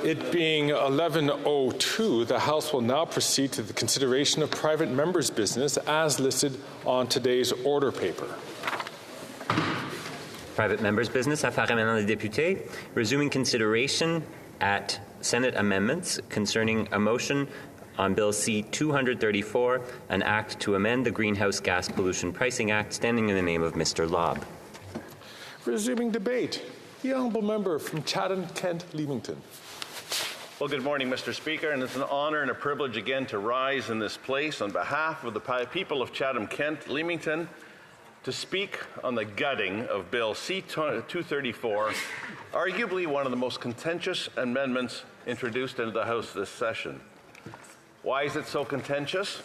It being 11:02, the House will now proceed to the consideration of private members' business as listed on today's order paper. Private members' business, affaires émanant des députés, resuming consideration at Senate amendments concerning a motion on Bill C-234, an act to amend the Greenhouse Gas Pollution Pricing Act, standing in the name of Mr. Lobb. Resuming debate, the honourable member from Chatham-Kent-Leamington. Well, good morning, Mr. Speaker, and it's an honour and a privilege again to rise in this place on behalf of the people of Chatham-Kent-Leamington to speak on the gutting of Bill C-234, arguably one of the most contentious amendments introduced into the House this session. Why is it so contentious?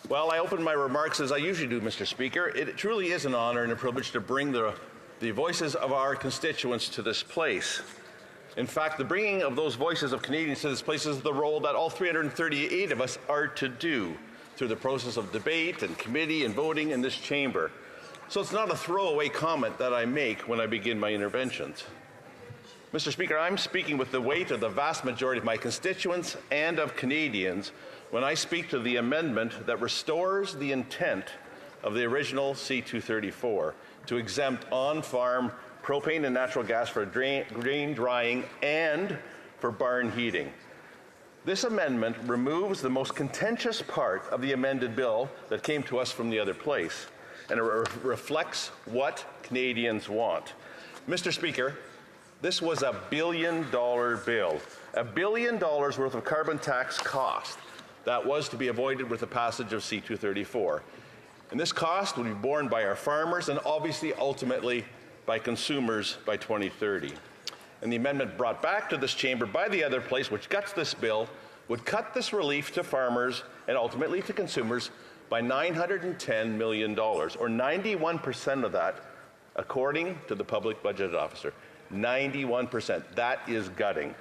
Well, I open my remarks as I usually do, Mr. Speaker. It truly is an honour and a privilege to bring the voices of our constituents to this place. In fact, the bringing of those voices of Canadians to this place is the role that all 338 of us are to do through the process of debate and committee and voting in this chamber. So it's not a throwaway comment that I make when I begin my interventions. Mr. Speaker, I'm speaking with the weight of the vast majority of my constituents and of Canadians when I speak to the amendment that restores the intent of the original C-234 to exempt on-farm propane and natural gas for grain drying and for barn heating. This amendment removes the most contentious part of the amended bill that came to us from the other place, and it reflects what Canadians want. Mr. Speaker, this was a $1 billion bill, $1 billion worth of carbon tax cost that was to be avoided with the passage of C-234. And this cost will be borne by our farmers and obviously ultimately by consumers by 2030. And the amendment brought back to this chamber by the other place, which guts this bill, would cut this relief to farmers and ultimately to consumers by $910 million, or 91% of that, according to the Public Budget Officer. 91%. That is gutting.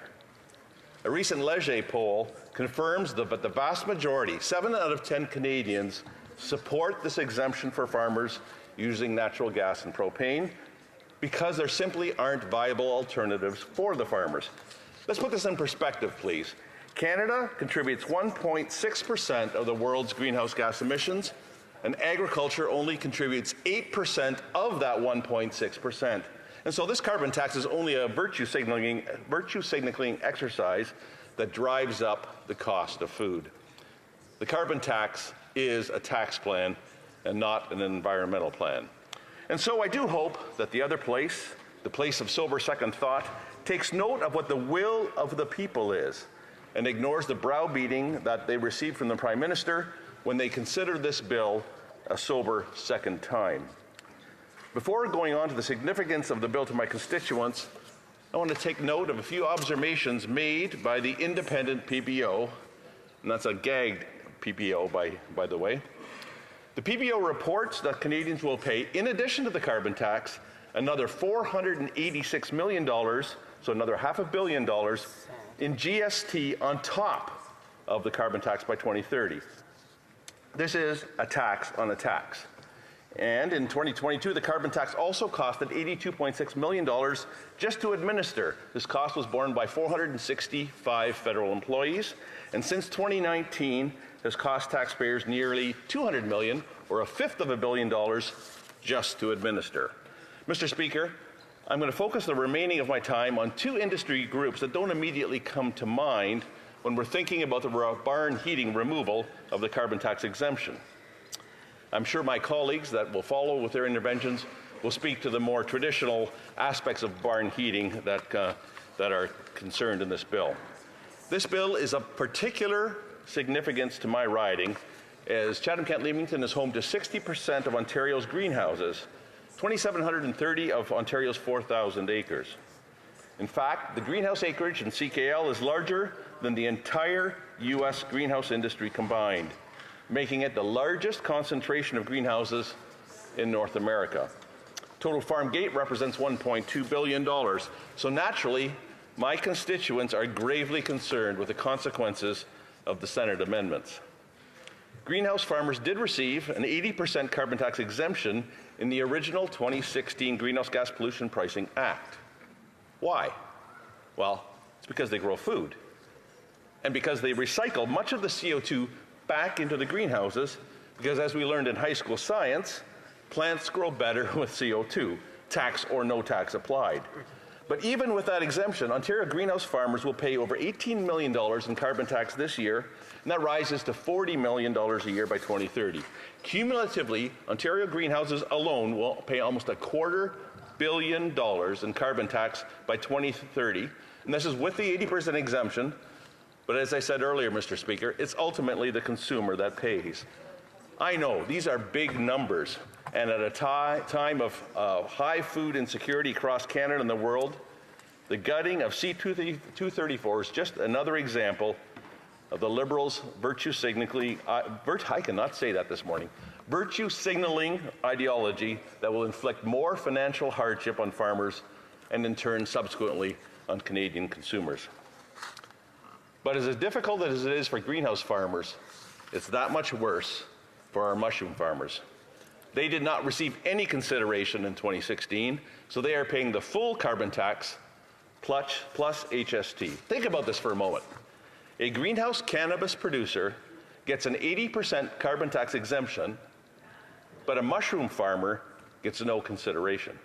A recent Leger poll confirms that the vast majority, 7 out of 10 Canadians, support this exemption for farmers using natural gas and propane because there simply aren't viable alternatives for the farmers. Let's put this in perspective, please. Canada contributes 1.6% of the world's greenhouse gas emissions, and agriculture only contributes 8% of that 1.6%. And so this carbon tax is only a virtue signaling exercise that drives up the cost of food. The carbon tax is a tax plan and not an environmental plan. And so I do hope that the other place, the place of sober second thought, takes note of what the will of the people is and ignores the browbeating that they received from the Prime Minister when they consider this bill a sober second time. Before going on to the significance of the bill to my constituents, I want to take note of a few observations made by the independent PBO, and that's a gagged PBO, by the way. The PBO reports that Canadians will pay, in addition to the carbon tax, another $486 million, so another $500 million in GST on top of the carbon tax by 2030. This is a tax on a tax. And in 2022, the carbon tax also costed $82.6 million just to administer. This cost was borne by 465 federal employees, and since 2019 has cost taxpayers nearly $200 million, or a fifth of $1 billion, just to administer. Mr. Speaker, I'm going to focus the remaining of my time on two industry groups that don't immediately come to mind when we're thinking about the barn heating removal of the carbon tax exemption. I'm sure my colleagues that will follow with their interventions will speak to the more traditional aspects of barn heating that are concerned in this bill. This bill is of particular significance to my riding, as Chatham-Kent-Leamington is home to 60% of Ontario's greenhouses, 2,730 of Ontario's 4,000 acres. In fact, the greenhouse acreage in CKL is larger than the entire U.S. greenhouse industry combined, making it the largest concentration of greenhouses in North America. Total farm gate represents $1.2 billion. So naturally, my constituents are gravely concerned with the consequences of the Senate amendments. Greenhouse farmers did receive an 80% carbon tax exemption in the original 2016 Greenhouse Gas Pollution Pricing Act. Why? Well, It's because they grow food. And because they recycle much of the CO2 back into the greenhouses, because as we learned in high school science, plants grow better with CO2, tax or no tax applied. But even with that exemption, Ontario greenhouse farmers will pay over $18 million in carbon tax this year, and that rises to $40 million a year by 2030. Cumulatively, Ontario greenhouses alone will pay almost $250 million in carbon tax by 2030, and this is with the 80% exemption. But as I said earlier, Mr. Speaker, it's ultimately the consumer that pays. I know these are big numbers, and at a time of high food insecurity across Canada and the world, the gutting of C-234 is just another example of the Liberals' virtue signaling, I cannot say that this morning, virtue signaling ideology that will inflict more financial hardship on farmers and in turn subsequently on Canadian consumers. But as difficult as it is for greenhouse farmers, it's that much worse for our mushroom farmers. They did not receive any consideration in 2016, so they are paying the full carbon tax plus HST. Think about this for a moment. A greenhouse cannabis producer gets an 80% carbon tax exemption, but a mushroom farmer gets no consideration.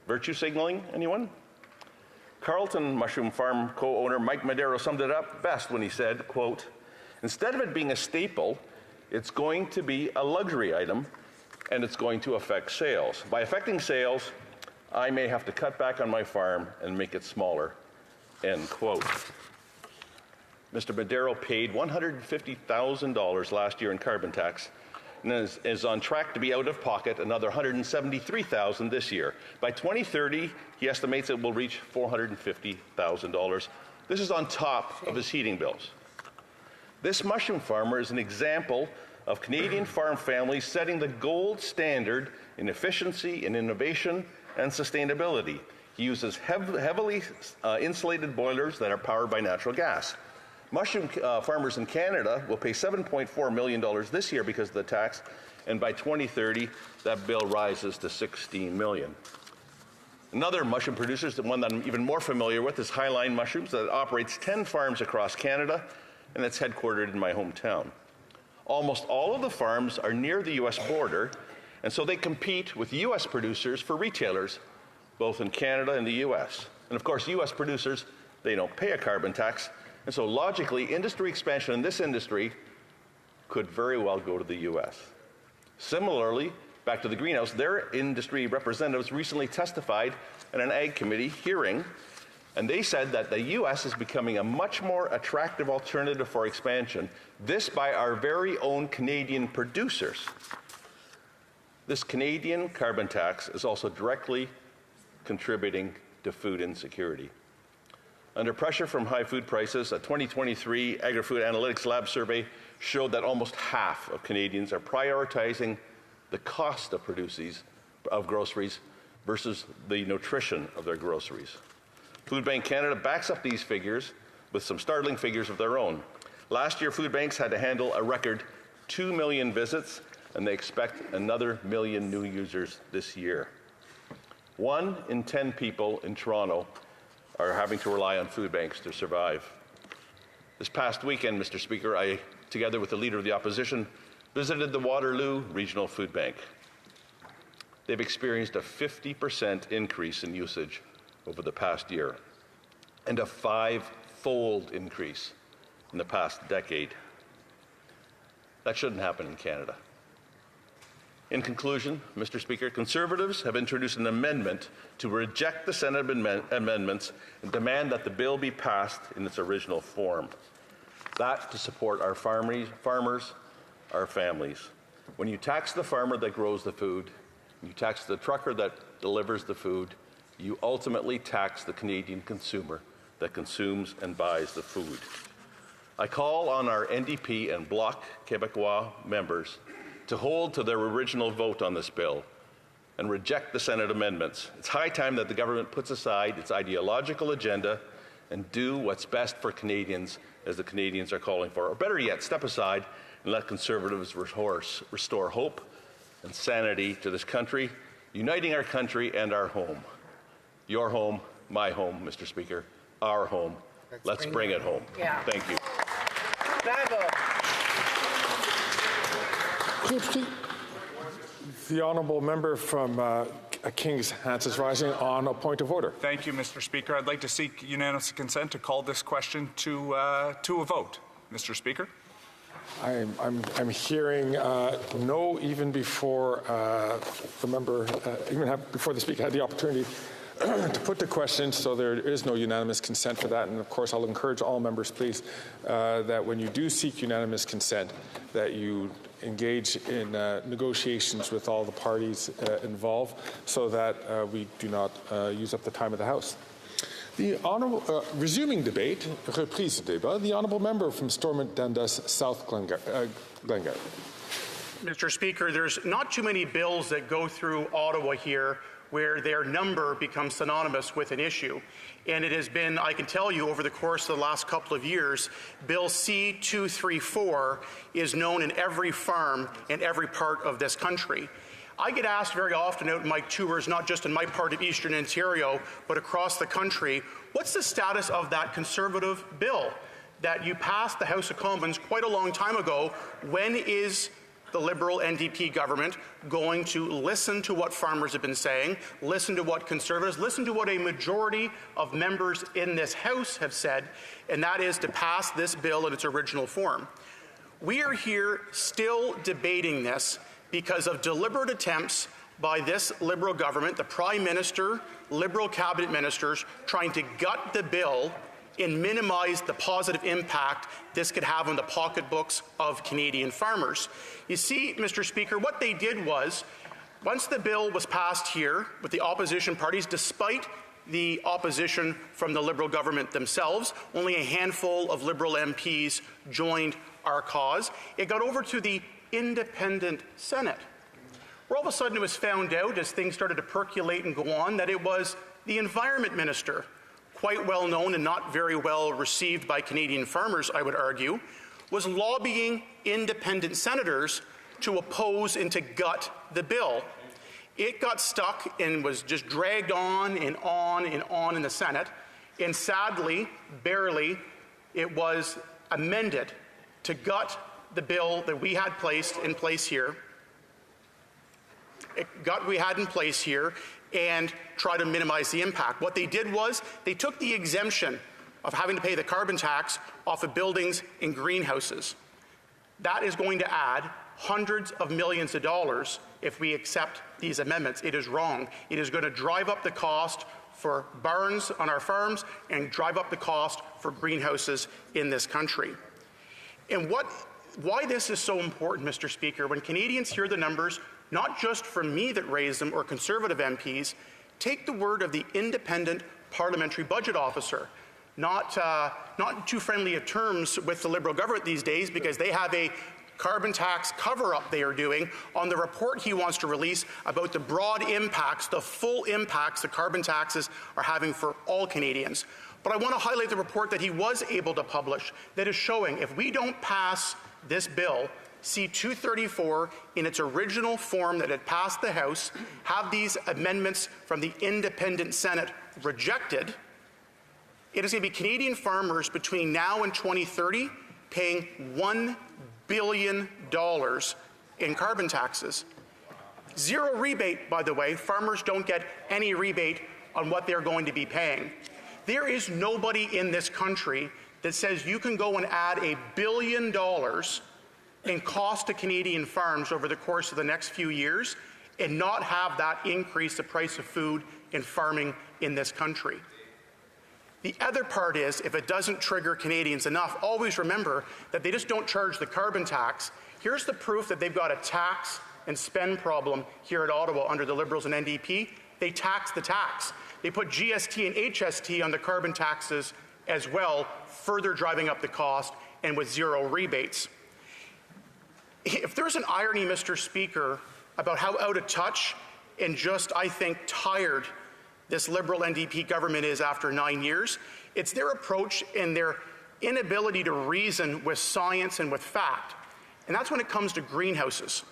Virtue signaling, anyone? Carleton Mushroom Farm co-owner Mike Madero summed it up best when he said, quote, "Instead of it being a staple, it's going to be a luxury item, and it's going to affect sales. By affecting sales, I may have to cut back on my farm and make it smaller," end quote. Mr. Madero paid $150,000 last year in carbon tax and is on track to be out of pocket another $173,000 this year. By 2030, he estimates it will reach $450,000. This is on top of his heating bills. This mushroom farmer is an example of Canadian farm families setting the gold standard in efficiency and innovation and sustainability. He uses heavily insulated boilers that are powered by natural gas. Mushroom farmers in Canada will pay $7.4 million this year because of the tax, and by 2030, that bill rises to $16 million. Another mushroom producer, the one that I'm even more familiar with, is Highline Mushrooms, that operates 10 farms across Canada, and it's headquartered in my hometown. Almost all of the farms are near the U.S. border, and so they compete with U.S. producers for retailers, both in Canada and the U.S. And of course, U.S. producers, they don't pay a carbon tax, and so logically, industry expansion in this industry could very well go to the U.S. Similarly, back to the greenhouse, their industry representatives recently testified at an Ag Committee hearing, and they said that the U.S. is becoming a much more attractive alternative for expansion, this by our very own Canadian producers. This Canadian carbon tax is also directly contributing to food insecurity. Under pressure from high food prices, a 2023 Agri-Food Analytics Lab survey showed that almost half of Canadians are prioritizing the cost of groceries versus the nutrition of their groceries. Food Bank Canada backs up these figures with some startling figures of their own. Last year, food banks had to handle a record 2 million visits, and they expect another 1 million new users this year. 1 in 10 people in Toronto are having to rely on food banks to survive. This past weekend, Mr. Speaker, I, together with the Leader of the Opposition, visited the Waterloo Regional Food Bank. They've experienced a 50% increase in usage over the past year, and a 5-fold increase in the past decade. That shouldn't happen in Canada. In conclusion, Mr. Speaker, Conservatives have introduced an amendment to reject the Senate amendments and demand that the bill be passed in its original form. That to support our farmers, our families. When you tax the farmer that grows the food, you tax the trucker that delivers the food, you ultimately tax the Canadian consumer that consumes and buys the food. I call on our NDP and Bloc Québécois members to hold to their original vote on this bill and reject the Senate amendments. It's high time that the government puts aside its ideological agenda and do what's best for Canadians, as the Canadians are calling for. Or better yet, step aside and let Conservatives restore hope and sanity to this country, uniting our country and our home. Your home, my home, Mr. Speaker, our home, Let's bring it home. Yeah. Thank you. Bravo. The honourable member from King's Hands is rising on a point of order. Thank you, Mr. Speaker. I'd like to seek unanimous consent to call this question to a vote. Mr. Speaker. I'm hearing no even before the member, before the speaker had the opportunity to put the question, so there is no unanimous consent for that. And of course, I'll encourage all members, please, that when you do seek unanimous consent, that you engage in negotiations with all the parties involved, so that we do not use up the time of the House. The honourable, resuming debate, reprise du débat, the honourable member from Stormont Dundas, South Glengarry. Mr. Speaker, there's not too many bills that go through Ottawa here where their number becomes synonymous with an issue. And it has been, I can tell you, over the course of the last couple of years, Bill C-234 is known in every farm in every part of this country. I get asked very often out in my tours, not just in my part of Eastern Ontario, but across the country, what's the status of that Conservative bill that you passed the House of Commons quite a long time ago? When is the Liberal NDP government going to listen to what farmers have been saying, listen to what Conservatives, listen to what a majority of members in this House have said, and that is to pass this bill in its original form? We are here still debating this because of deliberate attempts by this Liberal government, the Prime Minister, Liberal cabinet ministers, trying to gut the bill and minimize the positive impact this could have on the pocketbooks of Canadian farmers. You see, Mr. Speaker, what they did was, once the bill was passed here with the opposition parties, despite the opposition from the Liberal government themselves, only a handful of Liberal MPs joined our cause, it got over to the Independent Senate, where all of a sudden it was found out, as things started to percolate and go on, that it was the Environment Minister, quite well known and not very well received by Canadian farmers, I would argue, was lobbying independent senators to oppose and to gut the bill. It got stuck and was just dragged on and on and on in the Senate, and sadly, barely, it was amended to gut the bill that we had placed in place here. And try to minimize the impact. What they did was they took the exemption of having to pay the carbon tax off of buildings and greenhouses. That is going to add hundreds of millions of dollars if we accept these amendments. It is wrong. It is going to drive up the cost for barns on our farms and drive up the cost for greenhouses in this country. And why this is so important, Mr. Speaker, when Canadians hear the numbers, not just from me that raised them or Conservative MPs, take the word of the Independent Parliamentary Budget Officer. Not too friendly of terms with the Liberal government these days, because they have a carbon tax cover-up they are doing on the report he wants to release about the broad impacts, the full impacts the carbon taxes are having for all Canadians. But I want to highlight the report that he was able to publish that is showing if we don't pass this bill, C-234, in its original form that had passed the House, have these amendments from the Independent Senate rejected, it is going to be Canadian farmers between now and 2030 paying $1 billion in carbon taxes. Zero rebate, by the way. Farmers don't get any rebate on what they're going to be paying. There is nobody in this country that says you can go and add $1 billion in cost to Canadian farms over the course of the next few years and not have that increase the price of food and farming in this country. The other part is, if it doesn't trigger Canadians enough, always remember that they just don't charge the carbon tax. Here's the proof that they've got a tax and spend problem here at Ottawa under the Liberals and NDP. They tax the tax. They put GST and HST on the carbon taxes as well, further driving up the cost and with zero rebates. If there's an irony, Mr. Speaker, about how out of touch and just, I think, tired this Liberal NDP government is after 9 years, it's their approach and their inability to reason with science and with fact. And that's when it comes to greenhouses.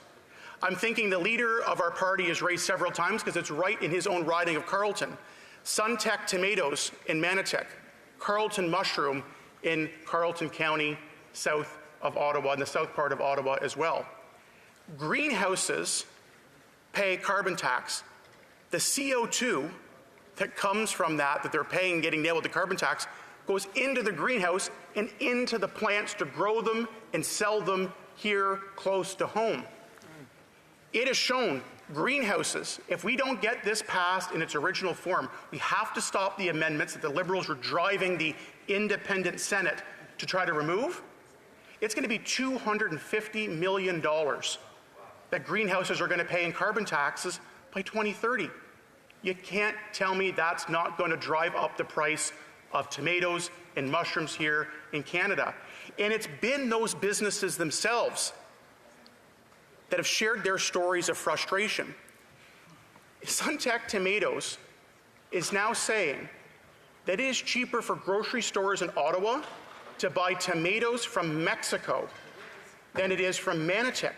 I'm thinking the leader of our party has raised several times, because it's right in his own riding of Carleton, Suntech Tomatoes in Manotick, Carleton Mushroom in Carleton County, south of Ottawa, in the south part of Ottawa as well. Greenhouses pay carbon tax. The CO2 that comes from that they're paying, getting nailed with the carbon tax, goes into the greenhouse and into the plants to grow them and sell them here close to home. It is shown greenhouses, if we don't get this passed in its original form, we have to stop the amendments that the Liberals were driving the independent Senate to try to remove. It's going to be $250 million that greenhouses are going to pay in carbon taxes by 2030. You can't tell me that's not going to drive up the price of tomatoes and mushrooms here in Canada. And it's been those businesses themselves that have shared their stories of frustration. Suntech Tomatoes is now saying that it is cheaper for grocery stores in Ottawa to buy tomatoes from Mexico than it is from Manotick.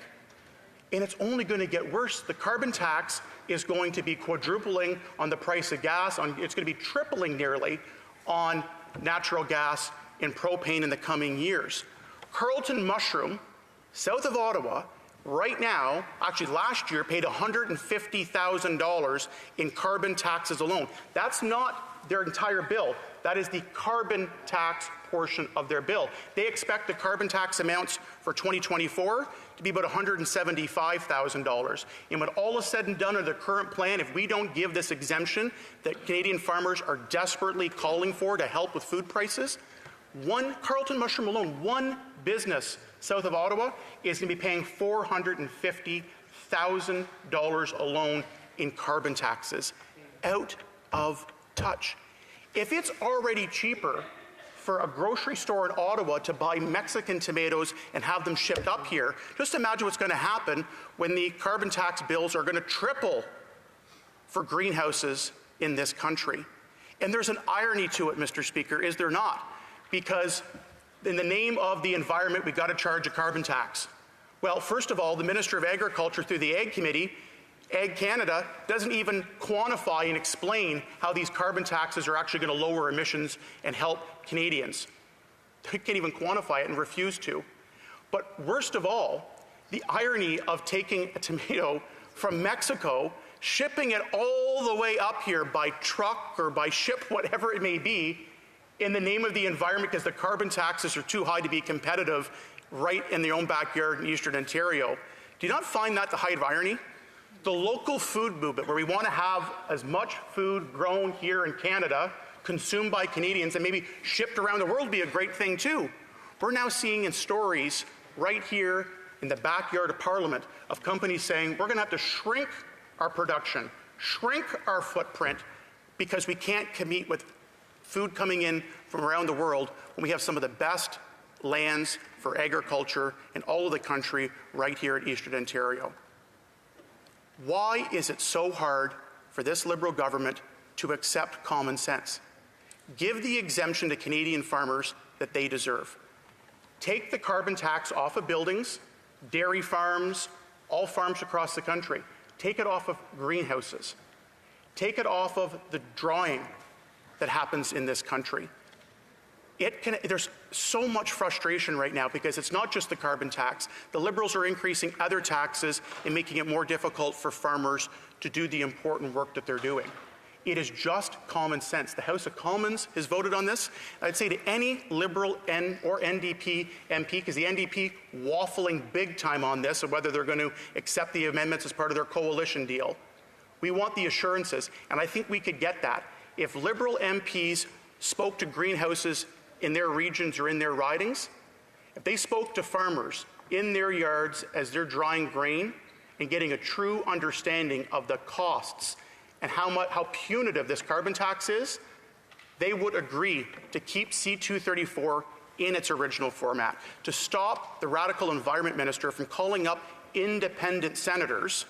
And it's only going to get worse. The carbon tax is going to be quadrupling on the price of gas. It's going to be tripling nearly on natural gas and propane in the coming years. Carleton Mushroom, south of Ottawa, right now, actually last year, paid $150,000 in carbon taxes alone. That's not their entire bill. That is the carbon tax portion of their bill. They expect the carbon tax amounts for 2024 to be about $175,000. And when all is said and done under the current plan, if we don't give this exemption that Canadian farmers are desperately calling for to help with food prices, one Carleton Mushroom alone, one business south of Ottawa is going to be paying $450,000 alone in carbon taxes. Out of touch. If it's already cheaper for a grocery store in Ottawa to buy Mexican tomatoes and have them shipped up here, just imagine what's going to happen when the carbon tax bills are going to triple for greenhouses in this country. And there's an irony to it, Mr. Speaker, is there not? Because in the name of the environment, we've got to charge a carbon tax. Well, first of all, the Minister of Agriculture through the Ag Committee, Ag Canada, doesn't even quantify and explain how these carbon taxes are actually going to lower emissions and help Canadians. They can't even quantify it and refuse to. But worst of all, the irony of taking a tomato from Mexico, shipping it all the way up here by truck or by ship, whatever it may be, in the name of the environment because the carbon taxes are too high to be competitive right in their own backyard in Eastern Ontario. Do you not find that the height of irony? The local food movement, where we want to have as much food grown here in Canada, consumed by Canadians, and maybe shipped around the world would be a great thing too. We're now seeing in stories right here in the backyard of Parliament of companies saying we're going to have to shrink our production, shrink our footprint, because we can't compete with food coming in from around the world when we have some of the best lands for agriculture in all of the country right here in Eastern Ontario. Why is it so hard for this Liberal government to accept common sense? Give the exemption to Canadian farmers that they deserve. Take the carbon tax off of buildings, dairy farms, all farms across the country. Take it off of greenhouses. Take it off of the drying that happens in this country. There's so much frustration right now because it's not just the carbon tax. The Liberals are increasing other taxes and making it more difficult for farmers to do the important work that they're doing. It is just common sense. The House of Commons has voted on this. I'd say to any Liberal or NDP MP, because the NDP waffling big time on this, of whether they're going to accept the amendments as part of their coalition deal. We want the assurances, and I think we could get that. If Liberal MPs spoke to greenhouses in their regions or in their ridings, if they spoke to farmers in their yards as they're drying grain and getting a true understanding of the costs and how punitive this carbon tax is, they would agree to keep C-234 in its original format, to stop the radical environment minister from calling up independent senators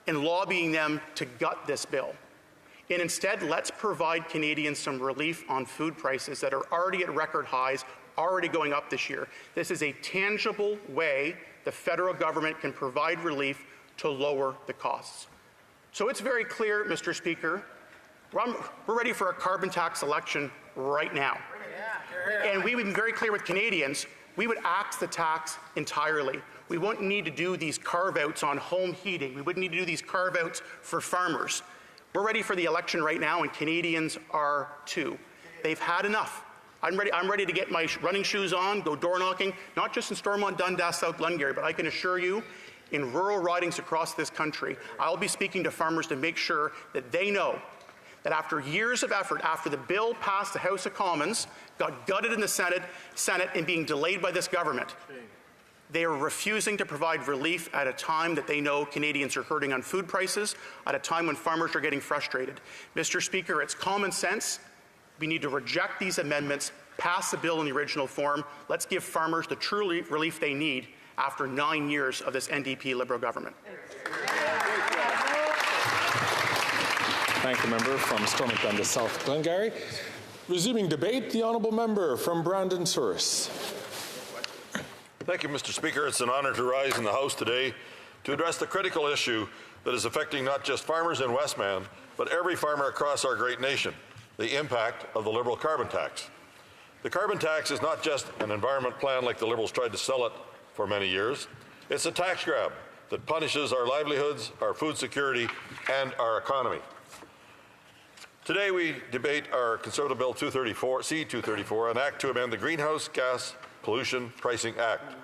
and lobbying them to gut this bill. And instead, let's provide Canadians some relief on food prices that are already at record highs, already going up this year. This is a tangible way the federal government can provide relief to lower the costs. So it's very clear, Mr. Speaker, we're ready for a carbon tax election right now. And we would be very clear with Canadians, we would axe the tax entirely. We wouldn't need to do these carve-outs on home heating. We wouldn't need to do these carve-outs for farmers. We're ready for the election right now, and Canadians are too. They've had enough. I'm ready to get my running shoes on, go door knocking, not just in Stormont, Dundas, South Glengarry, but I can assure you, in rural ridings across this country, I'll be speaking to farmers to make sure that they know that after years of effort, after the bill passed the House of Commons, got gutted in the Senate and being delayed by this government, they are refusing to provide relief at a time that they know Canadians are hurting on food prices, at a time when farmers are getting frustrated. Mr. Speaker, it's common sense. We need to reject these amendments, pass the bill in the original form. Let's give farmers the true relief they need after 9 years of this NDP Liberal government. Thank the member from Stormont Dundas South Glengarry. Resuming debate, the honourable member from Brandon Souris. Thank you, Mr. Speaker. It's an honour to rise in the House today to address the critical issue that is affecting not just farmers in Westman, but every farmer across our great nation, the impact of the Liberal carbon tax. The carbon tax is not just an environment plan like the Liberals tried to sell it for many years. It's a tax grab that punishes our livelihoods, our food security, and our economy. Today we debate our Conservative Bill C-234, an act to amend the Greenhouse Gas Pollution Pricing Act.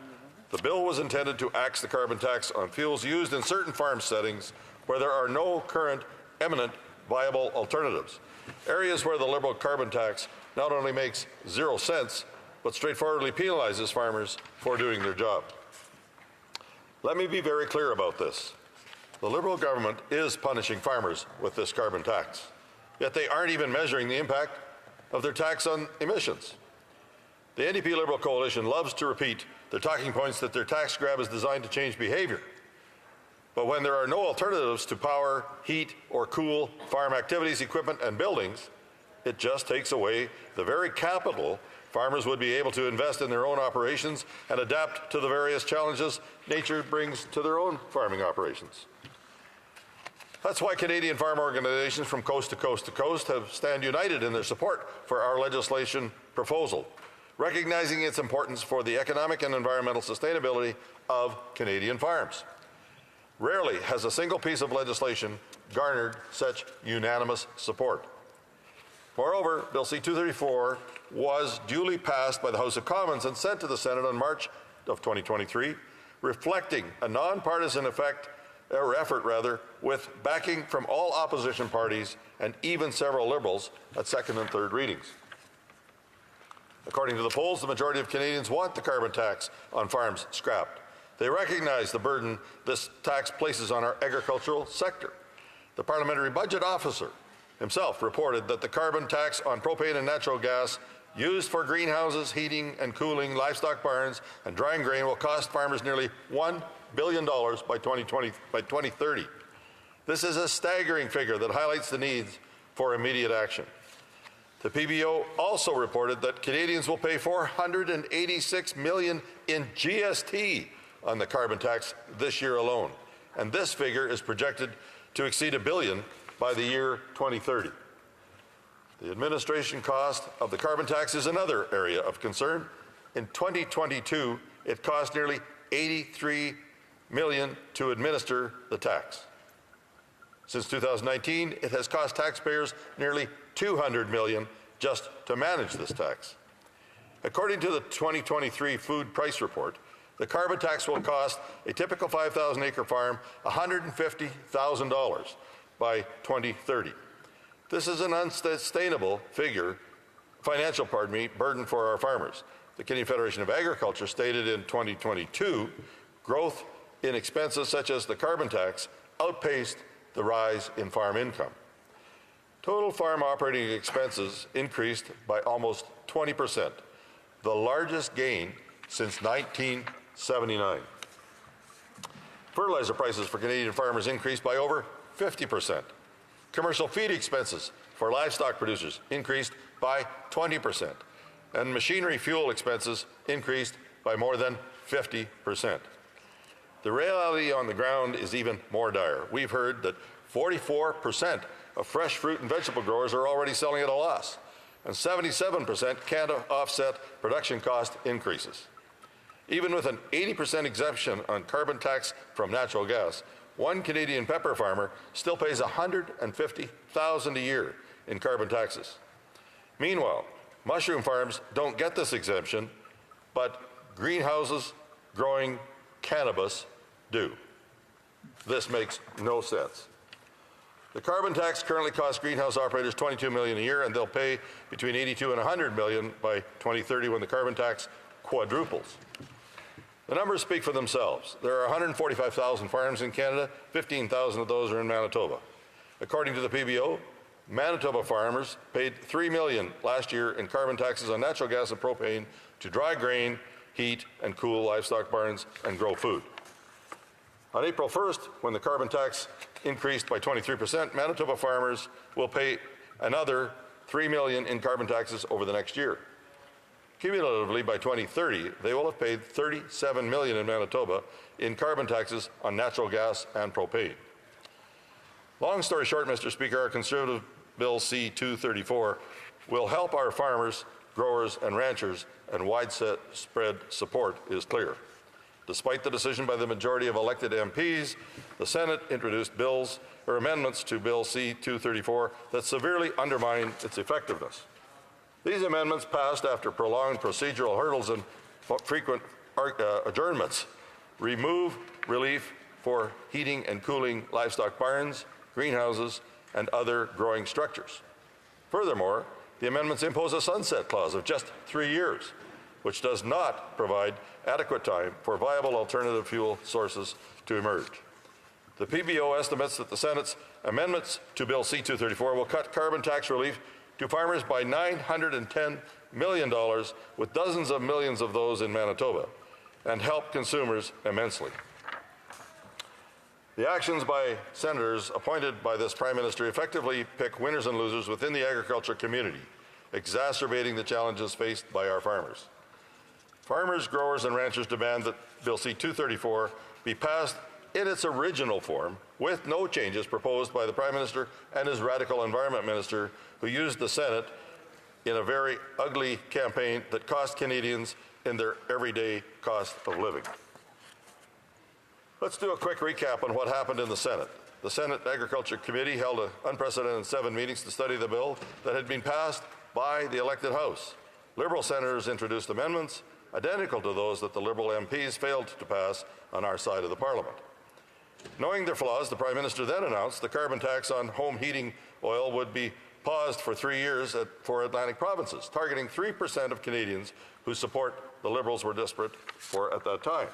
The bill was intended to axe the carbon tax on fuels used in certain farm settings where there are no current eminent viable alternatives. Areas where the Liberal carbon tax not only makes 0 cents, but straightforwardly penalizes farmers for doing their job. Let me be very clear about this. The Liberal government is punishing farmers with this carbon tax, yet they aren't even measuring the impact of their tax on emissions. The NDP Liberal coalition loves to repeat their talking points that their tax grab is designed to change behaviour. But when there are no alternatives to power, heat, or cool farm activities, equipment, and buildings, it just takes away the very capital farmers would be able to invest in their own operations and adapt to the various challenges nature brings to their own farming operations. That's why Canadian farm organizations from coast to coast to coast have stand united in their support for our legislation proposal, recognizing its importance for the economic and environmental sustainability of Canadian farms. Rarely has a single piece of legislation garnered such unanimous support. Moreover, Bill C-234 was duly passed by the House of Commons and sent to the Senate on March of 2023, reflecting a nonpartisan effort with backing from all opposition parties and even several Liberals at second and third readings. According to the polls, the majority of Canadians want the carbon tax on farms scrapped. They recognize the burden this tax places on our agricultural sector. The Parliamentary Budget Officer himself reported that the carbon tax on propane and natural gas used for greenhouses, heating and cooling, livestock barns, and drying grain will cost farmers nearly $1 billion by 2030. This is a staggering figure that highlights the needs for immediate action. The PBO also reported that Canadians will pay $486 million in GST on the carbon tax this year alone, and this figure is projected to exceed $1 billion by the year 2030. The administration cost of the carbon tax is another area of concern. In 2022, it cost nearly $83 million to administer the tax. Since 2019, it has cost taxpayers nearly $200 million just to manage this tax. According to the 2023 Food Price Report, the carbon tax will cost a typical 5,000-acre farm $150,000 by 2030. This is an unsustainable financial burden for our farmers. The Canadian Federation of Agriculture stated in 2022, growth in expenses such as the carbon tax outpaced the rise in farm income. Total farm operating expenses increased by almost 20%, the largest gain since 1979. Fertilizer prices for Canadian farmers increased by over 50%. Commercial feed expenses for livestock producers increased by 20%, and machinery fuel expenses increased by more than 50%. The reality on the ground is even more dire. We've heard that 44% of fresh fruit and vegetable growers are already selling at a loss. and 77% can't offset production cost increases. Even with an 80% exemption on carbon tax from natural gas, one Canadian pepper farmer still pays $150,000 a year in carbon taxes. Meanwhile, mushroom farms don't get this exemption, but greenhouses growing cannabis do. This makes no sense. The carbon tax currently costs greenhouse operators $22 million a year, and they'll pay between $82 and $100 million by 2030 when the carbon tax quadruples. The numbers speak for themselves. There are 145,000 farms in Canada, 15,000 of those are in Manitoba. According to the PBO, Manitoba farmers paid $3 million last year in carbon taxes on natural gas and propane to dry grain, heat, and cool livestock barns and grow food. On April 1st, when the carbon tax increased by 23%, Manitoba farmers will pay another $3 million in carbon taxes over the next year. Cumulatively, by 2030, they will have paid $37 million in Manitoba in carbon taxes on natural gas and propane. Long story short, Mr. Speaker, our Conservative Bill C-234 will help our farmers, growers, and ranchers, and widespread support is clear. Despite the decision by the majority of elected MPs, the Senate introduced amendments to Bill C-234 that severely undermine its effectiveness. These amendments, passed after prolonged procedural hurdles and frequent adjournments, remove relief for heating and cooling livestock barns, greenhouses, and other growing structures. Furthermore, the amendments impose a sunset clause of just 3 years, which does not provide adequate time for viable alternative fuel sources to emerge. The PBO estimates that the Senate's amendments to Bill C-234 will cut carbon tax relief to farmers by $910 million, with dozens of millions of those in Manitoba, and help consumers immensely. The actions by senators appointed by this Prime Minister effectively pick winners and losers within the agriculture community, exacerbating the challenges faced by our farmers. Farmers, growers, and ranchers demand that Bill C-234 be passed in its original form, with no changes proposed by the Prime Minister and his radical Environment Minister, who used the Senate in a very ugly campaign that cost Canadians in their everyday cost of living. Let's do a quick recap on what happened in the Senate. The Senate Agriculture Committee held an unprecedented 7 meetings to study the bill that had been passed by the elected House. Liberal senators introduced amendments identical to those that the Liberal MPs failed to pass on our side of the Parliament. Knowing their flaws, the Prime Minister then announced the carbon tax on home heating oil would be paused for 3 years for Atlantic provinces, targeting 3% of Canadians whose support the Liberals were desperate for at that time.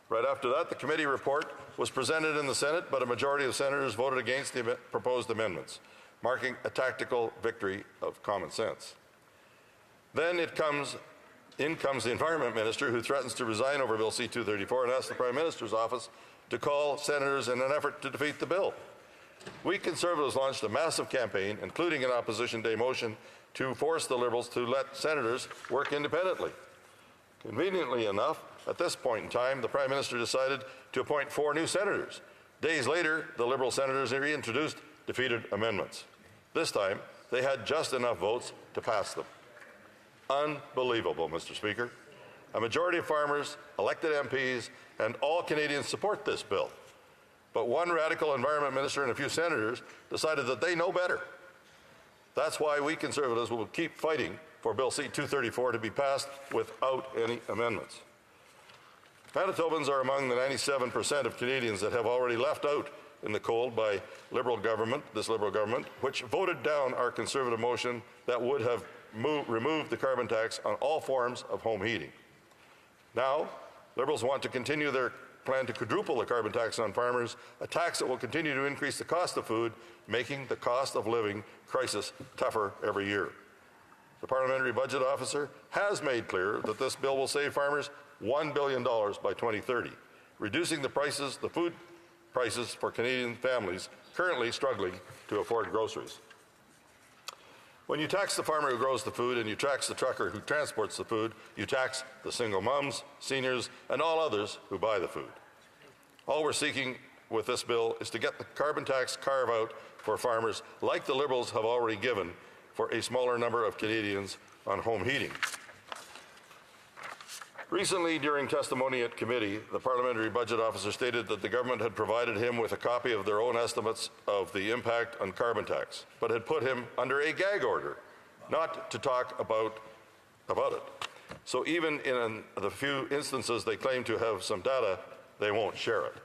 Right after that, the committee report was presented in the Senate, but a majority of senators voted against the proposed amendments, marking a tactical victory of common sense. Then in comes the Environment Minister, who threatens to resign over Bill C-234 and asks the Prime Minister's office to call senators in an effort to defeat the bill. We Conservatives launched a massive campaign, including an Opposition Day motion, to force the Liberals to let senators work independently. Conveniently enough, at this point in time, the Prime Minister decided to appoint 4 new senators. Days later, the Liberal senators reintroduced defeated amendments. This time, they had just enough votes to pass them. Unbelievable, Mr. Speaker. A majority of farmers, elected MPs, and all Canadians support this bill. But one radical Environment Minister and a few senators decided that they know better. That's why we Conservatives will keep fighting for Bill C-234 to be passed without any amendments. Manitobans are among the 97% of Canadians that have already left out in the cold by this Liberal government, which voted down our Conservative motion that would have removed the carbon tax on all forms of home heating. Now, Liberals want to continue their plan to quadruple the carbon tax on farmers, a tax that will continue to increase the cost of food, making the cost of living crisis tougher every year. The Parliamentary Budget Officer has made clear that this bill will save farmers $1 billion by 2030, reducing the food prices for Canadian families currently struggling to afford groceries. When you tax the farmer who grows the food and you tax the trucker who transports the food, you tax the single moms, seniors, and all others who buy the food. All we're seeking with this bill is to get the carbon tax carve-out for farmers like the Liberals have already given for a smaller number of Canadians on home heating. Recently, during testimony at committee, the Parliamentary Budget Officer stated that the government had provided him with a copy of their own estimates of the impact on carbon tax, but had put him under a gag order not to talk about it. So even in the few instances they claim to have some data, they won't share it.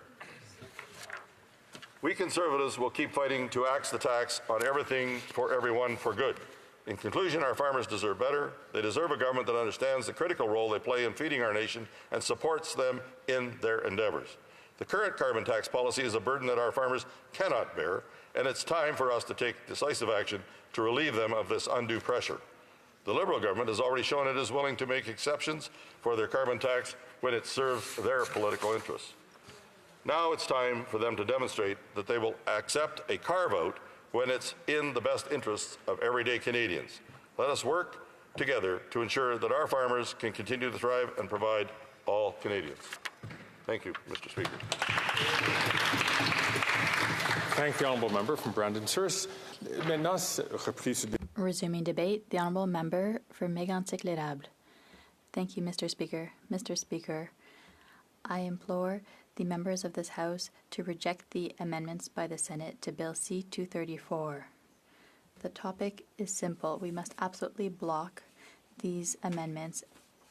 We Conservatives will keep fighting to axe the tax on everything for everyone for good. In conclusion, our farmers deserve better. They deserve a government that understands the critical role they play in feeding our nation and supports them in their endeavors. The current carbon tax policy is a burden that our farmers cannot bear, and it's time for us to take decisive action to relieve them of this undue pressure. The Liberal government has already shown it is willing to make exceptions for their carbon tax when it serves their political interests. Now it's time for them to demonstrate that they will accept a carve-out when it's in the best interests of everyday Canadians. Let us work together to ensure that our farmers can continue to thrive and provide all Canadians. Thank you, Mr. Speaker. Thank the honourable member from Brandon-Souris. Resuming debate, the honourable member for Mégantic-l'Érable. Thank you, Mr. Speaker. Mr. Speaker, I implore the members of this House to reject the amendments by the Senate to Bill C-234. The topic is simple. We must absolutely block these amendments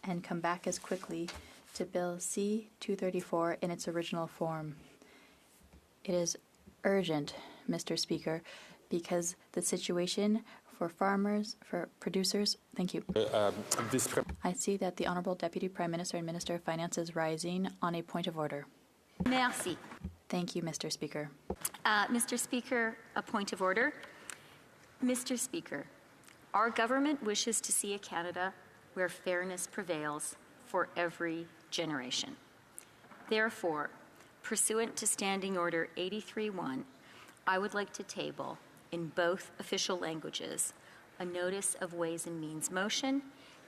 and come back as quickly to Bill C-234 in its original form. It is urgent, Mr. Speaker, because the situation for farmers, for producers, thank you. I see that the Honourable Deputy Prime Minister and Minister of Finance is rising on a point of order. Merci. Thank you, Mr. Speaker. Mr. Speaker, a point of order. Mr. Speaker, our government wishes to see a Canada where fairness prevails for every generation. Therefore, pursuant to Standing Order 83-1, I would like to table, in both official languages, a Notice of Ways and Means motion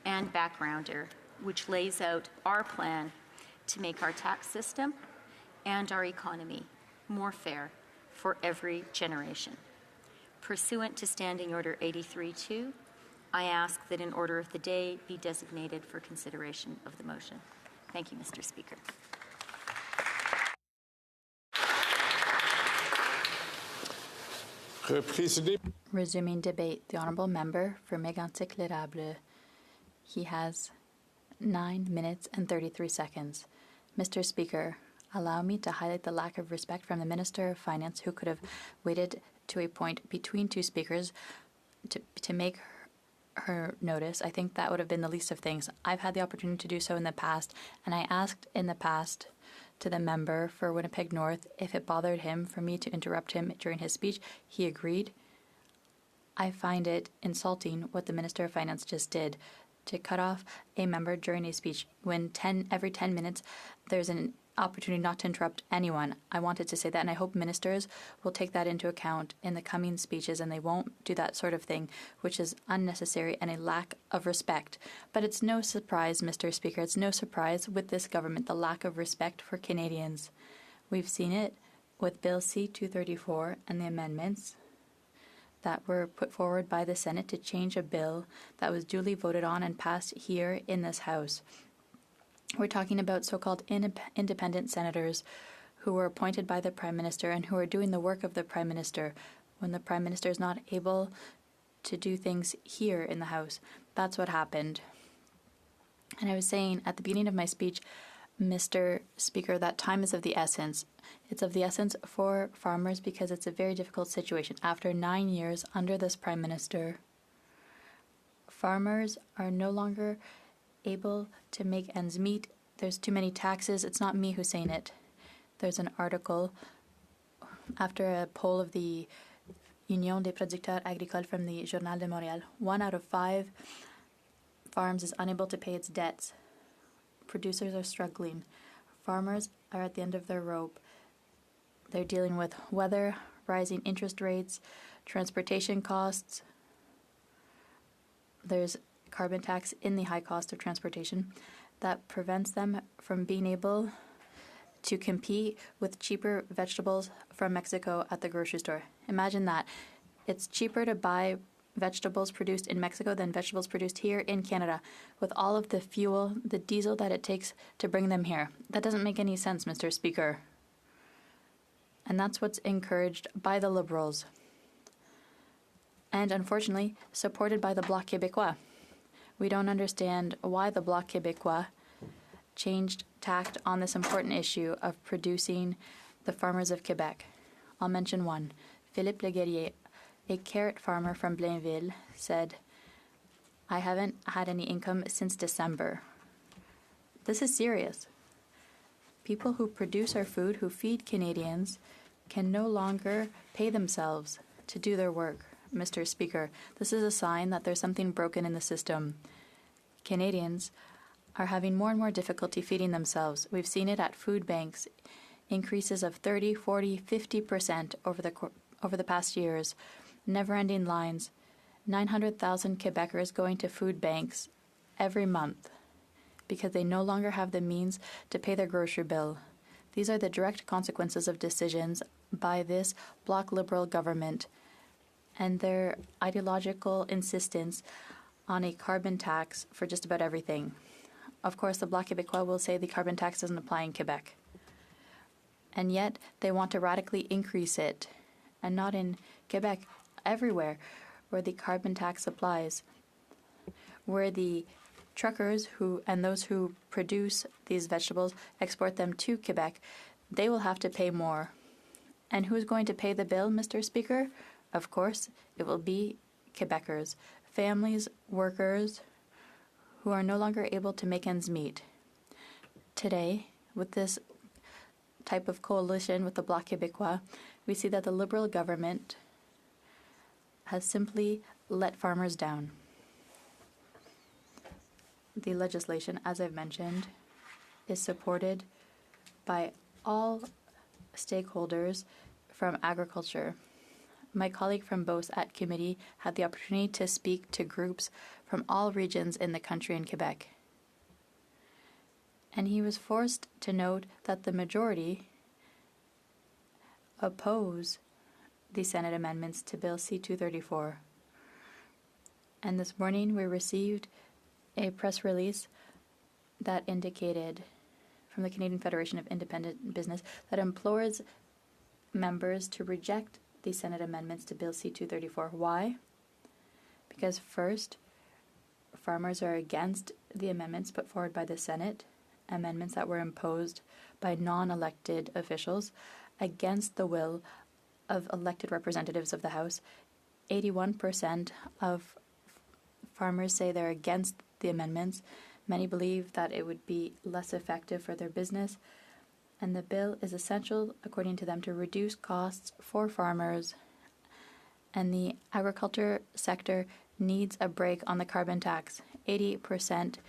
and backgrounder, which lays out our plan to make our tax system and our economy more fair for every generation. Pursuant to Standing Order 83-2, I ask that an order of the day be designated for consideration of the motion. Thank you, Mr. Speaker. Resuming debate, the honourable member for Mégantic-l'Érable. He has 9 minutes and 33 seconds. Mr. Speaker, allow me to highlight the lack of respect from the Minister of Finance, who could have waited to a point between two speakers to make her notice. I think that would have been the least of things. I've had the opportunity to do so in the past, and I asked in the past to the member for Winnipeg North if it bothered him for me to interrupt him during his speech. He agreed. I find it insulting what the Minister of Finance just did, to cut off a member during a speech when every 10 minutes there's an opportunity not to interrupt anyone. I wanted to say that, and I hope ministers will take that into account in the coming speeches, and they won't do that sort of thing, which is unnecessary and a lack of respect. But it's no surprise, Mr. Speaker, it's no surprise with this government, the lack of respect for Canadians. We've seen it with Bill C-234 and the amendments that were put forward by the Senate to change a bill that was duly voted on and passed here in this House. We're talking about so-called independent senators who were appointed by the Prime Minister and who are doing the work of the Prime Minister when the Prime Minister is not able to do things here in the House. That's what happened. And I was saying at the beginning of my speech, Mr. Speaker, that time is of the essence. It's of the essence for farmers because it's a very difficult situation. After 9 years under this Prime Minister, farmers are no longer able to make ends meet. There's too many taxes. It's not me who's saying it. There's an article after a poll of the Union des producteurs agricoles from the Journal de Montréal. 1 out of 5 farms is unable to pay its debts. Producers are struggling. Farmers are at the end of their rope. They're dealing with weather, rising interest rates, transportation costs. There's carbon tax in the high cost of transportation that prevents them from being able to compete with cheaper vegetables from Mexico at the grocery store. Imagine that. It's cheaper to buy vegetables produced in Mexico than vegetables produced here in Canada, with all of the fuel, the diesel that it takes to bring them here. That doesn't make any sense, Mr. Speaker. And that's what's encouraged by the Liberals. And unfortunately, supported by the Bloc Québécois. We don't understand why the Bloc Québécois changed tact on this important issue of producing the farmers of Quebec. I'll mention one. Philippe Leguerrier, a carrot farmer from Blainville, said, "I haven't had any income since December." This is serious. People who produce our food, who feed Canadians, can no longer pay themselves to do their work. Mr. Speaker, this is a sign that there's something broken in the system. Canadians are having more and more difficulty feeding themselves. We've seen it at food banks, increases of 30, 40, 50% over the past years, never-ending lines, 900,000 Quebecers going to food banks every month because they no longer have the means to pay their grocery bill. These are the direct consequences of decisions by this Bloc Liberal government and their ideological insistence on a carbon tax for just about everything. Of course, the Bloc Québécois will say the carbon tax doesn't apply in Quebec. And yet, they want to radically increase it, and not in Quebec, everywhere where the carbon tax applies, where the truckers and those who produce these vegetables export them to Quebec, they will have to pay more. And who's going to pay the bill, Mr. Speaker? Of course, it will be Quebecers, families, workers who are no longer able to make ends meet. Today, with this type of coalition with the Bloc Québécois, we see that the Liberal government has simply let farmers down. The legislation, as I've mentioned, is supported by all stakeholders from agriculture. My colleague from Beauce at committee had the opportunity to speak to groups from all regions in the country in Quebec. And he was forced to note that the majority oppose the Senate amendments to Bill C-234. And this morning we received a press release that indicated from the Canadian Federation of Independent Business that implores members to reject the Senate amendments to Bill C-234. Why? Because first, farmers are against the amendments put forward by the Senate, amendments that were imposed by non-elected officials against the will of elected representatives of the House. 81% of farmers say they're against the amendments. Many believe that it would be less effective for their business. And the bill is essential, according to them, to reduce costs for farmers. And the agriculture sector needs a break on the carbon tax. 80%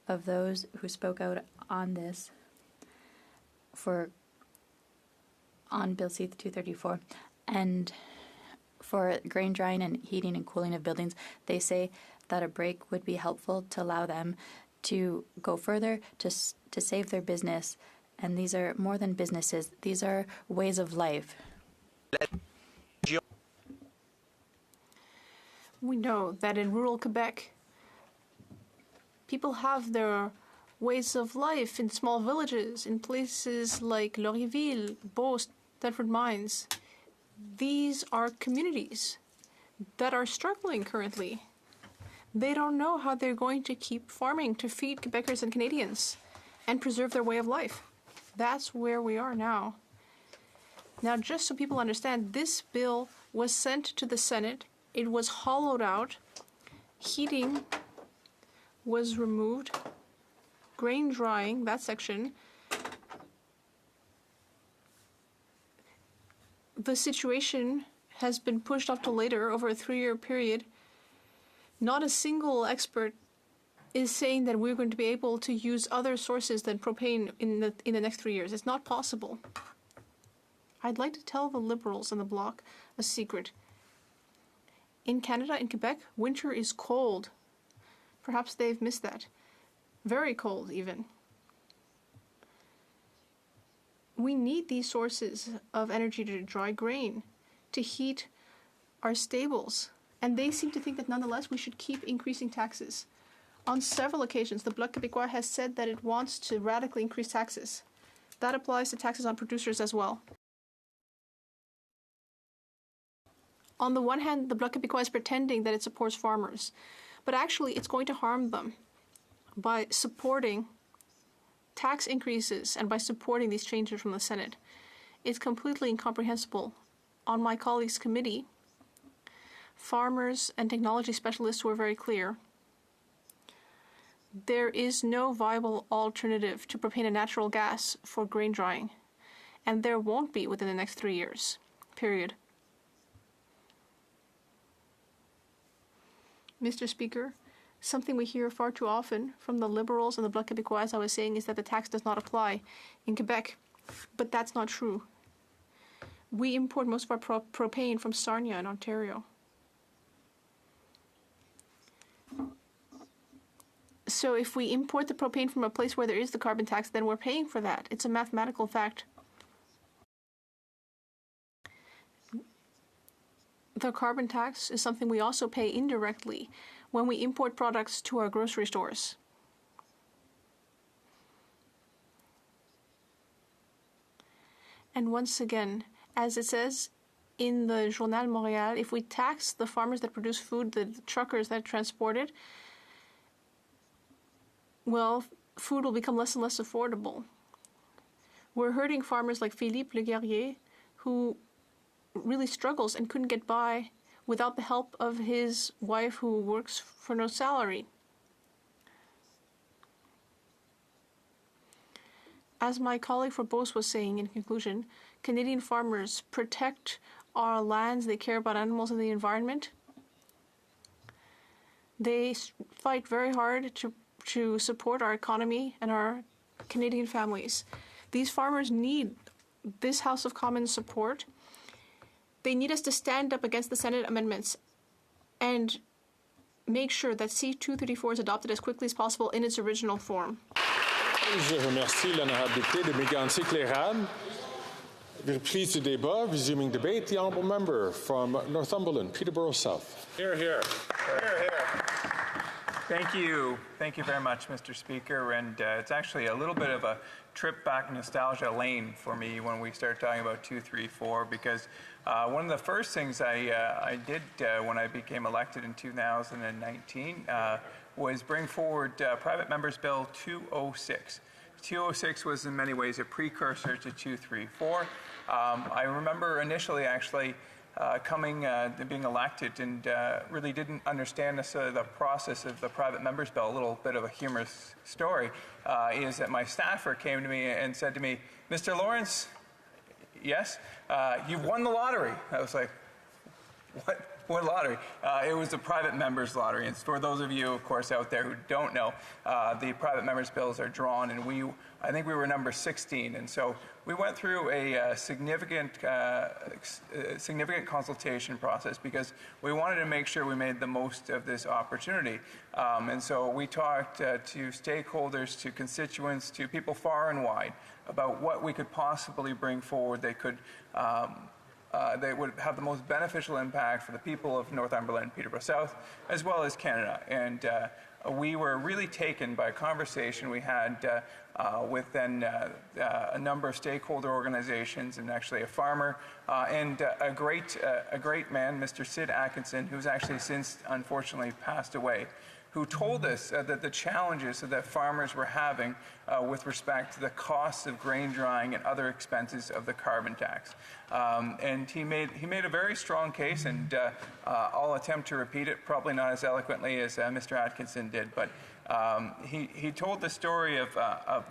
of those who spoke out on this on Bill C-234 and for grain drying and heating and cooling of buildings, they say that a break would be helpful to allow them to go further, to save their business. And these are more than businesses. These are ways of life. We know that in rural Quebec, people have their ways of life in small villages, in places like Laurierville, Beauce, Thetford Mines. These are communities that are struggling currently. They don't know how they're going to keep farming to feed Quebecers and Canadians and preserve their way of life. That's where we are now. Now, just so people understand, this bill was sent to the Senate. It was hollowed out. Heating was removed. Grain drying, that section. The situation has been pushed off to later over a 3-year period. Not a single expert is saying that we're going to be able to use other sources than propane in the next 3 years. It's not possible. I'd like to tell the Liberals in the Bloc a secret. In Canada, in Quebec, winter is cold. Perhaps they've missed that. Very cold, even. We need these sources of energy to dry grain, to heat our stables, And they seem to think that nonetheless we should keep increasing taxes. On several occasions, the Bloc Québécois has said that it wants to radically increase taxes. That applies to taxes on producers as well. On the one hand, the Bloc Québécois is pretending that it supports farmers, but actually it's going to harm them by supporting tax increases and by supporting these changes from the Senate. It's completely incomprehensible. On my colleagues' committee, farmers and technology specialists were very clear. There is no viable alternative to propane and natural gas for grain drying, and there won't be within the next 3 years, period. Mr. Speaker, something we hear far too often from the Liberals and the Bloc Québécois, as I was saying, is that the tax does not apply in Quebec, but that's not true. We import most of our propane from Sarnia in Ontario. So if we import the propane from a place where there is the carbon tax, then we're paying for that. It's a mathematical fact. The carbon tax is something we also pay indirectly when we import products to our grocery stores. And once again, as it says in the Journal Montréal, if we tax the farmers that produce food, the truckers that transport it, well, food will become less and less affordable. We're hurting farmers like Philippe Le Guerrier, who really struggles and couldn't get by without the help of his wife who works for no salary. As my colleague for Beauce was saying in conclusion, Canadian farmers protect our lands, they care about animals and the environment. They fight very hard to support our economy and our Canadian families. These farmers need this House of Commons support. They need us to stand up against the Senate amendments and make sure that C-234 is adopted as quickly as possible in its original form. Je remercie l'honorable député de Mégantic-L'Érable. Reprise du débat, resuming debate, the honourable member from Northumberland, Peterborough South. Hear, hear. Hear, hear. Thank you. Thank you very much, Mr. Speaker. And it's actually a little bit of a trip back nostalgia lane for me when we start talking about 234, because one of the first things I did when I became elected in 2019 was bring forward Private Members Bill 206. 206 was in many ways a precursor to 234. I remember initially actually being elected and really didn't understand the process of the private members bill. A little bit of a humorous story is that my staffer came to me and said to me, "Mr. Lawrence, yes, you've won the lottery." I was like, what lottery? It was the private members lottery. And for those of you, of course, out there who don't know, the private members bills are drawn, and I think we were number 16. And so we went through a significant consultation process because we wanted to make sure we made the most of this opportunity. And so we talked to stakeholders, to constituents, to people far and wide about what we could possibly bring forward that could they would have the most beneficial impact for the people of Northumberland, Peterborough South, as well as Canada. And we were really taken by a conversation we had with then a number of stakeholder organizations and actually a farmer and a great man, Mr. Sid Atkinson, who's actually since unfortunately passed away, who told us that the challenges that farmers were having with respect to the costs of grain drying and other expenses of the carbon tax. And he made a very strong case, and I'll attempt to repeat it, probably not as eloquently as Mr. Atkinson did, but he told the story of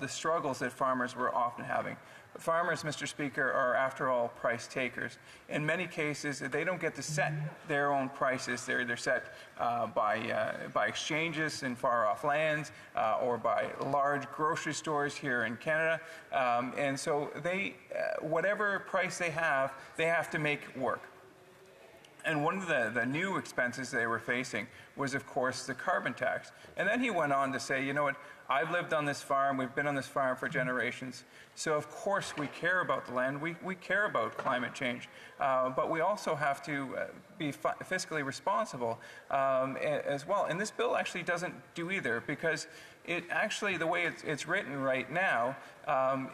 the struggles that farmers were often having. Farmers, Mr. Speaker, are, after all, price takers. In many cases, they don't get to set their own prices. They're set by exchanges in far-off lands or by large grocery stores here in Canada. And so whatever price they have to make work. And one of the new expenses they were facing was, of course, the carbon tax. And then he went on to say, you know what, I've lived on this farm. We've been on this farm for generations. So, of course, we care about the land. We care about climate change. But we also have to be fiscally responsible as well. And this bill actually doesn't do either, because it actually, the way it's written right now,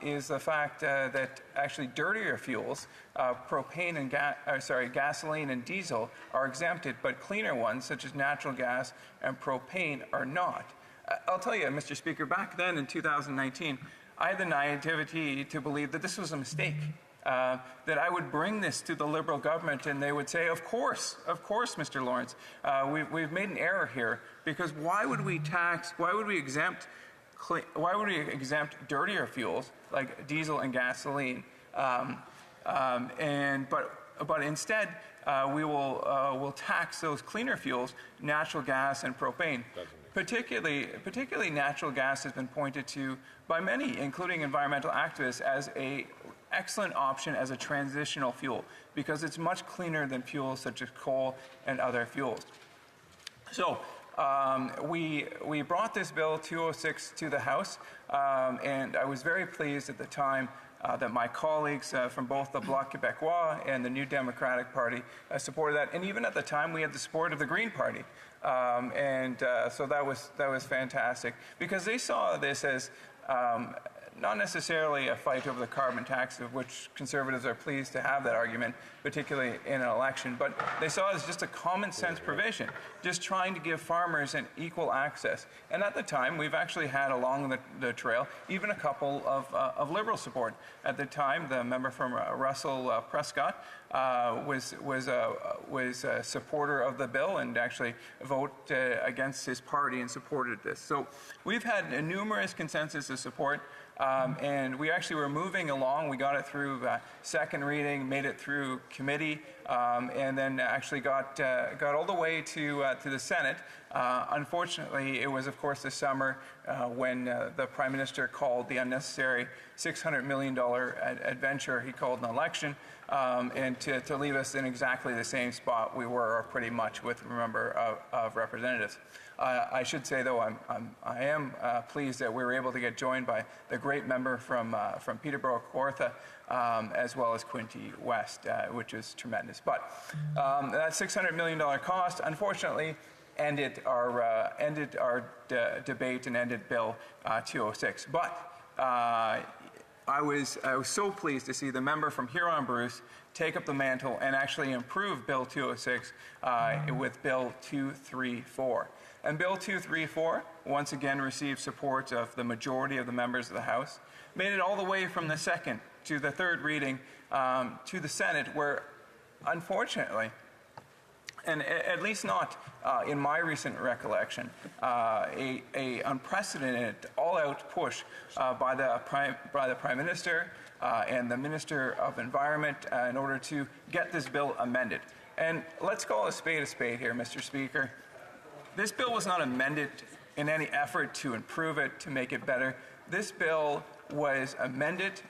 is the fact that actually dirtier fuels, propane and gasoline and diesel, are exempted, but cleaner ones, such as natural gas and propane, are not. I'll tell you, Mr. Speaker, back then in 2019, I had the naivety to believe that this was a mistake. That I would bring this to the Liberal government and they would say, of course, Mr. Lawrence, we've made an error here, because why would we exempt dirtier fuels like diesel and gasoline, but instead we'll tax those cleaner fuels, natural gas and propane. Particularly natural gas has been pointed to by many, including environmental activists, as an excellent option as a transitional fuel, because it's much cleaner than fuels such as coal and other fuels. So we brought this bill 206 to the House, and I was very pleased at the time that my colleagues from both the Bloc Québécois and the New Democratic Party supported that, and even at the time we had the support of the Green Party, so that was fantastic, because they saw this as not necessarily a fight over the carbon tax, of which Conservatives are pleased to have that argument, particularly in an election, but they saw it as just a common sense provision, just trying to give farmers an equal access. And at the time, we've actually had along the trail even a couple of Liberal support. At the time, the member from Russell Prescott was a supporter of the bill and actually voted against his party and supported this. So we've had numerous consensus of support. And we actually were moving along. We got it through second reading, made it through committee, and then actually got all the way to the Senate. Unfortunately, it was, of course, this summer when the Prime Minister called the unnecessary $600 million adventure he called an election, and to leave us in exactly the same spot we were pretty much with a number of representatives. I should say, though, I am pleased that we were able to get joined by the great member from Peterborough Kawartha, as well as Quinte West, which is tremendous. But that $600 million cost, unfortunately, ended our debate and ended Bill 206. But I was so pleased to see the member from Huron-Bruce take up the mantle and actually improve Bill 206 with Bill 234. And Bill 234 once again received support of the majority of the members of the House, made it all the way from the second to the third reading to the Senate, where unfortunately, and at least not in my recent recollection, a unprecedented all-out push by the Prime Minister and the Minister of Environment in order to get this bill amended. And let's call a spade here, Mr. Speaker. This bill was not amended in any effort to improve it, to make it better. This bill was amended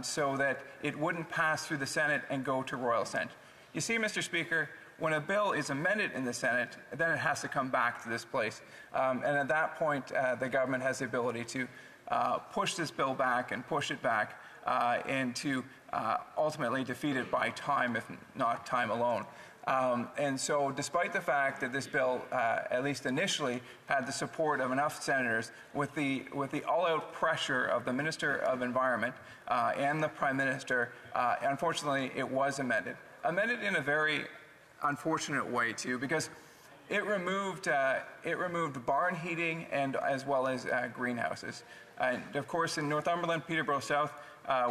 so that it wouldn't pass through the Senate and go to Royal Assent. You see, Mr. Speaker, when a bill is amended in the Senate, then it has to come back to this place. And at that point, the government has the ability to push this bill back and push it back and to ultimately defeat it by time, if not time alone. And so despite the fact that this bill, at least initially, had the support of enough senators, with the all-out pressure of the Minister of Environment and the Prime Minister, unfortunately it was amended. Amended in a very unfortunate way, too, because it removed barn heating and as well as greenhouses. And of course, in Northumberland, Peterborough South,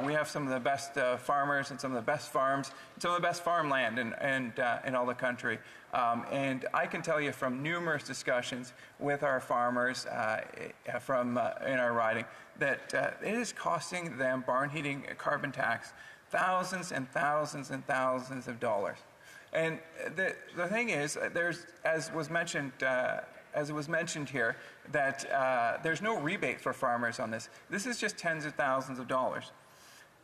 we have some of the best farmers and some of the best farms, and some of the best farmland in all the country. And I can tell you from numerous discussions with our farmers in our riding that it is costing them, barn heating carbon tax, thousands and thousands and thousands of dollars. And the thing is, as it was mentioned here, that there's no rebate for farmers on this. This is just tens of thousands of dollars.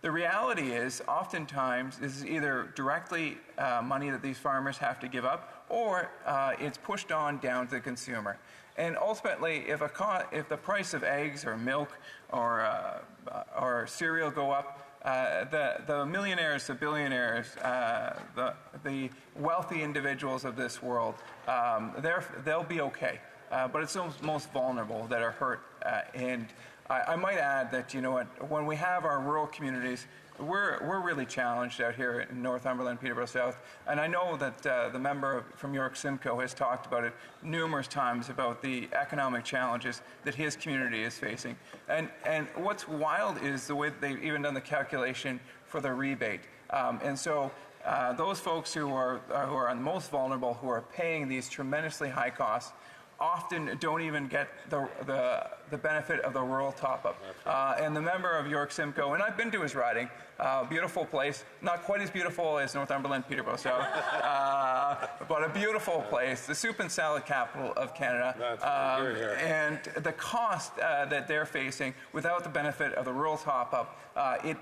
The reality is, oftentimes, this is either directly money that these farmers have to give up, or it's pushed on down to the consumer. And ultimately, if the price of eggs or milk or cereal go up, the millionaires, the billionaires, the wealthy individuals of this world, they'll be okay. But it's those most vulnerable that are hurt. And I might add that, you know what, when we have our rural communities, we're really challenged out here in Northumberland, Peterborough South. And I know that the member from York Simcoe has talked about it numerous times about the economic challenges that his community is facing. And what's wild is the way that they've even done the calculation for the rebate. And so those folks who are the most vulnerable, who are paying these tremendously high costs, often don't even get the benefit of the rural top-up. And the member of York Simcoe, and I've been to his riding, beautiful place, not quite as beautiful as Northumberland, Peterborough South, but a beautiful place, the soup and salad capital of Canada. And the cost that they're facing without the benefit of the rural top-up, I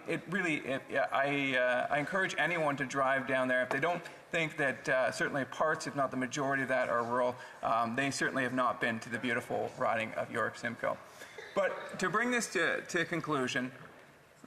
encourage anyone to drive down there. If they don't think that certainly parts, if not the majority of that, are rural, they certainly have not been to the beautiful riding of York Simcoe. But to bring this to conclusion,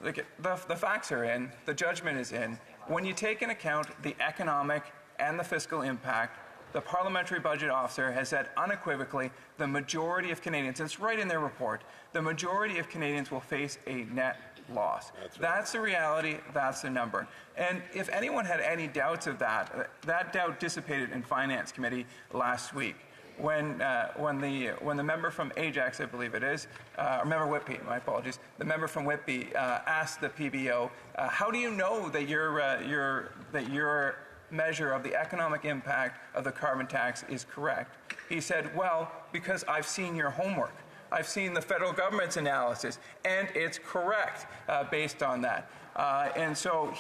the facts are in, the judgment is in. When you take into account the economic and the fiscal impact, the Parliamentary Budget Officer has said unequivocally the majority of Canadians, and it's right in their report, the majority of Canadians will face a net loss. That's the reality, that's the number. And if anyone had any doubts of that, that doubt dissipated in Finance Committee last week when the member from Ajax, I believe it is, or member Whitby, my apologies, the member from Whitby asked the PBO, how do you know that your measure of the economic impact of the carbon tax is correct? He said, well, because I've seen your homework. I've seen the federal government's analysis, and it's correct based on that. And so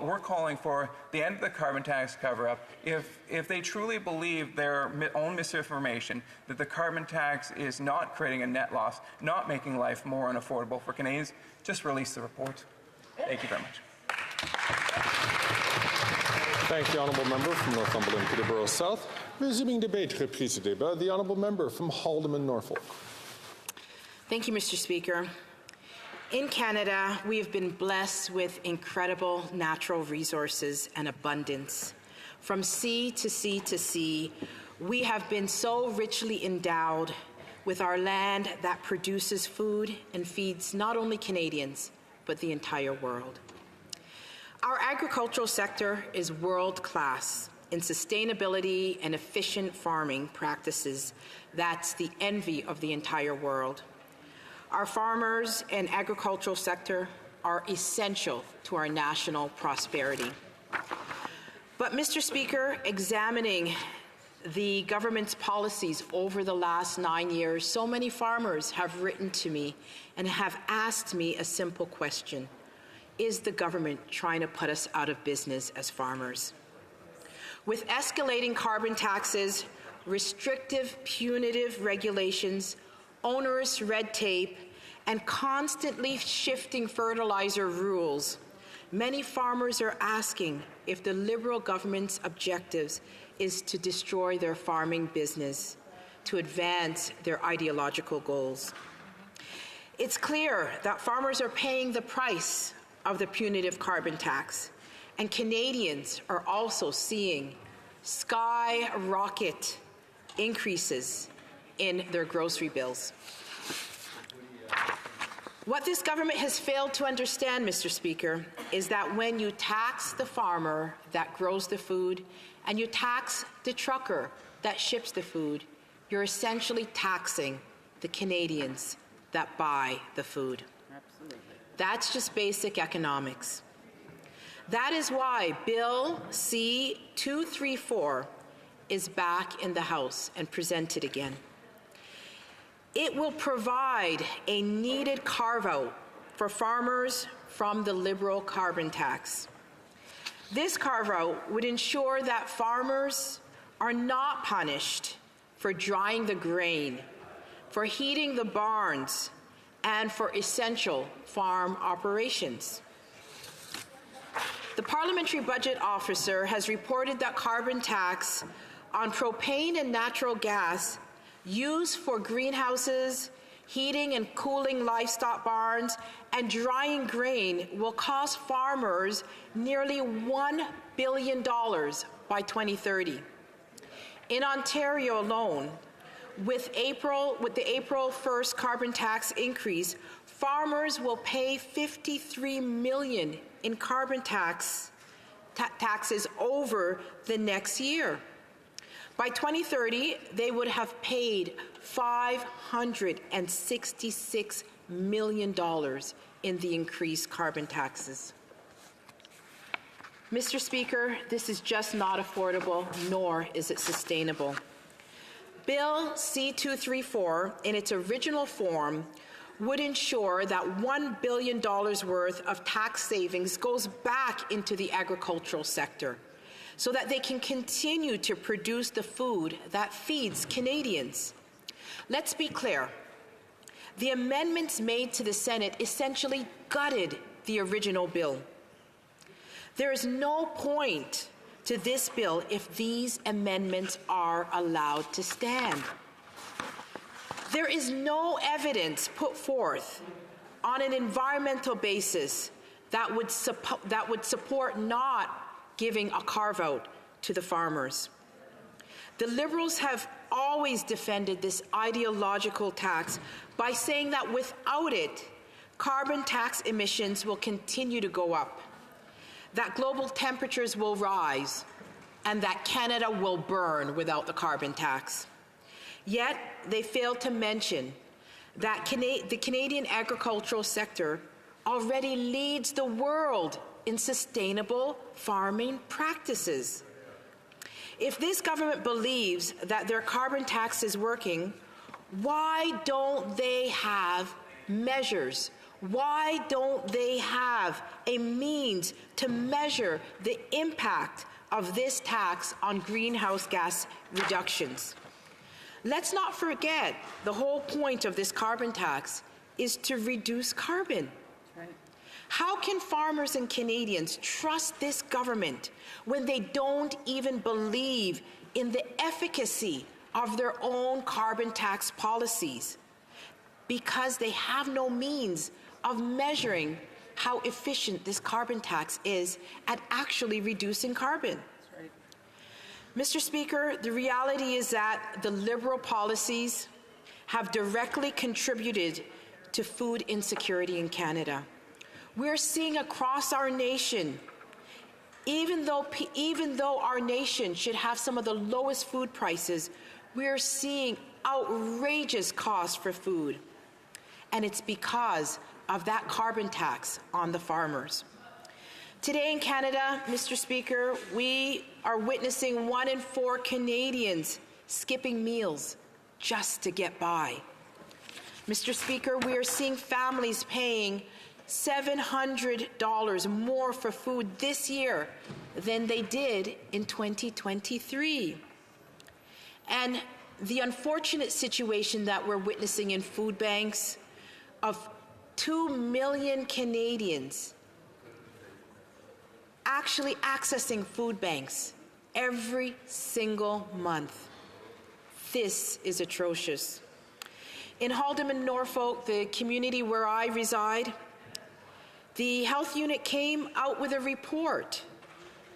we're calling for the end of the carbon tax cover-up. If they truly believe their own misinformation, that the carbon tax is not creating a net loss, not making life more unaffordable for Canadians, just release the report. Thank you very much. Thank the honourable member from Northumberland, Peterborough South. Resuming debate, reprise du débat, the honourable member from Haldimand, Norfolk. Thank you, Mr. Speaker. In Canada, we have been blessed with incredible natural resources and abundance. From sea to sea to sea, we have been so richly endowed with our land that produces food and feeds not only Canadians, but the entire world. Our agricultural sector is world-class in sustainability and efficient farming practices. That's the envy of the entire world. Our farmers and agricultural sector are essential to our national prosperity. But, Mr. Speaker, examining the government's policies over the last 9 years, so many farmers have written to me and have asked me a simple question. Is the government trying to put us out of business as farmers? With escalating carbon taxes, restrictive, punitive regulations, onerous red tape, and constantly shifting fertilizer rules, many farmers are asking if the Liberal government's objectives is to destroy their farming business, to advance their ideological goals. It's clear that farmers are paying the price of the punitive carbon tax, and Canadians are also seeing skyrocket increases in their grocery bills. What this government has failed to understand, Mr. Speaker, is that when you tax the farmer that grows the food and you tax the trucker that ships the food, you're essentially taxing the Canadians that buy the food. Absolutely. That's just basic economics. That is why Bill C-234 is back in the House and presented again. It will provide a needed carve-out for farmers from the Liberal carbon tax. This carve-out would ensure that farmers are not punished for drying the grain, for heating the barns, and for essential farm operations. The Parliamentary Budget Officer has reported that carbon tax on propane and natural gas used for greenhouses, heating and cooling livestock barns, and drying grain will cost farmers nearly $1 billion by 2030. In Ontario alone, with the April 1st carbon tax increase, farmers will pay $53 million in carbon taxes over the next year. By 2030, they would have paid $566 million in the increased carbon taxes. Mr. Speaker, this is just not affordable, nor is it sustainable. Bill C-234, in its original form, would ensure that $1 billion worth of tax savings goes back into the agricultural sector so that they can continue to produce the food that feeds Canadians. Let's be clear. The amendments made to the Senate essentially gutted the original bill. There is no point to this bill if these amendments are allowed to stand. There is no evidence put forth on an environmental basis that would support not giving a carve-out to the farmers. The Liberals have always defended this ideological tax by saying that without it, carbon tax emissions will continue to go up, that global temperatures will rise, and that Canada will burn without the carbon tax. Yet, they fail to mention that the Canadian agricultural sector already leads the world in sustainable farming practices. If this government believes that their carbon tax is working, why don't they have measures? Why don't they have a means to measure the impact of this tax on greenhouse gas reductions? Let's not forget the whole point of this carbon tax is to reduce carbon. How can farmers and Canadians trust this government when they don't even believe in the efficacy of their own carbon tax policies? Because they have no means of measuring how efficient this carbon tax is at actually reducing carbon. Mr. Speaker, the reality is that the Liberal policies have directly contributed to food insecurity in Canada. We're seeing across our nation, even though our nation should have some of the lowest food prices, we're seeing outrageous costs for food. And it's because of that carbon tax on the farmers. Today in Canada, Mr. Speaker, we are witnessing 1 in 4 Canadians skipping meals just to get by. Mr. Speaker, we are seeing families paying $700 more for food this year than they did in 2023. And the unfortunate situation that we're witnessing in food banks of 2 million Canadians actually accessing food banks every single month. This is atrocious. In Haldimand, Norfolk, the community where I reside, the health unit came out with a report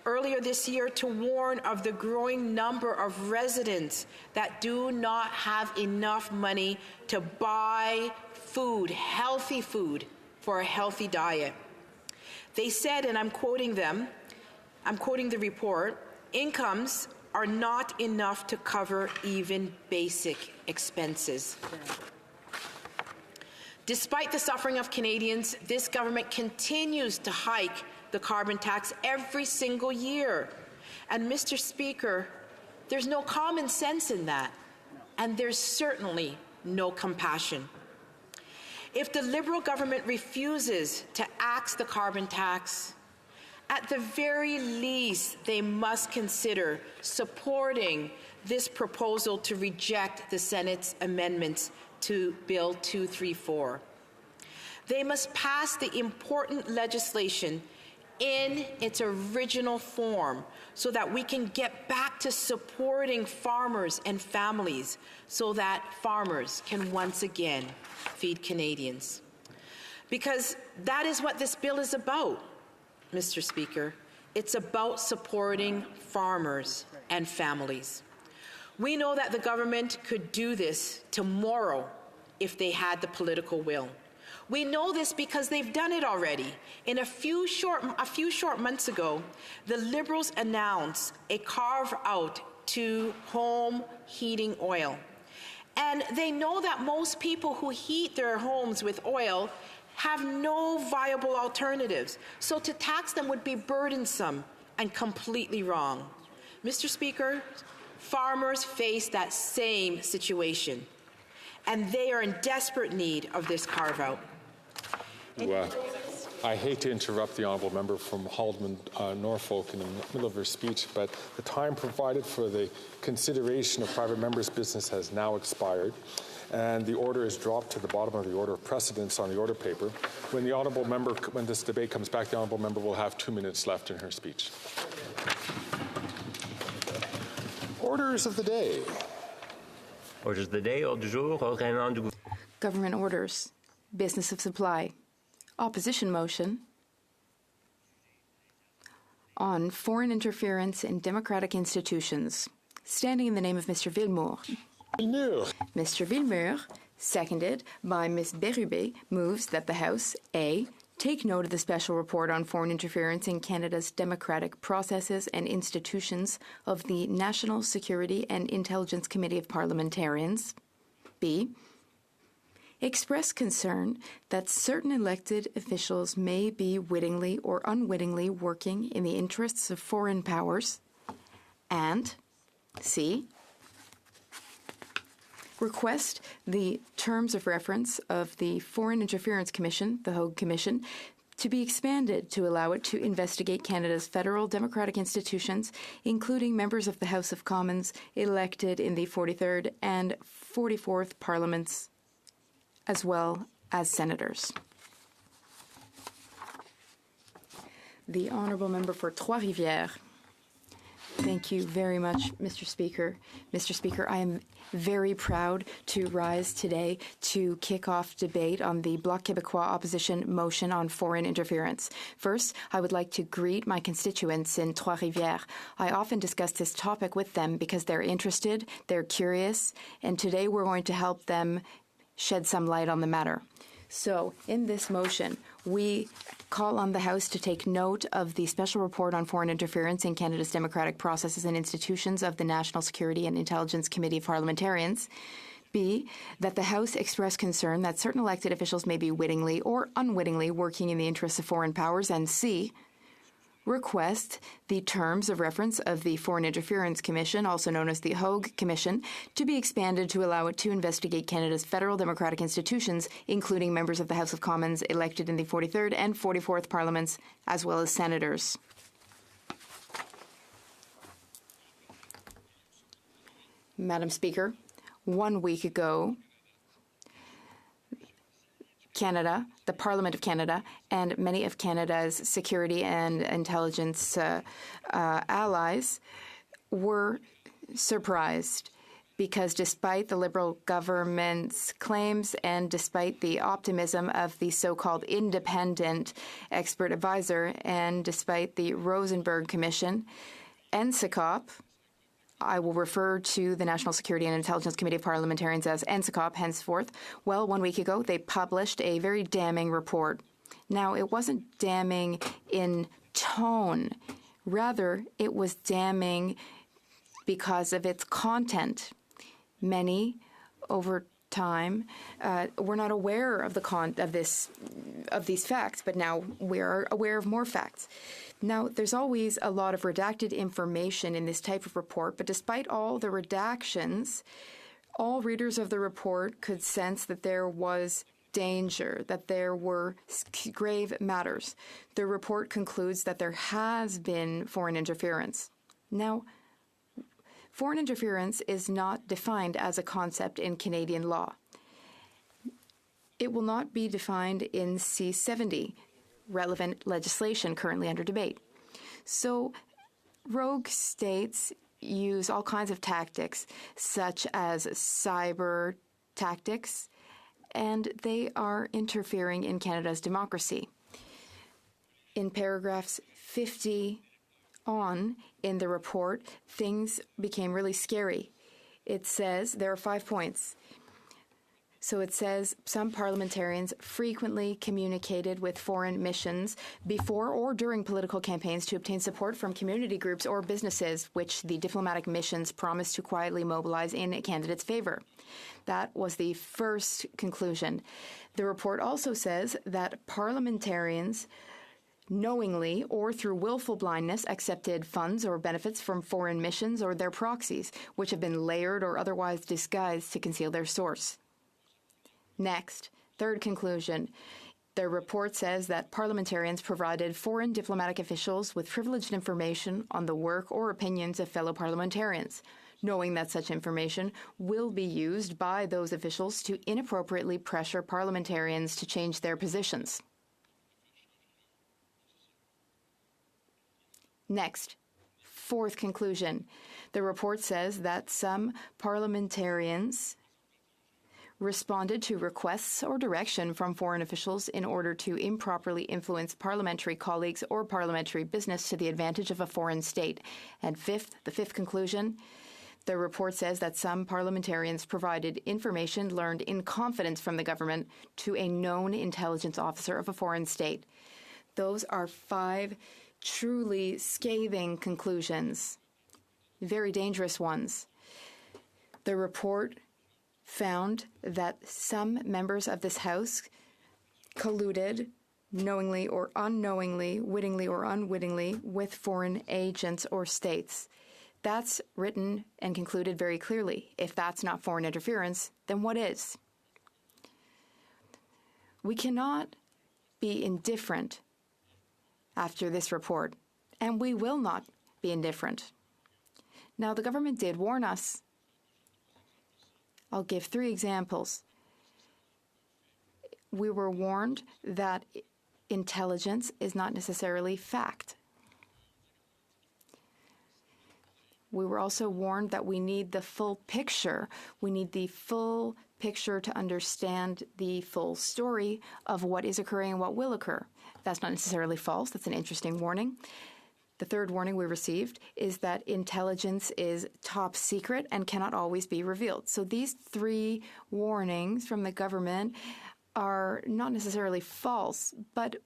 earlier this year to warn of the growing number of residents that do not have enough money to buy food, healthy food, for a healthy diet. They said, and I'm quoting them, I'm quoting the report, incomes are not enough to cover even basic expenses. Despite the suffering of Canadians, this government continues to hike the carbon tax every single year. And Mr. Speaker, there's no common sense in that, and there's certainly no compassion. If the Liberal government refuses to axe the carbon tax, at the very least, they must consider supporting this proposal to reject the Senate's amendments to Bill 234. They must pass the important legislation in its original form so that we can get back to supporting farmers and families so that farmers can once again feed Canadians. Because that is what this bill is about, Mr. Speaker. It's about supporting farmers and families. We know that the government could do this tomorrow if they had the political will. We know this because they've done it already. In a few short months ago, the Liberals announced a carve-out to home heating oil. And they know that most people who heat their homes with oil have no viable alternatives. So to tax them would be burdensome and completely wrong. Mr. Speaker, farmers face that same situation, and they are in desperate need of this carve-out. I hate to interrupt the honourable member from Haldeman Norfolk in the middle of her speech, but the time provided for the consideration of private members' business has now expired, and the order is dropped to the bottom of the order of precedence on the order paper. When this debate comes back, the honourable member will have 2 minutes left in her speech. Orders of the day. Orders of the day, ordre du jour, agrément du gouvernement. Government orders. Business of supply. Opposition motion on foreign interference in democratic institutions. Standing in the name of Mr. Villemur. Mr. Villemur, seconded by Ms. Bérubé, moves that the House, A, take note of the special report on foreign interference in Canada's democratic processes and institutions of the National Security and Intelligence Committee of Parliamentarians. B, express concern that certain elected officials may be wittingly or unwittingly working in the interests of foreign powers. And C, request the terms of reference of the Foreign Interference Commission, the Hague Commission, to be expanded to allow it to investigate Canada's federal democratic institutions, including members of the House of Commons elected in the 43rd and 44th Parliaments, as well as senators. The honourable member for Trois-Rivières. Thank you very much, Mr. Speaker. Mr. Speaker, I am very proud to rise today to kick off debate on the Bloc Québécois opposition motion on foreign interference. First, I would like to greet my constituents in Trois-Rivières. I often discuss this topic with them because they're interested, they're curious, and today we're going to help them shed some light on the matter. So, in this motion, we call on the House to take note of the special report on foreign interference in Canada's democratic processes and institutions of the National Security and Intelligence Committee of Parliamentarians. B, that the House express concern that certain elected officials may be wittingly or unwittingly working in the interests of foreign powers. And C, request the terms of reference of the Foreign Interference Commission, also known as the Hague Commission, to be expanded to allow it to investigate Canada's federal democratic institutions, including members of the House of Commons elected in the 43rd and 44th Parliaments, as well as senators. Madam Speaker, 1 week ago, Canada, the Parliament of Canada, and many of Canada's security and intelligence allies were surprised because despite the Liberal government's claims and despite the optimism of the so-called independent expert advisor and despite the Rosenberg Commission, NSICOP, I will refer to the National Security and Intelligence Committee of Parliamentarians as NSICOP henceforth. Well, 1 week ago, they published a very damning report. Now, it wasn't damning in tone. Rather, it was damning because of its content. Many, over time, were not aware of these facts, but now we are aware of more facts. Now, there's always a lot of redacted information in this type of report, but despite all the redactions, all readers of the report could sense that there was danger, that there were grave matters. The report concludes that there has been foreign interference. Now, foreign interference is not defined as a concept in Canadian law. It will not be defined in C-70. relevant legislation currently under debate. So rogue states use all kinds of tactics, such as cyber tactics, and they are interfering in Canada's democracy. In paragraphs 50 on in the report, things became really scary. It says, there are 5 points. So it says some parliamentarians frequently communicated with foreign missions before or during political campaigns to obtain support from community groups or businesses, which the diplomatic missions promised to quietly mobilize in a candidate's favor. That was the first conclusion. The report also says that parliamentarians knowingly or through willful blindness accepted funds or benefits from foreign missions or their proxies, which have been layered or otherwise disguised to conceal their source. Next, third conclusion. The report says that parliamentarians provided foreign diplomatic officials with privileged information on the work or opinions of fellow parliamentarians, knowing that such information will be used by those officials to inappropriately pressure parliamentarians to change their positions. Next, fourth conclusion. The report says that some parliamentarians responded to requests or direction from foreign officials in order to improperly influence parliamentary colleagues or parliamentary business to the advantage of a foreign state. And the fifth conclusion, the report says that some parliamentarians provided information learned in confidence from the government to a known intelligence officer of a foreign state. Those are 5 truly scathing conclusions, very dangerous ones. The report found that some members of this House colluded knowingly or unknowingly, wittingly or unwittingly, with foreign agents or states. That's written and concluded very clearly. If that's not foreign interference, then what is? We cannot be indifferent after this report, and we will not be indifferent. Now, the government did warn us. I'll give 3 examples. We were warned that intelligence is not necessarily fact. We were also warned that we need the full picture. We need the full picture to understand the full story of what is occurring and what will occur. That's not necessarily false. That's an interesting warning. The third warning we received is that intelligence is top secret and cannot always be revealed. So these 3 warnings from the government are not necessarily false, but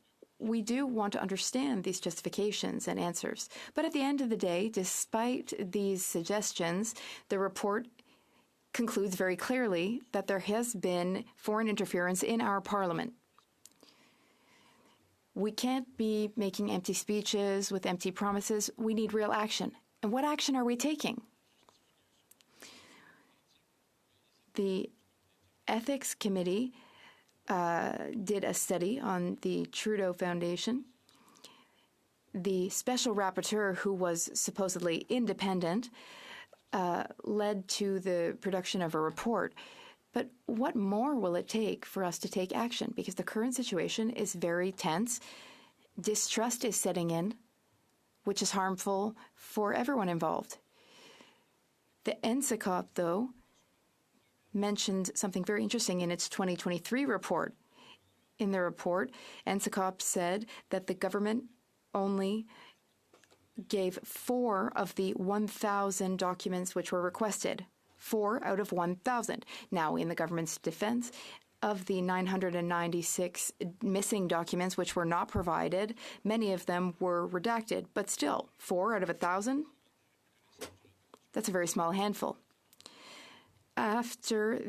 we do want to understand these justifications and answers. But at the end of the day, despite these suggestions, the report concludes very clearly that there has been foreign interference in our parliament. We can't be making empty speeches with empty promises. We need real action. And what action are we taking? The Ethics Committee did a study on the Trudeau Foundation. The special rapporteur, who was supposedly independent, led to the production of a report. But what more will it take for us to take action? Because the current situation is very tense. Distrust is setting in, which is harmful for everyone involved. The NSICOP, though, mentioned something very interesting in its 2023 report. In the report, NSICOP said that the government only gave 4 of the 1,000 documents which were requested. 4 out of 1,000. Now, in the government's defense, of the 996 missing documents which were not provided, many of them were redacted. But still, 4 out of 1,000? That's a very small handful. After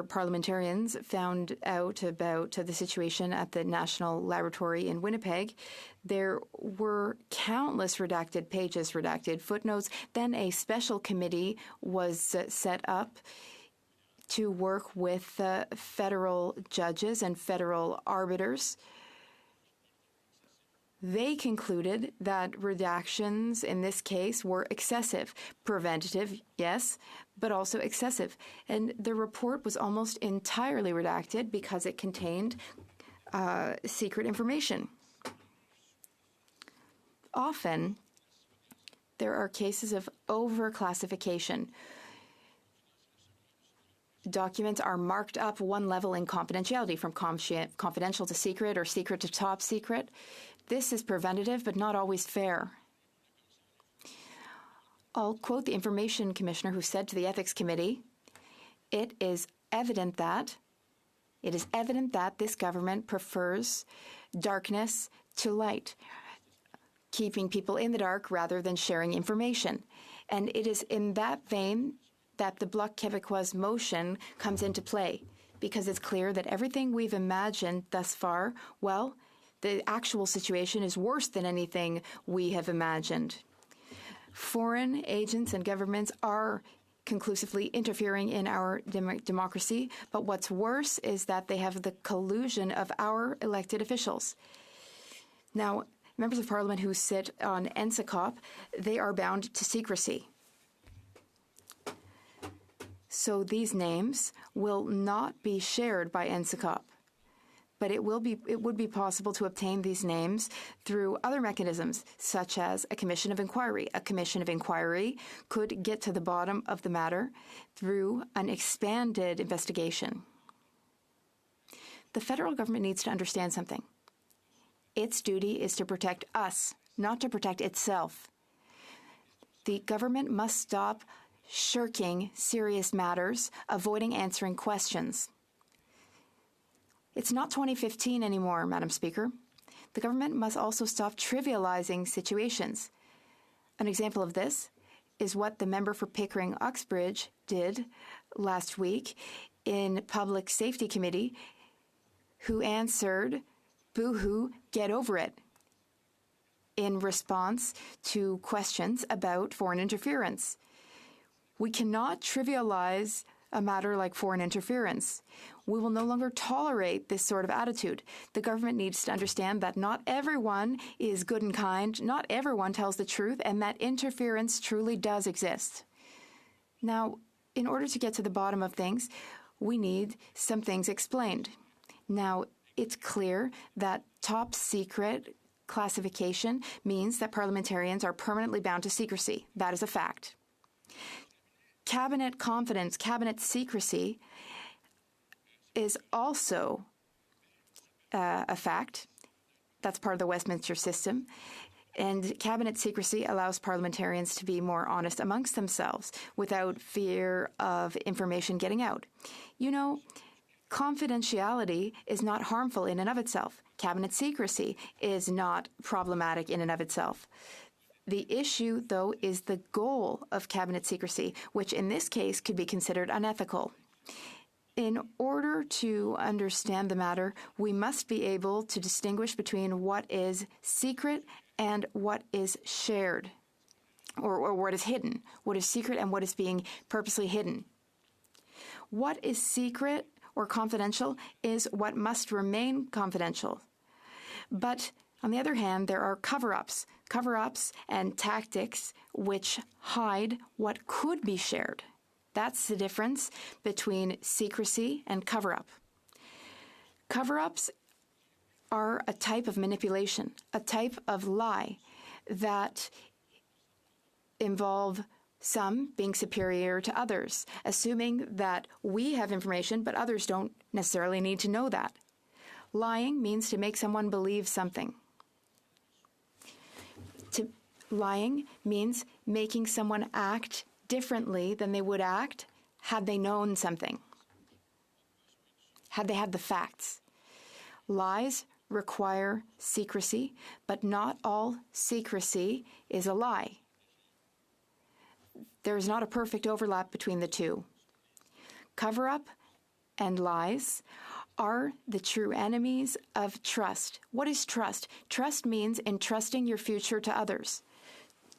parliamentarians found out about the situation at the National Laboratory in Winnipeg, there were countless redacted pages, redacted footnotes. Then a special committee was set up to work with federal judges and federal arbiters. They concluded that redactions in this case were excessive. Preventative, yes, but also excessive. And the report was almost entirely redacted because it contained secret information. Often, there are cases of overclassification. Documents are marked up one level in confidentiality, from confidential to secret or secret to top secret. This is preventative, but not always fair. I'll quote the Information Commissioner, who said to the Ethics Committee, it is evident that this government prefers darkness to light, keeping people in the dark rather than sharing information. And it is in that vein that the Bloc Québécois motion comes into play, because it's clear that everything we've imagined thus far, well, the actual situation is worse than anything we have imagined. Foreign agents and governments are conclusively interfering in our democracy, but what's worse is that they have the collusion of our elected officials. Now, members of parliament who sit on NSICOP, they are bound to secrecy. So these names will not be shared by NSICOP, but it would be possible to obtain these names through other mechanisms, such as a commission of inquiry. A commission of inquiry could get to the bottom of the matter through an expanded investigation. The federal government needs to understand something. Its duty is to protect us, not to protect itself. The government must stop shirking serious matters, avoiding answering questions. It's not 2015 anymore, Madam Speaker. The government must also stop trivializing situations. An example of this is what the member for Pickering-Uxbridge did last week in Public Safety Committee, who answered, "Boo-hoo, get over it," in response to questions about foreign interference. We cannot trivialize a matter like foreign interference. We will no longer tolerate this sort of attitude. The government needs to understand that not everyone is good and kind, not everyone tells the truth, and that interference truly does exist. Now, in order to get to the bottom of things, we need some things explained. Now, it's clear that top secret classification means that parliamentarians are permanently bound to secrecy. That is a fact. Cabinet confidence, cabinet secrecy is also a fact. That's part of the Westminster system. And cabinet secrecy allows parliamentarians to be more honest amongst themselves without fear of information getting out. You know, confidentiality is not harmful in and of itself. Cabinet secrecy is not problematic in and of itself. The issue, though, is the goal of cabinet secrecy, which in this case could be considered unethical. In order to understand the matter, we must be able to distinguish between what is secret and what is shared, or what is hidden, what is secret and what is being purposely hidden. What is secret or confidential is what must remain confidential. But on the other hand, there are cover-ups and tactics which hide what could be shared. That's the difference between secrecy and cover-up. Cover-ups are a type of manipulation, a type of lie that involve some being superior to others, assuming that we have information but others don't necessarily need to know that. Lying means to make someone believe something. Lying means making someone act differently than they would act had they known something, had they had the facts. Lies require secrecy, but not all secrecy is a lie. There is not a perfect overlap between the two. Cover-up and lies are the true enemies of trust. What is trust? Trust means entrusting your future to others.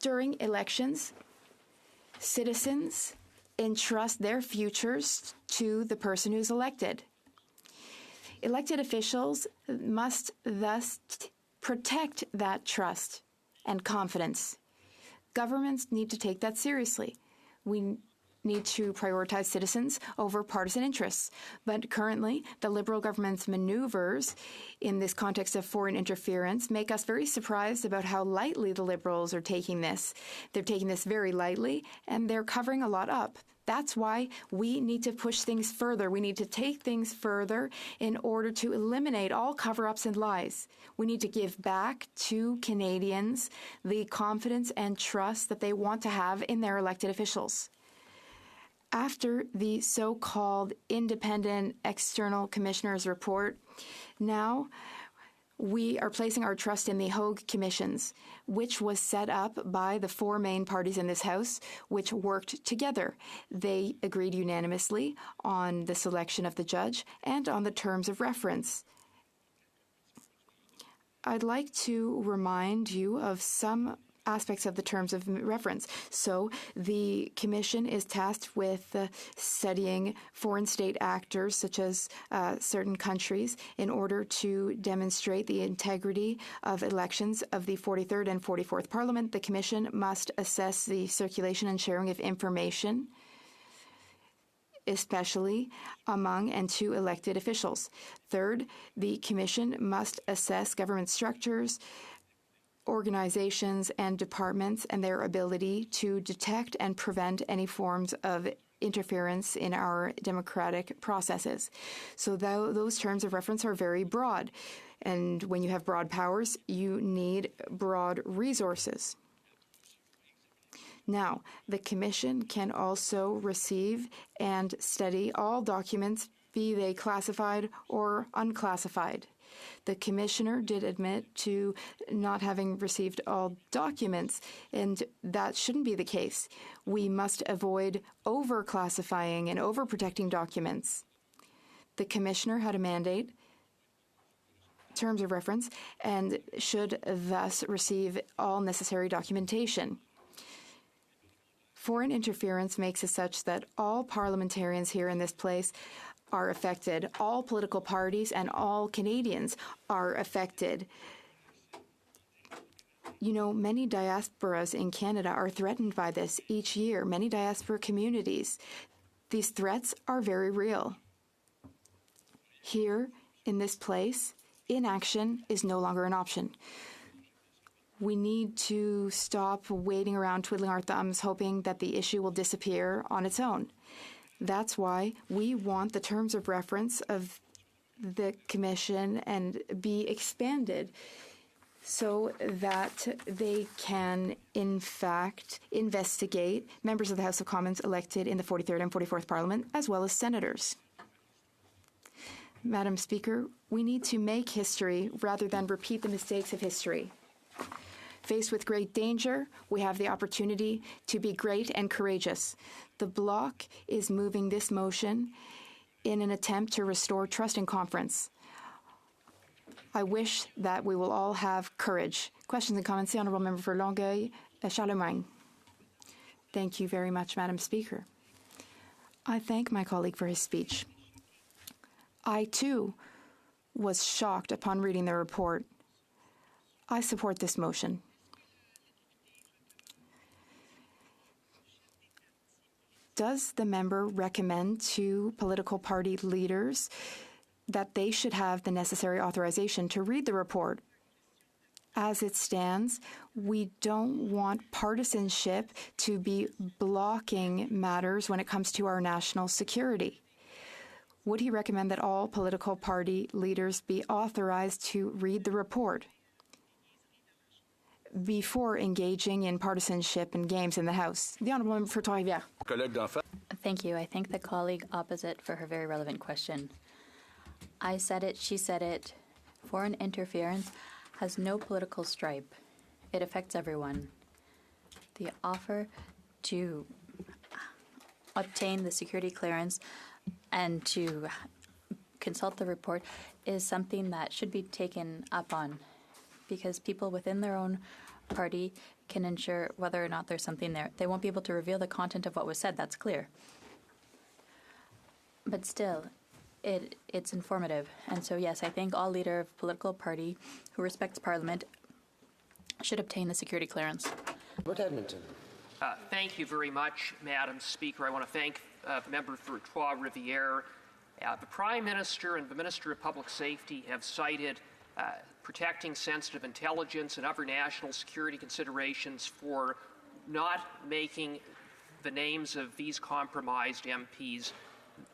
During elections, citizens entrust their futures to the person who's elected. Elected officials must thus protect that trust and confidence. Governments need to take that seriously. We need to prioritize citizens over partisan interests. But currently, the Liberal government's maneuvers in this context of foreign interference make us very surprised about how lightly the Liberals are taking this. They're taking this very lightly, and they're covering a lot up. That's why we need to push things further. We need to take things further in order to eliminate all cover-ups and lies. We need to give back to Canadians the confidence and trust that they want to have in their elected officials. After the so-called independent external commissioner's report, now we are placing our trust in the Hogue Commissions, which was set up by the four main parties in this House, which worked together. They agreed unanimously on the selection of the judge and on the terms of reference. I'd like to remind you of some aspects of the terms of reference. So the Commission is tasked with studying foreign state actors, such as certain countries, in order to demonstrate the integrity of elections of the 43rd and 44th Parliament. The Commission must assess the circulation and sharing of information, especially among and to elected officials. Third, the Commission must assess government structures, organizations and departments and their ability to detect and prevent any forms of interference in our democratic processes. So those terms of reference are very broad. And when you have broad powers, you need broad resources. Now, the Commission can also receive and study all documents, be they classified or unclassified. The Commissioner did admit to not having received all documents, and that shouldn't be the case. We must avoid over-classifying and over-protecting documents. The Commissioner had a mandate, terms of reference, and should thus receive all necessary documentation. Foreign interference makes it such that all parliamentarians here in this place are affected. All political parties and all Canadians are affected. You know, many diasporas in Canada are threatened by this each year, many diaspora communities. These threats are very real. Here, in this place, inaction is no longer an option. We need to stop waiting around twiddling our thumbs, hoping that the issue will disappear on its own. That's why we want the terms of reference of the Commission and be expanded so that they can, in fact, investigate members of the House of Commons elected in the 43rd and 44th Parliament, as well as senators. Madam Speaker, we need to make history rather than repeat the mistakes of history. Faced with great danger, we have the opportunity to be great and courageous. The Bloc is moving this motion in an attempt to restore trust in conference. I wish that we will all have courage. Questions and comments, the Honourable Member for Longueuil, Charlemagne. Thank you very much, Madam Speaker. I thank my colleague for his speech. I, too, was shocked upon reading the report. I support this motion. Does the member recommend to political party leaders that they should have the necessary authorization to read the report? As it stands, we don't want partisanship to be blocking matters when it comes to our national security. Would he recommend that all political party leaders be authorized to read the report before engaging in partisanship and games in the House? The Honourable Member for Trois-Rivières. Thank you. I thank the colleague opposite for her very relevant question. I said it, she said it. Foreign interference has no political stripe. It affects everyone. The offer to obtain the security clearance and to consult the report is something that should be taken up on, because people within their own party can ensure whether or not there's something there. They won't be able to reveal the content of what was said, that's clear. But still, it's informative. And so, yes, I think all leader of political party who respects Parliament should obtain the security clearance. What Edmonton? Thank you very much, Madam Speaker. I want to thank the member for Trois-Rivières. The Prime Minister and the Minister of Public Safety have cited protecting sensitive intelligence and other national security considerations for not making the names of these compromised MPs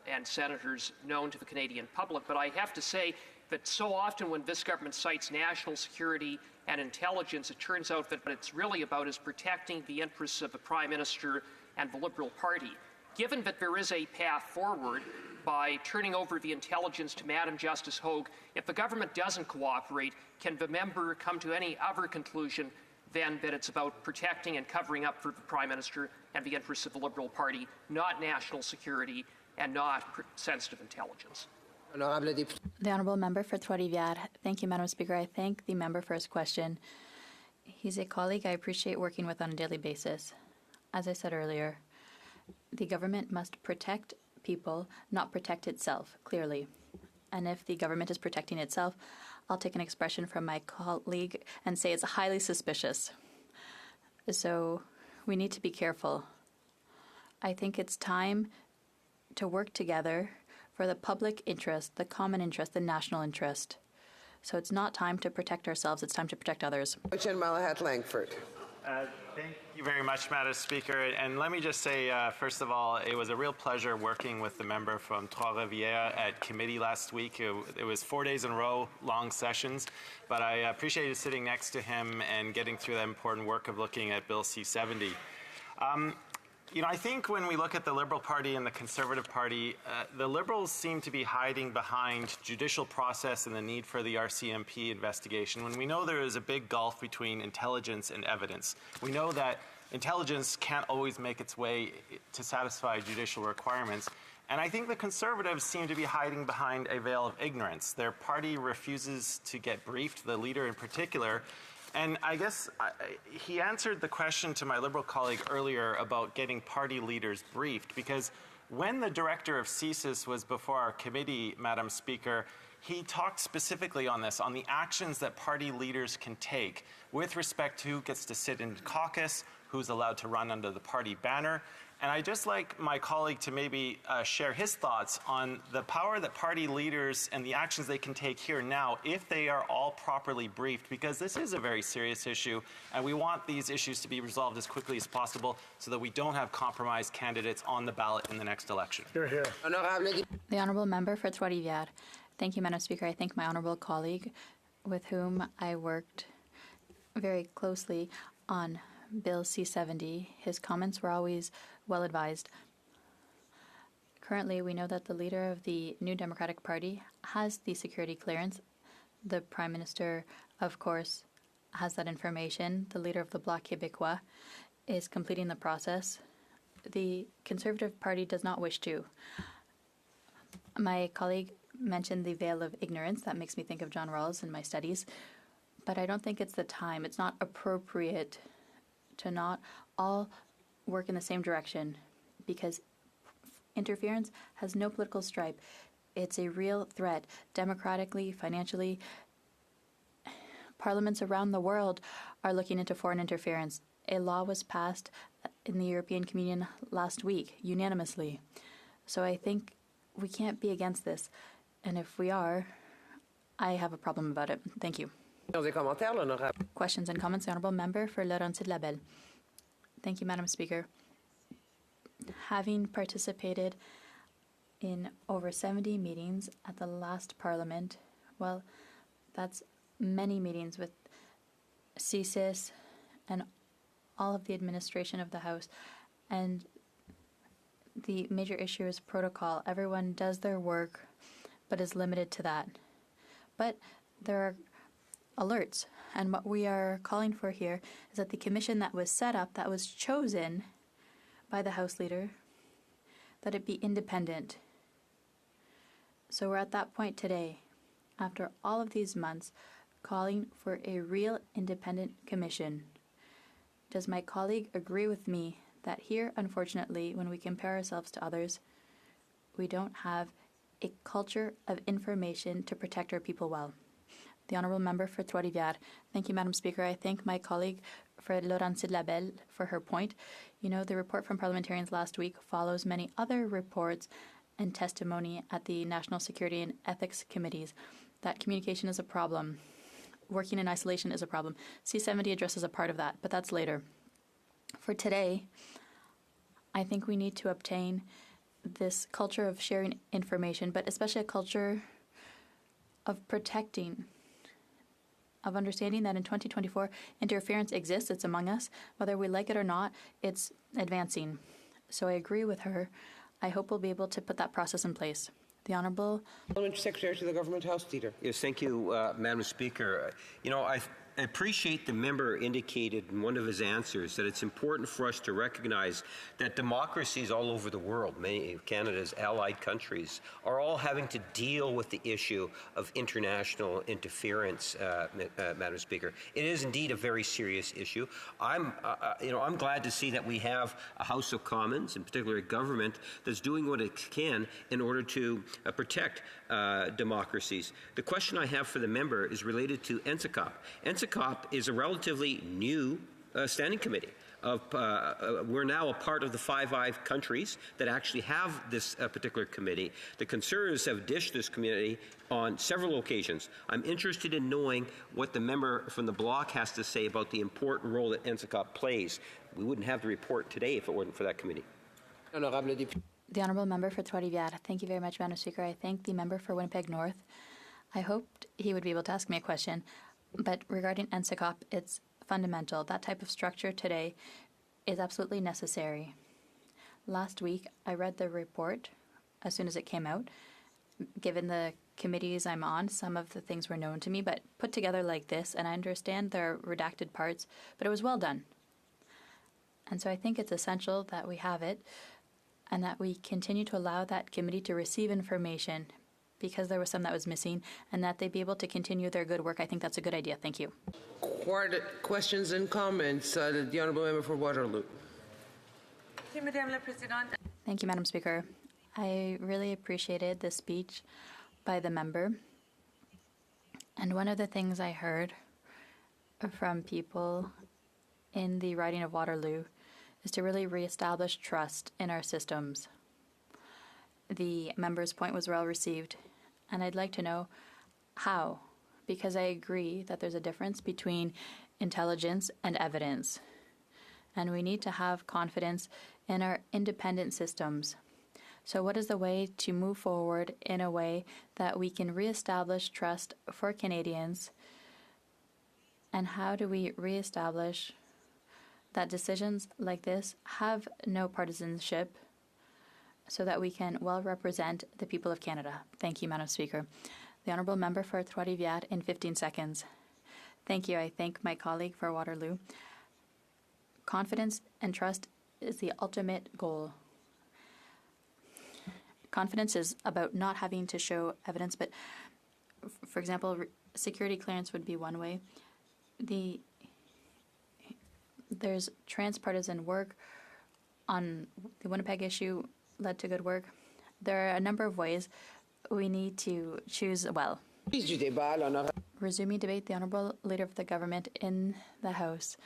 and senators known to the Canadian public. But I have to say that so often when this government cites national security and intelligence, it turns out that what it's really about is protecting the interests of the Prime Minister and the Liberal Party. Given that there is a path forward by turning over the intelligence to Madam Justice Hogue, if the government doesn't cooperate, can the member come to any other conclusion than that it's about protecting and covering up for the Prime Minister and the interests of the Liberal Party, not national security and not sensitive intelligence? The Honourable Member for Trois-Rivières. Thank you, Madam Speaker. I thank the member for his question. He's a colleague I appreciate working with on a daily basis. As I said earlier, the government must protect people, not protect itself, clearly. And if the government is protecting itself, I'll take an expression from my colleague and say it's highly suspicious. So we need to be careful. I think it's time to work together for the public interest, the common interest, the national interest. So it's not time to protect ourselves, it's time to protect others. Malahat Langford. Thank you very much, Madam Speaker. And let me just say, first of all, it was a real pleasure working with the member from Trois-Rivières at committee last week. It was 4 days in a row, long sessions, but I appreciated sitting next to him and getting through that important work of looking at Bill C-70. I think when we look at the Liberal Party and the Conservative Party, the Liberals seem to be hiding behind judicial process and the need for the RCMP investigation when we know there is a big gulf between intelligence and evidence. We know that intelligence can't always make its way to satisfy judicial requirements. And I think the Conservatives seem to be hiding behind a veil of ignorance. Their party refuses to get briefed, the leader in particular. And I guess he answered the question to my Liberal colleague earlier about getting party leaders briefed, because when the director of CSIS was before our committee, Madam Speaker, he talked specifically on this, on the actions that party leaders can take with respect to who gets to sit in caucus, who's allowed to run under the party banner. And I'd just like my colleague to maybe share his thoughts on the power that party leaders and the actions they can take here now if they are all properly briefed, because this is a very serious issue, and we want these issues to be resolved as quickly as possible so that we don't have compromised candidates on the ballot in the next election. Here. The Honourable Member for Trois-Rivières. Thank you, Madam Speaker. I thank my honourable colleague with whom I worked very closely on Bill C-70. His comments were always well advised. Currently, we know that the leader of the New Democratic Party has the security clearance. The Prime Minister, of course, has that information. The leader of the Bloc Québécois is completing the process. The Conservative Party does not wish to. My colleague mentioned the veil of ignorance. That makes me think of John Rawls in my studies. But I don't think it's the time. It's not appropriate to not all work in the same direction, because interference has no political stripe. It's a real threat, democratically, financially. Parliaments around the world are looking into foreign interference. A law was passed in the European Communion last week, unanimously. So I think we can't be against this. And if we are, I have a problem about it. Thank you. Questions and comments, the Honourable Member for Laurentides-Labelle. Thank you, Madam Speaker. Having participated in over 70 meetings at the last Parliament, well, that's many meetings with CSIS and all of the administration of the House, and the major issue is protocol. Everyone does their work, but is limited to that. But there are alerts, and what we are calling for here is that the commission that was set up, that was chosen by the House Leader, that it be independent. So we're at that point today, after all of these months, calling for a real independent commission. Does my colleague agree with me that here, unfortunately, when we compare ourselves to others, we don't have a culture of information to protect our people well? The Honourable Member for Trois-Rivières. Thank you, Madam Speaker. I thank my colleague for Laurentide Labelle for her point. You know, the report from parliamentarians last week follows many other reports and testimony at the National Security and Ethics Committees that communication is a problem. Working in isolation is a problem. C-70 addresses a part of that, but that's later. For today, I think we need to obtain this culture of sharing information, but especially a culture of protecting, of understanding that in 2024, interference exists, it's among us. Whether we like it or not, it's advancing. So I agree with her. I hope we'll be able to put that process in place. The Honourable Parliamentary Secretary to the Government House Leader. Yes, thank you, Madam Speaker. You know, I appreciate the member indicated in one of his answers that it's important for us to recognize that democracies all over the world, many of Canada's allied countries, are all having to deal with the issue of international interference, Madam Speaker. It is indeed a very serious issue. I'm glad to see that we have a House of Commons, in particular a government, that's doing what it can in order to protect democracies. The question I have for the member is related to NCCOP. NCCOP is a relatively new standing committee. We're now a part of the Five Eyes countries that actually have this particular committee. The Conservatives have dished this committee on several occasions. I'm interested in knowing what the member from the Bloc has to say about the important role that NCCOP plays. We wouldn't have the report today if it weren't for that committee. The Honourable Member for Trois-Rivières. Thank you very much, Madam Speaker. I thank the member for Winnipeg North. I hoped he would be able to ask me a question, but regarding NCCOP, it's fundamental. That type of structure today is absolutely necessary. Last week, I read the report as soon as it came out. Given the committees I'm on, some of the things were known to me, but put together like this, and I understand there are redacted parts, but it was well done. And so I think it's essential that we have it and that we continue to allow that committee to receive information because there was some that was missing, and that they be able to continue their good work. I think that's a good idea. Thank you. Questions and comments. The Honourable Member for Waterloo. Thank you, Madam Speaker. I really appreciated the speech by the member. And one of the things I heard from people in the riding of Waterloo is to really reestablish trust in our systems. The member's point was well received, and I'd like to know how, because I agree that there's a difference between intelligence and evidence, and we need to have confidence in our independent systems. So what is the way to move forward in a way that we can reestablish trust for Canadians, and how do we reestablish that decisions like this have no partisanship so that we can well represent the people of Canada? Thank you, Madam Speaker. The Honourable Member for Trois-Rivières in 15 seconds. Thank you. I thank my colleague for Waterloo. Confidence and trust is the ultimate goal. Confidence is about not having to show evidence, but for example, security clearance would be one way. There's transpartisan work on the Winnipeg issue led to good work. There are a number of ways we need to choose well. Resuming debate, the Honourable Leader of the Government in the House.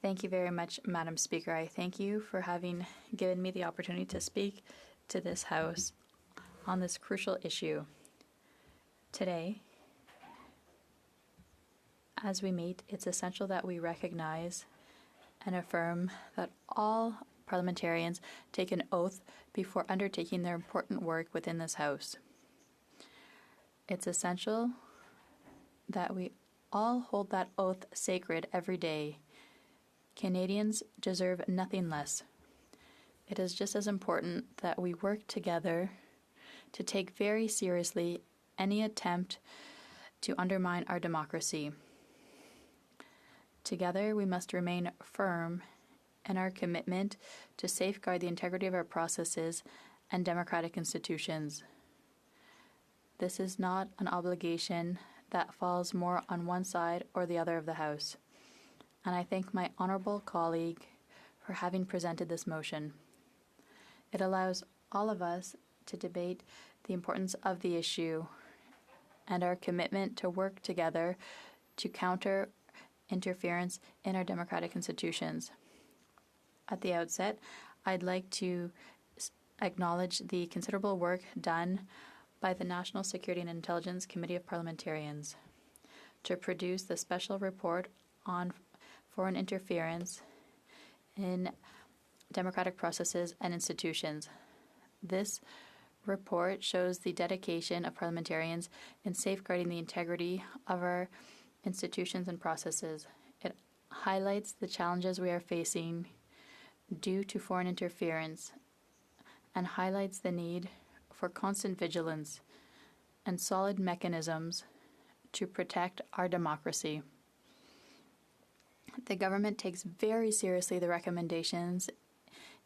Thank you very much, Madam Speaker. I thank you for having given me the opportunity to speak to this House on this crucial issue. Today, as we meet, it's essential that we recognize and affirm that all parliamentarians take an oath before undertaking their important work within this House. It's essential that we all hold that oath sacred every day. Canadians deserve nothing less. It is just as important that we work together to take very seriously any attempt to undermine our democracy. Together, we must remain firm in our commitment to safeguard the integrity of our processes and democratic institutions. This is not an obligation that falls more on one side or the other of the House. And I thank my honourable colleague for having presented this motion. It allows all of us to debate the importance of the issue and our commitment to work together to counter interference in our democratic institutions. At the outset, I'd like to acknowledge the considerable work done by the National Security and Intelligence Committee of Parliamentarians to produce the special report on foreign interference in democratic processes and institutions. This report shows the dedication of parliamentarians in safeguarding the integrity of our institutions and processes. It highlights the challenges we are facing due to foreign interference and highlights the need for constant vigilance and solid mechanisms to protect our democracy. The government takes very seriously the recommendations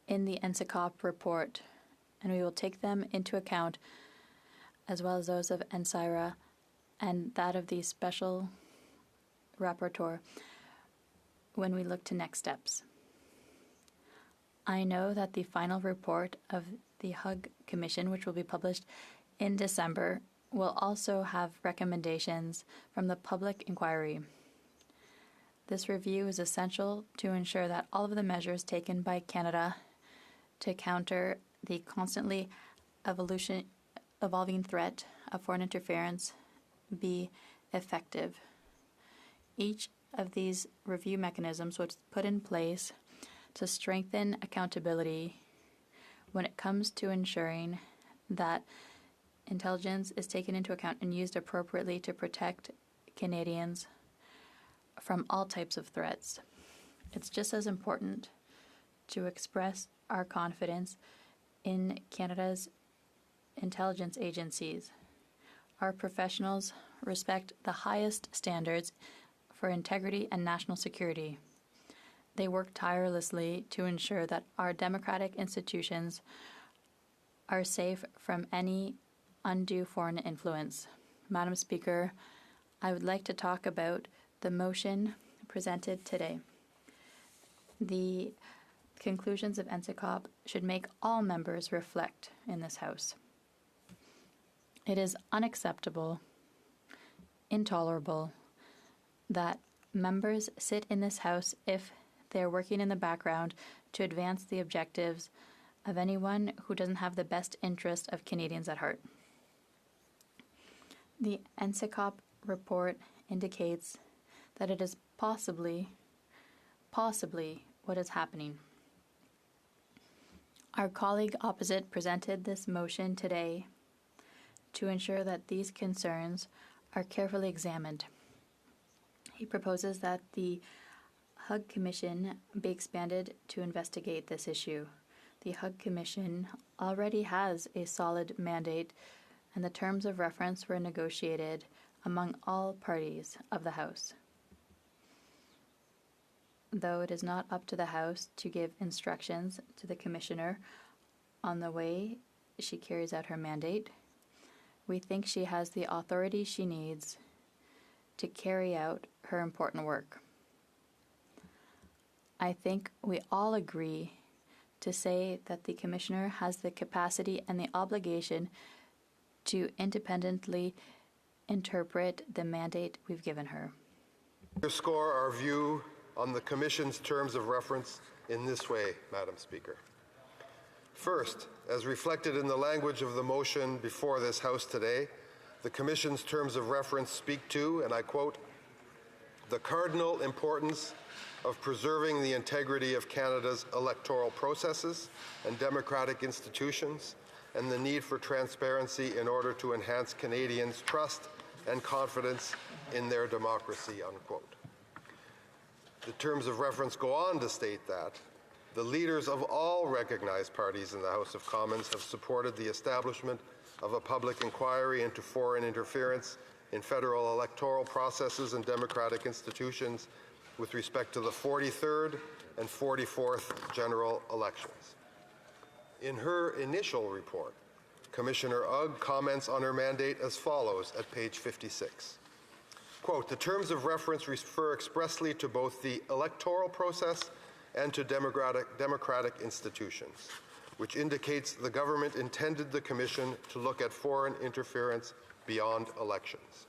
in the NSICOP report, and we will take them into account, as well as those of NSIRA and that of the special rapporteur, when we look to next steps. I know that the final report of the HUG Commission, which will be published in December, will also have recommendations from the public inquiry. This review is essential to ensure that all of the measures taken by Canada to counter the constantly evolving threat of foreign interference be effective. Each of these review mechanisms was put in place to strengthen accountability when it comes to ensuring that intelligence is taken into account and used appropriately to protect Canadians from all types of threats. It's just as important to express our confidence in Canada's intelligence agencies. Our professionals respect the highest standards for integrity and national security. They work tirelessly to ensure that our democratic institutions are safe from any undue foreign influence. Madam Speaker, I would like to talk about the motion presented today. The conclusions of NSICOP should make all members reflect in this House. It is unacceptable, intolerable, that members sit in this House if they're working in the background to advance the objectives of anyone who doesn't have the best interest of Canadians at heart. The NSICOP report indicates that it is possibly what is happening. Our colleague opposite presented this motion today to ensure that these concerns are carefully examined. He proposes that the HUG Commission be expanded to investigate this issue. The HUG Commission already has a solid mandate, and the terms of reference were negotiated among all parties of the House. Though it is not up to the House to give instructions to the Commissioner on the way she carries out her mandate, we think she has the authority she needs to carry out her important work. I think we all agree to say that the Commissioner has the capacity and the obligation to independently interpret the mandate we've given her. Underscore our view on the Commission's terms of reference in this way, Madam Speaker. First, as reflected in the language of the motion before this House today, the Commission's terms of reference speak to, and I quote, the cardinal importance of preserving the integrity of Canada's electoral processes and democratic institutions, and the need for transparency in order to enhance Canadians' trust and confidence in their democracy, unquote. The terms of reference go on to state that the leaders of all recognized parties in the House of Commons have supported the establishment of a public inquiry into foreign interference in federal electoral processes and democratic institutions with respect to the 43rd and 44th general elections. In her initial report, Commissioner Ugg comments on her mandate as follows at page 56. Quote, the terms of reference refer expressly to both the electoral process and to democratic institutions, which indicates the government intended the Commission to look at foreign interference beyond elections.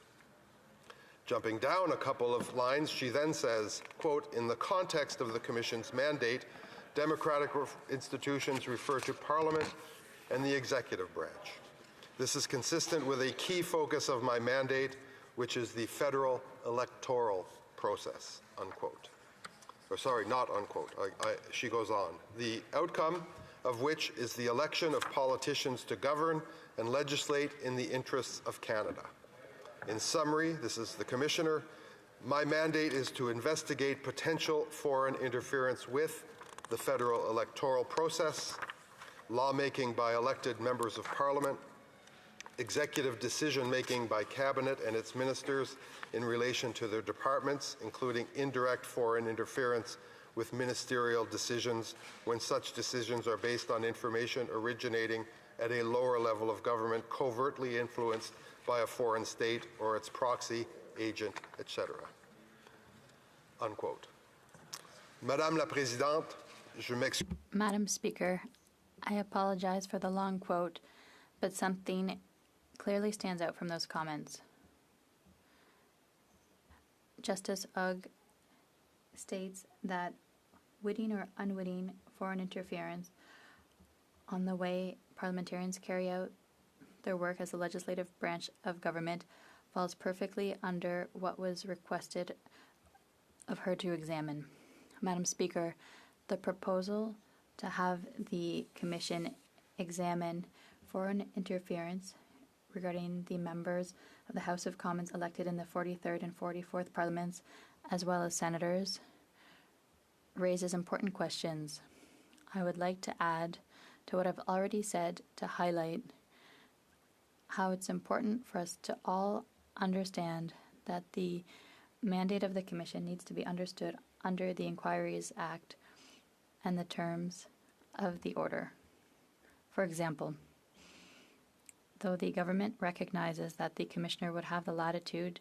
Jumping down a couple of lines, she then says, quote, in the context of the Commission's mandate, democratic institutions refer to Parliament and the executive branch. This is consistent with a key focus of my mandate, which is the federal electoral process, unquote. Or sorry, not unquote. She goes on. The outcome of which is the election of politicians to govern and legislate in the interests of Canada. In summary, this is the Commissioner, my mandate is to investigate potential foreign interference with the federal electoral process, lawmaking by elected members of Parliament, executive decision-making by Cabinet and its ministers in relation to their departments, including indirect foreign interference with ministerial decisions when such decisions are based on information originating at a lower level of government covertly influenced by a foreign state or its proxy, agent, etc. Unquote. Madame la Présidente, je m'excuse. Madam Speaker, I apologize for the long quote, but something clearly stands out from those comments. Justice Ugg states that witting or unwitting foreign interference on the way parliamentarians carry out their work as the legislative branch of government falls perfectly under what was requested of her to examine. Madam Speaker, the proposal to have the Commission examine foreign interference regarding the members of the House of Commons elected in the 43rd and 44th Parliaments, as well as senators, raises important questions. I would like to add to what I've already said to highlight how it's important for us to all understand that the mandate of the Commission needs to be understood under the Inquiries Act and the terms of the order. For example, though the government recognizes that the Commissioner would have the latitude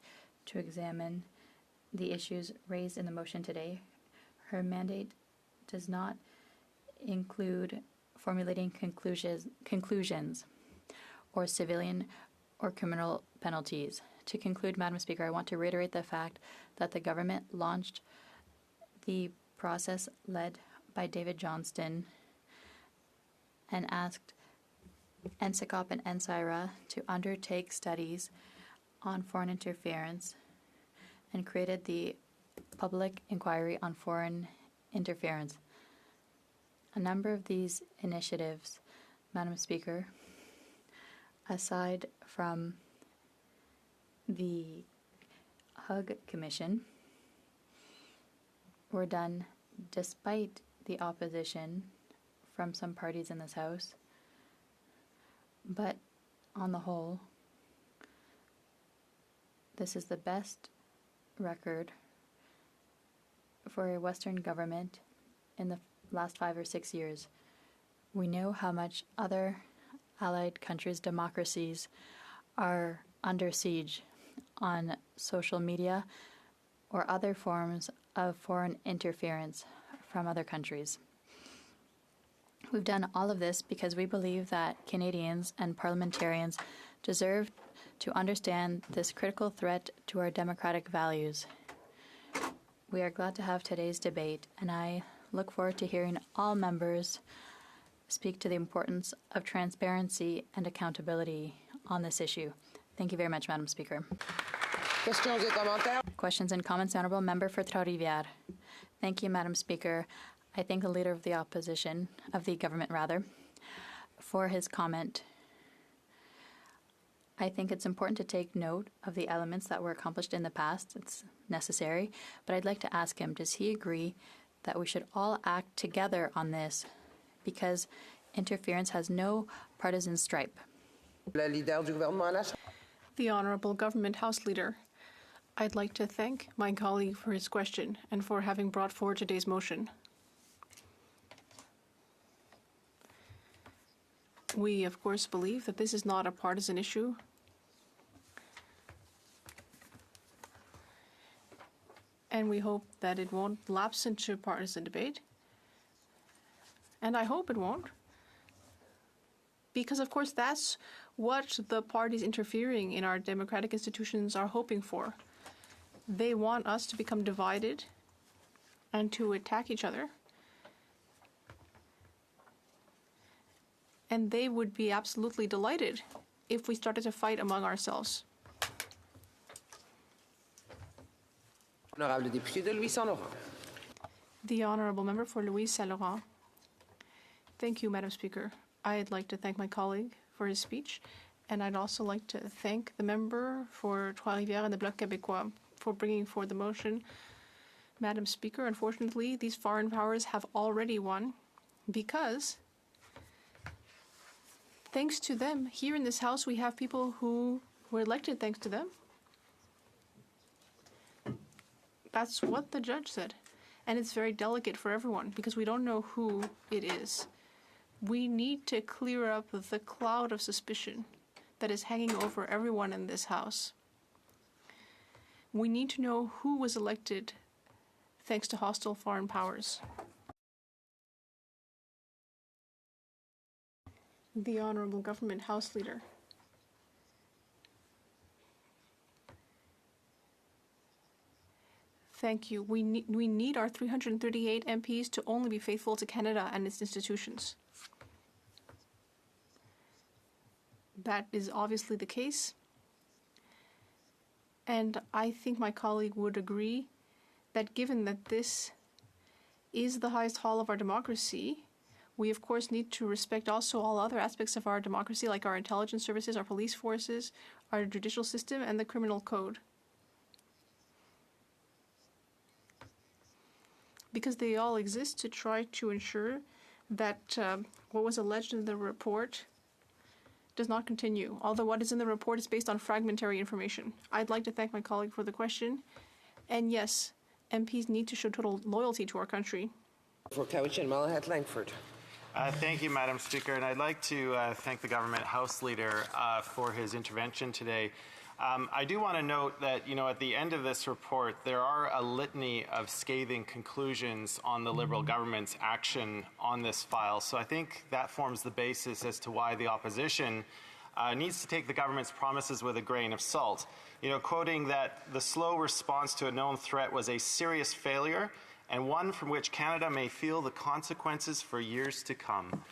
to examine the issues raised in the motion today, her mandate does not include formulating conclusions or civilian or criminal penalties. To conclude, Madam Speaker, I want to reiterate the fact that the government launched the process led by David Johnston and asked NSICOP and NSIRA to undertake studies on foreign interference and created the Public Inquiry on Foreign Interference. A number of these initiatives, Madam Speaker, aside from the Hug Commission, were done despite the opposition from some parties in this House. But on the whole, this is the best record for a Western government in the last 5 or 6 years. We know how much other allied countries' democracies are under siege on social media or other forms of foreign interference from other countries. We've done all of this because we believe that Canadians and parliamentarians deserve to understand this critical threat to our democratic values. We are glad to have today's debate, and I look forward to hearing all members speak to the importance of transparency and accountability on this issue. Thank you very much, Madam Speaker. Questions et commentaires? Questions and comments, Honourable Member for Trois-Rivières. Thank you, Madam Speaker. I thank the Leader of the Opposition, of the government rather, for his comment. I think it's important to take note of the elements that were accomplished in the past. It's necessary. But I'd like to ask him, does he agree that we should all act together on this because interference has no partisan stripe? La leader du gouvernement à la Chambre. The Honourable Government House Leader. I'd like to thank my colleague for his question and for having brought forward today's motion. We, of course, believe that this is not a partisan issue. And we hope that it won't lapse into partisan debate. And I hope it won't. Because, of course, that's what the parties interfering in our democratic institutions are hoping for. They want us to become divided and to attack each other. And they would be absolutely delighted if we started to fight among ourselves. Honorable député de Louis Saint-Laurent. The Honourable Member for Louise Saint-Laurent. Thank you, Madam Speaker. I'd like to thank my colleague for his speech, and I'd also like to thank the member for Trois-Rivières and the Bloc Québécois for bringing forward the motion. Madam Speaker, unfortunately, these foreign powers have already won because, thanks to them, here in this House, we have people who were elected thanks to them. That's what the judge said. And it's very delicate for everyone because we don't know who it is. We need to clear up the cloud of suspicion that is hanging over everyone in this House. We need to know who was elected thanks to hostile foreign powers. The Honourable Government House Leader. Thank you. We need our 338 MPs to only be faithful to Canada and its institutions. That is obviously the case. And I think my colleague would agree that given that this is the highest hall of our democracy, we of course need to respect also all other aspects of our democracy, like our intelligence services, our police forces, our judicial system, and the criminal code. Because they all exist to try to ensure that what was alleged in the report does not continue, although what is in the report is based on fragmentary information. I'd like to thank my colleague for the question. And yes, MPs need to show total loyalty to our country. For Cowichan Malahat Langford. Thank you, Madam Speaker, and I'd like to thank the Government House Leader for his intervention today. I do want to note that, at the end of this report, there are a litany of scathing conclusions on the Liberal government's action on this file. So I think that forms the basis as to why the opposition needs to take the government's promises with a grain of salt. Quoting that the slow response to a known threat was a serious failure and one from which Canada may feel the consequences for years to come.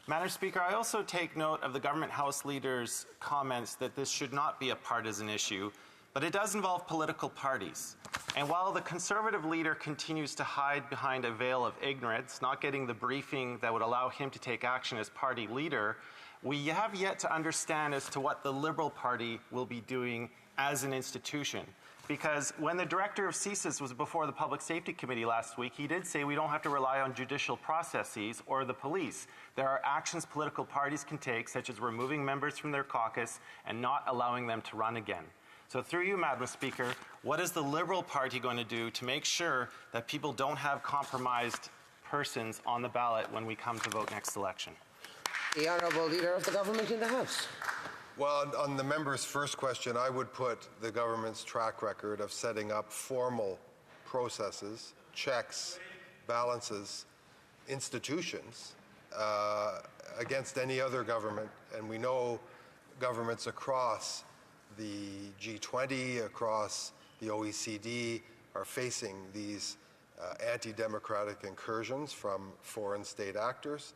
Madam Speaker, I also take note of the Government House Leader's comments that this should not be a partisan issue, but it does involve political parties. And while the Conservative leader continues to hide behind a veil of ignorance, not getting the briefing that would allow him to take action as party leader, we have yet to understand as to what the Liberal Party will be doing as an institution. Because when the director of CSIS was before the Public Safety Committee last week, he did say we don't have to rely on judicial processes or the police. There are actions political parties can take, such as removing members from their caucus and not allowing them to run again. So through you, Madam Speaker, what is the Liberal Party going to do to make sure that people don't have compromised persons on the ballot when we come to vote next election? The Honourable Leader of the Government in the House. Well, on the member's first question, I would put the government's track record of setting up formal processes, checks, balances, institutions against any other government. And we know governments across the G20, across the OECD, are facing these anti-democratic incursions from foreign state actors.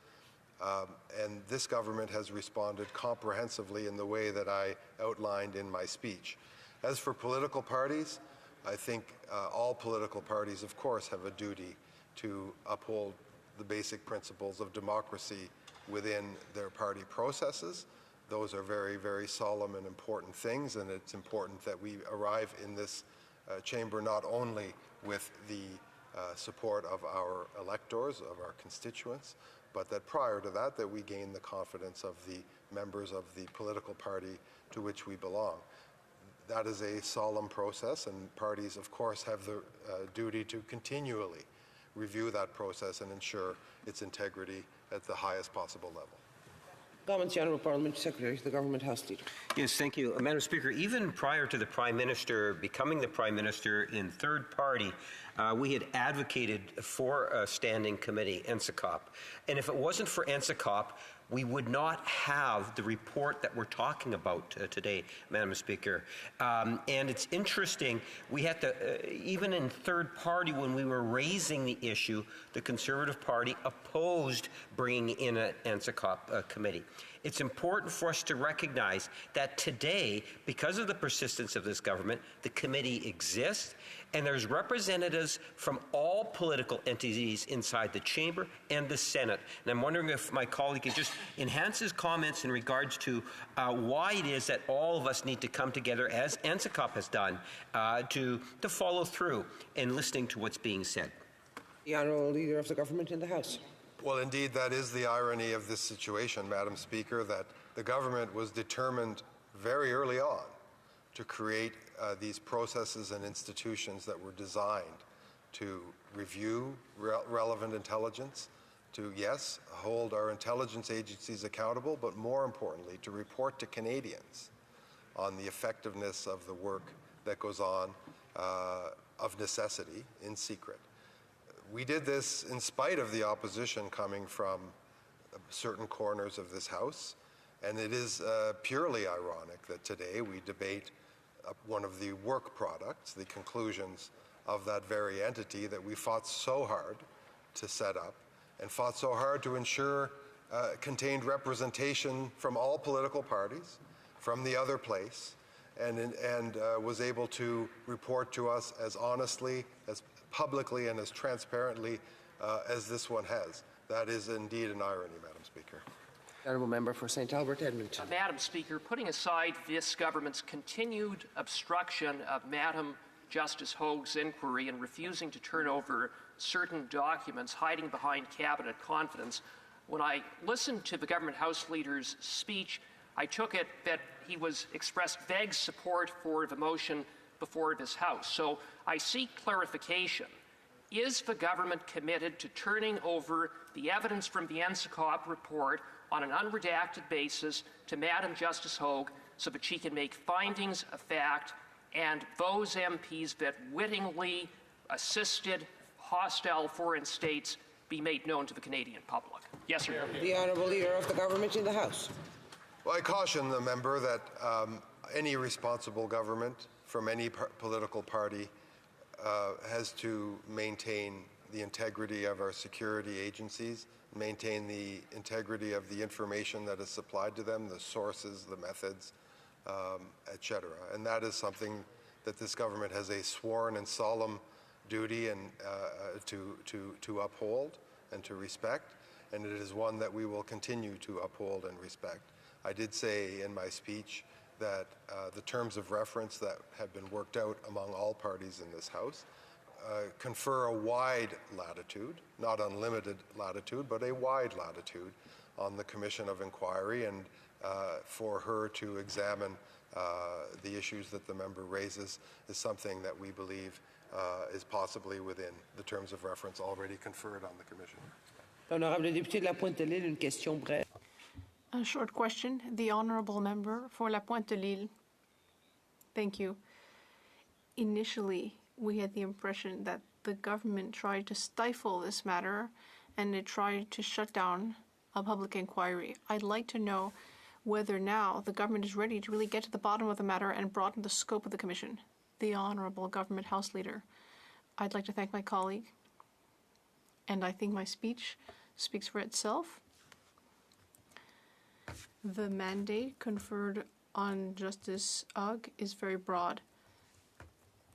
And this government has responded comprehensively in the way that I outlined in my speech. As for political parties, I think all political parties, of course, have a duty to uphold the basic principles of democracy within their party processes. Those are very, very solemn and important things, and it's important that we arrive in this chamber not only with the support of our electors, of our constituents, but that prior to that, that we gain the confidence of the members of the political party to which we belong. That is a solemn process, and parties, of course, have the duty to continually review that process and ensure its integrity at the highest possible level. Comments, the Honourable Parliament Secretary to the Government House Leader. Yes, thank you. Madam Speaker, even prior to the Prime Minister becoming the Prime Minister in third party, we had advocated for a standing committee, NSICOP. And if it wasn't for NSICOP, we would not have the report that we're talking about today, Madam Speaker. And it's interesting, we had to, even in third party, when we were raising the issue, the Conservative Party opposed bringing in an NSICOP committee. It's important for us to recognize that today, because of the persistence of this government, the committee exists, and there's representatives from all political entities inside the Chamber and the Senate. And I'm wondering if my colleague could just enhance his comments in regards to why it is that all of us need to come together, as NSICOP has done, to follow through in listening to what's being said. The Honourable Leader of the Government in the House. Well, indeed, that is the irony of this situation, Madam Speaker, that the government was determined very early on to create these processes and institutions that were designed to review relevant intelligence, to, yes, hold our intelligence agencies accountable, but more importantly, to report to Canadians on the effectiveness of the work that goes on of necessity in secret. We did this in spite of the opposition coming from certain corners of this House, and it is purely ironic that today we debate one of the work products, the conclusions of that very entity that we fought so hard to set up and fought so hard to ensure contained representation from all political parties, from the other place, and was able to report to us as honestly, as publicly, and as transparently as this one has. That is indeed an irony, Madam Speaker. Honourable Member for St. Albert Edmonton. Madam Speaker, putting aside this government's continued obstruction of Madam Justice Hogue's inquiry and refusing to turn over certain documents, hiding behind cabinet confidence, when I listened to the government House Leader's speech, I took it that he expressed vague support for the motion before this House. So I seek clarification. Is the government committed to turning over the evidence from the NSICOP report on an unredacted basis to Madam Justice Hogue so that she can make findings of fact and those MPs that wittingly assisted hostile foreign states be made known to the Canadian public? Yes or no? The Honourable Leader of the Government in the House. Well, I caution the member that any responsible government from any political party has to maintain the integrity of our security agencies, maintain the integrity of the information that is supplied to them, the sources, the methods, etc. And that is something that this government has a sworn and solemn duty and to uphold and to respect, and it is one that we will continue to uphold and respect. I did say in my speech that the terms of reference that have been worked out among all parties in this House confer a wide latitude, not unlimited latitude, but a wide latitude on the Commission of Inquiry, and for her to examine the issues that the member raises is something that we believe is possibly within the terms of reference already conferred on the Commission. Honorable député de la Pointe-de-l'Île, une question brève. A short question. The Honourable Member for La Pointe-de-l'Île. Thank you. Initially, we had the impression that the government tried to stifle this matter and it tried to shut down a public inquiry. I'd like to know whether now the government is ready to really get to the bottom of the matter and broaden the scope of the Commission. The Honourable Government House Leader. I'd like to thank my colleague, and I think my speech speaks for itself. The mandate conferred on Justice Hogg is very broad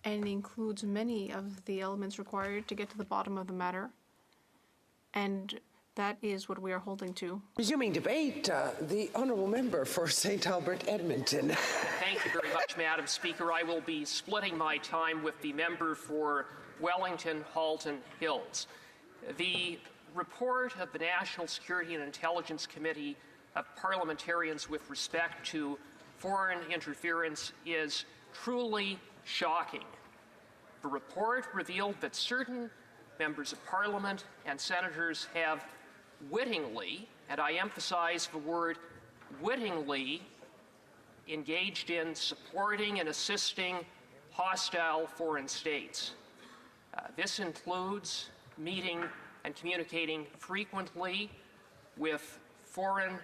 and includes many of the elements required to get to the bottom of the matter, and that is what we are holding to. Resuming debate, the Honourable Member for St. Albert Edmonton. Thank you very much, Madam Speaker. I will be splitting my time with the member for Wellington Halton Hills. The report of the National Security and Intelligence Committee of Parliamentarians with respect to foreign interference is truly shocking. The report revealed that certain members of Parliament and senators have wittingly, and I emphasize the word wittingly, engaged in supporting and assisting hostile foreign states. This includes meeting and communicating frequently with foreign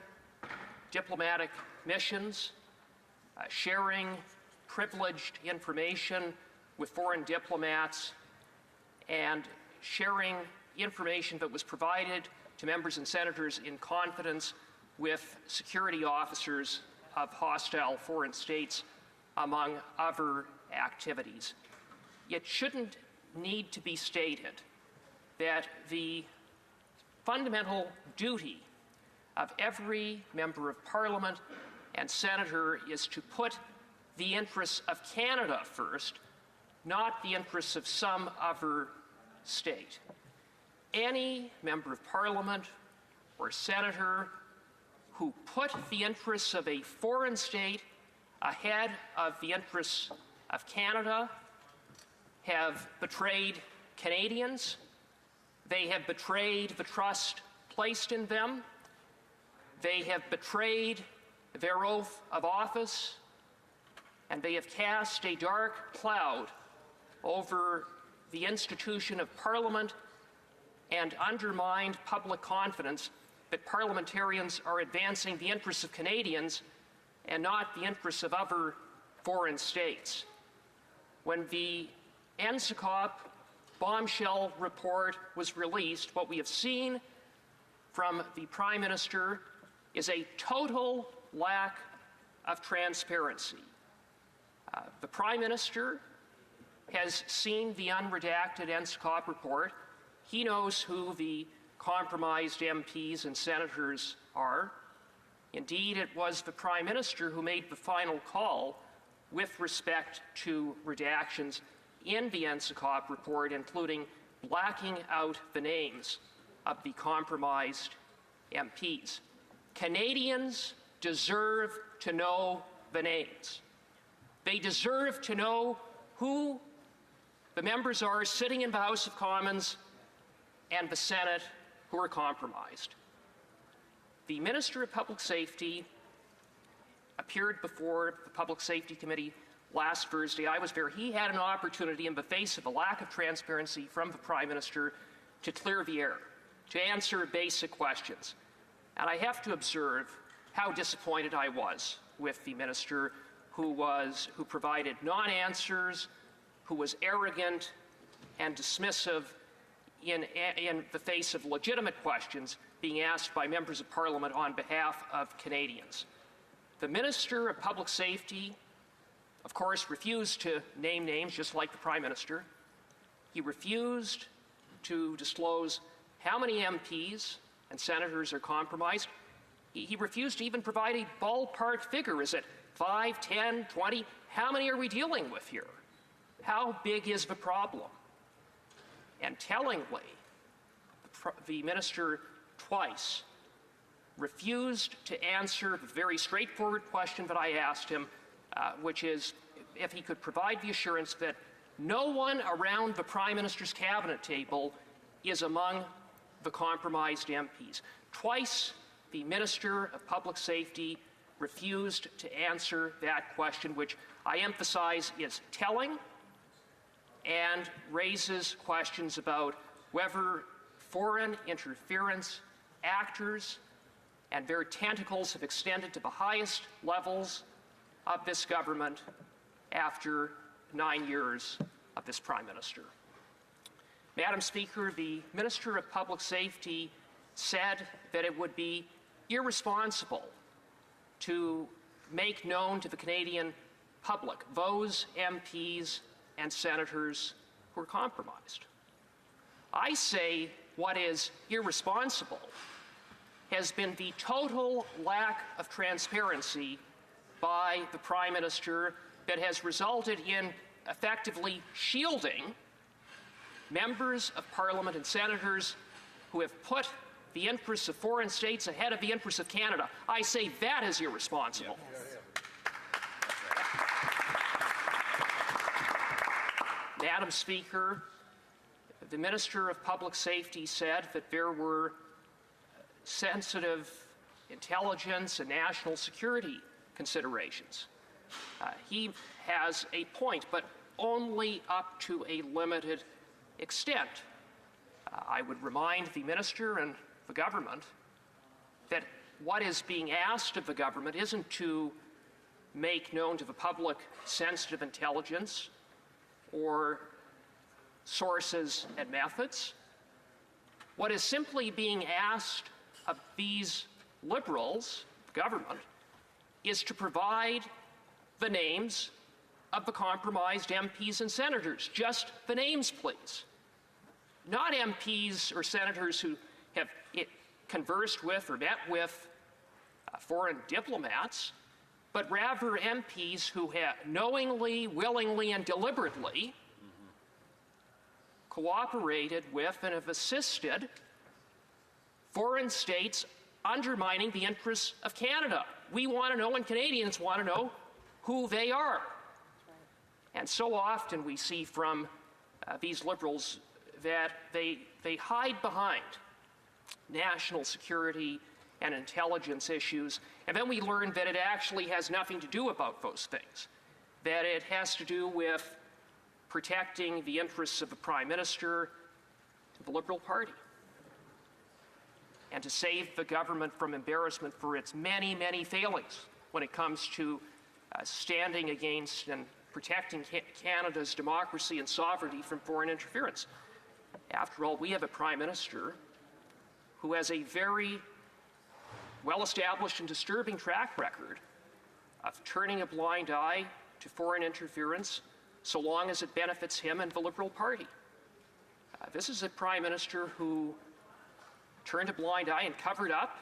diplomatic missions, sharing privileged information with foreign diplomats, and sharing information that was provided to members and senators in confidence with security officers of hostile foreign states, among other activities. It shouldn't need to be stated that the fundamental duty of every member of Parliament and senator is to put the interests of Canada first, not the interests of some other state. Any member of Parliament or senator who put the interests of a foreign state ahead of the interests of Canada have betrayed Canadians. They have betrayed the trust placed in them. They have betrayed their oath of office, and they have cast a dark cloud over the institution of Parliament and undermined public confidence that parliamentarians are advancing the interests of Canadians and not the interests of other foreign states. When the NSICOP bombshell report was released, what we have seen from the Prime Minister is a total lack of transparency. The Prime Minister has seen the unredacted NSICOP report. He knows who the compromised MPs and senators are. Indeed, it was the Prime Minister who made the final call with respect to redactions in the NSICOP report, including blacking out the names of the compromised MPs. Canadians deserve to know the names. They deserve to know who the members are sitting in the House of Commons and the Senate who are compromised. The Minister of Public Safety appeared before the Public Safety Committee last Thursday. I was there. He had an opportunity, in the face of a lack of transparency from the Prime Minister, to clear the air, to answer basic questions. And I have to observe how disappointed I was with the Minister who provided non-answers, who was arrogant and dismissive in the face of legitimate questions being asked by members of Parliament on behalf of Canadians. The Minister of Public Safety, of course, refused to name names, just like the Prime Minister. He refused to disclose how many MPs and senators are compromised. He refused to even provide a ballpark figure. Is it 5, 10, 20? How many are we dealing with here? How big is the problem? And tellingly, the minister twice refused to answer the very straightforward question that I asked him, which is if he could provide the assurance that no one around the Prime Minister's cabinet table is among the compromised MPs. Twice, the Minister of Public Safety refused to answer that question, which I emphasize is telling and raises questions about whether foreign interference actors and their tentacles have extended to the highest levels of this government after 9 years of this Prime Minister. Madam Speaker, the Minister of Public Safety said that it would be irresponsible to make known to the Canadian public those MPs and senators who are compromised. I say what is irresponsible has been the total lack of transparency by the Prime Minister that has resulted in effectively shielding members of Parliament and senators who have put the interests of foreign states ahead of the interests of Canada. I say that is irresponsible. Madam Speaker, the Minister of Public Safety said that there were sensitive intelligence and national security considerations. He has a point, but only up to a limited extent. I would remind the Minister and the government that what is being asked of the government isn't to make known to the public sensitive intelligence or sources and methods. What is simply being asked of these Liberals, government, is to provide the names of the compromised MPs and senators. Just the names, please. Not MPs or senators who have conversed with or met with foreign diplomats, but rather MPs who have knowingly, willingly, and deliberately cooperated with and have assisted foreign states undermining the interests of Canada. We want to know, and Canadians want to know, who they are. And so often we see from these Liberals that they hide behind national security and intelligence issues, and then we learn that it actually has nothing to do about those things, that it has to do with protecting the interests of the Prime Minister, the Liberal Party, and to save the government from embarrassment for its many, many failings when it comes to standing against and protecting Canada's democracy and sovereignty from foreign interference. After all, we have a Prime Minister who has a very well-established and disturbing track record of turning a blind eye to foreign interference so long as it benefits him and the Liberal Party. This is a Prime Minister who turned a blind eye and covered up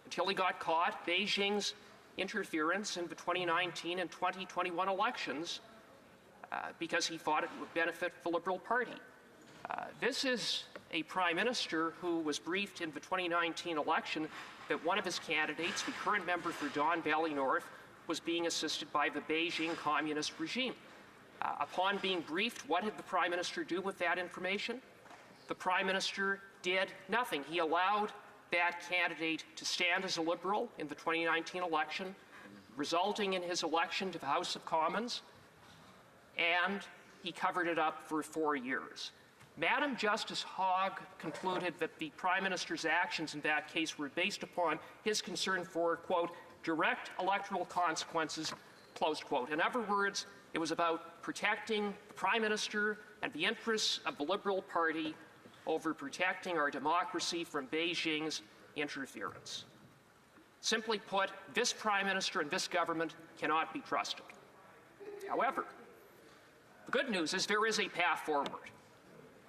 until he got caught Beijing's interference in the 2019 and 2021 elections because he thought it would benefit the Liberal Party. This is a Prime Minister who was briefed in the 2019 election that one of his candidates, the current member for Don Valley North, was being assisted by the Beijing communist regime. Upon being briefed, what did the Prime Minister do with that information? The Prime Minister did nothing. He allowed that candidate to stand as a Liberal in the 2019 election, resulting in his election to the House of Commons, and he covered it up for 4 years. Madam Justice Hogg concluded that the Prime Minister's actions in that case were based upon his concern for, quote, direct electoral consequences, close quote. In other words, it was about protecting the Prime Minister and the interests of the Liberal Party over protecting our democracy from Beijing's interference. Simply put, this Prime Minister and this government cannot be trusted. However, the good news is there is a path forward,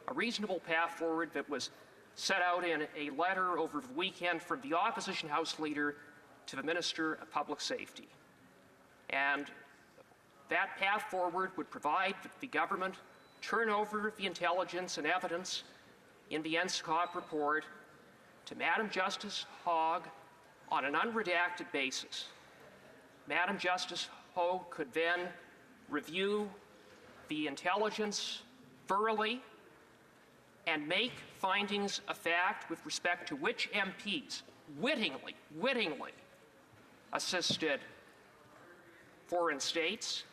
a reasonable path forward that was set out in a letter over the weekend from the opposition House Leader to the Minister of Public Safety. And that path forward would provide that the government turn over the intelligence and evidence in the NSCOP report to Madam Justice Hogg on an unredacted basis. Madam Justice Hogg could then review the intelligence thoroughly and make findings of fact with respect to which MPs wittingly assisted foreign states,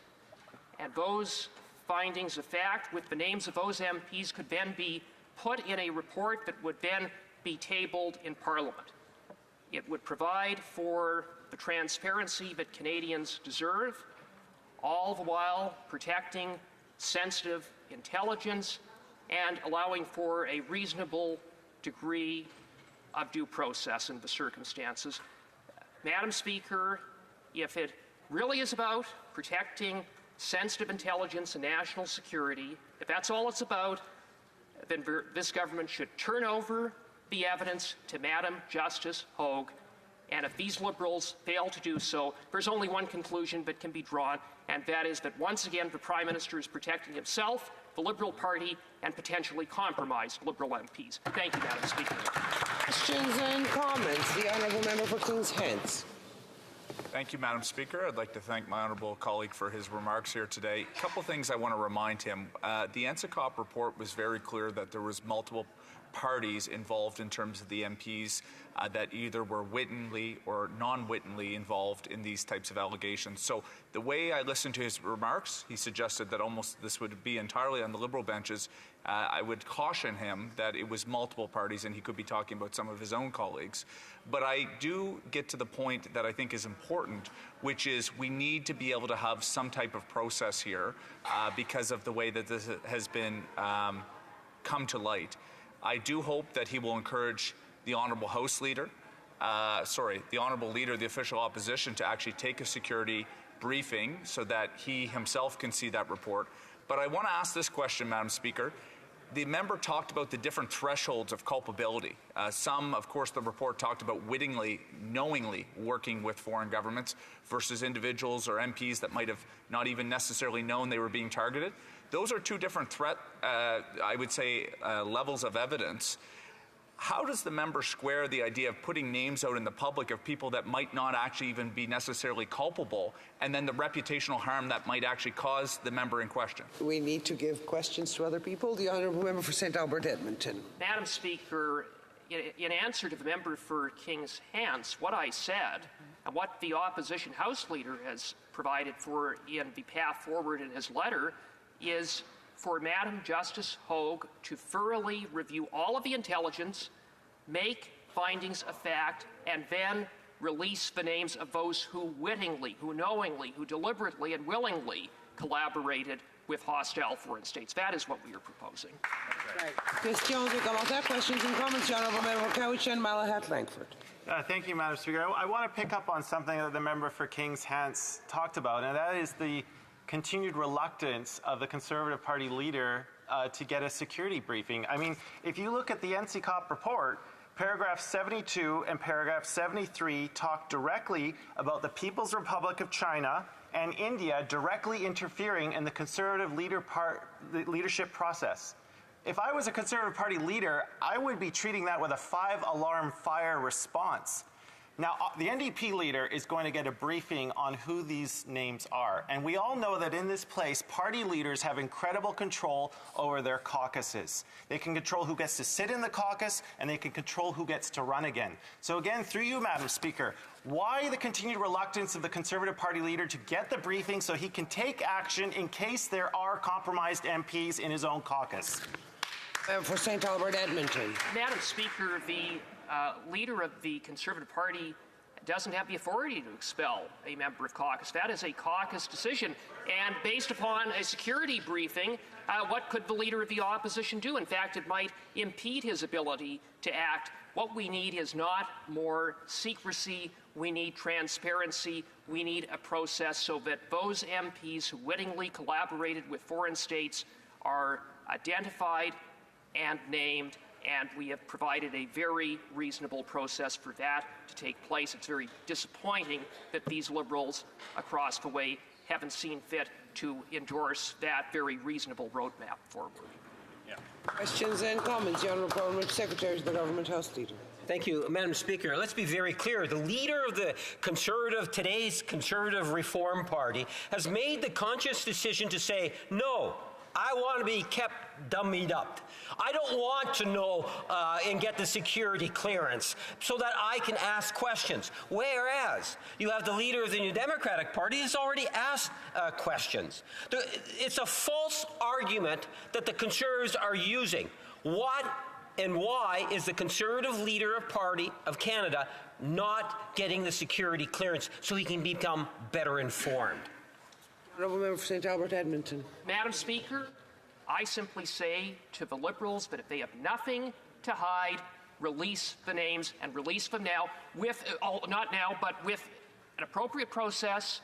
and those findings of fact with the names of those MPs could then be put in a report that would then be tabled in Parliament. It would provide for the transparency that Canadians deserve, all the while protecting sensitive intelligence and allowing for a reasonable degree of due process in the circumstances. Madam Speaker, if it really is about protecting sensitive intelligence and national security, if that's all it's about, then this government should turn over the evidence to Madam Justice Hogg. And if these Liberals fail to do so, there's only one conclusion that can be drawn, and that is that once again the Prime Minister is protecting himself, the Liberal Party, and potentially compromised Liberal MPs. Thank you, Madam Speaker. Questions and comments. The Honourable Member for Kings Hants. Thank you, Madam Speaker. I'd like to thank my honourable colleague for his remarks here today. A couple things I want to remind him. The NSCOP report was very clear that there was multiple parties involved in terms of the MPs that either were wittingly or non-wittingly involved in these types of allegations. So the way I listened to his remarks, he suggested that almost this would be entirely on the Liberal benches. I would caution him that it was multiple parties and he could be talking about some of his own colleagues. But I do get to the point that I think is important, which is we need to be able to have some type of process here because of the way that this has been come to light. I do hope that he will encourage the Honourable House Leader, the Honourable Leader of the Official Opposition to actually take a security briefing so that he himself can see that report. But I want to ask this question, Madam Speaker. The member talked about the different thresholds of culpability. Some, of course, the report talked about wittingly, knowingly working with foreign governments versus individuals or MPs that might have not even necessarily known they were being targeted. Those are two different I would say, levels of evidence. How does the member square the idea of putting names out in the public of people that might not actually even be necessarily culpable, and then the reputational harm that might actually cause the member in question? We need to give questions to other people. The Honourable Member for St. Albert Edmonton. Madam Speaker, in answer to the member for King's Hants, what I said and what the opposition House Leader has provided for in the path forward in his letter is for Madam Justice Hogue to thoroughly review all of the intelligence, make findings of fact, and then release the names of those who wittingly, who knowingly, who deliberately and willingly collaborated with hostile foreign states. That is what we are proposing. Questions et commentaires, questions and comments. The Honourable Member for Cowichan, Malahat, Langford. Thank you, Madam Speaker. I want to pick up on something that the member for King's Hants talked about, and that is the continued reluctance of the Conservative Party leader to get a security briefing. I mean, if you look at the NCCOP report, paragraph 72 and paragraph 73 talk directly about the People's Republic of China and India directly interfering in the Conservative leadership process. If I was a Conservative Party leader, I would be treating that with a 5-alarm fire response. Now, the NDP leader is going to get a briefing on who these names are. And we all know that in this place, party leaders have incredible control over their caucuses. They can control who gets to sit in the caucus, and they can control who gets to run again. So again, through you, Madam Speaker, why the continued reluctance of the Conservative Party leader to get the briefing so he can take action in case there are compromised MPs in his own caucus? For St. Albert Edmonton. Madam Speaker, the leader of the Conservative Party doesn't have the authority to expel a member of caucus. That is a caucus decision. And based upon a security briefing, what could the leader of the opposition do? In fact, it might impede his ability to act. What we need is not more secrecy. We need transparency. We need a process so that those MPs who wittingly collaborated with foreign states are identified and named, and we have provided a very reasonable process for that to take place. It's very disappointing that these Liberals across the way haven't seen fit to endorse that very reasonable roadmap forward. Questions and comments. The Honourable Parliamentary Secretary to the Government House Leader. Thank you, Madam Speaker. Let's be very clear. The leader of today's Conservative Reform Party has made the conscious decision to say, no, I want to be kept dummied up. I don't want to know and get the security clearance so that I can ask questions. Whereas you have the leader of the New Democratic Party who's already asked questions. It's a false argument that the Conservatives are using. What and why is the Conservative leader of Party of Canada not getting the security clearance so he can become better informed? Honourable Member for St. Albert Edmonton. Madam Speaker, I simply say to the Liberals that if they have nothing to hide, release the names and release them now with, not now, but with an appropriate process,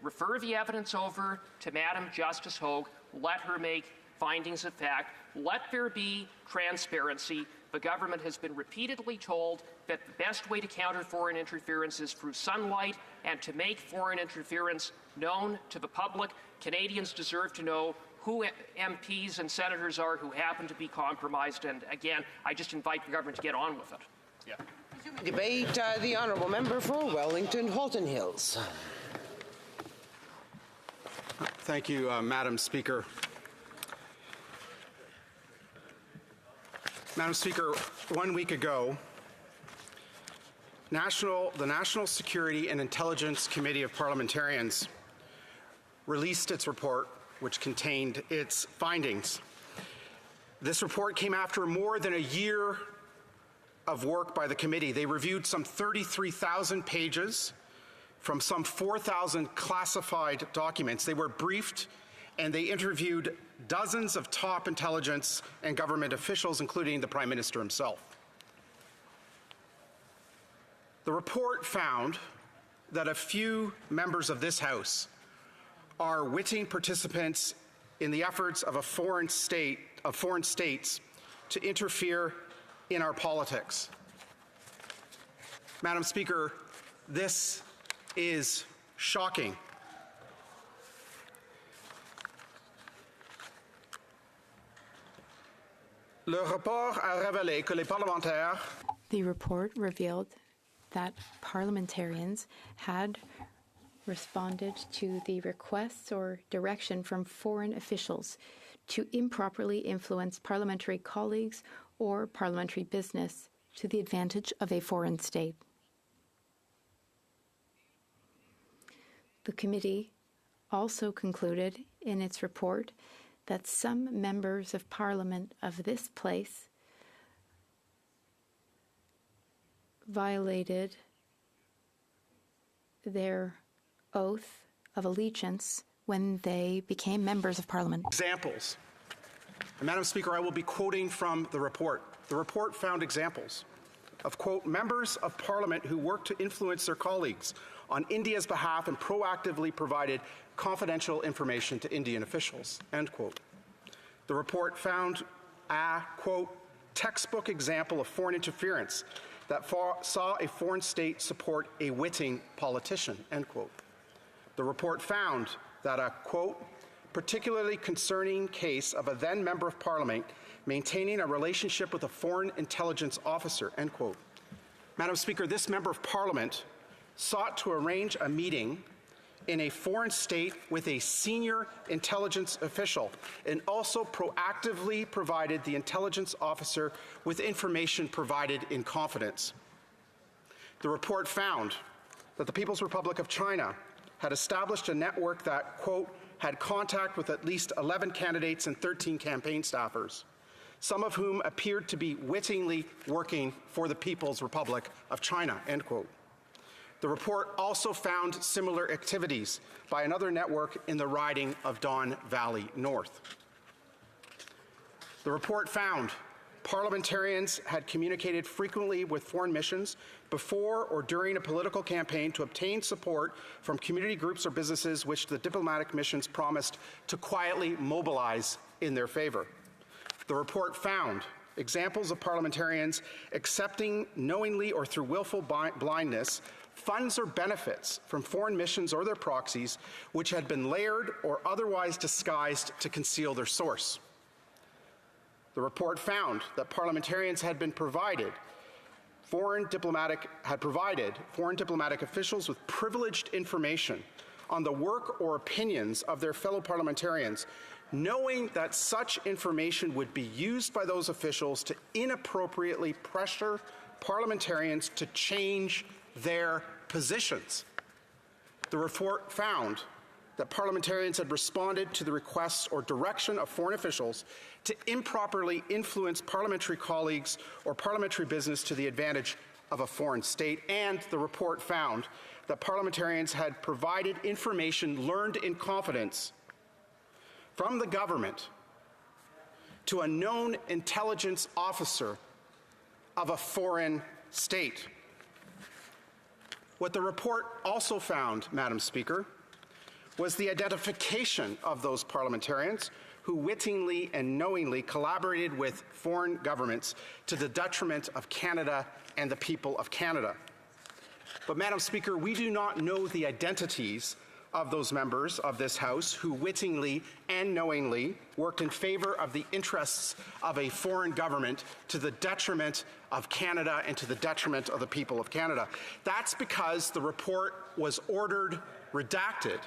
refer the evidence over to Madam Justice Hogue, let her make findings of fact, let there be transparency. The government has been repeatedly told that the best way to counter foreign interference is through sunlight, and to make foreign interference known to the public. Canadians deserve to know who MPs and senators are who happen to be compromised, and again, I just invite the government to get on with it. Debate. The Honourable Member for Wellington Halton Hills. Thank you, Madam Speaker. Madam Speaker, 1 week ago, the National Security and Intelligence Committee of Parliamentarians released its report, which contained its findings. This report came after more than a year of work by the committee. They reviewed some 33,000 pages from some 4,000 classified documents. They were briefed and they interviewed dozens of top intelligence and government officials, including the Prime Minister himself. The report found that a few members of this House are witting participants in the efforts of foreign states to interfere in our politics. Madam Speaker, this is shocking. Le rapport a révélé que les parlementaires. The report revealed that parliamentarians had responded to the requests or direction from foreign officials to improperly influence parliamentary colleagues or parliamentary business to the advantage of a foreign state. The committee also concluded in its report that some members of Parliament of this place violated their oath of allegiance when they became members of Parliament. Examples. And Madam Speaker, I will be quoting from the report. The report found examples of, quote, members of Parliament who worked to influence their colleagues on India's behalf and proactively provided confidential information to Indian officials, end quote. The report found a, quote, textbook example of foreign interference that saw a foreign state support a witting politician, end quote. The report found that a, quote, particularly concerning case of a then member of Parliament maintaining a relationship with a foreign intelligence officer, end quote. Madam Speaker, this member of Parliament sought to arrange a meeting in a foreign state with a senior intelligence official and also proactively provided the intelligence officer with information provided in confidence. The report found that the People's Republic of China had established a network that, quote, had contact with at least 11 candidates and 13 campaign staffers, some of whom appeared to be wittingly working for the People's Republic of China, end quote. The report also found similar activities by another network in the riding of Don Valley North. The report found parliamentarians had communicated frequently with foreign missions before or during a political campaign to obtain support from community groups or businesses which the diplomatic missions promised to quietly mobilize in their favor. The report found examples of parliamentarians accepting knowingly or through willful blindness funds or benefits from foreign missions or their proxies which had been layered or otherwise disguised to conceal their source. The report found that parliamentarians had provided foreign diplomatic officials with privileged information on the work or opinions of their fellow parliamentarians, knowing that such information would be used by those officials to inappropriately pressure parliamentarians to change their positions. The report found that parliamentarians had responded to the requests or direction of foreign officials to improperly influence parliamentary colleagues or parliamentary business to the advantage of a foreign state. And the report found that parliamentarians had provided information learned in confidence from the government to a known intelligence officer of a foreign state. What the report also found, Madam Speaker, was the identification of those parliamentarians who wittingly and knowingly collaborated with foreign governments to the detriment of Canada and the people of Canada. But, Madam Speaker, we do not know the identities of those members of this House who wittingly and knowingly worked in favor of the interests of a foreign government to the detriment of Canada and to the detriment of the people of Canada. That's because the report was ordered redacted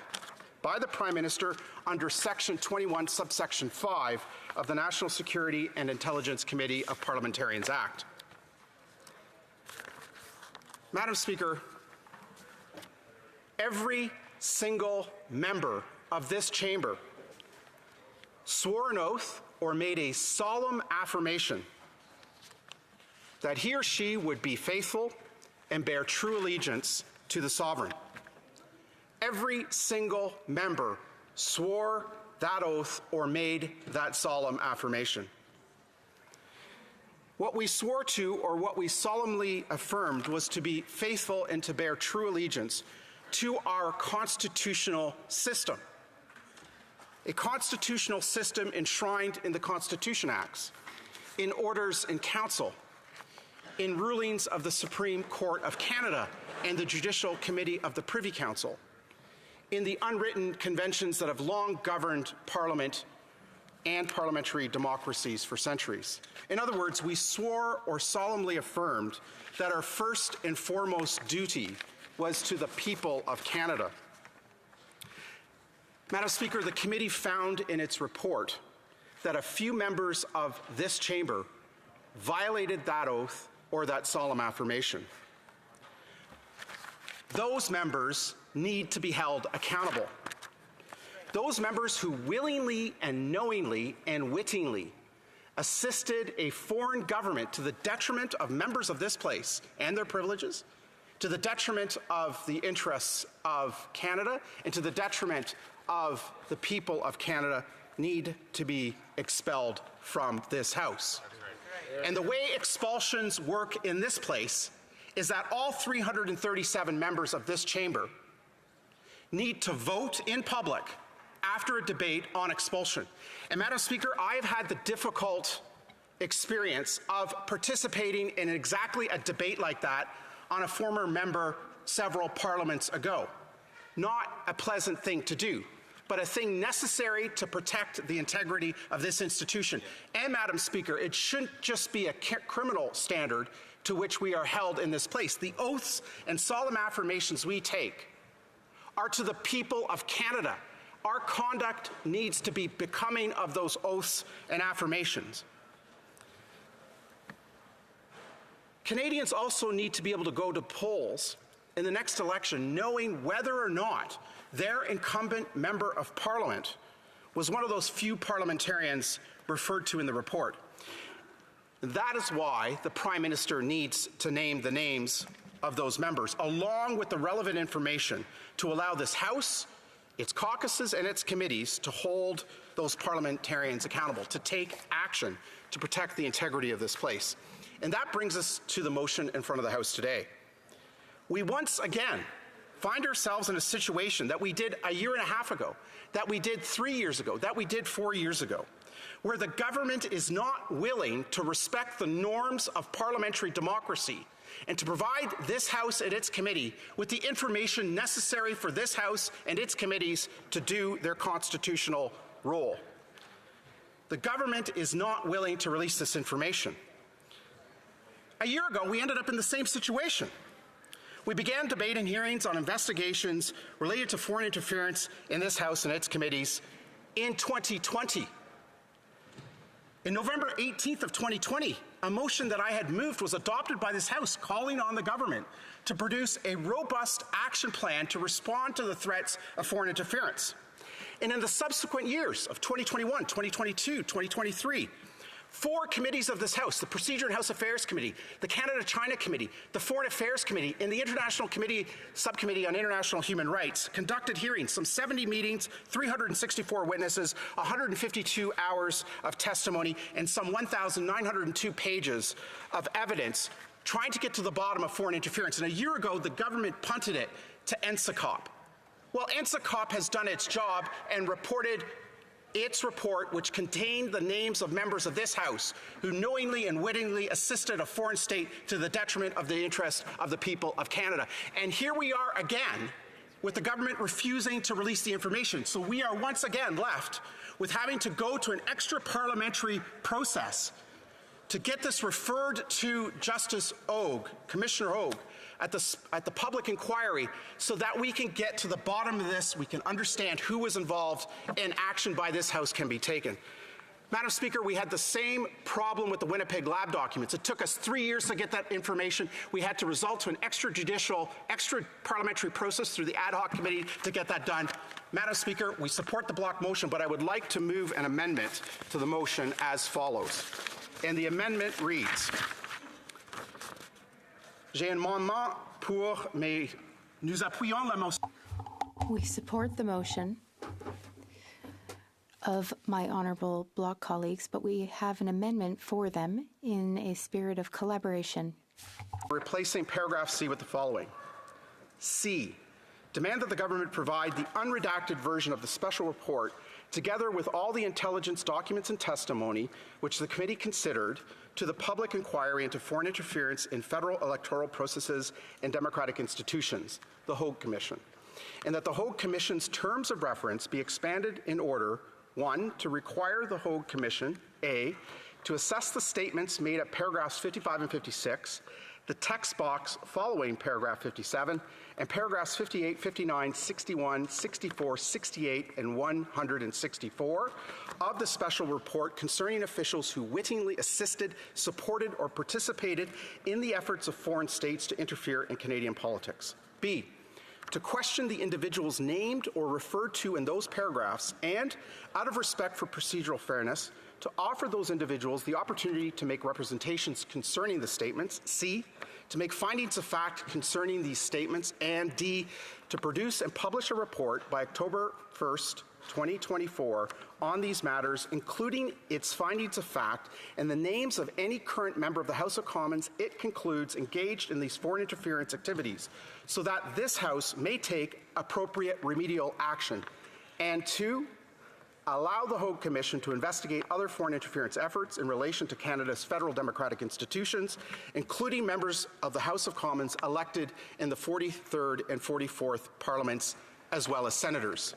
by the Prime Minister under Section 21, subsection 5 of the National Security and Intelligence Committee of Parliamentarians Act. Madam Speaker, every single member of this chamber swore an oath or made a solemn affirmation that he or she would be faithful and bear true allegiance to the sovereign. Every single member swore that oath or made that solemn affirmation. What we swore to or what we solemnly affirmed was to be faithful and to bear true allegiance to our constitutional system. A constitutional system enshrined in the Constitution Acts, in orders in council, in rulings of the Supreme Court of Canada and the Judicial Committee of the Privy Council, in the unwritten conventions that have long governed Parliament and parliamentary democracies for centuries. In other words, we swore or solemnly affirmed that our first and foremost duty was to the people of Canada. Madam Speaker, the committee found in its report that a few members of this chamber violated that oath or that solemn affirmation. Those members need to be held accountable. Those members who willingly and knowingly and wittingly assisted a foreign government to the detriment of members of this place and their privileges, to the detriment of the interests of Canada, and to the detriment of the people of Canada need to be expelled from this House. And the way expulsions work in this place is that all 337 members of this chamber need to vote in public after a debate on expulsion. And Madam Speaker, I've had the difficult experience of participating in exactly a debate like that on a former member several parliaments ago. Not a pleasant thing to do, but a thing necessary to protect the integrity of this institution. And Madam Speaker, it shouldn't just be a criminal standard to which we are held in this place. The oaths and solemn affirmations we take are to the people of Canada. Our conduct needs to be becoming of those oaths and affirmations. Canadians also need to be able to go to polls in the next election knowing whether or not their incumbent member of Parliament was one of those few parliamentarians referred to in the report. That is why the Prime Minister needs to name the names of those members, along with the relevant information to allow this House, its caucuses, and its committees to hold those parliamentarians accountable, to take action to protect the integrity of this place. And that brings us to the motion in front of the House today. We once again find ourselves in a situation that we did a year and a half ago, that we did 3 years ago, that we did 4 years ago, where the government is not willing to respect the norms of parliamentary democracy and to provide this House and its committee with the information necessary for this House and its committees to do their constitutional role. The government is not willing to release this information. A year ago, we ended up in the same situation. We began debate and hearings on investigations related to foreign interference in this House and its committees in 2020. In November 18th of 2020, a motion that I had moved was adopted by this House calling on the government to produce a robust action plan to respond to the threats of foreign interference. And in the subsequent years of 2021, 2022, 2023, 4 committees of this House, the Procedure and House Affairs Committee, the Canada-China Committee, the Foreign Affairs Committee, and the International Committee Subcommittee on International Human Rights, conducted hearings, some 70 meetings, 364 witnesses, 152 hours of testimony, and some 1,902 pages of evidence trying to get to the bottom of foreign interference. And a year ago, the government punted it to NSICOP. Well, NSICOP has done its job and reported its report, which contained the names of members of this House who knowingly and wittingly assisted a foreign state to the detriment of the interests of the people of Canada. And here we are again with the government refusing to release the information. So we are once again left with having to go to an extra parliamentary process to get this referred to Justice Ogue, Commissioner Ogue, at the public inquiry so that we can get to the bottom of this, we can understand who was involved, and action by this House can be taken. Madam Speaker, we had the same problem with the Winnipeg lab documents. It took us 3 years to get that information. We had to resort to an extra parliamentary process through the ad hoc committee to get that done. Madam Speaker, we support the block motion, but I would like to move an amendment to the motion as follows. And the amendment reads, J'ai un amendement pour, mais nous appuyons la motion. We support the motion of my honourable bloc colleagues, but we have an amendment for them in a spirit of collaboration. Replacing paragraph C with the following. C, demand that the government provide the unredacted version of the special report together with all the intelligence documents and testimony which the committee considered to the public inquiry into foreign interference in federal electoral processes and democratic institutions, the Hogue Commission, and that the Hogue Commission's terms of reference be expanded in order: 1, to require the Hogue Commission, A, to assess the statements made at paragraphs 55 and 56, the text box following paragraph 57, and paragraphs 58, 59, 61, 64, 68, and 164 of the special report concerning officials who wittingly assisted, supported, or participated in the efforts of foreign states to interfere in Canadian politics. B, to question the individuals named or referred to in those paragraphs, and, out of respect for procedural fairness, to offer those individuals the opportunity to make representations concerning the statements. C, to make findings of fact concerning these statements. And D, to produce and publish a report by October 1st, 2024 on these matters, including its findings of fact and the names of any current member of the House of Commons it concludes engaged in these foreign interference activities, so that this House may take appropriate remedial action. And 2, allow the Hogue Commission to investigate other foreign interference efforts in relation to Canada's federal democratic institutions, including members of the House of Commons elected in the 43rd and 44th Parliaments, as well as senators.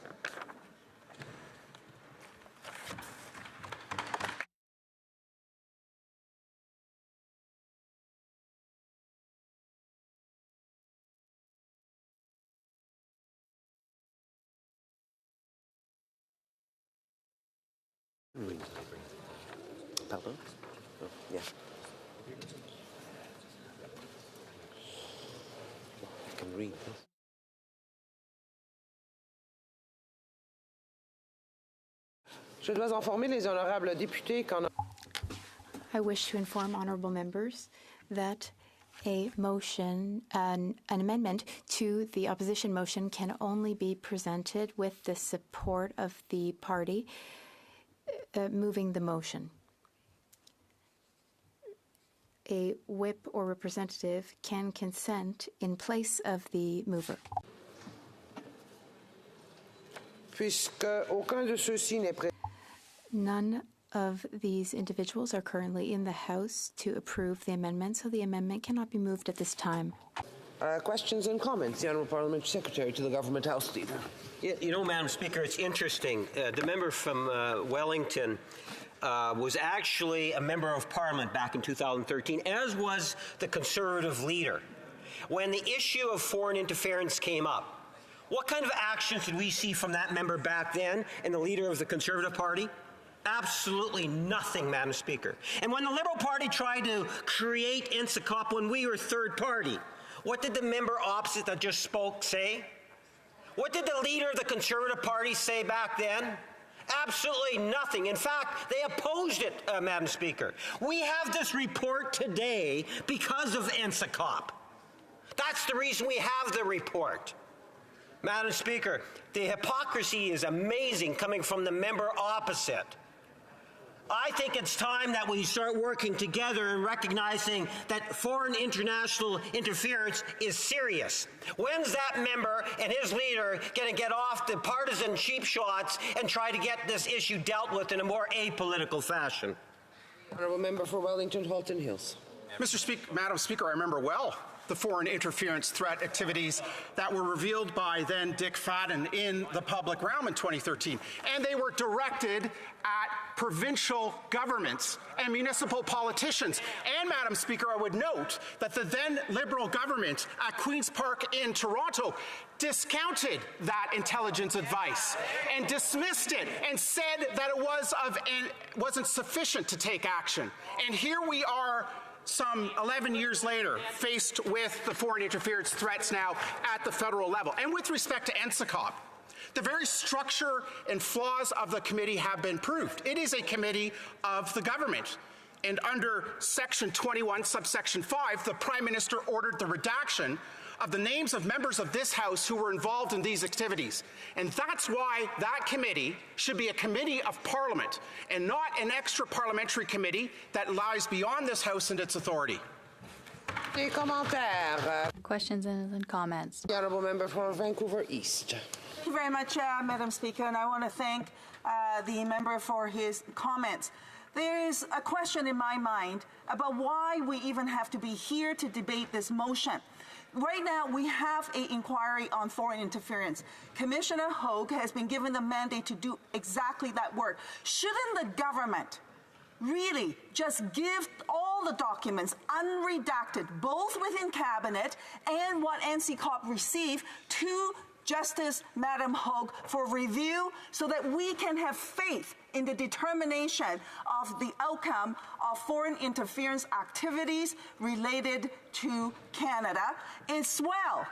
Pardon? Oh, yeah. I can read this. Je dois informer les honorables députés qu'en... I wish to inform honourable members that a motion, an amendment to the opposition motion can only be presented with the support of the party moving the motion. A whip or representative can consent in place of the mover. Puisque aucun de ceux-ci n'est prêt. None of these individuals are currently in the House to approve the amendment, so the amendment cannot be moved at this time. Questions and comments? The Honourable Parliamentary Secretary to the Government House Leader. You know, Madam Speaker, it's interesting. The member from Wellington was actually a member of Parliament back in 2013, as was the Conservative leader. When the issue of foreign interference came up, what kind of actions did we see from that member back then and the leader of the Conservative Party? Absolutely nothing, Madam Speaker. And when the Liberal Party tried to create NSICOP when we were third party, what did the member opposite that just spoke say? What did the leader of the Conservative Party say back then? Absolutely nothing. In fact, they opposed it, Madam Speaker. We have this report today because of NSICOP. That's the reason we have the report. Madam Speaker, the hypocrisy is amazing coming from the member opposite. I think it's time that we start working together and recognizing that foreign international interference is serious. When's that member and his leader going to get off the partisan cheap shots and try to get this issue dealt with in a more apolitical fashion? Honourable Member for Wellington, Halton Hills. Madam Speaker, I remember well the foreign interference threat activities that were revealed by then Dick Fadden in the public realm in 2013. And they were directed at provincial governments and municipal politicians. And, Madam Speaker, I would note that the then Liberal government at Queen's Park in Toronto discounted that intelligence advice and dismissed it and said that it wasn't sufficient to take action. And here we are, some 11 years later, faced with the foreign interference threats now at the federal level. And with respect to NSICOP, the very structure and flaws of the committee have been proved. It is a committee of the government. And under Section 21, subsection 5, the Prime Minister ordered the redaction of the names of members of this House who were involved in these activities. And that's why that committee should be a committee of Parliament and not an extra parliamentary committee that lies beyond this House and its authority. Questions and comments. The Honourable Member for Vancouver East. Thank you very much, Madam Speaker, and I want to thank the member for his comments. There is a question in my mind about why we even have to be here to debate this motion. Right now, we have an inquiry on foreign interference. Commissioner Hogue has been given the mandate to do exactly that work. Shouldn't the government really just give all the documents unredacted, both within Cabinet and what NCCOP received, to Justice Madam Hogue for review so that we can have faith in the determination of the outcome of foreign interference activities related to Canada? As well,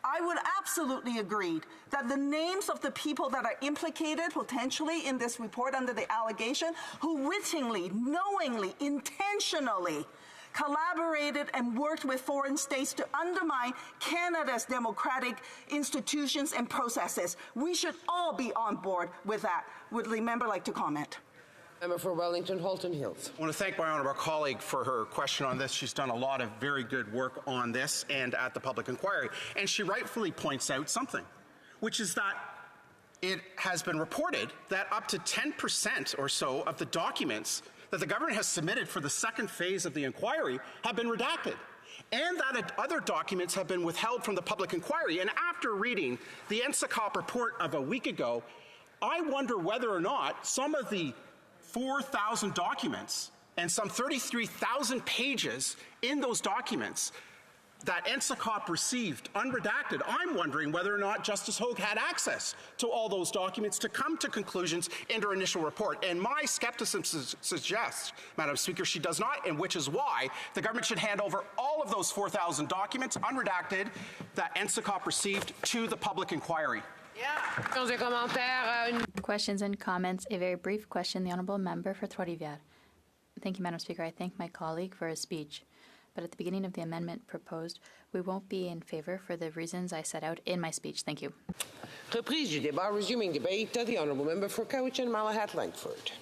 I would absolutely agree that the names of the people that are implicated potentially in this report under the allegation, who wittingly, knowingly, intentionally collaborated and worked with foreign states to undermine Canada's democratic institutions and processes. We should all be on board with that. Would the member like to comment? Member for Wellington Halton Hills. I want to thank my honourable colleague for her question on this. She's done a lot of very good work on this and at the public inquiry. And she rightfully points out something, which is that it has been reported that up to 10% or so of the documents that the government has submitted for the second phase of the inquiry have been redacted, and that other documents have been withheld from the public inquiry. And after reading the NSICOP report of a week ago, I wonder whether or not some of the 4,000 documents and some 33,000 pages in those documents that NSICOP received unredacted, I'm wondering whether or not Justice Hogue had access to all those documents to come to conclusions in her initial report. And my skepticism suggests, Madam Speaker, she does not, and which is why the government should hand over all of those 4,000 documents unredacted that NSICOP received to the public inquiry. Questions and comments. A very brief question. The Honourable Member for Trois-Rivières. Thank you, Madam Speaker. I thank my colleague for his speech. But at the beginning of the amendment proposed, we won't be in favour for the reasons I set out in my speech. Thank you. Reprise du débat, resuming debate. The Honourable Member for Cowichan Malahat Langford.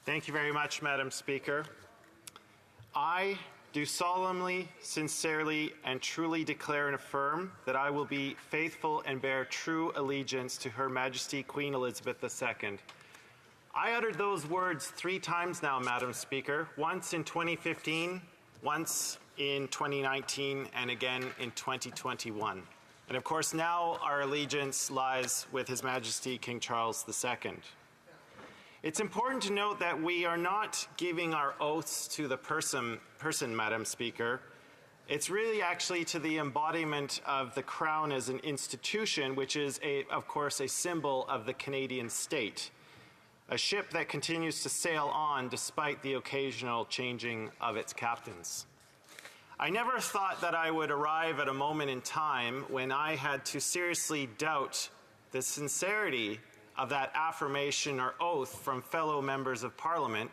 Thank you very much, Madam Speaker. I do solemnly, sincerely, and truly declare and affirm that I will be faithful and bear true allegiance to Her Majesty Queen Elizabeth II. I uttered those words 3 times now, Madam Speaker, once in 2015, once in 2019, and again in 2021. And of course, now our allegiance lies with His Majesty King Charles II. It's important to note that we are not giving our oaths to the person, Madam Speaker. It's really actually to the embodiment of the Crown as an institution, which is, of course, a symbol of the Canadian state. A ship that continues to sail on despite the occasional changing of its captains. I never thought that I would arrive at a moment in time when I had to seriously doubt the sincerity of that affirmation or oath from fellow members of Parliament,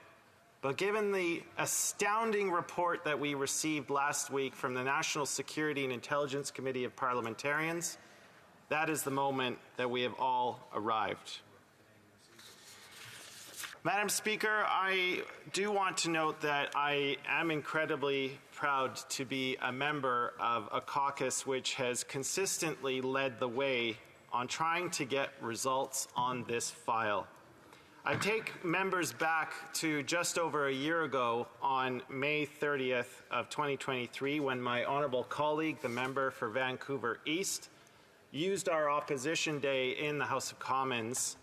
but given the astounding report that we received last week from the National Security and Intelligence Committee of Parliamentarians, that is the moment that we have all arrived. Madam Speaker, I do want to note that I am incredibly proud to be a member of a caucus which has consistently led the way on trying to get results on this file. I take members back to just over a year ago on May 30th of 2023 when my honourable colleague, the member for Vancouver East, used our opposition day in the House of Commons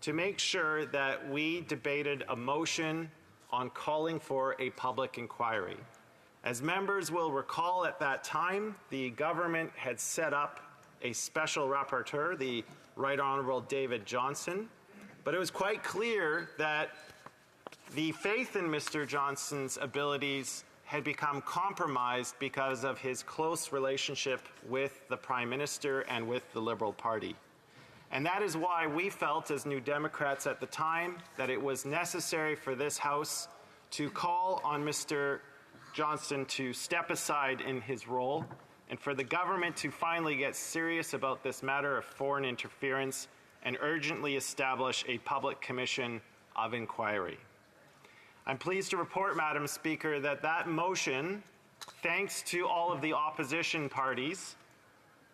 to make sure that we debated a motion on calling for a public inquiry. As members will recall, at that time, the government had set up a special rapporteur, the Right Honourable David Johnston, but it was quite clear that the faith in Mr. Johnston's abilities had become compromised because of his close relationship with the Prime Minister and with the Liberal Party. And that is why we felt, as New Democrats at the time, that it was necessary for this House to call on Mr. Johnston to step aside in his role and for the government to finally get serious about this matter of foreign interference and urgently establish a public commission of inquiry. I'm pleased to report, Madam Speaker, that that motion, thanks to all of the opposition parties,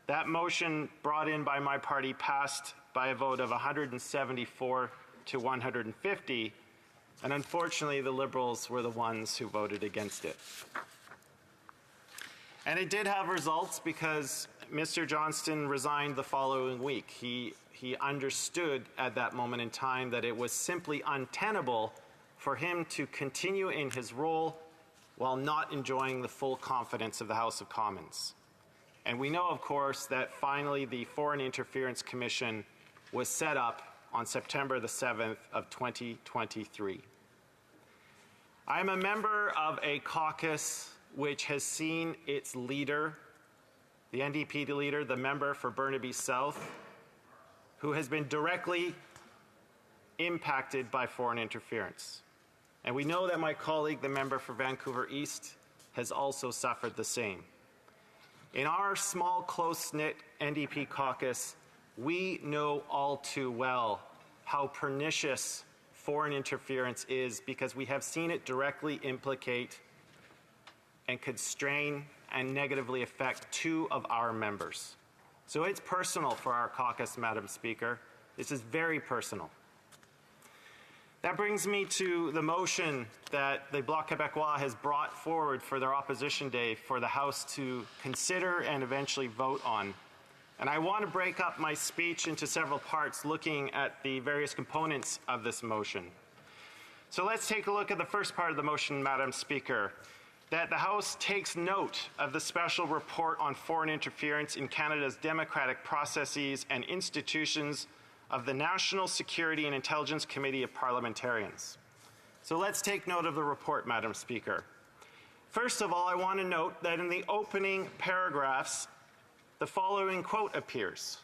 that motion brought in by my party passed by a vote of 174 to 150, and unfortunately the Liberals were the ones who voted against it. And it did have results because Mr. Johnston resigned the following week. He understood at that moment in time that it was simply untenable for him to continue in his role while not enjoying the full confidence of the House of Commons. And we know, of course, that finally the Foreign Interference Commission was set up on September the 7th of 2023. I am a member of a caucus which has seen its leader, the NDP leader, the member for Burnaby South, who has been directly impacted by foreign interference. And we know that my colleague, the member for Vancouver East, has also suffered the same. In our small, close-knit NDP caucus, we know all too well how pernicious foreign interference is because we have seen it directly implicate and constrain and negatively affect two of our members. So it's personal for our caucus, Madam Speaker. This is very personal. That brings me to the motion that the Bloc Québécois has brought forward for their opposition day for the House to consider and eventually vote on. And I want to break up my speech into several parts looking at the various components of this motion. So let's take a look at the first part of the motion, Madam Speaker, that the House takes note of the special report on foreign interference in Canada's democratic processes and institutions of the National Security and Intelligence Committee of Parliamentarians. So let's take note of the report, Madam Speaker. First of all, I want to note that in the opening paragraphs, the following quote appears.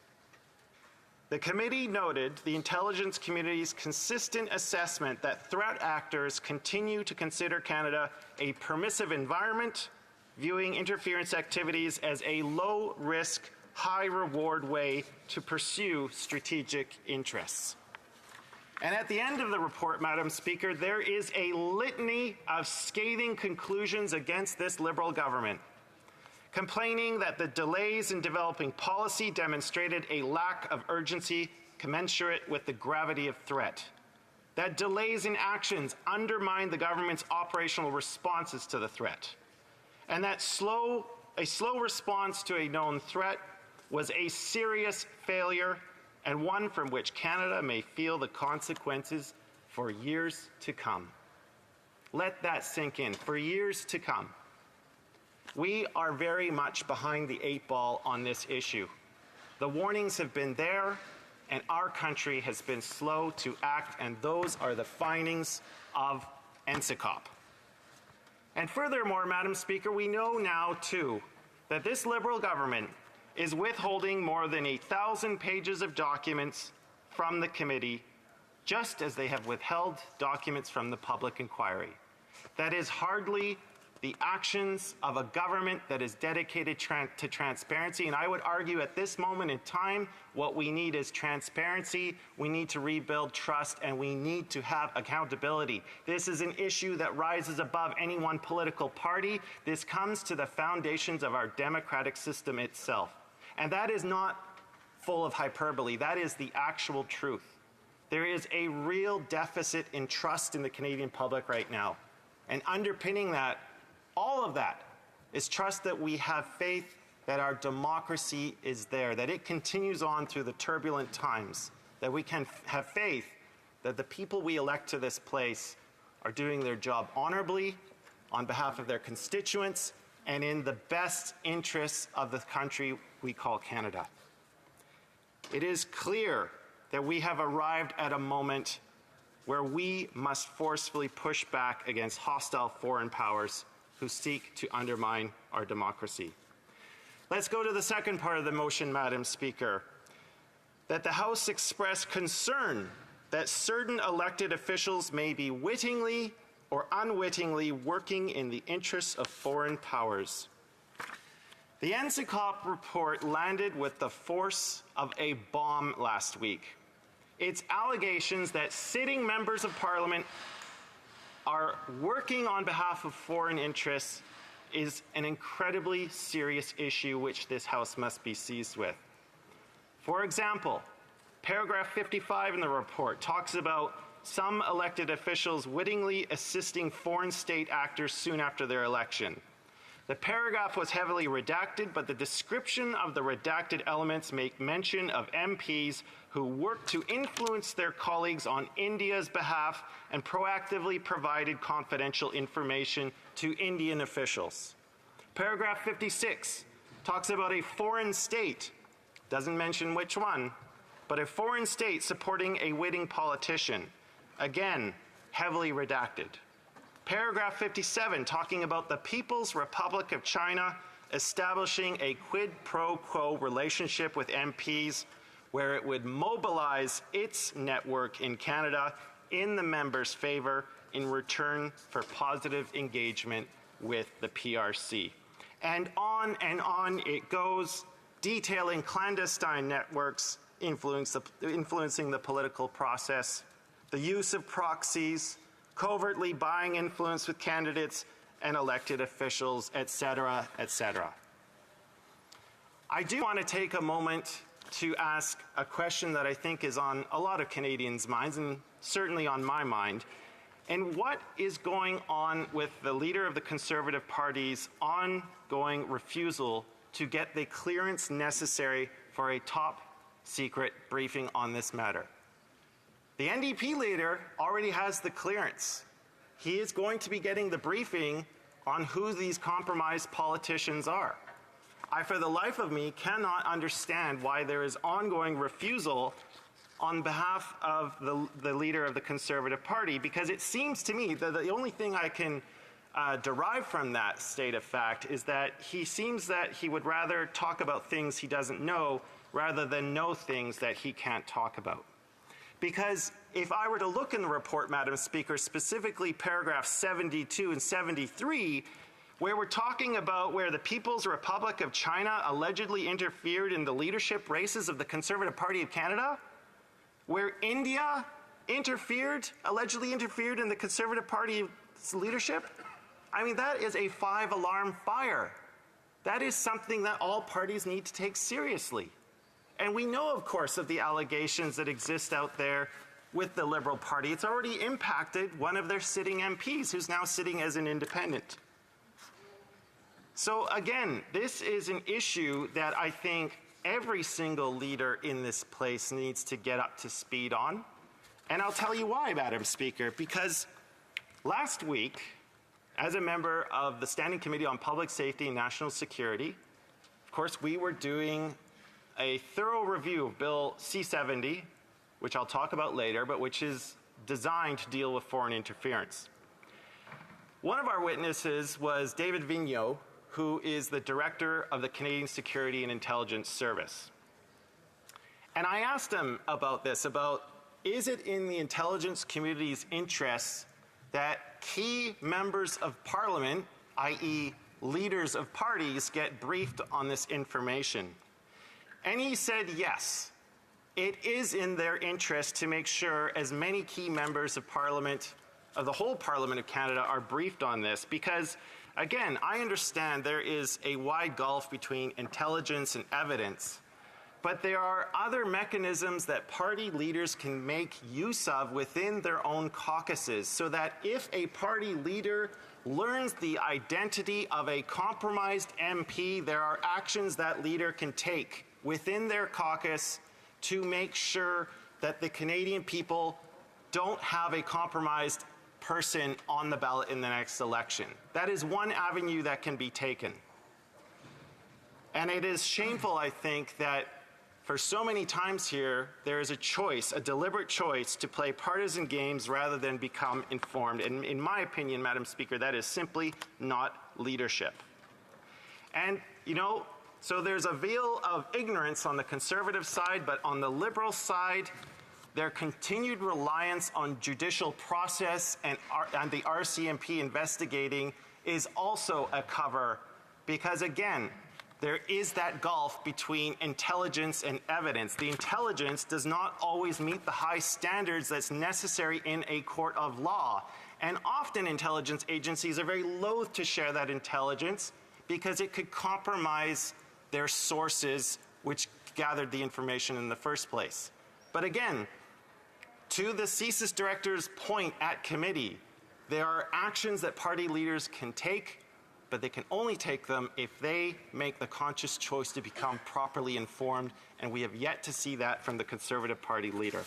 The committee noted the intelligence community's consistent assessment that threat actors continue to consider Canada a permissive environment, viewing interference activities as a low-risk, high-reward way to pursue strategic interests. And at the end of the report, Madam Speaker, there is a litany of scathing conclusions against this Liberal government, complaining that the delays in developing policy demonstrated a lack of urgency commensurate with the gravity of threat, that delays in actions undermine the government's operational responses to the threat, and that a slow response to a known threat was a serious failure and one from which Canada may feel the consequences for years to come. Let that sink in, for years to come. We are very much behind the eight ball on this issue. The warnings have been there, and our country has been slow to act, and those are the findings of NCICOP. And furthermore, Madam Speaker, we know now, too, that this Liberal government is withholding more than 1,000 pages of documents from the committee, just as they have withheld documents from the public inquiry. That is hardly the actions of a government that is dedicated to transparency. And I would argue at this moment in time, what we need is transparency, we need to rebuild trust, and we need to have accountability. This is an issue that rises above any one political party. This comes to the foundations of our democratic system itself. And that is not full of hyperbole. That is the actual truth. There is a real deficit in trust in the Canadian public right now. And underpinning that, all of that, is trust that we have faith that our democracy is there, that it continues on through the turbulent times, that we can have faith that the people we elect to this place are doing their job honorably, on behalf of their constituents, and in the best interests of the country we call Canada. It is clear that we have arrived at a moment where we must forcefully push back against hostile foreign powers who seek to undermine our democracy. Let's go to the second part of the motion, Madam Speaker, that the House express concern that certain elected officials may be wittingly or unwittingly working in the interests of foreign powers. The NSICOP report landed with the force of a bomb last week. Its allegations that sitting members of Parliament are working on behalf of foreign interests is an incredibly serious issue which this House must be seized with. For example, paragraph 55 in the report talks about some elected officials wittingly assisting foreign state actors soon after their election. The paragraph was heavily redacted, but the description of the redacted elements make mention of MPs who worked to influence their colleagues on India's behalf and proactively provided confidential information to Indian officials. Paragraph 56 talks about a foreign state, doesn't mention which one, but a foreign state supporting a witting politician. Again, heavily redacted. Paragraph 57, talking about the People's Republic of China establishing a quid pro quo relationship with MPs where it would mobilize its network in Canada in the members' favor in return for positive engagement with the PRC. And on it goes, detailing clandestine networks influencing the political process, the use of proxies, covertly buying influence with candidates and elected officials, etc., etc. I do want to take a moment to ask a question that I think is on a lot of Canadians' minds, and certainly on my mind. And what is going on with the leader of the Conservative Party's ongoing refusal to get the clearance necessary for a top-secret briefing on this matter? The NDP leader already has the clearance. He is going to be getting the briefing on who these compromised politicians are. I, for the life of me, cannot understand why there is ongoing refusal on behalf of the leader of the Conservative Party, because it seems to me that the only thing I can derive from that state of fact is that he seems that he would rather talk about things he doesn't know rather than know things that he can't talk about. Because if I were to look in the report, Madam Speaker, specifically paragraphs 72 and 73, where we're talking about where the People's Republic of China allegedly interfered in the leadership races of the Conservative Party of Canada, where India allegedly interfered in the Conservative Party's leadership, I mean, that is a 5-alarm fire. That is something that all parties need to take seriously. And we know, of course, of the allegations that exist out there with the Liberal Party. It's already impacted one of their sitting MPs, who's now sitting as an independent. So again, this is an issue that I think every single leader in this place needs to get up to speed on. And I'll tell you why, Madam Speaker, because last week, as a member of the Standing Committee on Public Safety and National Security, of course, we were doing a thorough review of Bill C-70, which I'll talk about later, but which is designed to deal with foreign interference. One of our witnesses was David Vigneault, who is the director of the Canadian Security and Intelligence Service. And I asked him about this, is it in the intelligence community's interests that key members of Parliament, i.e. leaders of parties, get briefed on this information? And he said yes. It is in their interest to make sure as many key members of Parliament, of the whole Parliament of Canada, are briefed on this because, again, I understand there is a wide gulf between intelligence and evidence, But there are other mechanisms that party leaders can make use of within their own caucuses, so that if a party leader learns the identity of a compromised MP, there are actions that leader can take within their caucus to make sure that the Canadian people don't have a compromised person on the ballot in the next election. That is one avenue that can be taken. And it is shameful, I think, that for so many times here, there is a choice, a deliberate choice, to play partisan games rather than become informed. And in my opinion, Madam Speaker, that is simply not leadership. And, you know, so there's a veil of ignorance on the Conservative side, but on the Liberal side, their continued reliance on judicial process and the RCMP investigating is also a cover, because, again, there is that gulf between intelligence and evidence. The intelligence does not always meet the high standards that's necessary in a court of law. And often intelligence agencies are very loath to share that intelligence because it could compromise their sources which gathered the information in the first place. But again, to the CSIS director's point at committee, there are actions that party leaders can take, but they can only take them if they make the conscious choice to become properly informed, and we have yet to see that from the Conservative Party leader.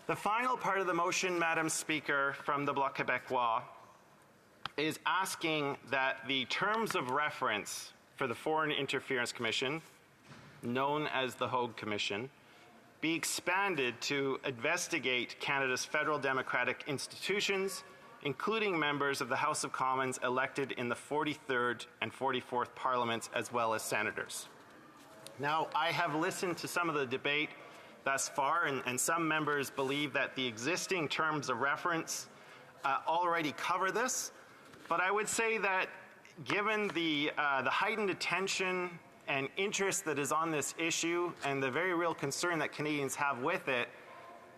The final part of the motion, Madam Speaker, from the Bloc Québécois is asking that the terms of reference for the Foreign Interference Commission, known as the Hogue Commission, be expanded to investigate Canada's federal democratic institutions, including members of the House of Commons elected in the 43rd and 44th Parliaments, as well as senators. Now, I have listened to some of the debate thus far, and some members believe that the existing terms of reference already cover this, but I would say that given the heightened attention and interest that is on this issue and the very real concern that Canadians have with it,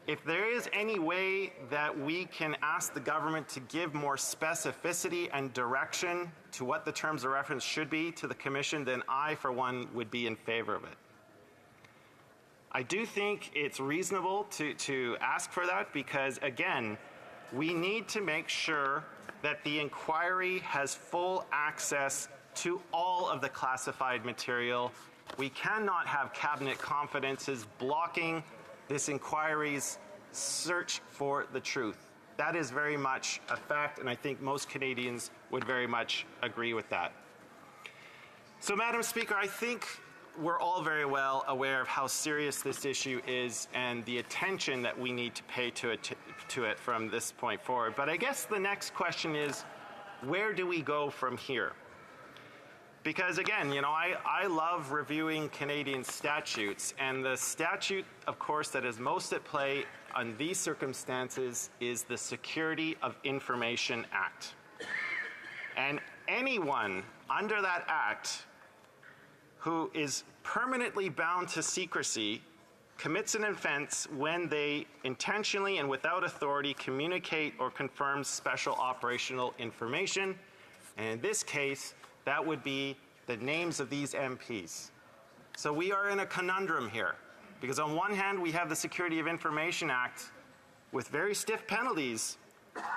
if there is any way that we can ask the government to give more specificity and direction to what the terms of reference should be to the Commission, then I, for one, would be in favor of it. I do think it's reasonable to ask for that because, again, we need to make sure that the inquiry has full access to all of the classified material. We cannot have cabinet confidences blocking this inquiry's search for the truth. That is very much a fact, and I think most Canadians would very much agree with that. So, Madam Speaker, I think we're all very well aware of how serious this issue is and the attention that we need to pay to it from this point forward. But I guess the next question is, where do we go from here? Because again, you know, I love reviewing Canadian statutes, and the statute, of course, that is most at play on these circumstances is the Security of Information Act. And anyone under that act who is permanently bound to secrecy commits an offense when they intentionally and without authority communicate or confirm special operational information. And in this case, that would be the names of these MPs. So we are in a conundrum here, because on one hand, we have the Security of Information Act with very stiff penalties.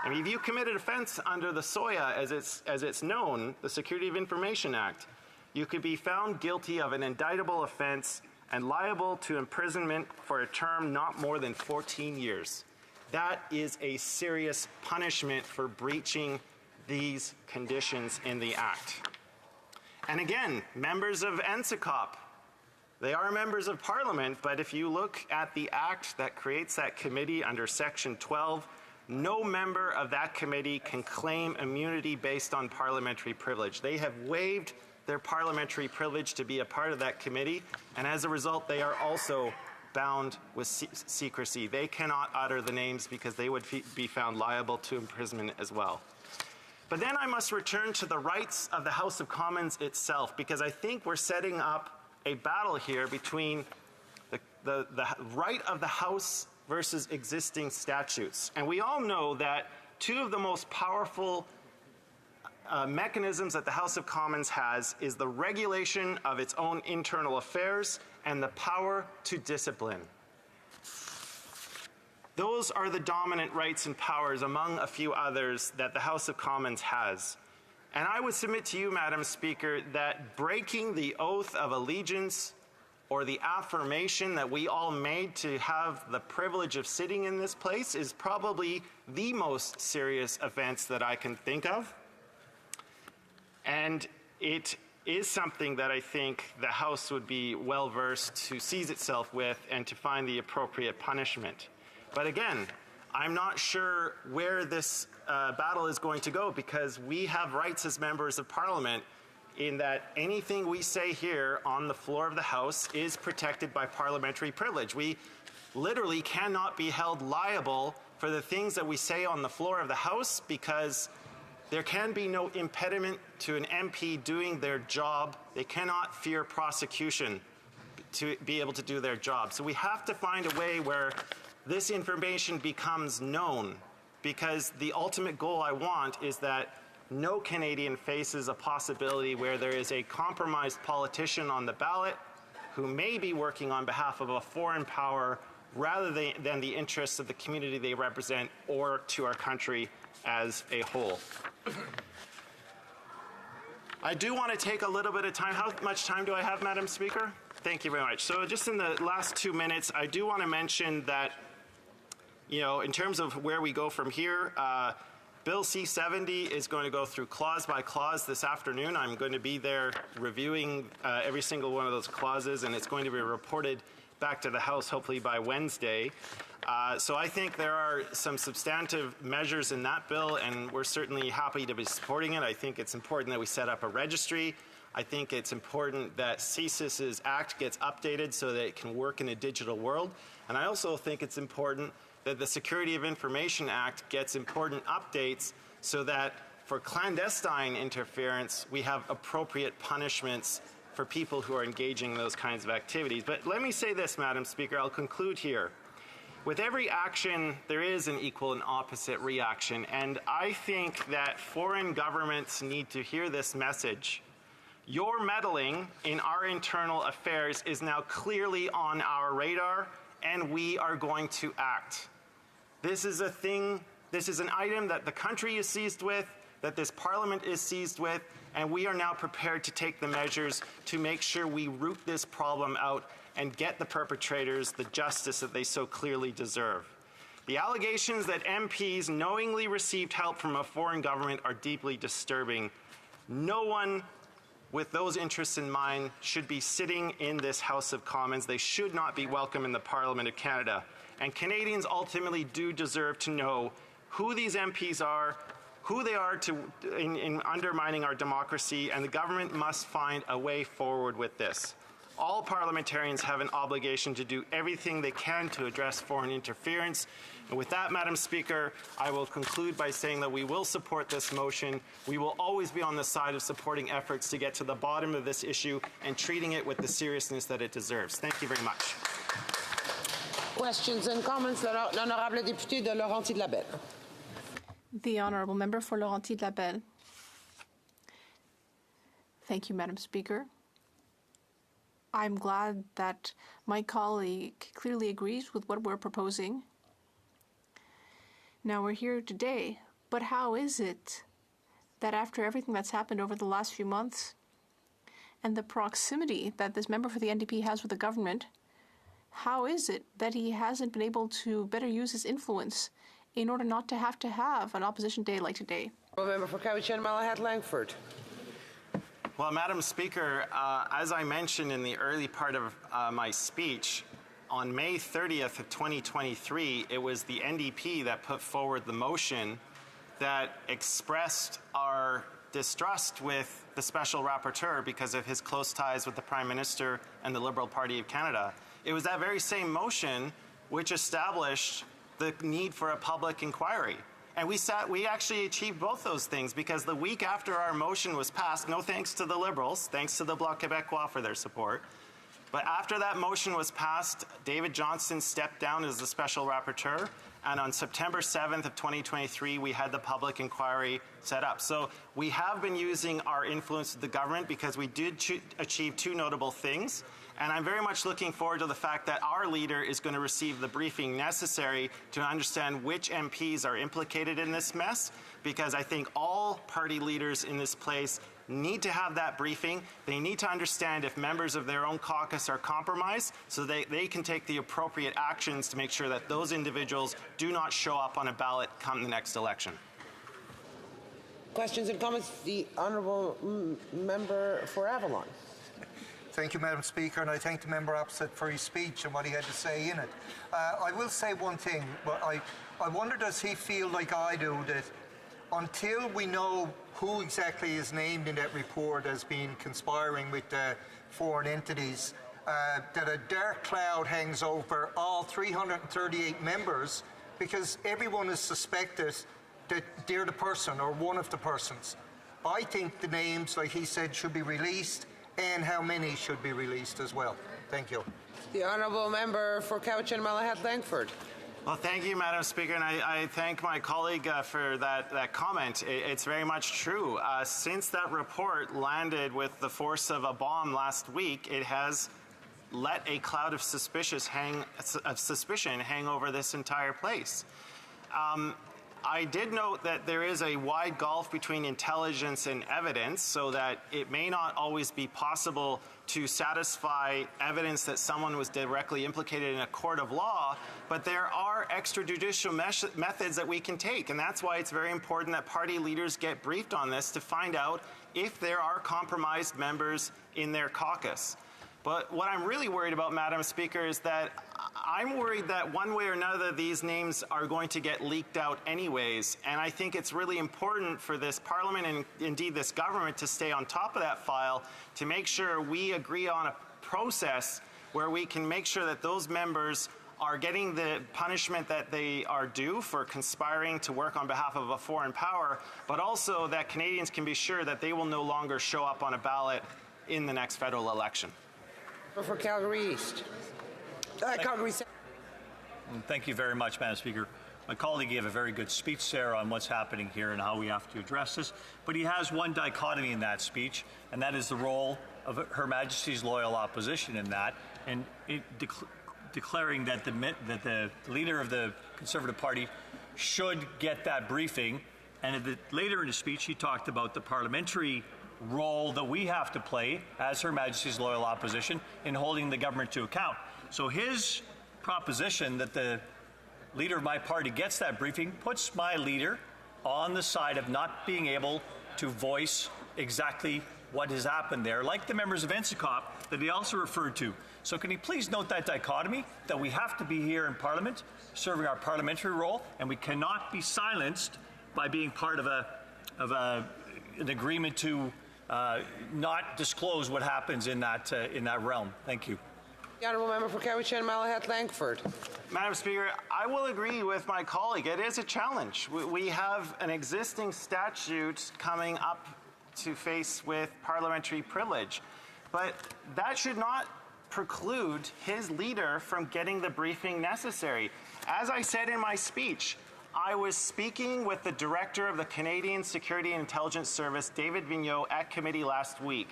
I mean, if you commit an offense under the SOIA, as it's known, the Security of Information Act, you could be found guilty of an indictable offense and liable to imprisonment for a term not more than 14 years. That is a serious punishment for breaching these conditions in the Act. And again, members of NSICOP, they are members of Parliament, but if you look at the Act that creates that committee under Section 12, no member of that committee can claim immunity based on parliamentary privilege. They have waived their parliamentary privilege to be a part of that committee, and as a result, they are also bound with secrecy. They cannot utter the names because they would be found liable to imprisonment as well. But then I must return to the rights of the House of Commons itself, because I think we're setting up a battle here between the right of the House versus existing statutes. And we all know that two of the most powerful mechanisms that the House of Commons has is the regulation of its own internal affairs and the power to discipline. Those are the dominant rights and powers among a few others that the House of Commons has. And I would submit to you, Madam Speaker, that breaking the oath of allegiance or the affirmation that we all made to have the privilege of sitting in this place is probably the most serious offense that I can think of. And it is something that I think the House would be well versed to seize itself with and to find the appropriate punishment. But again, I'm not sure where this battle is going to go, because we have rights as members of Parliament in that anything we say here on the floor of the House is protected by parliamentary privilege. We literally cannot be held liable for the things that we say on the floor of the House, because there can be no impediment to an MP doing their job. They cannot fear prosecution to be able to do their job. So we have to find a way where this information becomes known, because the ultimate goal I want is that no Canadian faces a possibility where there is a compromised politician on the ballot who may be working on behalf of a foreign power rather than the interests of the community they represent or to our country as a whole. I do want to take a little bit of time. How much time do I have, Madam Speaker? Thank you very much. So just in the last 2 minutes, I do want to mention that, you know, in terms of where we go from here, Bill C-70 is going to go through clause by clause this afternoon. I'm going to be there reviewing every single one of those clauses, and it's going to be reported back to the House hopefully by Wednesday. So I think there are some substantive measures in that bill, and we're certainly happy to be supporting it. I think it's important that we set up a registry. I think it's important that CSIS's Act gets updated so that it can work in a digital world. And I also think it's important that the Security of Information Act gets important updates so that for clandestine interference, we have appropriate punishments for people who are engaging in those kinds of activities. But let me say this, Madam Speaker, I'll conclude here. With every action, there is an equal and opposite reaction, and I think that foreign governments need to hear this message. Your meddling in our internal affairs is now clearly on our radar, and we are going to act. This is an item that the country is seized with, that this Parliament is seized with, and we are now prepared to take the measures to make sure we root this problem out and get the perpetrators the justice that they so clearly deserve. The allegations that MPs knowingly received help from a foreign government are deeply disturbing. No one with those interests in mind should be sitting in this House of Commons. They should not be welcome in the Parliament of Canada. And Canadians ultimately do deserve to know who these MPs are, who they are in undermining our democracy, and the government must find a way forward with this. All parliamentarians have an obligation to do everything they can to address foreign interference. And with that, Madam Speaker, I will conclude by saying that we will support this motion. We will always be on the side of supporting efforts to get to the bottom of this issue and treating it with the seriousness that it deserves. Thank you very much. Questions and comments, l'honorable député de Laurentides-Labelle. The Honourable Member for Laurentides-Labelle. Thank you, Madam Speaker. I'm glad that my colleague clearly agrees with what we're proposing. Now we're here today, but how is it that after everything that's happened over the last few months and the proximity that this member for the NDP has with the government, how is it that he hasn't been able to better use his influence in order not to have an opposition day like today? Member for Cowichan-Malahat-Langford. Well, Madam Speaker, as I mentioned in the early part of my speech, on May 30th of 2023, it was the NDP that put forward the motion that expressed our distrust with the Special Rapporteur because of his close ties with the Prime Minister and the Liberal Party of Canada. It was that very same motion which established the need for a public inquiry. And we actually achieved both those things, because the week after our motion was passed, no thanks to the Liberals, thanks to the Bloc Québécois for their support, but after that motion was passed, David Johnston stepped down as the Special Rapporteur, and on September 7th of 2023, we had the public inquiry set up. So we have been using our influence with the government because we did achieve two notable things. And I'm very much looking forward to the fact that our leader is going to receive the briefing necessary to understand which MPs are implicated in this mess, because I think all party leaders in this place need to have that briefing. They need to understand if members of their own caucus are compromised so they can take the appropriate actions to make sure that those individuals do not show up on a ballot come the next election. Questions and comments? The Honourable Member for Avalon. Thank you, Madam Speaker, and I thank the member opposite for his speech and what he had to say in it. I will say one thing, but I wonder, does he feel like I do, that until we know who exactly is named in that report as being conspiring with foreign entities, that a dark cloud hangs over all 338 members, because everyone is suspected that they're the person or one of the persons. I think the names, like he said, should be released, and how many should be released as well. Thank you. The Honourable Member for Cowichan Malahat Langford. Well, thank you, Madam Speaker, and I thank my colleague for that comment. It's very much true. Since that report landed with the force of a bomb last week, it has let a cloud of suspicion hang over this entire place. I did note that there is a wide gulf between intelligence and evidence, so that it may not always be possible to satisfy evidence that someone was directly implicated in a court of law, but there are extrajudicial methods that we can take, and that's why it's very important that party leaders get briefed on this to find out if there are compromised members in their caucus. But what I'm really worried about, Madam Speaker, is that I'm worried that one way or another these names are going to get leaked out anyways, and I think it's really important for this Parliament and indeed this government to stay on top of that file to make sure we agree on a process where we can make sure that those members are getting the punishment that they are due for conspiring to work on behalf of a foreign power, but also that Canadians can be sure that they will no longer show up on a ballot in the next federal election. For Calgary East. Calgary South. Thank you very much, Madam Speaker. My colleague gave a very good speech there on what's happening here and how we have to address this, but he has one dichotomy in that speech, and that is the role of Her Majesty's loyal opposition in that, and declaring that the leader of the Conservative Party should get that briefing. And later in his speech, he talked about the parliamentary role that we have to play as Her Majesty's loyal opposition in holding the government to account. So his proposition that the leader of my party gets that briefing puts my leader on the side of not being able to voice exactly what has happened there, like the members of NCCOP that he also referred to. So can he please note that dichotomy, that we have to be here in Parliament, serving our parliamentary role, and we cannot be silenced by being part of an agreement to not disclose what happens in that realm. Thank you. The Honourable Member for Cowichan Malahat Langford. Madam Speaker, I will agree with my colleague. It is a challenge. We have an existing statute coming up to face with parliamentary privilege, but that should not preclude his leader from getting the briefing necessary. As I said in my speech, I was speaking with the director of the Canadian Security and Intelligence Service, David Vigneault, at committee last week.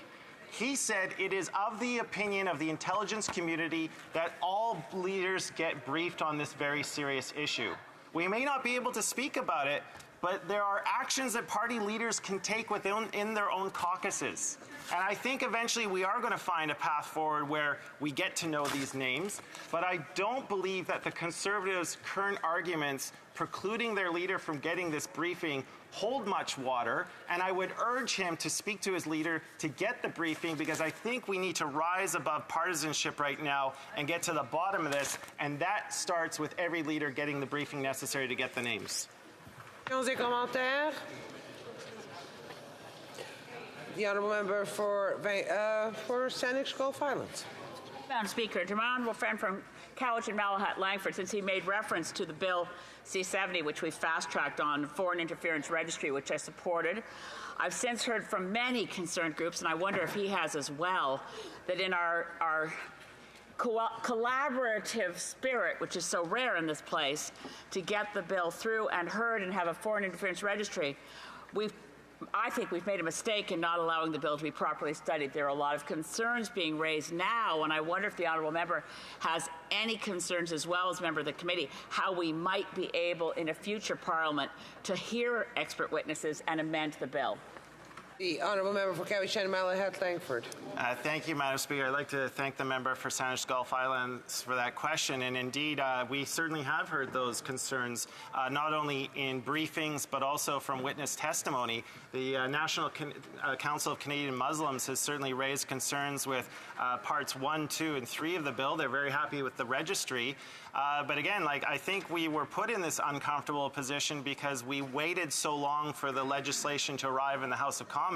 He said it is of the opinion of the intelligence community that all leaders get briefed on this very serious issue. We may not be able to speak about it, but there are actions that party leaders can take in their own caucuses. And I think eventually we are going to find a path forward where we get to know these names. But I don't believe that the Conservatives' current arguments precluding their leader from getting this briefing hold much water. And I would urge him to speak to his leader to get the briefing, because I think we need to rise above partisanship right now and get to the bottom of this. And that starts with every leader getting the briefing necessary to get the names. Commentaires? The Honourable Member for Saanich Gulf Islands. Madam Speaker, to my honourable friend from Cowichan Malahat Langford, since he made reference to the Bill C-70, which we fast-tracked on Foreign Interference Registry, which I supported, I've since heard from many concerned groups, and I wonder if he has as well, that in our collaborative spirit, which is so rare in this place, to get the bill through and heard and have a foreign interference registry. I think we've made a mistake in not allowing the bill to be properly studied. There are a lot of concerns being raised now, and I wonder if the honourable member has any concerns, as well as member of the committee, how we might be able in a future parliament to hear expert witnesses and amend the bill. The honourable member for Cowichan Malahat Langford. Thank you, Madam Speaker. I'd like to thank the member for Sandwich Gulf Islands for that question. And indeed, we certainly have heard those concerns, not only in briefings, but also from witness testimony. The National Council of Canadian Muslims has certainly raised concerns with parts 1, 2, and 3 of the bill. They're very happy with the registry. But again, I think we were put in this uncomfortable position because we waited so long for the legislation to arrive in the House of Commons.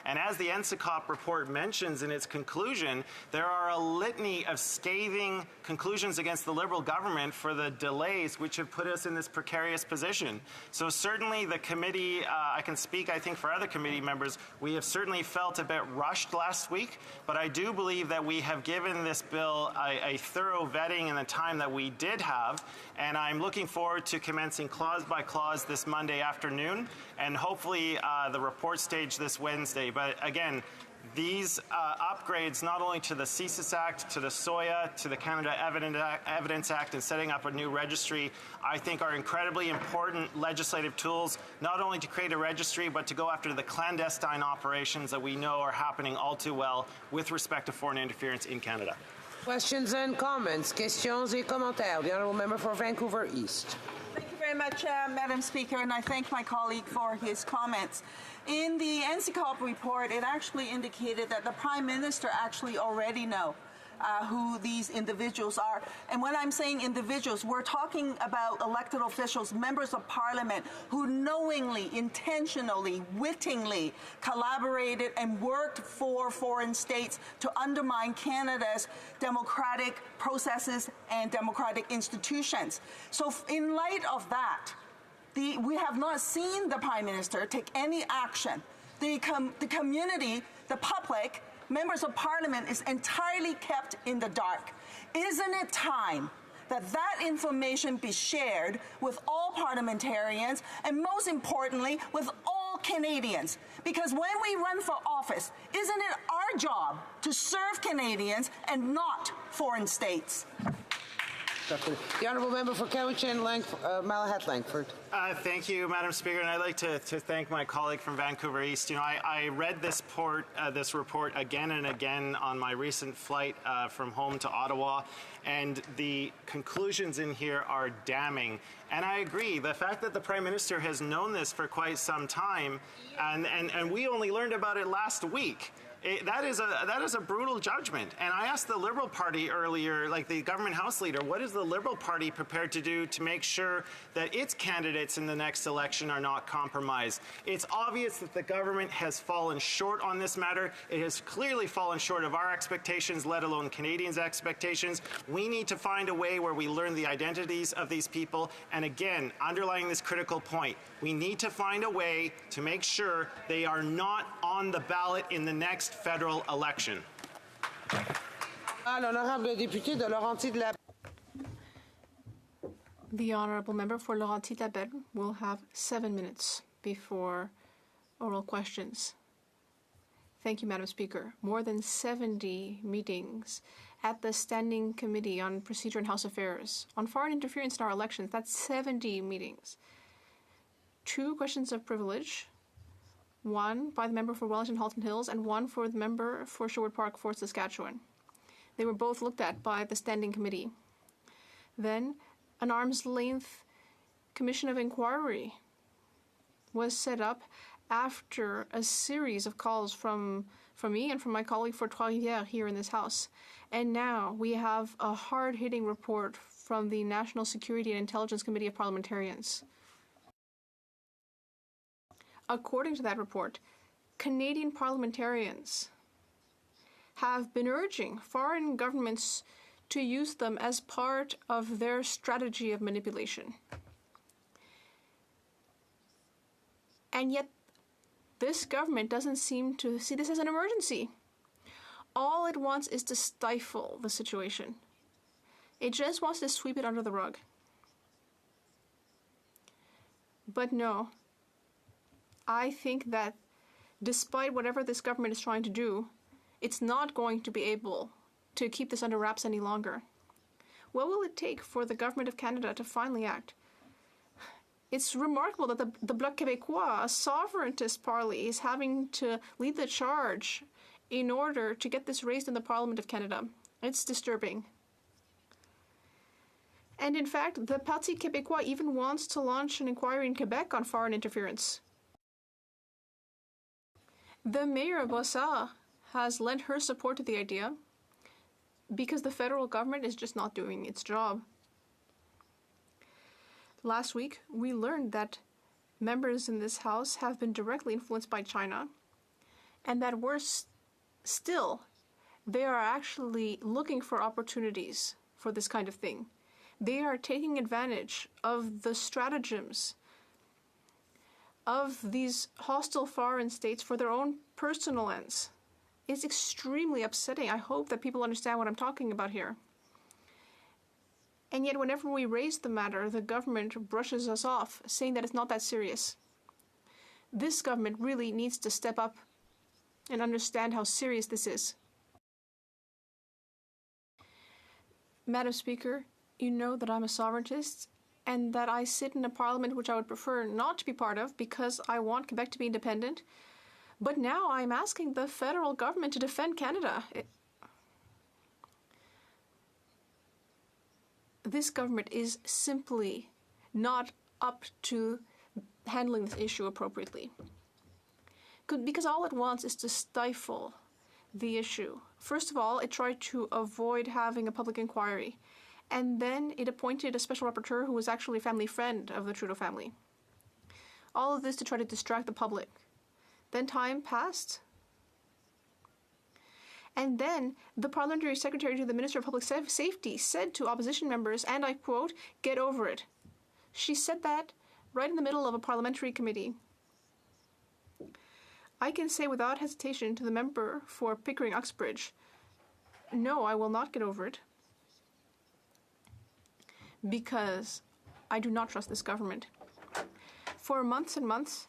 And as the NSICOP report mentions in its conclusion, there are a litany of scathing conclusions against the Liberal government for the delays which have put us in this precarious position. So certainly the committee, I can speak, I think, for other committee members, we have certainly felt a bit rushed last week, but I do believe that we have given this bill a thorough vetting in the time that we did have, and I'm looking forward to commencing clause by clause this Monday afternoon, and hopefully the report stage this Wednesday. But again, these upgrades not only to the CSIS Act, to the SOIA, to the Canada Evidence Act, and setting up a new registry, I think are incredibly important legislative tools, not only to create a registry, but to go after the clandestine operations that we know are happening all too well with respect to foreign interference in Canada. Questions and comments. Questions et commentaires. The honourable member for Vancouver East. Thank you very much, Madam Speaker, and I thank my colleague for his comments. In the NSICOP report, it actually indicated that the Prime Minister actually already know who these individuals are. And when I'm saying individuals, we're talking about elected officials, members of Parliament, who knowingly, intentionally, wittingly collaborated and worked for foreign states to undermine Canada's democratic processes and democratic institutions. So in light of that, we have not seen the Prime Minister take any action. The community, the public, members of Parliament is entirely kept in the dark. Isn't it time that that information be shared with all parliamentarians and, most importantly, with all Canadians? Because when we run for office, isn't it our job to serve Canadians and not foreign states? The honourable member for Cowichan Malahat Langford. Thank you, Madam Speaker, and I'd like to thank my colleague from Vancouver East. You know, I read this report again and again on my recent flight from home to Ottawa, and the conclusions in here are damning. And I agree. The fact that the Prime Minister has known this for quite some time, and we only learned about it last week. That is a brutal judgment. And I asked the Liberal Party earlier, like the government House leader, what is the Liberal Party prepared to do to make sure that its candidates in the next election are not compromised? It's obvious that the government has fallen short on this matter. It has clearly fallen short of our expectations, let alone Canadians' expectations. We need to find a way where we learn the identities of these people. And again, underlying this critical point, we need to find a way to make sure they are not on the ballot in the next federal election. The honourable member for Laurentides-Labelle will have 7 minutes before oral questions. Thank you, Madam Speaker. More than 70 meetings at the Standing Committee on Procedure and House Affairs on foreign interference in our elections. That's 70 meetings. 2 questions of privilege, one by the member for Wellington-Halton Hills and one for the member for Sherwood Park, Fort Saskatchewan. They were both looked at by the Standing Committee. Then an arm's-length commission of inquiry was set up after a series of calls from me and from my colleague for Trois-Rivières here in this House. And now we have a hard-hitting report from the National Security and Intelligence Committee of Parliamentarians. According to that report, Canadian parliamentarians have been urging foreign governments to use them as part of their strategy of manipulation. And yet, this government doesn't seem to see this as an emergency. All it wants is to stifle the situation, It just wants to sweep it under the rug. But no, I think that despite whatever this government is trying to do, it's not going to be able to keep this under wraps any longer. What will it take for the government of Canada to finally act? It's remarkable that the Bloc Québécois, a sovereigntist party, is having to lead the charge in order to get this raised in the Parliament of Canada. It's disturbing. And in fact, the Parti Québécois even wants to launch an inquiry in Quebec on foreign interference. The mayor of Brossard has lent her support to the idea because the federal government is just not doing its job. Last week, we learned that members in this House have been directly influenced by China, and that worse still, they are actually looking for opportunities for this kind of thing. They are taking advantage of the stratagems of these hostile foreign states for their own personal ends. It's extremely upsetting. I hope that people understand what I'm talking about here. And yet, whenever we raise the matter, the government brushes us off, saying that it's not that serious. This government really needs to step up and understand how serious this is. Madam Speaker, you know that I'm a sovereigntist and that I sit in a parliament which I would prefer not to be part of because I want Quebec to be independent. But now I'm asking the federal government to defend Canada. This government is simply not up to handling this issue appropriately. Because all it wants is to stifle the issue. First of all, it tried to avoid having a public inquiry. And then it appointed a special rapporteur who was actually a family friend of the Trudeau family. All of this to try to distract the public. Then time passed. And then the parliamentary secretary to the Minister of Public Safety said to opposition members, and I quote, "Get over it." She said that right in the middle of a parliamentary committee. I can say without hesitation to the member for Pickering-Uxbridge, no, I will not get over it. Because I do not trust this government. For months and months,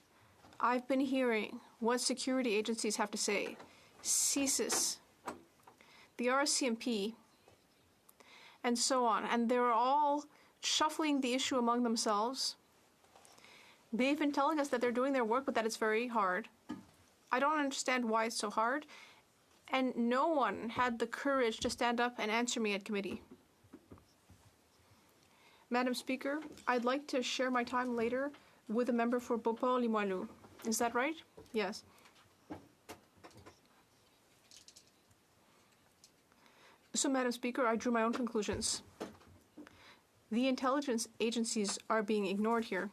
I've been hearing what security agencies have to say. CSIS, the RCMP, and so on. And they're all shuffling the issue among themselves. They've been telling us that they're doing their work, but that it's very hard. I don't understand why it's so hard. And no one had the courage to stand up and answer me at committee. Madam Speaker, I'd like to share my time later with a member for Beauport-Limoilou. Is that right? Yes. So, Madam Speaker, I drew my own conclusions. The intelligence agencies are being ignored here.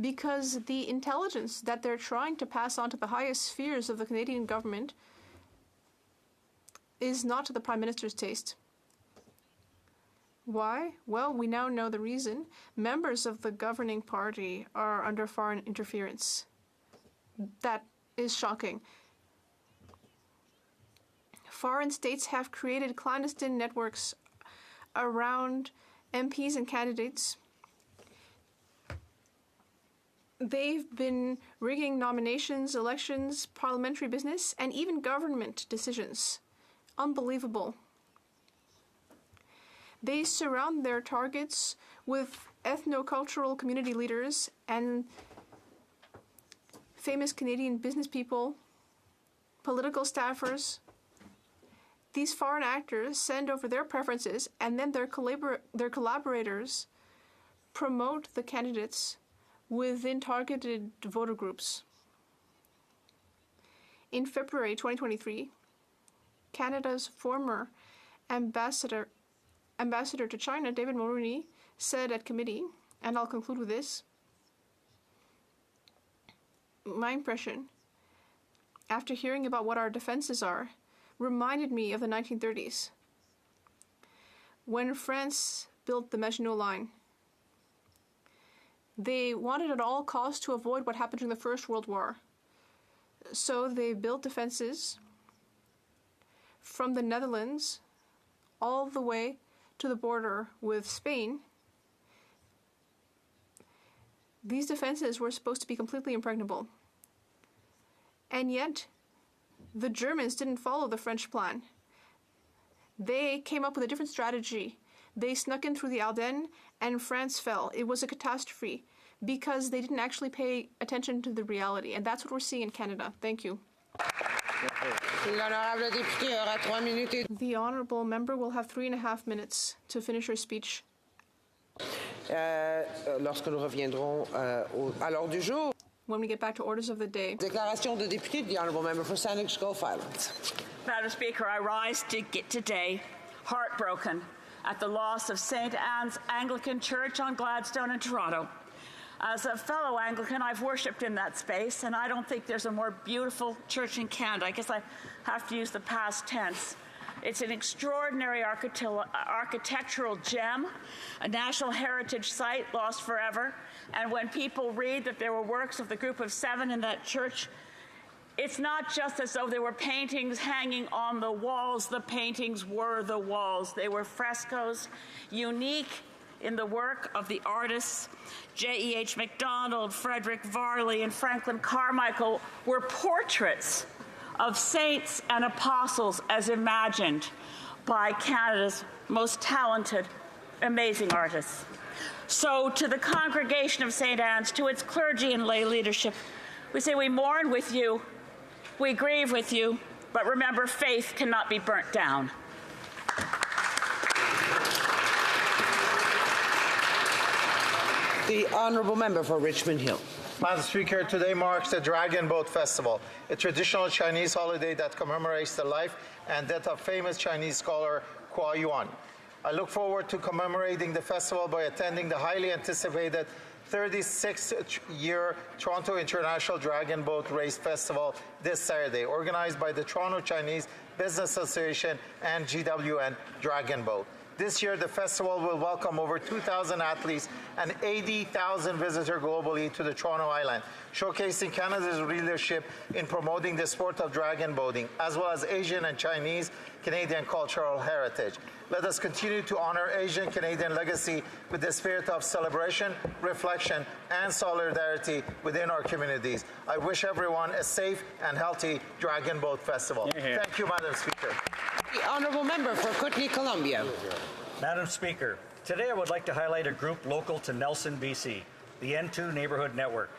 Because the intelligence that they're trying to pass on to the highest spheres of the Canadian government is not to the Prime Minister's taste. Why? Well, we now know the reason. Members of the governing party are under foreign interference. That is shocking. Foreign states have created clandestine networks around MPs and candidates. They've been rigging nominations, elections, parliamentary business, and even government decisions. Unbelievable. They surround their targets with ethno-cultural community leaders and famous Canadian business people, political staffers. These foreign actors send over their preferences, and then their collaborators promote the candidates within targeted voter groups. In February 2023, Canada's former ambassador to China, David Mulroney, said at committee, and I'll conclude with this, my impression, after hearing about what our defenses are, reminded me of the 1930s, when France built the Maginot Line. They wanted at all costs to avoid what happened during the First World War. So they built defenses from the Netherlands all the way to the border with Spain, these defenses were supposed to be completely impregnable. And yet, the Germans didn't follow the French plan. They came up with a different strategy. They snuck in through the Ardennes, and France fell. It was a catastrophe because they didn't actually pay attention to the reality. And that's what we're seeing in Canada. Thank you. The honourable member will have 3.5 minutes to finish her speech. Lorsque nous reviendrons à l'ordre du jour. When we get back to orders of the day. Déclaration de député, the honourable member for Sandwich Gulf Islands. Madam Speaker, I rise today heartbroken at the loss of St. Anne's Anglican Church on Gladstone in Toronto. As a fellow Anglican, I've worshipped in that space, and I don't think there's a more beautiful church in Canada. I guess I have to use the past tense. It's an extraordinary architectural gem, a national heritage site lost forever. And when people read that there were works of the Group of Seven in that church, it's not just as though there were paintings hanging on the walls. The paintings were the walls. They were frescoes, unique in the work of the artists. J.E.H. MacDonald, Frederick Varley, and Franklin Carmichael were portraits of saints and apostles as imagined by Canada's most talented, amazing artists. So to the congregation of St. Anne's, to its clergy and lay leadership, we say we mourn with you, we grieve with you, but remember, faith cannot be burnt down. The honourable member for Richmond Hill. Madam Speaker, today marks the Dragon Boat Festival, a traditional Chinese holiday that commemorates the life and death of famous Chinese scholar Kuo Yuan. I look forward to commemorating the festival by attending the highly anticipated 36th year Toronto International Dragon Boat Race Festival this Saturday, organized by the Toronto Chinese Business Association and GWN Dragon Boat. This year, the festival will welcome over 2,000 athletes and 80,000 visitors globally to the Toronto Island, showcasing Canada's leadership in promoting the sport of dragon boating, as well as Asian and Chinese Canadian cultural heritage. Let us continue to honor Asian Canadian legacy with the spirit of celebration, reflection, and solidarity within our communities. I wish everyone a safe and healthy Dragon Boat Festival. Thank you, Madam Speaker. The honourable member for Kootenay, Columbia. Madam Speaker, today I would like to highlight a group local to Nelson, BC, the N2 Neighbourhood Network.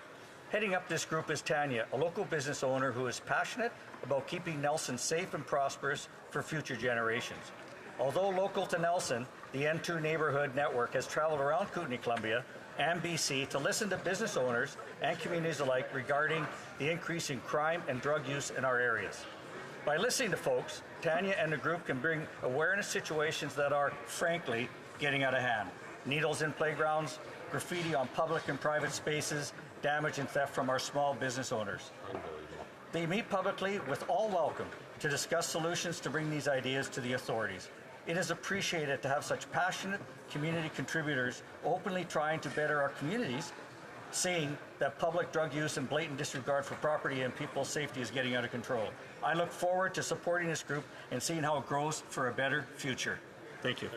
Heading up this group is Tanya, a local business owner who is passionate about keeping Nelson safe and prosperous for future generations. Although local to Nelson, the N2 Neighbourhood Network has traveled around Kootenay, Columbia, and BC to listen to business owners and communities alike regarding the increase in crime and drug use in our areas. By listening to folks, Tanya and the group can bring awareness to situations that are, frankly, getting out of hand. Needles in playgrounds, graffiti on public and private spaces, damage and theft from our small business owners. They meet publicly with all welcome to discuss solutions to bring these ideas to the authorities. It is appreciated to have such passionate community contributors openly trying to better our communities, seeing that public drug use and blatant disregard for property and people's safety is getting out of control. I look forward to supporting this group and seeing how it grows for a better future. Thank you.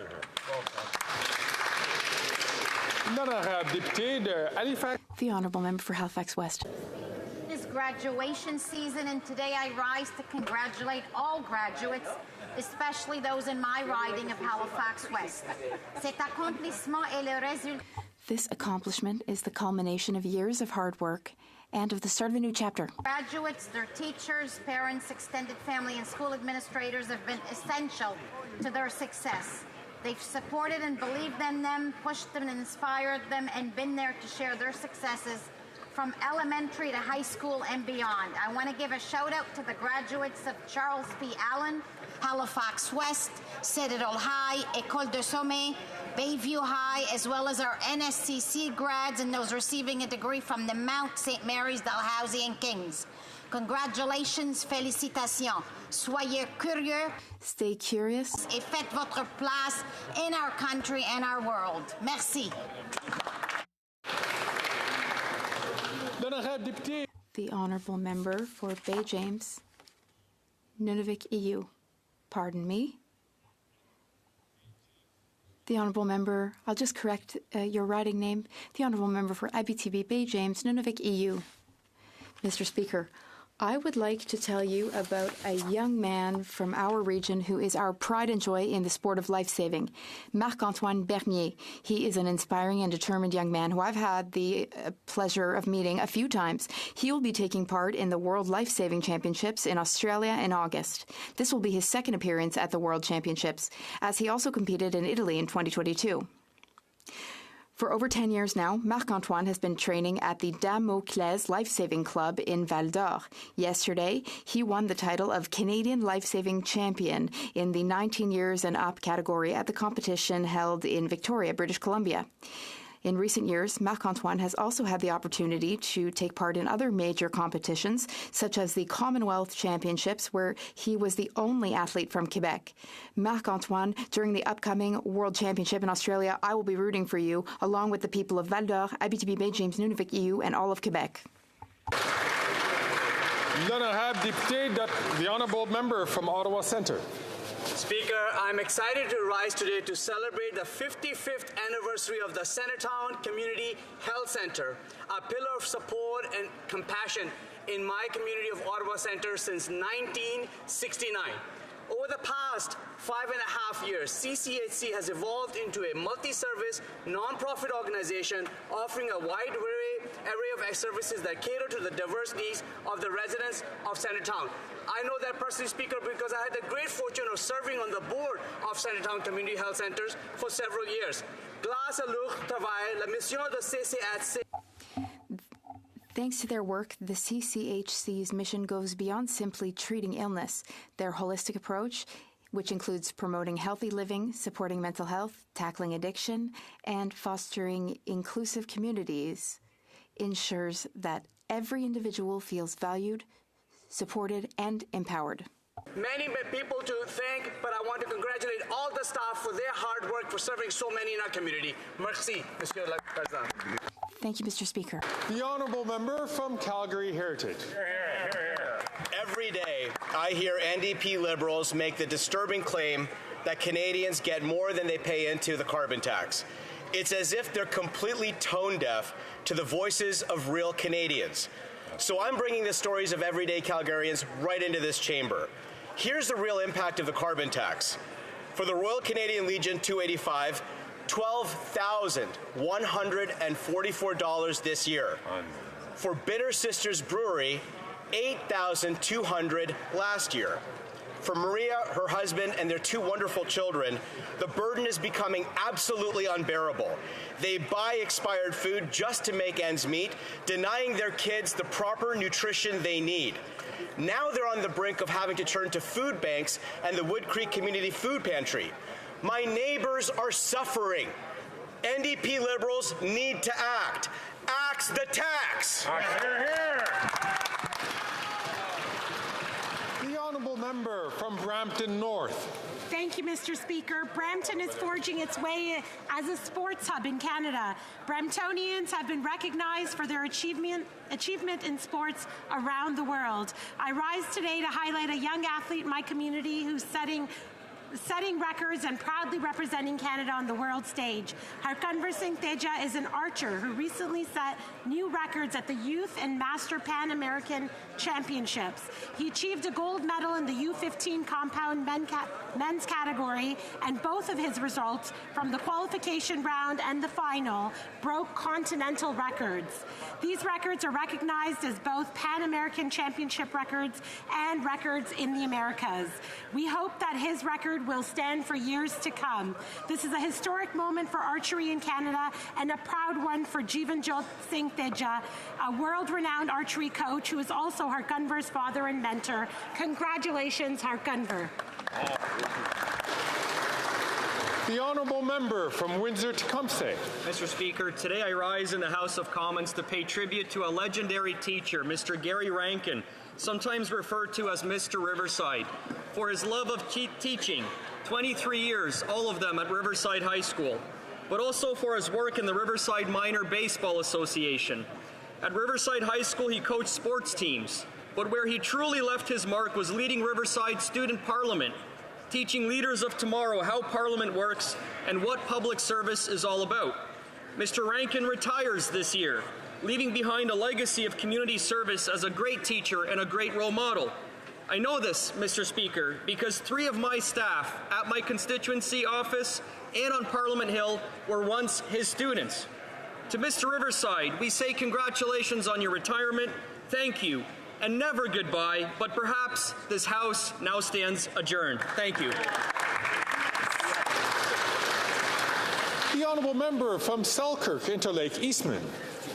The honourable member for Halifax West. It is graduation season, and today I rise to congratulate all graduates, especially those in my riding of Halifax West. Cet accomplissement est le résultat. This accomplishment is the culmination of years of hard work and of the start of a new chapter. Graduates, their teachers, parents, extended family, and school administrators have been essential to their success. They've supported and believed in them, pushed them and inspired them, and been there to share their successes from elementary to high school and beyond. I want to give a shout out to the graduates of Charles P. Allen, Halifax West, Citadel High, École de Sommet, Bayview High, as well as our NSCC grads and those receiving a degree from the Mount St. Mary's, Dalhousie, and Kings. Congratulations, félicitations. Soyez curieux. Stay curious. Et faites votre place in our country and our world. Merci. The honourable member for Bay James, Nunavik EU. Pardon me. The Honourable Member, I'll just correct your writing name. The Honourable Member for Abitibi Bay James, Nunavik EU. Mr. Speaker, I would like to tell you about a young man from our region who is our pride and joy in the sport of life-saving, Marc-Antoine Bernier. He is an inspiring and determined young man who I've had the pleasure of meeting a few times. He will be taking part in the World Life-Saving Championships in Australia in August. This will be his second appearance at the World Championships, as he also competed in Italy in 2022. For over 10 years now, Marc-Antoine has been training at the Dame-aux-Clés Life-Saving Club in Val-d'Or. Yesterday, he won the title of Canadian Life-Saving Champion in the 19 years and up category at the competition held in Victoria, British Columbia. In recent years, Marc-Antoine has also had the opportunity to take part in other major competitions, such as the Commonwealth Championships, where he was the only athlete from Quebec. Marc-Antoine, during the upcoming World Championship in Australia, I will be rooting for you, along with the people of Val-d'Or, Abitibi Bay James, Nunavik EU, and all of Quebec. L'honorable député, the honourable member from Ottawa Centre. Speaker, I'm excited to rise today to celebrate the 55th anniversary of the Centretown Community Health Centre, a pillar of support and compassion in my community of Ottawa Centre since 1969. Over the past 5.5 years, CCHC has evolved into a multi-service, non-profit organization offering a wide array of services that cater to the diverse needs of the residents of Centretown. I know that personally, Speaker, because I had the great fortune of serving on the board of Centretown Community Health Centres for several years. Grâce à leur travail, la mission de CCHC. Thanks to their work, the CCHC's mission goes beyond simply treating illness. Their holistic approach, which includes promoting healthy living, supporting mental health, tackling addiction, and fostering inclusive communities, ensures that every individual feels valued, supported, and empowered. Many people to thank, but I want to congratulate all the staff for their hard work for serving so many in our community. Merci, Monsieur le Président. Thank you, Mr. Speaker. The honourable member from Calgary Heritage. Every day, I hear NDP Liberals make the disturbing claim that Canadians get more than they pay into the carbon tax. It's as if they're completely tone deaf to the voices of real Canadians. So I'm bringing the stories of everyday Calgarians right into this chamber. Here's the real impact of the carbon tax. For the Royal Canadian Legion 285, $12,144 this year. For Bitter Sisters Brewery, $8,200 last year. For Maria, her husband, and their two wonderful children, the burden is becoming absolutely unbearable. They buy expired food just to make ends meet, denying their kids the proper nutrition they need. Now they're on the brink of having to turn to food banks and the Wood Creek Community Food Pantry. My neighbors are suffering. NDP Liberals need to act. Axe the tax. Hear, hear. The honourable member from Brampton North. Thank you, Mr. Speaker. Brampton is forging its way as a sports hub in Canada. Bramptonians have been recognized for their achievement in sports around the world. I rise today to highlight a young athlete in my community who's setting records and proudly representing Canada on the world stage. Harkanvar Singh Teja is an archer who recently set new records at the Youth and Master Pan American Championships. He achieved a gold medal in the U15 compound men's category, and both of his results from the qualification round and the final broke continental records. These records are recognized as both Pan American Championship records and records in the Americas. We hope that his record will stand for years to come. This is a historic moment for archery in Canada and a proud one for Jivanjot Singh Teja, a world-renowned archery coach who is also Harkanvar's father and mentor. Congratulations, Harkanvar. The honourable member from Windsor-Tecumseh. Mr. Speaker, today I rise in the House of Commons to pay tribute to a legendary teacher, Mr. Gary Rankin, sometimes referred to as Mr. Riverside, for his love of teaching, 23 years, all of them at Riverside High School, but also for his work in the Riverside Minor Baseball Association. At Riverside High School, he coached sports teams, but where he truly left his mark was leading Riverside Student Parliament. teaching leaders of tomorrow how Parliament works and what public service is all about. Mr. Rankin retires this year, leaving behind a legacy of community service as a great teacher and a great role model. I know this, Mr. Speaker, because 3 of my staff at my constituency office and on Parliament Hill were once his students. To Mr. Riverside, we say congratulations on your retirement, thank you, and never goodbye, but perhaps this House now stands adjourned. Thank you. The honourable member from Selkirk, Interlake Eastman.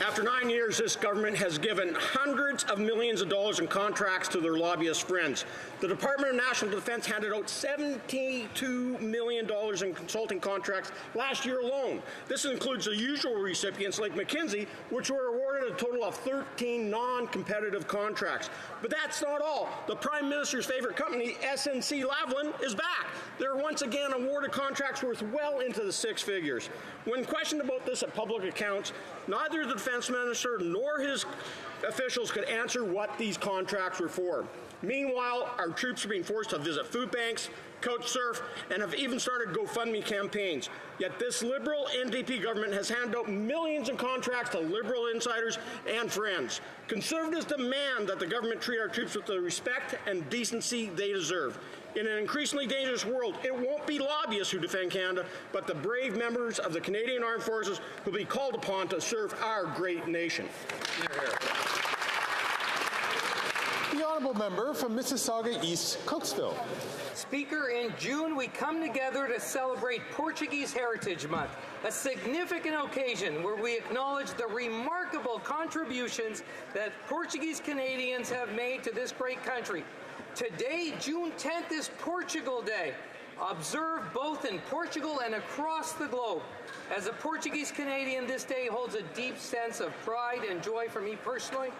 After 9 years, this government has given hundreds of millions of dollars in contracts to their lobbyist friends. The Department of National Defence handed out $72 million in consulting contracts last year alone. This includes the usual recipients like McKinsey, which were awarded a total of 13 non-competitive contracts. But that's not all. The Prime Minister's favorite company, SNC-Lavalin, is back. They're once again awarded contracts worth well into the 6 figures. When questioned about this at public accounts, neither the Defence Minister nor his officials could answer what these contracts were for. Meanwhile, our troops are being forced to visit food banks, couch surf, and have even started GoFundMe campaigns. Yet this Liberal NDP government has handed out millions in contracts to Liberal insiders and friends. Conservatives demand that the government treat our troops with the respect and decency they deserve. In an increasingly dangerous world, it won't be lobbyists who defend Canada, but the brave members of the Canadian Armed Forces who will be called upon to serve our great nation. The honourable member from Mississauga East, Cooksville. Speaker, in June we come together to celebrate Portuguese Heritage Month, a significant occasion where we acknowledge the remarkable contributions that Portuguese Canadians have made to this great country. Today, June 10th, is Portugal Day, observed both in Portugal and across the globe. As a Portuguese Canadian, this day holds a deep sense of pride and joy for me personally.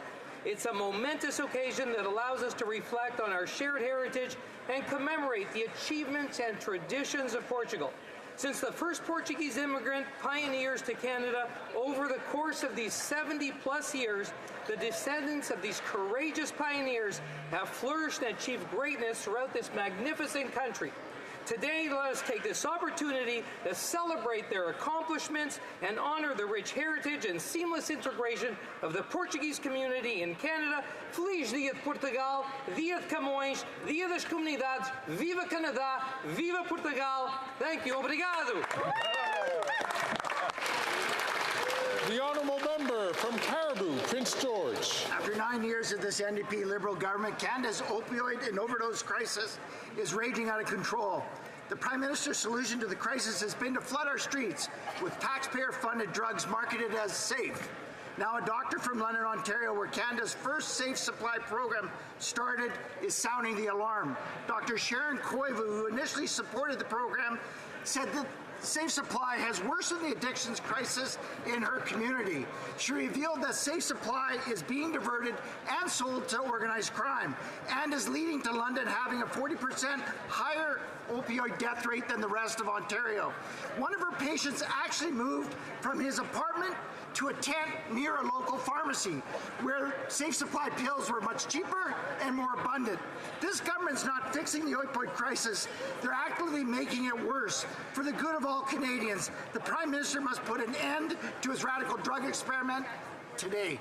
It's a momentous occasion that allows us to reflect on our shared heritage and commemorate the achievements and traditions of Portugal. Since the first Portuguese immigrant pioneers to Canada, over the course of these 70-plus years, the descendants of these courageous pioneers have flourished and achieved greatness throughout this magnificent country. Today, let us take this opportunity to celebrate their accomplishments and honor the rich heritage and seamless integration of the Portuguese community in Canada. Feliz Dia de Portugal, Dia de Camões, Dia das Comunidades, Viva Canadá, Viva Portugal. Thank you. Obrigado. The honourable member from Caribou, Prince George. After 9 years of this NDP Liberal government, Canada's opioid and overdose crisis is raging out of control. The Prime Minister's solution to the crisis has been to flood our streets with taxpayer-funded drugs marketed as safe. Now a doctor from London, Ontario, where Canada's first safe supply program started, is sounding the alarm. Dr. Sharon Koivu, who initially supported the program, said that Safe Supply has worsened the addictions crisis in her community. She revealed that Safe Supply is being diverted and sold to organized crime and is leading to London having a 40% higher opioid death rate than the rest of Ontario. One of her patients actually moved from his apartment to a tent near a local pharmacy where Safe Supply pills were much cheaper and more abundant. This government's not fixing the opioid crisis. They're actively making it worse. For the good of all Canadians, the Prime Minister must put an end to his radical drug experiment today.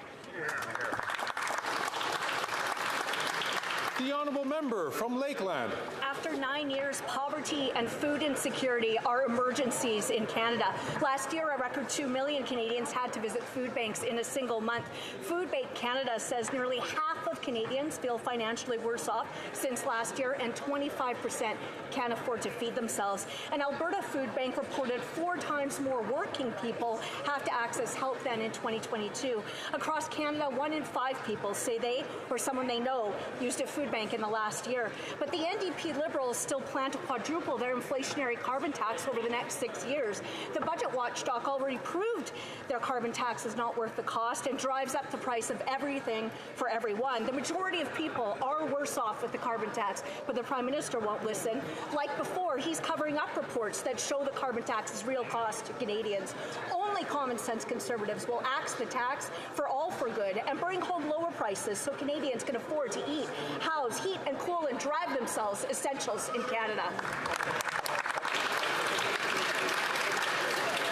The honourable member from Lakeland. After 9 years, poverty and food insecurity are emergencies in Canada. Last year, a record 2 million Canadians had to visit food banks in a single month. Food Bank Canada says nearly half of Canadians feel financially worse off since last year, and 25% can't afford to feed themselves. An Alberta Food Bank reported 4 times more working people have to access help than in 2022. Across Canada, 1 in 5 people say they or someone they know used a food bank in the last year. But the NDP Liberals still plan to quadruple their inflationary carbon tax over the next 6 years. The budget watchdog already proved their carbon tax is not worth the cost and drives up the price of everything for everyone. The majority majority of people are worse off with the carbon tax, but the Prime Minister won't listen. Like before, he's covering up reports that show the carbon tax's real cost to Canadians. Only common sense Conservatives will axe the tax for all for good and bring home lower prices so Canadians can afford to eat, house, heat and cool and drive themselves essentials in Canada.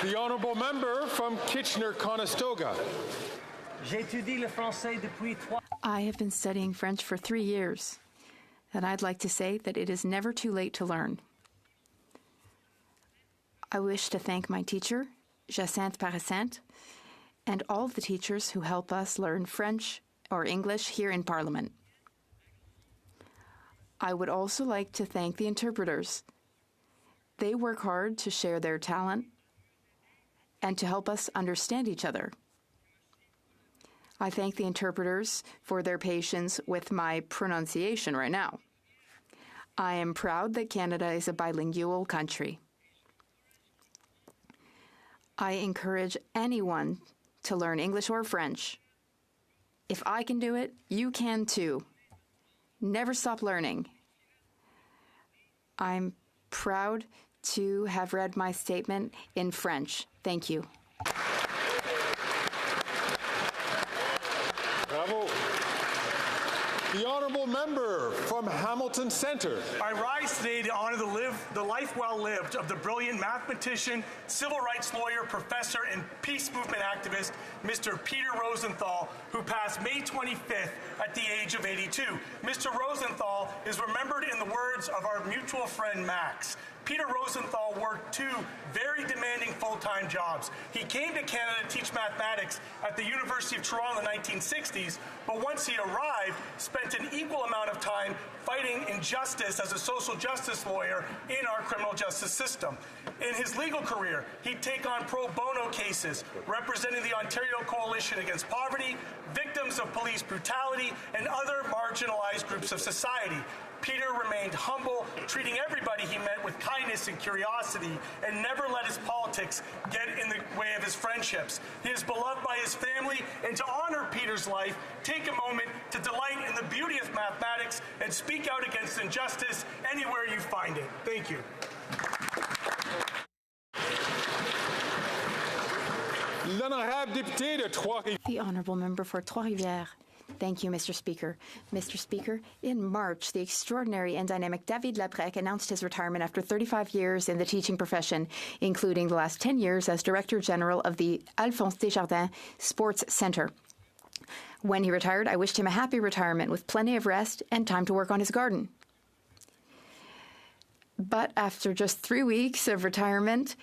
The honourable member from Kitchener-Conestoga. I have been studying French for 3 years, and I'd like to say that it is never too late to learn. I wish to thank my teacher, Jacinthe Parasante, and all the teachers who help us learn French or English here in Parliament. I would also like to thank the interpreters. They work hard to share their talent and to help us understand each other. I thank the interpreters for their patience with my pronunciation right now. I am proud that Canada is a bilingual country. I encourage anyone to learn English or French. If I can do it, you can too. Never stop learning. I'm proud to have read my statement in French. Thank you. Bravo. The honourable member from Hamilton Centre. I rise today to honor the life well lived of the brilliant mathematician, civil rights lawyer, professor, and peace movement activist, Mr. Peter Rosenthal, who passed May 25th at the age of 82. Mr. Rosenthal is remembered in the words of our mutual friend Max. Peter Rosenthal worked 2 very demanding full-time jobs. He came to Canada to teach mathematics at the University of Toronto in the 1960s, but once he arrived, spent an equal amount of time fighting injustice as a social justice lawyer in our criminal justice system. In his legal career, he'd take on pro bono cases representing the Ontario Coalition Against Poverty, victims of police brutality, and other marginalized groups of society. Peter remained humble, treating everybody he met with kindness and curiosity, and never let his politics get in the way of his friendships. He is beloved by his family, and to honor Peter's life, take a moment to delight in the beauty of mathematics and speak out against injustice anywhere you find it. Thank you. The honourable member for Trois-Rivières. Thank you, Mr. Speaker. Mr. Speaker, in March, the extraordinary and dynamic David Labrec announced his retirement after 35 years in the teaching profession, including the last 10 years as Director General of the Alphonse Desjardins Sports Centre. When he retired, I wished him a happy retirement with plenty of rest and time to work on his garden. But after just 3 weeks of retirement,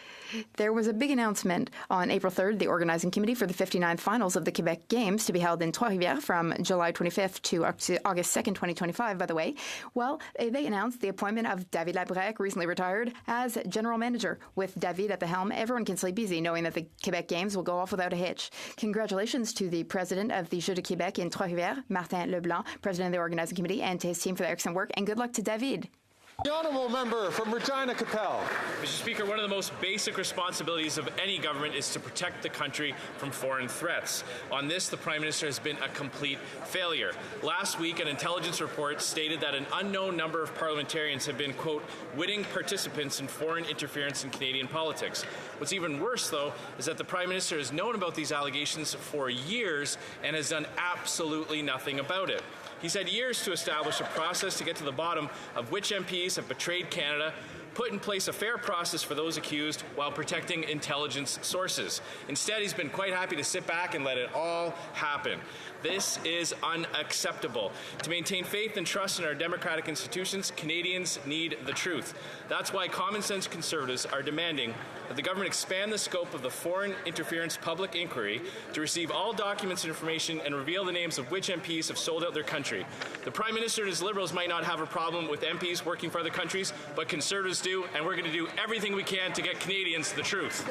there was a big announcement. On April 3rd, the organizing committee for the 59th finals of the Quebec Games, to be held in Trois-Rivières from July 25th to August 2nd, 2025, by the way, well, they announced the appointment of David Labrec, recently retired, as general manager. With David at the helm, everyone can sleep easy knowing that the Quebec Games will go off without a hitch. Congratulations to the president of the Jeux de Québec in Trois-Rivières, Martin Leblanc, president of the organizing committee, and to his team for their excellent work, and good luck to David. The honourable member from Regina Capel. Mr. Speaker, one of the most basic responsibilities of any government is to protect the country from foreign threats. On this, the Prime Minister has been a complete failure. Last week, an intelligence report stated that an unknown number of parliamentarians have been, quote, witting participants in foreign interference in Canadian politics. What's even worse, though, is that the Prime Minister has known about these allegations for years and has done absolutely nothing about it. He's had years to establish a process to get to the bottom of which MPs have betrayed Canada, put in place a fair process for those accused while protecting intelligence sources. Instead, he's been quite happy to sit back and let it all happen. This is unacceptable. To maintain faith and trust in our democratic institutions, Canadians need the truth. That's why common sense Conservatives are demanding that the government expand the scope of the foreign interference public inquiry to receive all documents and information and reveal the names of which MPs have sold out their country. The Prime Minister and his Liberals might not have a problem with MPs working for other countries, but Conservatives do, and we're going to do everything we can to get Canadians the truth.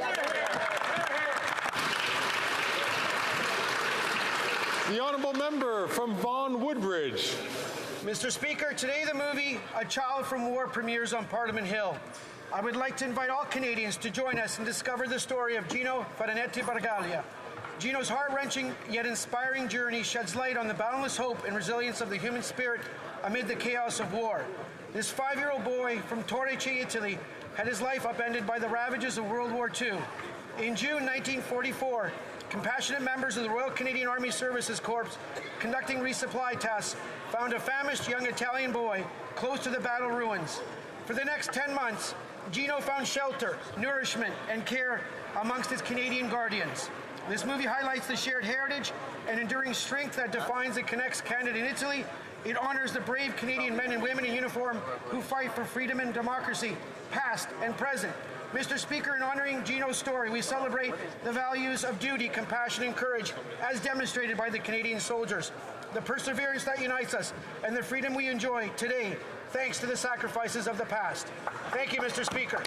The honourable member from Vaughan Woodbridge. Mr. Speaker, today the movie A Child from War premieres on Parliament Hill. I would like to invite all Canadians to join us and discover the story of Gino Farinetti Bargaglia. Gino's heart-wrenching yet inspiring journey sheds light on the boundless hope and resilience of the human spirit amid the chaos of war. This 5-year-old boy from Torrice, Italy, had his life upended by the ravages of World War II. In June 1944, compassionate members of the Royal Canadian Army Services Corps conducting resupply tasks found a famished young Italian boy close to the battle ruins. For the next 10 months, Gino found shelter, nourishment, and care amongst his Canadian guardians. This movie highlights the shared heritage and enduring strength that defines and connects Canada and Italy. It honors the brave Canadian men and women in uniform who fight for freedom and democracy, past and present. Mr. Speaker, in honoring Gino's story, we celebrate the values of duty, compassion, and courage as demonstrated by the Canadian soldiers, the perseverance that unites us, and the freedom we enjoy today, thanks to the sacrifices of the past. Thank you, Mr. Speaker.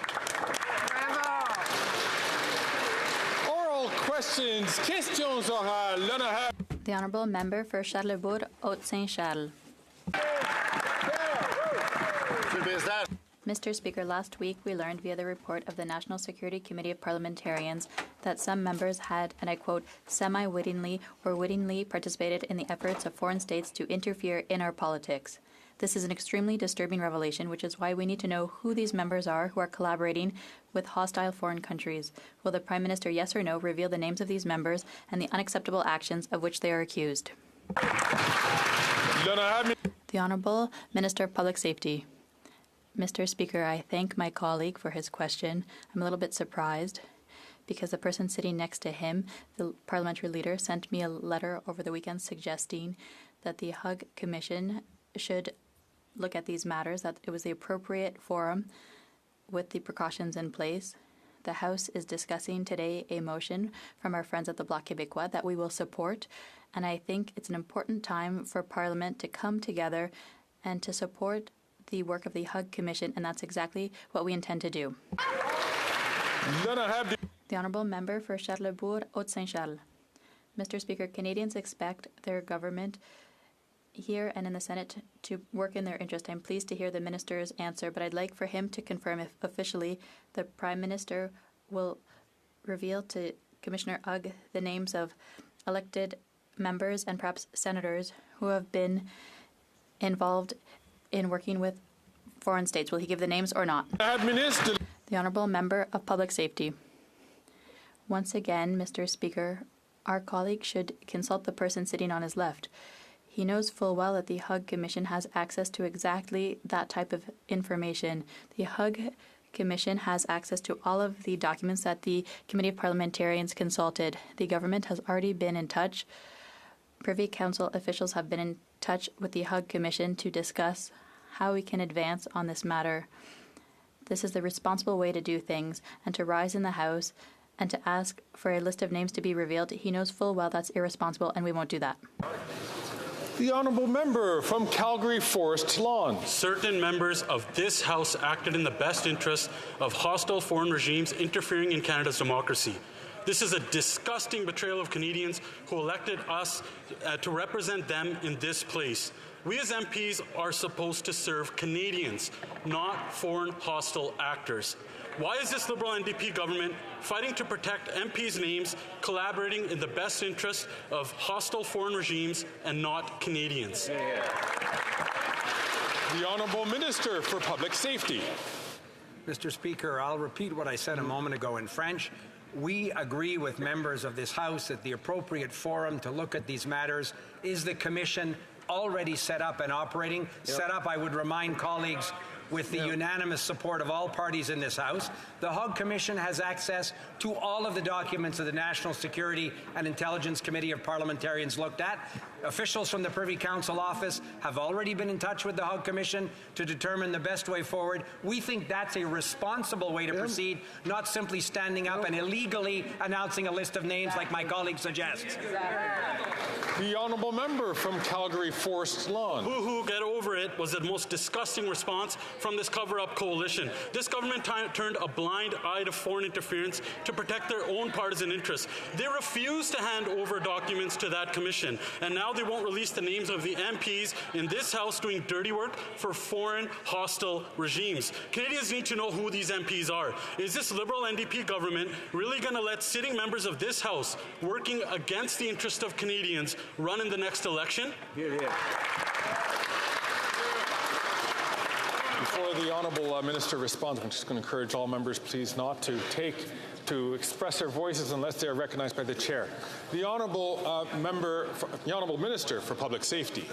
Oral questions, questions orales. L'honorable. The Honourable Member for Charlesbourg, Haute-Saint-Charles. Mr. Speaker, last week we learned via the report of the National Security Committee of Parliamentarians that some members had, and I quote, semi-wittingly or wittingly participated in the efforts of foreign states to interfere in our politics. This is an extremely disturbing revelation, which is why we need to know who these members are who are collaborating with hostile foreign countries. Will the Prime Minister, yes or no, reveal the names of these members and the unacceptable actions of which they are accused? The Honourable Minister of Public Safety. Mr. Speaker, I thank my colleague for his question. I'm a little bit surprised because the person sitting next to him, the parliamentary leader, sent me a letter over the weekend suggesting that the Hug Commission should look at these matters, that it was the appropriate forum with the precautions in place. The House is discussing today a motion from our friends at the Bloc Québécois that we will support, and I think it's an important time for Parliament to come together and to support the work of the Hug Commission, and that's exactly what we intend to do. The Honourable Member for Charlesbourg, Haute-Saint-Charles. Mr. Speaker, Canadians expect their government here and in the Senate to work in their interest. I'm pleased to hear the Minister's answer, but I'd like for him to confirm if officially the Prime Minister will reveal to Commissioner Hug the names of elected members and perhaps senators who have been involved in working with foreign states. Will he give the names or not? The Honourable Member of Public Safety. Once again, Mr. Speaker, our colleague should consult the person sitting on his left. He knows full well that the Hug Commission has access to exactly that type of information. The Hug Commission has access to all of the documents that the Committee of Parliamentarians consulted. The government has already been in touch. Privy Council officials have been in touch with the Hug Commission to discuss how we can advance on this matter. This is the responsible way to do things, and to rise in the House and to ask for a list of names to be revealed. He knows full well that's irresponsible, and we won't do that. The Honourable Member from Calgary Forest Lawn. Certain members of this House acted in the best interest of hostile foreign regimes interfering in Canada's democracy. This is a disgusting betrayal of Canadians who elected us to represent them in this place. We as MPs are supposed to serve Canadians, not foreign hostile actors. Why is this Liberal NDP government fighting to protect MPs' names, collaborating in the best interest of hostile foreign regimes and not Canadians? The Honourable Minister for Public Safety. Mr. Speaker, I'll repeat what I said a moment ago in French. We agree with members of this House that the appropriate forum to look at these matters is the Commission, already set up and operating. Set up, I would remind colleagues, with the unanimous support of all parties in this House. The Hug Commission has access to all of the documents of the National Security and Intelligence Committee of Parliamentarians looked at. Officials from the Privy Council office have already been in touch with the Hug Commission to determine the best way forward. We think that's a responsible way to proceed, not simply standing up and illegally announcing a list of names like my colleague suggests. The honourable member from Calgary Forest Lawn. Boo-hoo, get over it was the most disgusting response from this cover-up coalition. This government turned a blind eye to foreign interference to protect their own partisan interests. They refused to hand over documents to that commission, and now they won't release the names of the MPs in this House doing dirty work for foreign hostile regimes. Canadians need to know who these MPs are. Is this Liberal NDP government really going to let sitting members of this House working against the interest of Canadians run in the next election? Before the honourable minister responds, I'm just going to encourage all members, please, not to express their voices unless they are recognized by the chair. The honourable minister for public safety.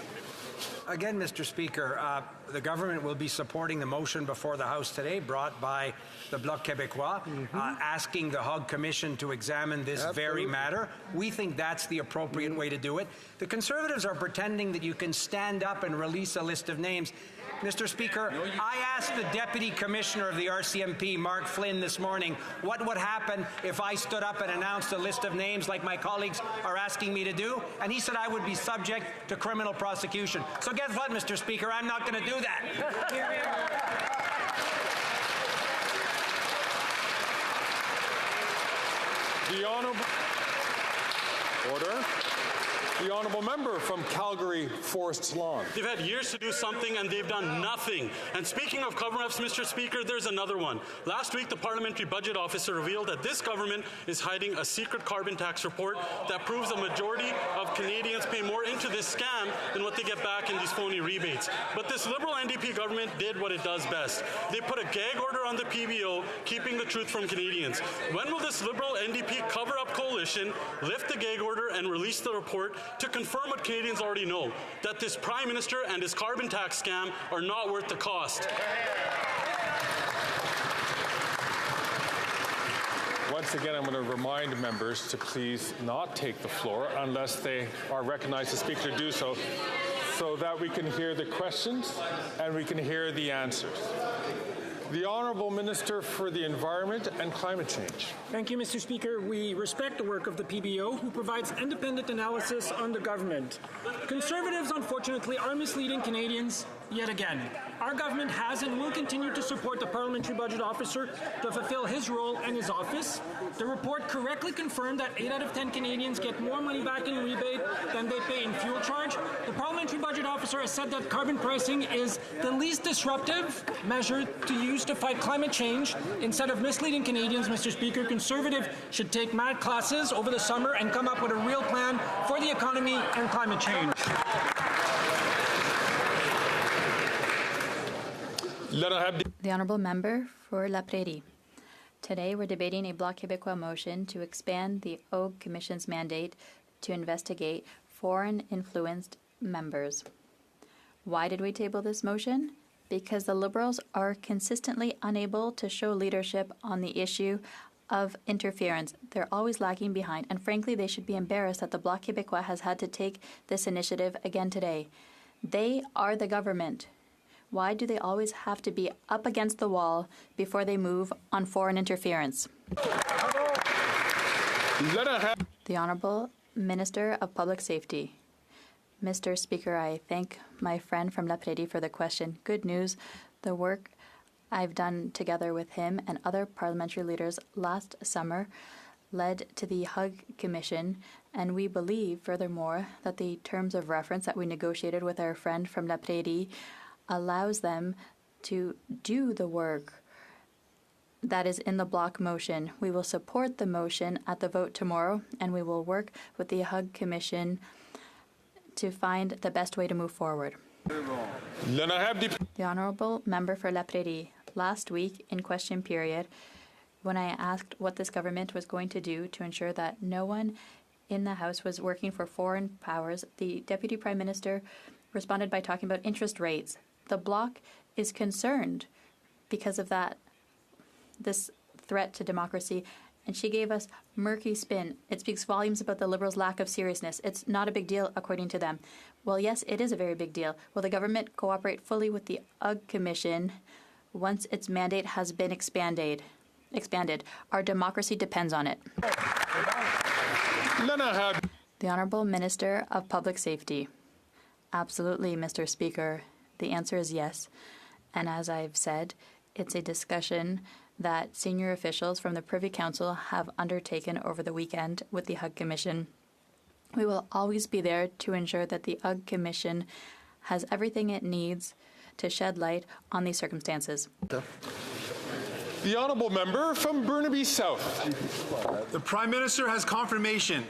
Again, Mr. Speaker, the government will be supporting the motion before the House today brought by the Bloc Québécois, asking the Hogg Commission to examine this very matter. We think that's the appropriate way to do it. The Conservatives are pretending that you can stand up and release a list of names. Mr. Speaker, I asked the Deputy Commissioner of the RCMP, Mark Flynn, this morning, what would happen if I stood up and announced a list of names like my colleagues are asking me to do, and he said I would be subject to criminal prosecution. So guess what, Mr. Speaker, I'm not going to do that. The honourable... Order. The honourable member from Calgary Forest Lawn. They've had years to do something and they've done nothing. And speaking of cover-ups, Mr. Speaker, there's another one. Last week, the Parliamentary Budget Officer revealed that this government is hiding a secret carbon tax report that proves a majority of Canadians pay more into this scam than what they get back in these phony rebates. But this Liberal NDP government did what it does best. They put a gag order on the PBO, keeping the truth from Canadians. When will this Liberal NDP cover-up coalition lift the gag order and release the report to confirm what Canadians already know, that this Prime Minister and his carbon tax scam are not worth the cost? Once again, I'm going to remind members to please not take the floor unless they are recognized as speaker to do so, so that we can hear the questions and we can hear the answers. The Honourable Minister for the Environment and Climate Change. Thank you, Mr. Speaker. We respect the work of the PBO, who provides independent analysis on the government. Conservatives, unfortunately, are misleading Canadians yet again. Our government has and will continue to support the Parliamentary Budget Officer to fulfill his role and his office. The report correctly confirmed that 8 out of 10 Canadians get more money back in rebate than they pay in fuel charge. The Parliamentary Budget Officer has said that carbon pricing is the least disruptive measure to use to fight climate change. Instead of misleading Canadians, Mr. Speaker, Conservative should take math classes over the summer and come up with a real plan for the economy and climate change. The Honourable Member for La Prairie. Today we're debating a Bloc Québécois motion to expand the Hogg Commission's mandate to investigate foreign-influenced members. Why did we table this motion? Because the Liberals are consistently unable to show leadership on the issue of interference. They're always lagging behind, and frankly, they should be embarrassed that the Bloc Québécois has had to take this initiative again today. They are the government. Why do they always have to be up against the wall before they move on foreign interference? The Honourable Minister of Public Safety. Mr. Speaker, I thank my friend from La Prairie for the question. Good news, the work I've done together with him and other parliamentary leaders last summer led to the Hogg Commission, and we believe, furthermore, that the terms of reference that we negotiated with our friend from La Prairie allows them to do the work that is in the block motion. We will support the motion at the vote tomorrow, and we will work with the Hogg Commission to find the best way to move forward. The Honourable Member for La Prairie. Last week, in question period, when I asked what this government was going to do to ensure that no one in the House was working for foreign powers, the Deputy Prime Minister responded by talking about interest rates. The Bloc is concerned because of this threat to democracy, and she gave us murky spin. It speaks volumes about the Liberals' lack of seriousness. It's not a big deal, according to them. Well, yes, it is a very big deal. Will the government cooperate fully with the Hogg Commission once its mandate has been expanded? Our democracy depends on it. The Honourable Minister of Public Safety. Absolutely, Mr. Speaker. The answer is yes. And as I've said, it's a discussion that senior officials from the Privy Council have undertaken over the weekend with the HUG Commission. We will always be there to ensure that the HUG Commission has everything it needs to shed light on these circumstances. The honourable member from Burnaby South. The Prime Minister has confirmation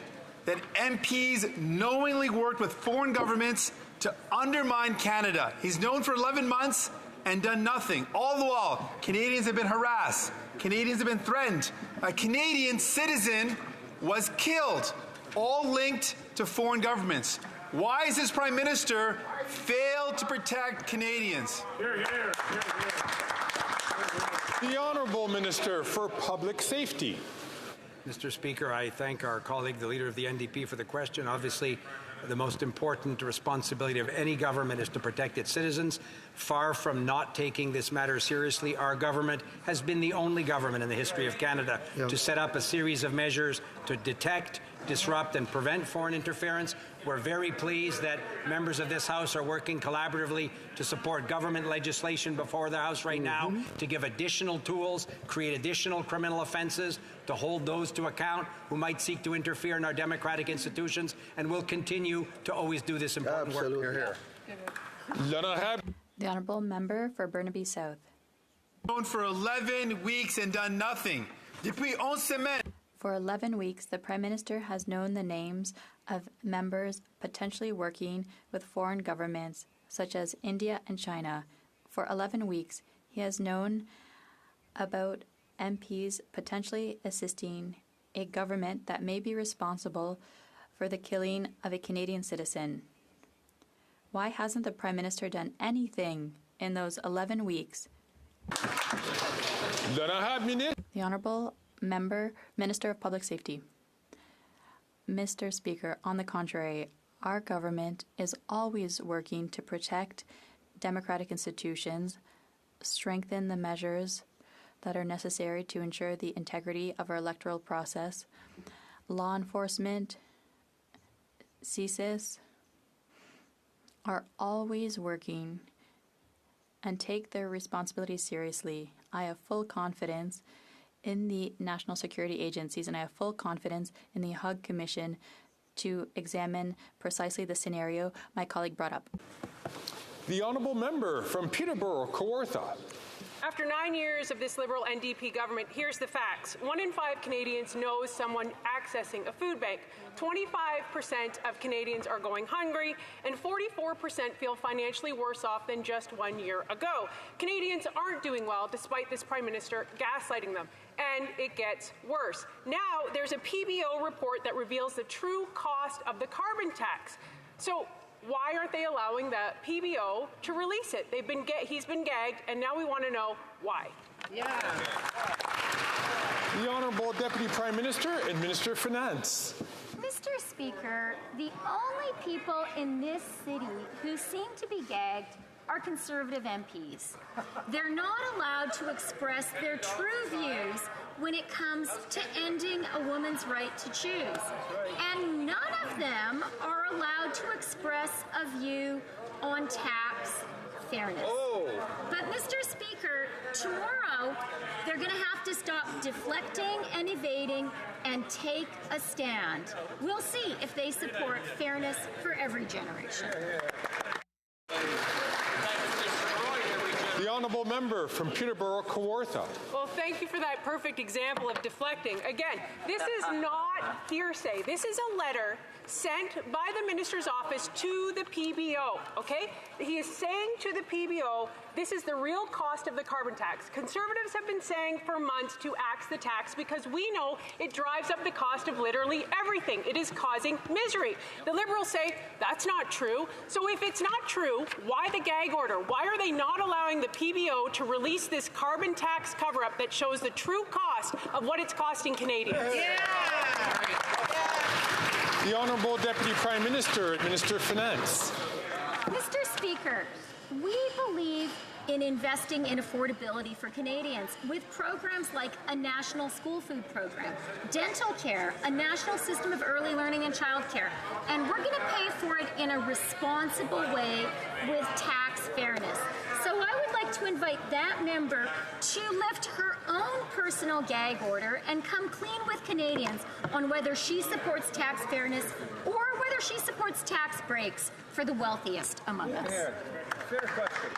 that MPs knowingly worked with foreign governments to undermine Canada. He's known for 11 months and done nothing. All the while, Canadians have been harassed. Canadians have been threatened. A Canadian citizen was killed, all linked to foreign governments. Why has this Prime Minister failed to protect Canadians? The Honourable Minister for Public Safety. Mr. Speaker, I thank our colleague, the Leader of the NDP, for the question. Obviously, the most important responsibility of any government is to protect its citizens. Far from not taking this matter seriously, our government has been the only government in the history of Canada to set up a series of measures to detect, disrupt and prevent foreign interference. We're very pleased that members of this House are working collaboratively to support government legislation before the House right now to give additional tools, create additional criminal offences, to hold those to account who might seek to interfere in our democratic institutions, and we'll continue to always do this important work. The Honourable Member for Burnaby South. Known for 11 weeks and done nothing. Depuis 11 semaines. For 11 weeks, the Prime Minister has known the names of members potentially working with foreign governments, such as India and China. For 11 weeks, he has known about MPs potentially assisting a government that may be responsible for the killing of a Canadian citizen. Why hasn't the Prime Minister done anything in those 11 weeks? The Honourable Minister of Public Safety. Mr. Speaker, on the contrary, our government is always working to protect democratic institutions, strengthen the measures that are necessary to ensure the integrity of our electoral process. Law enforcement, CSIS, are always working and take their responsibilities seriously. I have full confidence in the national security agencies, and I have full confidence in the HUG Commission to examine precisely the scenario my colleague brought up. The honourable member from Peterborough, Kawartha. After 9 years of this Liberal NDP government, here's the facts. 1 in 5 Canadians knows someone accessing a food bank. 25% of Canadians are going hungry, and 44% feel financially worse off than just 1 year ago. Canadians aren't doing well, despite this Prime Minister gaslighting them. And it gets worse. Now, there's a PBO report that reveals the true cost of the carbon tax. So why aren't they allowing the PBO to release it? He's been gagged, and now we want to know why. The Honourable Deputy Prime Minister and Minister of Finance. Mr. Speaker, the only people in this city who seem to be gagged are Conservative MPs. They're not allowed to express their true views when it comes to ending a woman's right to choose. And none of them are allowed to express a view on tax fairness. But Mr. Speaker, tomorrow they're going to have to stop deflecting and evading and take a stand. We'll see if they support fairness for every generation. The honourable member from Peterborough, Kawartha. Well, thank you for that perfect example of deflecting. Again, this is not hearsay. This is a letter sent by the minister's office to the PBO, okay? He is saying to the PBO, this is the real cost of the carbon tax. Conservatives have been saying for months to axe the tax because we know it drives up the cost of literally everything. It is causing misery. The Liberals say that's not true. So if it's not true, why the gag order? Why are they not allowing the PBO to release this carbon tax cover-up that shows the true cost of what it's costing Canadians? The Honourable Deputy Prime Minister and Minister of Finance. Mr. Speaker, we believe in investing in affordability for Canadians with programs like a national school food program, dental care, a national system of early learning and childcare. And we're going to pay for it in a responsible way with tax fairness. So I would like to invite that member to lift her own personal gag order and come clean with Canadians on whether she supports tax fairness or whether she supports tax breaks for the wealthiest among us. Fair question.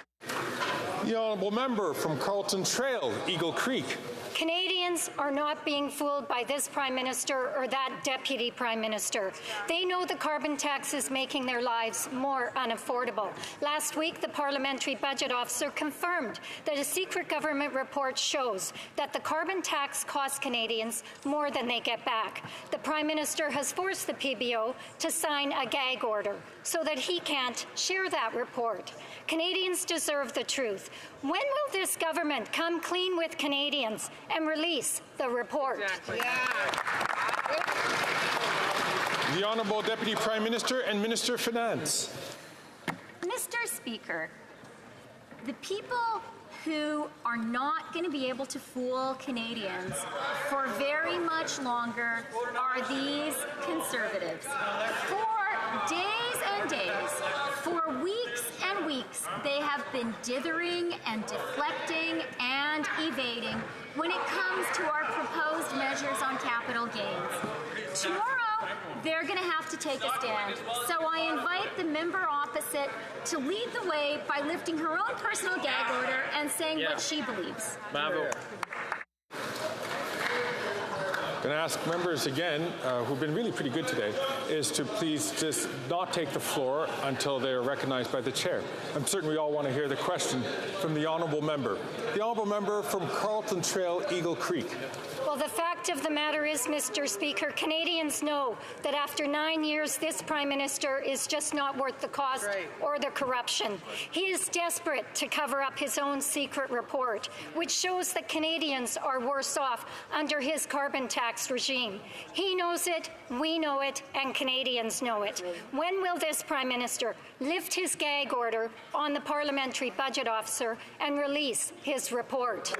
The honourable member from Carlton Trail, Eagle Creek. Canadians are not being fooled by this Prime Minister or that Deputy Prime Minister. They know the carbon tax is making their lives more unaffordable. Last week, the Parliamentary Budget Officer confirmed that a secret government report shows that the carbon tax costs Canadians more than they get back. The Prime Minister has forced the PBO to sign a gag order so that he can't share that report. Canadians deserve the truth. When will this government come clean with Canadians and release the report? The Honourable Deputy Prime Minister and Minister of Finance. Mr. Speaker, the people who are not going to be able to fool Canadians for very much longer are these Conservatives. For days and days, for weeks and weeks, they have been dithering and deflecting and evading when it comes to our proposed measures on capital gains. Tomorrow, they're going to have to take a stand. So I invite the member opposite to lead the way by lifting her own personal gag order and saying what she believes. Bravo. I'm going to ask members again, who've been really pretty good today, is to please just not take the floor until they're recognized by the chair. I'm certain we all want to hear the question from the honourable member. The honourable member from Carlton Trail, Eagle Creek. Well, the fact of the matter is, Mr. Speaker, Canadians know that after 9 years, this Prime Minister is just not worth the cost or the corruption. He is desperate to cover up his own secret report, which shows that Canadians are worse off under his carbon tax regime. He knows it, we know it, and Canadians know it. When will this Prime Minister lift his gag order on the Parliamentary Budget Officer and release his report?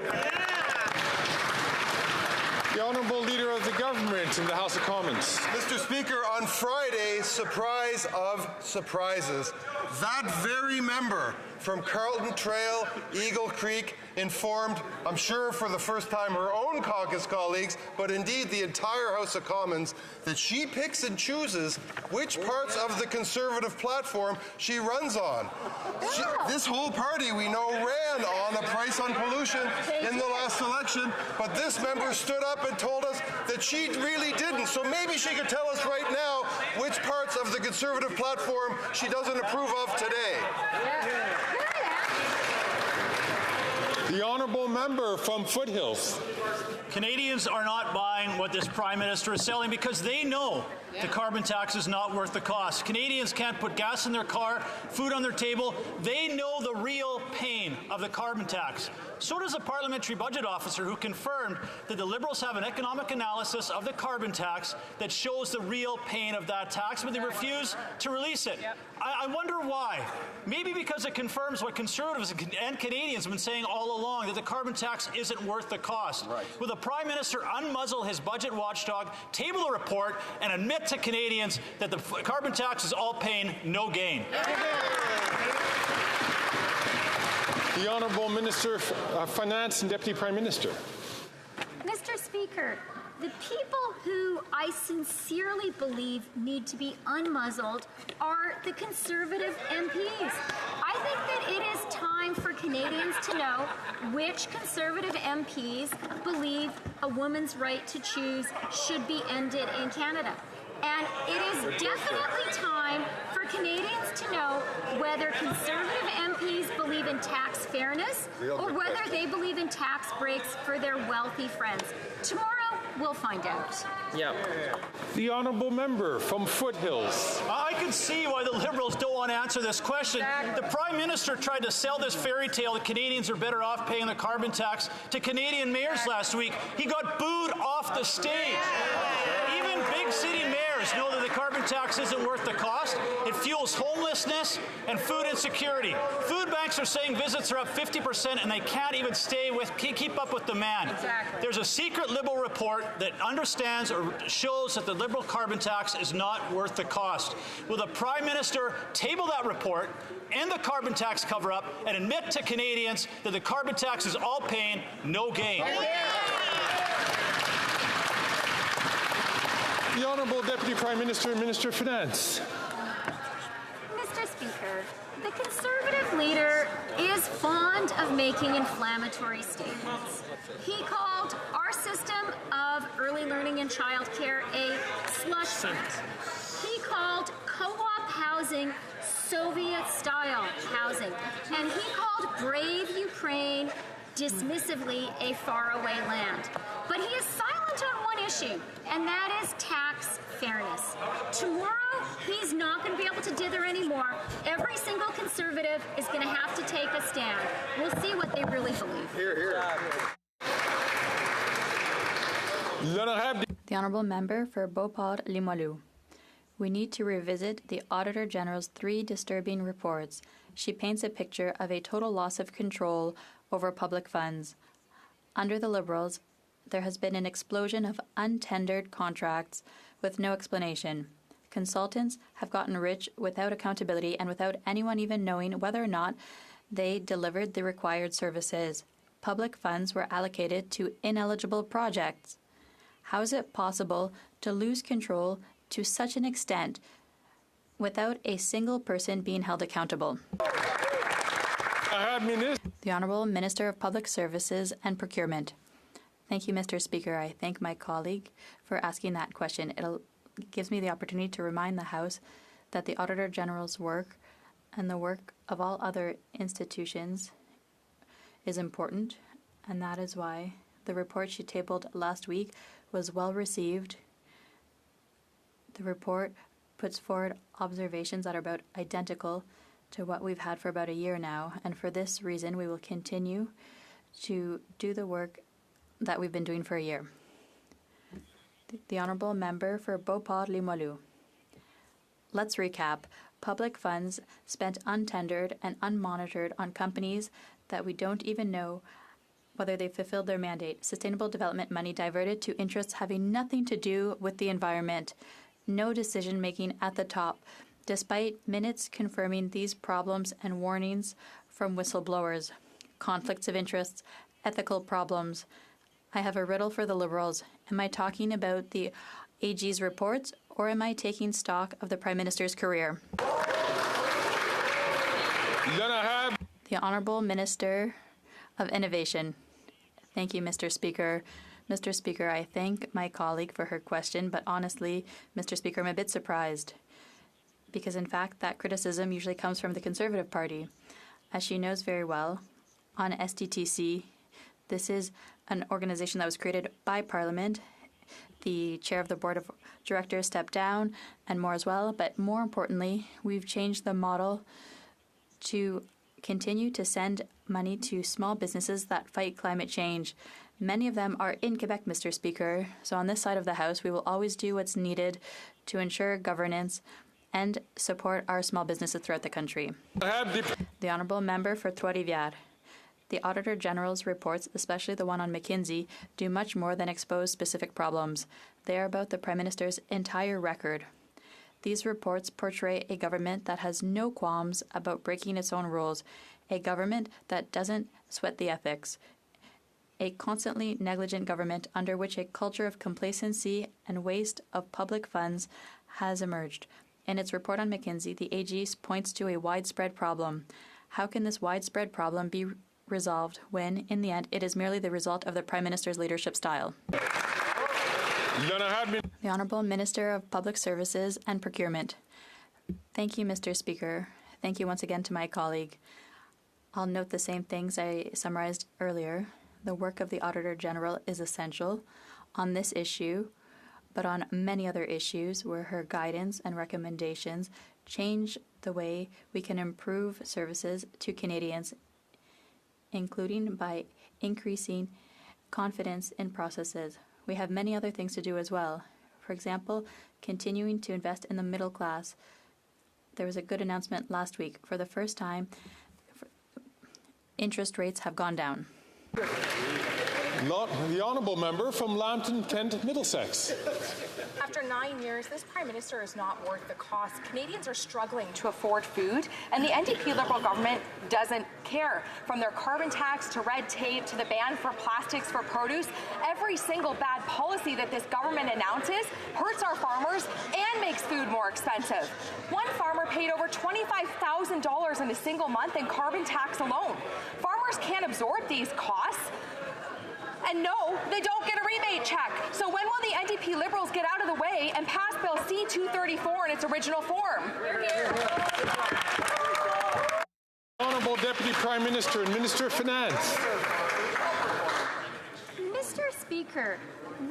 The Honourable Leader of the Government in the House of Commons. Mr. Speaker, on Friday, surprise of surprises, that very member from Carlton Trail, Eagle Creek, informed, I'm sure for the first time, her own caucus colleagues, but indeed the entire House of Commons, that she picks and chooses which parts of the Conservative platform she runs on. This whole party, we know, ran on a price on pollution in the last election, but this member stood up and told us that she really didn't. So maybe she could tell us right now which parts of the Conservative platform she doesn't approve of today. The honourable member from Foothills. Canadians are not buying what this Prime Minister is selling because they know the carbon tax is not worth the cost. Canadians can't put gas in their car, food on their table. They know the real pain of the carbon tax. So does the Parliamentary Budget Officer, who confirmed that the Liberals have an economic analysis of the carbon tax that shows the real pain of that tax, but they refuse to release it. I wonder why. Maybe because it confirms what Conservatives and Canadians have been saying all along, that the carbon tax isn't worth the cost. Will the Prime Minister unmuzzle his budget watchdog, table a report, and admit to Canadians that the carbon tax is all pain, no gain? The Honourable Minister of Finance and Deputy Prime Minister. Mr. Speaker, the people who I sincerely believe need to be unmuzzled are the Conservative MPs. I think that it is time for Canadians to know which Conservative MPs believe a woman's right to choose should be ended in Canada. And it is definitely time for Canadians to know whether Conservative MPs believe in tax fairness or whether they believe in tax breaks for their wealthy friends. Tomorrow, we'll find out. The honourable member from Foothills. I can see why the Liberals don't want to answer this question. The Prime Minister tried to sell this fairy tale that Canadians are better off paying the carbon tax to Canadian mayors last week. He got booed off the stage. Even Even big city mayors know that the carbon tax isn't worth the cost. It fuels homelessness and food insecurity. Food banks are saying visits are up 50% and they can't even keep up with demand. Exactly. There's a secret Liberal report that understands or shows that the Liberal carbon tax is not worth the cost. Will the Prime Minister table that report, end the carbon tax cover-up, and admit to Canadians that the carbon tax is all pain, no gain? The Honourable Deputy Prime Minister and Minister of Finance. Mr. Speaker, the Conservative leader is fond of making inflammatory statements. He called our system of early learning and childcare a slush fund. He called co-op housing Soviet-style housing. And he called brave Ukraine dismissively a faraway land. But he is silent on one issue, and that is tax fairness. Tomorrow, he's not going to be able to dither anymore. Every single Conservative is going to have to take a stand. We'll see what they really believe. Hear, hear. The Honourable Member for Beauport-Limoilou. We need to revisit the Auditor General's 3 disturbing reports. She paints a picture of a total loss of control over public funds. Under the Liberals, there has been an explosion of untendered contracts with no explanation. Consultants have gotten rich without accountability and without anyone even knowing whether or not they delivered the required services. Public funds were allocated to ineligible projects. How is it possible to lose control to such an extent without a single person being held accountable? The Honourable Minister of Public Services and Procurement. Thank you, Mr. Speaker. I thank my colleague for asking that question. It gives me the opportunity to remind the House that the Auditor General's work and the work of all other institutions is important, and that is why the report she tabled last week was well received. The report puts forward observations that are about identical to what we've had for about a year now, and for this reason we will continue to do the work that we've been doing for a year. The Honourable Member for Beauport-Limoilou. Let's recap. Public funds spent untendered and unmonitored on companies that we don't even know whether they fulfilled their mandate. Sustainable development money diverted to interests having nothing to do with the environment. No decision-making at the top, despite minutes confirming these problems and warnings from whistleblowers. Conflicts of interests, ethical problems. I have a riddle for the Liberals. Am I talking about the AG's reports, or am I taking stock of the Prime Minister's career? The Honourable Minister of Innovation. Thank you, Mr. Speaker. Mr. Speaker, I thank my colleague for her question, but honestly, Mr. Speaker, I'm a bit surprised because, in fact, that criticism usually comes from the Conservative Party. As she knows very well, on SDTC, this is an organization that was created by Parliament. The chair of the board of directors stepped down and more as well, but more importantly, we've changed the model to continue to send money to small businesses that fight climate change. Many of them are in Quebec, Mr. Speaker, so on this side of the House, we will always do what's needed to ensure governance and support our small businesses throughout the country. The Honourable Member for Trois-Rivières. The Auditor General's reports, especially the one on McKinsey, do much more than expose specific problems. They are about the Prime Minister's entire record. These reports portray a government that has no qualms about breaking its own rules, a government that doesn't sweat the ethics, a constantly negligent government under which a culture of complacency and waste of public funds has emerged. In its report on McKinsey, the AG points to a widespread problem. How can this widespread problem be resolved when, in the end, it is merely the result of the Prime Minister's leadership style? The Honourable Minister of Public Services and Procurement. Thank you, Mr. Speaker. Thank you once again to my colleague. I'll note the same things I summarized earlier. The work of the Auditor General is essential on this issue, but on many other issues where her guidance and recommendations change the way we can improve services to Canadians, including by increasing confidence in processes. We have many other things to do as well. For example, continuing to invest in the middle class. There was a good announcement last week. For the first time, interest rates have gone down. The honourable member from Lambton, Kent, Middlesex. After 9 years, this Prime Minister is not worth the cost. Canadians are struggling to afford food, and the NDP Liberal government doesn't care. From their carbon tax to red tape to the ban for plastics for produce, every single bad policy that this government announces hurts our farmers and makes food more expensive. One farmer paid over $25,000 in a single month in carbon tax alone. Farmers can't absorb these costs. And no, they don't get a rebate check. So when will the NDP Liberals get out of the way and pass Bill C-234 in its original form? Honourable Deputy Prime Minister and Minister of Finance. Mr. Speaker,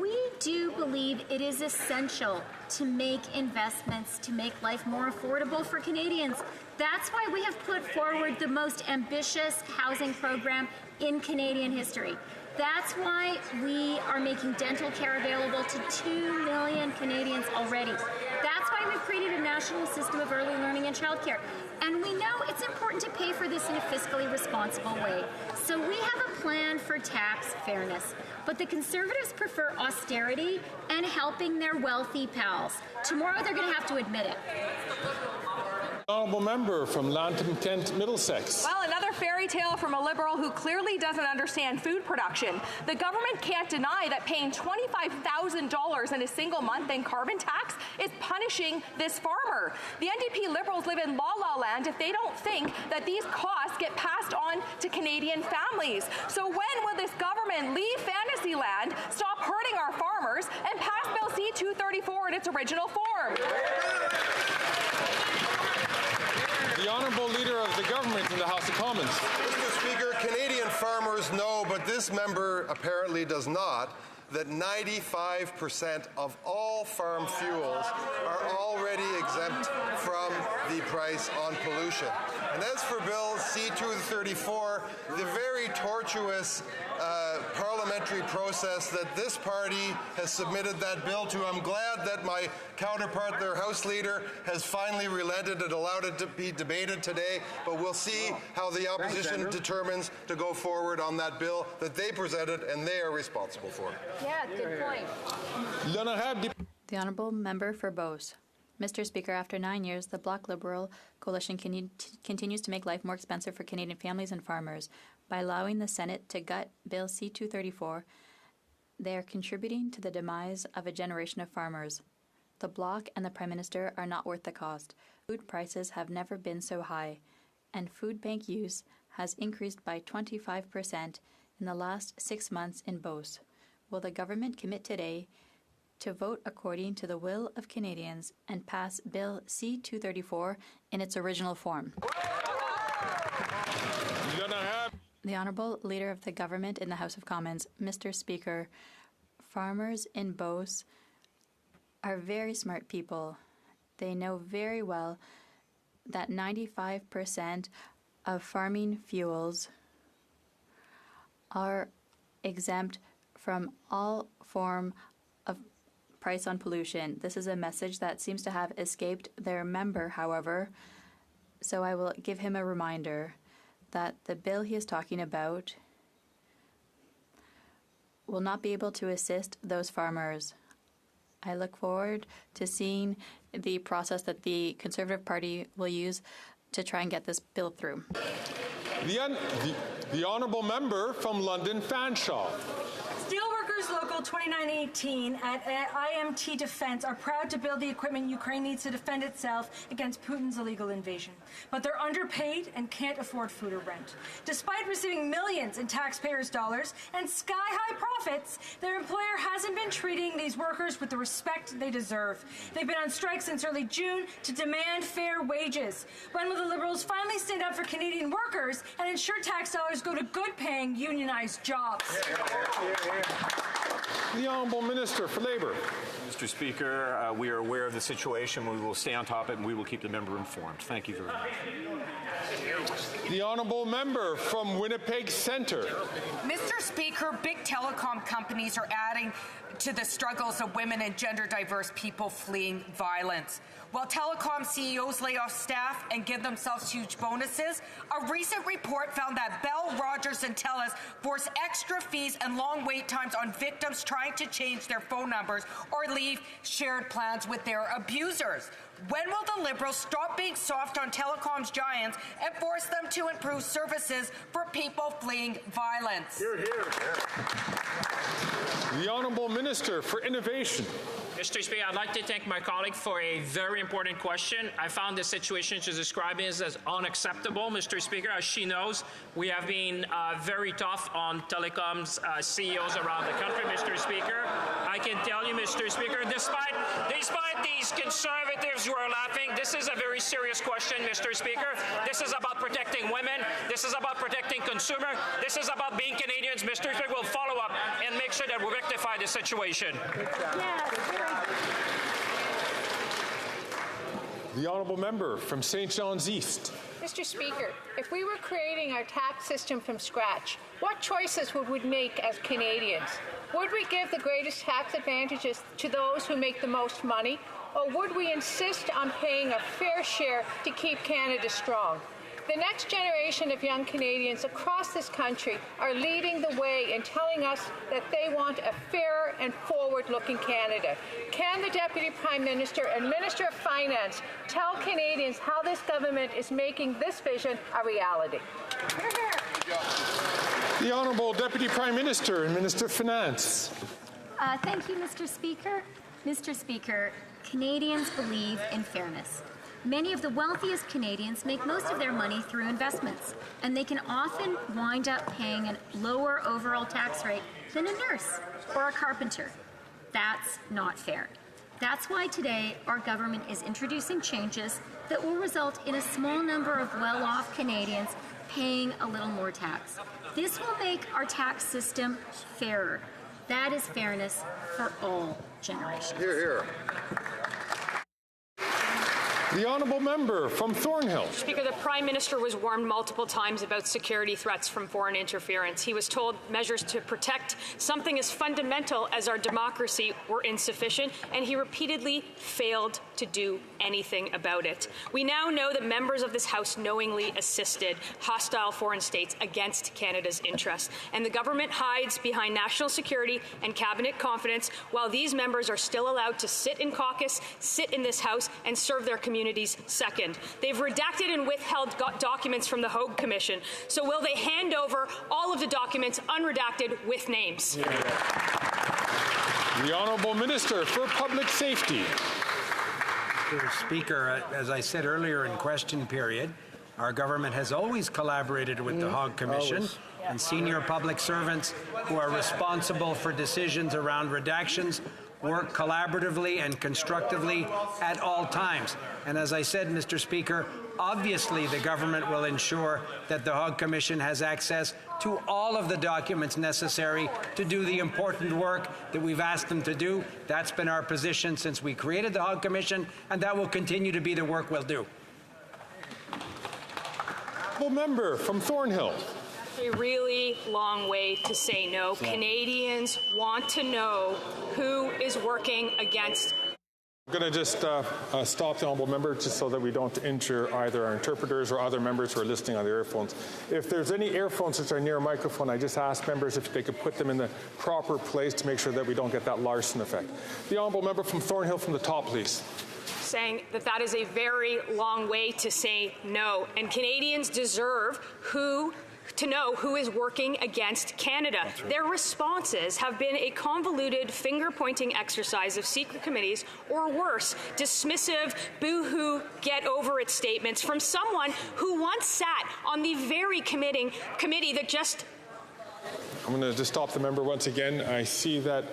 we do believe it is essential to make investments to make life more affordable for Canadians. That's why we have put forward the most ambitious housing program in Canadian history. That's why we are making dental care available to 2 million Canadians already. That's why we've created a national system of early learning and childcare. And we know it's important to pay for this in a fiscally responsible way. So we have a plan for tax fairness. But the Conservatives prefer austerity and helping their wealthy pals. Tomorrow they're going to have to admit it. Honourable member from Lambton, Kent, Middlesex. Well, another fairy tale from a Liberal who clearly doesn't understand food production. The government can't deny that paying $25,000 in a single month in carbon tax is punishing this farmer. The NDP Liberals live in la-la land if they don't think that these costs get passed on to Canadian families. So when will this government leave fantasy land, stop hurting our farmers, and pass Bill C-234 in its original form? The Honourable Leader of the Government in the House of Commons. Mr. Speaker, Canadian farmers know, but this member apparently does not, that 95% of all farm fuels are already exempt from the price on pollution. And as for Bill C-234, the very tortuous parliamentary process that this party has submitted that bill to, I'm glad that my counterpart, their House Leader, has finally relented and allowed it to be debated today, but we'll see how the opposition determines to go forward on that bill that they presented and they are responsible for. Yeah, good point. The Honourable Member for Beauce. Mr. Speaker, after 9 years, the Bloc Liberal coalition continues to make life more expensive for Canadian families and farmers. By allowing the Senate to gut Bill C-234, they are contributing to the demise of a generation of farmers. The Bloc and the Prime Minister are not worth the cost. Food prices have never been so high, and food bank use has increased by 25% in the last 6 months in Beauce. Will the government commit today to vote according to the will of Canadians and pass Bill C-234 in its original form? The Honourable Leader of the Government in the House of Commons. Mr. Speaker, farmers in Beauce are very smart people. They know very well that 95% of farming fuels are exempt from all form of price on pollution. This is a message that seems to have escaped their member, however, so I will give him a reminder that the bill he is talking about will not be able to assist those farmers. I look forward to seeing the process that the Conservative Party will use to try and get this bill through. The Honourable Member from London, Fanshawe. Steelworkers Local 2918 at IMT Defense are proud to build the equipment Ukraine needs to defend itself against Putin's illegal invasion. But they're underpaid and can't afford food or rent. Despite receiving millions in taxpayers' dollars and sky-high profits, their employer hasn't been treating these workers with the respect they deserve. They've been on strike since early June to demand fair wages. When will the Liberals finally stand up for Canadian workers and ensure tax dollars go to good-paying unionized jobs? The Honourable Minister for Labour. Mr. Speaker, we are aware of the situation. We will stay on top of it and we will keep the member informed. Thank you very much. The honourable member from Winnipeg Centre. Mr. Speaker, big telecom companies are adding to the struggles of women and gender diverse people fleeing violence. While telecom CEOs lay off staff and give themselves huge bonuses, a recent report found that Bell, Rogers, and TELUS force extra fees and long wait times on victims trying to change their phone numbers or leave shared plans with their abusers. When will the Liberals stop being soft on telecom's giants and force them to improve services for people fleeing violence? Hear, hear. The Honourable Minister for Innovation. Mr. Speaker, I'd like to thank my colleague for a very important question. I found the situation she's describing as unacceptable, Mr. Speaker. As she knows, we have been very tough on telecoms CEOs around the country, Mr. Speaker. I can tell you, Mr. Speaker, despite these conservatives who are laughing, this is a very serious question, Mr. Speaker. This is about protecting women. This is about protecting consumers. This is about being Canadians. Mr. Speaker will follow up and make sure that we rectify the situation. The honourable member from St. John's East. Mr. Speaker, if we were creating our tax system from scratch, what choices would we make as Canadians? Would we give the greatest tax advantages to those who make the most money, or would we insist on paying a fair share to keep Canada strong? The next generation of young Canadians across this country are leading the way in telling us that they want a fair and forward-looking Canada. Can the Deputy Prime Minister and Minister of Finance tell Canadians how this government is making this vision a reality? The Honourable Deputy Prime Minister and Minister of Finance. Thank you, Mr. Speaker. Mr. Speaker, Canadians believe in fairness. Many of the wealthiest Canadians make most of their money through investments, and they can often wind up paying a lower overall tax rate than a nurse or a carpenter. That's not fair. That's why today our government is introducing changes that will result in a small number of well-off Canadians paying a little more tax. This will make our tax system fairer. That is fairness for all generations. Hear, hear. The honourable member from Thornhill. Speaker, the Prime Minister was warned multiple times about security threats from foreign interference. He was told measures to protect something as fundamental as our democracy were insufficient, and he repeatedly failed to do anything about it. We now know that members of this House knowingly assisted hostile foreign states against Canada's interests, and the government hides behind national security and cabinet confidence while these members are still allowed to sit in caucus, sit in this House, and serve their communities second. They've redacted and withheld documents from the Hogue Commission. So will they hand over all of the documents unredacted with names? Yeah. The Honourable Minister for Public Safety. Mr. Speaker, as I said earlier in question period, our government has always collaborated with the Hogue Commission and senior public servants who are responsible for decisions around redactions work collaboratively and constructively at all times. And as I said, Mr. Speaker, obviously the government will ensure that the Hogue Commission has access to all of the documents necessary to do the important work that we've asked them to do. That's been our position since we created the Hogue Commission, and that will continue to be the work we'll do. Member from Thornhill. A really long way to say no. Canadians want to know who is working against. I'm going to just stop the honourable member just so that we don't injure either our interpreters or other members who are listening on the earphones. If there's any earphones that are near a microphone, I just ask members if they could put them in the proper place to make sure that we don't get that Larson effect. The honourable member from Thornhill from the top, please. Saying that that is a very long way to say no, and Canadians deserve to know who is working against Canada. Right. Their responses have been a convoluted finger-pointing exercise of secret committees, or worse, dismissive, boo-hoo, get-over-it statements from someone who once sat on the very committee that just... I'm going to just stop the member once again. I see that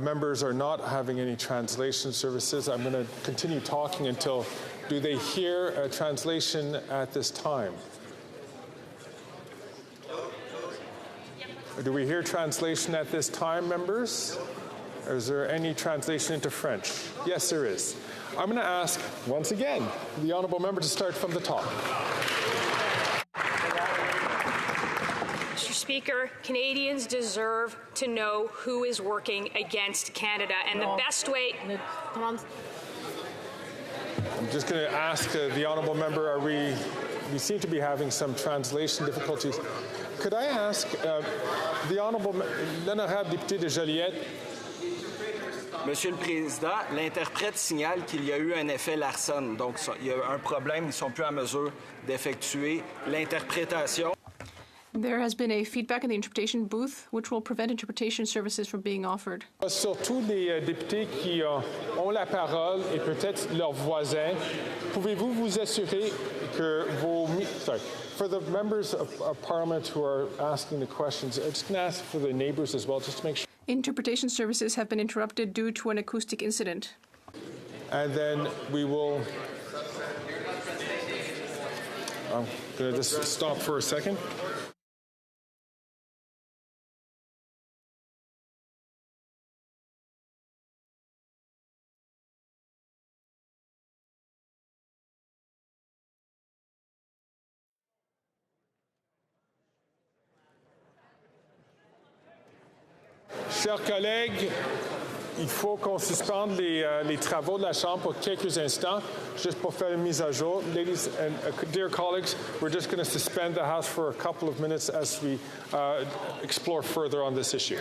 members are not having any translation services. I'm going to continue talking until... Do they hear a translation at this time? Do we hear translation at this time, members? Or is there any translation into French? Yes, there is. I'm going to ask, once again, the honourable member to start from the top. Speaker, Canadians deserve to know who is working against Canada, and the best way. I'm just going to ask the honourable member, we seem to be having some translation difficulties. Could I ask the honourable l'honorable député de Joliette? Monsieur le Président, l'interprète signale qu'il y a eu un effet Larsen. Donc, il y a un problème. Ils ne sont plus en mesure d'effectuer l'interprétation. There has been a feedback in the interpretation booth, which will prevent interpretation services from being offered. Surtout les députés qui ont la parole et peut-être leurs voisins, pouvez-vous vous assurer que for the members of Parliament who are asking the questions, I'm just going to ask for the neighbours as well, just to make sure. Interpretation services have been interrupted due to an acoustic incident. And then we will. I'm going to just stop for a second. Chers collègues, il faut qu'on suspende les travaux de la Chambre pour quelques instants, juste pour faire une mise à jour. Ladies and dear colleagues, we're just going to suspend the House for a couple of minutes as we explore further on this issue.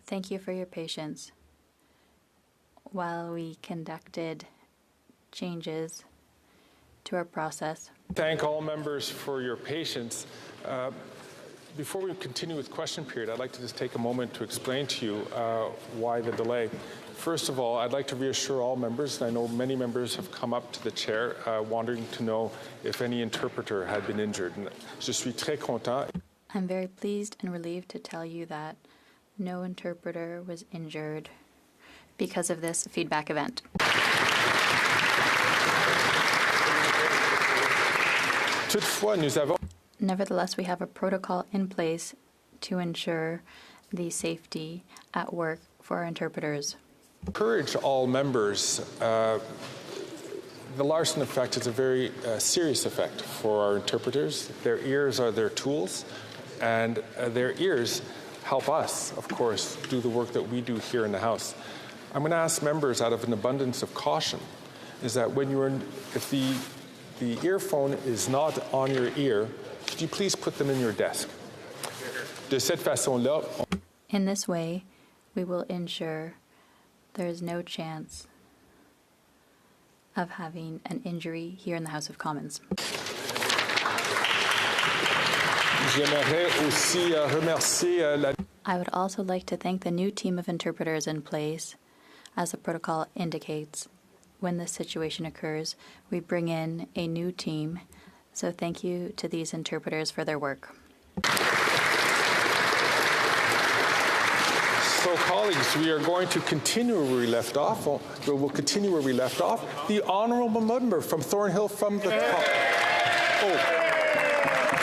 Thank you for your patience while we conducted changes to our process. Thank all members for your patience. Before we continue with question period, I'd like to just take a moment to explain to you why the delay. First of all, I'd like to reassure all members, and I know many members have come up to the chair wanting to know if any interpreter had been injured. And je suis très content. I'm very pleased and relieved to tell you that no interpreter was injured because of this feedback event. Toutefois, nous avons Nevertheless, we have a protocol in place to ensure the safety at work for our interpreters. Encourage all members. The Larson effect is a very serious effect for our interpreters. Their ears are their tools, and their ears help us, of course, do the work that we do here in the House. I'm going to ask members, out of an abundance of caution, is that when you're if the earphone is not on your ear, could you please put them in your desk? De cette façon-là. In this way, we will ensure there is no chance of having an injury here in the House of Commons. J'aimerais aussi remercier I would also like to thank the new team of interpreters in place. As the protocol indicates, when this situation occurs, we bring in a new team. So thank you to these interpreters for their work. So, colleagues, we are going to continue where we left off. We'll continue where we left off. The honourable member from Thornhill from the top. Oh,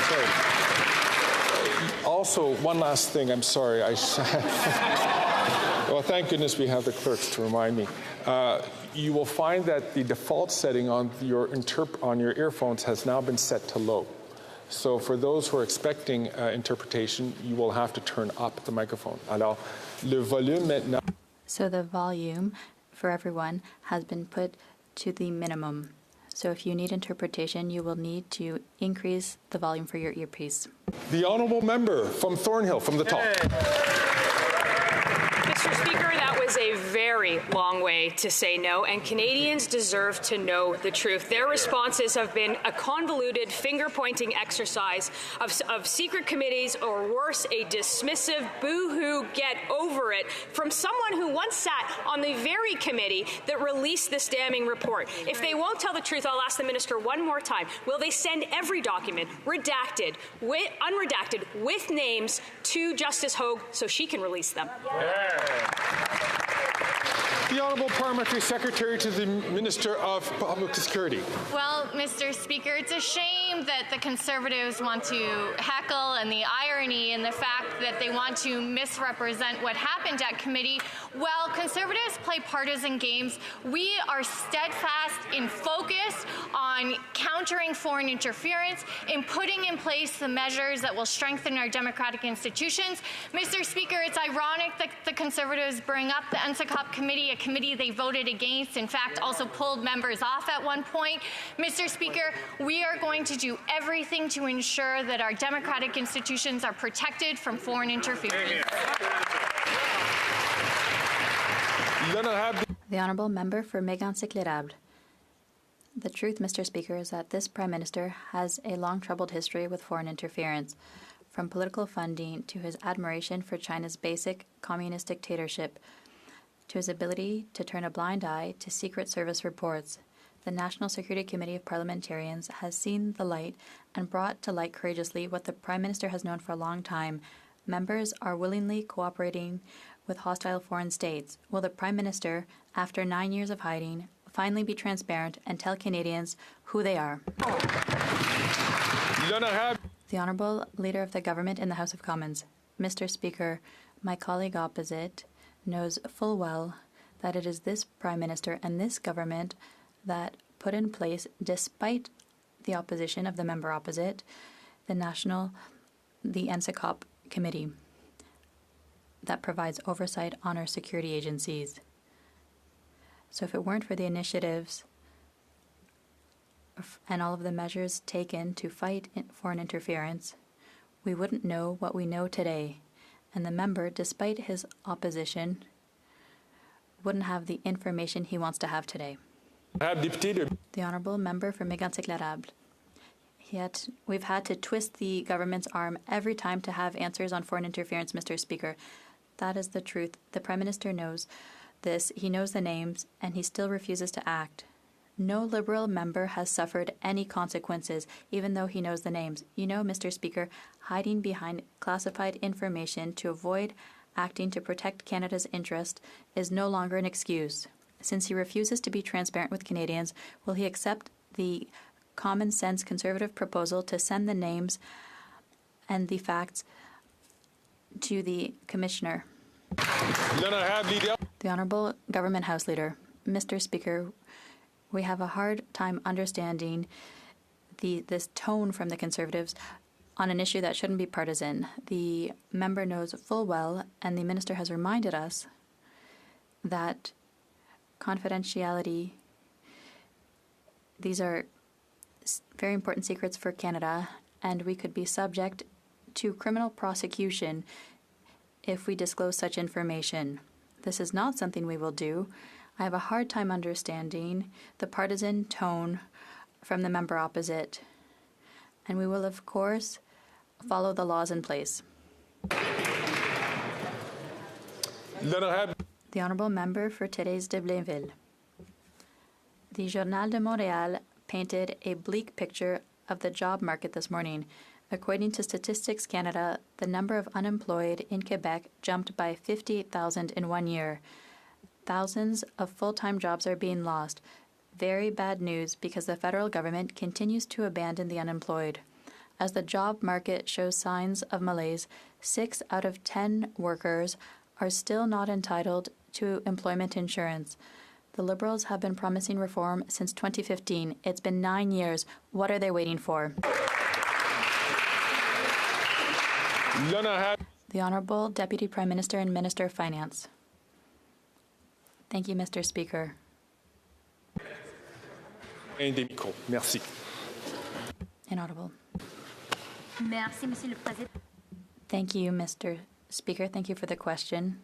sorry. Also, one last thing. I'm sorry. Well, thank goodness we have the clerks to remind me. You will find that the default setting on your earphones has now been set to low. So for those who are expecting interpretation, you will have to turn up the microphone. Alors, le volume maintenant. So the volume for everyone has been put to the minimum. So if you need interpretation, you will need to increase the volume for your earpiece. The honourable member from Thornhill, from the top. Mr. Speaker, that was a very long way to say no, and Canadians deserve to know the truth. Their responses have been a convoluted finger-pointing exercise of secret committees, or worse, a dismissive boo-hoo get over it from someone who once sat on the very committee that released this damning report. If they won't tell the truth, I'll ask the minister one more time. Will they send every document, redacted, unredacted, with names, to Justice Hogue so she can release them? The Honourable Parliamentary Secretary to the Minister of Public Security. Well, Mr. Speaker, it's a shame that the Conservatives want to heckle, and the irony in the fact that they want to misrepresent what happened at committee. While Conservatives play partisan games, we are steadfast in focus on countering foreign interference, in putting in place the measures that will strengthen our democratic institutions. Mr. Speaker, it's ironic that the Conservatives bring up the NSICOP committee, a committee they voted against, in fact, also pulled members off at one point. Mr. Speaker, we are going to do everything to ensure that our democratic institutions are protected from foreign interference. The Honourable Member for Mégantic-L'Érable. The truth, Mr. Speaker, is that this Prime Minister has a long troubled history with foreign interference, from political funding to his admiration for China's basic communist dictatorship, to his ability to turn a blind eye to Secret Service reports. The National Security Committee of Parliamentarians has seen the light and brought to light courageously what the Prime Minister has known for a long time. Members are willingly cooperating with hostile foreign states. Will the Prime Minister, after 9 years of hiding, finally be transparent and tell Canadians who they are? The Honourable Leader of the Government in the House of Commons. Mr. Speaker, my colleague opposite knows full well that it is this Prime Minister and this government that put in place, despite the opposition of the member opposite, the NSICOP committee that provides oversight on our security agencies. So if it weren't for the initiatives and all of the measures taken to fight foreign interference, we wouldn't know what we know today, and the member, despite his opposition, wouldn't have the information he wants to have today. The Honourable Member for Mégantic-L'Érable. We've had to twist the government's arm every time to have answers on foreign interference, Mr. Speaker. That is the truth. The Prime Minister knows this. He knows the names, and he still refuses to act. No Liberal member has suffered any consequences, even though he knows the names. You know, Mr. Speaker, hiding behind classified information to avoid acting to protect Canada's interest is no longer an excuse. Since he refuses to be transparent with Canadians, will he accept the common-sense Conservative proposal to send the names and the facts to the Commissioner? The Honourable Government House Leader. Mr. Speaker, we have a hard time understanding this tone from the Conservatives on an issue that shouldn't be partisan. The member knows full well, and the Minister has reminded us, that confidentiality, these are very important secrets for Canada, and we could be subject to criminal prosecution if we disclose such information. This is not something we will do. I have a hard time understanding the partisan tone from the member opposite, and we will, of course, follow the laws in place. The Honourable Member for Thérèse de Blainville. The Journal de Montréal painted a bleak picture of the job market this morning. According to Statistics Canada, the number of unemployed in Quebec jumped by 58,000 in 1 year. Thousands of full-time jobs are being lost. Very bad news because the federal government continues to abandon the unemployed. As the job market shows signs of malaise, 6 out of 10 workers are still not entitled to employment insurance. The Liberals have been promising reform since 2015. It's been 9 years. What are they waiting for? The Honourable Deputy Prime Minister and Minister of Finance. Thank you, Mr. Speaker. Merci. Inaudible. Merci, Monsieur le Président. Thank you, Mr. Speaker. Thank you for the question.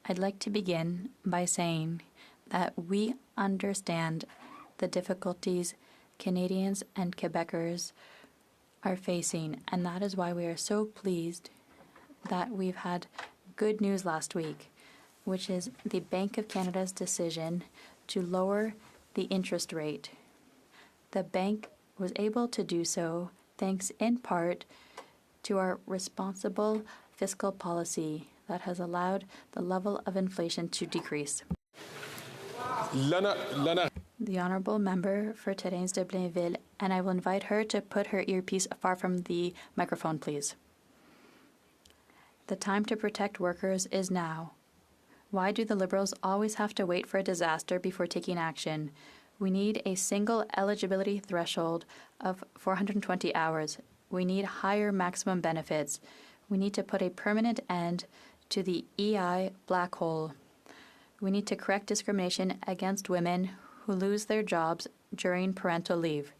I'd like to begin by saying that we understand the difficulties Canadians and Quebecers are facing, and that is why we are so pleased that we've had good news last week, which is the Bank of Canada's decision to lower the interest rate. The bank was able to do so thanks in part to our responsible fiscal policy that has allowed the level of inflation to decrease. The Honourable Member for Thérèse de Blainville, and I will invite her to put her earpiece far from the microphone, please. The time to protect workers is now. Why do the Liberals always have to wait for a disaster before taking action? We need a single eligibility threshold of 420 hours. We need higher maximum benefits. We need to put a permanent end to the EI black hole. We need to correct discrimination against women who lose their jobs during parental leave.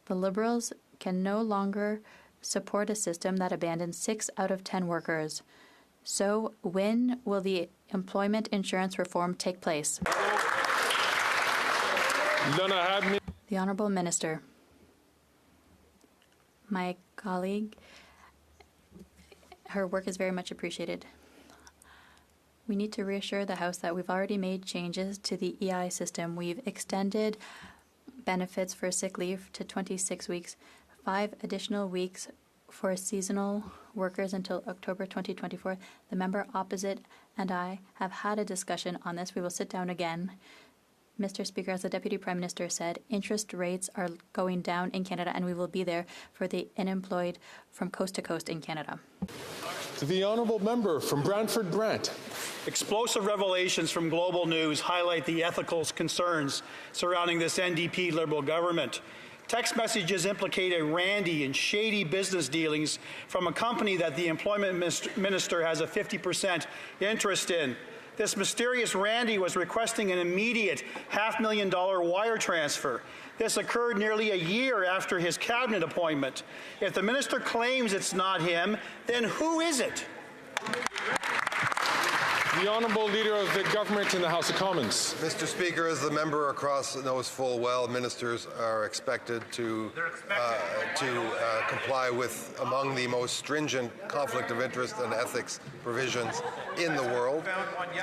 The Liberals can no longer support a system that abandons 6 out of 10 workers. So when will the employment insurance reform take place? The Honourable Minister. My colleague, her work is very much appreciated. We need to reassure the House that we've already made changes to the EI system. We've extended benefits for sick leave to 26 weeks, 5 additional weeks for seasonal workers until October 2024. The member opposite and I have had a discussion on this. We will sit down again. Mr. Speaker, as the Deputy Prime Minister said, interest rates are going down in Canada, and we will be there for the unemployed from coast to coast in Canada. The Honourable Member from Brantford Brant. Explosive revelations from Global News highlight the ethical concerns surrounding this NDP Liberal government. Text messages implicate a randy and shady business dealings from a company that the Employment Minister has a 50% interest in. This mysterious Randy was requesting an immediate $500,000 wire transfer. This occurred nearly a year after his cabinet appointment. If the minister claims it's not him, then who is it? The Honourable Leader of the Government in the House of Commons. Mr. Speaker, as the member across knows full well, ministers are expected to comply with among the most stringent conflict of interest and ethics provisions in the world.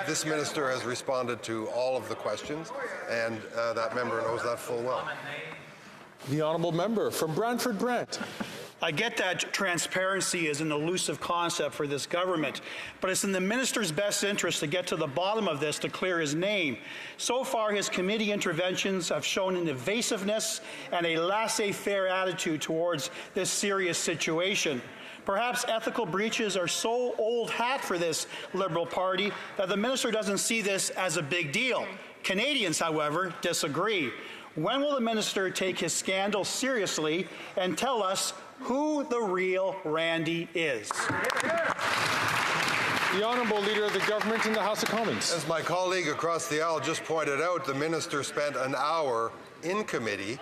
This minister has responded to all of the questions, and that member knows that full well. The Honourable Member from Brantford Brant. I get that transparency is an elusive concept for this government, but it's in the minister's best interest to get to the bottom of this to clear his name. So far, his committee interventions have shown an evasiveness and a laissez-faire attitude towards this serious situation. Perhaps ethical breaches are so old hat for this Liberal Party that the minister doesn't see this as a big deal. Canadians, however, disagree. When will the minister take his scandal seriously and tell us who the real Randy is? The Honourable Leader of the Government in the House of Commons. As my colleague across the aisle just pointed out, the minister spent an hour in committee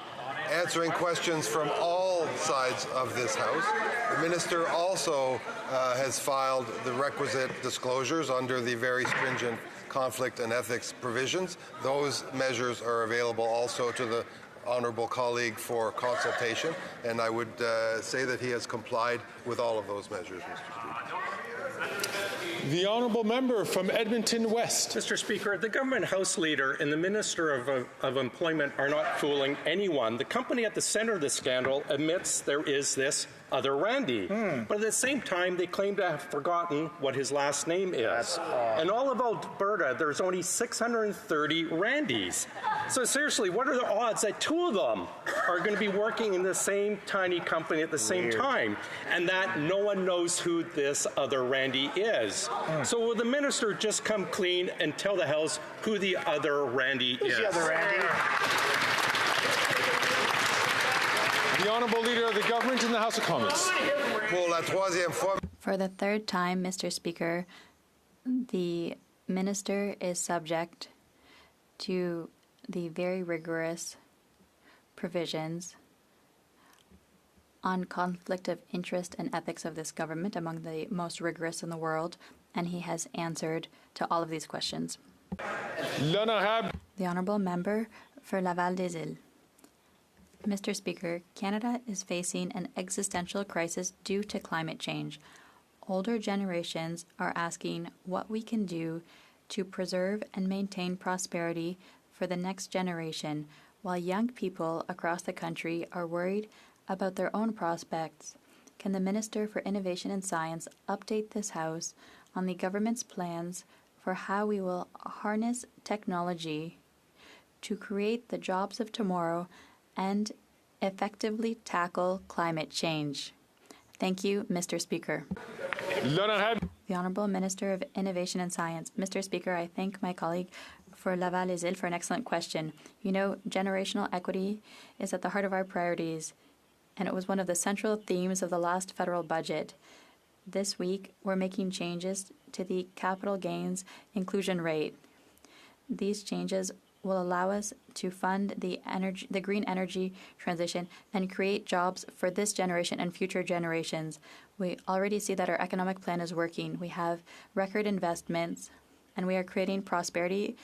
answering questions from all sides of this House. The minister also has filed the requisite disclosures under the very stringent conflict and ethics provisions. Those measures are available also to the honourable colleague for consultation, and I would say that he has complied with all of those measures, Mr. Speaker. The Honourable Member from Edmonton West. Mr. Speaker, the government House Leader and the Minister of Employment are not fooling anyone. The company at the centre of the scandal admits there is this other Randy. But at the same time, they claim to have forgotten what his last name is. In all of Alberta, there's only 630 Randys. So seriously, what are the odds that two of them are going to be working in the same tiny company at the same time, and that no one knows who this other Randy is? So will the minister just come clean and tell the House who the other Randy is? The other Randy? The Honourable Leader of the Government in the House of Commons. For the third time, Mr. Speaker, the minister is subject to the very rigorous provisions on conflict of interest and ethics of this government, among the most rigorous in the world, and he has answered to all of these questions. The Honourable Member for Laval des Îles. Mr. Speaker, Canada is facing an existential crisis due to climate change. Older generations are asking what we can do to preserve and maintain prosperity for the next generation, while young people across the country are worried about their own prospects. Can the Minister for Innovation and Science update this House on the government's plans for how we will harness technology to create the jobs of tomorrow and effectively tackle climate change? Thank you, Mr. Speaker. The Honourable Minister of Innovation and Science. Mr. Speaker, I thank my colleague for Laval des Îles for an excellent question. You know, generational equity is at the heart of our priorities, and it was one of the central themes of the last federal budget. This week, we're making changes to the capital gains inclusion rate. These changes will allow us to fund the green energy transition and create jobs for this generation and future generations. We already see that our economic plan is working. We have record investments, and we are creating prosperity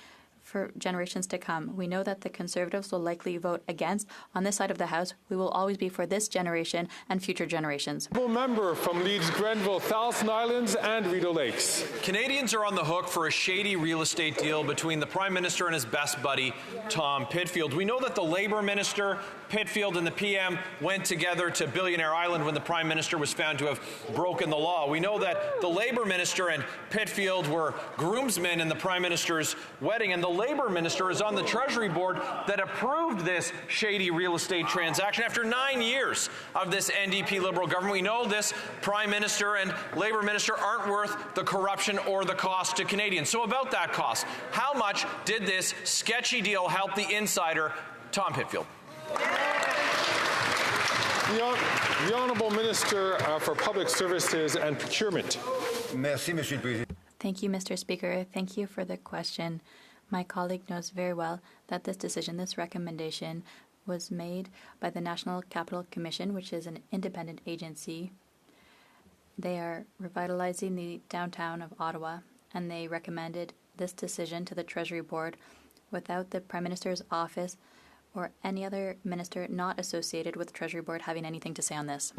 for generations to come. We know that the Conservatives will likely vote against. On this side of the House, we will always be for this generation and future generations. Member from Leeds Grenville, Thousand Islands and Rideau Lakes. Canadians are on the hook for a shady real estate deal between the Prime Minister and his best buddy, Tom Pitfield. We know that the Labour Minister, Pitfield, and the PM went together to Billionaire Island when the Prime Minister was found to have broken the law. We know that the Labour Minister and Pitfield were groomsmen in the Prime Minister's wedding, and the Labour Minister is on the Treasury Board that approved this shady real estate transaction. After 9 years of this NDP Liberal government, we know this Prime Minister and Labour Minister aren't worth the corruption or the cost to Canadians. So about that cost, how much did this sketchy deal help the insider, Tom Pitfield? The Honourable Minister for Public Services and Procurement. Merci, Monsieur le Président. Thank you, Mr. Speaker. Thank you for the question. My colleague knows very well that this decision, this recommendation, was made by the National Capital Commission, which is an independent agency. They are revitalizing the downtown of Ottawa, and they recommended this decision to the Treasury Board without the Prime Minister's office or any other minister not associated with the Treasury Board having anything to say on this.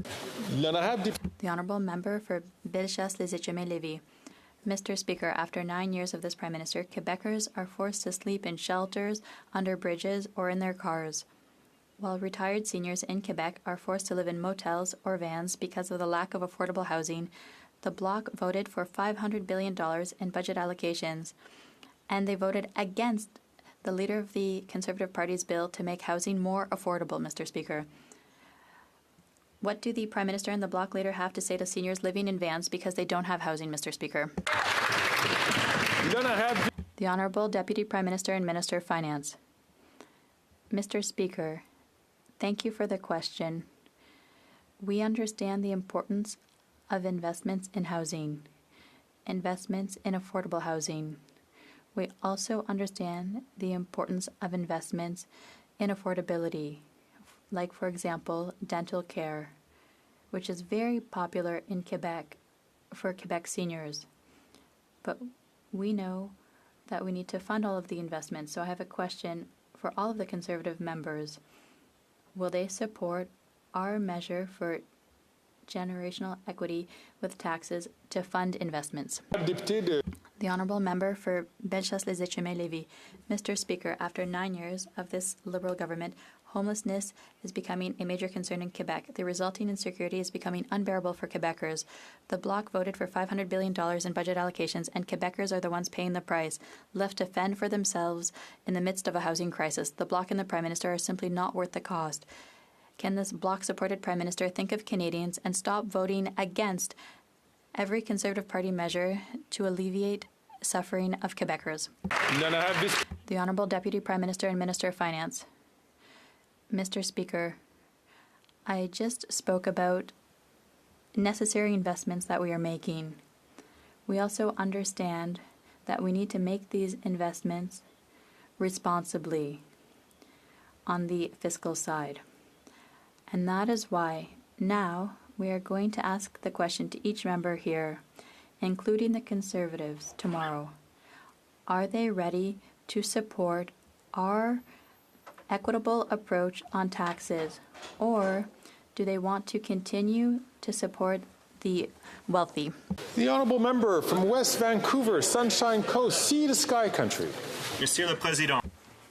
The Honourable Member for Bellechasse-les-Etchemins-Lévis. Mr. Speaker, after 9 years of this Prime Minister, Quebecers are forced to sleep in shelters, under bridges, or in their cars, while retired seniors in Quebec are forced to live in motels or vans because of the lack of affordable housing. The Bloc voted for $500 billion in budget allocations, and they voted against the leader of the Conservative Party's bill to make housing more affordable, Mr. Speaker. What do the Prime Minister and the Bloc leader have to say to seniors living in vans because they don't have housing, Mr. Speaker? The Honourable Deputy Prime Minister and Minister of Finance. Mr. Speaker, thank you for the question. We understand the importance of investments in housing, investments in affordable housing. We also understand the importance of investments in affordability, like, for example, dental care, which is very popular in Quebec for Quebec seniors. But we know that we need to fund all of the investments. So I have a question for all of the Conservative members. Will they support our measure for generational equity with taxes to fund investments? The Honourable Member for Bellechasse-les-Etchemins-Lévis. Mr. Speaker, after 9 years of this Liberal government, homelessness is becoming a major concern in Quebec. The resulting insecurity is becoming unbearable for Quebecers. The Bloc voted for $500 billion in budget allocations, and Quebecers are the ones paying the price, left to fend for themselves in the midst of a housing crisis. The Bloc and the Prime Minister are simply not worth the cost. Can this Bloc-supported Prime Minister think of Canadians and stop voting against every Conservative Party measure to alleviate suffering of Quebecers? The Honourable Deputy Prime Minister and Minister of Finance. Mr. Speaker, I just spoke about necessary investments that we are making. We also understand that we need to make these investments responsibly on the fiscal side. And that is why now we are going to ask the question to each member here, including the Conservatives, tomorrow. Are they ready to support our equitable approach on taxes, or do they want to continue to support the wealthy? The Honourable Member from West Vancouver, Sunshine Coast, Sea to Sky Country. Monsieur le Président.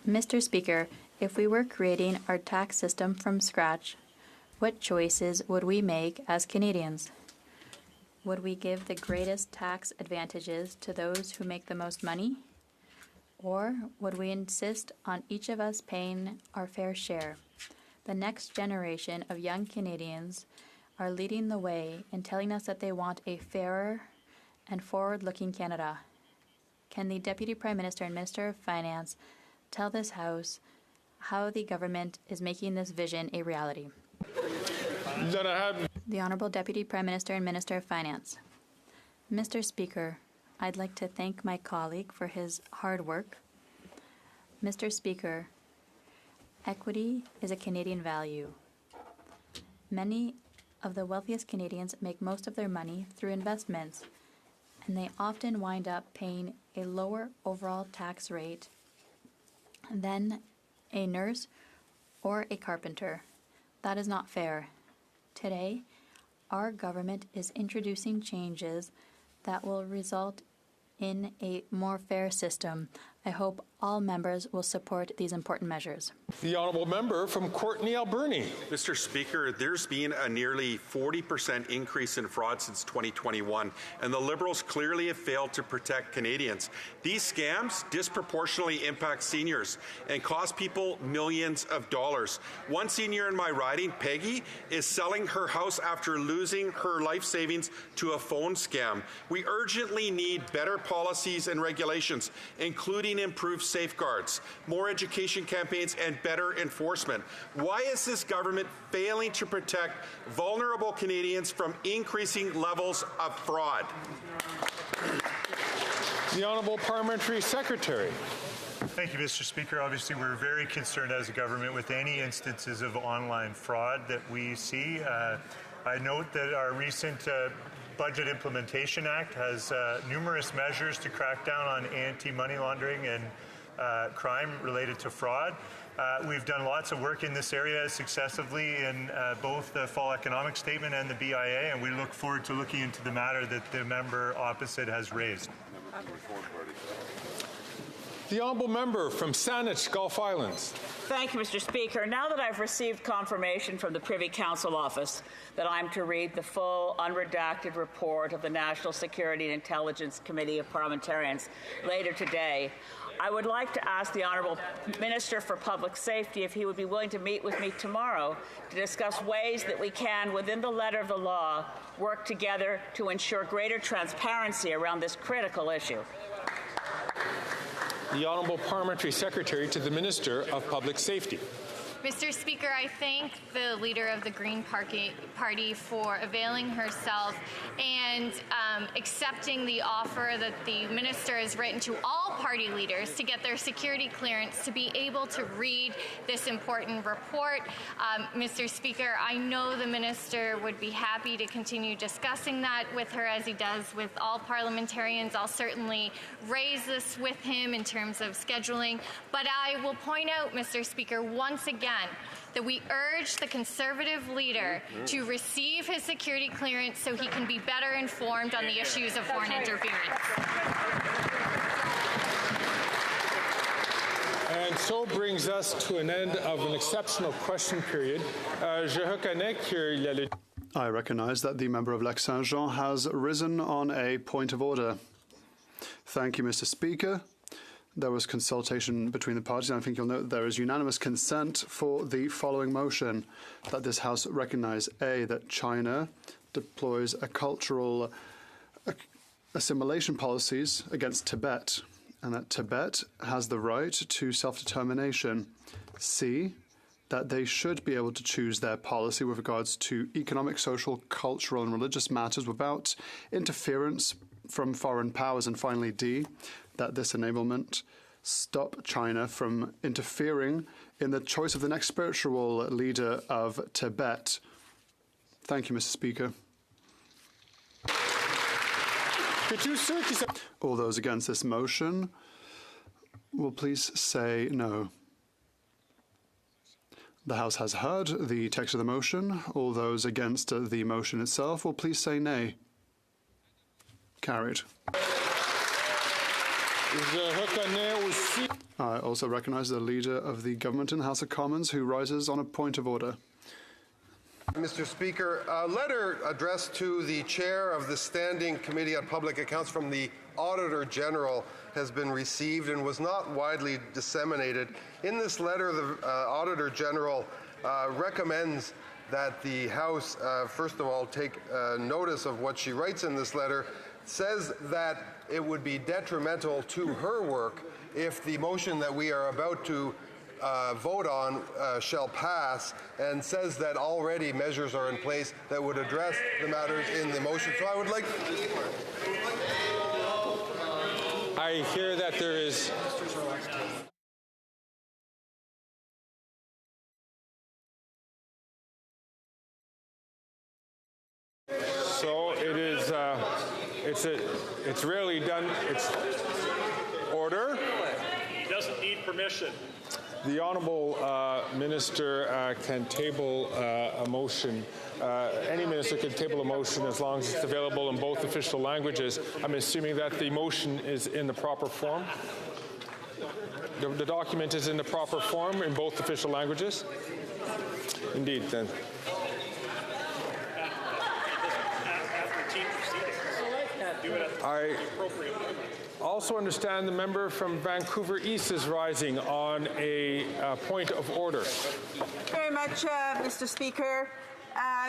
Mr. Speaker, if we were creating our tax system from scratch, what choices would we make as Canadians? Would we give the greatest tax advantages to those who make the most money? Or would we insist on each of us paying our fair share? The next generation of young Canadians are leading the way in telling us that they want a fairer and forward-looking Canada. Can the Deputy Prime Minister and Minister of Finance tell this House how the government is making this vision a reality? The Honourable Deputy Prime Minister and Minister of Finance. Mr. Speaker, I'd like to thank my colleague for his hard work. Mr. Speaker, equity is a Canadian value. Many of the wealthiest Canadians make most of their money through investments, and they often wind up paying a lower overall tax rate than a nurse or a carpenter. That is not fair. Today, our government is introducing changes that will result in a more fair system. I hope all members will support these important measures. The Honourable Member from Courtenay, Alberni. Mr. Speaker, there's been a nearly 40% increase in fraud since 2021, and the Liberals clearly have failed to protect Canadians. These scams disproportionately impact seniors and cost people millions of dollars. One senior in my riding, Peggy, is selling her house after losing her life savings to a phone scam. We urgently need better policies and regulations, including improved safeguards, more education campaigns, and better enforcement. Why is this government failing to protect vulnerable Canadians from increasing levels of fraud? The Honourable Parliamentary Secretary. Thank you, Mr. Speaker. Obviously, we're very concerned as a government with any instances of online fraud that we see. I note that our recent Budget Implementation Act has numerous measures to crack down on anti-money laundering and crime related to fraud. We've done lots of work in this area successively in both the Fall Economic Statement and the BIA, and we look forward to looking into the matter that the member opposite has raised. The Honourable Member from Saanich, Gulf Islands. Thank you, Mr. Speaker. Now that I've received confirmation from the Privy Council Office that I'm to read the full unredacted report of the National Security and Intelligence Committee of Parliamentarians later today, I would like to ask the Honourable Minister for Public Safety if he would be willing to meet with me tomorrow to discuss ways that we can, within the letter of the law, work together to ensure greater transparency around this critical issue. The Honourable Parliamentary Secretary to the Minister of Public Safety. Mr. Speaker, I thank the leader of the Green Party for availing herself and accepting the offer that the minister has written to all party leaders to get their security clearance to be able to read this important report. Mr. Speaker, I know the minister would be happy to continue discussing that with her as he does with all parliamentarians. I'll certainly raise this with him in terms of scheduling, but I will point out, Mr. Speaker, once again, that we urge the Conservative leader to receive his security clearance so he can be better informed on the issues of foreign interference. And so brings us to an end of an exceptional question period. Je reconnais qu'il y a le... I recognise that the member of Lac-Saint-Jean has risen on a point of order. Thank you, Mr. Speaker. There was consultation between the parties, and I think you'll note there is unanimous consent for the following motion: that this House recognise A, that China deploys a cultural assimilation policies against Tibet, and that Tibet has the right to self-determination. C, that they should be able to choose their policy with regards to economic, social, cultural, and religious matters without interference from foreign powers. And finally, D, that this enablement stop China from interfering in the choice of the next spiritual leader of Tibet. Thank you, Mr. Speaker. All those against this motion will please say no. The House has heard the text of the motion. All those against the motion itself will please say nay. Carried. I also recognise the Leader of the Government in the House of Commons who rises on a point of order. Mr. Speaker, a letter addressed to the Chair of the Standing Committee on Public Accounts from the Auditor General has been received and was not widely disseminated. In this letter, the Auditor General recommends that the House, first of all, take notice of what she writes in this letter. Says that it would be detrimental to her work if the motion that we are about to vote on shall pass, and says that already measures are in place that would address the matters in the motion. So I would like... I hear that there is... So it is... It's rarely done. It's order. He doesn't need permission. The Honourable Minister can table a motion. Any minister can table a motion as long as it's available in both official languages. I'm assuming that the motion is in the proper form. The document is in the proper form in both official languages. Indeed, then. I also understand the member from Vancouver East is rising on a point of order. Very much, Mr. Speaker.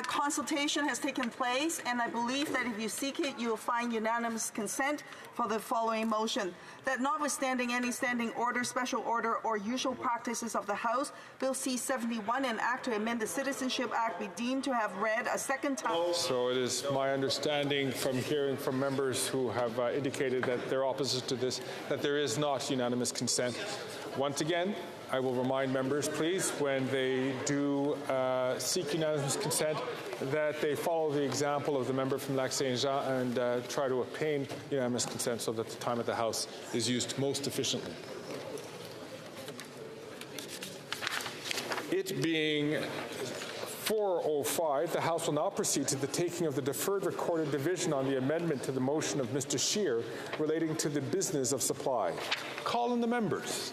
Consultation has taken place, and I believe that if you seek it, you will find unanimous consent for the following motion. That notwithstanding any standing order, special order, or usual practices of the House, Bill C-71, an act to amend the Citizenship Act, be deemed to have read a second time. So it is my understanding from hearing from members who have indicated that they're opposite to this, that there is not unanimous consent. Once again, I will remind members, please, when they do seek unanimous consent, that they follow the example of the member from Lac-Saint-Jean and try to obtain unanimous consent so that the time at the House is used most efficiently. It being 4:05, the House will now proceed to the taking of the deferred recorded division on the amendment to the motion of Mr. Scheer relating to the business of supply. Call in the members.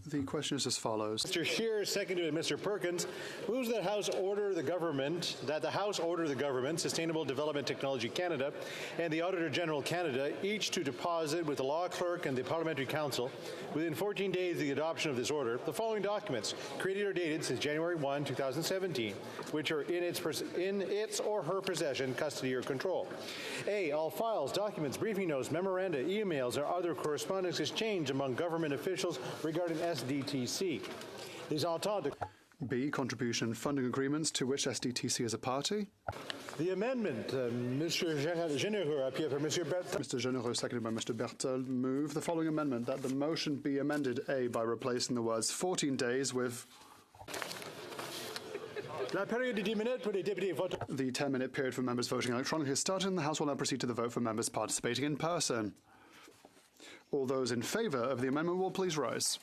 The question is as follows. Mr. Scheer, seconded by Mr. Perkins, moves that the House order the government, Sustainable Development Technology Canada, and the Auditor General Canada, each to deposit with the Law Clerk and the Parliamentary Council, within 14 days of the adoption of this order, the following documents, created or dated since January 1, 2017, which are in its or her possession, custody, or control. A, all files, documents, briefing notes, memoranda, emails, or other correspondence exchanged among government officials regarding SDTC. Les ententes. B, contribution funding agreements to which SDTC is a party. The amendment, Mr. Généreux, appealed for Mr. Berthold. Mr. Généreux, seconded by Mr. Berthold, move the following amendment, that the motion be amended, A, by replacing the words 14 days with La période de 10 minutes pour les députés votant. The 10-minute period for members voting electronically has started, and the House will now proceed to the vote for members participating in person. All those in favour of the amendment will please rise.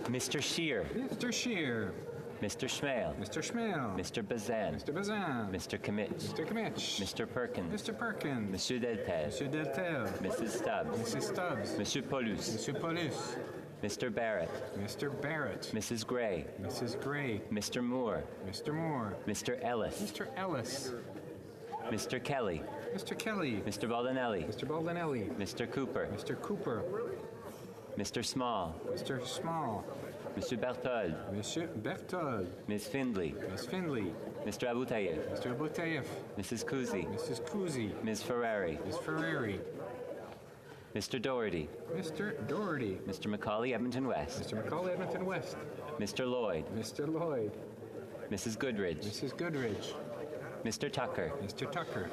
Mr. Scheer. Mr. Scheer. Mr. Schmale. Mr. Schmale. Mr. Bazin. Mr. Bazin. Mr. Kimmich. Mr. Kimmich. Mr. Perkins. Mr. Perkins. Monsieur Deltel. Monsieur Deltel. Mrs. Stubbs. Mrs. Stubbs. Monsieur Paulus. Monsieur Paulus. Mr. Barrett. Mr. Barrett. Mrs. Gray. Mrs. Gray. Mr. Moore. Mr. Moore. Mr. Ellis. Mr. Ellis. Mr. Kelly. Mr. Kelly. Mr. Baldinelli. Mr. Baldinelli. Mr. Cooper. Mr. Cooper. Mr. Small. Mr. Small. Monsieur Berthold. Monsieur Berthold. Ms. Findley. Ms. Findley. Mr. Aboutayev. Mr. Aboutayev. Mrs. Kuzi. Mrs. Kuzi. Ms. Ferrari. Ms. Ferrari. Mr. Doherty. Mr. Doherty. Mr. Macaulay, Edmonton West. Mr. Macaulay, Edmonton West. Mr. Lloyd. Mr. Lloyd. Mrs. Goodridge. Mrs. Goodridge. Mr. Tucker. Mr. Tucker.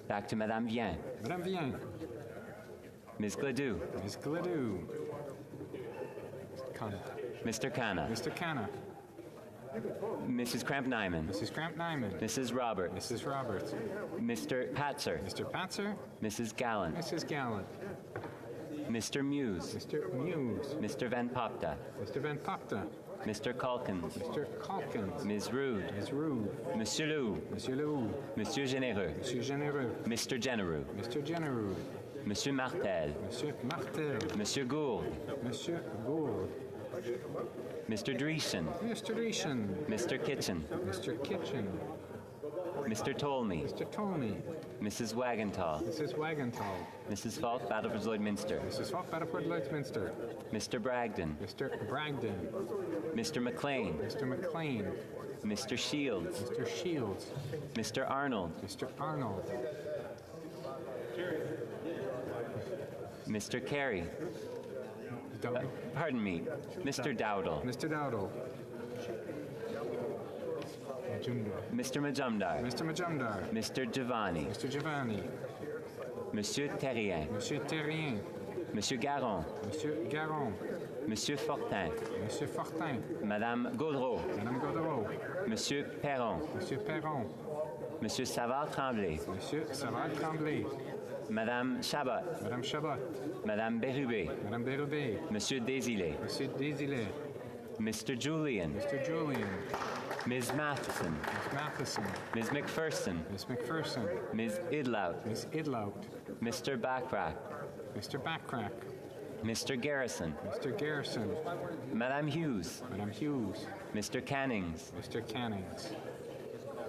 Back to Madame Vien. Madame Vien. Ms. Gledoux. Ms. Gledoux. Mr. Canna. Mr. Canna. Mrs. Cramp-Nyman. Mrs. Cramp-Nyman. Mrs. Roberts. Mrs. Roberts. Mr. Patzer. Mr. Patzer. Mrs. Gallant. Mrs. Gallant. Mr. Muse. Mr. Muse. Mr. Van Popta. Mr. Van Popta. Mr. Calkins. Mr. Calkins. Ms. Rude. Ms. Rude. Monsieur Leroux. Monsieur Leroux. Monsieur Généreux. Monsieur Généreux. Mr. Genereux. Mr. Genereux. Monsieur Martel. Monsieur Martel. Monsieur Gould. Monsieur Gould. Mr. Dreesen. Mr. Dreesen. Mr. Kitchen. Mr. Kitchen. Mr. Tolney. Mr. Tolney. Mrs. Wagenthal. Mrs. Wagenthal. Mrs. Falk, Battleford Lloydminster. Mrs. Falk, Battleford Lloydminster. Mr. Bragdon. Mr. Bragdon. Mr. McLean. Mr. McLean. Mr. Shields. Mr. Shields. Mr. Arnold. Mr. Arnold. Mr. Carey. Pardon me, Mr. Dowdle. Mr. Dowdle. Mr. Majumdar. Mr. Majumdar. Mr. Giovanni. Mr. Giovanni. Monsieur Terrien. Monsieur Terrien. Monsieur Garon. Monsieur Garon. Monsieur Fortin. Monsieur Fortin. Madame Gaudreau. Madame Gaudreau. Monsieur Perron. Monsieur Perron. Monsieur Savard-Tremblay. Monsieur Savard-Tremblay. Madame Chabot. Madame Chabot. Madame Bérubé. Madame Bérubé. Monsieur Desilets. Monsieur Desilets. Mr. Julian. Mr. Julian. Ms. Matheson. Ms. Matheson. Ms. McPherson. Ms. McPherson. Ms. Idlout. Ms. Idlout. Mr. Backrack. Mr. Backrack. Mr. Garrison. Mr. Garrison. Madame Hughes. Madame Hughes. Mr. Cannings. Mr. Cannings.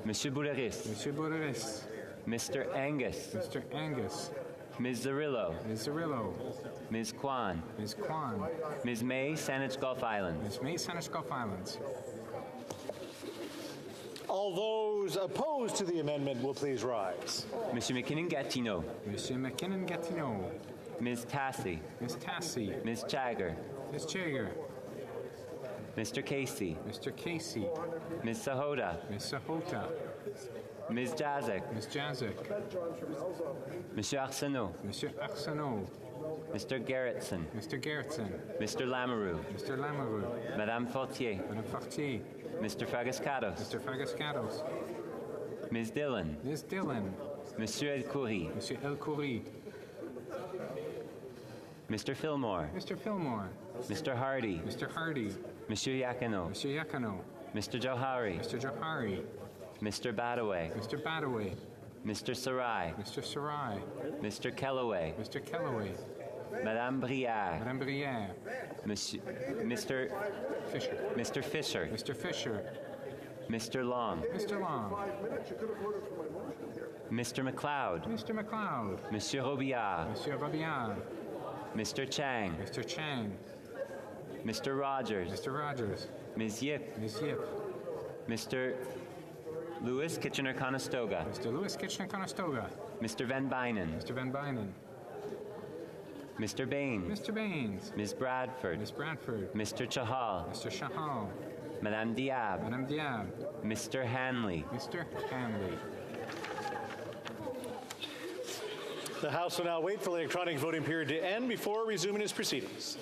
Monsieur Bouleris. Monsieur Bouleris. Mr. Angus. Mr. Angus. Ms. Zarillo. Ms. Zarillo. Ms. Kwan. Ms. Kwan. Ms. May, Saanich Gulf Islands. Ms. May, Saanich Gulf Islands. All those opposed to the amendment will please rise. Monsieur McKinnon-Gatineau. Monsieur McKinnon-Gatineau. Ms. Tassie. Ms. Tassie. Ms. Chagger. Ms. Chagger. Mr. Casey. Mr. Casey. Ms. Sahota. Ms. Sahota. Ms. Jazik. Ms. Jazik. Monsieur Arsenault. Monsieur Arsenault. Mr. Gerritsen. Mr. Gerritsen. Mr. Lamoureux. Mr. Lamoureux. Madame Fortier. Madame Fortier. Mr. Fragascados. Mr. Fragascados. Ms. Dillon. Ms. Dillon. Monsieur El Khoury. Monsieur El Khoury. Mr. Fillmore. Mr. Fillmore. Mr. Hardy. Mr. Hardy. Monsieur Yakino. Monsieur Yakino. Mr. Johari. Mr. Johari. Mr. Badaway. Mr. Badaway. Mr. Sarai. Mr. Sarai. Mr. Kellaway. Mr. Kellaway. Madame Brière. Madame Brière. Monsieur, Mr. Fisher. Mr. Fisher. Mr. Fisher. Mr. Long. Mr. Long. Mr. McLeod. Mr. McLeod. Monsieur Robillard. Monsieur Robillard. Mr. Chang. Mr. Chang. Mr. Rogers. Mr. Rogers. Ms. Yip. Ms. Yip. Mr. Lewis Kitchener-Conestoga. Mr. Lewis Kitchener-Conestoga. Mr. Van Bynen. Mr. Van Bynen. Mr. Baines. Mr. Baines. Ms. Bradford. Ms. Bradford. Mr. Chahal. Mr. Chahal. Madame Diab. Madame Diab. Mr. Hanley. Mr. Hanley. The House will now wait for the electronic voting period to end before resuming its proceedings.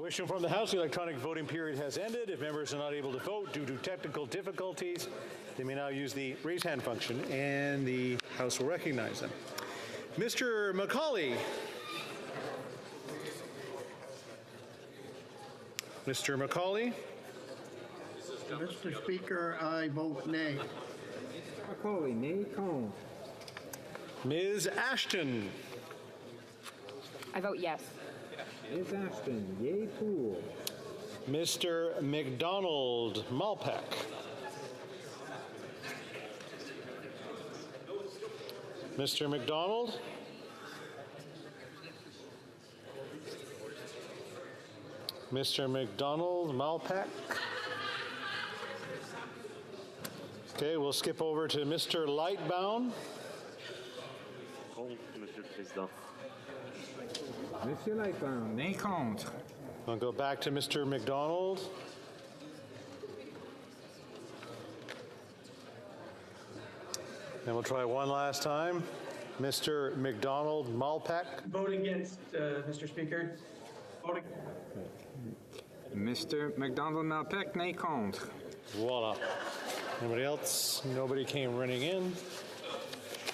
wish to inform the House the electronic voting period has ended. If members are not able to vote due to technical difficulties, they may now use the raise hand function and the House will recognize them. Mr. McCauley. Mr. McCauley. Mr. Speaker, I vote nay. McCauley, nay, contre. Ms. Ashton. I vote yes. Ms. Ashton, yay, pour. Mr. McDonald Malpeck. Mr. McDonald. Mr. McDonald Malpeck. Okay, we'll skip over to Mr. Lightbound. Monsieur le Président. Monsieur Lightbound, nay, contre. I'll go back to Mr. McDonald. And we'll try one last time. Mr. McDonald Malpeck. Vote against, Mr. Speaker. Vote Mr. McDonald Malpeck, nay, contre. Voila. Anybody else? Nobody came running in.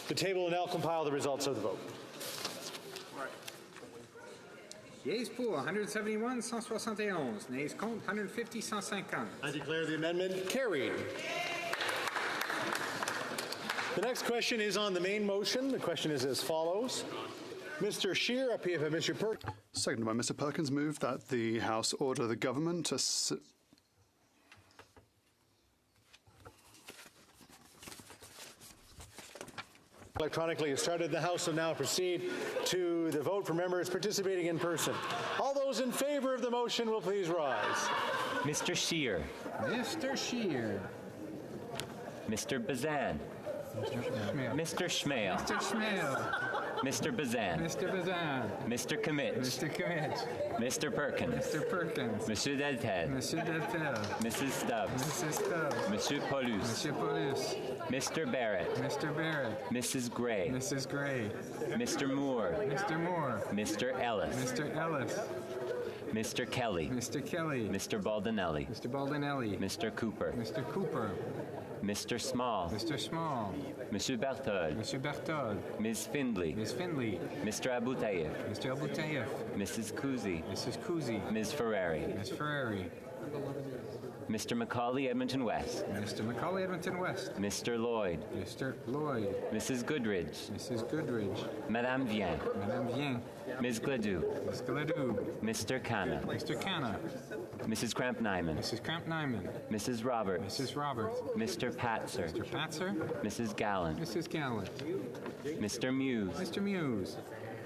The table will now compile the results of the vote. Yeas pour 171, 171. Nays contre 150, 150. I declare the amendment carried. The next question is on the main motion. The question is as follows. Mr. Scheer, appeared by Mr. Perkins. Seconded by Mr. Perkins, move that the House order the government to electronically has started. The House will now proceed to the vote for members participating in person. All those in favor of the motion will please rise. Mr. Scheer. Mr. Scheer. Mr. Bazan. Mr. Schmale. Mr. Schmale. Mr. Bazan. Mr. Bazan. Mr. Kimmich. Mr. Kimmich. Mr. Perkins. Mr. Perkins. Monsieur Deltel. Monsieur Deltel. Mrs. Stubbs. Mrs. Stubbs. Monsieur Paulus. Monsieur Paulus. Mr. Barrett. Mr. Barrett. Mrs. Gray. Mrs. Gray. Mr. Moore. Mr. Moore. Mr. Ellis. Mr. Ellis. Mr. Kelly. Mr. Kelly. Mr. Baldinelli. Mr. Baldinelli. Mr. Cooper. Mr. Cooper. Mr. Small. Mr. Small. Monsieur Berthold. Monsieur Berthold. Ms. Findley. Ms. Findley. Mr. Abutayev. Mr. Abutayev. Mrs. Kuzi. Mrs. Kuzi. Ms. Ferrari. Ms. Ferrari. Mr. McCauley, Edmonton West. Mr. McCauley, Edmonton West. Mr. Lloyd. Mr. Lloyd. Mrs. Goodridge. Mrs. Goodridge. Madame Vien. Madame Vien. Ms. Gledoux. Ms. Gledoux. Mr. Canna. Mr. Canna. Mrs. Cramp-Nyman. Mrs. Cramp-Nyman. Mrs. Roberts. Mrs. Roberts. Mr. Patzer. Mr. Patzer. Mrs. Gallant. Mrs. Gallant. Mr. Muse. Mr. Muse.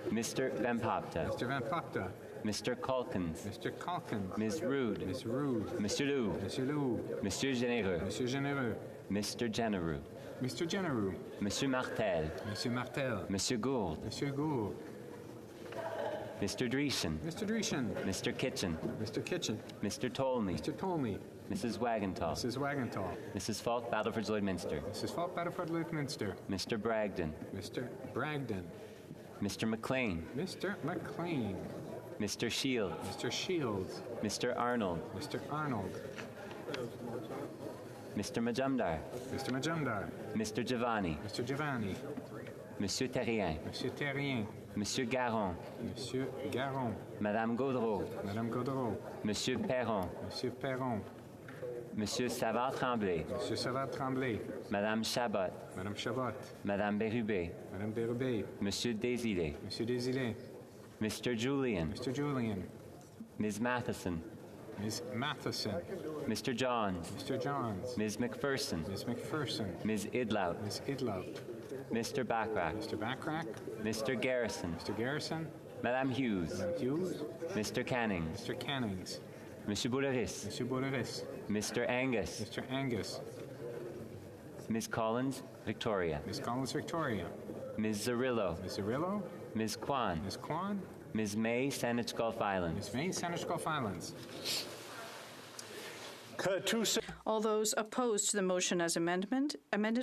Mr. Van Popta. Mr. Van Popta. Mr. Calkins. Mr. Calkins. Ms. Rude. Ms. Rude. Monsieur Lou. Monsieur Lou. Monsieur Généreux. Monsieur Généreux. Mr. Genereux. Mr. Genereux. Monsieur Martel. Monsieur Martel. Monsieur Gould. Monsieur Gould. Mr. Dreeshen. Mr. Dreeshen. Mr. Kitchen. Mr. Kitchen. Mr. Tolmie. Mr. Tolmie. Mrs. Wagenthal. Mrs. Wagenthal. Mrs. Falk, Battleford Lloydminster. Mrs. Falk, Battleford Lloydminster. Mr. Bragdon. Mr. Bragdon. Mr. McLean. Mr. McLean. Mr. Shields. Mr. Shields. Mr. Arnold. Mr. Arnold. Mr. Majumdar. Mr. Majumdar. Mr. Giovanni. Mr. Giovanni. Monsieur Terrien. Monsieur Terrien. Monsieur Garon. Monsieur Garon. Madame Gaudreau. Madame Gaudreau. Monsieur Perron. Monsieur Perron. Monsieur Savard-Tremblay. Monsieur Savard-Tremblay. Madame Chabot. Madame Chabot. Madame Bérubé. Madame Bérubé. Monsieur Desilets. Monsieur Desilets. Mr. Julian. Mr. Julian. Ms. Matheson. Ms. Matheson. Mr. Johns. Mr. Johns. Ms. McPherson. Ms. McPherson. Ms. Idlout. Ms. Idlout. Mr. Backrack. Mr. Backrack. Mr. Garrison. Mr. Garrison. Madame Hughes. Madame Hughes. Mr. Cannings. Mr. Cannings. Monsieur Bouleris. Monsieur Bouleris. Mr. Angus. Mr. Angus. Ms. Collins, Victoria. Ms. Collins, Victoria. Ms. Zarillo. Ms. Zarillo. Ms. Kwan. Ms. Kwan. Ms. May, Saanich Gulf Islands. Ms. May, Saanich Gulf Islands. All those opposed to the motion as amended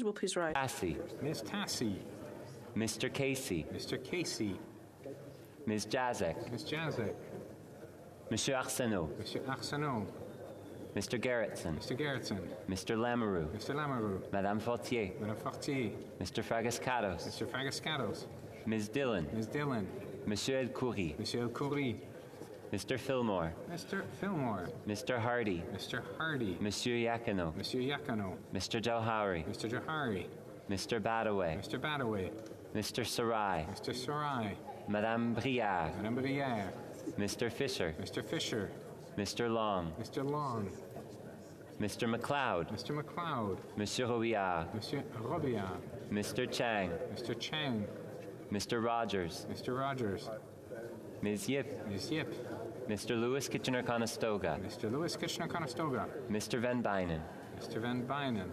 will please rise. Tassie. Ms. Tassie. Mr. Casey. Mr. Casey. Ms. Jazek. Ms. Jazek. Monsieur Arsenault. Monsieur Arsenault. Mr. Gerritsen. Mr. Gerritsen. Mr. Lamoureux. Mr. Lamoureux. Madame Fortier. Madame Fortier. Mr. Fragascatos. Mr. Fragascatos. Ms. Dillon. Ms. Dillon. Monsieur El Khoury. Monsieur El Khoury. Mr. Fillmore. Mr. Fillmore. Mr. Hardy. Mr. Hardy. Monsieur Yakano. Monsieur Yakano. Mr. Jauhari. Mr. Johari. Mr. Badaway. Mr. Badaway. Mr. Sarai. Mr. Sarai. Madame Brière. Madame Brière. Mr. Fisher. Mr. Fisher. Mr. Long. Mr. Long. Mr. McLeod. Mr. McLeod. Monsieur Robillard. Monsieur Robillard. Mr. Chang. Mr. Chang. Mr. Rogers. Mr. Rogers. Ms. Yip. Ms. Yip. Mr. Lewis Kitchener-Conestoga. Mr. Lewis Kitchener-Conestoga. Mr. Van Bynen. Mr. Van Bynen.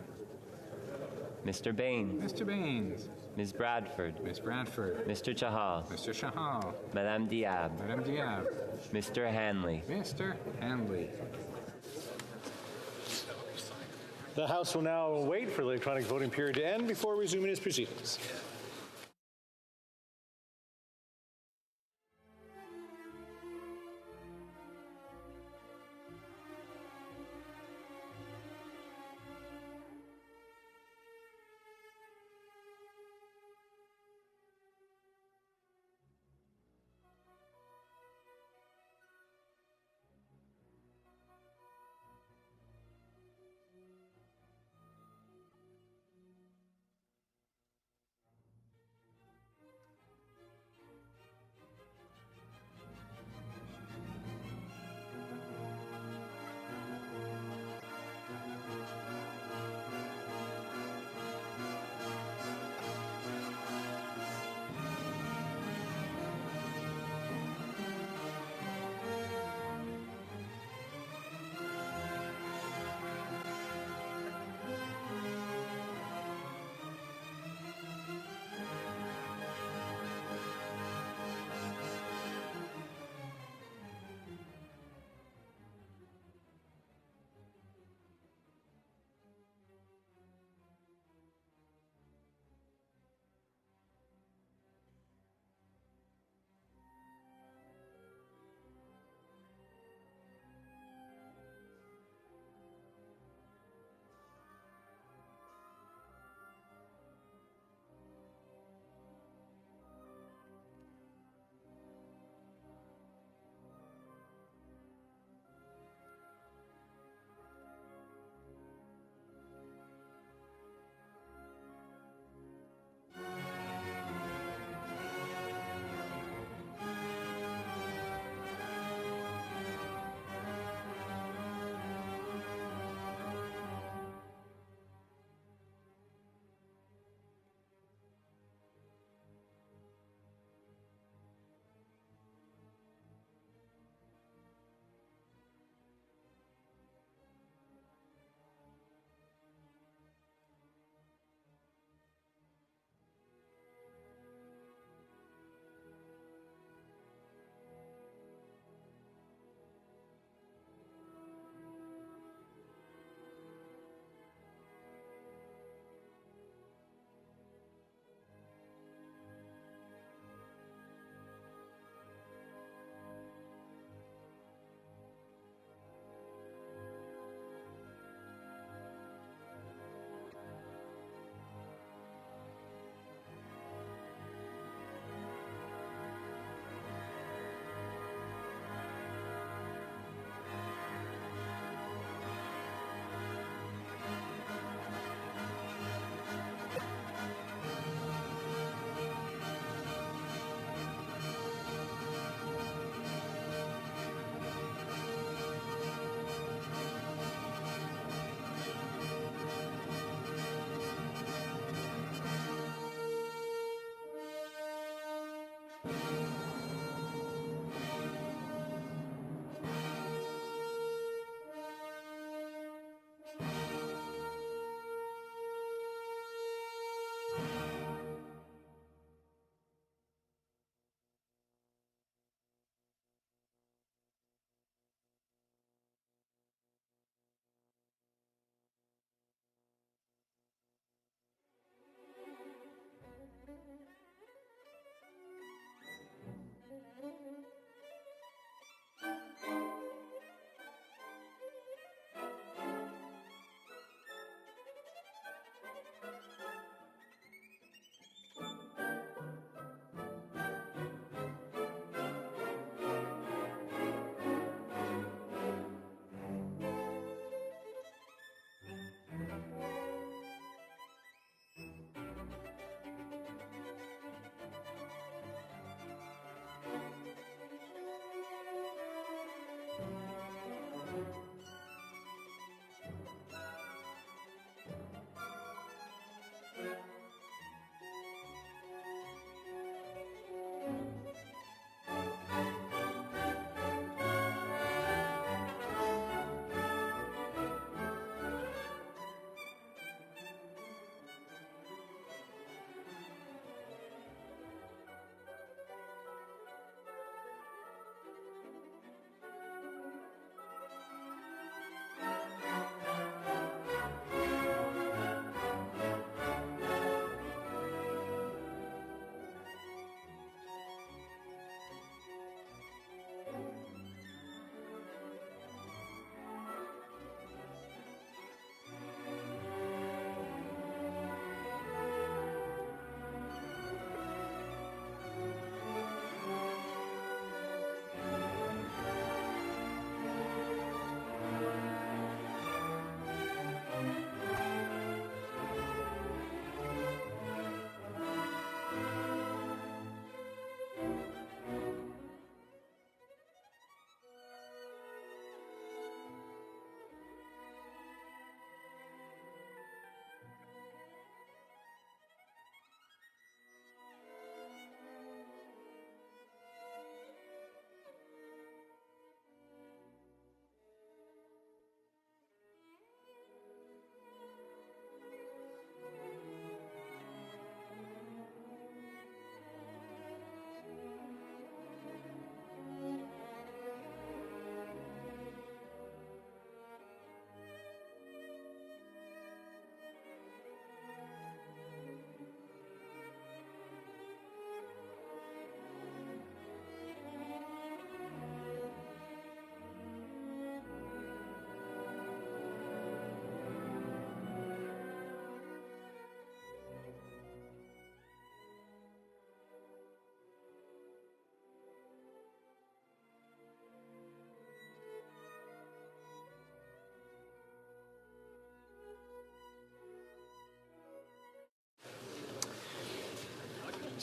Mr. Baines. Mr. Baines. Ms. Bradford. Ms. Bradford. Mr. Chahal. Mr. Chahal. Madame Diab. Madame Diab. Mr. Hanley. Mr. Hanley. The House will now wait for the electronic voting period to end before resuming its proceedings.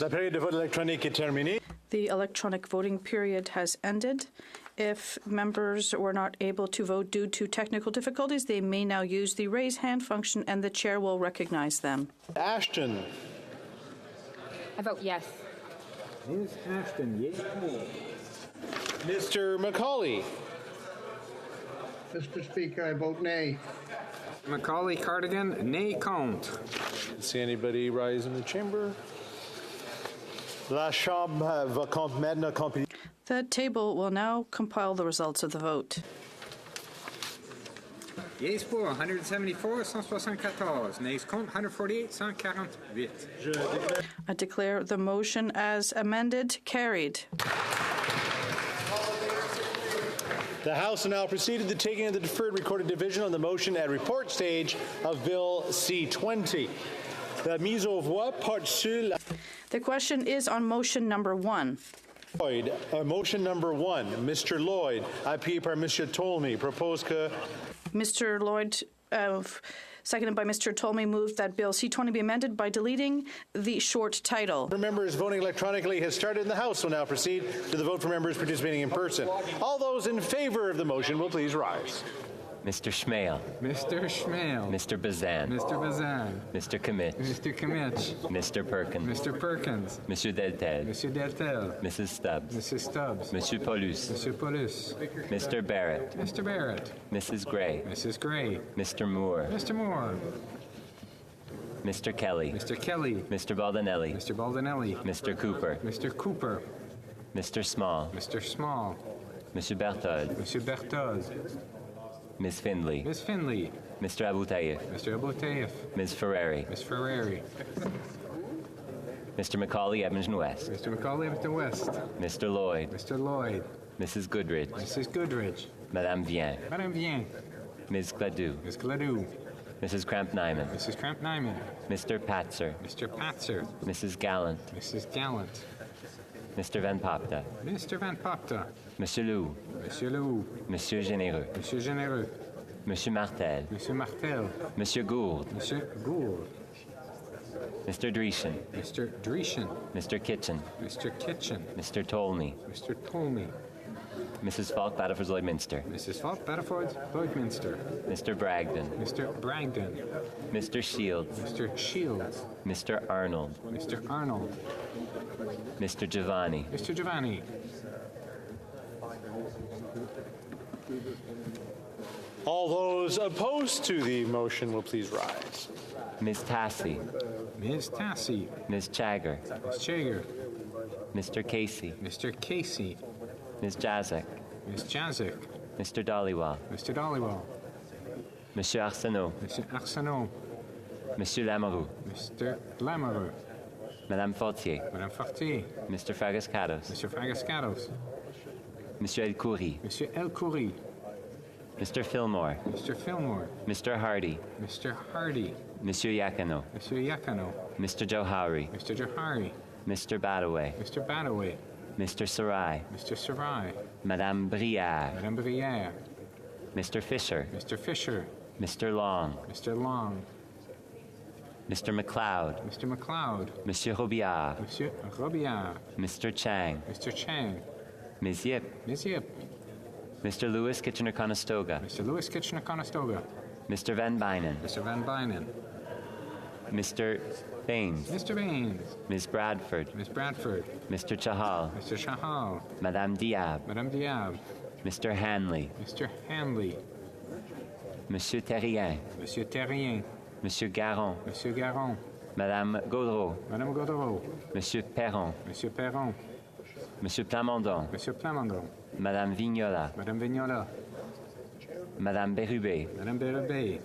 La période de vote électronique est terminée. The electronic voting period has ended. If members were not able to vote due to technical difficulties, they may now use the raise hand function and the chair will recognize them. Ashton. I vote yes. Ms. Ashton, yes. Mr. Macaulay. Mr. Speaker, I vote nay. Macaulay Cardigan, nay count. See anybody rise in the chamber? La Chambre va maintenant compiler. The table will now compile the results of the vote. Yes pour 174, 174. Nays contre 148, 148. I declare the motion as amended carried. The House will now proceed to the taking of the deferred recorded division on the motion at report stage of Bill C-20. La mise aux voix porte sur la... The question is on motion number 1. Lloyd, motion number 1. Mr. Lloyd, appuyé par Monsieur Tolmie, propose que... Mr. Lloyd, seconded by Mr. Tolmie, moved that Bill C-20 be amended by deleting the short title. For members voting electronically has started, and the House will now proceed to the vote for members participating in person. All those in favor of the motion will please rise. Mr. Schmale. Mr. Schmale. Mr. Bazan. Mr. Bazan. Mr. Kimmich. Mr. Kimmich. Mr. Perkins. Mr. Perkins. Monsieur Deltel. Monsieur Deltel. Mrs. Stubbs. Mrs. Stubbs. Monsieur Paulus. Monsieur Paulus. Mr. Barrett. Mr. Barrett. Mrs. Gray. Mrs. Gray. Mr. Moore. Mr. Moore. Mr. Kelly. Mr. Kelly. Mr. Baldinelli. Mr. Baldinelli. Mr. Cooper. Mr. Cooper. Mr. Small. Mr. Small. Monsieur Berthold. Monsieur Berthoz. Ms. Findley. Ms. Findley. Mr. Aboutayev. Mr. Aboutayev. Ms. Ferrari. Ms. Ferrari. Mr. Macaulay, Edmonton West. Mr. Macaulay, Edmonton West. Mr. Lloyd. Mr. Lloyd. Mrs. Goodrich. Mrs. Goodrich. Madame Vien. Madame Vien. Ms. Gladue. Ms. Gladue. Mrs. Kramp-Nyman. Mrs. Kramp-Nyman. Mr. Patzer. Mr. Patzer. Mrs. Gallant. Mrs. Gallant. Mr. Van Popta. Mr. Van Popta. Monsieur Lou. Monsieur Lou. Monsieur Généreux. Monsieur Généreux. Monsieur Martel. Monsieur Martel. Monsieur Gould. Monsieur Gould. Mr. Dreeshen. Mr. Dreeshen. Mr. Kitchen. Mr. Kitchen. Mr. Tolmie. Mr. Tolmie. Mrs. Falk, Battleford, Lloydminster. Mrs. Falk, Battleford, Lloydminster. Mr. Bragdon. Mr. Bragdon. Mr. Shields. Mr. Shields. Mr. Arnold. Mr. Arnold. Mr. Giovanni. Mr. Giovanni. All those opposed to the motion will please rise. Ms. Tassi. Ms. Tassi. Ms. Chagger. Ms. Chagger. Mr. Casey. Mr. Casey. Ms. Jazek. Ms. Jazek. Mr. Dollywall. Mr. Dollywall. Monsieur Arsenault. Monsieur Arsenault. Monsieur Lamoureux. Mr. Lamoureux. Madame Fortier. Madame Fortier. Mr. Fragascados. Mr. Fragascados. Monsieur El Khoury. Monsieur El Khoury. Mr. Fillmore. Mr. Fillmore. Mr. Hardy. Mr. Hardy. Monsieur Yakano. Monsieur Yakano. Mr. Johari. Mr. Johari. Mr. Badaway. Mr. Badaway. Mr. Sarai. Mr. Sarai. Madame Brière. Madame Brière. Mr. Fisher. Mr. Fisher. Mr. Long. Mr. Long. Mr. McLeod. Mr. McLeod. Monsieur Robillard. Monsieur Robillard. Mr. Chang. Mr. Chang. Ms. Yip. Ms. Yip. Mr. Lewis Kitchener-Conestoga. Mr. Lewis Kitchener-Conestoga. Mr. Van Bynen. Mr. Van Bynen. Mr. Baines. Mr. Baines. Ms. Bradford. Ms. Bradford. Mr. Chahal. Mr. Chahal. Madame Diab. Madame Diab. Mr. Hanley. Mr. Hanley. Monsieur Terrien. Monsieur Terrien. Monsieur Garon. Monsieur Garon. Madame Gaudreau. Madame Gaudreau. Monsieur Perron. Monsieur Perron. Monsieur Plamondon. Monsieur Plamondon. Madame Vignola. Madame Vignola. Madame Bérubé. Madame Bérubé.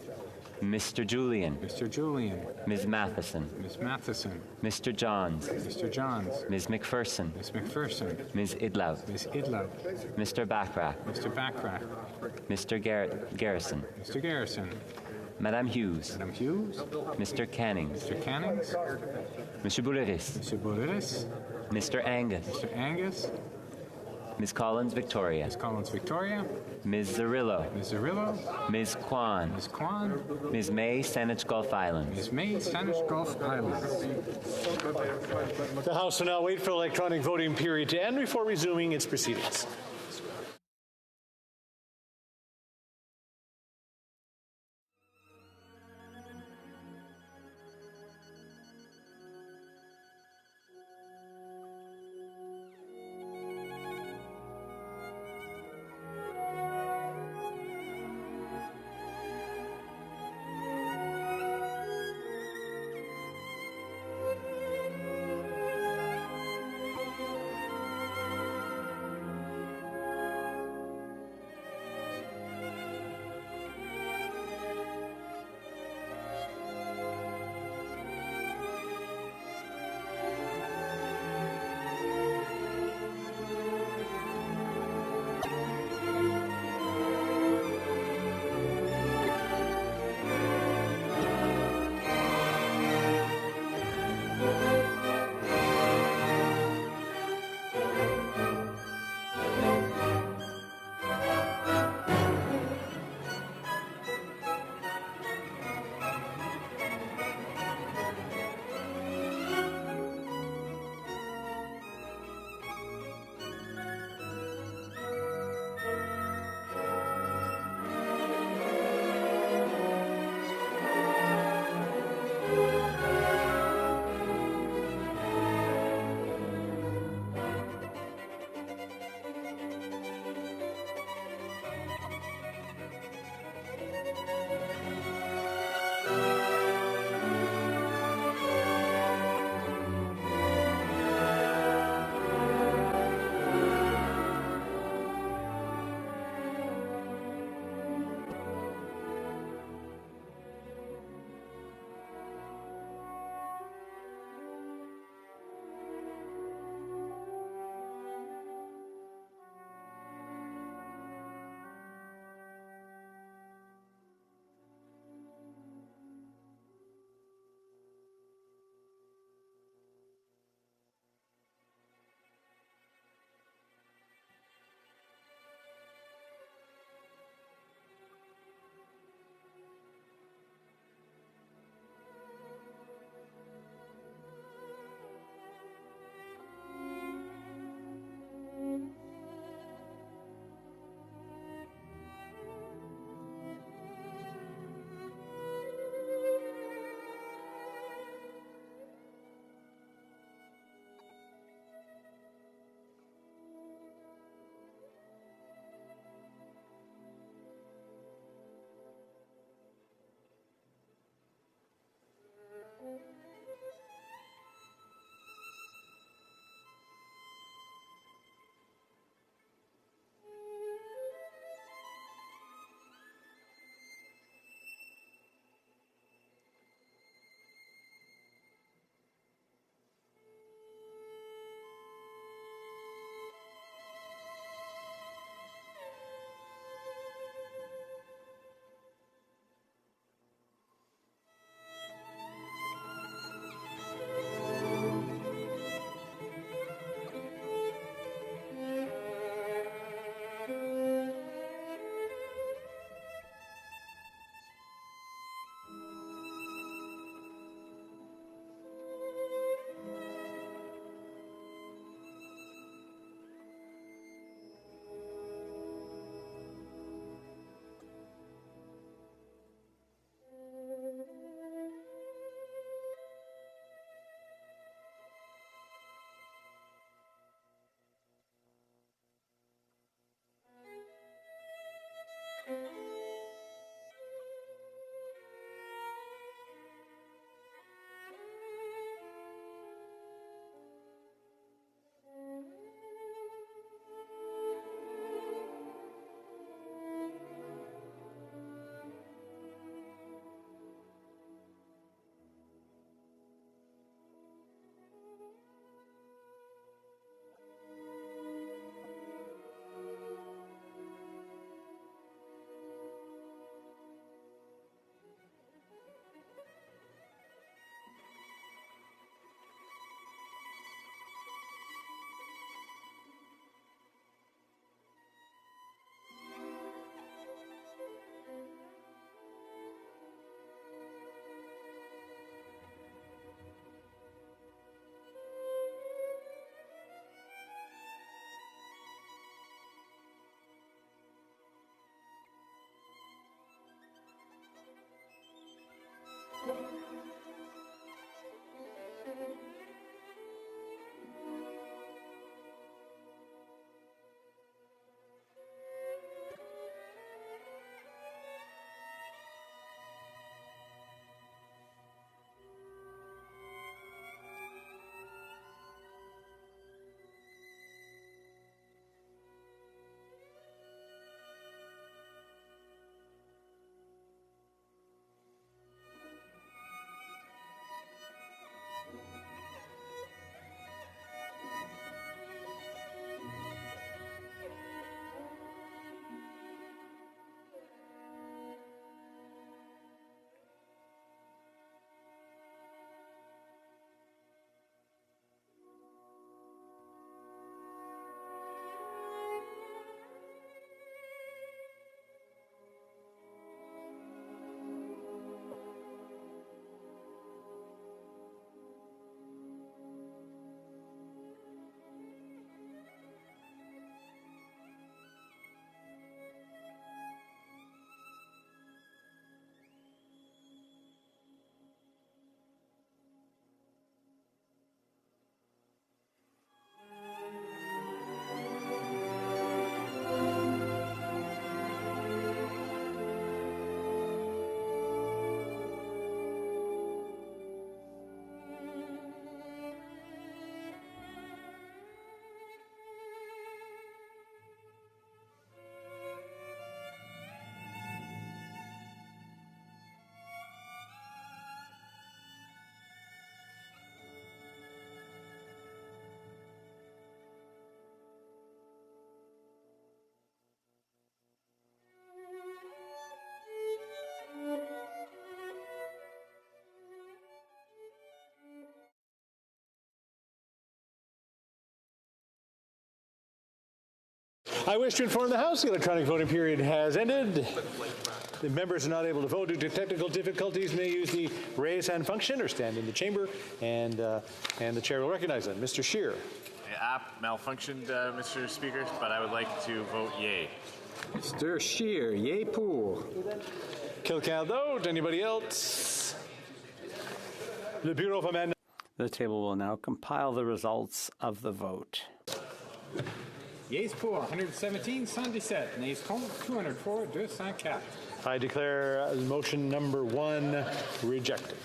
Mr. Julian. Mr. Julian. Ms. Matheson. Ms. Matheson. Mr. Johns. Mr. Johns. Ms. McPherson. Ms. McPherson. Ms. Idlov. Ms. Idlov. Mr. Backrack. Mr. Backrack. Mr. Garrison. Mr. Garrison. Madame Hughes. Madame Hughes. Mr. Cannings. Mr. Cannings. Monsieur Bouleris. Monsieur Bouleris. Mr. Angus. Mr. Angus. Ms. Collins Victoria. Ms. Collins Victoria. Ms. Zarillo. Ms. Zarillo. Ms. Kwan. Ms. Kwan. Ms. May, Saanich Gulf Islands. Ms. May, Saanich Gulf Islands. The House will now wait for the electronic voting period to end before resuming its proceedings. I wish to inform the House the electronic voting period has ended. The members are not able to vote due to technical difficulties may use the raise hand function or stand in the chamber, and the chair will recognize them. Mr. Scheer. The app malfunctioned, Mr. Speaker, but I would like to vote yay. Mr. Scheer, yay pour. Kilcan vote. Anybody else? Le Bureau of Amendment. The table will now compile the results of the vote. Yeas pour 117, 117. Nays contre 204, 204. I declare motion number 1 rejected.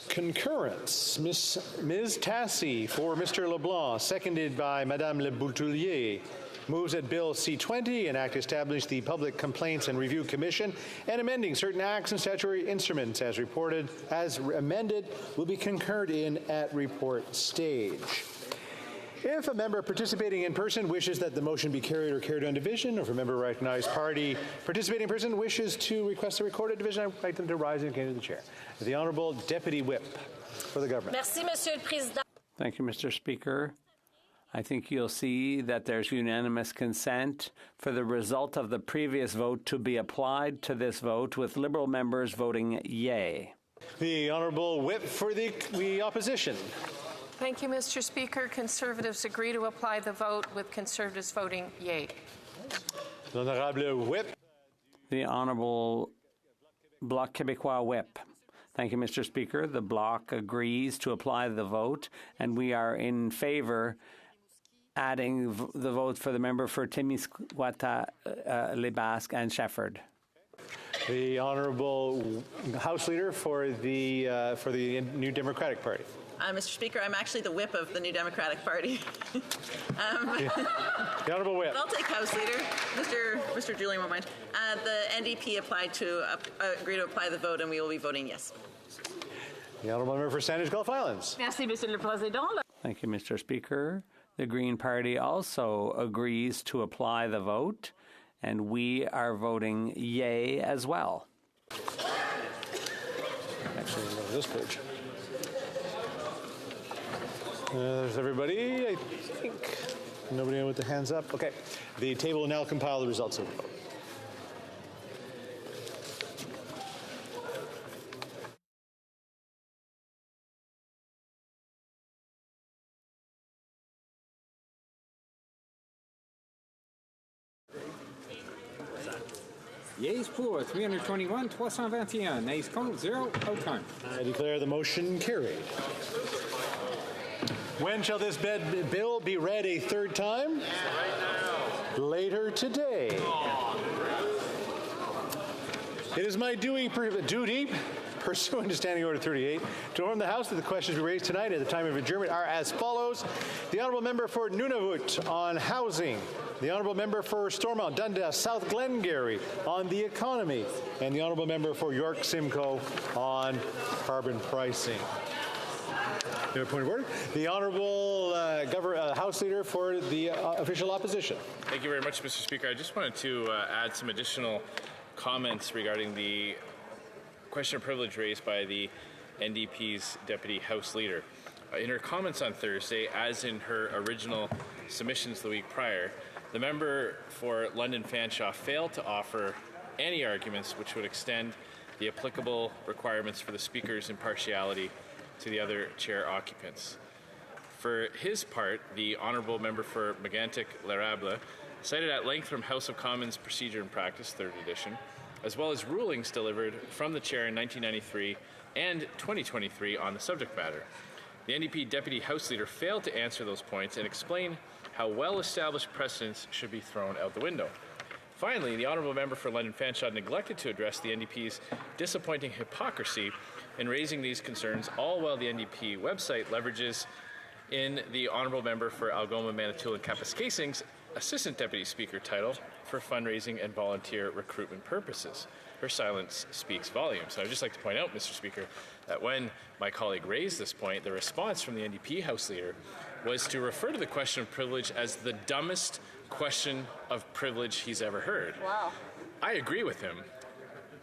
Concurrence. Ms. Tassi for Mr. LeBlanc, seconded by Madame Le Boutillier, moves that Bill C-20, an act to establish the Public Complaints and Review Commission, and amending certain acts and statutory instruments as amended, will be concurred in at report stage. If a member participating in person wishes that the motion be carried or carried on division, or if a member recognized party participating in person wishes to request a recorded division, I would like them to rise and indicate to the chair. The Honourable Deputy Whip for the government. Merci, Monsieur le Président. Thank you, Mr. Speaker. I think you'll see that there's unanimous consent for the result of the previous vote to be applied to this vote, with Liberal members voting yay. The Honourable Whip for the opposition. Thank you, Mr. Speaker. Conservatives agree to apply the vote, with Conservatives voting yay. L'Honorable Whip. The Honourable Bloc Québécois Whip. Thank you, Mr. Speaker. The Bloc agrees to apply the vote, and we are in favour adding the vote for the member for Témiscouata, Les Basques, and Shefford. The Honourable House Leader for the New Democratic Party. Mr. Speaker, I'm actually the whip of the New Democratic Party. The Honourable Whip. I'll take House Leader. Mr. Julian won't mind. The NDP applied to agree to apply the vote, and we will be voting yes. The Honourable Member for Sandwich Gulf Islands. Merci, Monsieur le Président. Thank you, Mr. Speaker. The Green Party also agrees to apply the vote, and we are voting yay as well. Actually, go to this page. There's everybody, I think. Nobody with their hands up? Okay. The table will now compile the results of the vote. Yeas pour 321, 321. Nays contre 0, out time. I declare the motion carried. When shall this bill be read a third time? Right now. Later today. It is my duty, pursuant to Standing Order 38, to inform the House that the questions we raised tonight at the time of adjournment are as follows. The Honourable Member for Nunavut on housing. The Honourable Member for Stormont, Dundas, South Glengarry on the economy. And the Honourable Member for York Simcoe on carbon pricing. Point of order. The Honourable House Leader for the official opposition. Thank you very much, Mr. Speaker. I just wanted to add some additional comments regarding the question of privilege raised by the NDP's Deputy House Leader. In her comments on Thursday, as in her original submissions the week prior, the member for London Fanshawe failed to offer any arguments which would extend the applicable requirements for the Speaker's impartiality to the other chair occupants. For his part, the Honourable Member for Mégantic-L'Érable cited at length from House of Commons Procedure and Practice, 3rd edition, as well as rulings delivered from the chair in 1993 and 2023 on the subject matter. The NDP Deputy House Leader failed to answer those points and explain how well-established precedents should be thrown out the window. Finally, the Honourable Member for London Fanshawe neglected to address the NDP's disappointing hypocrisy in raising these concerns, all while the NDP website leverages in the Honourable Member for Algoma, Manitoulin, Kapuskasing's Assistant Deputy Speaker title for fundraising and volunteer recruitment purposes. Her silence speaks volumes. And I'd just like to point out, Mr. Speaker, that when my colleague raised this point, the response from the NDP House Leader was to refer to the question of privilege as the dumbest question of privilege he's ever heard. Wow. I agree with him.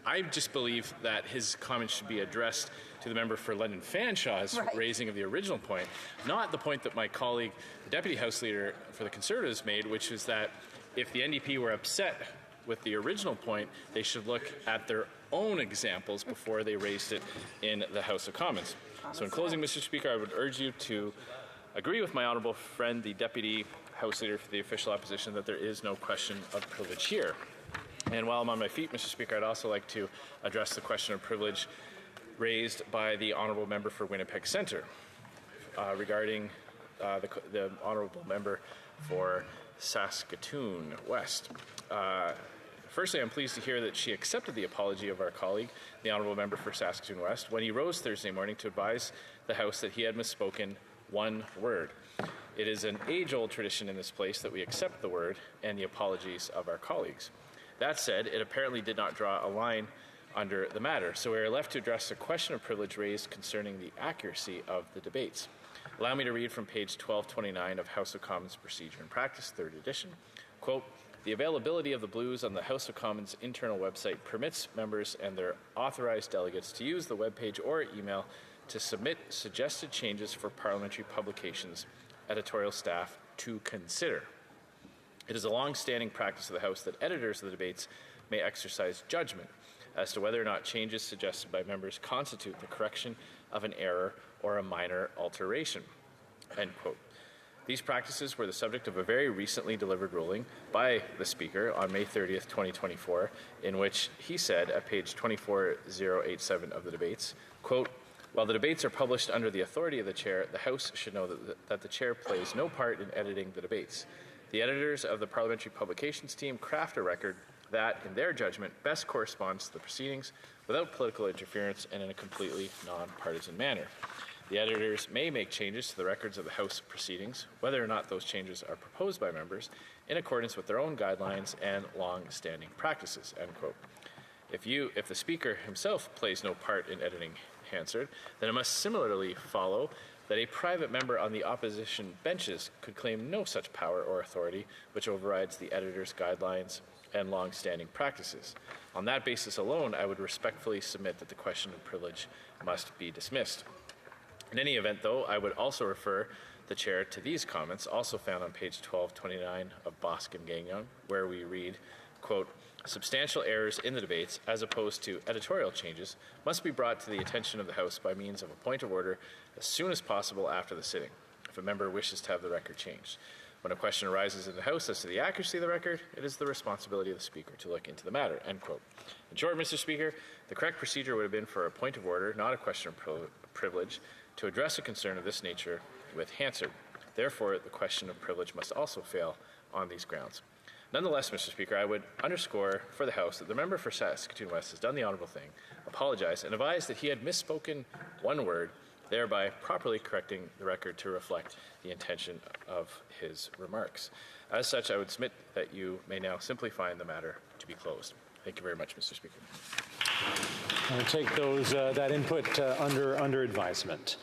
I just believe that his comments should be addressed to the member for London Fanshaw's raising of the original point, not the point that my colleague, the Deputy House Leader for the Conservatives, made, which is that if the NDP were upset with the original point, they should look at their own examples before they raised it in the House of Commons. So in closing, Mr. Speaker, I would urge you to agree with my honourable friend, the Deputy House Leader for the official opposition, that there is no question of privilege here. And while I'm on my feet, Mr. Speaker, I'd also like to address the question of privilege raised by the honourable member for Winnipeg Centre regarding the honourable member for Saskatoon West. Firstly, I'm pleased to hear that she accepted the apology of our colleague, the honourable member for Saskatoon West, when he rose Thursday morning to advise the House that he had misspoken one word. It is an age-old tradition in this place that we accept the word and the apologies of our colleagues. That said, it apparently did not draw a line under the matter, so we are left to address the question of privilege raised concerning the accuracy of the debates. Allow me to read from page 1229 of House of Commons Procedure and Practice, 3rd edition. Quote, "The availability of the blues on the House of Commons internal website permits members and their authorized delegates to use the webpage or email to submit suggested changes for parliamentary publications, editorial staff to consider. It is a long-standing practice of the House that editors of the debates may exercise judgment as to whether or not changes suggested by members constitute the correction of an error or a minor alteration." End quote. These practices were the subject of a very recently delivered ruling by the Speaker on May 30th, 2024, in which he said at page 24087 of the debates, quote, "While the debates are published under the authority of the Chair, the House should know that the Chair plays no part in editing the debates. The editors of the Parliamentary Publications team craft a record that, in their judgment, best corresponds to the proceedings without political interference and in a completely non-partisan manner. The editors may make changes to the records of the House proceedings, whether or not those changes are proposed by members, in accordance with their own guidelines and long-standing practices." End quote. If the Speaker himself plays no part in editing Hansard, then it must similarly follow that a private member on the opposition benches could claim no such power or authority which overrides the editor's guidelines and long-standing practices. On that basis alone, I would respectfully submit that the question of privilege must be dismissed. In any event, though, I would also refer the Chair to these comments, also found on page 1229 of Bosc and Gagnon, where we read, quote, "Substantial errors in the debates, as opposed to editorial changes, must be brought to the attention of the House by means of a point of order as soon as possible after the sitting, if a member wishes to have the record changed. When a question arises in the House as to the accuracy of the record, it is the responsibility of the Speaker to look into the matter." End quote. In short, Mr. Speaker, the correct procedure would have been for a point of order, not a question of privilege, to address a concern of this nature with Hansard. Therefore, the question of privilege must also fail on these grounds. Nonetheless, Mr. Speaker, I would underscore for the House that the member for Saskatoon West has done the honourable thing, apologized, and advised that he had misspoken one word, thereby properly correcting the record to reflect the intention of his remarks. As such, I would submit that you may now simply find the matter to be closed. Thank you very much, Mr. Speaker. I'll take that input under advisement.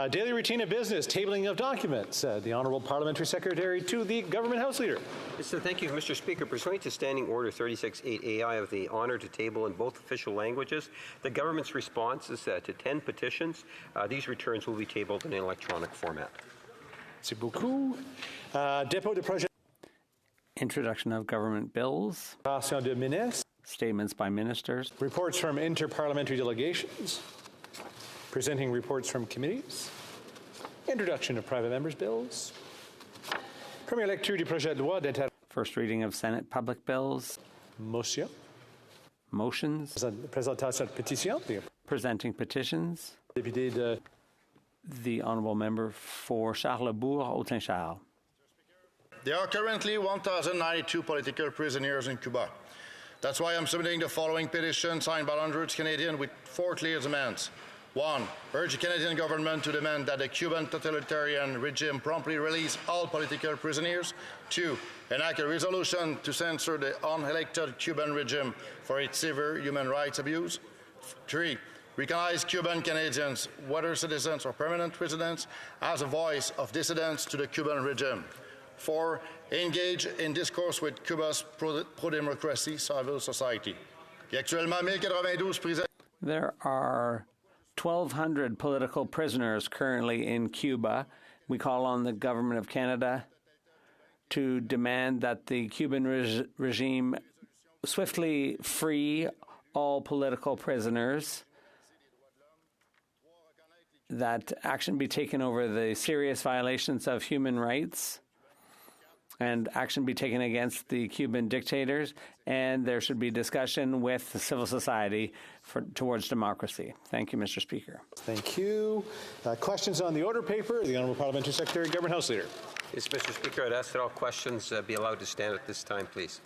Daily routine of business, tabling of documents. The Honourable Parliamentary Secretary to the Government House Leader. Yes, thank you, Mr. Speaker. Pursuant to Standing Order 36.8a, I have the honour to table in both official languages the Government's responses to 10 petitions. These returns will be tabled in an electronic format. Merci beaucoup. Dépôt de projet. Introduction of government bills. Déclaration de ministres. Statements by ministers. Reports from interparliamentary delegations. Presenting reports from committees. Introduction of private members' bills. Première lecture du projet de loi d'inter. First reading of Senate public bills. Motion. Motions. Présentation de pétitions. Presenting petitions. Député de. The honourable member for Charlesbourg-Haut-Saint-Charles. There are currently 1,092 political prisoners in Cuba. That's why I'm submitting the following petition signed by hundreds of Canadians with 4 clear demands. 1. Urge the Canadian government to demand that the Cuban totalitarian regime promptly release all political prisoners. 2. Enact a resolution to censor the unelected Cuban regime for its severe human rights abuse. 3. Recognize Cuban Canadians, whether citizens or permanent residents, as a voice of dissidents to the Cuban regime. 4. Engage in discourse with Cuba's pro-democracy civil society. Il y a actuellement 1092 prisonniers. There are 1,200 political prisoners currently in Cuba. We call on the Government of Canada to demand that the Cuban regime swiftly free all political prisoners, that action be taken over the serious violations of human rights, and action be taken against the Cuban dictators, and there should be discussion with the civil society towards democracy. Thank you, Mr. Speaker. Thank you. Questions on the order paper? The Honourable Parliamentary Secretary, Government House Leader. Yes, Mr. Speaker, I'd ask that all questions be allowed to stand at this time, please.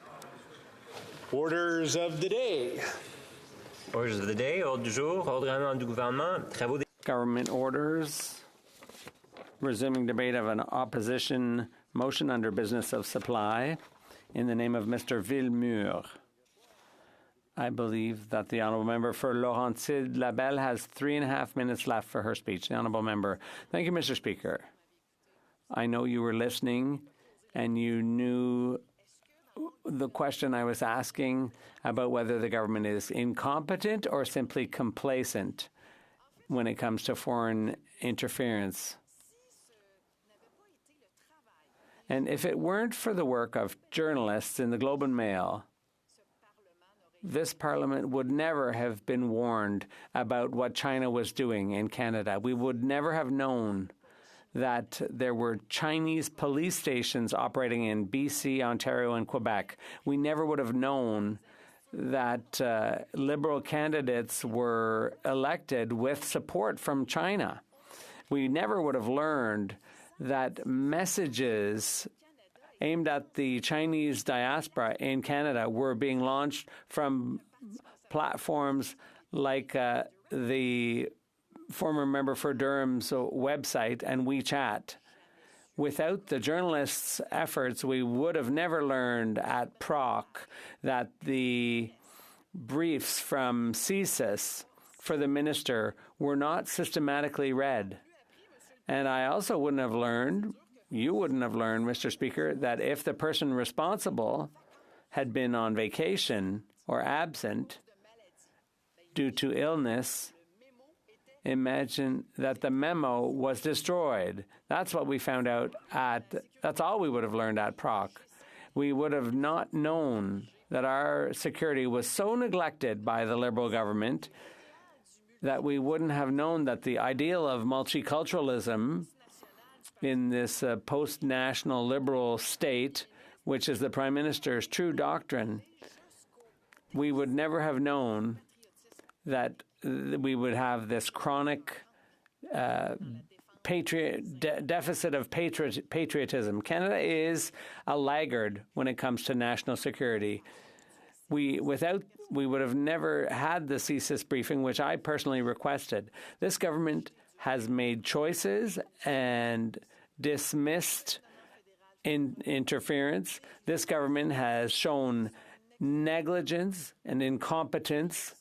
Orders of the day. Orders of the day. Ordre du jour. Ordre du gouvernement. Travaux des... Government orders. Resuming debate of an opposition motion under business of supply in the name of Mr. Villemur. I believe that the Honourable Member for Laurentide Labelle has 3.5 minutes left for her speech. The Honourable Member. Thank you, Mr. Speaker. I know you were listening and you knew the question I was asking about whether the government is incompetent or simply complacent when it comes to foreign interference. And if it weren't for the work of journalists in the Globe and Mail, this Parliament would never have been warned about what China was doing in Canada. We would never have known that there were Chinese police stations operating in BC, Ontario, and Quebec. We never would have known that Liberal candidates were elected with support from China. We never would have learned that messages aimed at the Chinese diaspora in Canada were being launched from platforms like the former member for Durham's website and WeChat. Without the journalists' efforts, we would have never learned at PROC that the briefs from CSIS for the minister were not systematically read. And I also wouldn't have learned, you wouldn't have learned, Mr. Speaker, that if the person responsible had been on vacation or absent due to illness, imagine that the memo was destroyed. That's what we found out that's all we would have learned at PROC. We would have not known that our security was so neglected by the Liberal government that we wouldn't have known that the ideal of multiculturalism in this post-national Liberal state, which is the Prime Minister's true doctrine, we would never have known that we would have this chronic deficit of patriotism. Canada is a laggard when it comes to national security. We would have never had the CSIS briefing, which I personally requested. This government has made choices and dismissed interference. This government has shown negligence and incompetence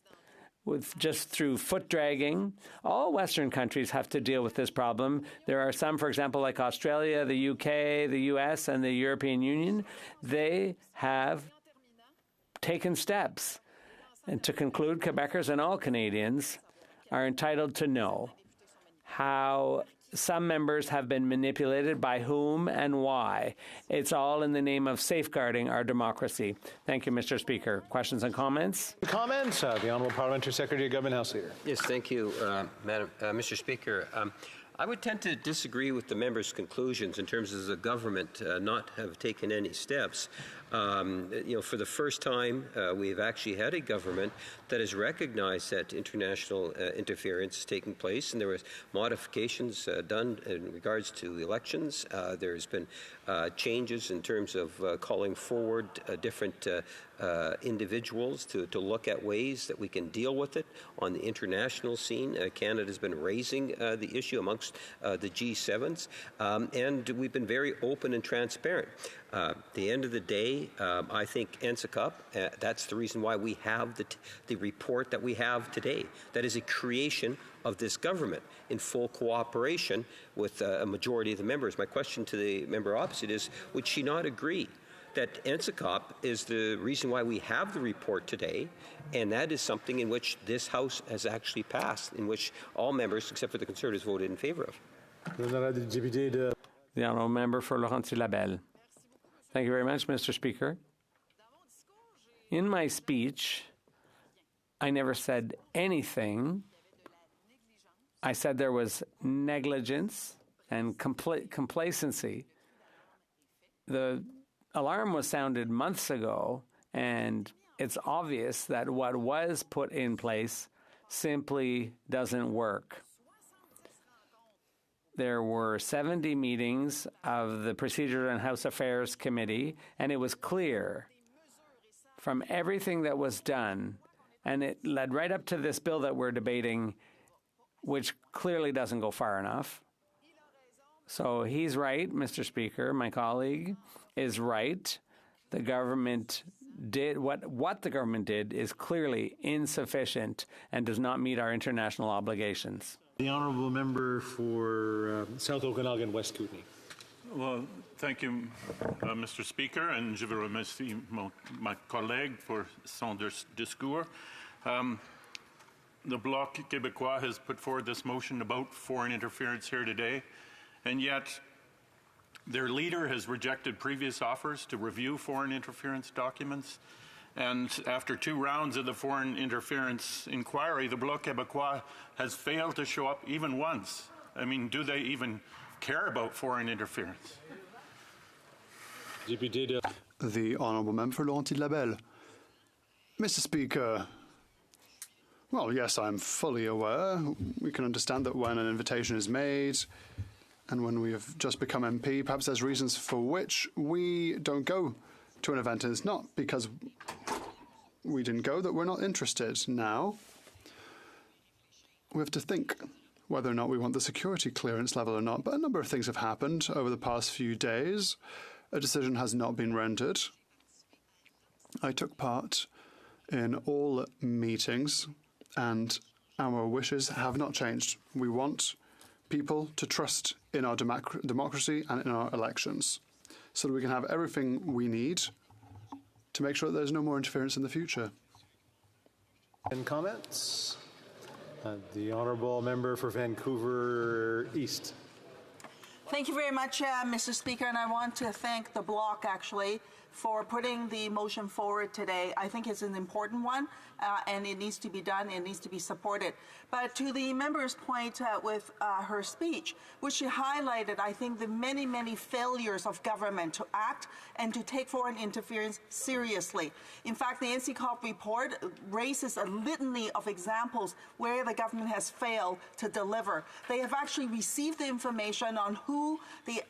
with just through foot dragging. All Western countries have to deal with this problem. There are some, for example, like Australia, the UK, the US, and the European Union. They have taken steps. And to conclude, Quebecers and all Canadians are entitled to know how some members have been manipulated, by whom and why. It's all in the name of safeguarding our democracy. Thank you, Mr. Speaker. Questions and comments? Comments? The Honourable Parliamentary Secretary, Government House Leader. Yes, thank you, Mr. Speaker. I would tend to disagree with the member's conclusions in terms of the government not have taken any steps. For the first time, we've actually had a government that has recognized that international interference is taking place, and there was modifications done in regards to the elections. There's been changes in terms of calling forward different individuals to look at ways that we can deal with it on the international scene. Canada's been raising the issue amongst the G7s, and we've been very open and transparent. At the end of the day, I think NSICOP, that's the reason why we have the report that we have today. That is a creation of this government in full cooperation with a majority of the members. My question to the member opposite is, would she not agree that NSICOP is the reason why we have the report today, and that is something in which this House has actually passed, in which all members, except for the Conservatives, voted in favor of. The honourable member for Laurentides-Labelle. Thank you very much, Mr. Speaker. In my speech, I never said anything. I said there was negligence and complacency. The alarm was sounded months ago, and it's obvious that what was put in place simply doesn't work. There were 70 meetings of the Procedure and House Affairs Committee, and it was clear from everything that was done, and it led right up to this bill that we're debating, which clearly doesn't go far enough. So he's right, Mr. Speaker. My colleague is right. The government did what the government did is clearly insufficient and does not meet our international obligations. The honourable member for South Okanagan, West Kootenay. Well, thank you, Mr. Speaker, and je veux remercier ma collègue pour son discours. The Bloc Québécois has put forward this motion about foreign interference here today, and yet their leader has rejected previous offers to review foreign interference documents. And after 2 rounds of the foreign interference inquiry, the Bloc Québécois has failed to show up even once. I mean, do they even care about foreign interference? The honourable member for Laurentides-Labelle. Mr. Speaker, well, yes, I'm fully aware. We can understand that when an invitation is made and when we have just become MP, perhaps there's reasons for which we don't go to an event, and it's not because we didn't go that we're not interested. Now, we have to think whether or not we want the security clearance level or not. But a number of things have happened over the past few days. A decision has not been rendered. I took part in all meetings, and our wishes have not changed. We want people to trust in our democracy and in our elections, so that we can have everything we need to make sure that there's no more interference in the future. And comments? The honourable member for Vancouver East. Thank you very much, Mr. Speaker, and I want to thank the Bloc, actually, for putting the motion forward today. I think it's an important one, and it needs to be done. It needs to be supported. But to the member's point with her speech, which she highlighted, I think, the many, many failures of government to act and to take foreign interference seriously. In fact, the NSICOP report raises a litany of examples where the government has failed to deliver. They have actually received the information on who the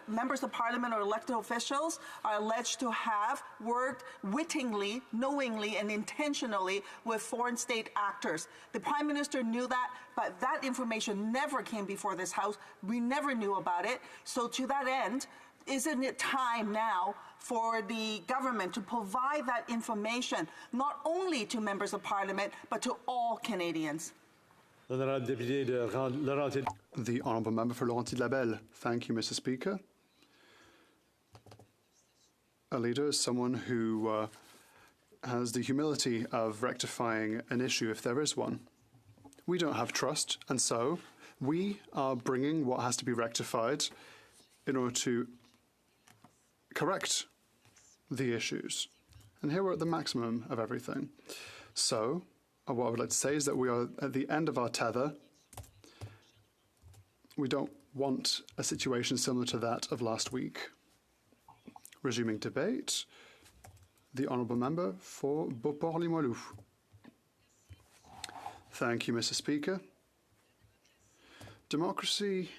members of parliament or elected officials are alleged to have worked wittingly, knowingly, and intentionally with foreign state actors. The Prime Minister knew that, but that information never came before this House. We never knew about it. So to that end, isn't it time now for the government to provide that information, not only to members of parliament, but to all Canadians? The honourable member for Laurentides-Labelle. Thank you, Mr. Speaker. A leader is someone who has the humility of rectifying an issue if there is one. We don't have trust, and so we are bringing what has to be rectified in order to correct the issues. And here we're at the maximum of everything. So, what I would like to say is that we are at the end of our tether. We don't want a situation similar to that of last week. Resuming debate, the honourable member for Beauport-Limoilou. Thank you, Mr. Speaker. Democracy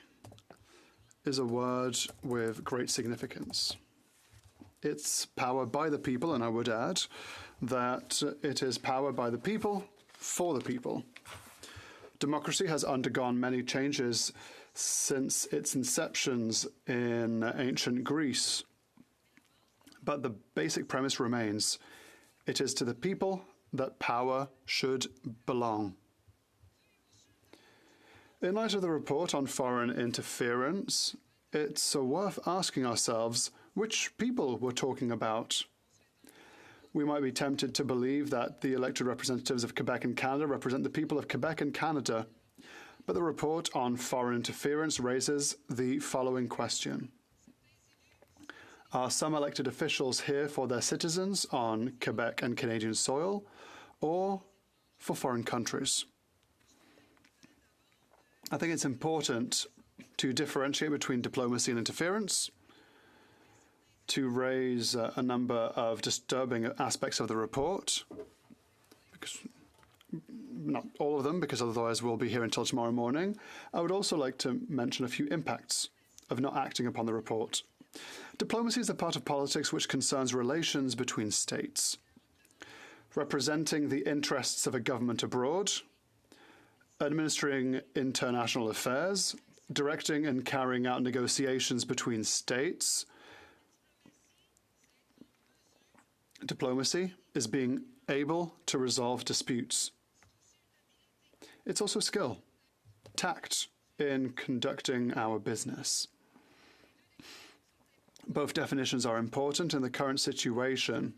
is a word with great significance. It's power by the people, and I would add that it is power by the people for the people. Democracy has undergone many changes since its inceptions in ancient Greece. But the basic premise remains. It is to the people that power should belong. In light of the report on foreign interference, it's worth asking ourselves which people we're talking about. We might be tempted to believe that the elected representatives of Quebec and Canada represent the people of Quebec and Canada, but the report on foreign interference raises the following question. Are some elected officials here for their citizens on Quebec and Canadian soil, or for foreign countries? I think it's important to differentiate between diplomacy and interference, to raise a number of disturbing aspects of the report, because not all of them, because otherwise we'll be here until tomorrow morning. I would also like to mention a few impacts of not acting upon the report. Diplomacy is a part of politics which concerns relations between states, representing the interests of a government abroad, administering international affairs, directing and carrying out negotiations between states. Diplomacy is being able to resolve disputes. It's also skill, tact in conducting our business. Both definitions are important in the current situation.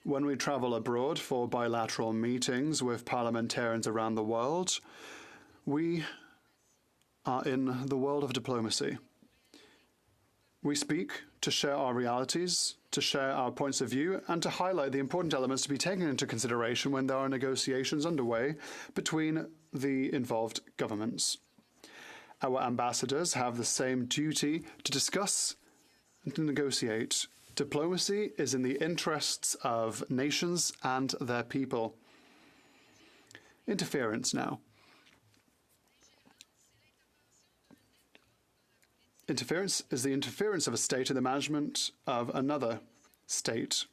When we travel abroad for bilateral meetings with parliamentarians around the world, we are in the world of diplomacy. We speak to share our realities, to share our points of view, and to highlight the important elements to be taken into consideration when there are negotiations underway between the involved governments. Our ambassadors have the same duty to discuss and to negotiate. Diplomacy is in the interests of nations and their people. Interference now. Interference is the interference of a state in the management of another state.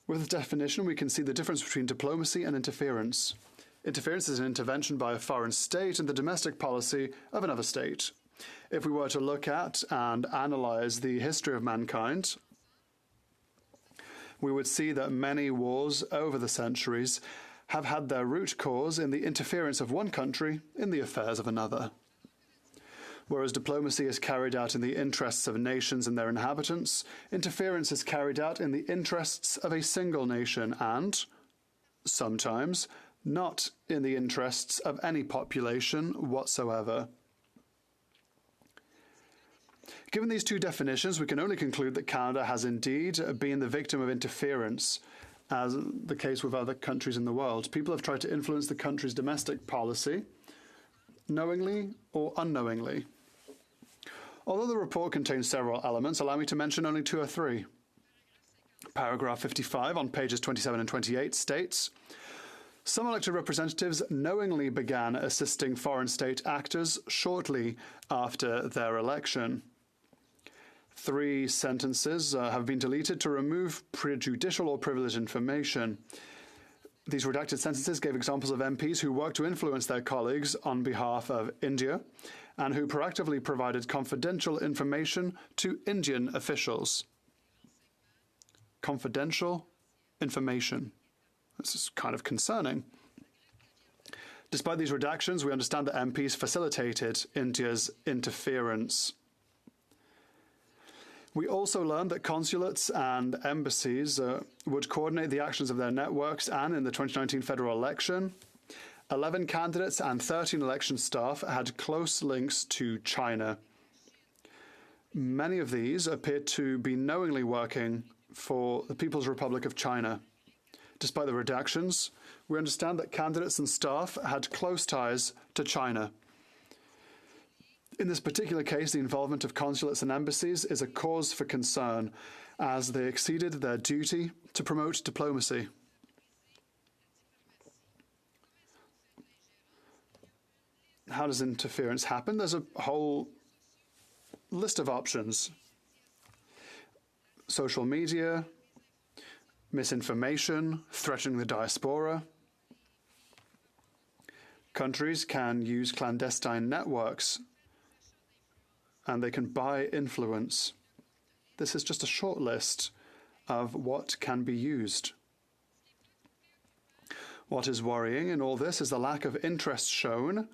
With the definition, we can see the difference between diplomacy and interference. Interference is an intervention by a foreign state in the domestic policy of another state. If we were to look at and analyze the history of mankind, we would see that many wars over the centuries have had their root cause in the interference of one country in the affairs of another. Whereas diplomacy is carried out in the interests of nations and their inhabitants, interference is carried out in the interests of a single nation and, sometimes, not in the interests of any population whatsoever. Given these two definitions, we can only conclude that Canada has indeed been the victim of interference, as the case with other countries in the world. People have tried to influence the country's domestic policy, knowingly or unknowingly. Although the report contains several elements, allow me to mention only two or three. Paragraph 55 on pages 27 and 28 states, some elected representatives knowingly began assisting foreign state actors shortly after their election. 3 sentences have been deleted to remove prejudicial or privileged information. These redacted sentences gave examples of MPs who worked to influence their colleagues on behalf of India and who proactively provided confidential information to Indian officials. Confidential information. This is kind of concerning. Despite these redactions, we understand that MPs facilitated India's interference. We also learned that consulates and embassies would coordinate the actions of their networks, and in the 2019 federal election, 11 candidates and 13 election staff had close links to China. Many of these appeared to be knowingly working for the People's Republic of China. Despite the redactions, we understand that candidates and staff had close ties to China. In this particular case, the involvement of consulates and embassies is a cause for concern, as they exceeded their duty to promote diplomacy. How does interference happen? There's a whole list of options. Social media, misinformation, threatening the diaspora. Countries can use clandestine networks, and they can buy influence. This is just a short list of what can be used. What is worrying in all this is the lack of interest shown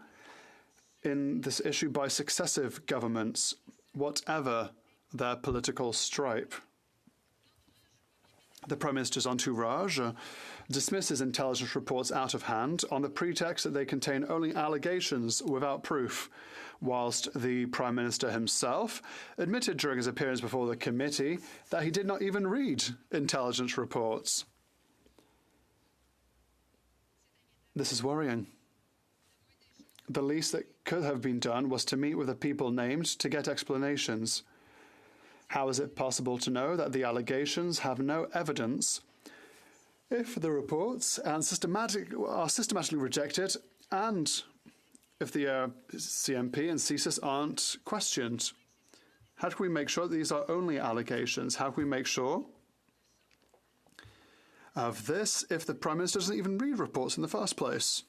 in this issue by successive governments, whatever their political stripe. The Prime Minister's entourage dismisses intelligence reports out of hand on the pretext that they contain only allegations without proof, whilst the Prime Minister himself admitted during his appearance before the committee that he did not even read intelligence reports. This is worrying. The least that could have been done was to meet with the people named to get explanations. How is it possible to know that the allegations have no evidence if the reports are systematically rejected and if the CMP and CSIS aren't questioned? How can we make sure that these are only allegations? How can we make sure of this if the Prime Minister doesn't even read reports in the first place?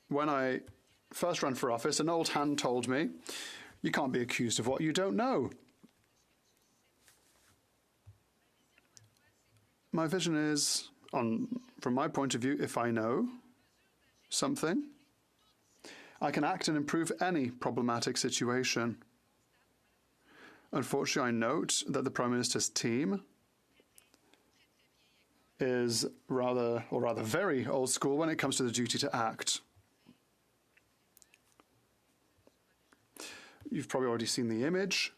When I first ran for office, an old hand told me, you can't be accused of what you don't know. My vision is, from my point of view, if I know something, I can act and improve any problematic situation. Unfortunately, I note that the Prime Minister's team is rather very old school when it comes to the duty to act. You've probably already seen the image.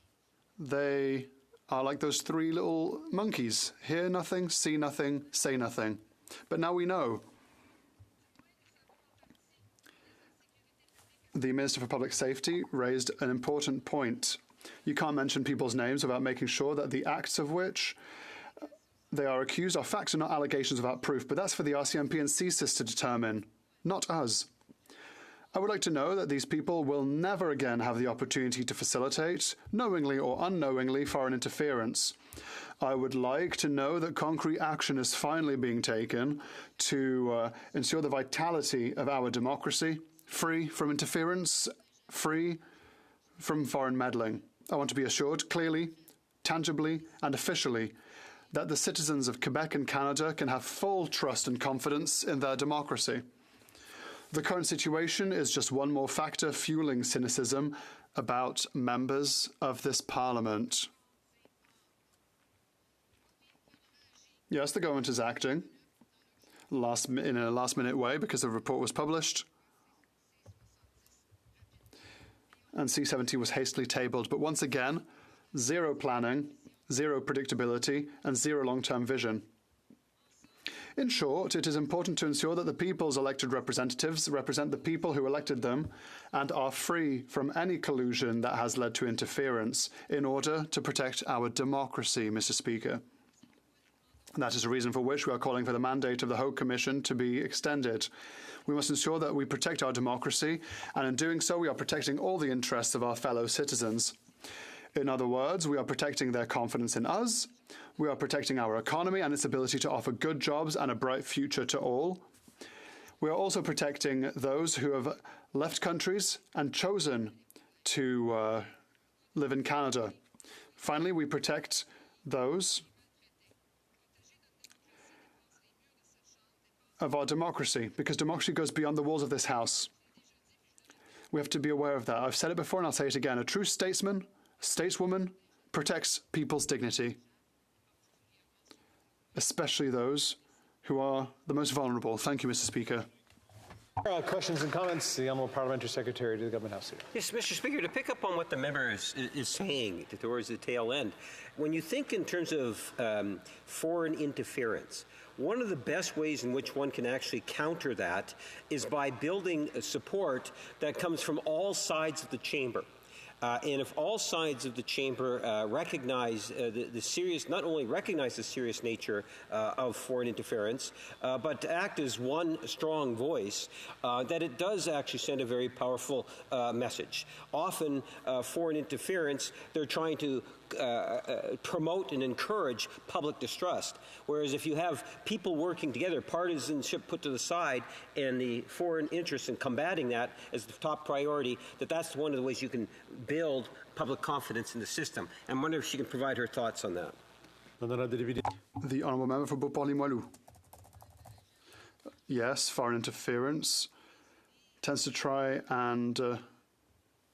They are like those three little monkeys. Hear nothing, see nothing, say nothing. But now we know. The Minister for Public Safety raised an important point. You can't mention people's names without making sure that the acts of which they are accused are facts and not allegations without proof. But that's for the RCMP and CSIS to determine, not us. I would like to know that these people will never again have the opportunity to facilitate, knowingly or unknowingly, foreign interference. I would like to know that concrete action is finally being taken to ensure the vitality of our democracy, free from interference, free from foreign meddling. I want to be assured clearly, tangibly, and officially that the citizens of Quebec and Canada can have full trust and confidence in their democracy. The current situation is just one more factor fueling cynicism about members of this Parliament. Yes, the government is acting in a last-minute way because the report was published and C-17 was hastily tabled. But once again, zero planning, zero predictability, and zero long-term vision. In short, it is important to ensure that the people's elected representatives represent the people who elected them and are free from any collusion that has led to interference in order to protect our democracy, Mr. Speaker. And that is the reason for which we are calling for the mandate of the Hague Commission to be extended. We must ensure that we protect our democracy, and in doing so, we are protecting all the interests of our fellow citizens. In other words, we are protecting their confidence in us, we are protecting our economy and its ability to offer good jobs and a bright future to all. We are also protecting those who have left countries and chosen to live in Canada. Finally, we protect those of our democracy, because democracy goes beyond the walls of this House. We have to be aware of that. I've said it before and I'll say it again. A true statesman, stateswoman, protects people's dignity, especially those who are the most vulnerable. Thank you, Mr. Speaker. Questions and comments? The Honourable Parliamentary Secretary to the Government House. Yes, Mr. Speaker, to pick up on what the member is saying towards the tail end, when you think in terms of foreign interference, one of the best ways in which one can actually counter that is by building a support that comes from all sides of the chamber. And if all sides of the chamber recognize the serious, not only recognize the serious nature of foreign interference, but to act as one strong voice, that it does actually send a very powerful message. Often, foreign interference, they're trying to promote and encourage public distrust. Whereas if you have people working together, partisanship put to the side, and the foreign interest in combating that as the top priority, that's one of the ways you can build public confidence in the system. And I wonder if she can provide her thoughts on that. The Honourable Member for Beauport-Limoilou. Yes, foreign interference tends to try and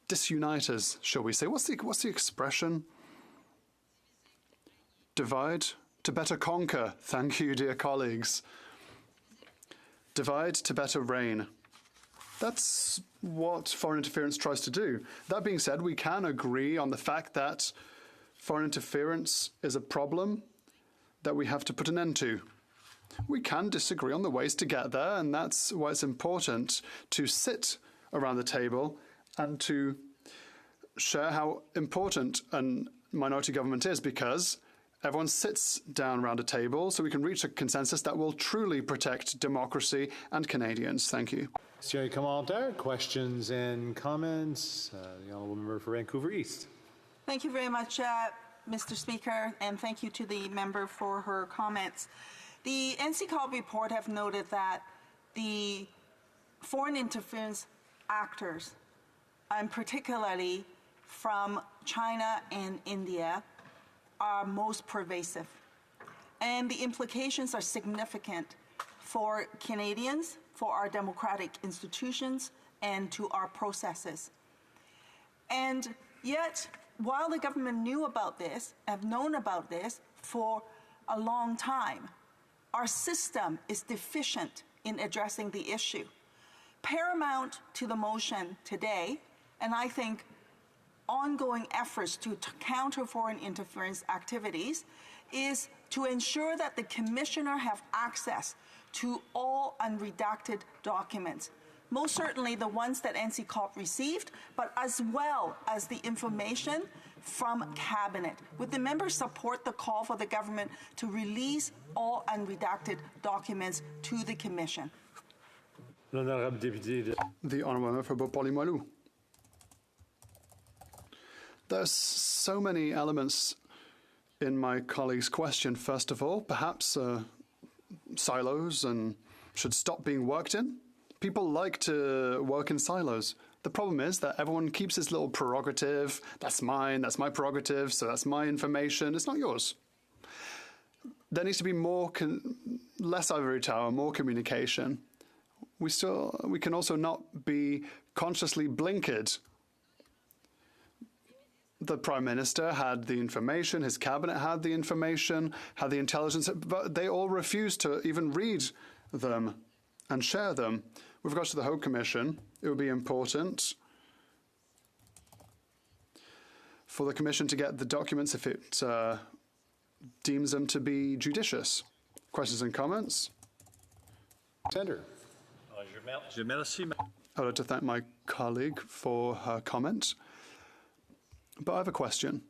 disunite us, shall we say. What's the expression? Divide to better conquer. Thank you, dear colleagues. Divide to better reign. That's what foreign interference tries to do. That being said, we can agree on the fact that foreign interference is a problem that we have to put an end to. We can disagree on the ways to get there, and that's why it's important to sit around the table and to share how important a minority government is, because everyone sits down around a table so we can reach a consensus that will truly protect democracy and Canadians. Thank you. Monsieur commentaire, questions and comments. The Honourable Member for Vancouver East. Thank you very much, Mr. Speaker, and thank you to the member for her comments. The NCCOP report have noted that the foreign interference actors, and particularly from China and India, are most pervasive. And the implications are significant for Canadians, for our democratic institutions, and to our processes. And yet, while the government knew about this, have known about this for a long time, our system is deficient in addressing the issue. Paramount to the motion today, and I think ongoing efforts to counter foreign interference activities, is to ensure that the Commissioner have access to all unredacted documents, most certainly the ones that NCCOP received, but as well as the information from Cabinet. Would the members support the call for the government to release all unredacted documents to the Commission? The Honourable Member for Beauport-Limoilou. There's so many elements in my colleague's question. First of all, perhaps silos and should stop being worked in. People like to work in silos. The problem is that everyone keeps this little prerogative. That's mine, that's my prerogative, so that's my information. It's not yours. There needs to be less ivory tower, more communication. We can also not be consciously blinkered. The Prime Minister had the information, his cabinet had the information, had the intelligence, but they all refused to even read them and share them. With regards to the Hague Commission, it would be important for the Commission to get the documents if it deems them to be judicious. Questions and comments? Senator. I would like to thank my colleague for her comment. But I have a question.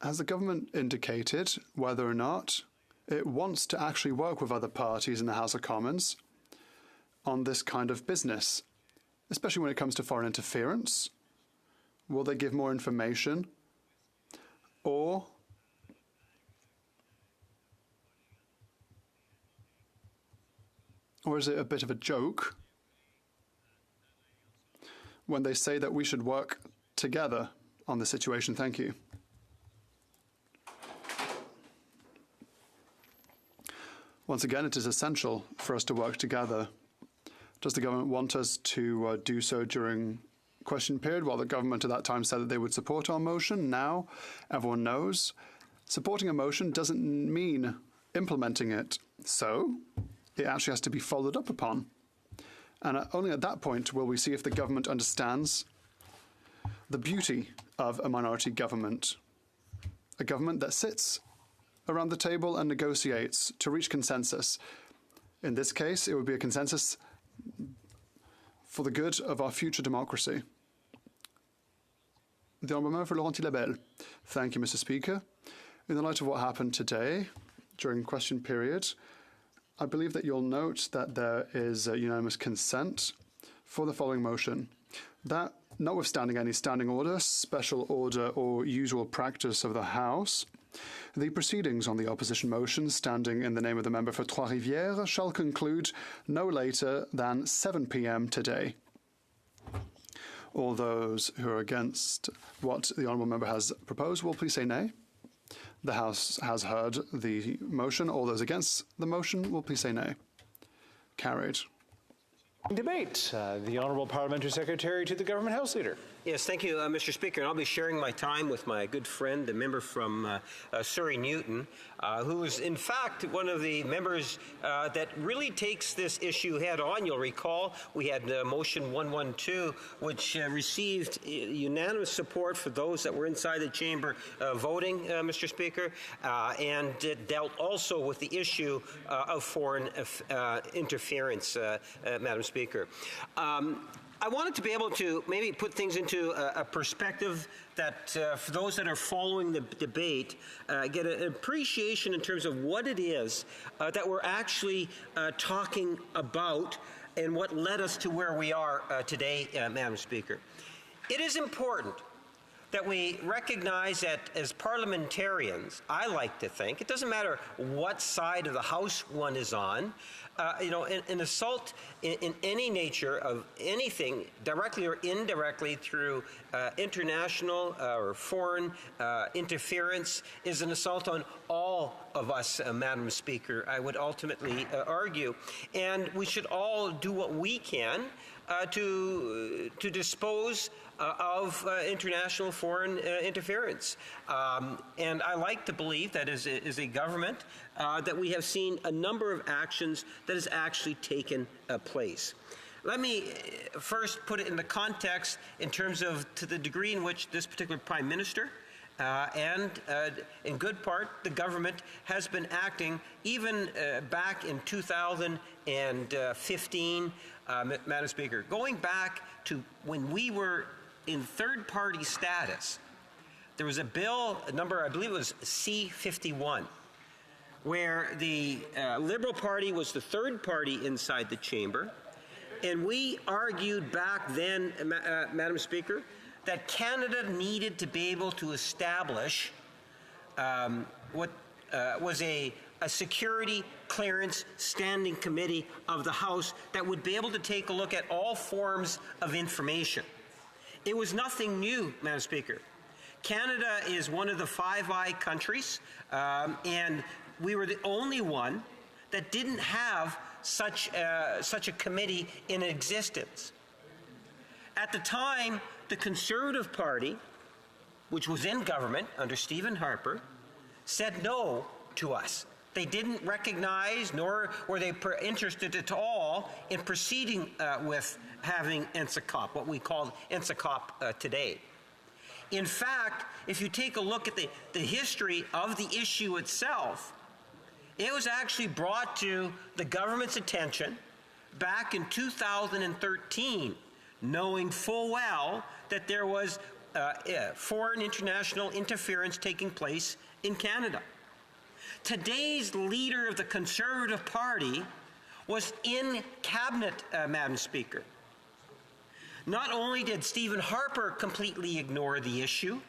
Has the government indicated whether or not it wants to actually work with other parties in the House of Commons on this kind of business, especially when it comes to foreign interference? Will they give more information? Or is it a bit of a joke when they say that we should work together on the situation? Thank you. Once again, it is essential for us to work together. Does the government want us to do so during question period? Well, the government at that time said that they would support our motion. Now, everyone knows supporting a motion doesn't mean implementing it. So, it actually has to be followed up upon. And only at that point will we see if the government understands the beauty of a minority government. A government that sits around the table and negotiates to reach consensus. In this case, it would be a consensus for the good of our future democracy. The Honourable Member for Laurenti-Labelle. Thank you, Mr. Speaker. In the light of what happened today during question period, I believe that you'll note that there is unanimous consent for the following motion. That, notwithstanding any standing order, special order, or usual practice of the House, the proceedings on the opposition motion standing in the name of the member for Trois-Rivières shall conclude no later than 7 p.m. today. All those who are against what the Honourable Member has proposed will please say nay. The House has heard the motion. All those against the motion will please say nay. Carried. Debate. The Honourable Parliamentary Secretary to the Government House Leader. Yes, thank you, Mr. Speaker. And I'll be sharing my time with my good friend, the member from Surrey Newton, who is in fact one of the members that really takes this issue head on. You'll recall we had motion 112, which received unanimous support for those that were inside the chamber voting, Mr. Speaker, and it dealt also with the issue of foreign interference, Madam Speaker. I wanted to be able to maybe put things into a perspective that for those that are following the debate, get an appreciation in terms of what it is that we're actually talking about and what led us to where we are today, Madam Speaker. It is important that we recognize that as parliamentarians, I like to think, it doesn't matter what side of the House one is on, an assault in any nature of anything, directly or indirectly through international or foreign interference, is an assault on all of us, Madam Speaker, I would ultimately argue. And we should all do what we can to dispose of international foreign interference. And I like to believe that as a government that we have seen a number of actions that has actually taken place. Let me first put it in the context in terms of to the degree in which this particular Prime Minister and in good part the government has been acting even back in 2015, Madam Speaker, going back to when we were in third-party status. There was a bill, a number, I believe it was C-51, where the Liberal Party was the third party inside the chamber, and we argued back then, Madam Speaker, that Canada needed to be able to establish what was a security clearance standing committee of the House that would be able to take a look at all forms of information. It was nothing new, Madam Speaker. Canada is one of the Five Eyes countries, and we were the only one that didn't have such a committee in existence. At the time, the Conservative Party, which was in government under Stephen Harper, said no to us. They didn't recognize, nor were they interested at all in proceeding with having NSICOP, what we call NSICOP today. In fact, if you take a look at the history of the issue itself, it was actually brought to the government's attention back in 2013, knowing full well that there was foreign international interference taking place in Canada. Today's leader of the Conservative Party was in cabinet, Madam Speaker. Not only did Stephen Harper completely ignore the issue,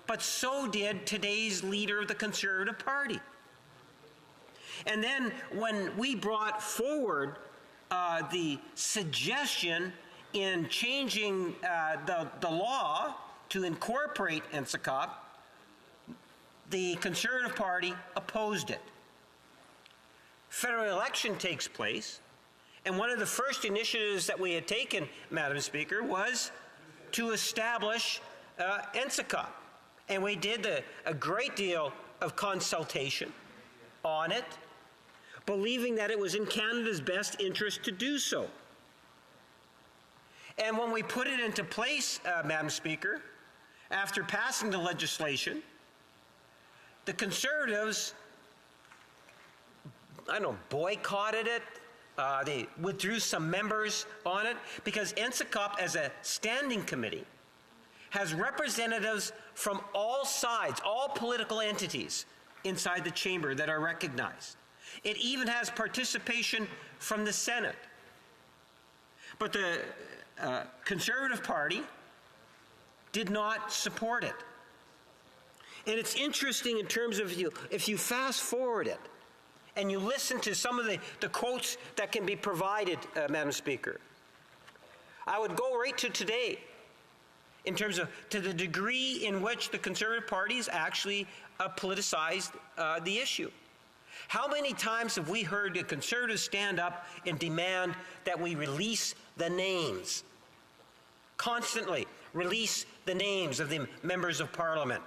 but so did today's leader of the Conservative Party. And then when we brought forward the suggestion in changing the law to incorporate NSICOP, the Conservative Party opposed it. Federal election takes place, and one of the first initiatives that we had taken, Madam Speaker, was to establish NSICOP. And we did a great deal of consultation on it, believing that it was in Canada's best interest to do so. And when we put it into place, Madam Speaker, after passing the legislation, the Conservatives, boycotted it. They withdrew some members on it because NSICOP, as a standing committee, has representatives from all sides, all political entities inside the chamber that are recognized. It even has participation from the Senate. But the Conservative Party did not support it. And it's interesting in terms of if you fast forward it and you listen to some of the quotes that can be provided, Madam Speaker, I would go right to today in terms of to the degree in which the Conservative Party has actually politicized the issue. How many times have we heard the Conservatives stand up and demand that we release the names? Constantly release the names of the members of Parliament.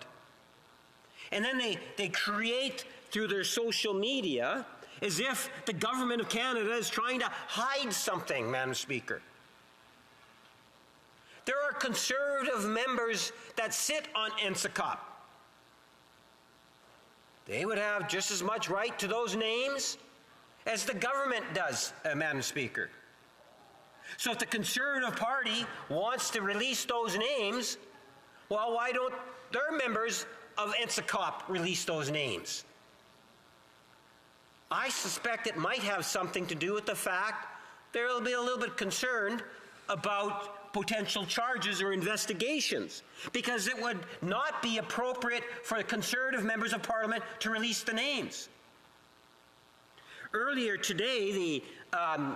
And then they create through their social media as if the government of Canada is trying to hide something, Madam Speaker. There are Conservative members that sit on NSICOP. They would have just as much right to those names as the government does, Madam Speaker. So if the Conservative Party wants to release those names, well, why don't their members of NSICOP release those names? I suspect it might have something to do with the fact they'll be a little bit concerned about potential charges or investigations, because it would not be appropriate for Conservative members of Parliament to release the names. Earlier today,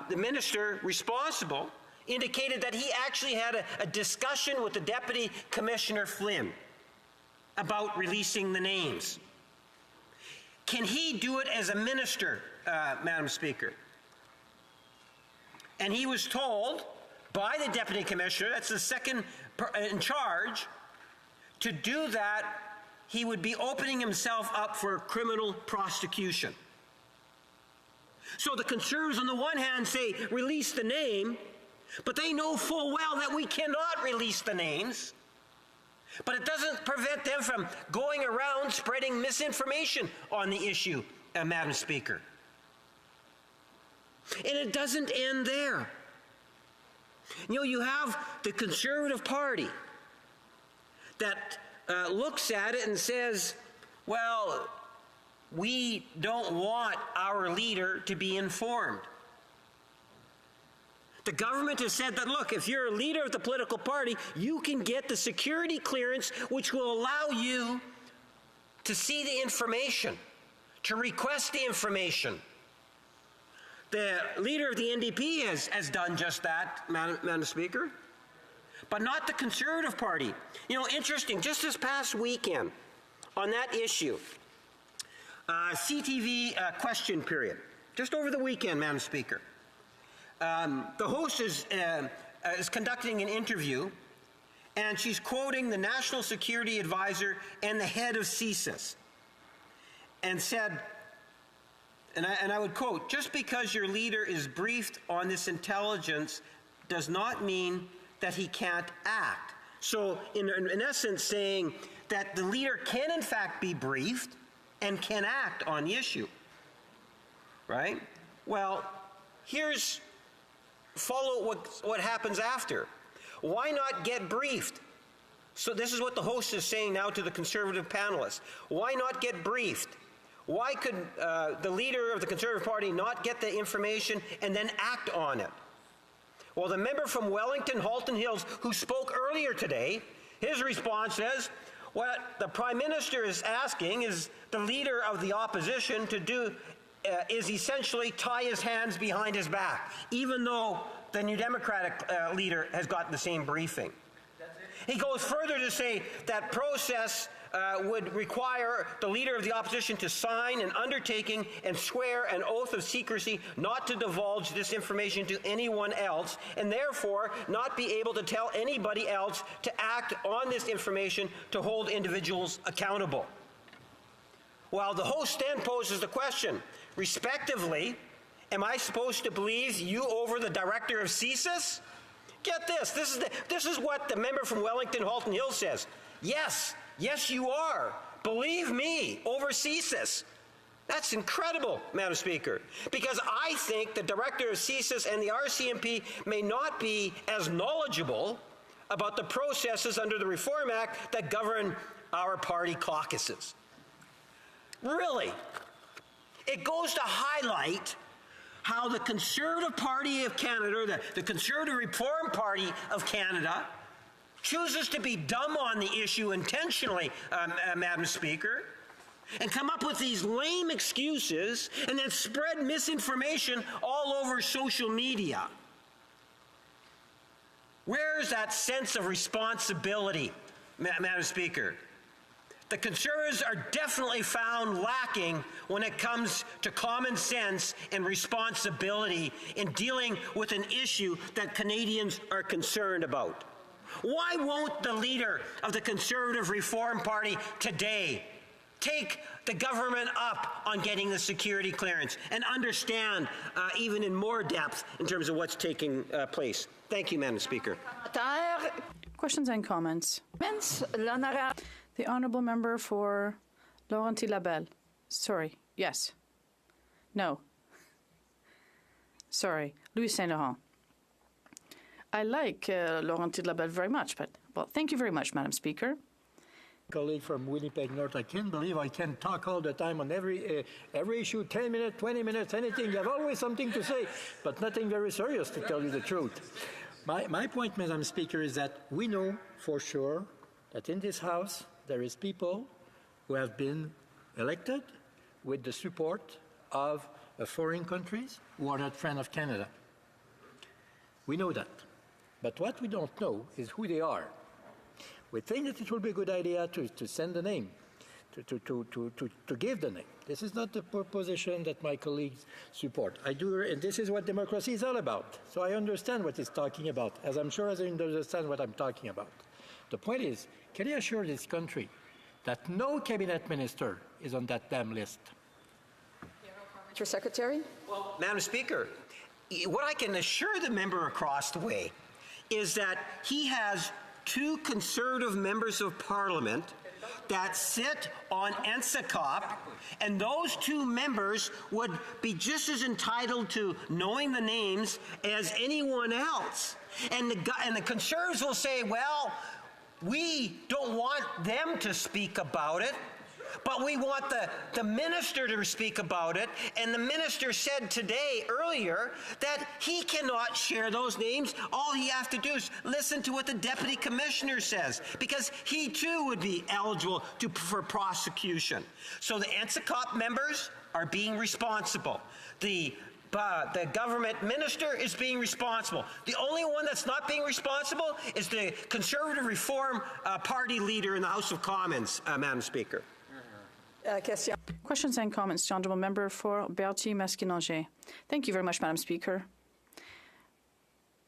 the minister responsible indicated that he actually had a discussion with the Deputy Commissioner Flynn about releasing the names. Can he do it as a minister, Madam Speaker? And he was told by the Deputy Commissioner, that's the second in charge, to do that, he would be opening himself up for criminal prosecution. So the Conservatives on the one hand say, release the name, but they know full well that we cannot release the names. But it doesn't prevent them from going around spreading misinformation on the issue, Madam Speaker. And it doesn't end there. You know, you have the Conservative Party that looks at it and says, well, we don't want our leader to be informed. The government has said that, look, if you're a leader of the political party, you can get the security clearance which will allow you to see the information, to request the information. The leader of the NDP has done just that, Madam Speaker, but not the Conservative Party. You know, interesting, just this past weekend on that issue, CTV question period, just over the weekend, Madam Speaker. The host is conducting an interview, and she's quoting the National Security Advisor and the head of CSIS, and said, and I would quote, just because your leader is briefed on this intelligence does not mean that he can't act. So in essence saying that the leader can in fact be briefed and can act on the issue, right? Well, follow what happens after. Why not get briefed? So this is what the host is saying now to the Conservative panelists. Why not get briefed? Why could the leader of the Conservative Party not get the information and then act on it? Well, the member from Wellington, Halton Hills, who spoke earlier today, his response is, what the Prime Minister is asking is the leader of the opposition to do is essentially tie his hands behind his back, even though the New Democratic leader has gotten the same briefing. He goes further to say that process would require the leader of the opposition to sign an undertaking and swear an oath of secrecy not to divulge this information to anyone else, and therefore not be able to tell anybody else to act on this information to hold individuals accountable. While the host then poses the question, respectively, am I supposed to believe you over the director of CSIS? Get this. This is what the member from Wellington, Halton Hills says. Yes, you are. Believe me, over CSIS. That's incredible, Madam Speaker, because I think the director of CSIS and the RCMP may not be as knowledgeable about the processes under the Reform Act that govern our party caucuses. Really? It goes to highlight how the Conservative Party of Canada, the Conservative Reform Party of Canada, chooses to be dumb on the issue intentionally, Madam Speaker, and come up with these lame excuses and then spread misinformation all over social media. Where's that sense of responsibility, Madam Speaker? The Conservatives are definitely found lacking when it comes to common sense and responsibility in dealing with an issue that Canadians are concerned about. Why won't the leader of the Conservative Reform Party today take the government up on getting the security clearance and understand even in more depth in terms of what's taking place? Thank you, Madam Speaker. Questions and comments? The Honourable Member for Laurentides-Labelle. Sorry. Yes. No. Sorry. Louis Saint-Laurent. I like Laurentides-Labelle very much, but, well, thank you very much, Madam Speaker. Colleague from Winnipeg North, I can't believe I can talk all the time on every issue, 10 minutes, 20 minutes, anything. You have always something to say, but nothing very serious, to tell you the truth. My point, Madam Speaker, is that we know for sure that in this House there is people who have been elected with the support of foreign countries who are not friends of Canada. We know that. But what we don't know is who they are. We think that it will be a good idea to send the name, to give the name. This is not the position that my colleagues support. I do, and this is what democracy is all about. So I understand what he's talking about, as I'm sure as I understand what I'm talking about. The point is, can you assure this country that no cabinet minister is on that damn list? Mr. Secretary? Well, Madam Speaker, what I can assure the member across the way is that he has two Conservative members of Parliament that sit on NSICOP, and those two members would be just as entitled to knowing the names as anyone else. And the Conservatives will say, well, we don't want them to speak about it, but we want the minister to speak about it. And the minister said today, earlier, that he cannot share those names. All he has to do is listen to what the deputy commissioner says, because he too would be eligible for prosecution. So the NSICOP members are being responsible. The government minister is being responsible. The only one that's not being responsible is the Conservative Reform Party leader in the House of Commons, Madam Speaker. Questions and comments, the Honourable Member for Berthier-Masquinongé. Thank you very much, Madam Speaker.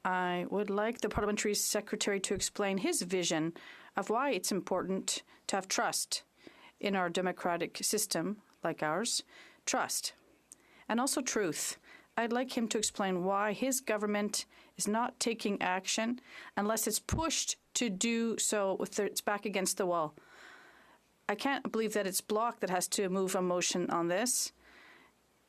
I would like the Parliamentary Secretary to explain his vision of why it's important to have trust in our democratic system, like ours, trust, and also truth. I'd like him to explain why his government is not taking action unless it's pushed to do so with its back against the wall. I can't believe that it's Bloc that has to move a motion on this.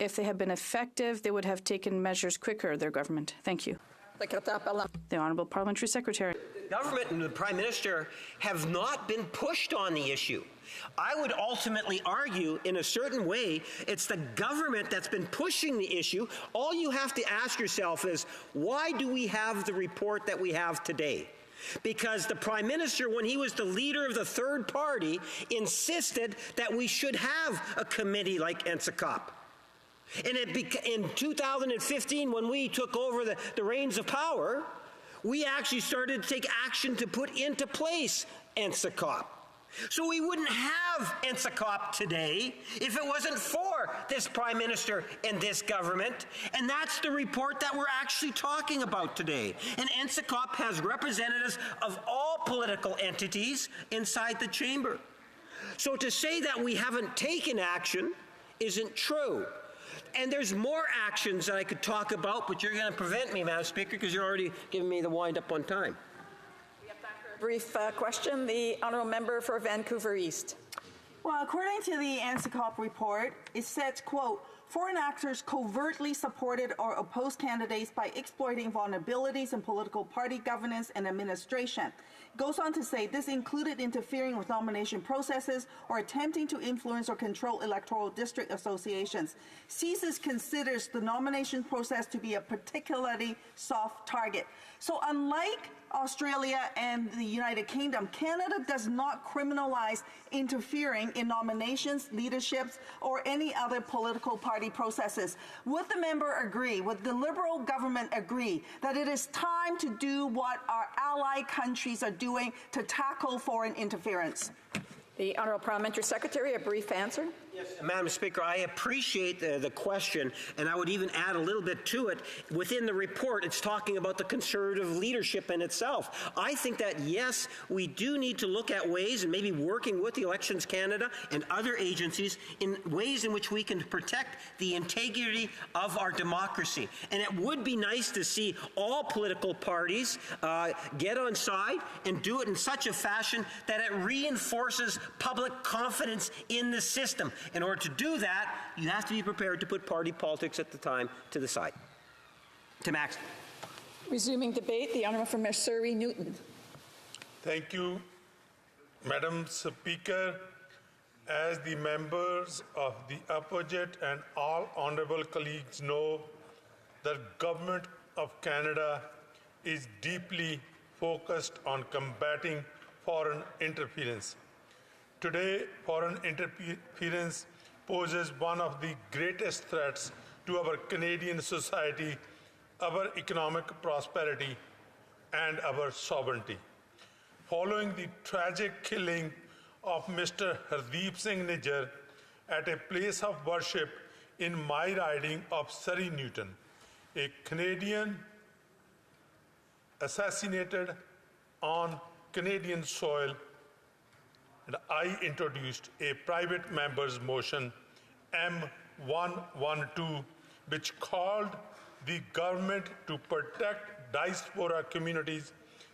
If they had been effective, they would have taken measures quicker, their government. Thank you. The Honourable Parliamentary Secretary. The government and the Prime Minister have not been pushed on the issue. I would ultimately argue, in a certain way, it's the government that's been pushing the issue. All you have to ask yourself is, why do we have the report that we have today? Because the Prime Minister, when he was the leader of the third party, insisted that we should have a committee like NSICOP. And in 2015, when we took over the reins of power, we actually started to take action to put into place NSICOP. So we wouldn't have NSICOP today if it wasn't for this Prime Minister and this government. And that's the report that we're actually talking about today. And NSICOP has representatives of all political entities inside the chamber. So to say that we haven't taken action isn't true. And there's more actions that I could talk about, but you're going to prevent me, Madam Speaker, because you're already giving me the wind-up on time. Brief question, the Honourable Member for Vancouver East. Well, according to the NSICOP report, it says, quote, foreign actors covertly supported or opposed candidates by exploiting vulnerabilities in political party governance and administration. It goes on to say this included interfering with nomination processes or attempting to influence or control electoral district associations. CSIS considers the nomination process to be a particularly soft target. So unlike Australia and the United Kingdom, Canada does not criminalize interfering in nominations, leaderships, or any other political party processes. Would the member agree, would the Liberal government agree, that it is time to do what our ally countries are doing to tackle foreign interference? The Honourable Parliamentary Secretary, a brief answer. Yes, Madam Speaker, I appreciate the question, and I would even add a little bit to it. Within the report, it's talking about the Conservative leadership in itself. I think that, yes, we do need to look at ways, and maybe working with the Elections Canada and other agencies, in ways in which we can protect the integrity of our democracy. And it would be nice to see all political parties get on side and do it in such a fashion that it reinforces public confidence in the system. In order to do that, you have to be prepared to put party politics at the time to the side. To Max. Resuming debate, the Honourable from Surrey Newton. Thank you, Madam Speaker. As the members of the opposite and all honourable colleagues know, the Government of Canada is deeply focused on combating foreign interference. Today, foreign interference poses one of the greatest threats to our Canadian society, our economic prosperity, and our sovereignty. Following the tragic killing of Mr. Hardeep Singh Nijjar at a place of worship in my riding of Surrey Newton, a Canadian assassinated on Canadian soil, and I introduced a private member's motion M112, which called the government to protect diaspora communities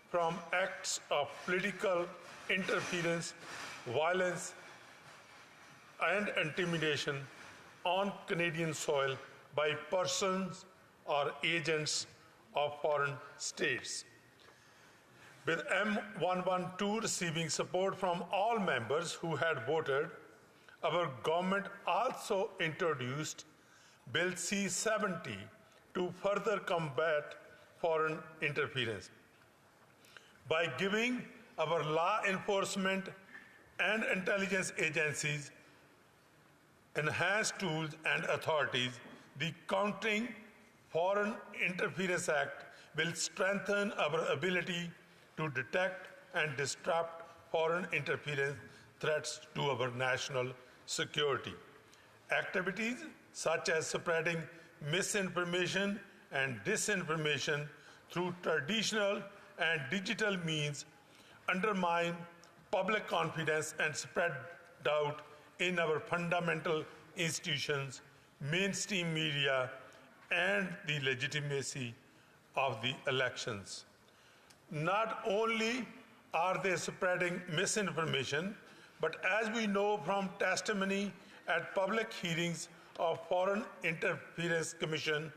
from acts of political interference, violence, and intimidation on Canadian soil by persons or agents of foreign states. With M112 receiving support from all members who had voted, our government also introduced Bill C-70 to further combat foreign interference. By giving our law enforcement and intelligence agencies enhanced tools and authorities, the Countering Foreign Interference Act will strengthen our ability to detect and disrupt foreign interference threats to our national security. Activities such as spreading misinformation and disinformation through traditional and digital means undermine public confidence and spread doubt in our fundamental institutions, mainstream media, and the legitimacy of the elections. Not only are they spreading misinformation, but as we know from testimony at public hearings of Foreign Interference Commission,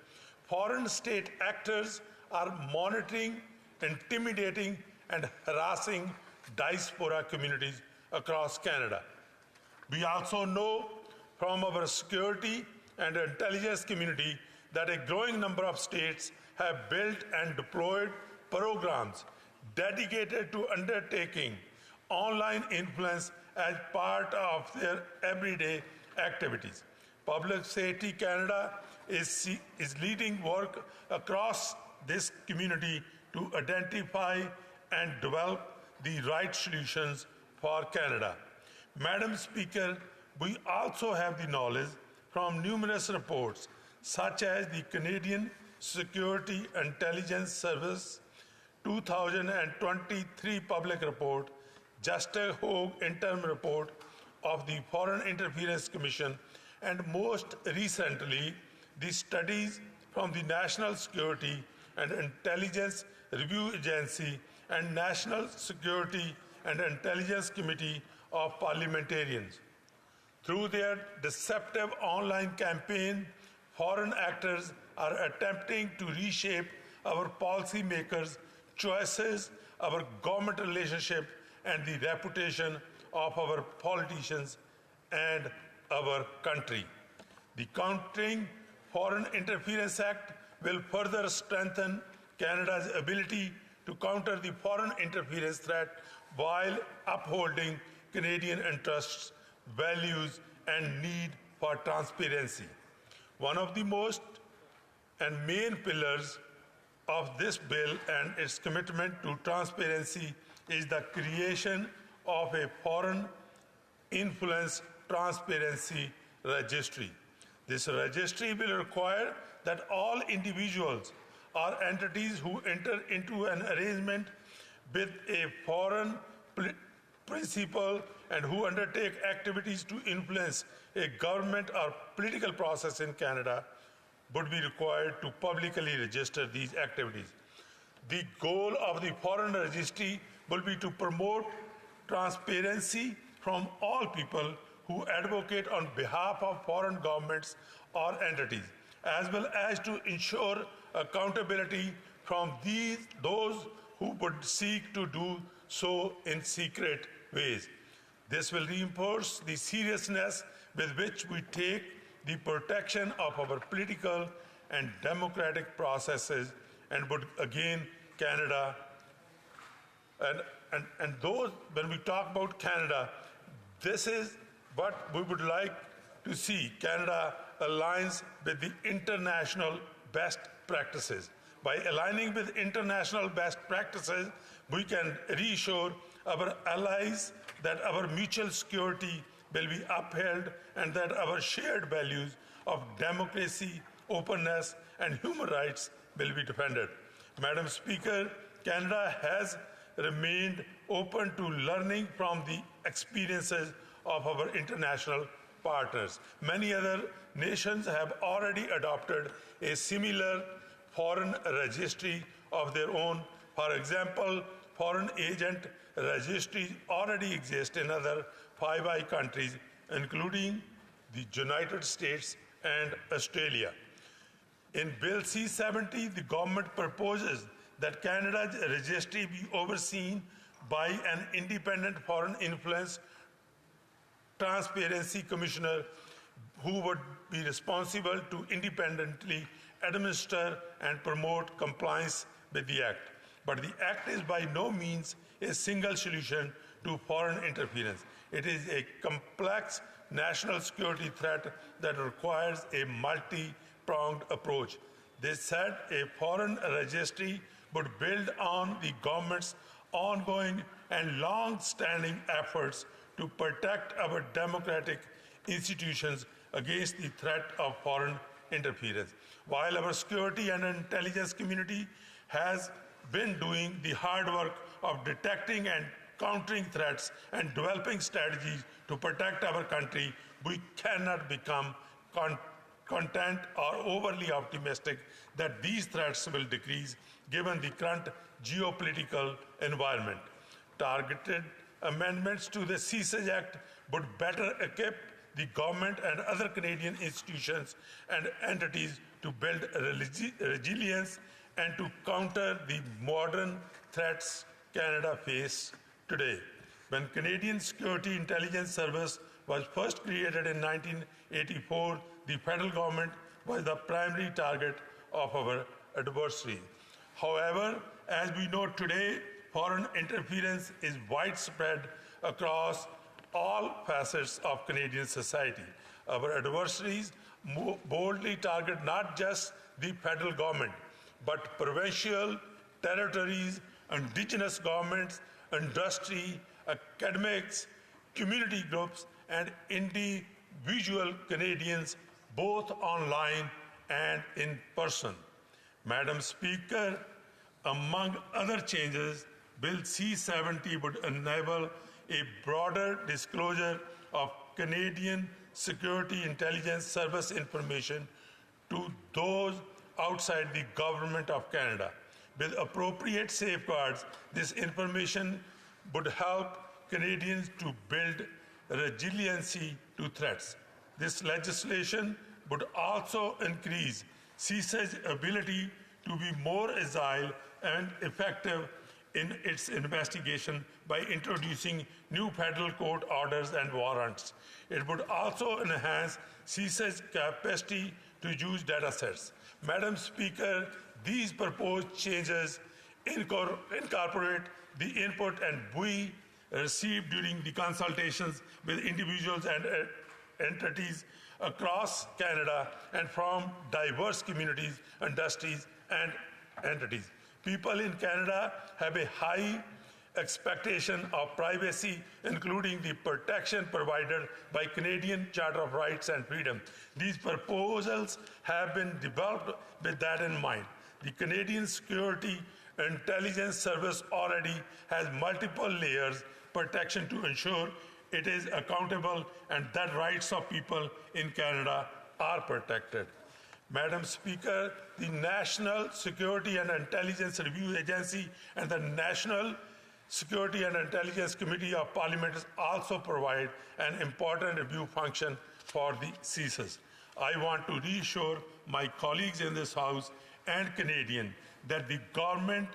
foreign state actors are monitoring, intimidating, and harassing diaspora communities across Canada. We also know from our security and intelligence community that a growing number of states have built and deployed programs dedicated to undertaking online influence as part of their everyday activities. Public Safety Canada is leading work across this community to identify and develop the right solutions for Canada. Madam Speaker, we also have the knowledge from numerous reports, such as the Canadian Security Intelligence Service 2023 public report, Justice Hogue interim report of the Foreign Interference Commission, and most recently, the studies from the National Security and Intelligence Review Agency and National Security and Intelligence Committee of Parliamentarians. Through their deceptive online campaign, foreign actors are attempting to reshape our policymakers' choices, our government relationship, and the reputation of our politicians and our country. The Countering Foreign Interference Act will further strengthen Canada's ability to counter the foreign interference threat while upholding Canadian interests, values, and need for transparency. One of the most and main pillars of this bill and its commitment to transparency is the creation of a foreign Influence Transparency Registry. This registry will require that all individuals or entities who enter into an arrangement with a foreign principal and who undertake activities to influence a government or political process in Canada would be required to publicly register these activities. The goal of the foreign registry will be to promote transparency from all people who advocate on behalf of foreign governments or entities, as well as to ensure accountability from those who would seek to do so in secret ways. This will reinforce the seriousness with which we take the protection of our political and democratic processes and would again Canada and those when we talk about Canada, this is what we would like to see. Canada aligns with the international best practices. By aligning with international best practices, we can reassure our allies that our mutual security will be upheld and that our shared values of democracy, openness, and human rights will be defended. Madam Speaker, Canada has remained open to learning from the experiences of our international partners. Many other nations have already adopted a similar foreign registry of their own. For example, foreign agent registries already exist in other 5 countries, including the United States and Australia. In Bill C-70, the government proposes that Canada's registry be overseen by an independent foreign influence transparency commissioner who would be responsible to independently administer and promote compliance with the Act. But the Act is by no means a single solution to foreign interference. It is a complex national security threat that requires a multi-pronged approach. They said a foreign registry would build on the government's ongoing and long-standing efforts to protect our democratic institutions against the threat of foreign interference. While our security and intelligence community has been doing the hard work of detecting and countering threats and developing strategies to protect our country, we cannot become content or overly optimistic that these threats will decrease given the current geopolitical environment. Targeted amendments to the CSIS Act would better equip the government and other Canadian institutions and entities to build resilience and to counter the modern threats Canada faces today. When Canadian Security Intelligence Service was first created in 1984, the federal government was the primary target of our adversary. However, as we know today, foreign interference is widespread across all facets of Canadian society. Our adversaries boldly target not just the federal government, but provincial, territories, indigenous governments, industry, academics, community groups, and individual Canadians, both online and in person. Madam Speaker, among other changes, Bill C-70 would enable a broader disclosure of Canadian Security Intelligence Service information to those outside the Government of Canada. With appropriate safeguards, this information would help Canadians to build resiliency to threats. This legislation would also increase CSIS's ability to be more agile and effective in its investigation by introducing new federal court orders and warrants. It would also enhance CSIS's capacity to use data sets. Madam Speaker, these proposed changes incorporate the input and we received during the consultations with individuals and entities across Canada and from diverse communities, industries, and entities. People in Canada have a high expectation of privacy, including the protection provided by Canadian Charter of Rights and Freedom. These proposals have been developed with that in mind. The Canadian Security Intelligence Service already has multiple layers protection to ensure it is accountable and that rights of people in Canada are protected. Madam Speaker, the National Security and Intelligence Review Agency and the National Security and Intelligence Committee of Parliament also provide an important review function for the CSIS. I want to reassure my colleagues in this House and Canadian that the government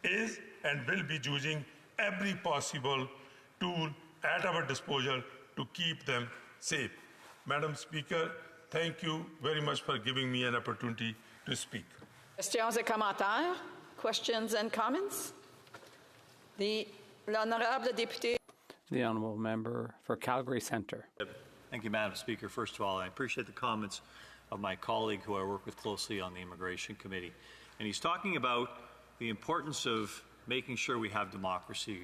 is and will be using every possible tool at our disposal to keep them safe. Madam Speaker, thank you very much for giving me an opportunity to speak. Questions et commentaires? Questions and comments? L'honorable député. The honourable member for Calgary Centre. Thank you, Madam Speaker. First of all, I appreciate the comments of my colleague who I work with closely on the Immigration Committee. And he's talking about the importance of making sure we have democracy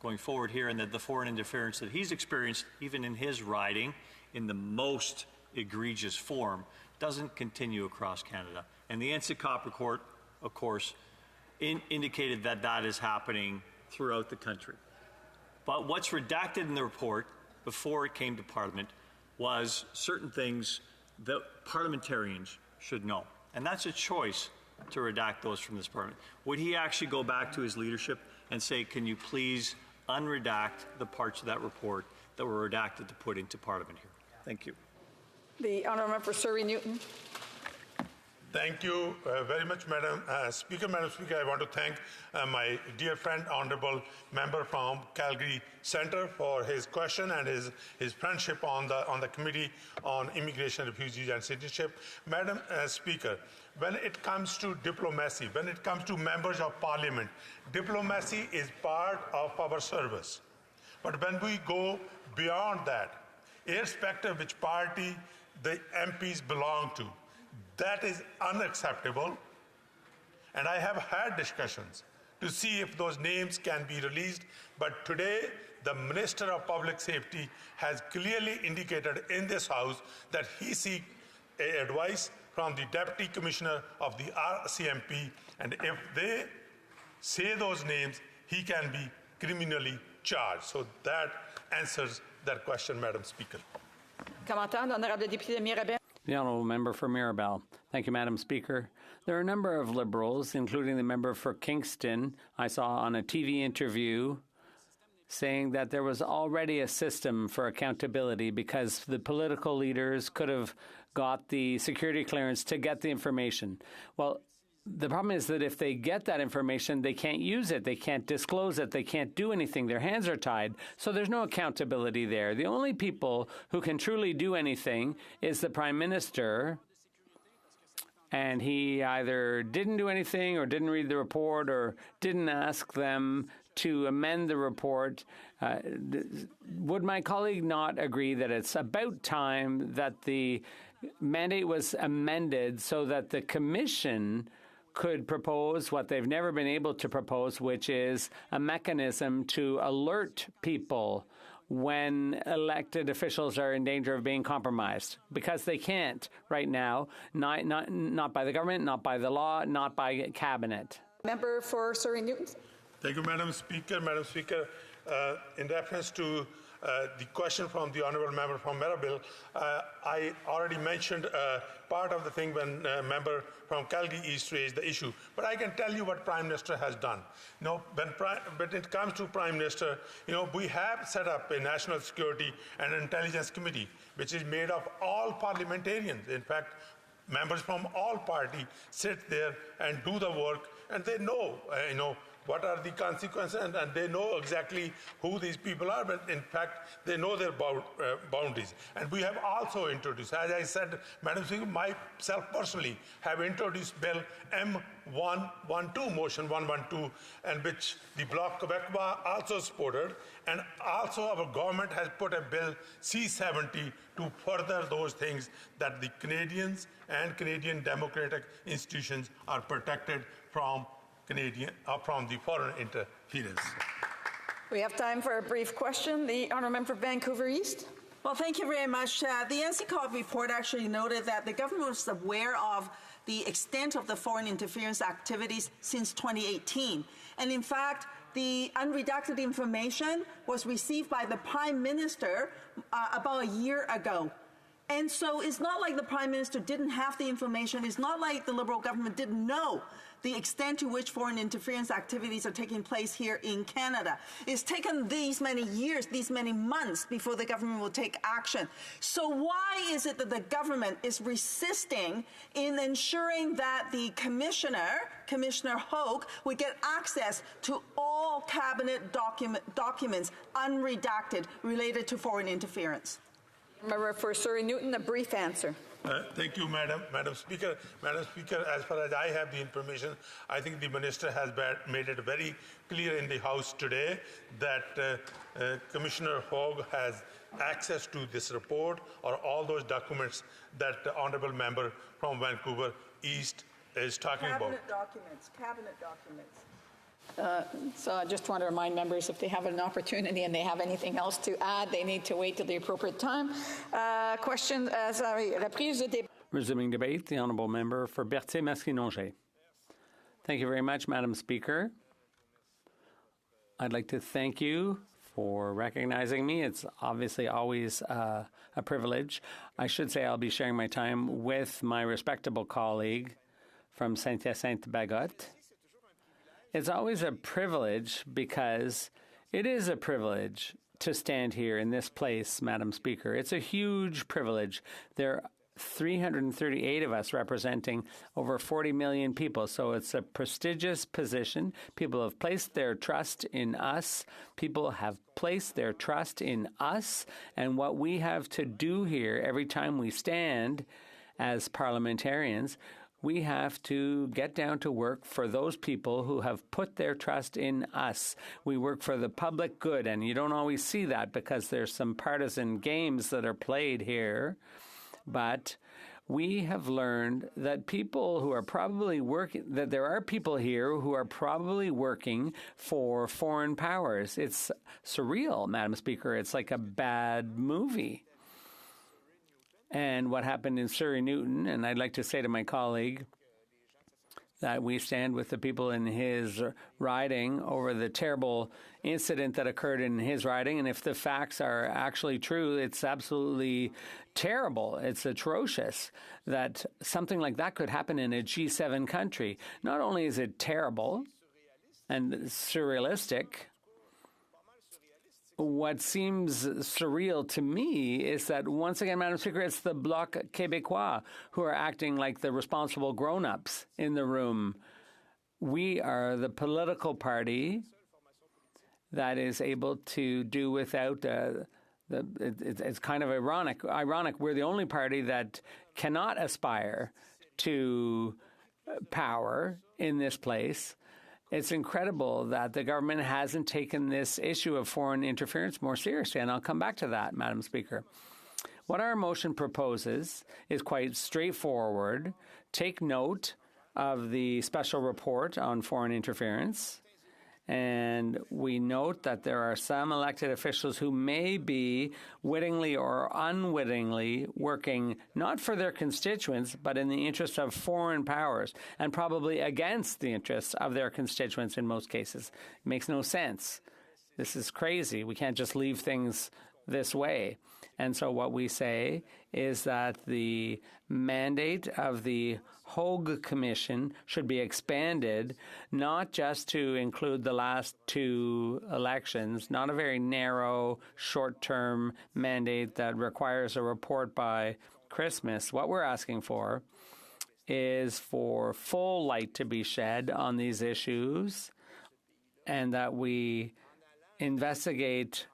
going forward here and that the foreign interference that he's experienced, even in his riding, in the most egregious form, doesn't continue across Canada. And the NCCOP report, of course, indicated that that is happening throughout the country. But what's redacted in the report before it came to Parliament was certain things that parliamentarians should know. And that's a choice to redact those from this Parliament. Would he actually go back to his leadership and say, can you please unredact the parts of that report that were redacted to put into Parliament here? Thank you. The honourable member for Surrey Newton. Thank you very much, Madam Speaker. Madam Speaker, I want to thank my dear friend, honourable member from Calgary Centre, for his question and his friendship on the Committee on Immigration, Refugees and Citizenship. Madam Speaker, when it comes to diplomacy, when it comes to members of Parliament, diplomacy is part of our service. But when we go beyond that, irrespective of which party the MPs belong to, that is unacceptable, and I have had discussions to see if those names can be released, but today the Minister of Public Safety has clearly indicated in this House that he seeks advice from the Deputy Commissioner of the RCMP, and if they say those names, he can be criminally charged. So that answers that question, Madam Speaker. Commentaire, l'honorable député de Mirabel. The honourable member for Mirabel. Thank you, Madam Speaker. There are a number of Liberals, including the member for Kingston, I saw on a TV interview, saying that there was already a system for accountability because the political leaders could have got the security clearance to get the information. Well, the problem is that if they get that information, they can't use it, they can't disclose it, they can't do anything, their hands are tied, so there's no accountability there. The only people who can truly do anything is the Prime Minister, and he either didn't do anything or didn't read the report or didn't ask them to amend the report. Would my colleague not agree that it's about time that the mandate was amended so that the Commission could propose what they've never been able to propose, which is a mechanism to alert people when elected officials are in danger of being compromised, because they can't right now, not by the government, not by the law, not by cabinet. Member for Surrey Newton. Thank you, Madam Speaker. Madam Speaker, in reference to the question from the honourable member from Mirabel, I already mentioned part of the thing when member from Calgary East raised the issue. But I can tell you what Prime Minister has done. You know, when it comes to Prime Minister, you know, we have set up a National Security and Intelligence Committee, which is made of all parliamentarians. In fact, members from all parties sit there and do the work, and they know, you know, what are the consequences, and they know exactly who these people are, but in fact, they know their boundaries. And we have also introduced, as I said, Madam Speaker, myself personally have introduced Bill M112, Motion 112, and which the Bloc Québécois also supported, and also our government has put a Bill C70 to further those things that the Canadians and Canadian democratic institutions are protected from from the foreign interference. We have time for a brief question. The honourable member for Vancouver East. Well, thank you very much. The NCCOV report actually noted that the government was aware of the extent of the foreign interference activities since 2018. And in fact, the unredacted information was received by the Prime Minister about a year ago. And so it's not like the Prime Minister didn't have the information. It's not like the Liberal government didn't know the extent to which foreign interference activities are taking place here in Canada. It's taken these many years, these many months before the government will take action. So why is it that the government is resisting in ensuring that the Commissioner Hogue, would get access to all cabinet documents unredacted related to foreign interference? Member for Surrey Newton, a brief answer. Thank you, Madam Speaker. Madam Speaker, as far as I have the information, I think the Minister has made it very clear in the House today that Commissioner Hogue has access to this report or all those documents that the Honourable Member from Vancouver East is talking about. Cabinet documents. So I just want to remind members, if they have an opportunity and they have anything else to add, they need to wait till the appropriate time. Question, reprise de débat. Resuming debate, the honourable member for Berthier-Masquinongé. Thank you very much, Madam Speaker. I'd like to thank you for recognizing me. It's obviously always a privilege. I should say I'll be sharing my time with my respectable colleague from Saint-Hyacinthe-Bagotte. It's always a privilege because it is a privilege to stand here in this place, Madam Speaker. It's a huge privilege. There are 338 of us representing over 40 million people, so it's a prestigious position. People have placed their trust in us. People have placed their trust in us, and what we have to do here every time we stand as parliamentarians, we have to get down to work for those people who have put their trust in us. We work for the public good, and you don't always see that because there's some partisan games that are played here. But we have learned that people who are probably working, that there are people here who are probably working for foreign powers. It's surreal, Madam Speaker. It's like a bad movie. And what happened in Surrey Newton, and I'd like to say to my colleague that we stand with the people in his riding over the terrible incident that occurred in his riding. And if the facts are actually true, it's absolutely terrible. It's atrocious that something like that could happen in a G7 country. Not only is it terrible and surrealistic, what seems surreal to me is that, once again, Madam Speaker, it's the Bloc Québécois who are acting like the responsible grown-ups in the room. We are the political party that is able to do without it's kind of ironic. We're the only party that cannot aspire to power in this place. It's incredible that the government hasn't taken this issue of foreign interference more seriously, and I'll come back to that, Madam Speaker. What our motion proposes is quite straightforward. Take note of the special report on foreign interference, and we note that there are some elected officials who may be wittingly or unwittingly working not for their constituents, but in the interest of foreign powers, and probably against the interests of their constituents in most cases. It makes no sense. This is crazy. We can't just leave things this way. And so what we say is that the mandate of the Hogue Commission should be expanded, not just to include the last two elections, not a very narrow, short-term mandate that requires a report by Christmas. What we're asking for is for full light to be shed on these issues, and that we investigate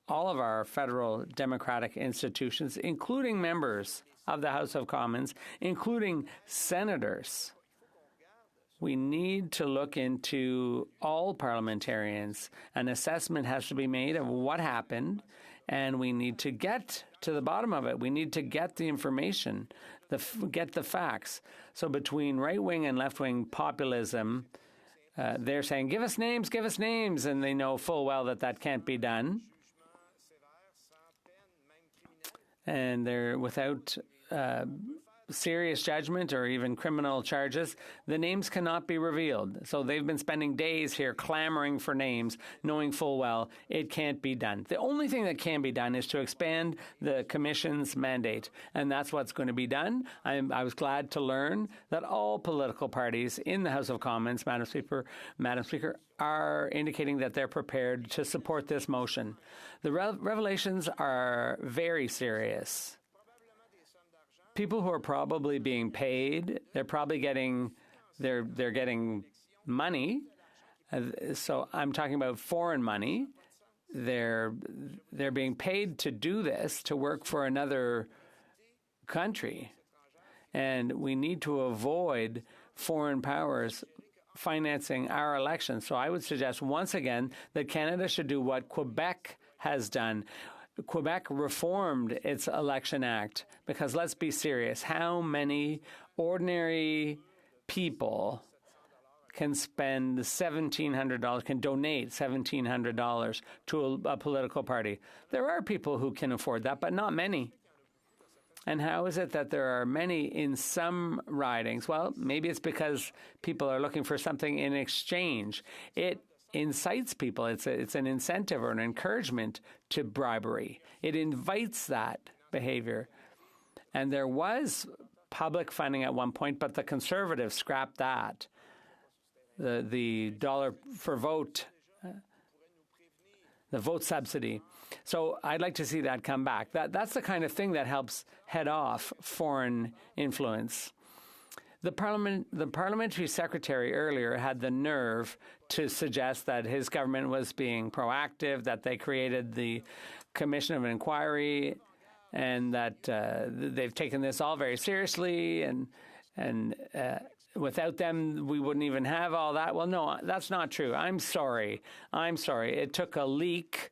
all of our federal democratic institutions, including members of the House of Commons, including senators. We need to look into all parliamentarians. An assessment has to be made of what happened, and we need to get to the bottom of it. We need to get the information, get the facts. So between right-wing and left-wing populism, they're saying, give us names, and they know full well that that can't be done. And they're without serious judgment or even criminal charges, the names cannot be revealed. So they've been spending days here clamoring for names, knowing full well it can't be done. The only thing that can be done is to expand the Commission's mandate, and that's what's going to be done. I was glad to learn that all political parties in the House of Commons, Madam Speaker, are indicating that they're prepared to support this motion. The revelations are very serious. People who are probably being paid, they're probably getting, they're getting money. So I'm talking about foreign money. They're being paid to do this, to work for another country. And we need to avoid foreign powers financing our elections. So I would suggest once again that Canada should do what Quebec has done. Quebec reformed its Election Act because, let's be serious, how many ordinary people can spend $1,700, can donate $1,700 to a political party? There are people who can afford that, but not many. And how is it that there are many in some ridings? Well, maybe it's because people are looking for something in exchange. It incites people. It's an incentive or an encouragement to bribery. It invites that behavior. And there was public funding at one point, but the Conservatives scrapped that. The dollar for vote, the vote subsidy. So I'd like to see that come back. That's the kind of thing that helps head off foreign influence. The parliamentary secretary earlier had the nerve to suggest that his government was being proactive, that they created the Commission of Inquiry, and that they've taken this all very seriously, and without them, we wouldn't even have all that. Well, no, that's not true. I'm sorry. It took a leak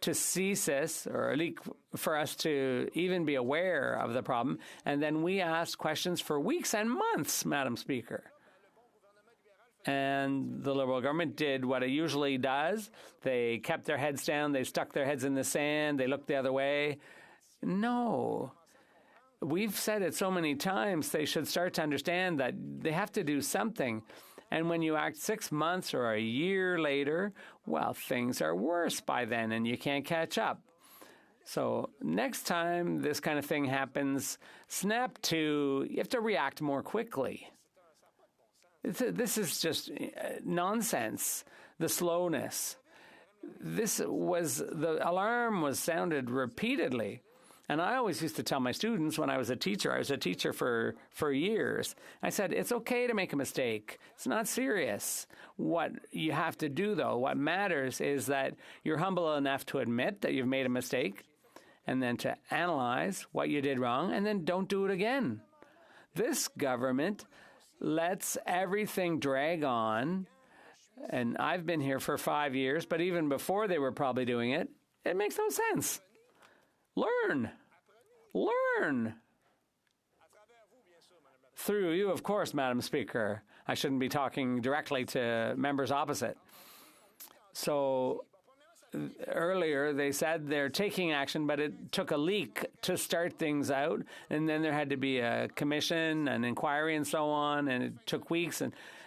to CSIS, or a leak for us to even be aware of the problem. And then we asked questions for weeks and months, Madam Speaker. And the Liberal government did what it usually does. They kept their heads down. They stuck their heads in the sand. They looked the other way. No. We've said it so many times, they should start to understand that they have to do something. And when you act 6 months or a year later, well, things are worse by then and you can't catch up. So next time this kind of thing happens, you have to react more quickly. This is just nonsense, the slowness. The alarm was sounded repeatedly. And I always used to tell my students when I was a teacher for years, I said, it's okay to make a mistake. It's not serious. What you have to do, though, what matters is that you're humble enough to admit that you've made a mistake and then to analyze what you did wrong and then don't do it again. This government lets everything drag on, and I've been here for 5 years, but even before they were probably doing it, it makes no sense. Learn. Through you, of course, Madam Speaker. I shouldn't be talking directly to members opposite. So earlier they said they're taking action, but it took a leak to start things out. And then there had to be a commission, an inquiry, and so on. And it took weeks.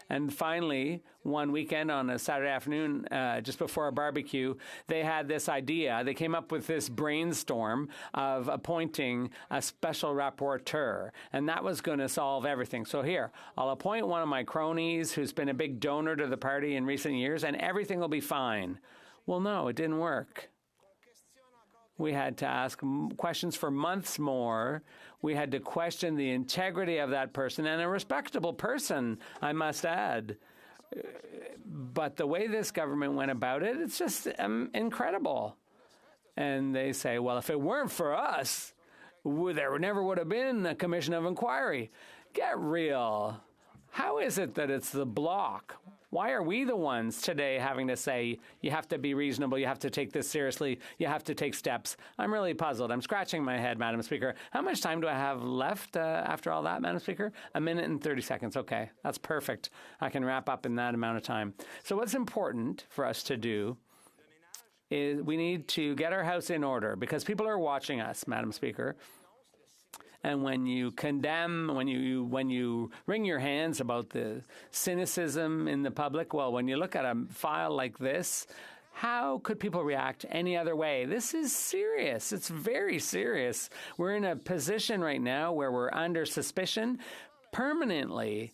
And finally, one weekend on a Saturday afternoon, just before a barbecue, they had this idea. They came up with this brainstorm of appointing a special rapporteur, and that was going to solve everything. So here, I'll appoint one of my cronies who's been a big donor to the party in recent years, and everything will be fine. Well, no, it didn't work. We had to ask questions for months more. We had to question the integrity of that person, and a respectable person, I must add. But the way this government went about it, it's just incredible. And they say, well, if it weren't for us, there never would have been a commission of inquiry. Get real. How is it that it's the Bloc? Why are we the ones today having to say, you have to be reasonable, you have to take this seriously, you have to take steps? I'm really puzzled. I'm scratching my head, Madam Speaker. How much time do I have left after all that, Madam Speaker? 1 minute and 30 seconds. Okay, that's perfect. I can wrap up in that amount of time. So what's important for us to do is we need to get our house in order because people are watching us, Madam Speaker. And when you condemn, when you wring your hands about the cynicism in the public, well, when you look at a file like this, how could people react any other way? This is serious. It's very serious. We're in a position right now where we're under suspicion permanently.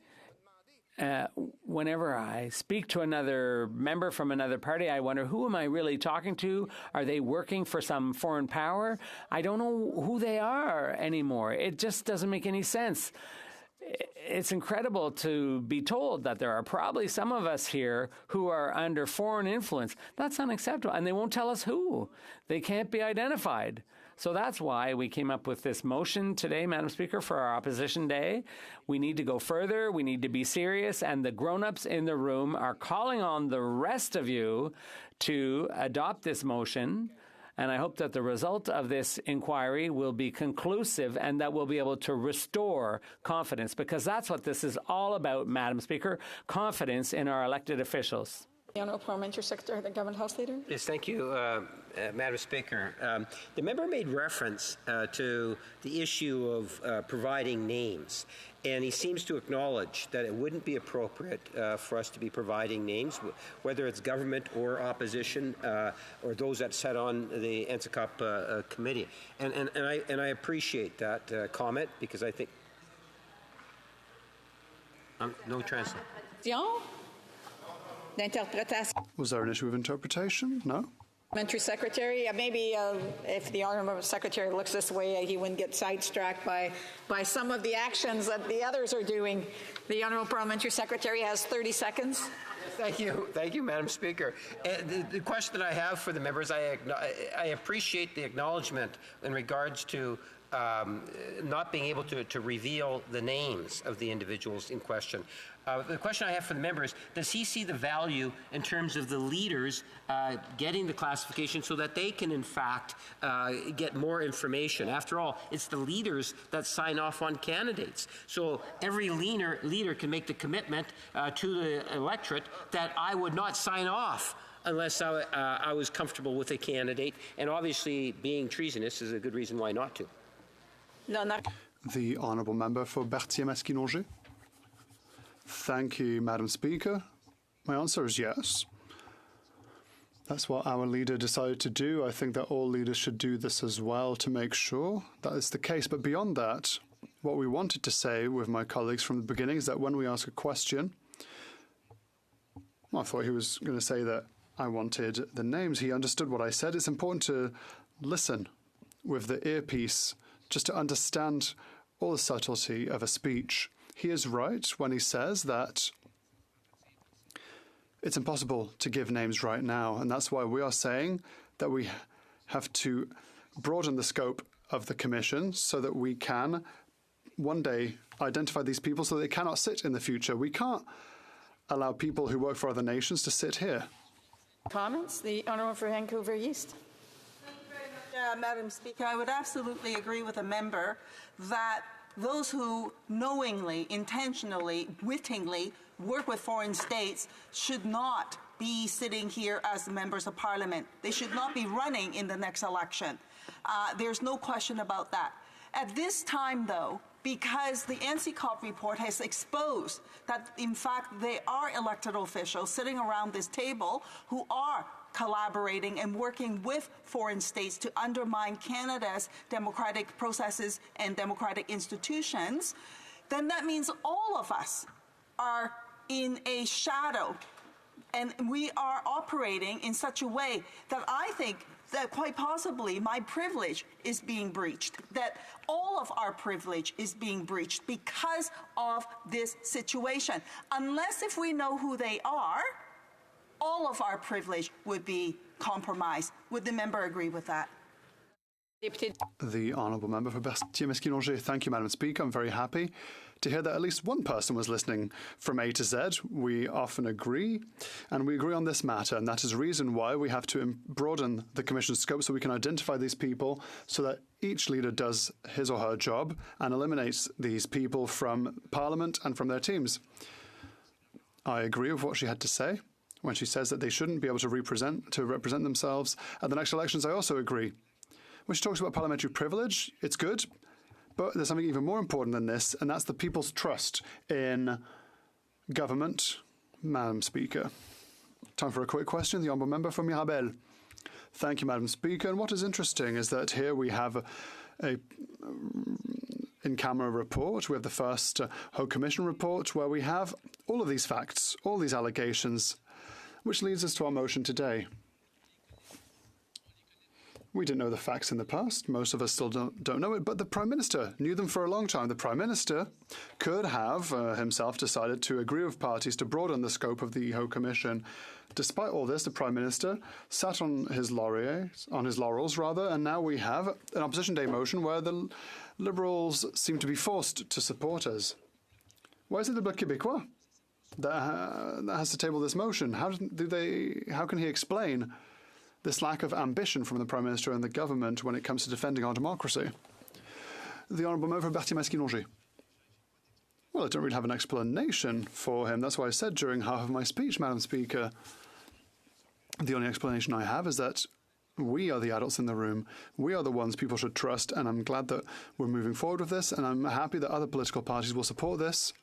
Whenever I speak to another member from another party, I wonder, who am I really talking to? Are they working for some foreign power? I don't know who they are anymore. It just doesn't make any sense. It's incredible to be told that there are probably some of us here who are under foreign influence. That's unacceptable. And they won't tell us who. They can't be identified. So that's why we came up with this motion today, Madam Speaker, for our Opposition Day. We need to go further. We need to be serious. And the grown-ups in the room are calling on the rest of you to adopt this motion. And I hope that the result of this inquiry will be conclusive and that we'll be able to restore confidence, because that's what this is all about, Madam Speaker, confidence in our elected officials. The Honourable Parliamentary Secretary, the Government House Leader. Yes, thank you, Madam Speaker. The member made reference to the issue of providing names, and he seems to acknowledge that it wouldn't be appropriate for us to be providing names, whether it's government or opposition or those that sat on the NSICOP committee. And I appreciate that comment, because I think no translation. Was there an issue of interpretation? No? Parliamentary Secretary, maybe if the Honourable Secretary looks this way, he wouldn't get sidetracked by some of the actions that the others are doing. The Honourable Parliamentary Secretary has 30 seconds. Thank you, Madam Speaker. The question that I have for the members, I appreciate the acknowledgement in regards to not being able to reveal the names of the individuals in question. The question I have for the members, does he see the value in terms of the leaders getting the classification so that they can, in fact, get more information? After all, it's the leaders that sign off on candidates. So every leader can make the commitment to the electorate that I would not sign off unless I was comfortable with a candidate. And obviously, being treasonous is a good reason why not to. The Honourable Member for Berthier-Masquinongé. Thank you, Madam Speaker. My answer is yes. That's what our leader decided to do. I think that all leaders should do this as well to make sure that is the case. But beyond that, what we wanted to say with my colleagues from the beginning is that when we ask a question, I thought he was going to say that I wanted the names. He understood what I said. It's important to listen with the earpiece just to understand all the subtlety of a speech. He is right when he says that it's impossible to give names right now, and that's why we are saying that we have to broaden the scope of the Commission so that we can one day identify these people so they cannot sit in the future. We can't allow people who work for other nations to sit here. Comments? The Honourable for Vancouver East. Madam Speaker, I would absolutely agree with the member that those who knowingly, intentionally, wittingly work with foreign states should not be sitting here as members of Parliament. They should not be running in the next election. There's no question about that. At this time, though, because the NSICOP report has exposed that, in fact, they are elected officials sitting around this table who are collaborating and working with foreign states to undermine Canada's democratic processes and democratic institutions, then that means all of us are in a shadow, and we are operating in such a way that I think that quite possibly my privilege is being breached, that all of our privilege is being breached because of this situation. Unless if we know who they are, all of our privilege would be compromised. Would the member agree with that? The Honourable Member for Berthier-Masquinongé. Thank you, Madam Speaker. I'm very happy to hear that at least one person was listening from A to Z. We often agree, and we agree on this matter, and that is the reason why we have to broaden the Commission's scope so we can identify these people so that each leader does his or her job and eliminates these people from Parliament and from their teams. I agree with what she had to say when she says that they shouldn't be able to represent themselves at the next elections. I also agree. When she talks about parliamentary privilege, it's good, but there's something even more important than this, and that's the people's trust in government. Madam Speaker. Time for a quick question. The Honourable Member from Mirabel. Thank you, Madam Speaker. And what is interesting is that here we have a in-camera report. We have the first Haut Commission report where we have all of these facts, all these allegations, which leads us to our motion today. We didn't know the facts in the past. Most of us still don't know it, but the Prime Minister knew them for a long time. The Prime Minister could have himself decided to agree with parties to broaden the scope of the Haut Commission. Despite all this, the Prime Minister sat on his laurels, and now we have an Opposition Day motion where the Liberals seem to be forced to support us. Why is it the Bloc Québécois that has to table this motion? How can he explain this lack of ambition from the Prime Minister and the government when it comes to defending our democracy? The Honourable Member for Berthier-Masquinongé. Well, I don't really have an explanation for him. That's why I said during half of my speech, Madam Speaker, the only explanation I have is that we are the adults in the room. We are the ones people should trust, and I'm glad that we're moving forward with this, and I'm happy that other political parties will support this.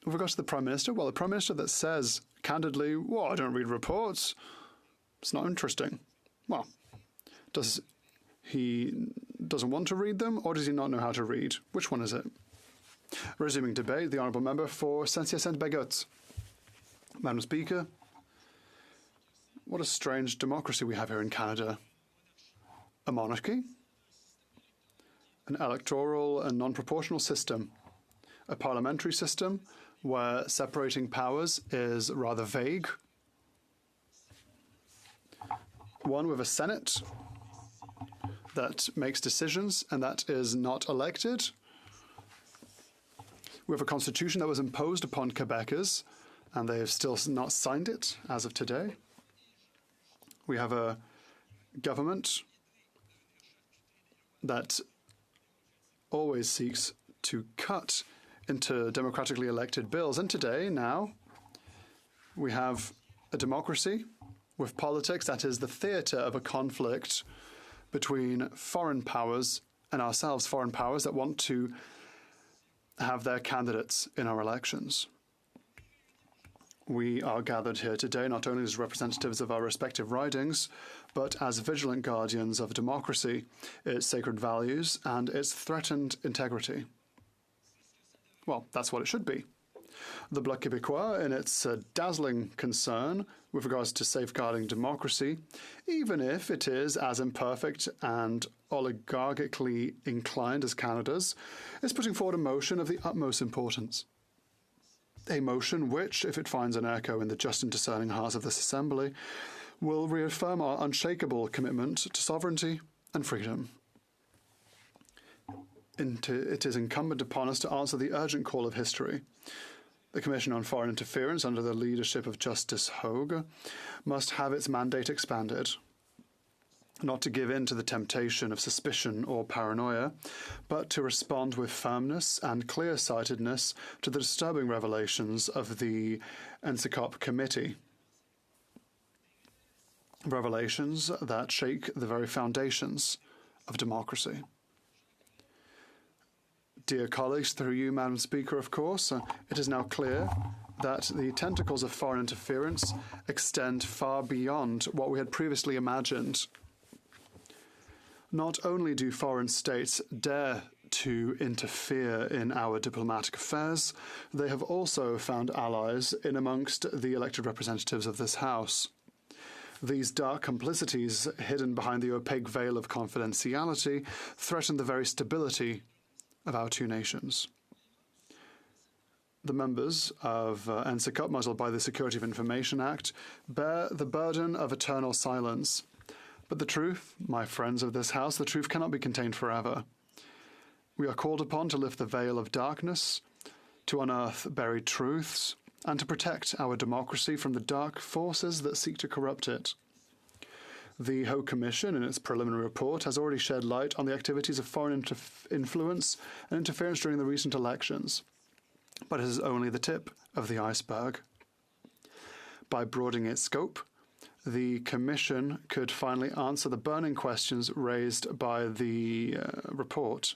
With regards to the Prime Minister, well, the Prime Minister that says candidly, well, I don't read reports, it's not interesting. Well, does he doesn't want to read them, or does he not know how to read? Which one is it? Resuming debate, the Honourable Member for Saint-Hyacinthe-Bagotte. Madam Speaker, what a strange democracy we have here in Canada. A monarchy, an electoral and non-proportional system, a parliamentary system where separating powers is rather vague, one with a Senate that makes decisions and that is not elected. We have a constitution that was imposed upon Quebecers, and they have still not signed it as of today. We have a government that always seeks to cut into democratically elected bills. And today, now, we have a democracy with politics that is the theatre of a conflict between foreign powers and ourselves, foreign powers that want to have their candidates in our elections. We are gathered here today not only as representatives of our respective ridings, but as vigilant guardians of democracy, its sacred values, and its threatened integrity. Well, that's what it should be. The Bloc Québécois, in its dazzling concern with regards to safeguarding democracy, even if it is as imperfect and oligarchically inclined as Canada's, is putting forward a motion of the utmost importance. A motion which, if it finds an echo in the just and discerning hearts of this Assembly, will reaffirm our unshakable commitment to sovereignty and freedom. It is incumbent upon us to answer the urgent call of history. The Commission on Foreign Interference, under the leadership of Justice Hogue, must have its mandate expanded, not to give in to the temptation of suspicion or paranoia, but to respond with firmness and clear-sightedness to the disturbing revelations of the NSICOP Committee. Revelations that shake the very foundations of democracy. Dear colleagues, through you, Madam Speaker, of course, it is now clear that the tentacles of foreign interference extend far beyond what we had previously imagined. Not only do foreign states dare to interfere in our diplomatic affairs, they have also found allies in amongst the elected representatives of this House. These dark complicities, hidden behind the opaque veil of confidentiality, threaten the very stability of our two nations. The members of NSICOP, muzzled by the Security of Information Act, bear the burden of eternal silence. But the truth, my friends of this House, the truth cannot be contained forever. We are called upon to lift the veil of darkness, to unearth buried truths, and to protect our democracy from the dark forces that seek to corrupt it. The Haut Commission, in its preliminary report, has already shed light on the activities of foreign influence and interference during the recent elections. But it is only the tip of the iceberg. By broadening its scope, the Commission could finally answer the burning questions raised by the report.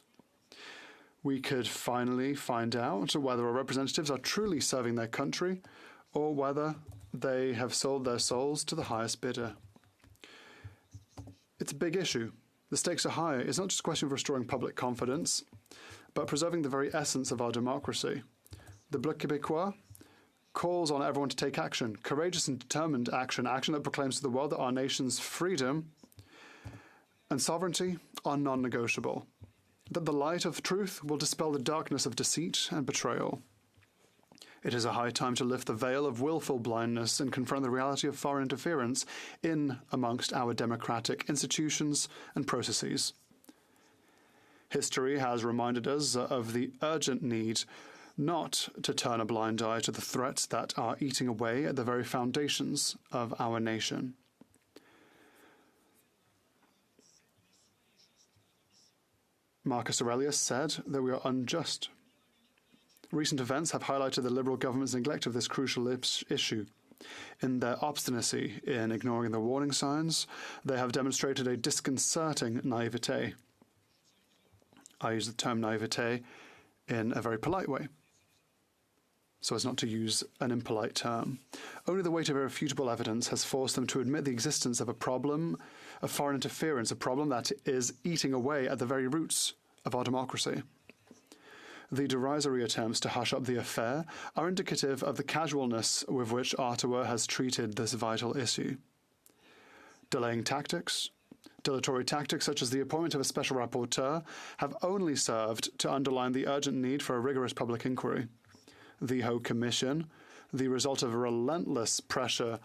We could finally find out whether our representatives are truly serving their country or whether they have sold their souls to the highest bidder. It's a big issue. The stakes are high. It's not just a question of restoring public confidence, but preserving the very essence of our democracy. The Bloc Québécois calls on everyone to take action, courageous and determined action, action that proclaims to the world that our nation's freedom and sovereignty are non-negotiable, that the light of truth will dispel the darkness of deceit and betrayal. It is a high time to lift the veil of willful blindness and confront the reality of foreign interference in amongst our democratic institutions and processes. History has reminded us of the urgent need not to turn a blind eye to the threats that are eating away at the very foundations of our nation. Marcus Aurelius said that we are unjust. Recent events have highlighted the Liberal government's neglect of this crucial issue. In their obstinacy in ignoring the warning signs, they have demonstrated a disconcerting naivete. I use the term naivete in a very polite way, so as not to use an impolite term. Only the weight of irrefutable evidence has forced them to admit the existence of a problem of foreign interference, a problem that is eating away at the very roots of our democracy. The derisory attempts to hush up the affair are indicative of the casualness with which Ottawa has treated this vital issue. Delaying tactics, dilatory tactics such as the appointment of a special rapporteur, have only served to underline the urgent need for a rigorous public inquiry. The Haut Commission, the result of relentless pressure,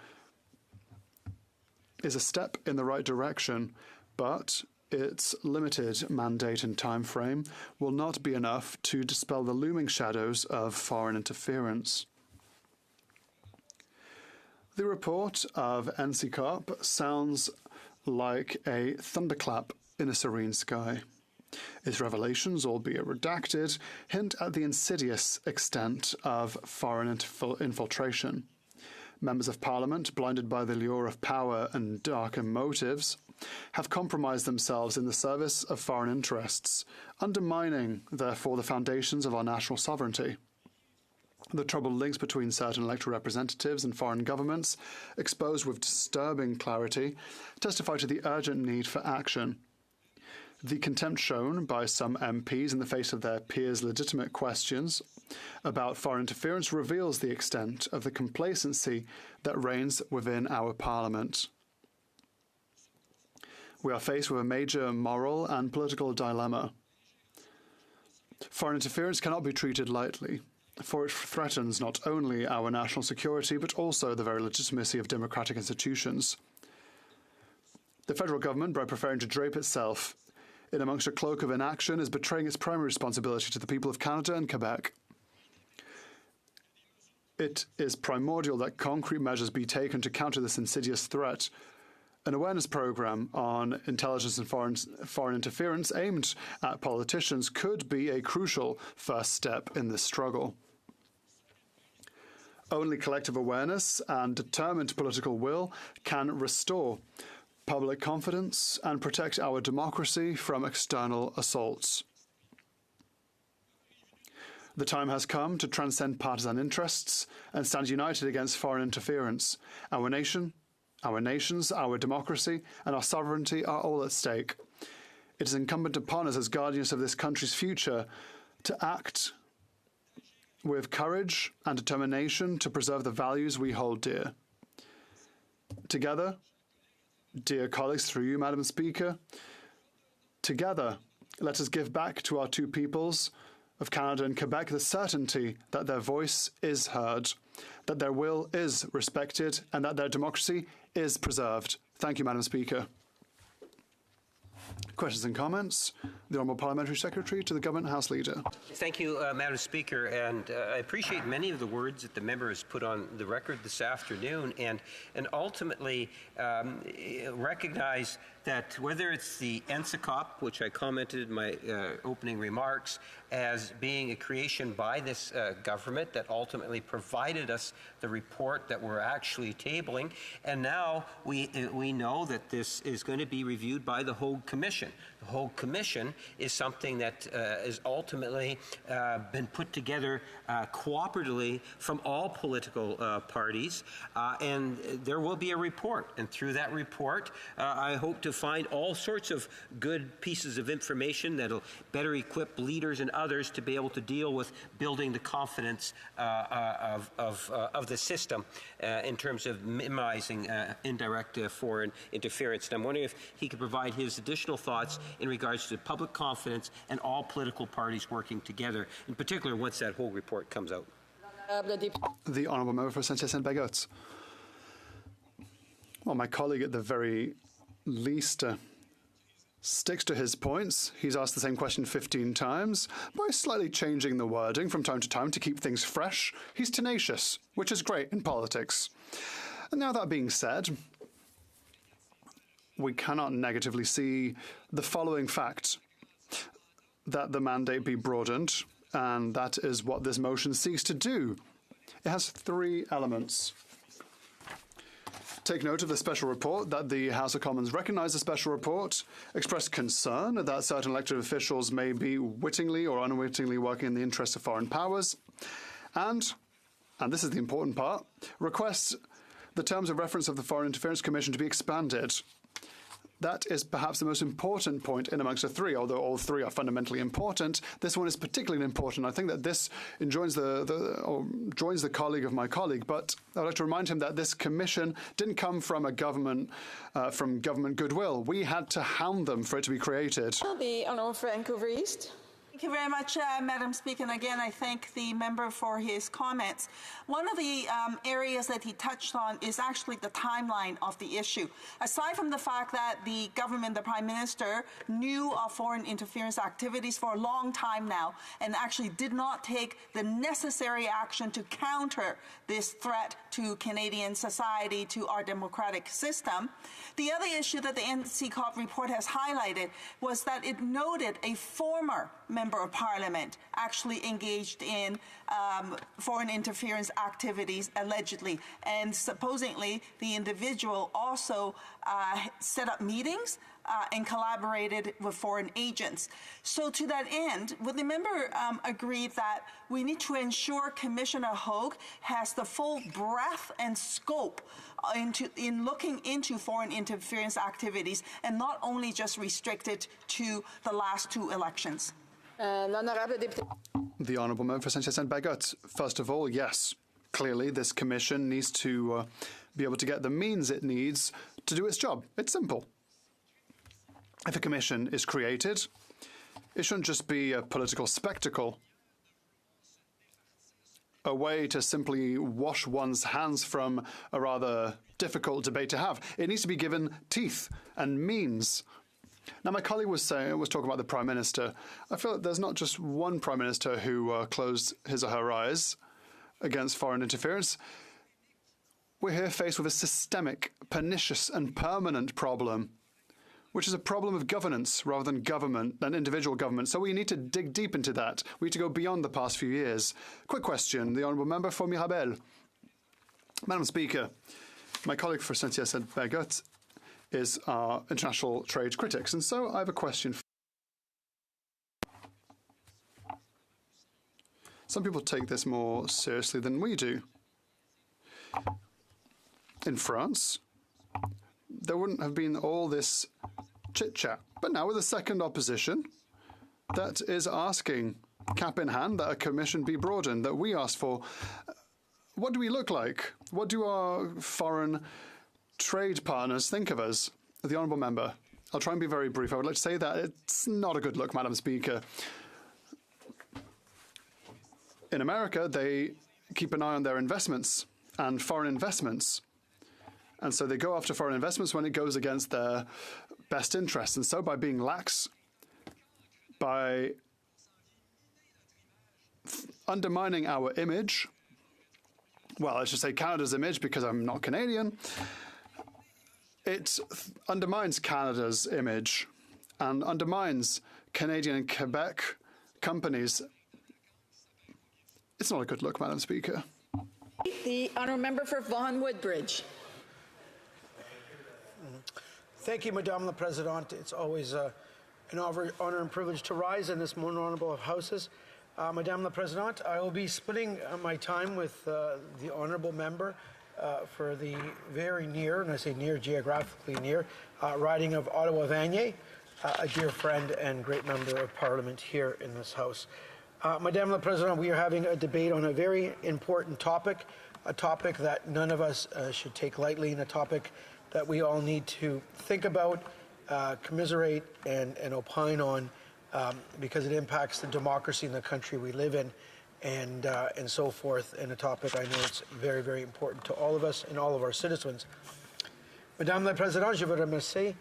is a step in the right direction, but its limited mandate and time frame will not be enough to dispel the looming shadows of foreign interference. The report of NCCOP sounds like a thunderclap in a serene sky. Its revelations, albeit redacted, hint at the insidious extent of foreign infiltration. Members of Parliament, blinded by the lure of power and darker motives, have compromised themselves in the service of foreign interests, undermining, therefore, the foundations of our national sovereignty. The troubled links between certain elected representatives and foreign governments, exposed with disturbing clarity, testify to the urgent need for action. The contempt shown by some MPs in the face of their peers' legitimate questions about foreign interference reveals the extent of the complacency that reigns within our Parliament. We are faced with a major moral and political dilemma. Foreign interference cannot be treated lightly, for it threatens not only our national security, but also the very legitimacy of democratic institutions. The federal government, by preferring to drape itself in amongst a cloak of inaction, is betraying its primary responsibility to the people of Canada and Quebec. It is primordial that concrete measures be taken to counter this insidious threat. An awareness program on intelligence and foreign interference aimed at politicians could be a crucial first step in this struggle. Only collective awareness and determined political will can restore public confidence and protect our democracy from external assaults. The time has come to transcend partisan interests and stand united against foreign interference. Our nation, our nations, our democracy, and our sovereignty are all at stake. It is incumbent upon us as guardians of this country's future to act with courage and determination to preserve the values we hold dear. Together, dear colleagues, through you, Madam Speaker, together, let us give back to our two peoples of Canada and Quebec the certainty that their voice is heard, that their will is respected, and that their democracy is preserved. Thank you, Madam Speaker. Questions and comments? The Honourable Parliamentary Secretary to the Government House Leader. Thank you, Madam Speaker, and I appreciate many of the words that the member has put on the record this afternoon, and ultimately recognize that whether it's the NSICOP, which I commented in my opening remarks, as being a creation by this government that ultimately provided us the report that we're actually tabling, and now we know that this is going to be reviewed by the Hogue Commission. The Hogue Commission is something that is ultimately been put together cooperatively from all political parties, and there will be a report. And through that report, I hope to find all sorts of good pieces of information that'll better equip leaders and others to be able to deal with building the confidence of the system in terms of minimizing indirect foreign interference. And I'm wondering if he could provide his additional thoughts in regards to public confidence and all political parties working together, in particular once that whole report comes out. The Honourable Member for Saint-Hyacinthe-Bagotte. Well, my colleague at the very least sticks to his points. He's asked the same question 15 times by slightly changing the wording from time to time to keep things fresh. He's tenacious, which is great in politics. And now that being said, we cannot negatively see the following fact: that the mandate be broadened, and that is what this motion seeks to do. It has three elements. Take note of the special report, that the House of Commons recognise the special report, express concern that certain elected officials may be wittingly or unwittingly working in the interests of foreign powers, and this is the important part, request the terms of reference of the Foreign Interference Commission to be expanded. That is perhaps the most important point in amongst the three, although all three are fundamentally important. This one is particularly important. I think that this joins the colleague of my colleague, but I'd like to remind him that this commission didn't come from a government, from government goodwill. We had to hound them for it to be created. The Honourable for Vancouver East. Thank you very much, Madam Speaker. And again, I thank the member for his comments. One of the areas that he touched on is actually the timeline of the issue. Aside from the fact that the government, the Prime Minister, knew of foreign interference activities for a long time now and actually did not take the necessary action to counter this threat to Canadian society, to our democratic system, the other issue that the NSICOP report has highlighted was that it noted a former member of Parliament actually engaged in foreign interference activities, allegedly. And supposedly, the individual also set up meetings and collaborated with foreign agents. So to that end, would the member agree that we need to ensure Commissioner Hogue has the full breadth and scope in looking into foreign interference activities and not only just restricted to the last two elections? The Honourable Member for Saint-Hyacinthe-Bagotte. First of all, yes, clearly this commission needs to be able to get the means it needs to do its job. It's simple. If a commission is created, it shouldn't just be a political spectacle, a way to simply wash one's hands from a rather difficult debate to have. It needs to be given teeth and means. Now, my colleague was talking about the Prime Minister. I feel that there's not just one Prime Minister who closed his or her eyes against foreign interference. We're here faced with a systemic, pernicious and permanent problem, which is a problem of governance rather than government, than individual government. So we need to dig deep into that. We need to go beyond the past few years. Quick question, the Honourable Member for Mirabel. Madam Speaker, my colleague for Saint-Hyacinthe-Bagotte is our international trade critics, and so I have a question. Some people take this more seriously than we do. In France, there wouldn't have been all this chit-chat, but now with a second opposition that is asking, cap in hand, that a commission be broadened, that we asked for. What do we look like? What do our foreign trade partners think of us? The Honourable Member. I'll try and be very brief. I would like to say that it's not a good look, Madam Speaker. In America, they keep an eye on their investments and foreign investments. And so they go after foreign investments when it goes against their best interests. And so by being lax, by undermining our image, well, I should say Canada's image because I'm not Canadian, it undermines Canada's image and undermines Canadian and Quebec companies. It's not a good look, Madam Speaker. The honourable member for Vaughan Woodbridge. Thank you, Madame la Présidente. It's always an honor and privilege to rise in this more honourable of houses. Madame la Présidente, I will be splitting my time with the honourable member for the very near, and I say near, geographically near, riding of Ottawa-Vanier, a dear friend and great member of Parliament here in this House. Madame la Présidente, we are having a debate on a very important topic, a topic that none of us should take lightly, and a topic that we all need to think about, commiserate, and opine on, because it impacts the democracy in the country we live in, and so forth, and a topic I know it's very, very important to all of us and all of our citizens. Madame la Présidente, je vous remercie.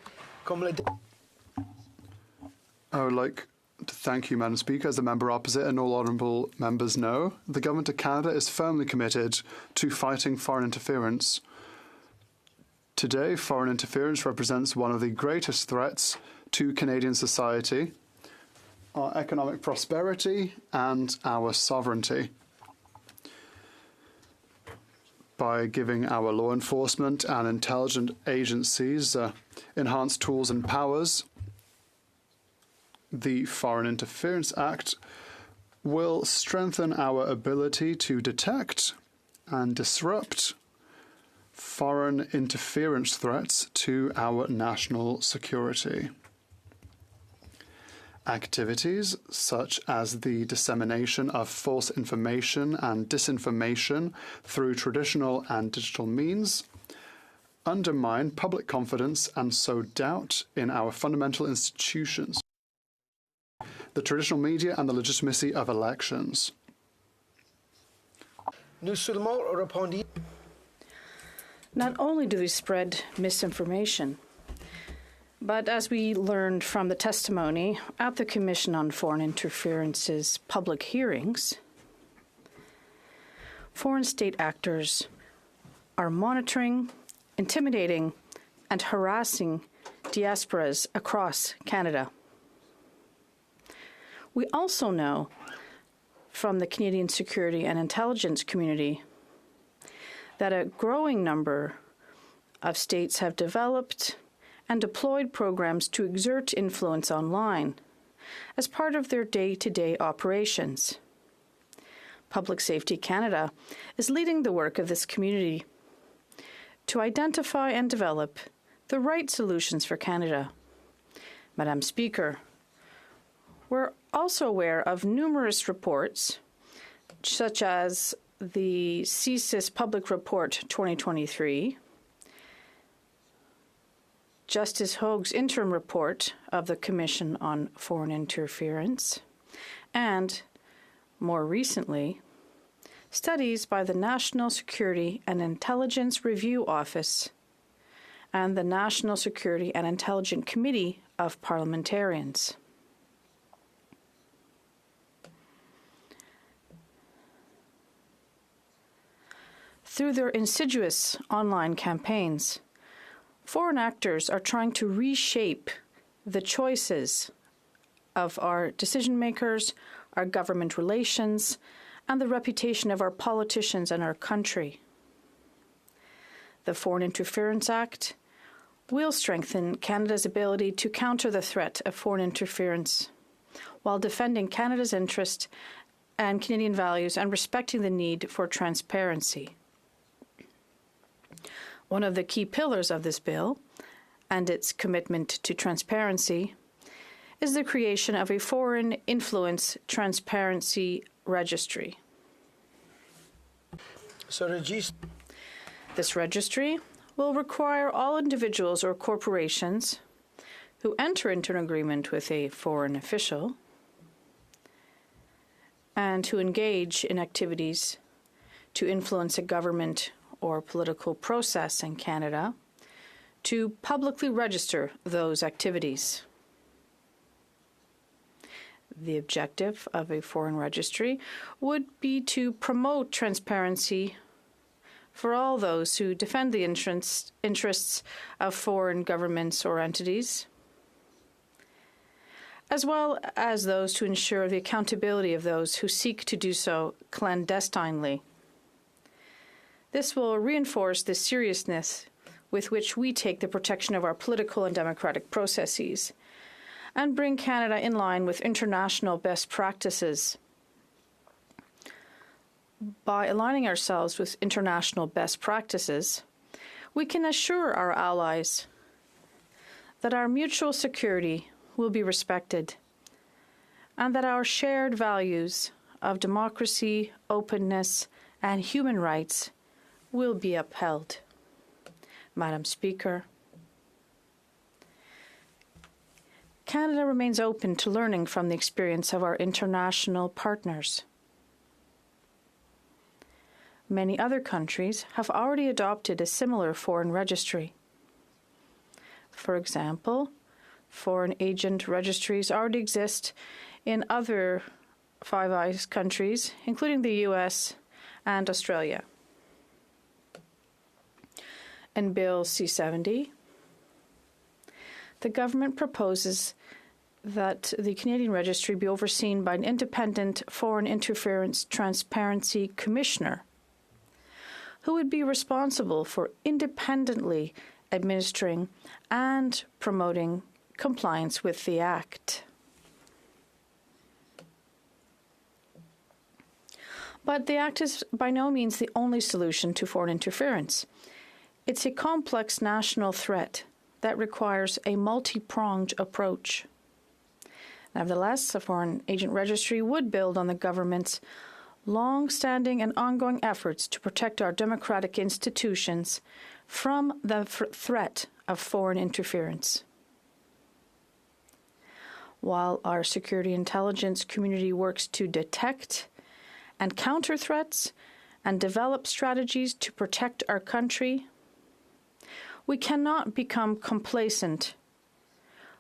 I would like to thank you, Madam Speaker. As the member opposite and all honourable members know, the Government of Canada is firmly committed to fighting foreign interference. Today, foreign interference represents one of the greatest threats to Canadian society, our economic prosperity and our sovereignty. By giving our law enforcement and intelligence agencies enhanced tools and powers, the Foreign Interference Act will strengthen our ability to detect and disrupt foreign interference threats to our national security. Activities such as the dissemination of false information and disinformation through traditional and digital means undermine public confidence and sow doubt in our fundamental institutions, the traditional media, and the legitimacy of elections. Not only do we spread misinformation, but as we learned from the testimony at the Commission on Foreign Interference's public hearings, foreign state actors are monitoring, intimidating, and harassing diasporas across Canada. We also know from the Canadian security and intelligence community that a growing number of states have developed and deployed programs to exert influence online as part of their day-to-day operations. Public Safety Canada is leading the work of this community to identify and develop the right solutions for Canada. Madam Speaker, we're also aware of numerous reports, such as the CSIS Public Report 2023, Justice Hogue's interim report of the Commission on Foreign Interference, and, more recently, studies by the National Security and Intelligence Review Office and the National Security and Intelligence Committee of Parliamentarians. Through their insidious online campaigns, foreign actors are trying to reshape the choices of our decision makers, our government relations, and the reputation of our politicians and our country. The Foreign Interference Act will strengthen Canada's ability to counter the threat of foreign interference while defending Canada's interest and Canadian values and respecting the need for transparency. One of the key pillars of this bill and its commitment to transparency is the creation of a Foreign Influence Transparency Registry. This registry will require all individuals or corporations who enter into an agreement with a foreign official and who engage in activities to influence a government or political process in Canada to publicly register those activities. The objective of a foreign registry would be to promote transparency for all those who defend the interests of foreign governments or entities, as well as those to ensure the accountability of those who seek to do so clandestinely. This will reinforce the seriousness with which we take the protection of our political and democratic processes and bring Canada in line with international best practices. By aligning ourselves with international best practices, we can assure our allies that our mutual security will be respected and that our shared values of democracy, openness, and human rights will be upheld. Madam Speaker, Canada remains open to learning from the experience of our international partners. Many other countries have already adopted a similar foreign registry. For example, foreign agent registries already exist in other Five Eyes countries, including the US and Australia. In Bill C-70, the government proposes that the Canadian registry be overseen by an independent Foreign Interference Transparency Commissioner who would be responsible for independently administering and promoting compliance with the Act. But the Act is by no means the only solution to foreign interference. It's a complex national threat that requires a multi-pronged approach. Nevertheless, a foreign agent registry would build on the government's long-standing and ongoing efforts to protect our democratic institutions from the threat of foreign interference. While our security intelligence community works to detect and counter threats and develop strategies to protect our country, we cannot become complacent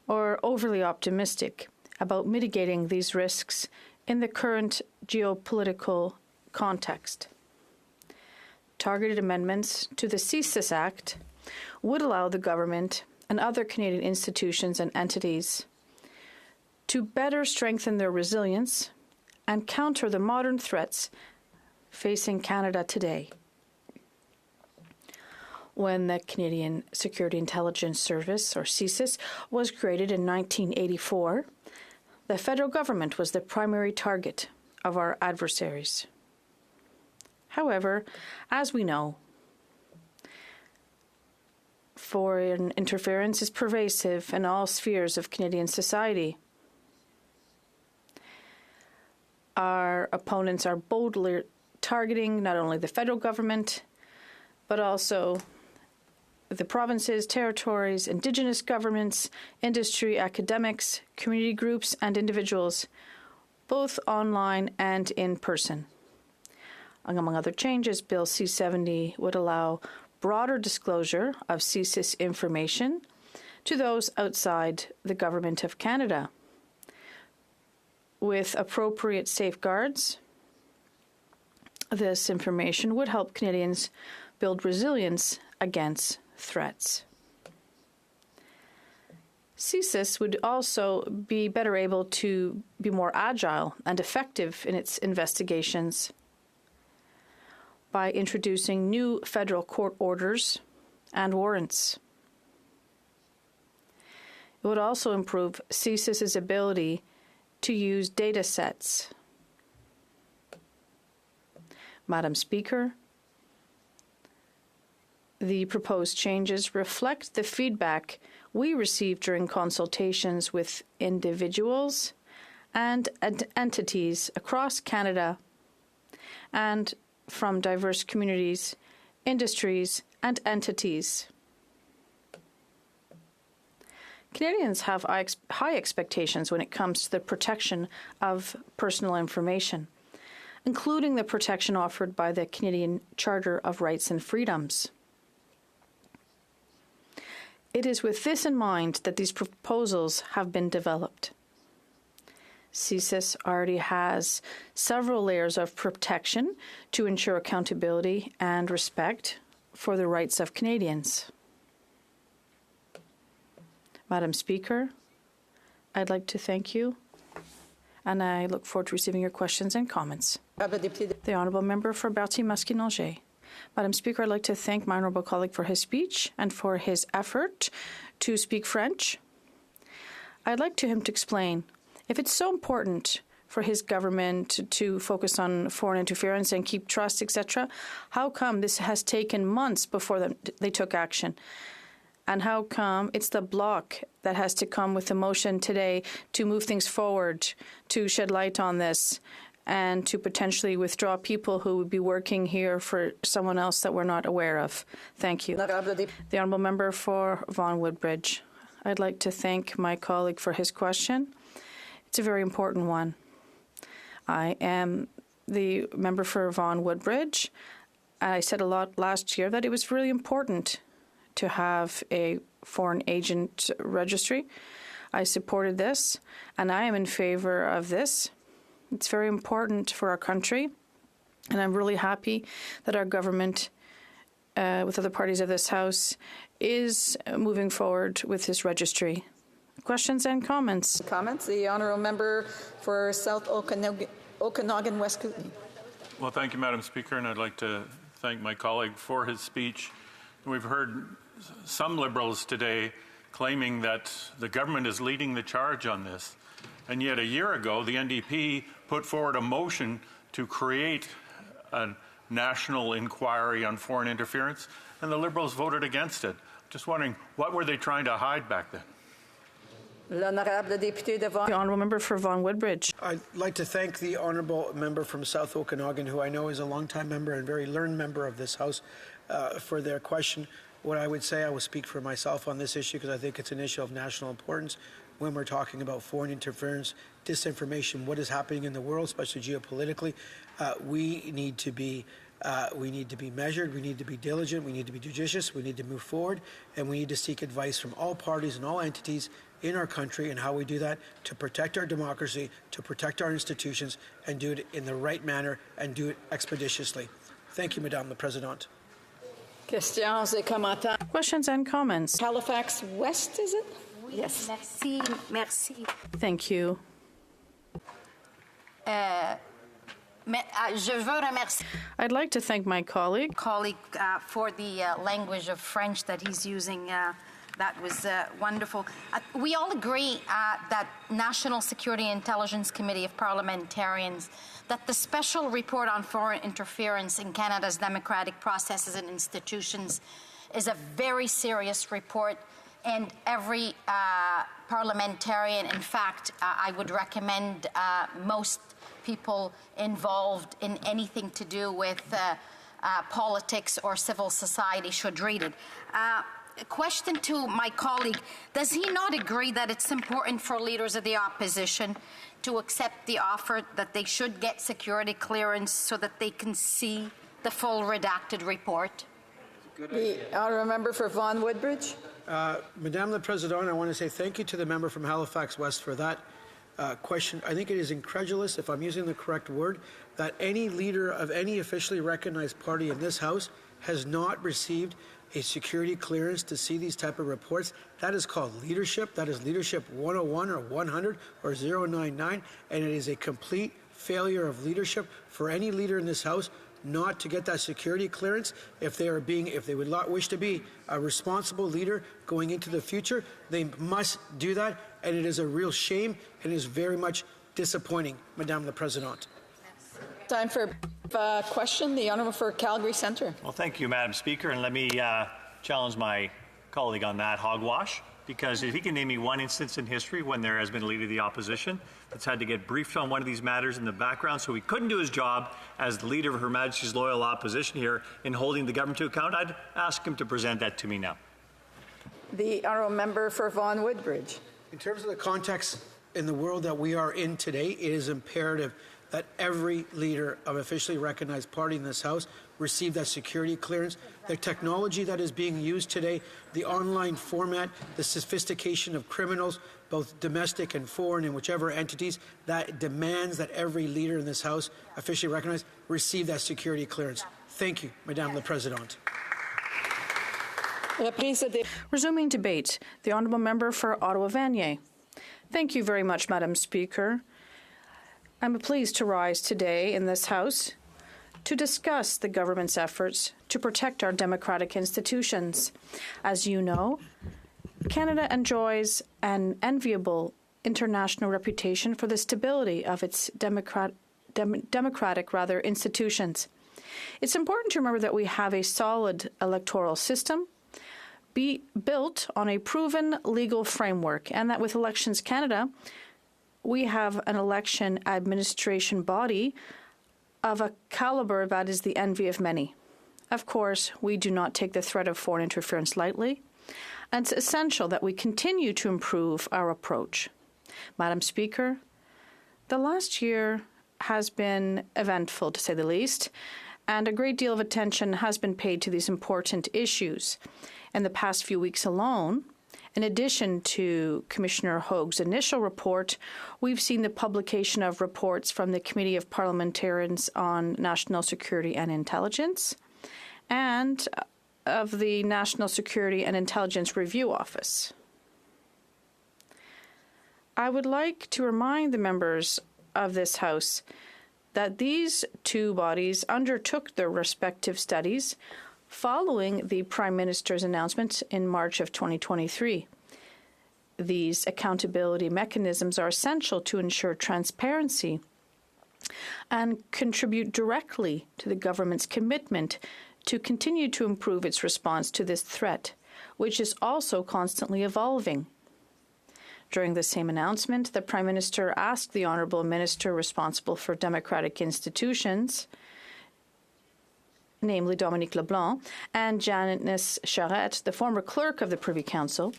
or overly optimistic about mitigating these risks in the current geopolitical context. Targeted amendments to the CSIS Act would allow the government and other Canadian institutions and entities to better strengthen their resilience and counter the modern threats facing Canada today. When the Canadian Security Intelligence Service, or CSIS, was created in 1984, the federal government was the primary target of our adversaries. However, as we know, foreign interference is pervasive in all spheres of Canadian society. Our opponents are boldly targeting not only the federal government, but also the provinces, territories, Indigenous governments, industry, academics, community groups, and individuals, both online and in person. Among other changes, Bill C-70 would allow broader disclosure of CSIS information to those outside the Government of Canada. With appropriate safeguards, this information would help Canadians build resilience against threats. CSIS would also be better able to be more agile and effective in its investigations by introducing new federal court orders and warrants. It would also improve CSIS's ability to use data sets. Madam Speaker, the proposed changes reflect the feedback we received during consultations with individuals and entities across Canada and from diverse communities, industries, and entities. Canadians have high expectations when it comes to the protection of personal information, including the protection offered by the Canadian Charter of Rights and Freedoms. It is with this in mind that these proposals have been developed. CSIS already has several layers of protection to ensure accountability and respect for the rights of Canadians. Madam Speaker, I'd like to thank you, and I look forward to receiving your questions and comments. The Honourable Member for Berthier-Masquinongé. Madam Speaker, I'd like to thank my honourable colleague for his speech and for his effort to speak French. I'd like him to explain, if it's so important for his government to focus on foreign interference and keep trust, etc., how come this has taken months before they took action? And how come it's the Bloc that has to come with a motion today to move things forward, to shed light on this, and to potentially withdraw people who would be working here for someone else that we're not aware of? Thank you. The Honourable Member for Vaughan Woodbridge. I'd like to thank my colleague for his question. It's a very important one. I am the member for Vaughan Woodbridge. I said a lot last year that it was really important to have a foreign agent registry. I supported this, and I am in favor of this. It's very important for our country, and I'm really happy that our government, with other parties of this House, is moving forward with this registry. Questions and comments? Comments? The Honourable Member for South Okanagan West Kootenay. Well, thank you, Madam Speaker, and I'd like to thank my colleague for his speech. We've heard some Liberals today claiming that the government is leading the charge on this, and yet a year ago the NDP put forward a motion to create a national inquiry on foreign interference, and the Liberals voted against it. Just wondering, what were they trying to hide back then? The Honourable Member for Vaughan Woodbridge. I'd like to thank the Honourable Member from South Okanagan, who I know is a long-time member and very learned member of this House, for their question. What I would say, I will speak for myself on this issue because I think it's an issue of national importance when we're talking about foreign interference, disinformation, what is happening in the world, especially geopolitically. We need to be measured, we need to be diligent, we need to be judicious, we need to move forward, and we need to seek advice from all parties and all entities in our country and how we do that to protect our democracy, to protect our institutions, and do it in the right manner and do it expeditiously. Thank you, Madame la Présidente. Questions and comments? Halifax West, is it? Yes. Merci. Thank you. I'd like to thank my colleague for the language of French that he's using. That was wonderful. We all agree that National Security and Intelligence Committee of Parliamentarians, that the special report on foreign interference in Canada's democratic processes and institutions is a very serious report, and every parliamentarian, in fact, I would recommend most people involved in anything to do with politics or civil society should read it. A question to my colleague, does he not agree that it's important for leaders of the opposition to accept the offer that they should get security clearance so that they can see the full redacted report? The Honourable Member for Vaughan Woodbridge. Madame la Présidente, I want to say thank you to the member from Halifax West for that question. I think it is incredulous, if I'm using the correct word, that any leader of any officially recognized party in this House has not received a security clearance to see these type of reports. That is called leadership. That is leadership 101 or 100 or 099, and it is a complete failure of leadership for any leader in this House not to get that security clearance. If they would not wish to be a responsible leader going into the future, they must do that, and it is a real shame and is very much disappointing, Madame la Présidente. Time for a question. The Honourable for Calgary Centre. Well, thank you, Madam Speaker, and let me challenge my colleague on that hogwash, because if he can name me one instance in history when there has been a leader of the opposition that's had to get briefed on one of these matters in the background so he couldn't do his job as the leader of Her Majesty's loyal opposition here in holding the government to account, I'd ask him to present that to me now. The Honourable Member for Vaughan Woodbridge. In terms of the context in the world that we are in today, it is imperative that every leader of officially recognized party in this House receive that security clearance. The technology that is being used today, the online format, the sophistication of criminals, both domestic and foreign in whichever entities, that demands that every leader in this House, officially recognized, receive that security clearance. Thank you, Madame la Présidente. Resuming debate, the Honourable Member for Ottawa-Vanier. Thank you very much, Madam Speaker. I'm pleased to rise today in this House to discuss the government's efforts to protect our democratic institutions. As you know, Canada enjoys an enviable international reputation for the stability of its democratic institutions. It's important to remember that we have a solid electoral system built on a proven legal framework, and that with Elections Canada, we have an election administration body of a caliber that is the envy of many. Of course, we do not take the threat of foreign interference lightly, and it's essential that we continue to improve our approach. Madam Speaker, the last year has been eventful, to say the least, and a great deal of attention has been paid to these important issues. In the past few weeks alone, in addition to Commissioner Hoag's initial report, we've seen the publication of reports from the Committee of Parliamentarians on National Security and Intelligence and of the National Security and Intelligence Review Office. I would like to remind the members of this House that these two bodies undertook their respective studies following the Prime Minister's announcement in March of 2023. These accountability mechanisms are essential to ensure transparency and contribute directly to the government's commitment to continue to improve its response to this threat, which is also constantly evolving. During the same announcement, the Prime Minister asked the Honourable Minister responsible for democratic institutions, namely Dominique LeBlanc, and Janice Charette, the former clerk of the Privy Council,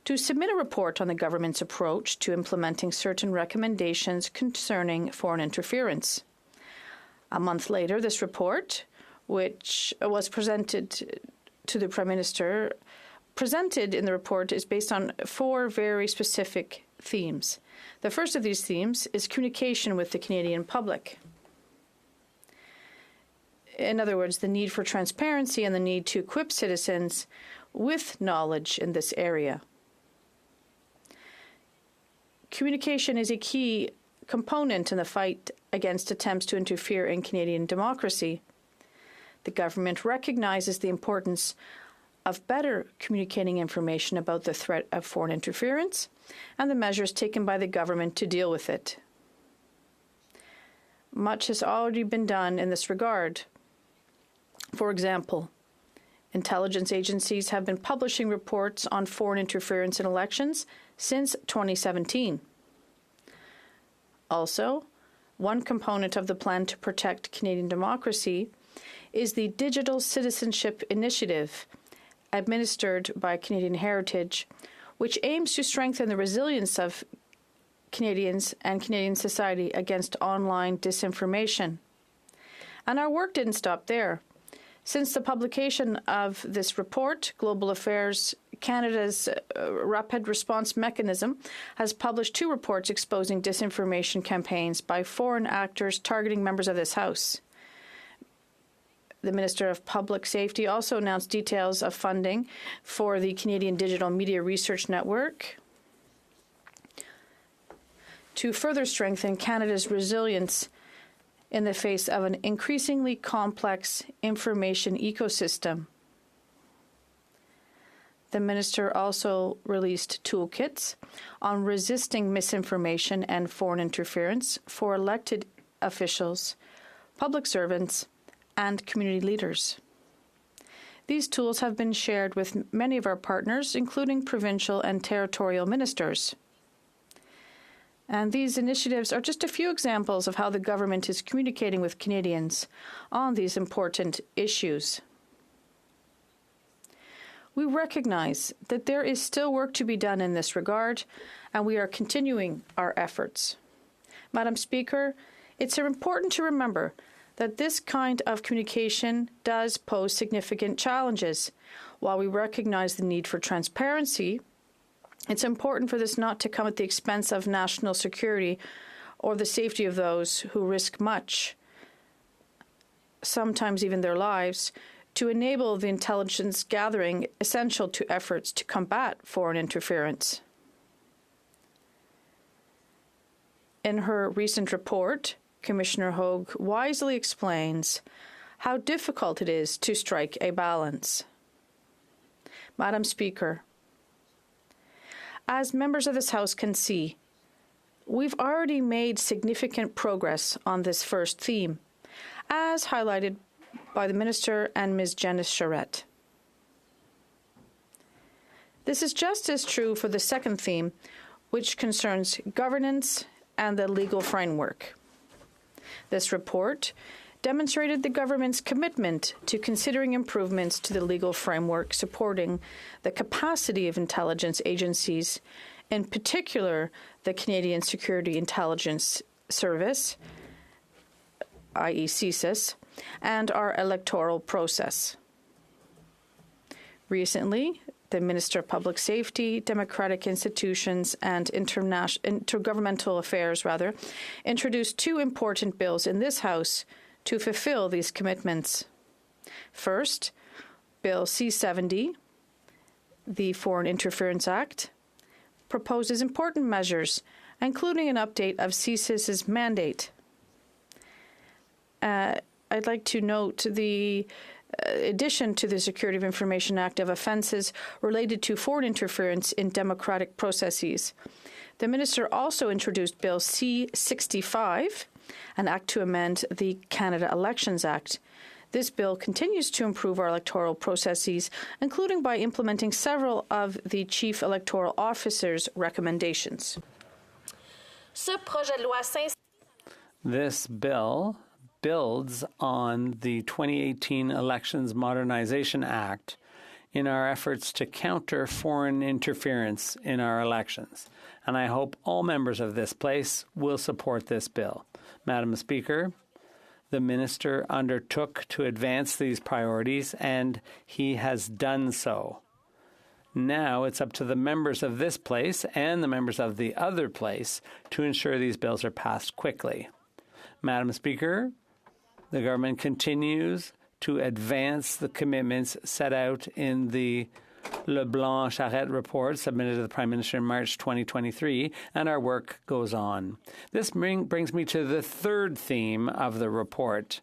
to submit a report on the government's approach to implementing certain recommendations concerning foreign interference. A month later, this report, which was presented to the Prime Minister, presented in the report is based on 4 very specific themes. The first of these themes is communication with the Canadian public. In other words, the need for transparency and the need to equip citizens with knowledge in this area. Communication is a key component in the fight against attempts to interfere in Canadian democracy. The government recognizes the importance of better communicating information about the threat of foreign interference and the measures taken by the government to deal with it. Much has already been done in this regard. For example, intelligence agencies have been publishing reports on foreign interference in elections since 2017. Also, one component of the plan to protect Canadian democracy is the Digital Citizenship Initiative, administered by Canadian Heritage, which aims to strengthen the resilience of Canadians and Canadian society against online disinformation. And our work didn't stop there. Since the publication of this report, Global Affairs Canada's Rapid Response Mechanism has published 2 reports exposing disinformation campaigns by foreign actors targeting members of this House. The Minister of Public Safety also announced details of funding for the Canadian Digital Media Research Network to further strengthen Canada's resilience in the face of an increasingly complex information ecosystem. The Minister also released toolkits on resisting misinformation and foreign interference for elected officials, public servants, and community leaders. These tools have been shared with many of our partners, including provincial and territorial ministers. And these initiatives are just a few examples of how the government is communicating with Canadians on these important issues. We recognize that there is still work to be done in this regard, and we are continuing our efforts. Madam Speaker, it's important to remember that this kind of communication does pose significant challenges. While we recognize the need for transparency, it's important for this not to come at the expense of national security or the safety of those who risk much, sometimes even their lives, to enable the intelligence gathering essential to efforts to combat foreign interference. In her recent report, Commissioner Hogue wisely explains how difficult it is to strike a balance. Madam Speaker, as members of this House can see, we've already made significant progress on this first theme, as highlighted by the Minister and Ms. Janice Charette. This is just as true for the second theme, which concerns governance and the legal framework. This report demonstrated the government's commitment to considering improvements to the legal framework supporting the capacity of intelligence agencies, in particular the Canadian Security Intelligence Service, i.e. CSIS, and our electoral process. Recently, the Minister of Public Safety, Democratic Institutions and Intergovernmental Affairs introduced two important bills in this House to fulfill these commitments. First, Bill C-70, the Foreign Interference Act, proposes important measures, including an update of CSIS's mandate. I'd like to note the addition to the Security of Information Act of offences related to foreign interference in democratic processes. The Minister also introduced Bill C-65, an act to amend the Canada Elections Act. This bill continues to improve our electoral processes, including by implementing several of the Chief Electoral Officer's recommendations. This bill builds on the 2018 Elections Modernization Act in our efforts to counter foreign interference in our elections, and I hope all members of this place will support this bill. Madam Speaker, the Minister undertook to advance these priorities, and he has done so. Now it's up to the members of this place and the members of the other place to ensure these bills are passed quickly. Madam Speaker, the government continues to advance the commitments set out in the Leblanc-Charette report submitted to the Prime Minister in March 2023, and our work goes on. This brings me to the third theme of the report.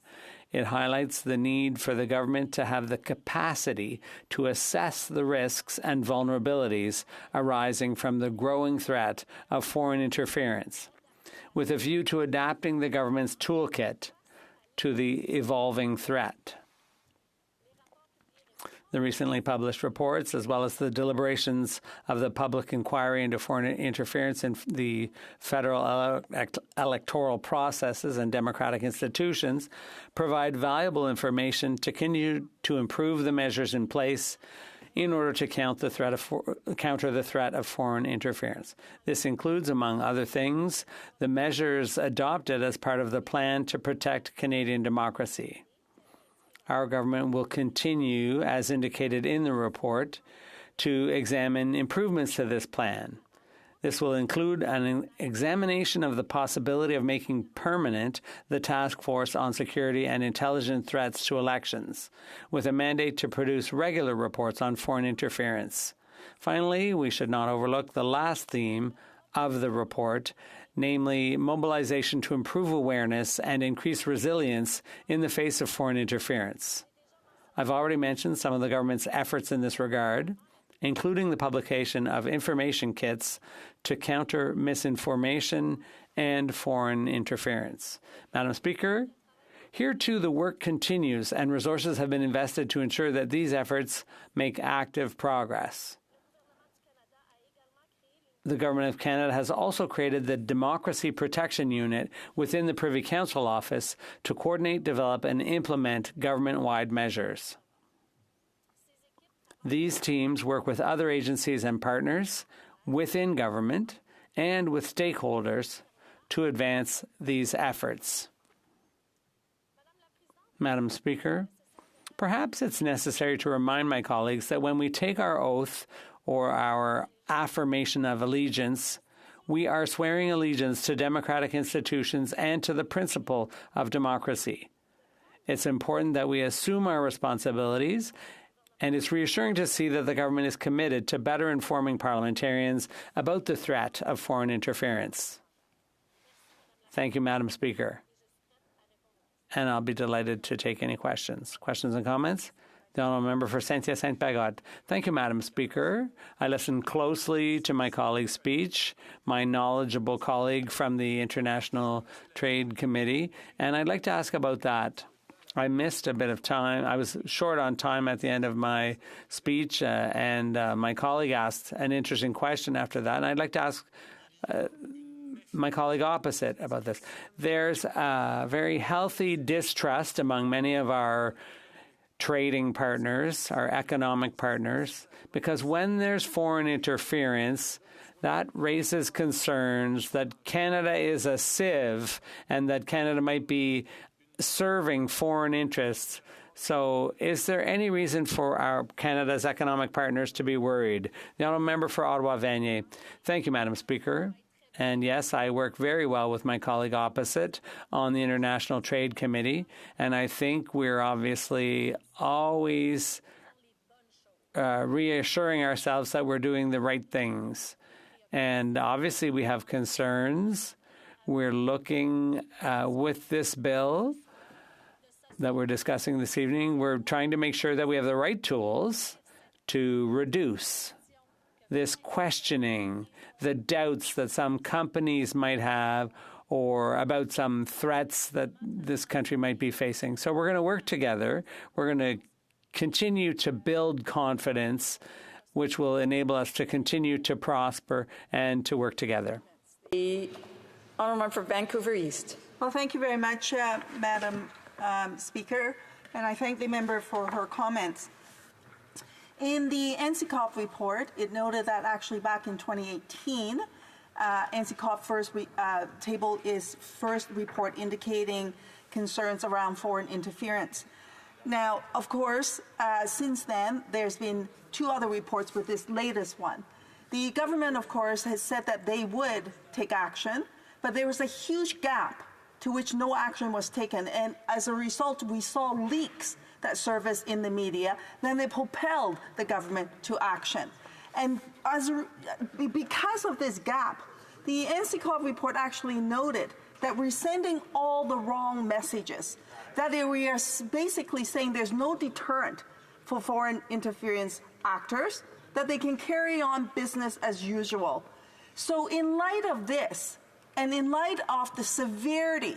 It highlights the need for the government to have the capacity to assess the risks and vulnerabilities arising from the growing threat of foreign interference, with a view to adapting the government's toolkit to the evolving threat. The recently published reports, as well as the deliberations of the public inquiry into foreign interference in the federal electoral processes and democratic institutions, provide valuable information to continue to improve the measures in place in order to counter the threat of foreign interference. This includes, among other things, the measures adopted as part of the plan to protect Canadian democracy. Our government will continue, as indicated in the report, to examine improvements to this plan. This will include an examination of the possibility of making permanent the Task Force on Security and Intelligence Threats to Elections, with a mandate to produce regular reports on foreign interference. Finally, we should not overlook the last theme of the report, namely mobilization to improve awareness and increase resilience in the face of foreign interference. I've already mentioned some of the government's efforts in this regard, including the publication of information kits to counter misinformation and foreign interference. Madam Speaker, here too the work continues and resources have been invested to ensure that these efforts make active progress. The Government of Canada has also created the Democracy Protection Unit within the Privy Council Office to coordinate, develop, and implement government-wide measures. These teams work with other agencies and partners within government and with stakeholders to advance these efforts. Madam Speaker, perhaps it's necessary to remind my colleagues that when we take our oath or our affirmation of allegiance, we are swearing allegiance to democratic institutions and to the principle of democracy. It's important that we assume our responsibilities, and it's reassuring to see that the government is committed to better informing parliamentarians about the threat of foreign interference. Thank you, Madam Speaker. And I'll be delighted to take any questions. Questions and comments? The Honourable Member for Saint-Hyacinthe-Bagotte. Thank you, Madam Speaker. I listened closely to my colleague's speech, my knowledgeable colleague from the International Trade Committee, and I'd like to ask about that. I missed a bit of time. I was short on time at the end of my speech, and my colleague asked an interesting question after that, and I'd like to ask my colleague opposite about this. There's a very healthy distrust among many of our trading partners, our economic partners, because when there's foreign interference, that raises concerns that Canada is a sieve and that Canada might be serving foreign interests. So is there any reason for our Canada's economic partners to be worried? The Honourable Member for Ottawa-Vanier. Thank you, Madam Speaker. And yes, I work very well with my colleague opposite on the International Trade Committee, and I think we're obviously always reassuring ourselves that we're doing the right things. And obviously we have concerns. We're looking with this bill that we're discussing this evening, we're trying to make sure that we have the right tools to reduce this questioning, the doubts that some companies might have or about some threats that this country might be facing. So we're going to work together. We're going to continue to build confidence, which will enable us to continue to prosper and to work together. The Honourable Member for Vancouver East. Well, thank you very much, Madam Speaker, and I thank the member for her comments. In the NCCOP report, it noted that actually back in 2018, NCCOP first tabled its first report indicating concerns around foreign interference. Now, of course, since then, there's been two other reports with this latest one. The government, of course, has said that they would take action, but there was a huge gap to which no action was taken. And as a result, we saw leaks that surfaced in the media. Then they propelled the government to action. And because of this gap, the NCCOP report actually noted that we're sending all the wrong messages, that we are basically saying there's no deterrent for foreign interference actors, that they can carry on business as usual. So in light of this, and in light of the severity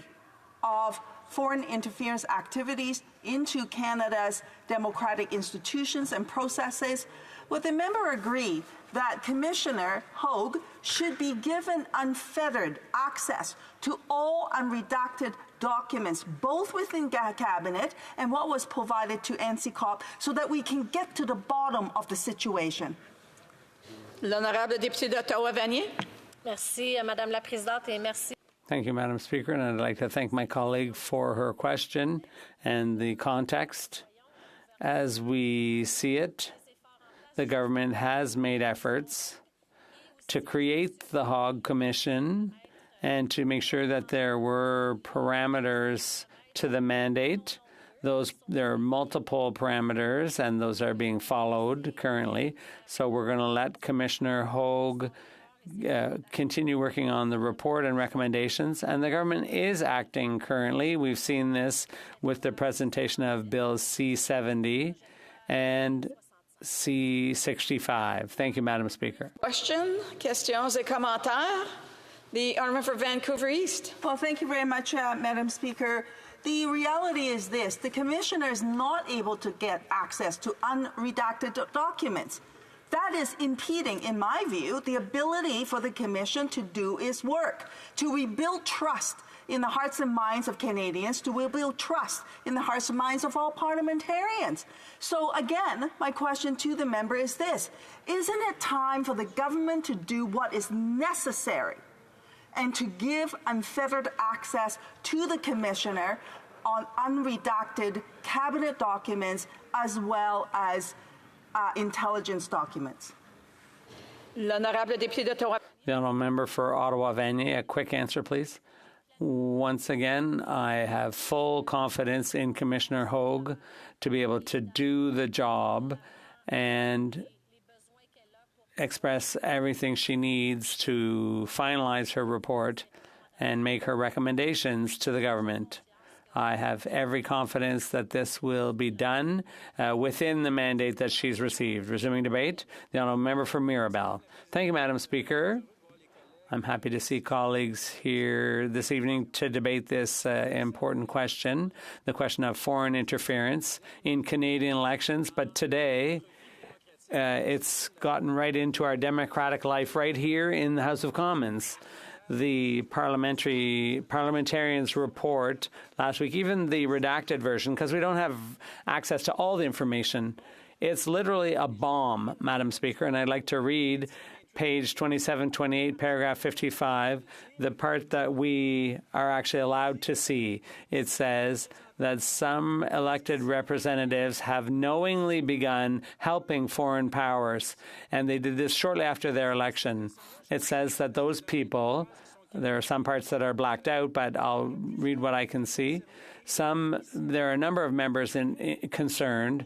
of foreign interference activities into Canada's democratic institutions and processes, would the member agree that Commissioner Hogue should be given unfettered access to all unredacted documents, both within Cabinet and what was provided to NCCOP, so that we can get to the bottom of the situation? L'honorable député d'Ottawa-Vanier. Merci, Madame la Présidente, et merci. Thank you, Madam Speaker, and I'd like to thank my colleague for her question and the context. As we see it, the government has made efforts to create the Hague Commission and to make sure that there were parameters to the mandate. There are multiple parameters, and those are being followed currently. So we're going to let Commissioner Hogue continue working on the report and recommendations, and the government is acting currently. We've seen this with the presentation of Bill C-70 and C-65. Thank you, Madam Speaker. Questions et commentaires? The Honourable for Vancouver East. Well, thank you very much, Madam Speaker. The reality is this: the Commissioner is not able to get access to unredacted documents. That is impeding, in my view, the ability for the Commission to do its work, to rebuild trust in the hearts and minds of Canadians, to rebuild trust in the hearts and minds of all parliamentarians. So again, my question to the member is this: isn't it time for the government to do what is necessary and to give unfettered access to the Commissioner on unredacted cabinet documents as well as intelligence documents. L'honorable député d'Ottawa. The honourable member for Ottawa-Vanier, a quick answer, please. Once again, I have full confidence in Commissioner Hogue to be able to do the job and express everything she needs to finalize her report and make her recommendations to the government. I have every confidence that this will be done within the mandate that she's received. Resuming debate, the honourable member for Mirabel. Thank you, Madam Speaker. I'm happy to see colleagues here this evening to debate this important question, the question of foreign interference in Canadian elections. But today, it's gotten right into our democratic life right here in the House of Commons. The parliamentarians' report last week, even the redacted version, because we don't have access to all the information, it's literally a bomb, Madam Speaker, and I'd like to read page 27, 28, paragraph 55, the part that we are actually allowed to see. It says that some elected representatives have knowingly begun helping foreign powers, and they did this shortly after their election. It says that those people, there are some parts that are blacked out, but I'll read what I can see. There are a number of members concerned,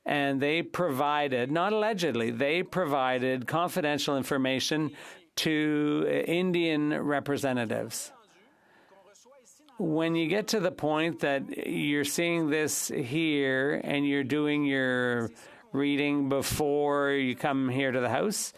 and they provided, not allegedly, they provided confidential information to Indian representatives. When you get to the point that you're seeing this here and you're doing your reading before you come here to the House,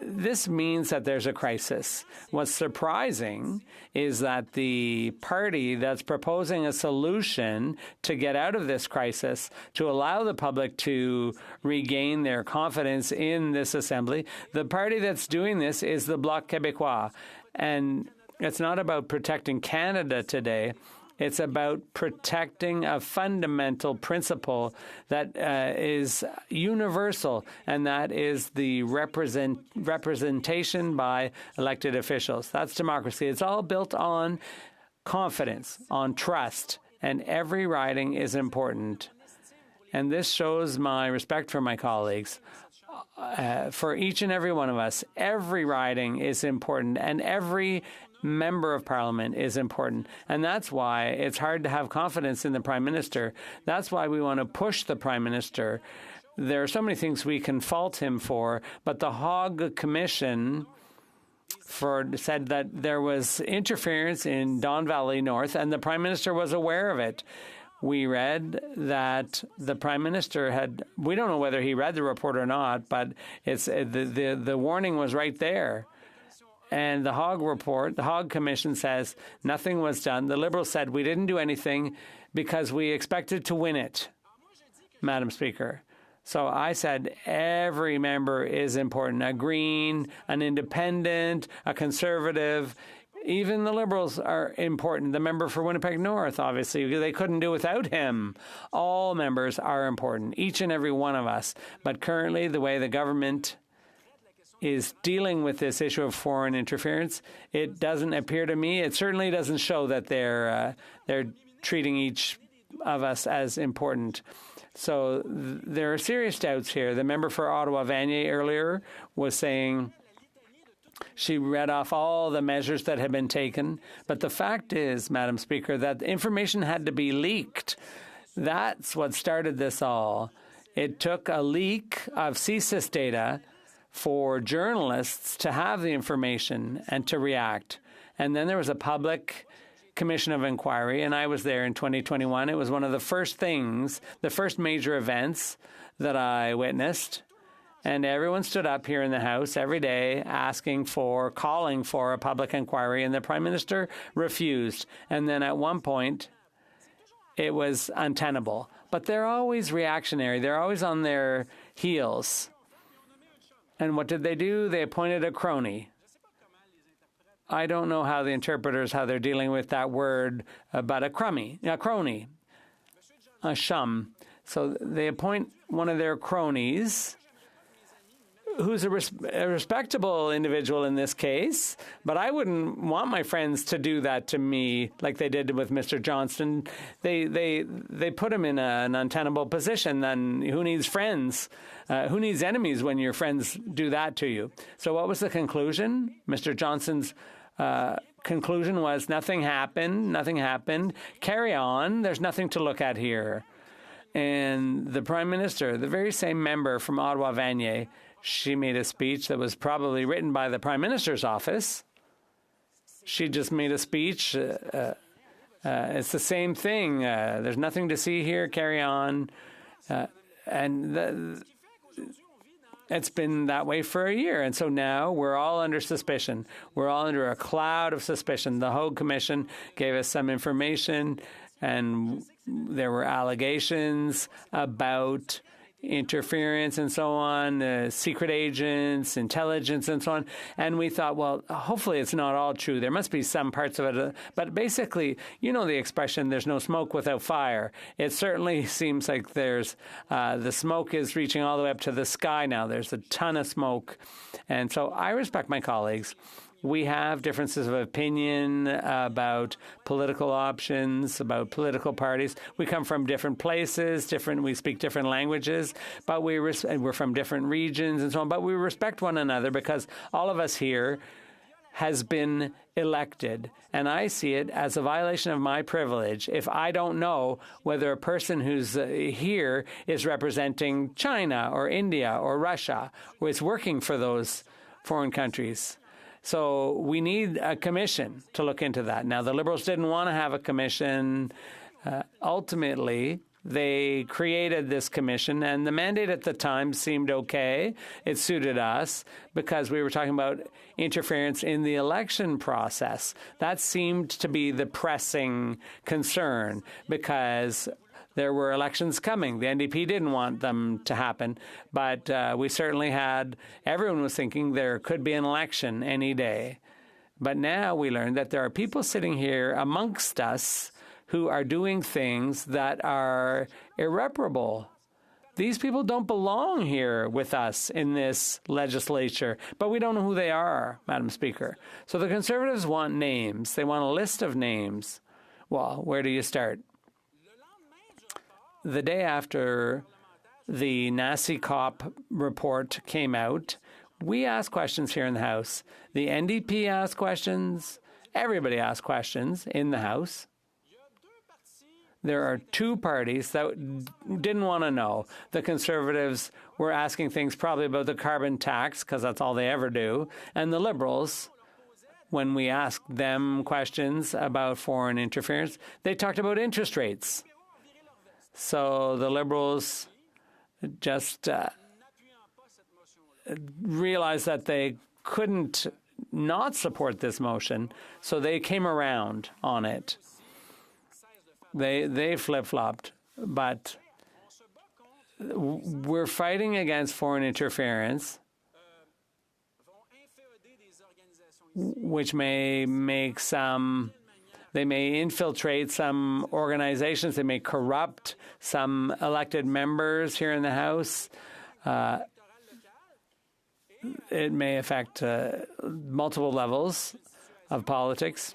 this means that there's a crisis. What's surprising is that the party that's proposing a solution to get out of this crisis, to allow the public to regain their confidence in this assembly, the party that's doing this is the Bloc Québécois. And it's not about protecting Canada today. It's about protecting a fundamental principle that is universal, and that is the representation by elected officials. That's democracy. It's all built on confidence, on trust, and every riding is important. And this shows my respect for my colleagues. For each and every one of us, every riding is important, and every member of Parliament is important. And that's why it's hard to have confidence in the Prime Minister. That's why we want to push the Prime Minister. There are so many things we can fault him for, but the Hague Commission said that there was interference in Don Valley North, and the Prime Minister was aware of it. We read that the Prime Minister we don't know whether he read the report or not, but it's the warning was right there. And the Hague report, the Hague Commission says nothing was done. The Liberals said we didn't do anything because we expected to win it, Madam Speaker. So I said every member is important, a Green, an Independent, a Conservative. Even the Liberals are important. The member for Winnipeg North, obviously, they couldn't do without him. All members are important, each and every one of us. But currently, the way the government is dealing with this issue of foreign interference, it doesn't appear to me, it certainly doesn't show that they're treating each of us as important. So there are serious doubts here. The member for Ottawa-Vanier earlier was saying she read off all the measures that had been taken. But the fact is, Madam Speaker, that the information had to be leaked. That's what started this all. It took a leak of CSIS data for journalists to have the information and to react. And then there was a public commission of inquiry, and I was there in 2021. It was one of the first things, the first major events that I witnessed. And everyone stood up here in the House every day calling for a public inquiry, and the Prime Minister refused. And then at one point, it was untenable. But they're always reactionary. They're always on their heels. And what did they do? They appointed a crony. I don't know how the interpreters, how they're dealing with that word, but a crony, a shum. So they appoint one of their cronies who's a respectable individual in this case, but I wouldn't want my friends to do that to me like they did with Mr. Johnston. They put him in an untenable position. Then who needs friends? Who needs enemies when your friends do that to you? So what was the conclusion? Mr. Johnston's conclusion was nothing happened. Carry on. There's nothing to look at here. And the Prime Minister, the very same member from Ottawa-Vanier, she made a speech that was probably written by the Prime Minister's office. She just made a speech. It's the same thing. There's nothing to see here. Carry on. It's been that way for a year. And so now we're all under suspicion. We're all under a cloud of suspicion. The Hogue Commission gave us some information, and there were allegations about interference and so on, secret agents, intelligence and so on. And we thought, well, hopefully it's not all true. There must be some parts of it. But basically, you know the expression, there's no smoke without fire. It certainly seems like there's, the smoke is reaching all the way up to the sky now. There's a ton of smoke. And so I respect my colleagues. We have differences of opinion about political options, about political parties. We come from different places, we speak different languages, but we're from different regions and so on. But we respect one another because all of us here has been elected. And I see it as a violation of my privilege if I don't know whether a person who's here is representing China or India or Russia or is working for those foreign countries. So we need a commission to look into that. Now, the Liberals didn't want to have a commission. Ultimately, they created this commission, and the mandate at the time seemed okay. It suited us because we were talking about interference in the election process. That seemed to be the pressing concern because there were elections coming. The NDP didn't want them to happen, but we certainly everyone was thinking there could be an election any day. But now we learned that there are people sitting here amongst us who are doing things that are irreparable. These people don't belong here with us in this legislature, but we don't know who they are, Madam Speaker. So the Conservatives want names. They want a list of names. Well, where do you start? The day after the NACICOP report came out, we asked questions here in the House. The NDP asked questions. Everybody asked questions in the House. There are two parties that didn't want to know. The Conservatives were asking things probably about the carbon tax, because that's all they ever do. And the Liberals, when we asked them questions about foreign interference, they talked about interest rates. So the Liberals just realized that they couldn't not support this motion, so they came around on it. They flip-flopped, but we're fighting against foreign interference, which may make they may infiltrate some organizations. They may corrupt some elected members here in the House. It may affect multiple levels of politics.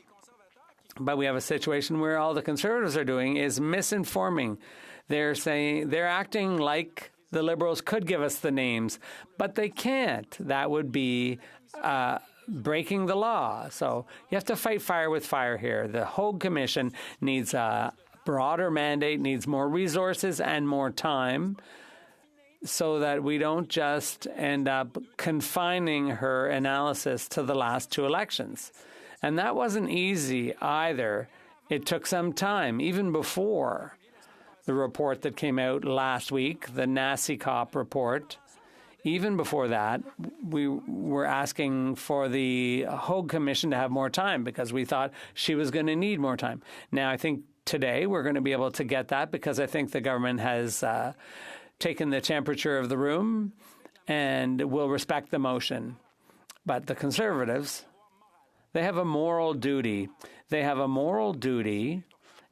But we have a situation where all the Conservatives are doing is misinforming. They're acting like the Liberals could give us the names, but they can't. That would be breaking the law. So you have to fight fire with fire here. The Hogue Commission needs a broader mandate, needs more resources and more time so that we don't just end up confining her analysis to the last two elections. And that wasn't easy either. It took some time, even before the report that came out last week, the NACICOP report. Even before that, we were asking for the Hogue Commission to have more time because we thought she was going to need more time. Now, I think today we're going to be able to get that because I think the government has taken the temperature of the room and will respect the motion. But the Conservatives, they have a moral duty. They have a moral duty.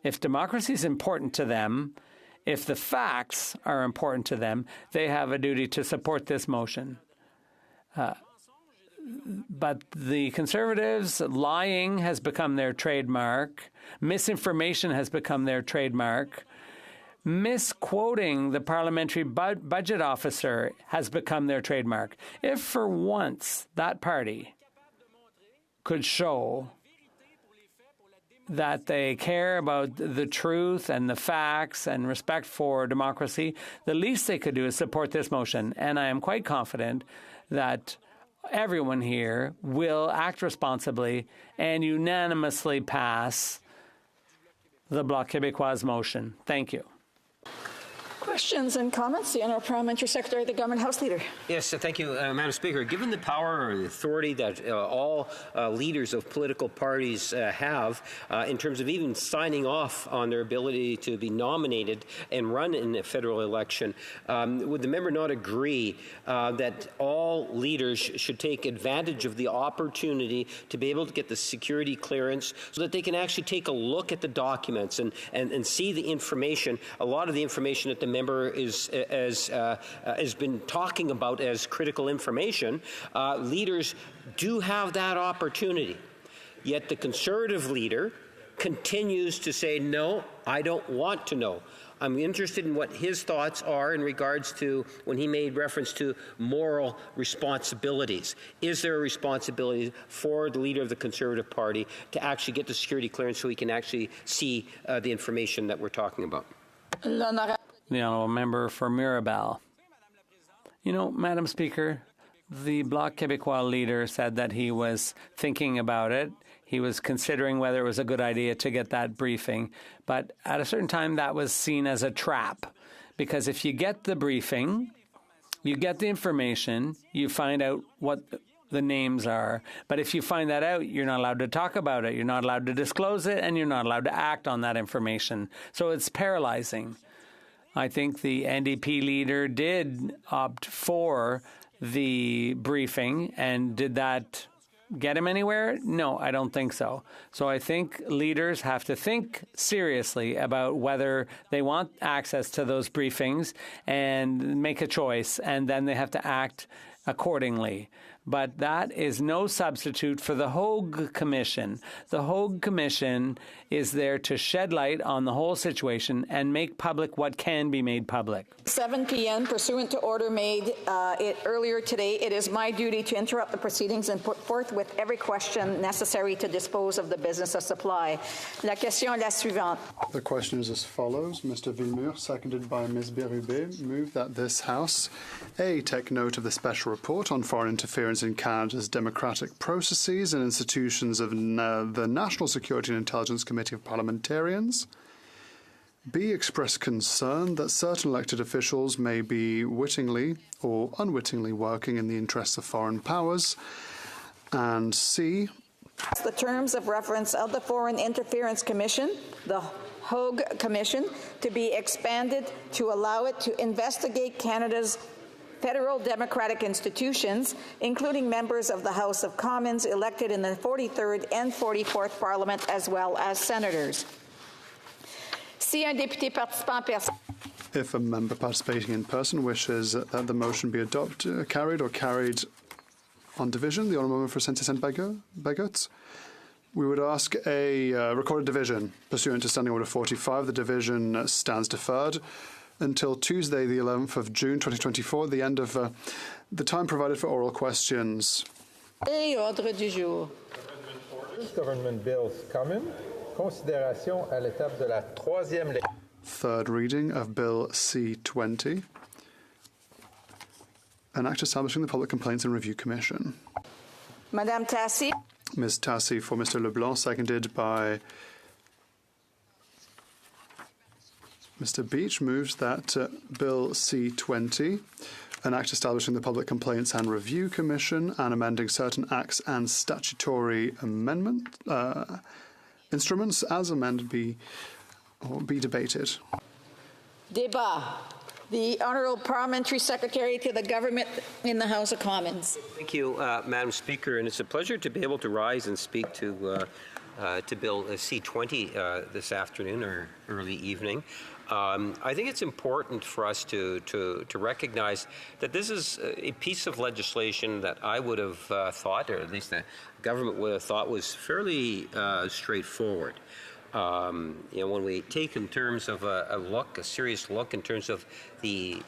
If democracy is important to them, if the facts are important to them, they have a duty to support this motion. But the Conservatives, lying has become their trademark. Misinformation has become their trademark. Misquoting the parliamentary budget officer has become their trademark. If for once that party could show that they care about the truth and the facts and respect for democracy, the least they could do is support this motion. And I am quite confident that everyone here will act responsibly and unanimously pass the Bloc Québécois motion. Thank you. Questions and comments? The Honourable Parliamentary Secretary, the Government House Leader. Yes, thank you, Madam Speaker. Given the power or the authority that all leaders of political parties have in terms of even signing off on their ability to be nominated and run in a federal election, would the member not agree that all leaders should take advantage of the opportunity to be able to get the security clearance so that they can actually take a look at the documents and see the information, a lot of the information that the member has been talking about as critical information? Leaders do have that opportunity. Yet the Conservative leader continues to say, no, I don't want to know. I'm interested in what his thoughts are in regards to when he made reference to moral responsibilities. Is there a responsibility for the leader of the Conservative Party to actually get the security clearance so he can actually see the information that we're talking about? The honourable member for Mirabel. You know, Madam Speaker, the Bloc Québécois leader said that he was thinking about it. He was considering whether it was a good idea to get that briefing. But at a certain time, that was seen as a trap. Because if you get the briefing, you get the information, you find out what the names are. But if you find that out, you're not allowed to talk about it. You're not allowed to disclose it, and you're not allowed to act on that information. So it's paralyzing. I think the NDP leader did opt for the briefing, and did that get him anywhere? No, I don't think so. So I think leaders have to think seriously about whether they want access to those briefings and make a choice, and then they have to act accordingly. But that is no substitute for the Hogue Commission. The Hogue Commission is there to shed light on the whole situation and make public what can be made public. 7 p.m. pursuant to order made earlier today, it is my duty to interrupt the proceedings and put forth with every question necessary to dispose of the business of supply. La question est la suivante. The question is as follows. Mr. Villemur, seconded by Ms. Bérubé, move that this House, A, take note of the special report on foreign interference in Canada's democratic processes and institutions of the National Security and Intelligence Committee of Parliamentarians. B, express concern that certain elected officials may be wittingly or unwittingly working in the interests of foreign powers. And C, the terms of reference of the Foreign Interference Commission, the Hogue Commission, to be expanded to allow it to investigate Canada's federal democratic institutions, including members of the House of Commons elected in the 43rd and 44th Parliament, as well as senators. Si un député participant if a member participating in person wishes that the motion be carried on division, the Honourable Member for Saint-Hyacinthe-Bagotte, we would ask a recorded division. Pursuant to Standing Order 45, the division stands deferred until Tuesday, the 11th of June 2024, the end of the time provided for oral questions. Et ordre du jour. Government bills common. Considération à l'étape de la troisième lecture. Third reading of Bill C-20, an act establishing the Public Complaints and Review Commission. Madame Tassi. Ms. Tassi for Mr. Leblanc, seconded by Mr. Beach, moves that Bill C-20, an act establishing the Public Complaints and Review Commission and amending certain acts and statutory amendment instruments as amended be debated. Débat. The Honourable Parliamentary Secretary to the Government in the House of Commons. Thank you, Madam Speaker, and it's a pleasure to be able to rise and speak to to Bill C-20 this afternoon or early evening. I think it's important for us to recognize that this is a piece of legislation that I would have thought, or at least the government would have thought, was fairly straightforward. When we take in terms of a serious look in terms of the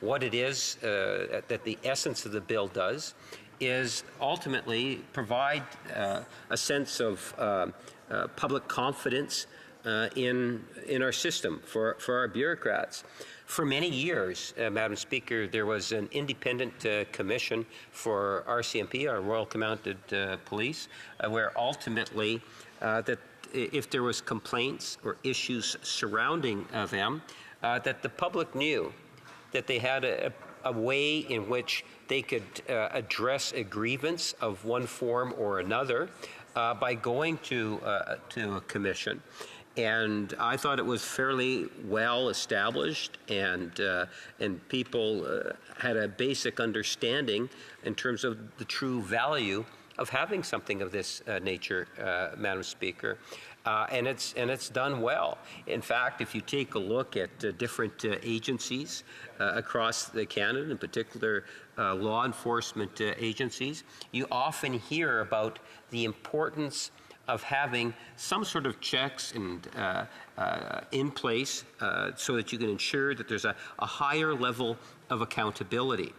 what it is that the essence of the bill does, is ultimately provide a sense of public confidence in our system for our bureaucrats. For many years, Madam Speaker, there was an independent commission for RCMP, our Royal Mounted Police, where ultimately that if there was complaints or issues surrounding them, that the public knew that they had a way in which they could address a grievance of one form or another by going to a commission. And I thought it was fairly well established, and people had a basic understanding in terms of the true value of having something of this nature, Madam Speaker. And it's done well. In fact, if you take a look at different agencies across Canada, in particular law enforcement agencies, you often hear about the importance of having some sort of checks and in place so that you can ensure that there's a higher level of accountability.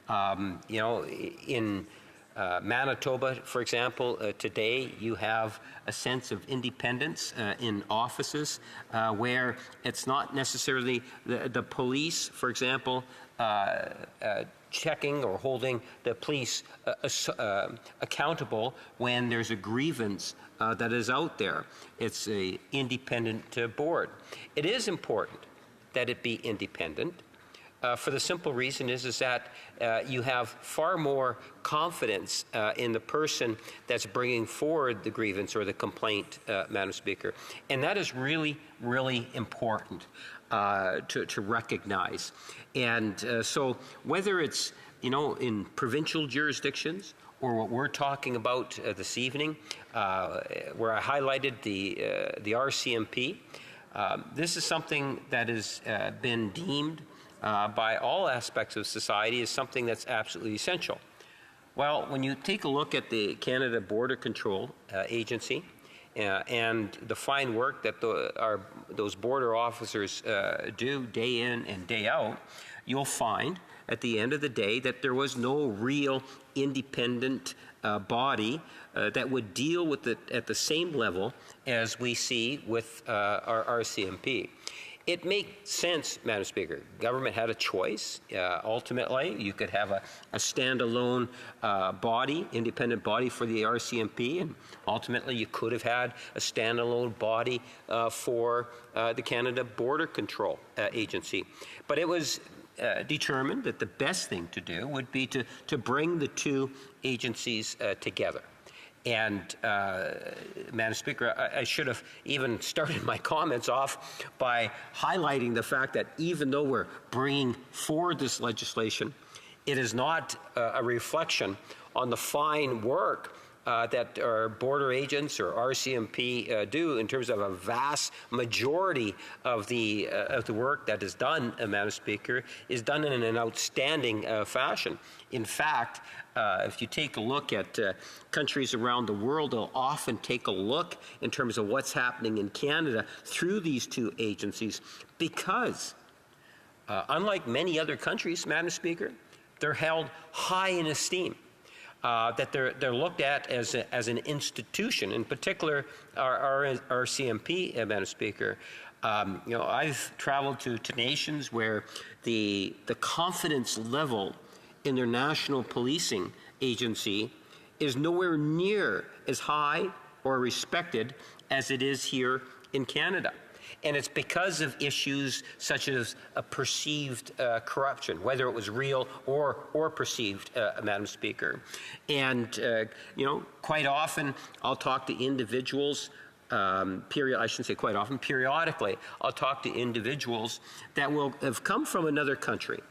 In Manitoba, for example, today you have a sense of independence in offices where it's not necessarily the police, for example, checking or holding the police accountable when there's a grievance that is out there. It's an independent board. It is important that it be independent. For the simple reason is that you have far more confidence in the person that's bringing forward the grievance or the complaint, Madam Speaker. And that is really, really important to recognize. And so whether it's, in provincial jurisdictions or what we're talking about this evening, where I highlighted the RCMP, this is something that has been deemed by all aspects of society is something that's absolutely essential. Well, when you take a look at the Canada Border Control Agency and the fine work that those border officers do day in and day out, you'll find at the end of the day that there was no real independent body that would deal with it at the same level as we see with our RCMP. It makes sense, Madam Speaker. Government had a choice. Ultimately, you could have a standalone body, independent body for the RCMP, and ultimately you could have had a standalone body for the Canada Border Control Agency. But it was determined that the best thing to do would be to bring the two agencies together. And, Madam Speaker, I should have even started my comments off by highlighting the fact that even though we're bringing forward this legislation, it is not a reflection on the fine work that our border agents or RCMP do in terms of a vast majority of the work that is done, Madam Speaker, is done in an outstanding fashion. In fact, if you take a look at countries around the world, they'll often take a look in terms of what's happening in Canada through these two agencies because, unlike many other countries, Madam Speaker, they're held high in esteem. That they're looked at as an institution, in particular our RCMP, Madam Speaker. I've traveled to nations where the confidence level in their national policing agency is nowhere near as high or respected as it is here in Canada. And it's because of issues such as a perceived corruption, whether it was real or perceived, Madam Speaker. And, quite often I'll talk to individuals, I shouldn't say quite often, periodically, I'll talk to individuals that will have come from another country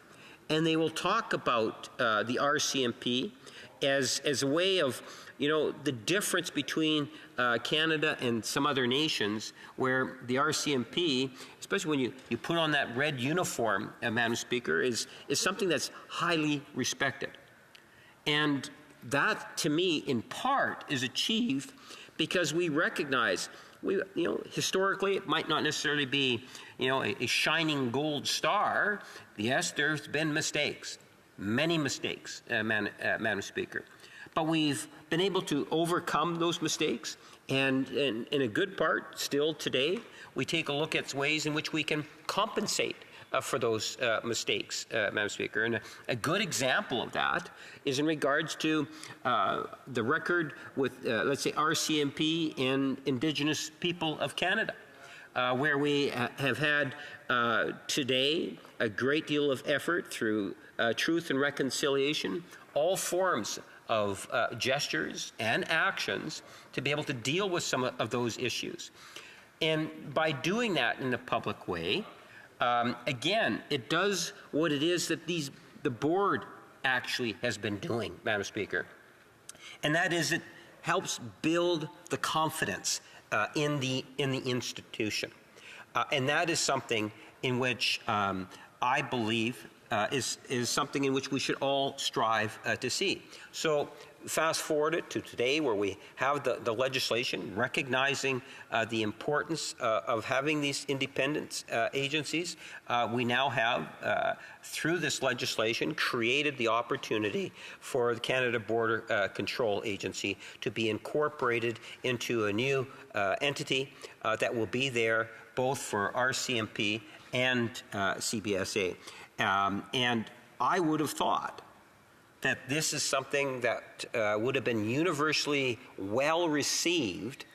and they will talk about the RCMP as a way of, the difference between Canada and some other nations, where the RCMP, especially when you put on that red uniform, Madam Speaker, is something that's highly respected. And that, to me, in part, is achieved because we recognize, historically, it might not necessarily be, a shining gold star. Yes, there's been mistakes, many mistakes, Madam Speaker. But we've been able to overcome those mistakes, and in a good part, still today, we take a look at ways in which we can compensate for those mistakes, Madam Speaker. And a good example of that is in regards to the record with, let's say, RCMP and Indigenous people of Canada, where we have had today a great deal of effort through Truth and Reconciliation, all forms of gestures and actions to be able to deal with some of those issues. And by doing that in a public way, again, it does what it is that the board actually has been doing, Madam Speaker. And that is it helps build the confidence in the institution. And that is something in which I believe is something in which we should all strive to see. So fast forward it to today, where we have the legislation recognizing the importance of having these independent agencies. We now have, through this legislation, created the opportunity for the Canada Border Control Agency to be incorporated into a new entity that will be there both for RCMP and CBSA. And I would have thought that this is something that would have been universally well received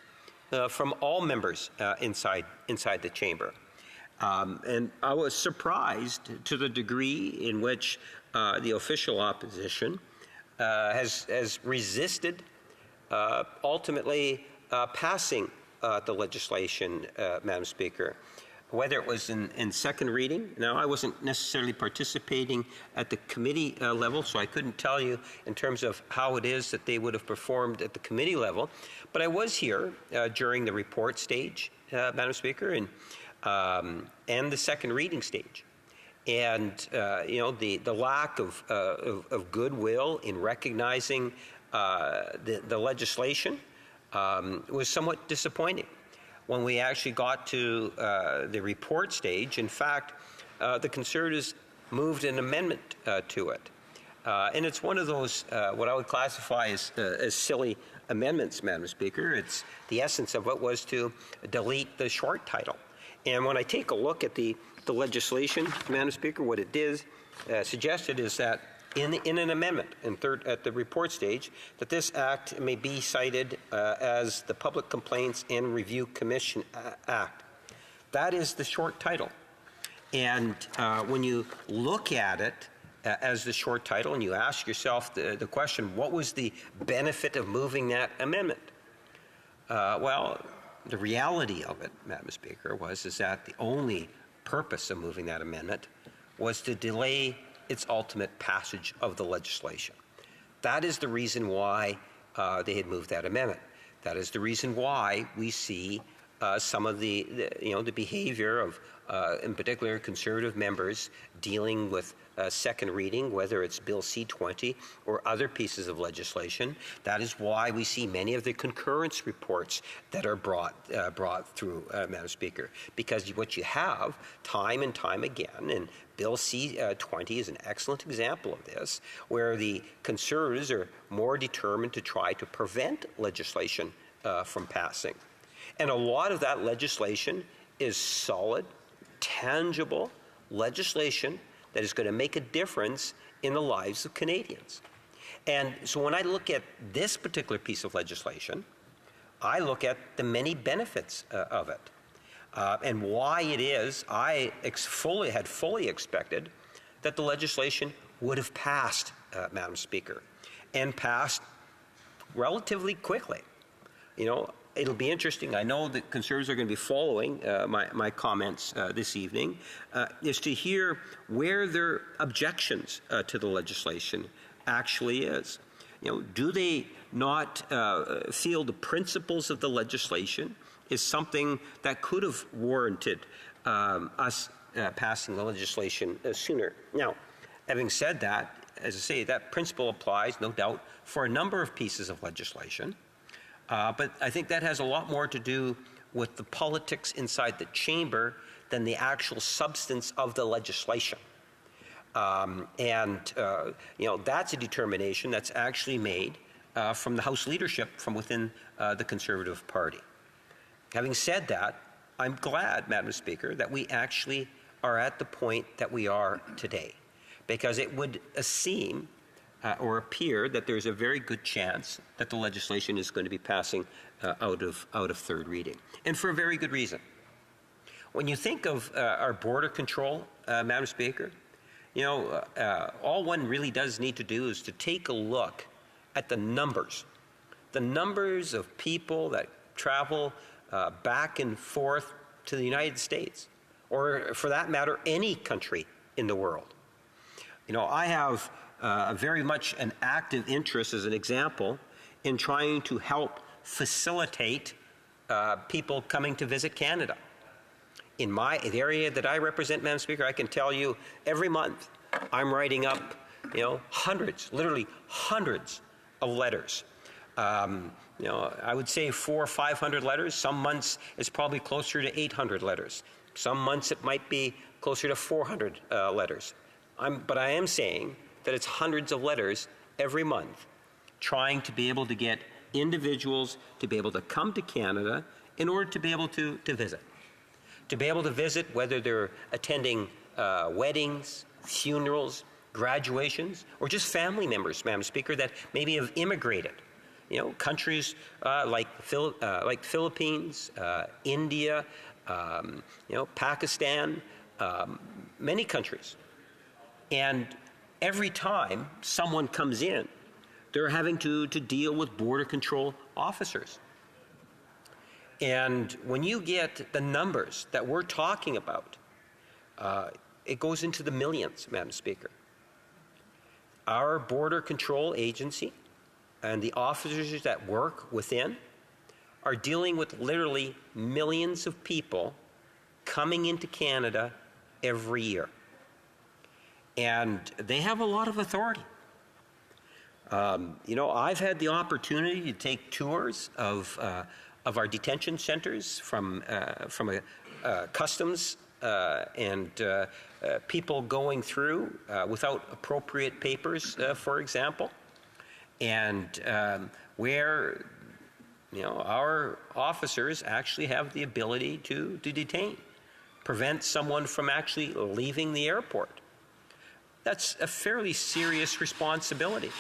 from all members inside the chamber. And I was surprised to the degree in which the official opposition has resisted ultimately passing the legislation, Madam Speaker. Whether it was in second reading. Now, I wasn't necessarily participating at the committee level, so I couldn't tell you in terms of how it is that they would have performed at the committee level. But I was here during the report stage, Madam Speaker, and the second reading stage. And, the lack of goodwill in recognizing the legislation was somewhat disappointing. When we actually got to the report stage, in fact, the Conservatives moved an amendment to it. And it's one of those, what I would classify as silly amendments, Madam Speaker. It's the essence of it was to delete the short title. And when I take a look at the legislation, Madam Speaker, what it did suggested is that in an amendment at the report stage, that this act may be cited as the Public Complaints and Review Commission Act. That is the short title. And when you look at it as the short title and you ask yourself the question, what was the benefit of moving that amendment? Well, the reality of it, Madam Speaker, is that the only purpose of moving that amendment was to delay its ultimate passage of the legislation. That is the reason why they had moved that amendment. That is the reason why we see some of the behavior of, in particular, Conservative members dealing with second reading, whether it's Bill C-20 or other pieces of legislation. That is why we see many of the concurrence reports that are brought through, Madam Speaker, because what you have time and time again, and Bill C-20 is an excellent example of this, where the Conservatives are more determined to try to prevent legislation from passing. And a lot of that legislation is solid, tangible legislation that is going to make a difference in the lives of Canadians. And so when I look at this particular piece of legislation, I look at the many benefits of it. And why it is I had fully expected that the legislation would have passed, Madam Speaker, and passed relatively quickly. it'll be interesting. I know that Conservatives are going to be following my comments this evening, is to hear where their objections to the legislation actually is. Do they not feel the principles of the legislation is something that could have warranted us passing the legislation sooner? Now, having said that, as I say, that principle applies, no doubt, for a number of pieces of legislation. But I think that has a lot more to do with the politics inside the chamber than the actual substance of the legislation. That's a determination that's actually made from the House leadership from within the Conservative Party. Having said that, I'm glad, Madam Speaker, that we actually are at the point that we are today, because it would seem or appear that there's a very good chance that the legislation is going to be passing out of third reading, and for a very good reason. When you think of our border control, Madam Speaker, all one really does need to do is to take a look at the numbers of people that travel back and forth to the United States, or for that matter, any country in the world. I have very much an active interest, as an example, in trying to help facilitate people coming to visit Canada. In the area that I represent, Madam Speaker, I can tell you every month I'm writing up, hundreds, literally hundreds of letters. I would say 400 or 500 letters. Some months it's probably closer to 800 letters. Some months it might be closer to 400 letters. But I am saying that it's hundreds of letters every month trying to be able to get individuals to be able to come to Canada in order to be able to visit. To be able to visit whether they're attending weddings, funerals, graduations, or just family members, Madam Speaker, that maybe have immigrated. Countries like Philippines, India, Pakistan, many countries. And every time someone comes in, they're having to deal with border control officers. And when you get the numbers that we're talking about, it goes into the millions, Madam Speaker. Our border control agency and the officers that work within are dealing with literally millions of people coming into Canada every year. And they have a lot of authority. I've had the opportunity to take tours of our detention centers from customs and people going through without appropriate papers, for example, and where our officers actually have the ability to detain, prevent someone from actually leaving the airport. That's a fairly serious responsibility.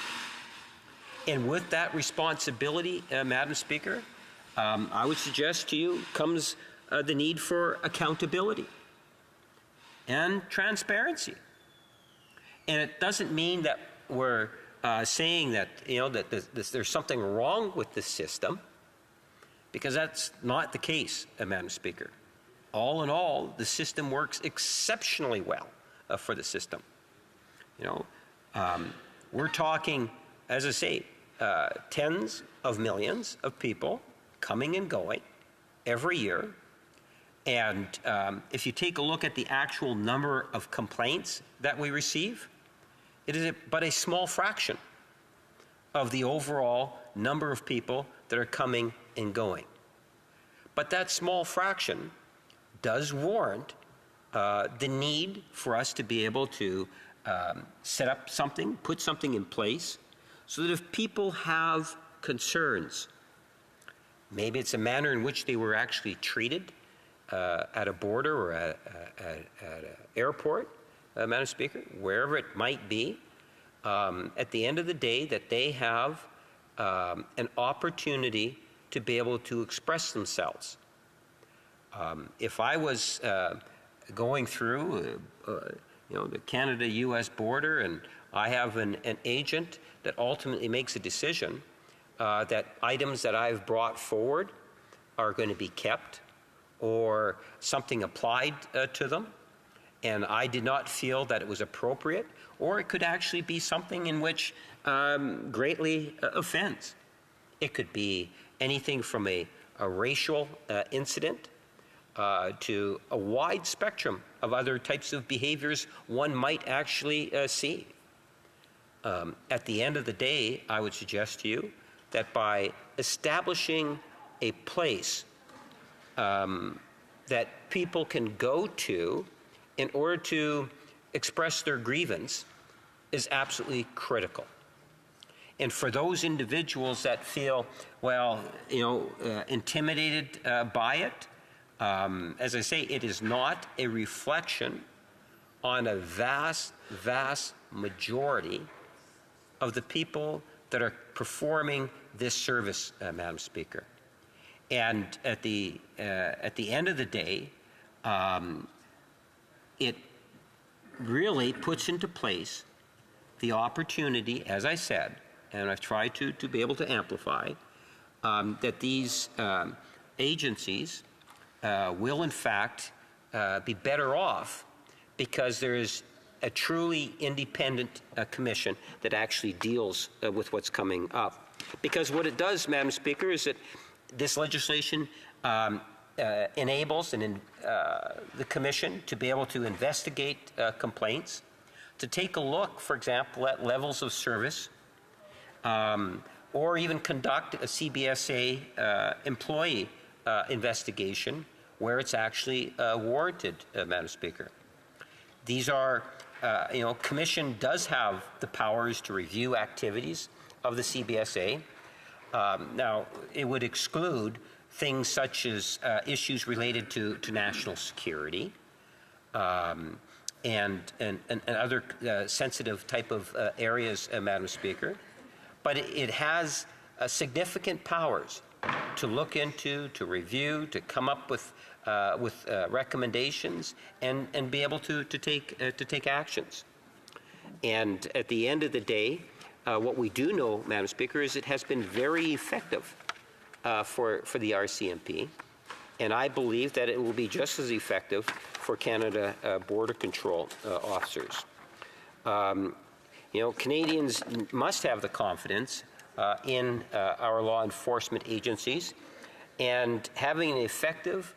And with that responsibility, Madam Speaker, I would suggest to you comes the need for accountability and transparency. And it doesn't mean that we're saying that there's something wrong with the system, because that's not the case, Madam Speaker. All in all, the system works exceptionally well for the system. We're talking, as I say, tens of millions of people coming and going every year. And if you take a look at the actual number of complaints that we receive, it is but a small fraction of the overall number of people that are coming and going. But that small fraction does warrant the need for us to be able to set up something, put something in place, so that if people have concerns, maybe it's a manner in which they were actually treated at a border or at an airport, Madam Speaker, wherever it might be, at the end of the day, that they have an opportunity to be able to express themselves. If I was going through the Canada-U.S. border, and I have an agent that ultimately makes a decision that items that I've brought forward are going to be kept or something applied to them, and I did not feel that it was appropriate, or it could actually be something in which greatly offends. It could be anything from a racial incident to a wide spectrum of other types of behaviors one might actually see. At the end of the day, I would suggest to you that by establishing a place that people can go to in order to express their grievance is absolutely critical. And for those individuals that feel, well, intimidated by it, as I say, it is not a reflection on a vast, vast majority of the people that are performing this service, Madam Speaker. And at the end of the day, it really puts into place the opportunity, as I said, and I've tried to be able to amplify, that these agencies will in fact be better off because there is a truly independent commission that actually deals with what's coming up. Because what it does, Madam Speaker, is that this legislation enables the commission to be able to investigate complaints, to take a look, for example, at levels of service, or even conduct a CBSA employee investigation where it's actually warranted, Madam Speaker. These are, Commission does have the powers to review activities of the CBSA. Now, it would exclude things such as issues related to national security and other sensitive type of areas, Madam Speaker. But it has significant powers to look into, to review, to come up with recommendations, and be able to take actions. And at the end of the day, what we do know, Madam Speaker, is it has been very effective for the RCMP, and I believe that it will be just as effective for Canada Border Control officers. Canadians must have the confidence in our law enforcement agencies, and having an effective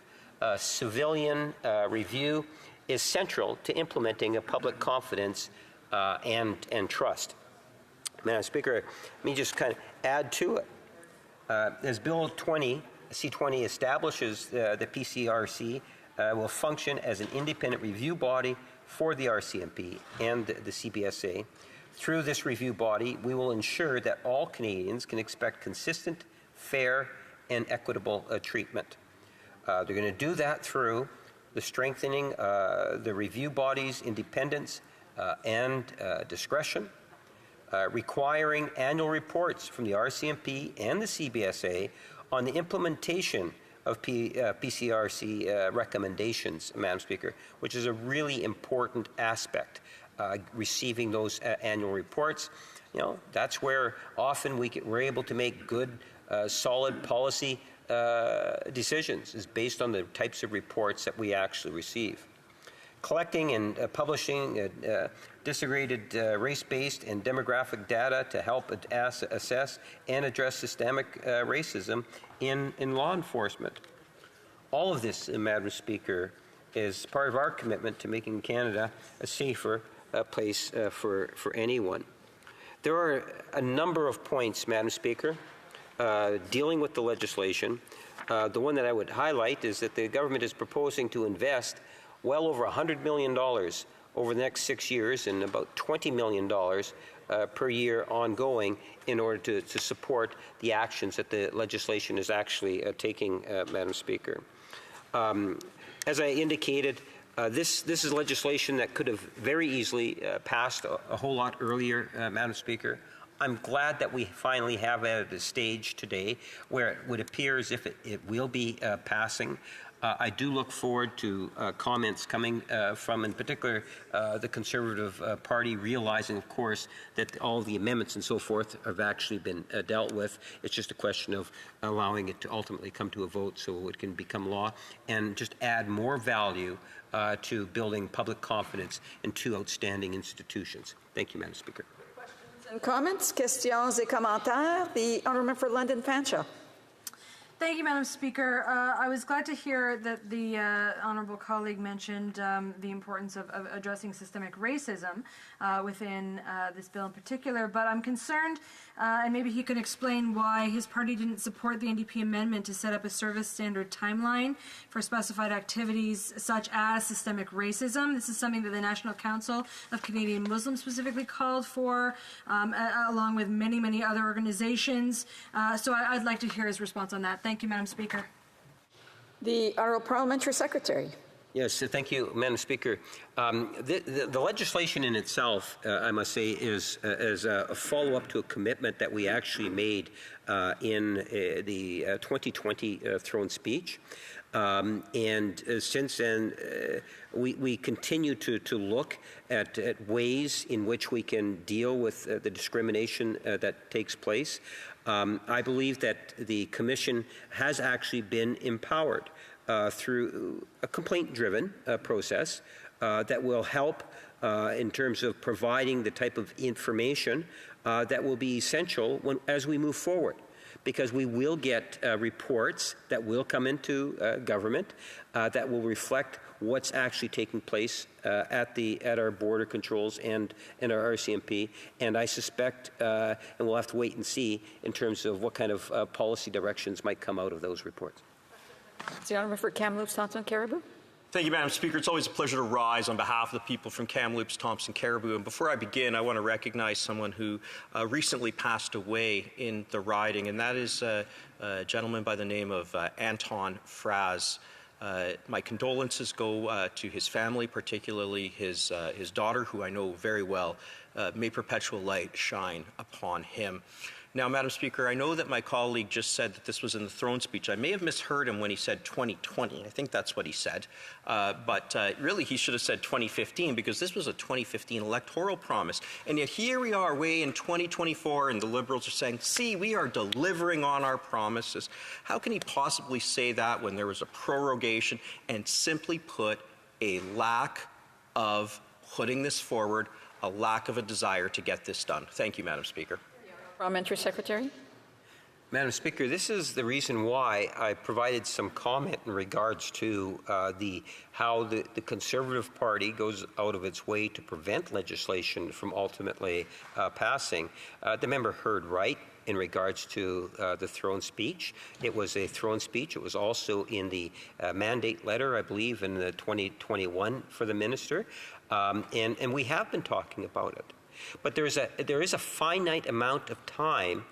civilian review is central to implementing a public confidence and trust. Madam Speaker, let me just kind of add to it. As Bill 20, C-20 establishes, the PCRC will function as an independent review body for the RCMP and the CBSA. Through this review body, we will ensure that all Canadians can expect consistent, fair, and equitable treatment. They're going to do that through the strengthening the review body's independence and discretion, requiring annual reports from the RCMP and the CBSA on the implementation of PCRC recommendations, Madam Speaker, which is a really important aspect, receiving those annual reports. That's where often we're able to make good, solid policy decisions, is based on the types of reports that we actually receive. Collecting and publishing disaggregated race-based and demographic data to help assess and address systemic racism in law enforcement. All of this, Madam Speaker, is part of our commitment to making Canada a safer place for anyone. There are a number of points, Madam Speaker, dealing with the legislation. The one that I would highlight is that the government is proposing to invest well over $100 million over the next 6 years and about $20 million per year ongoing in order to support the actions that the legislation is actually taking, Madam Speaker. As I indicated, this is legislation that could have very easily passed a whole lot earlier, Madam Speaker. I'm glad that we finally have it at a stage today where it would appear as if it will be passing. I do look forward to comments coming from, in particular, the Conservative Party, realizing, of course, that all the amendments and so forth have actually been dealt with. It's just a question of allowing it to ultimately come to a vote so it can become law and just add more value to building public confidence in two outstanding institutions. Thank you, Madam Speaker. Questions and comments? Questions et commentaires? The Honourable for London Fanshawe. Thank you, Madam Speaker. I was glad to hear that the honourable colleague mentioned the importance of addressing systemic racism within this bill in particular, but I'm concerned, and maybe he could explain why his party didn't support the NDP amendment to set up a service standard timeline for specified activities such as systemic racism. This is something that the National Council of Canadian Muslims specifically called for, along with many, many other organizations. So I'd like to hear his response on that. Thank you, Madam Speaker. The Honourable Parliamentary Secretary. Yes, thank you, Madam Speaker. The legislation in itself, I must say, is a follow-up to a commitment that we actually made in the 2020 throne speech. And since then, we continue to look at ways in which we can deal with the discrimination that takes place. I believe that the Commission has actually been empowered through a complaint-driven process that will help in terms of providing the type of information that will be essential as we move forward. Because we will get reports that will come into government that will reflect what's actually taking place at our border controls and in our RCMP. And I suspect, and we'll have to wait and see in terms of what kind of policy directions might come out of those reports. The Honourable for Kamloops, Thompson, Caribou. Thank you, Madam Speaker. It's always a pleasure to rise on behalf of the people from Kamloops, Thompson, Caribou. And before I begin, I want to recognize someone who recently passed away in the riding, and that is a gentleman by the name of Anton Fraz. My condolences go to his family, particularly his daughter, who I know very well. May perpetual light shine upon him. Now, Madam Speaker, I know that my colleague just said that this was in the throne speech. I may have misheard him when he said 2020. I think that's what he said. But really, he should have said 2015 because this was a 2015 electoral promise. And yet here we are way in 2024 and the Liberals are saying, see, we are delivering on our promises. How can he possibly say that when there was a prorogation and simply put a lack of putting this forward, a lack of a desire to get this done? Thank you, Madam Speaker. Parliamentary Secretary. Madam Speaker, this is the reason why I provided some comment in regards to how the Conservative Party goes out of its way to prevent legislation from ultimately passing. The member heard right in regards to the throne speech. It was a throne speech. It was also in the mandate letter, I believe, in the 2021 for the minister. And we have been talking about it. But there is a finite amount of time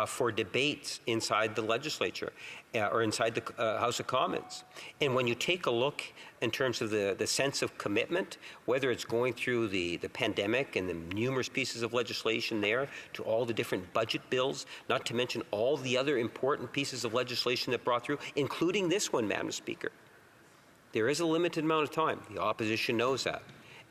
for debates inside the legislature or inside the House of Commons. And when you take a look in terms of the sense of commitment, whether it's going through the pandemic and the numerous pieces of legislation there, to all the different budget bills, not to mention all the other important pieces of legislation that brought through, including this one, Madam Speaker. There is a limited amount of time. The opposition knows that.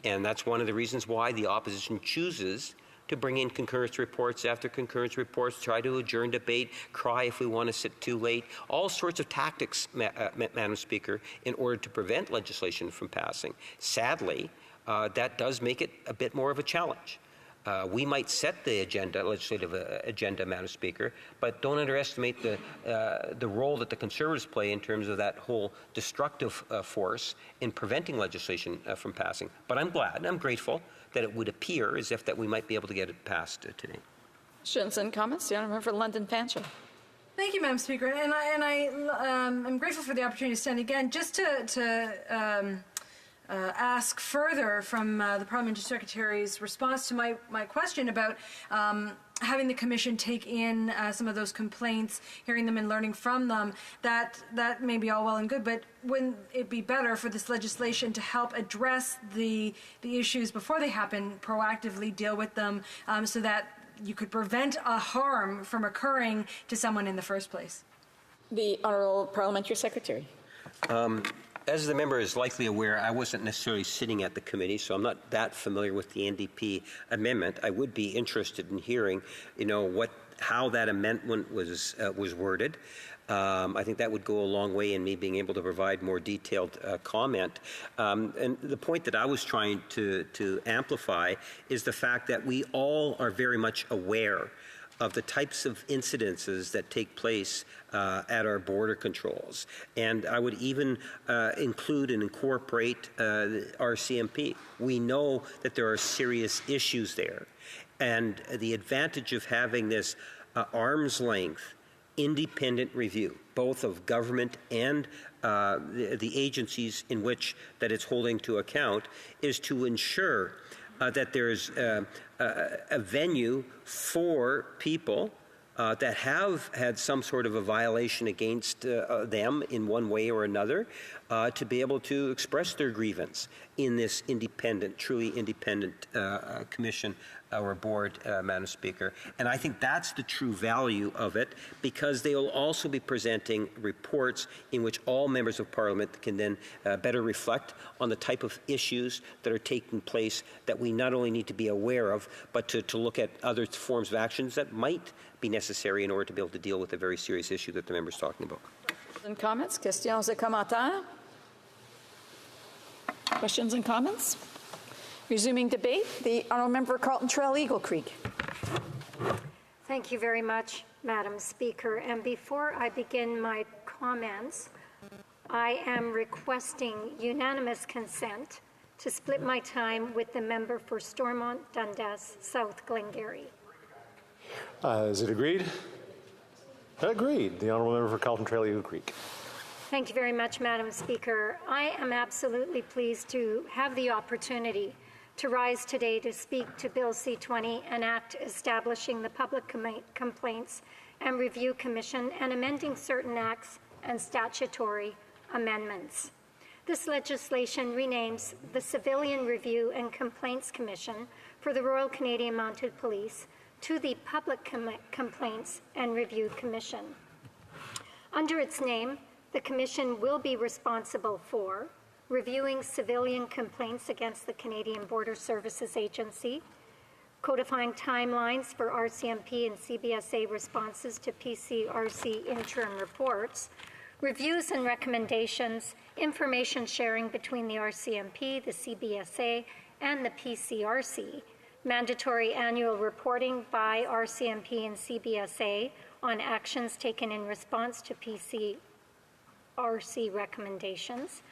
And that's one of the reasons why the opposition chooses to bring in concurrence reports after concurrence reports, try to adjourn debate, cry if we want to sit too late, all sorts of tactics, Madam Speaker, in order to prevent legislation from passing. Sadly, that does make it a bit more of a challenge. We might set the agenda, legislative agenda, Madam Speaker, but don't underestimate the role that the Conservatives play in terms of that whole destructive force in preventing legislation from passing. But I'm glad and I'm grateful that it would appear as if that we might be able to get it passed today. Questions and comments? The Honourable for London Fanshawe. Thank you, Madam Speaker. And I'm grateful for the opportunity to stand again just to ask further from the Parliamentary Secretary's response to my question about having the Commission take in some of those complaints, hearing them and learning from them. That may be all well and good, but wouldn't it be better for this legislation to help address the issues before they happen, proactively deal with them, so that you could prevent a harm from occurring to someone in the first place? The Honourable Parliamentary Secretary. As the member is likely aware, I wasn't necessarily sitting at the committee, so I'm not that familiar with the NDP amendment. I would be interested in hearing, how that amendment was worded. I think that would go a long way in me being able to provide more detailed comment. And the point that I was trying to amplify is the fact that we all are very much aware of the types of incidences that take place at our border controls. And I would even include and incorporate RCMP. We know that there are serious issues there. And the advantage of having this arm's length independent review, both of government and the agencies in which that it's holding to account, is to ensure that there's a venue for people that have had some sort of a violation against them in one way or another to be able to express their grievance in this independent, truly independent commission or board, Madam Speaker. And I think that's the true value of it, because they will also be presenting reports in which all members of Parliament can then better reflect on the type of issues that are taking place that we not only need to be aware of, but to look at other forms of actions that might be necessary in order to be able to deal with a very serious issue that the member is talking about. And comments, questions et commentaires? Questions and comments? Resuming debate, the Honourable Member Carlton Trail Eagle Creek. Thank you very much, Madam Speaker. And before I begin my comments, I am requesting unanimous consent to split my time with the member for Stormont Dundas South Glengarry. Is it agreed? Agreed. The Honourable Member for Carlton Trail Eagle Creek. Thank you very much, Madam Speaker. I am absolutely pleased to have the opportunity to rise today to speak to Bill C-20, an act establishing the Public Complaints and Review Commission and amending certain acts and statutory amendments. This legislation renames the Civilian Review and Complaints Commission for the Royal Canadian Mounted Police to the Public Complaints and Review Commission. Under its name, the Commission will be responsible for reviewing civilian complaints against the Canadian Border Services Agency, codifying timelines for RCMP and CBSA responses to PCRC interim reports, reviews and recommendations, information sharing between the RCMP, the CBSA, and the PCRC, mandatory annual reporting by RCMP and CBSA on actions taken in response to PCRC recommendations,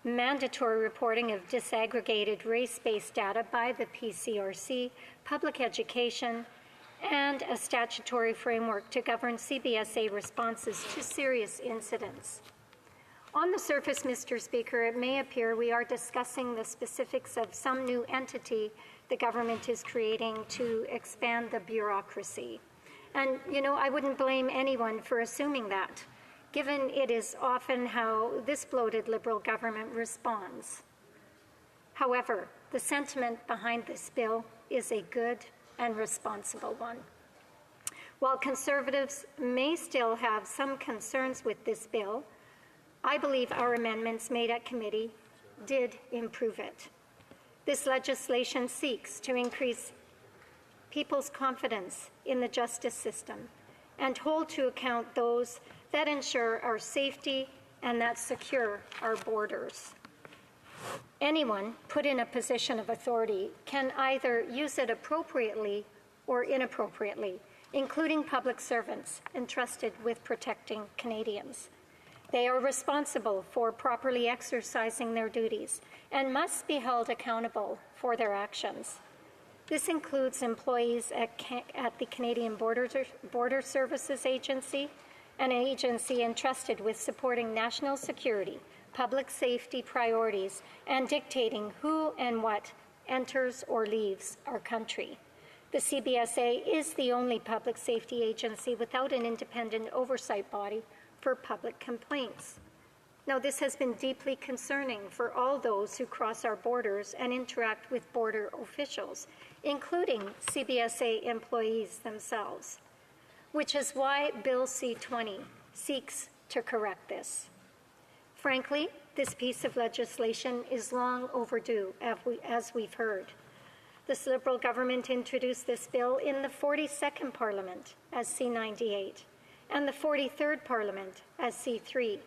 mandatory reporting of disaggregated race-based data by the PCRC, public education, and a statutory framework to govern CBSA responses to serious incidents. On the surface, Mr. Speaker, it may appear we are discussing the specifics of some new entity the government is creating to expand the bureaucracy. And, I wouldn't blame anyone for assuming that, given it is often how this bloated Liberal government responds. However, the sentiment behind this bill is a good and responsible one. While Conservatives may still have some concerns with this bill, I believe our amendments made at committee did improve it. This legislation seeks to increase people's confidence in the justice system and hold to account those that ensure our safety and that secure our borders. Anyone put in a position of authority can either use it appropriately or inappropriately, including public servants entrusted with protecting Canadians. They are responsible for properly exercising their duties and must be held accountable for their actions. This includes employees at the Canadian Border Services Agency, an agency entrusted with supporting national security, public safety priorities, and dictating who and what enters or leaves our country. The CBSA is the only public safety agency without an independent oversight body for public complaints. Now, this has been deeply concerning for all those who cross our borders and interact with border officials, including CBSA employees themselves, which is why Bill C-20 seeks to correct this. Frankly, this piece of legislation is long overdue, as we've heard. This Liberal government introduced this bill in the 42nd Parliament as C98 and the 43rd Parliament as C3.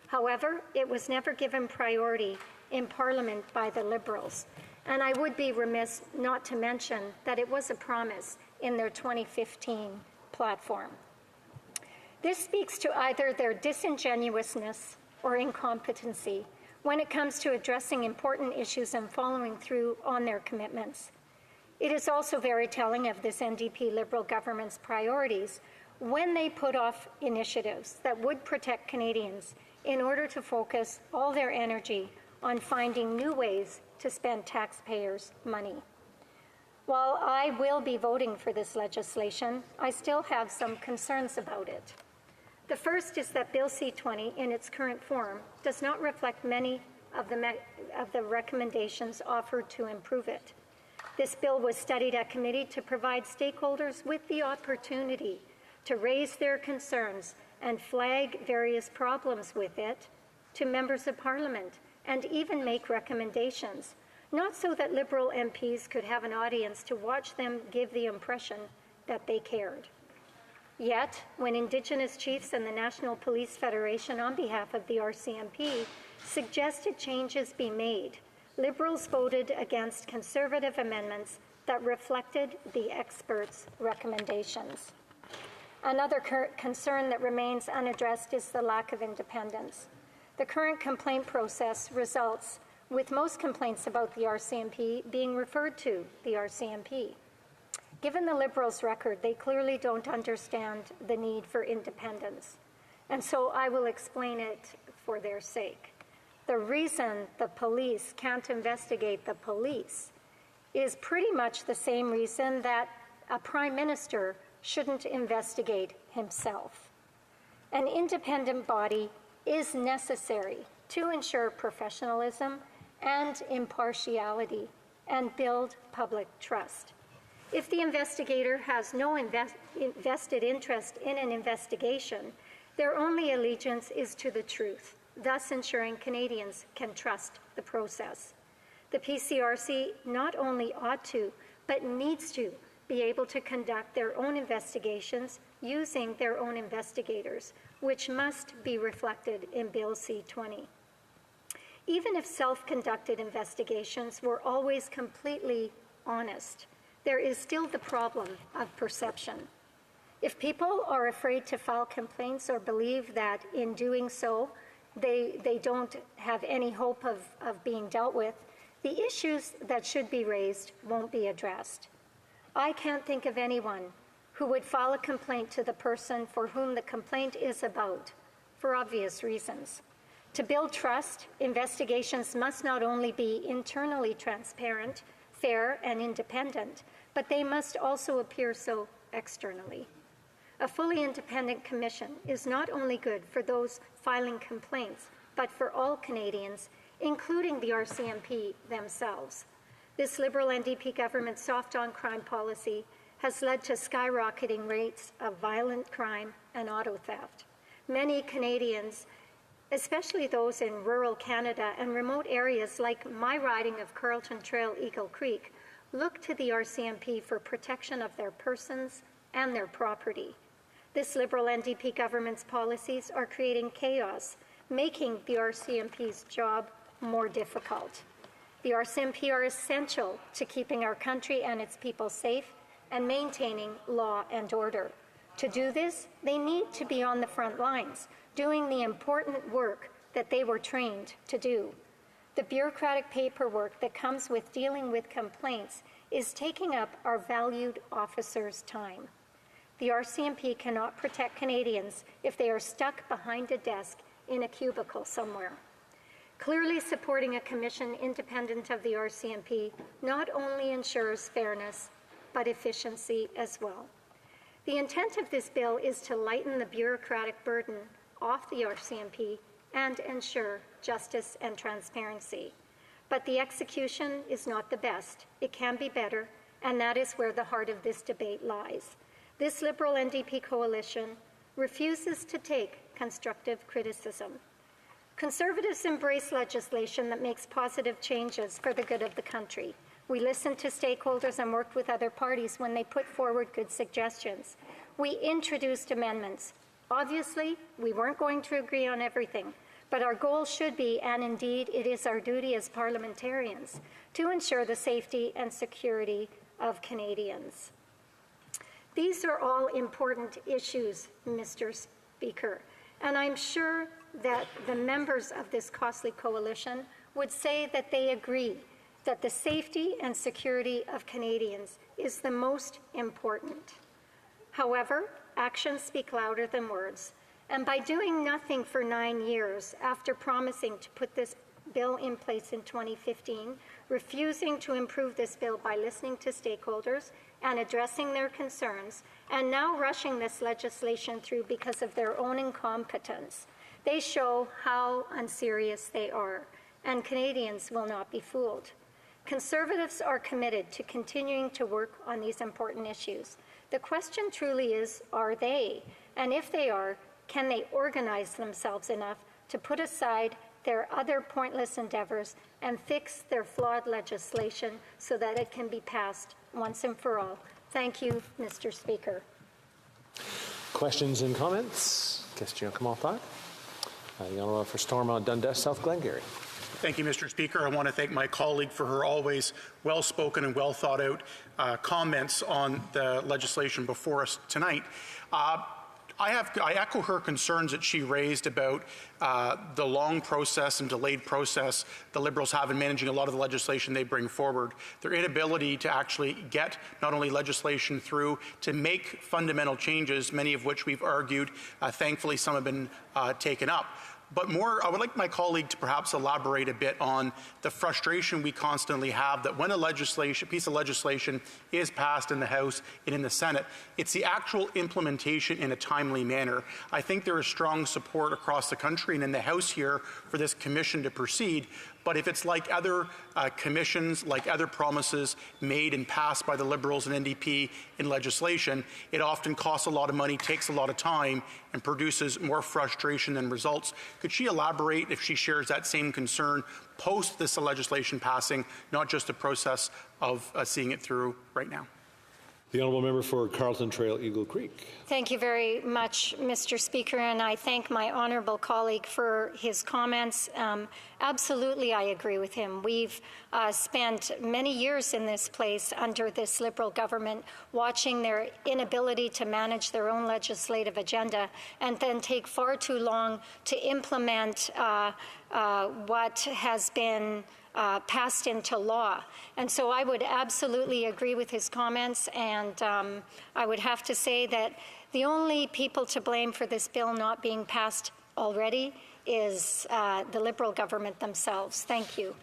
However, it was never given priority in Parliament by the Liberals, and I would be remiss not to mention that it was a promise in their 2015 platform. This speaks to either their disingenuousness or incompetency when it comes to addressing important issues and following through on their commitments. It is also very telling of this NDP Liberal government's priorities when they put off initiatives that would protect Canadians in order to focus all their energy on finding new ways to spend taxpayers' money. While I will be voting for this legislation, I still have some concerns about it. The first is that Bill C-20 in its current form does not reflect many of the recommendations offered to improve it. This bill was studied at committee to provide stakeholders with the opportunity to raise their concerns and flag various problems with it to members of Parliament and even make recommendations, not so that Liberal MPs could have an audience to watch them give the impression that they cared. Yet, when Indigenous chiefs and the National Police Federation, on behalf of the RCMP, suggested changes be made, Liberals voted against Conservative amendments that reflected the experts' recommendations. Another concern that remains unaddressed is the lack of independence. The current complaint process results with most complaints about the RCMP being referred to the RCMP. Given the Liberals' record, they clearly don't understand the need for independence. And so I will explain it for their sake. The reason the police can't investigate the police is pretty much the same reason that a prime minister shouldn't investigate himself. An independent body is necessary to ensure professionalism and impartiality and build public trust. If the investigator has no vested interest in an investigation, their only allegiance is to the truth, thus ensuring Canadians can trust the process. The PCRC not only ought to, but needs to be able to conduct their own investigations using their own investigators, which must be reflected in Bill C-20. Even if self-conducted investigations were always completely honest, there is still the problem of perception. If people are afraid to file complaints or believe that in doing so, they don't have any hope of being dealt with, the issues that should be raised won't be addressed. I can't think of anyone who would file a complaint to the person for whom the complaint is about, for obvious reasons. To build trust, investigations must not only be internally transparent, fair, and independent, but they must also appear so externally. A fully independent commission is not only good for those filing complaints, but for all Canadians, including the RCMP themselves. This Liberal NDP government's soft on crime policy has led to skyrocketing rates of violent crime and auto theft. Many Canadians, especially those in rural Canada and remote areas like my riding of Carleton Trail, Eagle Creek, look to the RCMP for protection of their persons and their property. This Liberal NDP government's policies are creating chaos, making the RCMP's job more difficult. The RCMP are essential to keeping our country and its people safe and maintaining law and order. To do this, they need to be on the front lines, doing the important work that they were trained to do. The bureaucratic paperwork that comes with dealing with complaints is taking up our valued officers' time. The RCMP cannot protect Canadians if they are stuck behind a desk in a cubicle somewhere. Clearly supporting a commission independent of the RCMP not only ensures fairness, but efficiency as well. The intent of this bill is to lighten the bureaucratic burden off the RCMP and ensure justice and transparency. But the execution is not the best. It can be better, and that is where the heart of this debate lies. This Liberal NDP coalition refuses to take constructive criticism. Conservatives embrace legislation that makes positive changes for the good of the country. We listened to stakeholders and worked with other parties when they put forward good suggestions. We introduced amendments. Obviously, we weren't going to agree on everything, but our goal should be, and indeed it is our duty as parliamentarians, to ensure the safety and security of Canadians. These are all important issues, Mr. Speaker, and I'm sure that the members of this costly coalition would say that they agree that the safety and security of Canadians is the most important. However, actions speak louder than words, and by doing nothing for 9 years after promising to put this bill in place in 2015, refusing to improve this bill by listening to stakeholders and addressing their concerns, and now rushing this legislation through because of their own incompetence, they show how unserious they are, and Canadians will not be fooled. Conservatives are committed to continuing to work on these important issues. The question truly is, are they? And if they are, can they organize themselves enough to put aside their other pointless endeavors and fix their flawed legislation so that it can be passed once and for all? Thank you, Mr. Speaker. Questions and comments? Question commentaire? The Honourable for Stormont Dundas, South Glengarry. Thank you, Mr. Speaker. I want to thank my colleague for her always well-spoken and well-thought-out comments on the legislation before us tonight. I echo her concerns that she raised about the long process and delayed process the Liberals have in managing a lot of the legislation they bring forward. Their inability to actually get not only legislation through, to make fundamental changes, many of which we've argued. Thankfully, some have been taken up. But more, I would like my colleague to perhaps elaborate a bit on the frustration we constantly have that when a piece of legislation is passed in the House and in the Senate, it's the actual implementation in a timely manner. I think there is strong support across the country and in the House here for this commission to proceed. But if it's like other commissions, like other promises made and passed by the Liberals and NDP in legislation, it often costs a lot of money, takes a lot of time, and produces more frustration than results. Could she elaborate if she shares that same concern post this legislation passing, not just the process of seeing it through right now? The Honourable Member for Carleton Trail Eagle Creek. Thank you very much, Mr. Speaker, and I thank my honourable colleague for his comments. Absolutely, I agree with him. We've spent many years in this place under this Liberal government watching their inability to manage their own legislative agenda and then take far too long to implement what has been passed into law. And so I would absolutely agree with his comments, and I would have to say that the only people to blame for this bill not being passed already is the Liberal government themselves. Thank you.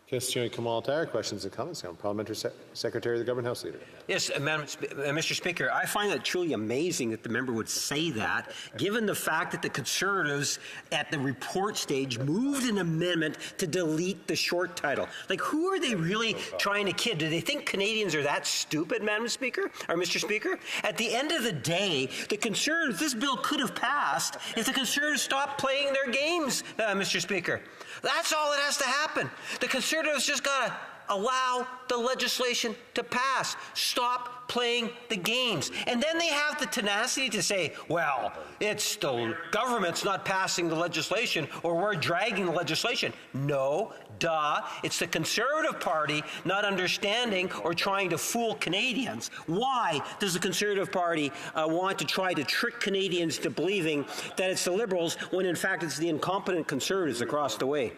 Question commentaire, questions and comments. Parliamentary Secretary of the Government House Leader. Yes, Mr. Speaker, I find that truly amazing that the member would say that, given the fact that the Conservatives at the report stage moved an amendment to delete the short title. Like, who are they really trying to kid? Do they think Canadians are that stupid, Madam Speaker, or Mr. Speaker? At the end of the day, the Conservatives, this bill could have passed if the Conservatives stopped playing their games, Mr. Speaker. That's all that has to happen. The Conservatives just got to allow the legislation to pass. Stop playing the games. And then they have the tenacity to say, well, it's the government's not passing the legislation or we're dragging the legislation. No, duh. It's the Conservative Party not understanding or trying to fool Canadians. Why does the Conservative Party want to try to trick Canadians to believing that it's the Liberals when in fact it's the incompetent Conservatives across the way?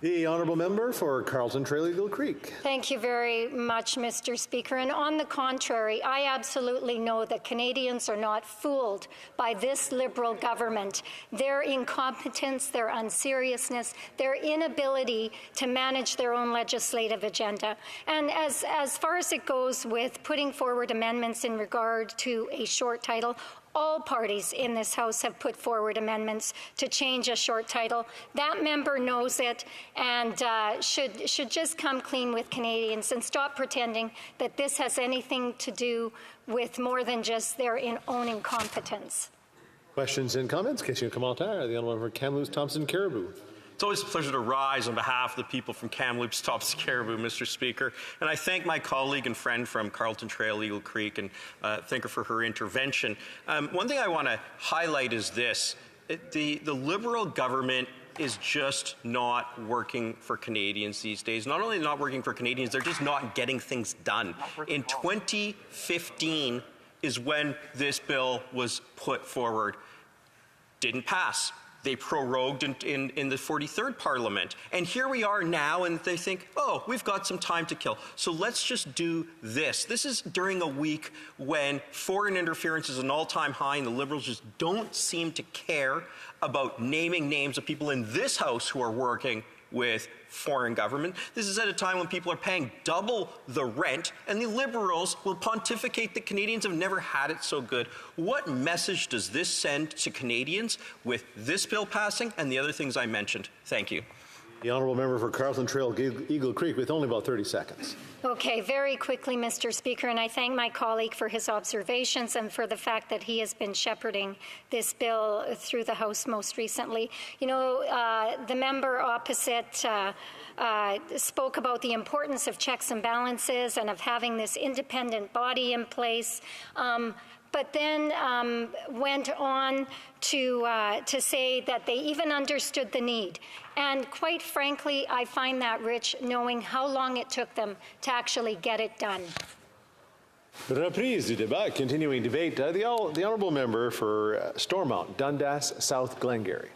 The Honourable Member for Carleton Trail Eagle Creek. Thank you very much, Mr. Speaker. And on the contrary, I absolutely know that Canadians are not fooled by this Liberal government. Their incompetence, their unseriousness, their inability to manage their own legislative agenda. And as far as it goes with putting forward amendments in regard to a short title, all parties in this House have put forward amendments to change a short title. That member knows it and should just come clean with Canadians and stop pretending that this has anything to do with more than just their own incompetence. Questions and comments? Question commentaire. The Honourable Member for Kamloops Thompson Caribou. always a pleasure to rise on behalf of the people from Kamloops, Thompson, Caribou, Mr. Speaker. And I thank my colleague and friend from Carleton Trail, Eagle Creek, and thank her for her intervention. One thing I want to highlight is this. The Liberal government is just not working for Canadians these days. Not only not working for Canadians, they're just not getting things done. In 2015 is when this bill was put forward. Didn't pass. They prorogued in the 43rd Parliament. And here we are now, and they think, oh, we've got some time to kill. So let's just do this. This is during a week when foreign interference is an all-time high, and the Liberals just don't seem to care about naming names of people in this House who are working with foreign government. This is at a time when people are paying double the rent, and the Liberals will pontificate that Canadians have never had it so good. What message does this send to Canadians with this bill passing and the other things I mentioned? Thank you. The honourable member for Carleton Trail, Eagle Creek, with only about 30 seconds. Okay, very quickly, Mr. Speaker, and I thank my colleague for his observations and for the fact that he has been shepherding this bill through the House most recently. You know, the member opposite spoke about the importance of checks and balances and of having this independent body in place. But then went on to say that they even understood the need. And quite frankly, I find that rich, knowing how long it took them to actually get it done. Reprise du débat, continuing debate. The honourable member for Stormont, Dundas, South Glengarry.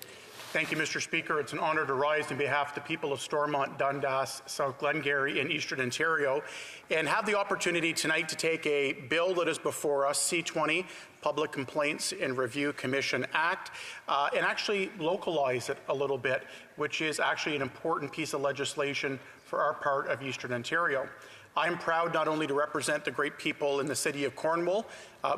Thank you, Mr. Speaker. It's an honour to rise on behalf of the people of Stormont, Dundas, South Glengarry, and Eastern Ontario, and have the opportunity tonight to take a bill that is before us, C-20, Public Complaints and Review Commission Act, and actually localize it a little bit, which is actually an important piece of legislation for our part of Eastern Ontario. I'm proud not only to represent the great people in the city of Cornwall,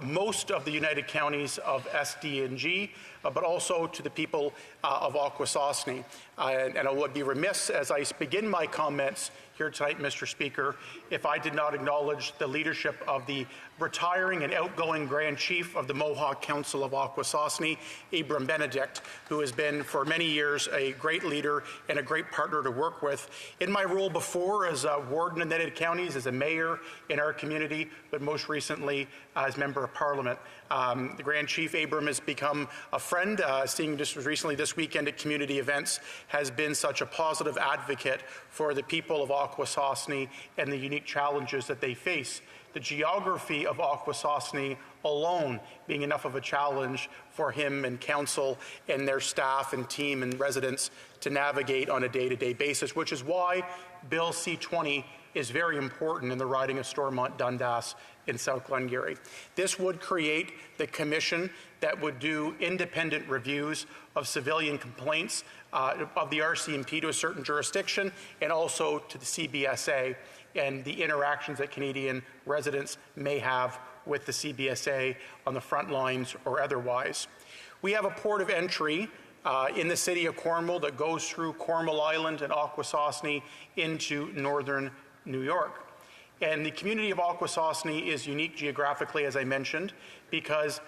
most of the United Counties of SDNG, but also to the people of Akwesasne. And I would be remiss as I begin my comments here tonight, Mr. Speaker, if I did not acknowledge the leadership of the retiring and outgoing Grand Chief of the Mohawk Council of Akwesasne, Abram Benedict, who has been for many years a great leader and a great partner to work with. In my role before as Warden of the United Counties, as a mayor in our community, but most recently as Member of Parliament. The Grand Chief Abram has become a friend, seeing just recently this weekend at community events, has been such a positive advocate for the people of Akwesasne and the unique challenges that they face. The geography of Akwesasne alone being enough of a challenge for him and council and their staff and team and residents to navigate on a day-to-day basis, which is why Bill C-20 is very important in the riding of Stormont Dundas in South Glengarry. This would create the commission that would do independent reviews of civilian complaints of the RCMP to a certain jurisdiction and also to the CBSA and the interactions that Canadian residents may have with the CBSA on the front lines or otherwise. We have a port of entry in the city of Cornwall that goes through Cornwall Island and Akwesasne into northern New York. And the community of Akwesasne is unique geographically, as I mentioned, because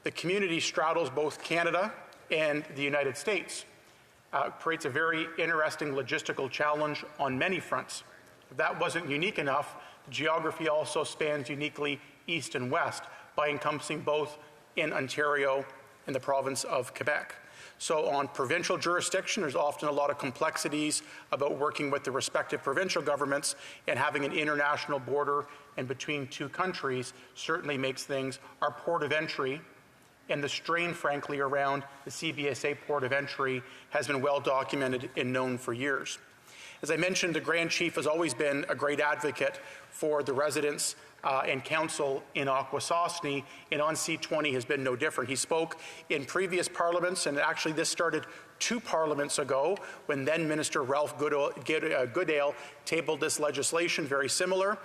the community straddles both Canada and the United States. Creates a very interesting logistical challenge on many fronts. If that wasn't unique enough, the geography also spans uniquely east and west by encompassing both in Ontario and the province of Quebec. So on provincial jurisdiction, there's often a lot of complexities about working with the respective provincial governments, and having an international border and between two countries certainly makes things. Our port of entry and the strain, frankly, around the CBSA port of entry has been well documented and known for years. As I mentioned, the Grand Chief has always been a great advocate for the residents and council in Akwesasne, and on C-20 has been no different. He spoke in previous parliaments, and actually this started 2 parliaments ago when then Minister Ralph Goodale tabled this legislation, very similar.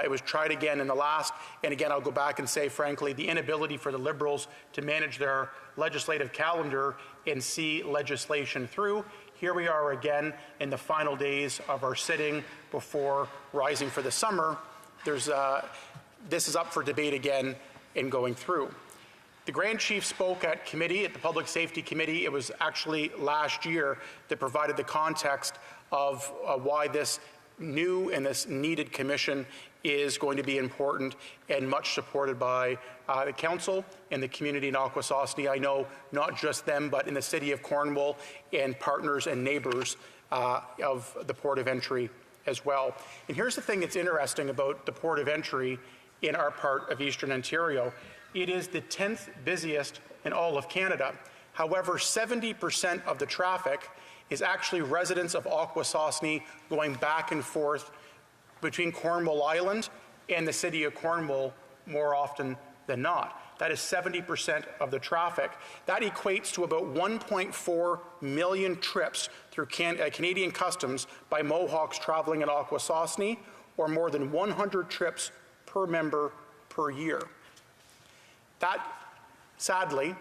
It was tried again in the last, and again I'll go back and say, frankly, the inability for the Liberals to manage their legislative calendar and see legislation through. Here we are again in the final days of our sitting before rising for the summer. This is up for debate again and going through. The Grand Chief spoke at committee, at the Public Safety Committee. It was actually last year that provided the context of why this new and this needed commission is going to be important and much supported by the council and the community in Akwesasne. I know not just them, but in the city of Cornwall and partners and neighbours of the port of entry as well. And here's the thing that's interesting about the port of entry in our part of Eastern Ontario. It is the 10th busiest in all of Canada. However, 70% of the traffic is actually residents of Akwesasne going back and forth between Cornwall Island and the city of Cornwall more often than not. That is 70% of the traffic. That equates to about 1.4 million trips through Canadian customs by Mohawks traveling in Akwesasne, or more than 100 trips per member per year. That, sadly,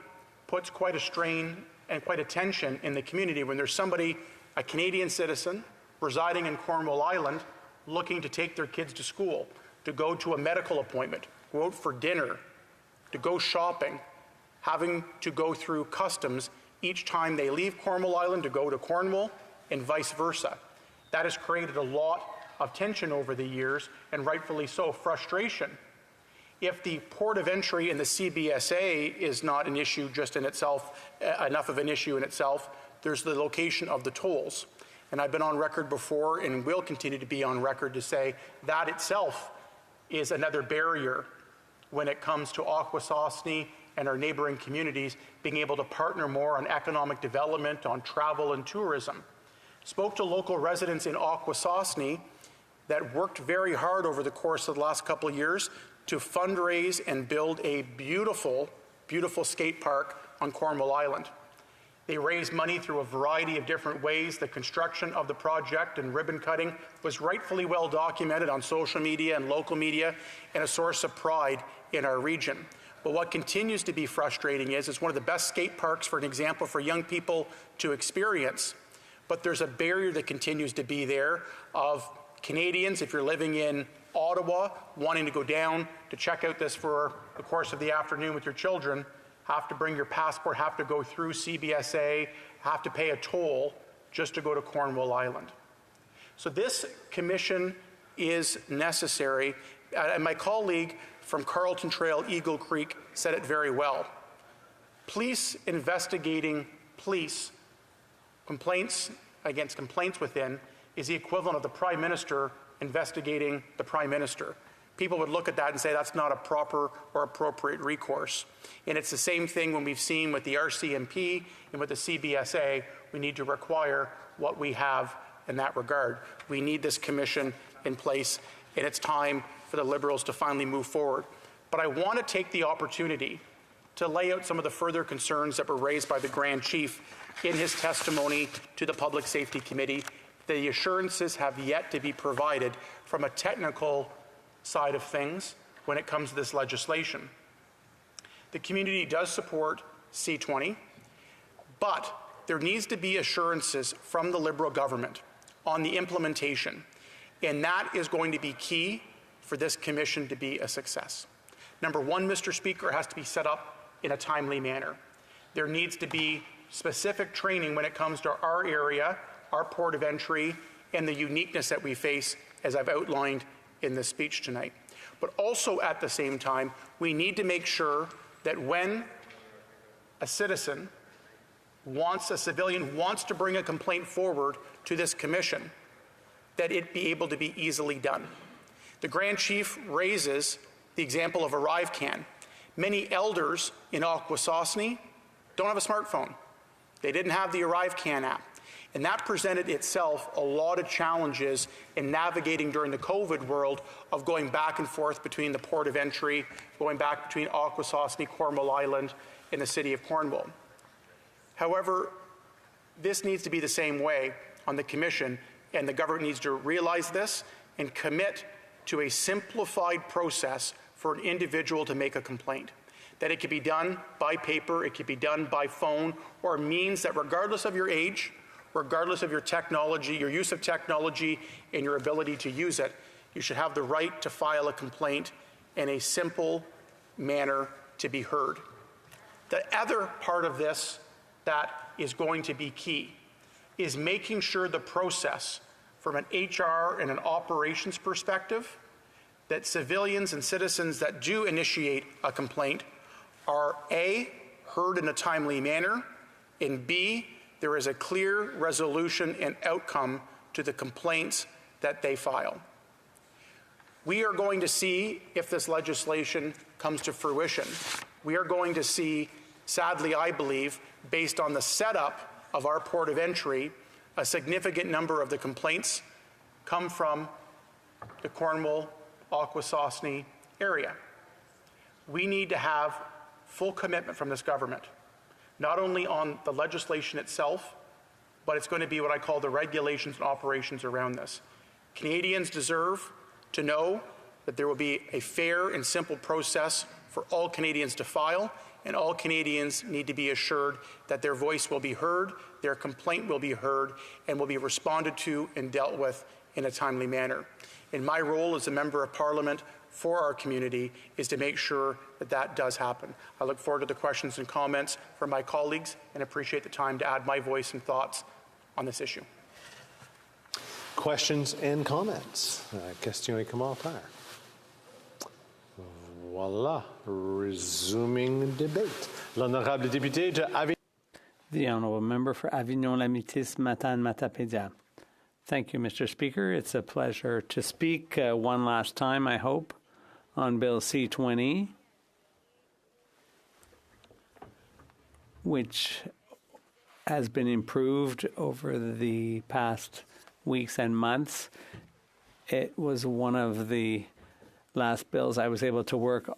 puts quite a strain and quite a tension in the community when there's somebody, a Canadian citizen, residing in Cornwall Island, looking to take their kids to school, to go to a medical appointment, go out for dinner, to go shopping, having to go through customs each time they leave Cornwall Island to go to Cornwall, and vice versa. That has created a lot of tension over the years, and rightfully so, frustration. If the port of entry in the CBSA is not an issue just in itself, enough of an issue in itself, there's the location of the tolls. And I've been on record before and will continue to be on record to say that itself is another barrier when it comes to Akwesasne and our neighboring communities being able to partner more on economic development, on travel and tourism. Spoke to local residents in Akwesasne that worked very hard over the course of the last couple of years to fundraise and build a beautiful, beautiful skate park on Cornwall Island. They raised money through a variety of different ways. The construction of the project and ribbon cutting was rightfully well documented on social media and local media, and a source of pride in our region. But what continues to be frustrating is it's one of the best skate parks, for an example, for young people to experience. But there's a barrier that continues to be there of Canadians, if you're living in Ottawa, wanting to go down to check out this for the course of the afternoon with your children, have to bring your passport, have to go through CBSA, have to pay a toll just to go to Cornwall Island. So this commission is necessary. And my colleague from Carleton Trail, Eagle Creek, said it very well. Police investigating police, complaints against complaints within, is the equivalent of the Prime Minister investigating the Prime Minister. People would look at that and say that's not a proper or appropriate recourse. And it's the same thing when we've seen with the RCMP and with the CBSA. We need to require what we have in that regard. We need this commission in place, and it's time for the Liberals to finally move forward. But I want to take the opportunity to lay out some of the further concerns that were raised by the Grand Chief in his testimony to the Public Safety Committee. The assurances have yet to be provided from a technical side of things when it comes to this legislation. The community does support C20, but there needs to be assurances from the Liberal government on the implementation, and that is going to be key for this commission to be a success. Number one, Mr. Speaker, it has to be set up in a timely manner. There needs to be specific training when it comes to our area, our port of entry, and the uniqueness that we face, as I've outlined in this speech tonight. But also at the same time, we need to make sure that when a citizen wants, a civilian wants to bring a complaint forward to this commission, that it be able to be easily done. The Grand Chief raises the example of ArriveCan. Many elders in Akwesasne don't have a smartphone. They didn't have the ArriveCan app. And that presented itself a lot of challenges in navigating during the COVID world of going back and forth between the port of entry, going back between Akwesasne, Cornwall Island, and the city of Cornwall. However, this needs to be the same way on the commission, and the government needs to realize this and commit to a simplified process for an individual to make a complaint. That it can be done by paper, it can be done by phone, or means that regardless of your age, regardless of your technology, your use of technology, and your ability to use it, you should have the right to file a complaint in a simple manner to be heard. The other part of this that is going to be key is making sure the process from an HR and an operations perspective that civilians and citizens that do initiate a complaint are A, heard in a timely manner, and B, there is a clear resolution and outcome to the complaints that they file. We are going to see if this legislation comes to fruition. We are going to see, sadly, I believe, based on the setup of our port of entry, a significant number of the complaints come from the Cornwall, Akwesasne area. We need to have full commitment from this government, not only on the legislation itself, but it's going to be what I call the regulations and operations around this. Canadians deserve to know that there will be a fair and simple process for all Canadians to file, and all Canadians need to be assured that their voice will be heard, their complaint will be heard, and will be responded to and dealt with in a timely manner. And my role as a member of Parliament for our community is to make sure that that does happen. I look forward to the questions and comments from my colleagues and appreciate the time to add my voice and thoughts on this issue. Questions and comments? Question et commentaires? Voilà. Resuming debate. L'honorable député de Avignon. The honourable member for Avignon-Lamitis, Matane-Matapédia. Thank you, Mr. Speaker. It's a pleasure to speak one last time, I hope, on Bill C-20, which has been improved over the past weeks and months. It was one of the last bills I was able to work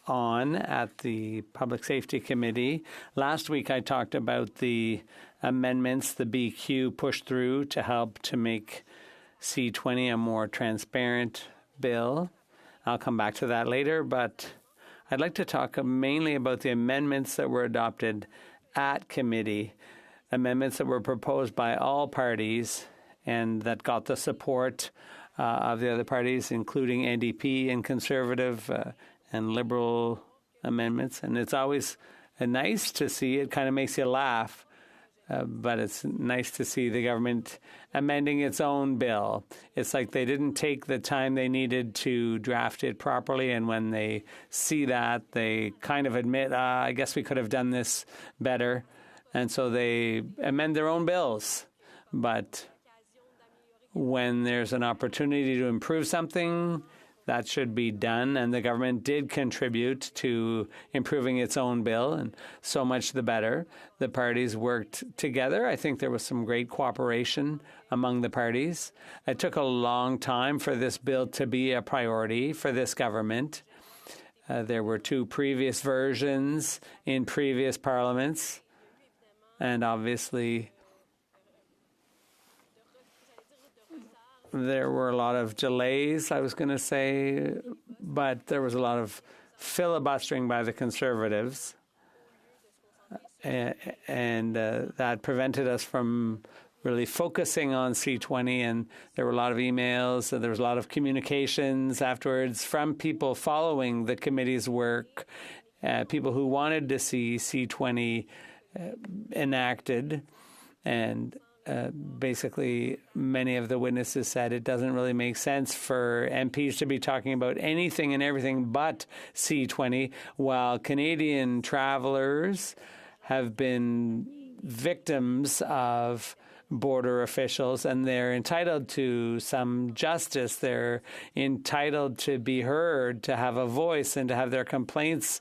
on at the Public Safety Committee. Last week I talked about the amendments the BQ pushed through to help to make C-20 a more transparent bill. I'll come back to that later, but I'd like to talk mainly about the amendments that were adopted at committee, amendments that were proposed by all parties and that got the support of the other parties, including NDP and Conservative and Liberal amendments. And it's always nice to see. It kind of makes you laugh. But it's nice to see the government amending its own bill. It's like they didn't take the time they needed to draft it properly, and when they see that, they kind of admit, I guess we could have done this better, and so they amend their own bills. But when there's an opportunity to improve something, that should be done, and the government did contribute to improving its own bill, and so much the better. The parties worked together. I think there was some great cooperation among the parties. It took a long time for this bill to be a priority for this government. There were two previous versions in previous parliaments, and obviously there were a lot of delays, I was going to say, but there was a lot of filibustering by the Conservatives, and that prevented us from really focusing on C-20, and there were a lot of emails, and there was a lot of communications afterwards from people following the committee's work, people who wanted to see C-20 enacted, and basically, many of the witnesses said it doesn't really make sense for MPs to be talking about anything and everything but C-20, while Canadian travelers have been victims of border officials, and they're entitled to some justice. They're entitled to be heard, to have a voice, and to have their complaints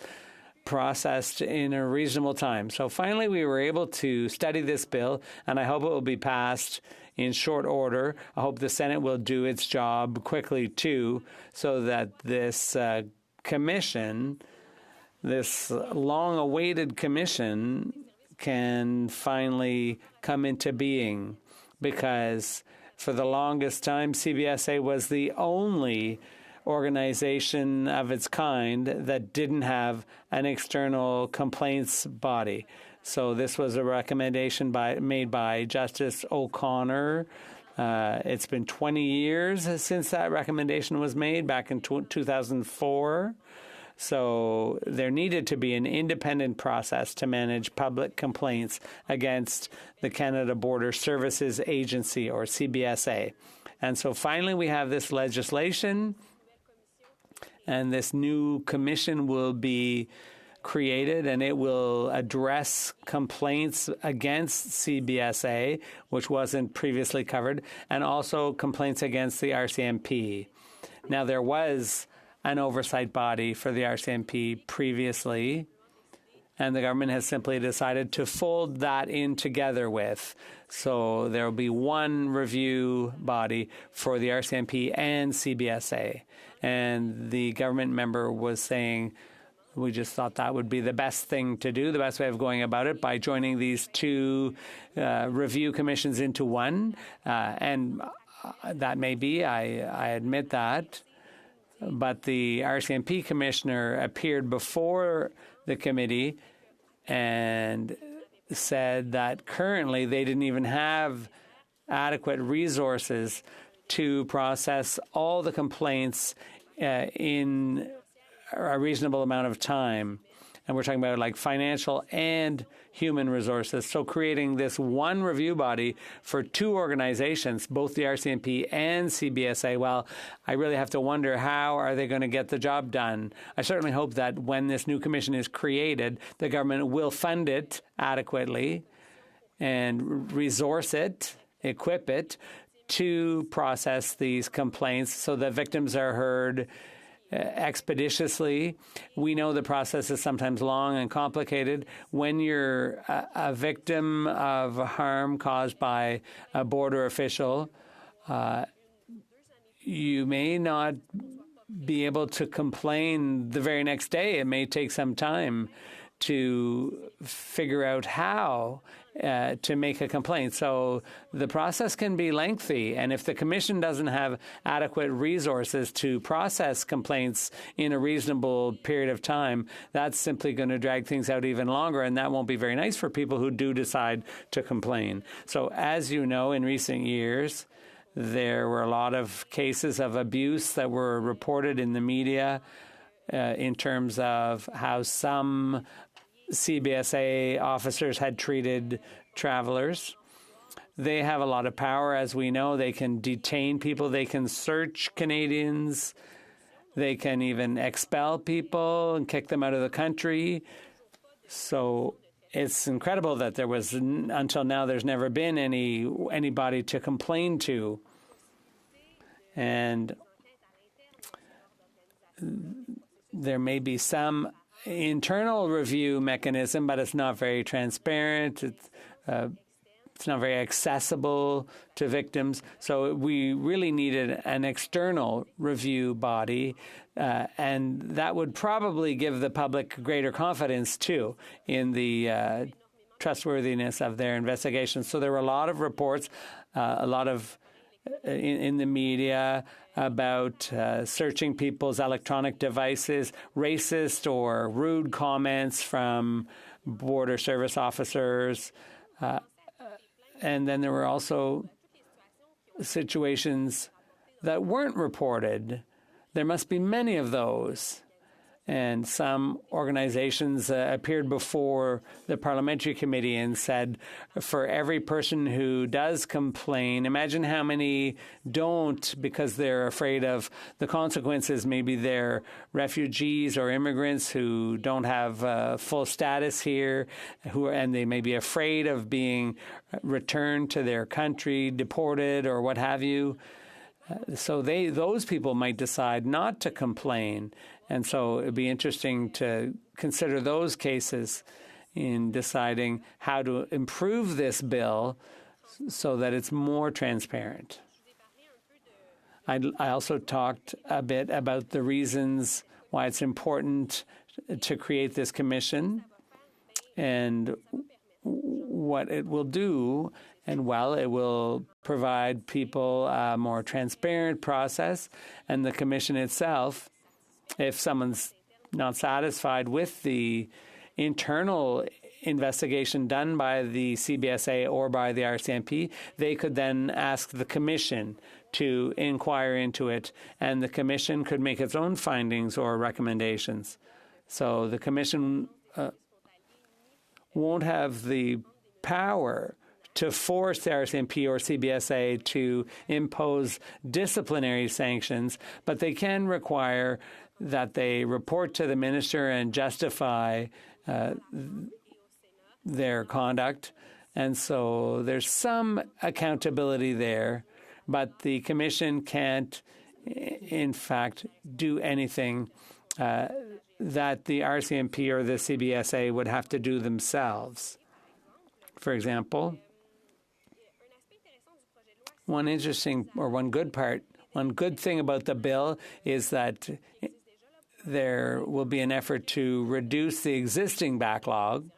processed in a reasonable time. So finally, we were able to study this bill, and I hope it will be passed in short order. I hope the Senate will do its job quickly, too, so that this commission, this long-awaited commission, can finally come into being, because for the longest time, CBSA was the only organization of its kind that didn't have an external complaints body. So this was a recommendation made by Justice O'Connor. It's been 20 years since that recommendation was made, back in 2004. So there needed to be an independent process to manage public complaints against the Canada Border Services Agency, or CBSA. And so finally we have this legislation, and this new commission will be created, and it will address complaints against CBSA, which wasn't previously covered, and also complaints against the RCMP. Now, there was an oversight body for the RCMP previously, and the government has simply decided to fold that in together with. So there will be one review body for the RCMP and CBSA. And the government member was saying, we just thought that would be the best thing to do, the best way of going about it, by joining these two review commissions into one. And that may be, I admit that. But the RCMP commissioner appeared before the committee and said that currently they didn't even have adequate resources to process all the complaints in a reasonable amount of time. And we're talking about like financial and human resources. So creating this one review body for two organizations, both the RCMP and CBSA, well, I really have to wonder, how are they going to get the job done? I certainly hope that when this new commission is created, the government will fund it adequately and resource it, equip it to process these complaints so that victims are heard expeditiously. We know the process is sometimes long and complicated. When you're a victim of harm caused by a border official, you may not be able to complain the very next day. It may take some time to figure out how to make a complaint. So the process can be lengthy, and if the commission doesn't have adequate resources to process complaints in a reasonable period of time, that's simply going to drag things out even longer, and that won't be very nice for people who do decide to complain. So as you know, in recent years, there were a lot of cases of abuse that were reported in the media in terms of how some CBSA officers had treated travelers. They have a lot of power, as we know. They can detain people. They can search Canadians. They can even expel people and kick them out of the country. So it's incredible that there was, until now, there's never been anybody to complain to. And there may be some internal review mechanism, but it's not very transparent. It's not very accessible to victims. So we really needed an external review body, and that would probably give the public greater confidence, too, in the trustworthiness of their investigations. So there were a lot of reports, a lot of in the media about searching people's electronic devices, racist or rude comments from border service officers. And then there were also situations that weren't reported. There must be many of those. And some organizations appeared before the parliamentary committee and said, for every person who does complain, imagine how many don't because they're afraid of the consequences. Maybe they're refugees or immigrants who don't have full status here, and they may be afraid of being returned to their country, deported, or what have you. So those people might decide not to complain. And so it'd be interesting to consider those cases in deciding how to improve this bill so that it's more transparent. I also talked a bit about the reasons why it's important to create this commission and what it will do. And well, it will provide people a more transparent process, and the commission itself, if someone's not satisfied with the internal investigation done by the CBSA or by the RCMP, they could then ask the Commission to inquire into it, and the Commission could make its own findings or recommendations. So the Commission won't have the power to force the RCMP or CBSA to impose disciplinary sanctions, but they can require that they report to the minister and justify their conduct. And so there's some accountability there, but the Commission can't, in fact, do anything that the RCMP or the CBSA would have to do themselves. For example, one good thing about the bill is that there will be an effort to reduce the existing backlog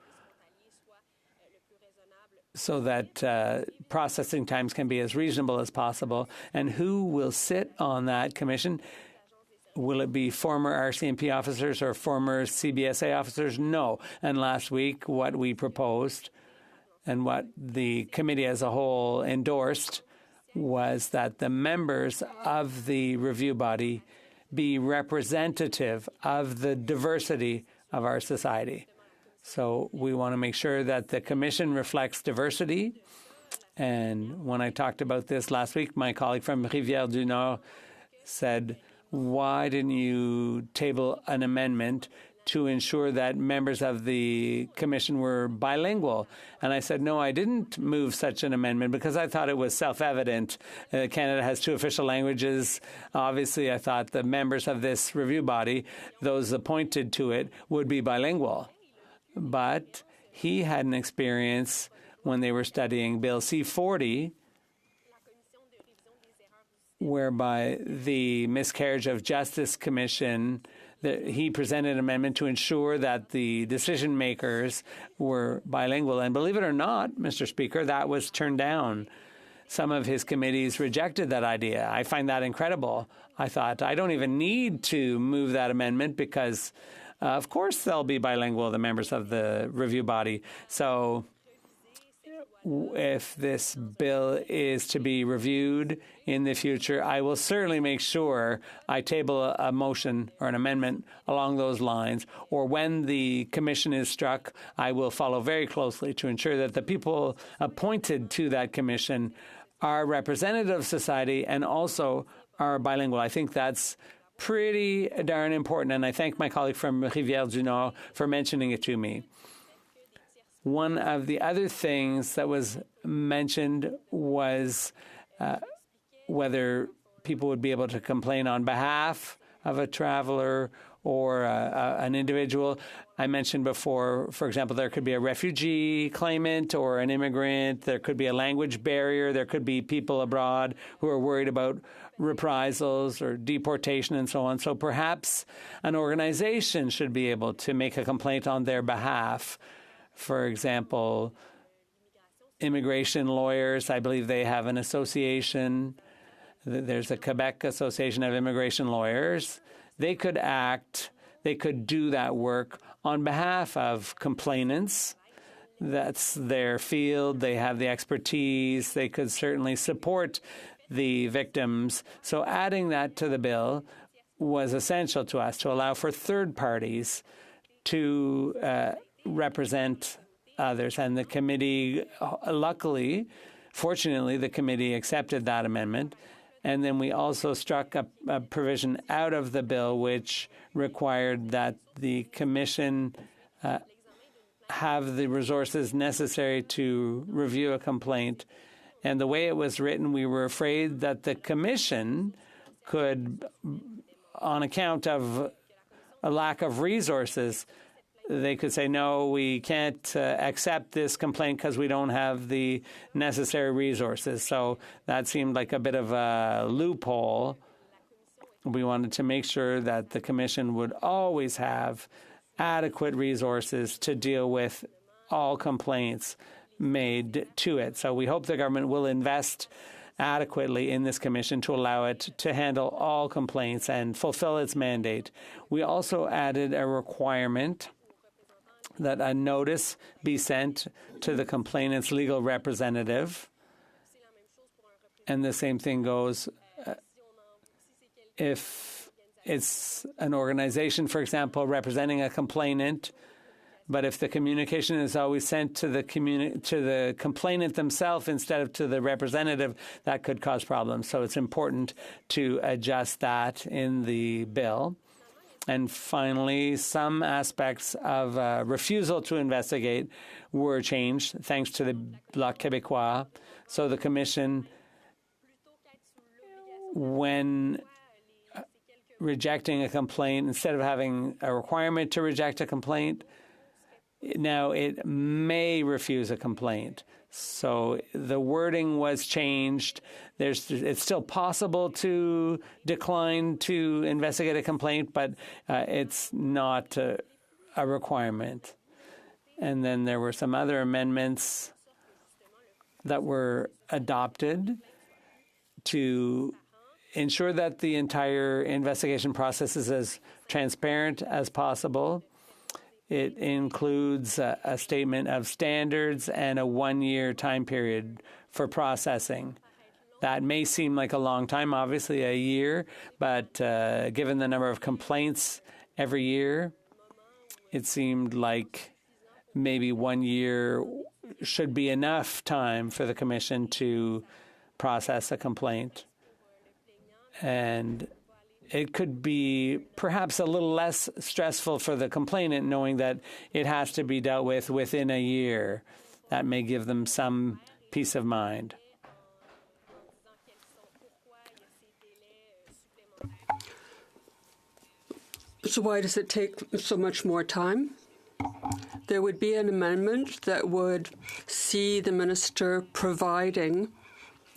so that processing times can be as reasonable as possible. And who will sit on that commission? Will it be former RCMP officers or former CBSA officers? No. And last week, what we proposed and what the committee as a whole endorsed was that the members of the review body be representative of the diversity of our society. So we want to make sure that the Commission reflects diversity. And when I talked about this last week, my colleague from Rivière-du-Nord said, why didn't you table an amendment to ensure that members of the Commission were bilingual? And I said, no, I didn't move such an amendment because I thought it was self-evident. Canada has 2 official languages. Obviously, I thought the members of this review body, those appointed to it, would be bilingual. But he had an experience when they were studying Bill C-40, whereby the Miscarriage of Justice Commission, he presented an amendment to ensure that the decision makers were bilingual. And believe it or not, Mr. Speaker, that was turned down. Some of his committees rejected that idea. I find that incredible. I thought, I don't even need to move that amendment because, of course, they'll be bilingual, the members of the review body. So if this bill is to be reviewed in the future, I will certainly make sure I table a motion or an amendment along those lines. Or when the commission is struck, I will follow very closely to ensure that the people appointed to that commission are representative of society and also are bilingual. I think that's pretty darn important, and I thank my colleague from Rivière-du-Nord for mentioning it to me. One of the other things that was mentioned was whether people would be able to complain on behalf of a traveler or an individual. I mentioned before, for example, there could be a refugee claimant or an immigrant. There could be a language barrier. There could be people abroad who are worried about reprisals or deportation and so on. So perhaps an organization should be able to make a complaint on their behalf. For example, immigration lawyers, I believe they have an association. There's a Quebec Association of Immigration Lawyers. They could act, they could do that work on behalf of complainants. That's their field. They have the expertise. They could certainly support the victims. So adding that to the bill was essential to us to allow for third parties to represent others. And the committee, luckily, fortunately, the committee accepted that amendment. And then we also struck a provision out of the bill which required that the commission have the resources necessary to review a complaint. And the way it was written, we were afraid that the commission could, on account of a lack of resources, they could say, no, we can't accept this complaint because we don't have the necessary resources. So that seemed like a bit of a loophole. We wanted to make sure that the commission would always have adequate resources to deal with all complaints made to it. So we hope the government will invest adequately in this commission to allow it to handle all complaints and fulfill its mandate. We also added a requirement that a notice be sent to the complainant's legal representative. And the same thing goes if it's an organization, for example, representing a complainant, but if the communication is always sent to the complainant themselves instead of to the representative, that could cause problems. So it's important to adjust that in the bill. And finally, some aspects of refusal to investigate were changed thanks to the Bloc Québécois. So the Commission, when rejecting a complaint, instead of having a requirement to reject a complaint, now it may refuse a complaint. So the wording was changed. It's still possible to decline to investigate a complaint, but it's not a requirement. And then there were some other amendments that were adopted to ensure that the entire investigation process is as transparent as possible. It includes a statement of standards and a one-year time period for processing. That may seem like a long time, obviously a year, but given the number of complaints every year, it seemed like maybe 1 year should be enough time for the Commission to process a complaint. And it could be perhaps a little less stressful for the complainant knowing that it has to be dealt with within a year. That may give them some peace of mind. So why does it take so much more time? There would be an amendment that would see the minister providing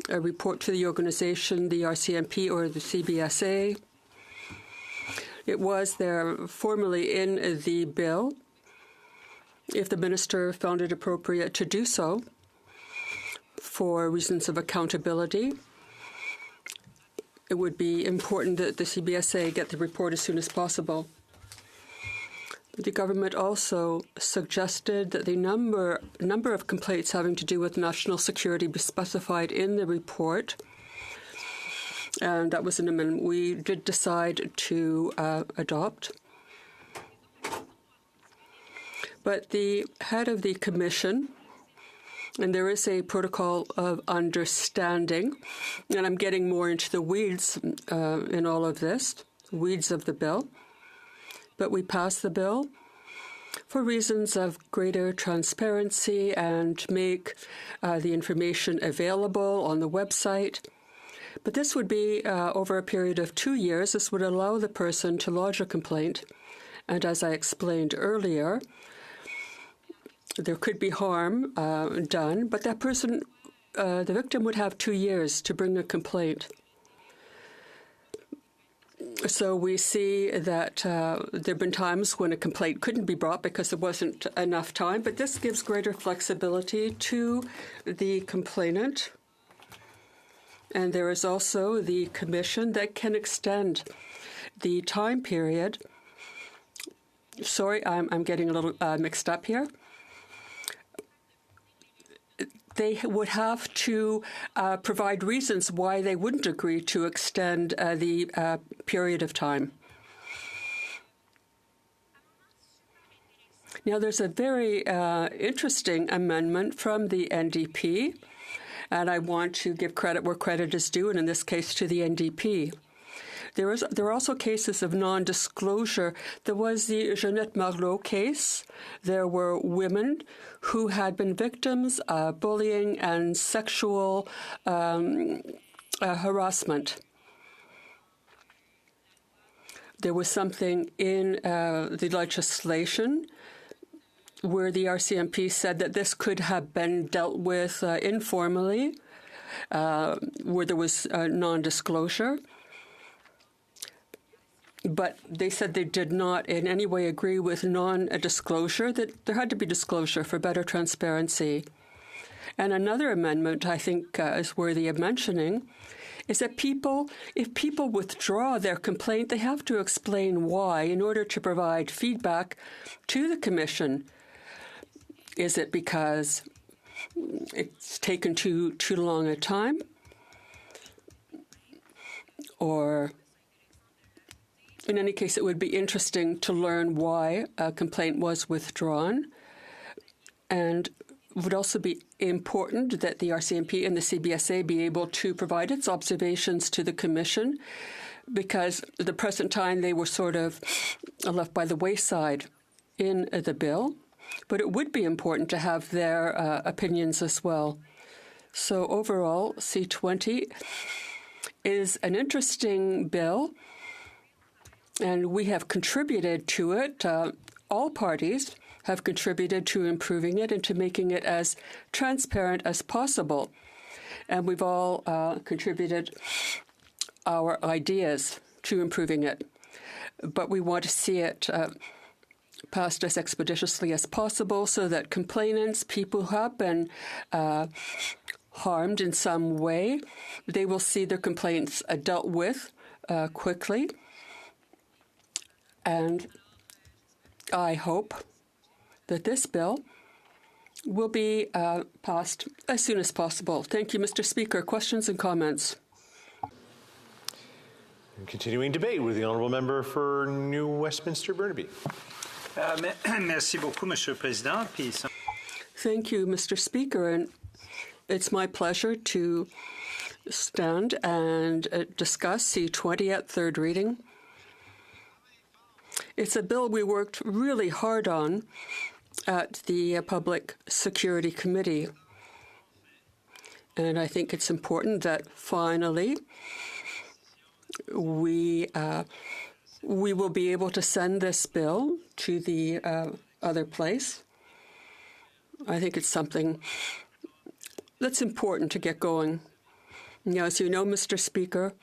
a report to the organization, the RCMP or the CBSA. It was there formally in the bill. If the minister found it appropriate to do so for reasons of accountability, it would be important that the CBSA get the report as soon as possible. The government also suggested that the number of complaints having to do with national security be specified in the report, and that was an amendment we did decide to adopt. But the head of the Commission, and there is a protocol of understanding, and I'm getting more into the weeds in all of this, weeds of the bill. But we passed the bill for reasons of greater transparency and make the information available on the website. But this would be over a period of 2 years. This would allow the person to lodge a complaint. And as I explained earlier, there could be harm done, but that person, the victim, would have 2 years to bring a complaint. So we see that there have been times when a complaint couldn't be brought because there wasn't enough time, but this gives greater flexibility to the complainant. And there is also the Commission that can extend the time period. Sorry, I'm getting a little mixed up here. They would have to provide reasons why they wouldn't agree to extend the period of time. Now, there's a very interesting amendment from the NDP, and I want to give credit where credit is due, and in this case to the NDP. There are also cases of non-disclosure. There was the Jeanette Marleau case. There were women who had been victims of bullying and sexual harassment. There was something in the legislation where the RCMP said that this could have been dealt with informally, where there was non-disclosure. But they said they did not in any way agree with non-disclosure, that there had to be disclosure for better transparency. And another amendment I think is worthy of mentioning is that if people withdraw their complaint, they have to explain why in order to provide feedback to the Commission Is it because it's taken too long a time? Or, in any case, it would be interesting to learn why a complaint was withdrawn. And it would also be important that the RCMP and the CBSA be able to provide its observations to the Commission, because at the present time they were sort of left by the wayside in the bill. But it would be important to have their opinions as well. So overall, C20 is an interesting bill, and we have contributed to it. All parties have contributed to improving it and to making it as transparent as possible. And we've all contributed our ideas to improving it. But we want to see it passed as expeditiously as possible so that complainants, people who have been harmed in some way, they will see their complaints dealt with quickly. And I hope that this bill will be passed as soon as possible. Thank you, Mr. Speaker. Questions and comments? And continuing debate with the Honourable Member for New Westminster Burnaby. Merci beaucoup, Monsieur le Président. Thank you, Mr. Speaker. And it's my pleasure to stand and discuss C20 at third reading. It's a bill we worked really hard on at the Public Security Committee. And I think it's important that finally we will be able to send this bill to the other place. I think it's something that's important to get going. Now, as you know, Mr. Speaker,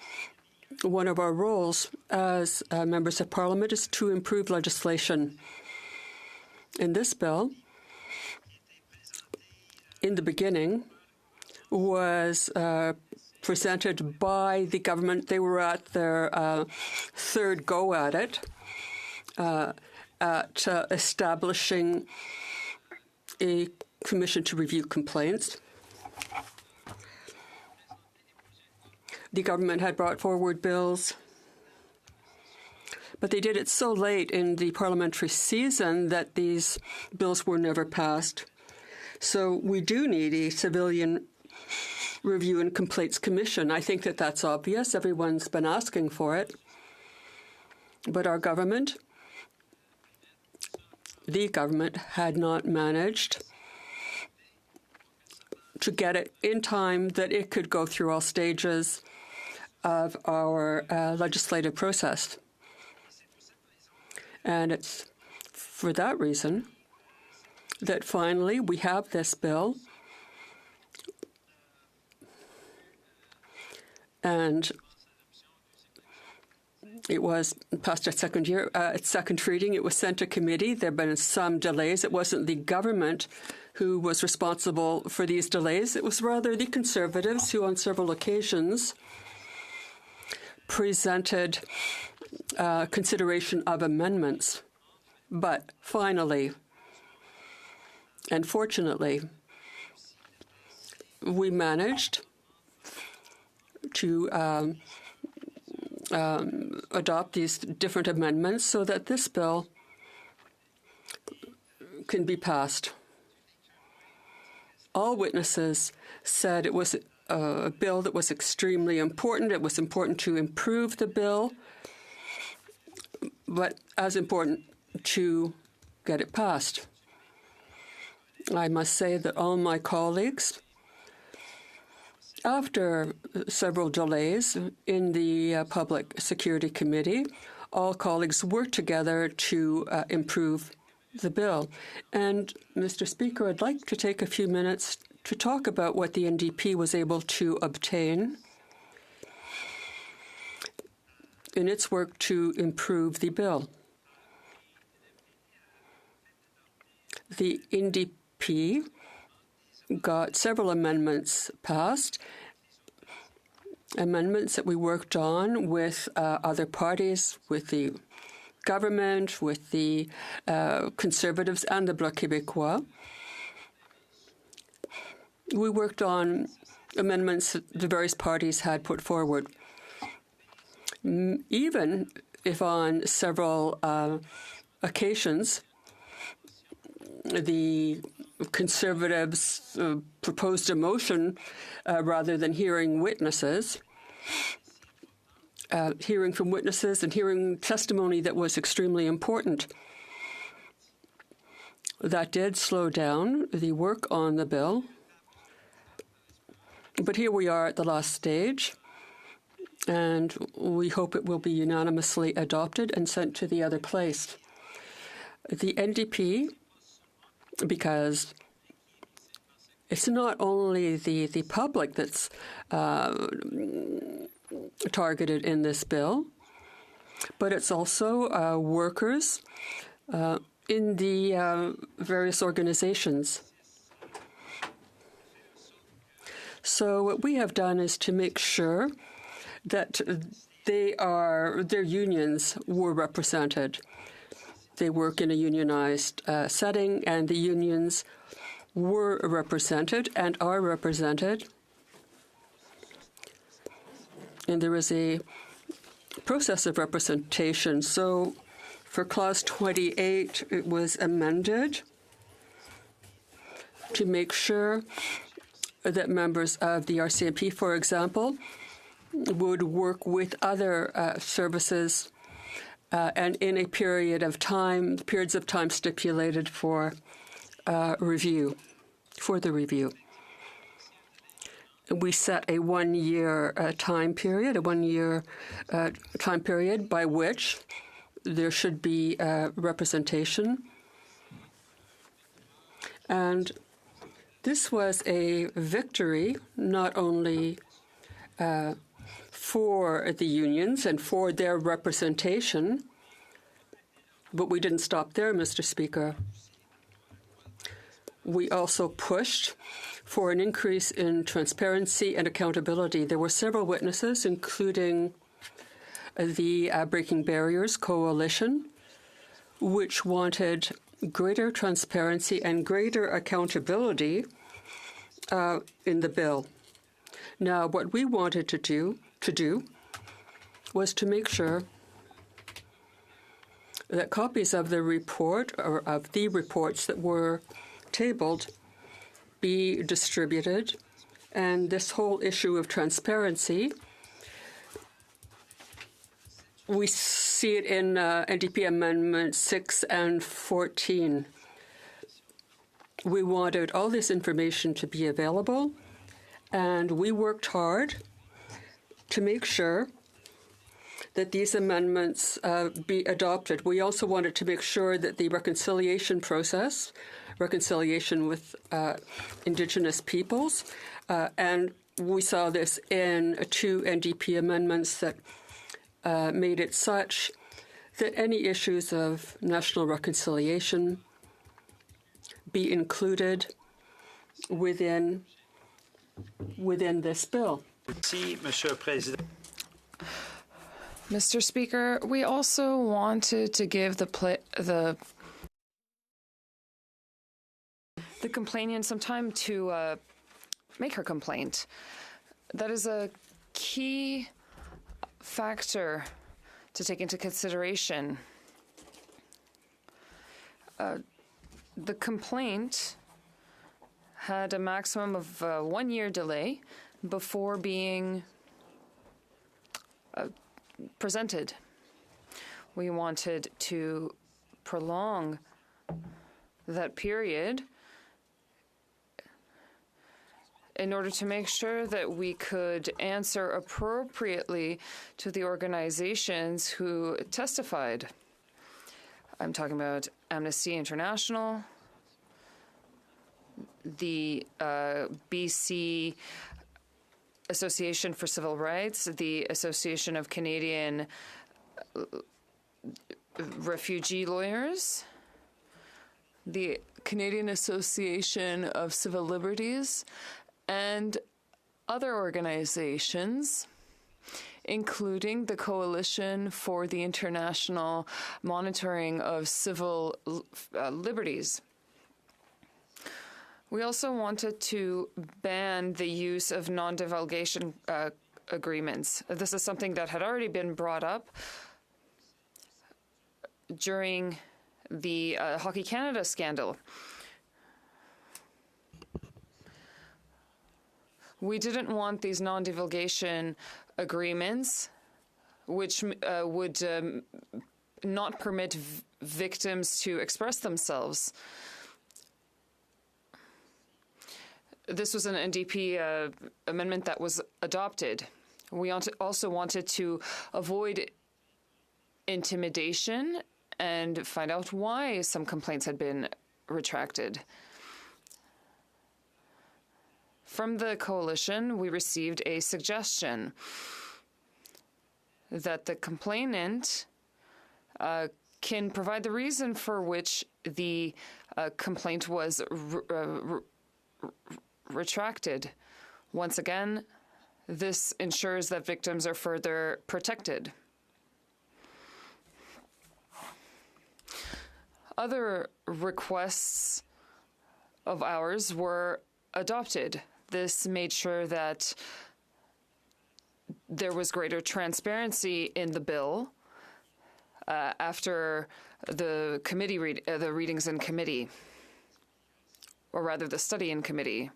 one of our roles as members of Parliament is to improve legislation. And this bill, in the beginning, was presented by the government. They were at their third go at it, at establishing a commission to review complaints. The government had brought forward bills, but they did it so late in the parliamentary season that these bills were never passed. So we do need a civilian review and complaints commission. I think that that's obvious. Everyone's been asking for it. But our government, the government, had not managed to get it in time that it could go through all stages of our legislative process. And it's for that reason that finally we have this bill. And it was passed at second reading. It was sent to committee. There have been some delays. It wasn't the government who was responsible for these delays. It was rather the Conservatives who on several occasions presented consideration of amendments. But finally, and fortunately, we managed to adopt these different amendments so that this bill can be passed. All witnesses said it was a bill that was extremely important. It was important to improve the bill, but as important to get it passed. I must say that all my colleagues, after several delays in the Public Security Committee, all colleagues worked together to improve the bill. And, Mr. Speaker, I'd like to take a few minutes to talk about what the NDP was able to obtain in its work to improve the bill. The NDP got several amendments passed, amendments that we worked on with other parties, with the government, with the Conservatives and the Bloc Québécois. we worked on amendments that the various parties had put forward. Even if on several occasions the Conservatives proposed a motion rather than hearing witnesses, hearing from witnesses and hearing testimony that was extremely important. That did slow down the work on the bill. But here we are at the last stage, and we hope it will be unanimously adopted and sent to the other place. The NDP, because it's not only the public that's targeted in this bill, but it's also workers in the various organizations. So what we have done is to make sure that their unions were represented. They work in a unionized setting, and the unions were represented and are represented. And there is a process of representation. So for Clause 28, it was amended to make sure that members of the RCMP, for example, would work with other services and in a periods of time stipulated for review, for the review. We set a one-year time period by which there should be representation. And this was a victory not only for the unions and for their representation, but we didn't stop there, Mr. Speaker. We also pushed for an increase in transparency and accountability. There were several witnesses, including the Breaking Barriers Coalition, which wanted greater transparency and greater accountability in the bill. Now, what we wanted to do was to make sure that copies of the report or of the reports that were tabled be distributed, and this whole issue of transparency, we see it in NDP Amendment 6 and 14. We wanted all this information to be available, and we worked hard to make sure that these amendments be adopted. We also wanted to make sure that the reconciliation process, reconciliation with Indigenous peoples, and we saw this in 2 NDP amendments that made it such that any issues of national reconciliation be included within this bill. Mr. Speaker, we also wanted to give the complainant some time to make her complaint. That is a key factor to take into consideration. The complaint had a maximum of 1 year delay before being presented. We wanted to prolong that period in order to make sure that we could answer appropriately to the organizations who testified. I'm talking about Amnesty International, the BC Association for Civil Rights, the Association of Canadian Refugee Lawyers, the Canadian Association of Civil Liberties, and other organizations, including the Coalition for the International Monitoring of Civil Liberties. We also wanted to ban the use of non-divulgation agreements. This is something that had already been brought up during the Hockey Canada scandal. We didn't want these non-divulgation agreements, which would not permit victims to express themselves. This was an NDP amendment that was adopted. We also wanted to avoid intimidation and find out why some complaints had been retracted. From the coalition, we received a suggestion that the complainant can provide the reason for which the complaint was retracted. Once again, this ensures that victims are further protected. Other requests of ours were adopted. This made sure that there was greater transparency in the bill after the committee the readings in committee, or rather the study in committee.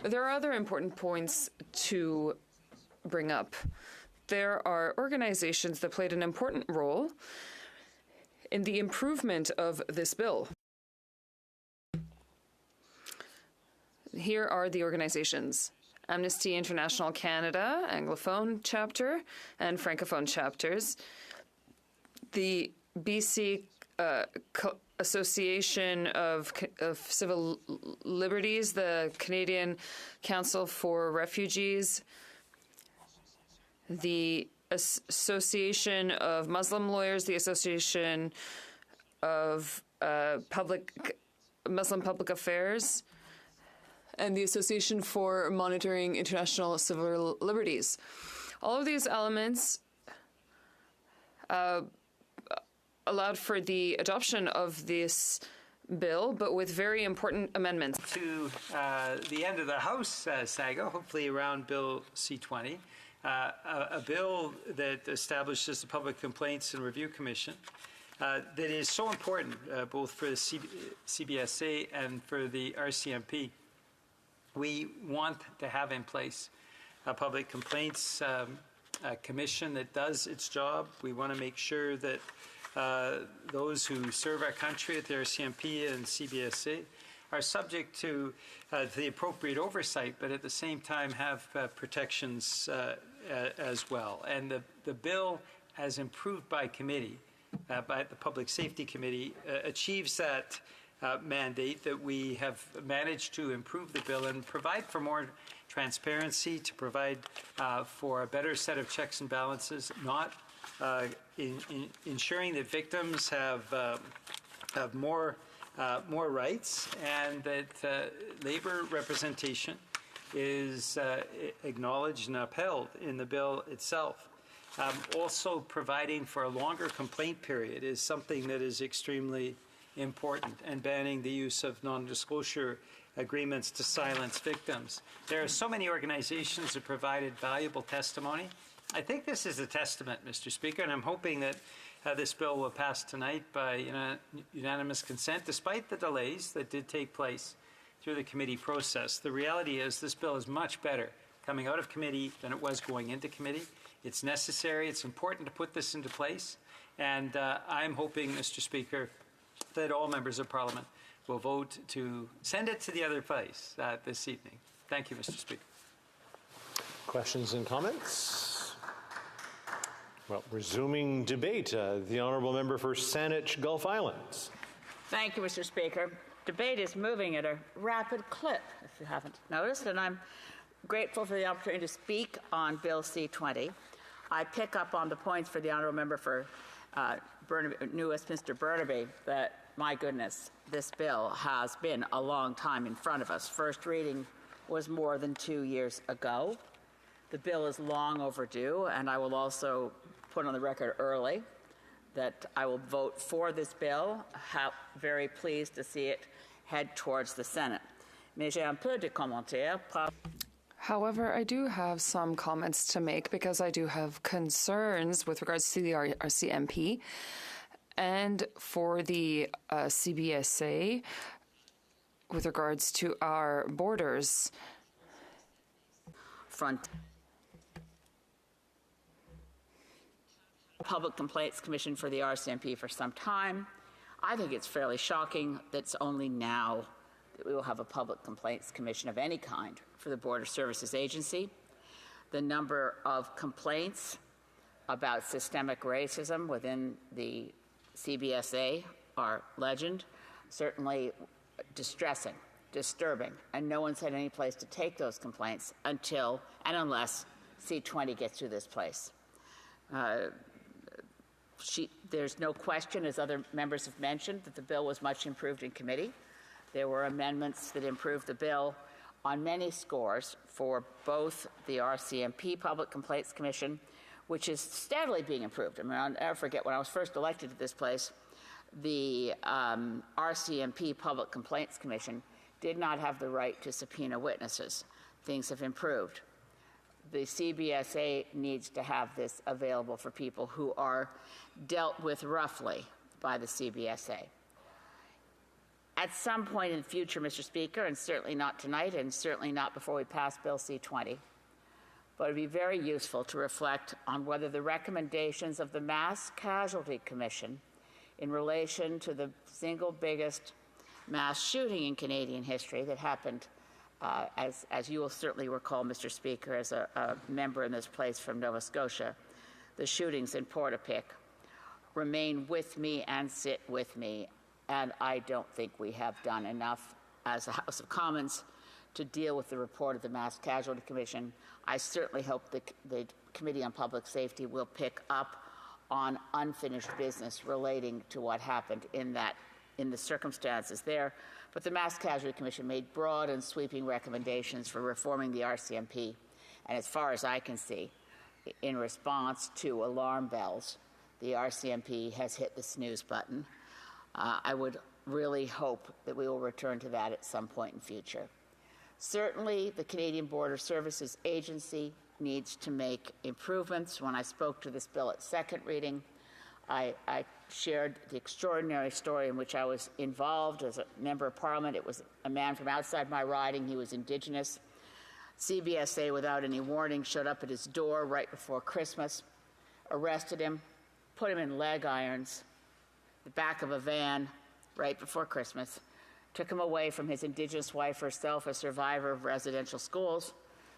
There are other important points to bring up. There are organizations that played an important role in the improvement of this bill. Here are the organizations: Amnesty International Canada, Anglophone chapter, and Francophone chapters, the BC Association of Civil Liberties, the Canadian Council for Refugees, the Association of Muslim Lawyers, the Association of Muslim Public Affairs, and the Association for Monitoring International Civil Liberties. All of these elements allowed for the adoption of this bill, but with very important amendments. To the end of the House saga, hopefully around Bill C-20, a bill that establishes the Public Complaints and Review Commission that is so important both for the CBSA and for the RCMP. We want to have in place a Public Complaints Commission that does its job. We want to make sure that those who serve our country at the RCMP and CBSA are subject to the appropriate oversight, but at the same time have protections as well. And the bill, as improved by committee, by the Public Safety Committee, achieves that mandate, that we have managed to improve the bill and provide for more transparency, to provide for a better set of checks and balances, not in ensuring that victims have more rights, and that labor representation is acknowledged and upheld in the bill itself. Also, providing for a longer complaint period is something that is extremely important, and banning the use of non-disclosure agreements to silence victims. There are so many organizations that provided valuable testimony. I think this is a testament, Mr. Speaker, and I'm hoping that this bill will pass tonight by unanimous consent, despite the delays that did take place through the committee process. The reality is this bill is much better coming out of committee than it was going into committee. It's necessary. It's important to put this into place. And I'm hoping, Mr. Speaker, that all members of Parliament will vote to send it to the other place this evening. Thank you, Mr. Speaker. Questions and comments? Well, resuming debate, the honourable member for Saanich Gulf Islands. Thank you, Mr. Speaker. Debate is moving at a rapid clip, if you haven't noticed, and I'm grateful for the opportunity to speak on Bill C-20. I pick up on the points for the honourable member for New Westminster Burnaby that, my goodness, this bill has been a long time in front of us. First reading was more than 2 years ago. The bill is long overdue, and I will also put on the record early that I will vote for this bill. Very pleased to see it head towards the Senate. Mais j'ai un peu de commentaires. However, I do have some comments to make because I do have concerns with regards to the RCMP and for the CBSA with regards to our borders. Public Complaints Commission for the RCMP for some time. I think it's fairly shocking that it's only now that we will have a Public Complaints Commission of any kind for the Border Services Agency. The number of complaints about systemic racism within the CBSA are legend, certainly distressing, disturbing, and no one's had any place to take those complaints until and unless C-20 gets through this place. There's no question, as other members have mentioned, that the bill was much improved in committee. There were amendments that improved the bill on many scores for both the RCMP Public Complaints Commission, which is steadily being improved. I mean, I'll never forget when I was first elected to this place, the RCMP Public Complaints Commission did not have the right to subpoena witnesses. Things have improved. The CBSA needs to have this available for people who are dealt with roughly by the CBSA. At some point in the future, Mr. Speaker, and certainly not tonight, and certainly not before we pass Bill C-20, but it would be very useful to reflect on whether the recommendations of the Mass Casualty Commission in relation to the single biggest mass shooting in Canadian history that happened, as you will certainly recall, Mr. Speaker, as a member in this place from Nova Scotia, the shootings in Portapique, remain with me and sit with me. And I don't think we have done enough as a House of Commons to deal with the report of the Mass Casualty Commission. I certainly hope the Committee on Public Safety will pick up on unfinished business relating to what happened in the circumstances there. But the Mass Casualty Commission made broad and sweeping recommendations for reforming the RCMP. And as far as I can see, in response to alarm bells, the RCMP has hit the snooze button. I would really hope that we will return to that at some point in future. Certainly, the Canadian Border Services Agency needs to make improvements. When I spoke to this bill at second reading, I shared the extraordinary story in which I was involved as a member of Parliament. It was a man from outside my riding. He was Indigenous. CBSA, without any warning, showed up at his door right before Christmas, arrested him, put him in leg irons, the back of a van right before Christmas, took him away from his Indigenous wife, herself a survivor of residential schools,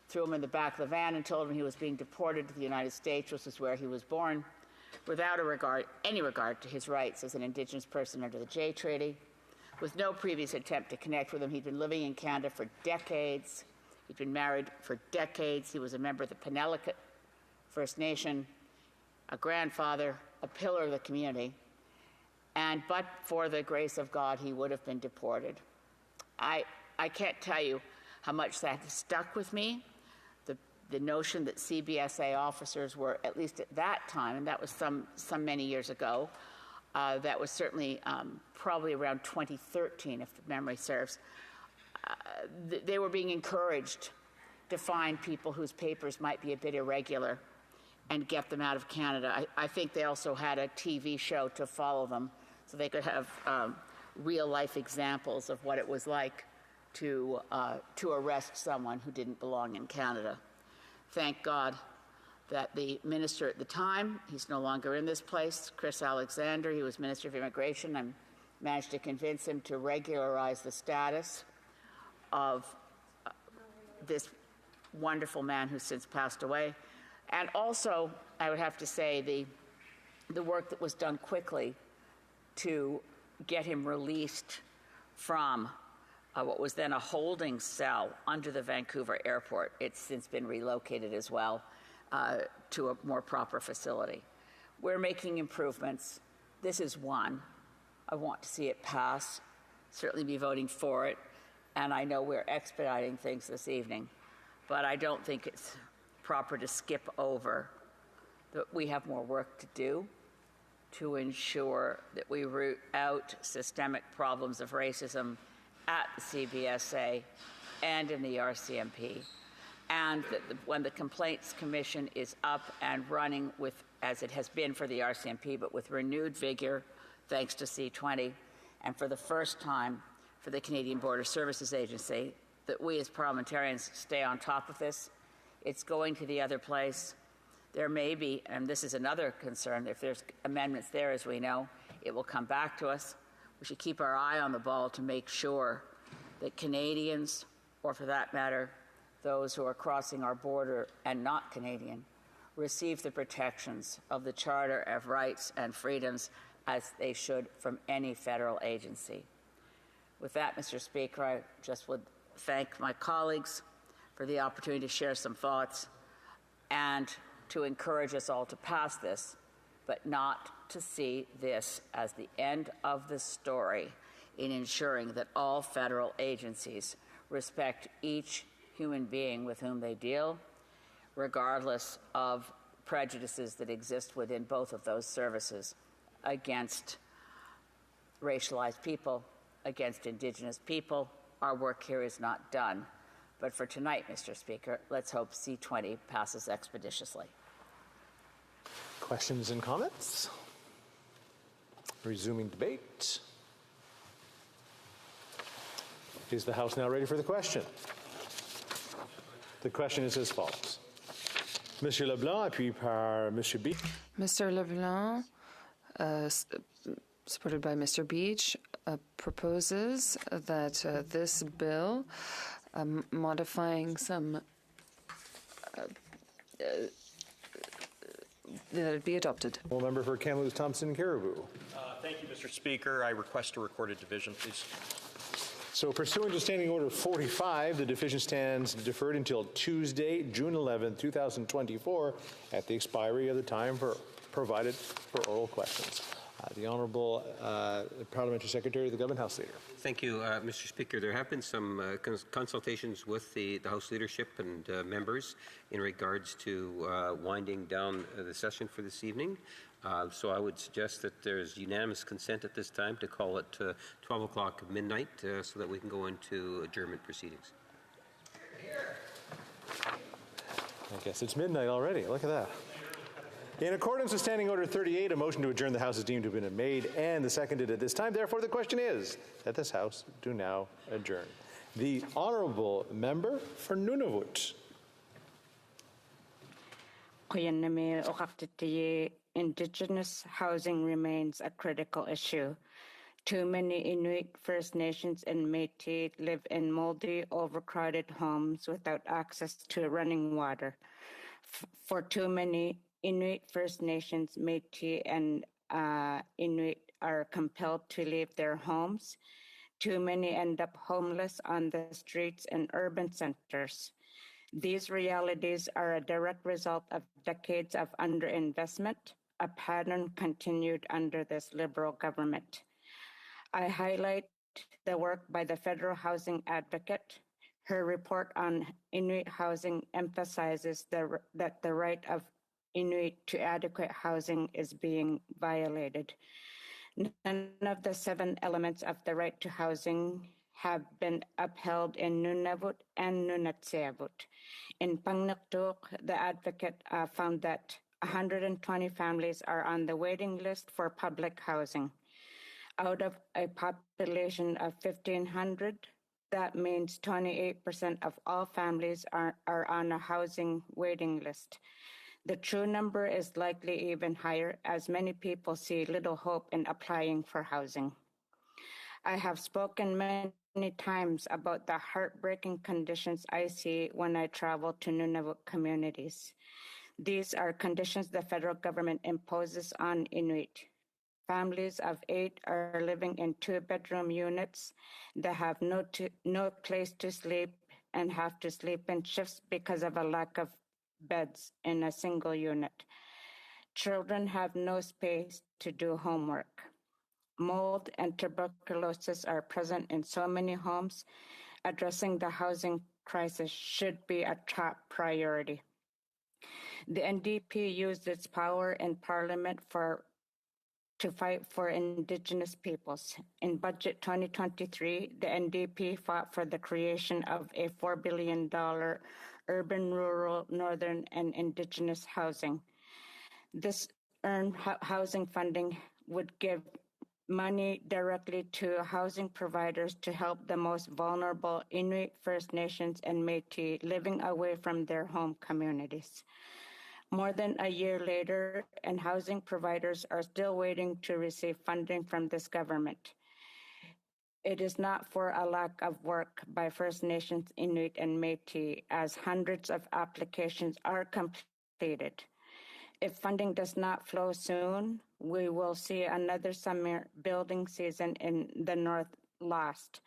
threw him in the back of the van and told him he was being deported to the United States, which is where he was born, without any regard to his rights as an Indigenous person under the Jay Treaty. With no previous attempt to connect with him, he'd been living in Canada for decades. He'd been married for decades. He was a member of the Penelakut First Nation, a grandfather, a pillar of the community. And but for the grace of God, he would have been deported. I can't tell you how much that has stuck with me. The notion that CBSA officers were, at least at that time, and that was some many years ago, that was certainly probably around 2013, if memory serves, they were being encouraged to find people whose papers might be a bit irregular and get them out of Canada. I think they also had a TV show to follow them so they could have real-life examples of what it was like to arrest someone who didn't belong in Canada. Thank God that the minister at the time, he's no longer in this place, Chris Alexander, he was Minister of Immigration. I managed to convince him to regularize the status of this wonderful man who's since passed away. And also, I would have to say, the work that was done quickly to get him released from what was then a holding cell under the Vancouver airport. It's since been relocated as well to a more proper facility. We're making improvements. This is one. I want to see it pass, certainly be voting for it, and I know we're expediting things this evening, but I don't think it's proper to skip over that we have more work to do to ensure that we root out systemic problems of racism at the CBSA and in the RCMP, and that when the Complaints Commission is up and running with, as it has been for the RCMP, but with renewed vigor, thanks to C20, and for the first time for the Canadian Border Services Agency, that we as parliamentarians stay on top of this. It's going to the other place. There may be, and this is another concern, if there's amendments there, as we know, it will come back to us. We should keep our eye on the ball to make sure that Canadians, or for that matter, those who are crossing our border and not Canadian, receive the protections of the Charter of Rights and Freedoms as they should from any federal agency. With that, Mr. Speaker, I just would thank my colleagues for the opportunity to share some thoughts and to encourage us all to pass this, but not to see this as the end of the story in ensuring that all federal agencies respect each human being with whom they deal, regardless of prejudices that exist within both of those services against racialized people, against Indigenous people. Our work here is not done. But for tonight, Mr. Speaker, let's hope C20 passes expeditiously. Questions and comments? Resuming debate. Is the House now ready for the question? The question is as follows. Monsieur Leblanc, appuyé par Monsieur Beach. Mr. Leblanc, supported by Mr. Beach, proposes that this bill, modifying some, that it be adopted. Well, member for Kamloops Thompson Caribou. Thank you, Mr. Speaker. I request a recorded division, please. So pursuant to Standing Order 45, the division stands deferred until Tuesday, June 11, 2024, at the expiry of the time provided for oral questions. The Honourable Parliamentary Secretary of the Government House Leader. Thank you, Mr. Speaker. There have been some consultations with the House leadership and members in regards to winding down the session for this evening. So I would suggest that there's unanimous consent at this time to call it 12 o'clock midnight so that we can go into adjournment proceedings. I guess it's midnight already. Look at that. In accordance with Standing Order 38, a motion to adjourn the House is deemed to have been made and seconded at this time. Therefore, the question is that this House do now adjourn. The Honourable Member for Nunavut. Indigenous housing remains a critical issue. Too many Inuit, First Nations, and Métis live in moldy, overcrowded homes without access to running water. For too many, Inuit, First Nations, Métis, and Inuit are compelled to leave their homes. Too many end up homeless on the streets and urban centers. These realities are a direct result of decades of underinvestment, a pattern continued under this Liberal government. I highlight the work by the Federal Housing Advocate. Her report on Inuit housing emphasizes that the right of Inuit to adequate housing is being violated. None of the 7 elements of the right to housing have been upheld in Nunavut and Nunatsiavut. In Pangnaktuk, the advocate found that 120 families are on the waiting list for public housing. Out of a population of 1,500, that means 28% of all families are on a housing waiting list. The true number is likely even higher, as many people see little hope in applying for housing. I have spoken many times about the heartbreaking conditions I see when I travel to Nunavut communities. These are conditions the federal government imposes on Inuit. Families of 8 are living in 2-bedroom units that have no place to sleep and have to sleep in shifts because of a lack of beds in a single unit. Children have no space to do homework. Mold and tuberculosis are present in so many homes. Addressing the housing crisis should be a top priority. The NDP used its power in Parliament for to fight for Indigenous peoples. In Budget 2023, the NDP fought for the creation of a $4 billion urban, rural, northern, and Indigenous housing. This earned housing funding would give money directly to housing providers to help the most vulnerable Inuit, First Nations, and Métis living away from their home communities. More than a year later, and housing providers are still waiting to receive funding from this government. It is not for a lack of work by First Nations, Inuit, and Métis, as hundreds of applications are completed. If funding does not flow soon, we will see another summer building season in the North lost.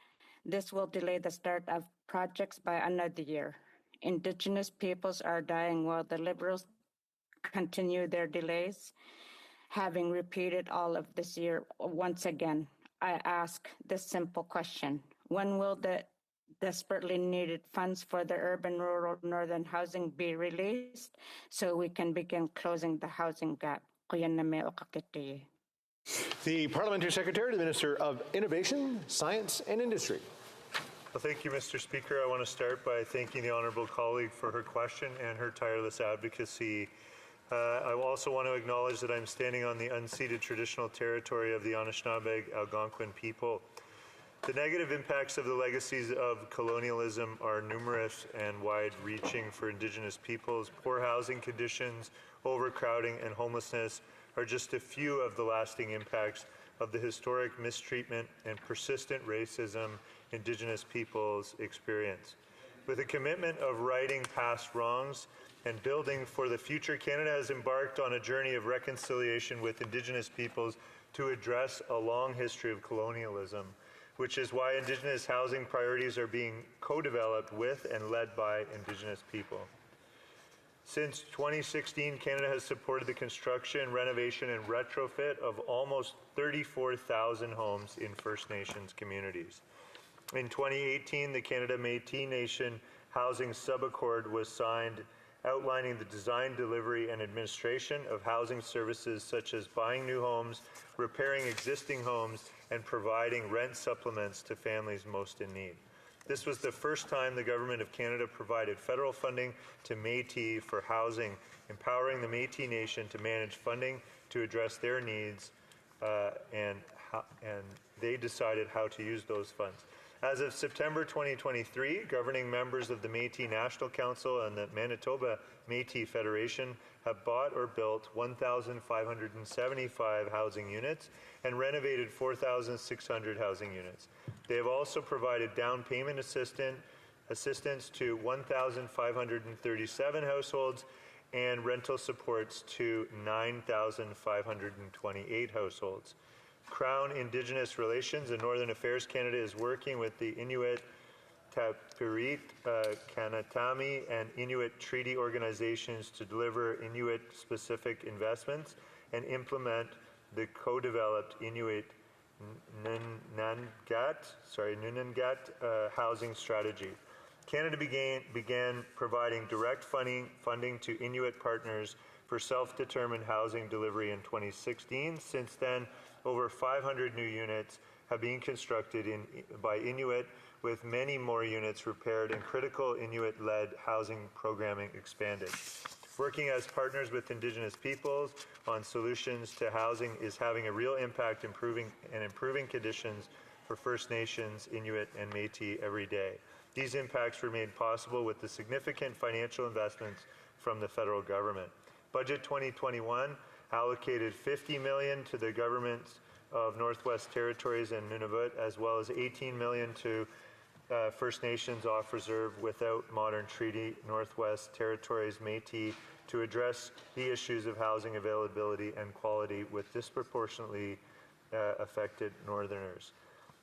This will delay the start of projects by another year. Indigenous peoples are dying while the Liberals continue their delays. Having repeated all of this year once again, I ask this simple question: when will the desperately needed funds for the urban, rural, northern housing be released so we can begin closing the housing gap? The Parliamentary Secretary, the Minister of Innovation, Science and Industry. Well, thank you, Mr. Speaker. I want to start by thanking the honourable colleague for her question and her tireless advocacy. I also want to acknowledge that I'm standing on the unceded traditional territory of the Anishinaabe Algonquin people. The negative impacts of the legacies of colonialism are numerous and wide-reaching for Indigenous peoples. Poor housing conditions, overcrowding, and homelessness are just a few of the lasting impacts of the historic mistreatment and persistent racism Indigenous peoples experience. With a commitment of righting past wrongs and building for the future, Canada has embarked on a journey of reconciliation with Indigenous peoples to address a long history of colonialism, which is why Indigenous housing priorities are being co-developed with and led by Indigenous people. Since 2016, Canada has supported the construction, renovation, and retrofit of almost 34,000 homes in First Nations communities. In 2018, the Canada Métis Nation Housing Subaccord was signed, outlining the design, delivery, and administration of housing services such as buying new homes, repairing existing homes, and providing rent supplements to families most in need. This was the first time the Government of Canada provided federal funding to Métis for housing, empowering the Métis Nation to manage funding to address their needs, and they decided how to use those funds. As of September 2023, governing members of the Métis National Council and the Manitoba Métis Federation have bought or built 1,575 housing units and renovated 4,600 housing units. They have also provided down payment assistance to 1,537 households and rental supports to 9,528 households. Crown Indigenous Relations and Northern Affairs Canada is working with the Inuit, Tapirit, Kanatami, and Inuit treaty organizations to deliver Inuit-specific investments and implement the co-developed Inuit Nunangat housing strategy. Canada began providing direct funding to Inuit partners for self-determined housing delivery in 2016. Since then, over 500 new units have been constructed by Inuit, with many more units repaired and critical Inuit-led housing programming expanded. Working as partners with Indigenous peoples on solutions to housing is having a real impact improving conditions for First Nations, Inuit, and Métis every day. These impacts were made possible with the significant financial investments from the federal government. Budget 2021 allocated $50 million to the governments of Northwest Territories and Nunavut, as well as $18 million to First Nations off reserve without modern treaty Northwest Territories Métis to address the issues of housing availability and quality with disproportionately affected Northerners.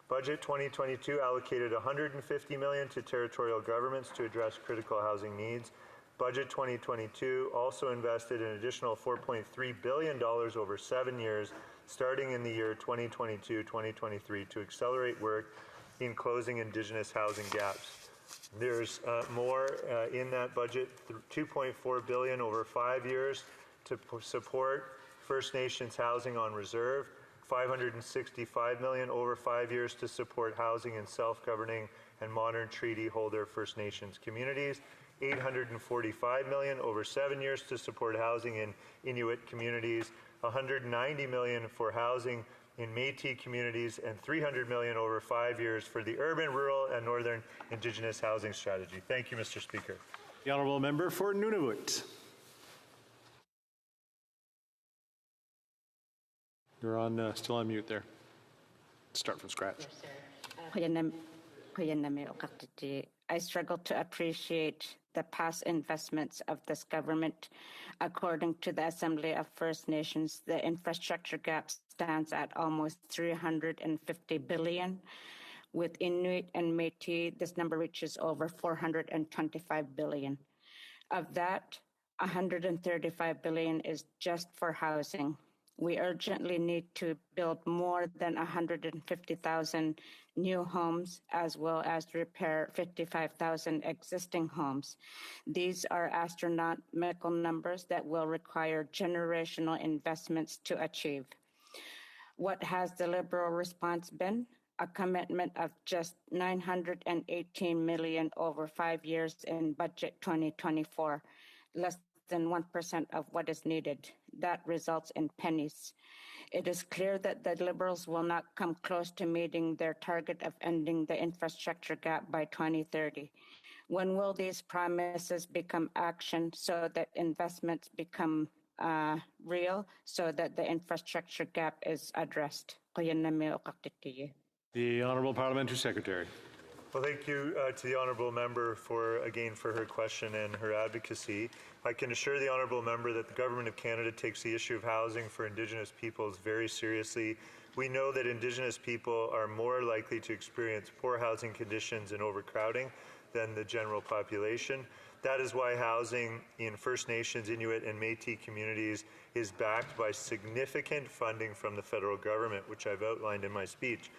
Budget 2022 allocated $150 million to territorial governments to address critical housing needs. Budget 2022 also invested an additional $4.3 billion over 7 years, starting in the year 2022-2023, to accelerate work in closing Indigenous housing gaps. There's more in that budget, $2.4 billion over 5 years to support First Nations housing on reserve, 565 million over 5 years to support housing in self-governing and modern treaty holder First Nations communities, 845 million over 7 years to support housing in Inuit communities, 190 million for housing in Métis communities, and 300 million over 5 years for the urban, rural, and northern Indigenous housing strategy. Thank you, Mr. Speaker. The honourable member for Nunavut. You're on, still on mute there. Start from scratch. I struggle to appreciate the past investments of this government. According to the Assembly of First Nations, the infrastructure gap stands at almost $350 billion. With Inuit and Métis, this number reaches over $425 billion. Of that, $135 billion is just for housing. We urgently need to build more than 150,000 new homes, as well as repair 55,000 existing homes. These are astronomical numbers that will require generational investments to achieve. What has the Liberal response been? A commitment of just $918 million over 5 years in budget 2024, less than 1% of what is needed. That results in pennies. It is clear that the Liberals will not come close to meeting their target of ending the infrastructure gap by 2030. When will these promises become action so that investments become real, so that the infrastructure gap is addressed? The Honourable Parliamentary Secretary. Well, thank you to the honourable member for her question and her advocacy. I can assure the honourable member that the Government of Canada takes the issue of housing for Indigenous peoples very seriously. We know that Indigenous people are more likely to experience poor housing conditions and overcrowding than the general population. That is why housing in First Nations, Inuit, and Métis communities is backed by significant funding from the federal government, which I've outlined in my speech.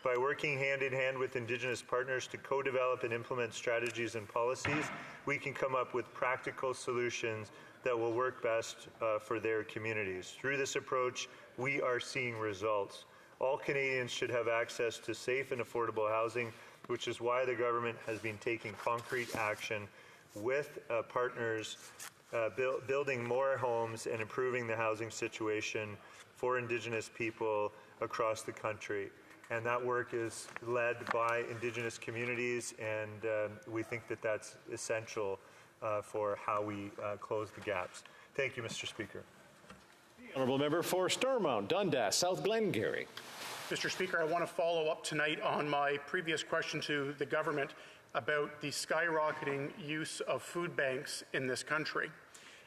By working hand in hand with Indigenous partners to co-develop and implement strategies and policies, we can come up with practical solutions that will work best for their communities. Through this approach, we are seeing results. All Canadians should have access to safe and affordable housing, which is why the government has been taking concrete action with partners, building more homes and improving the housing situation for Indigenous people across the country. And that work is led by Indigenous communities, and we think that that's essential for how we close the gaps. Thank you, Mr. Speaker. Honourable member for Stormont, Dundas, South Glengarry. Mr. Speaker, I want to follow up tonight on my previous question to the government about the skyrocketing use of food banks in this country.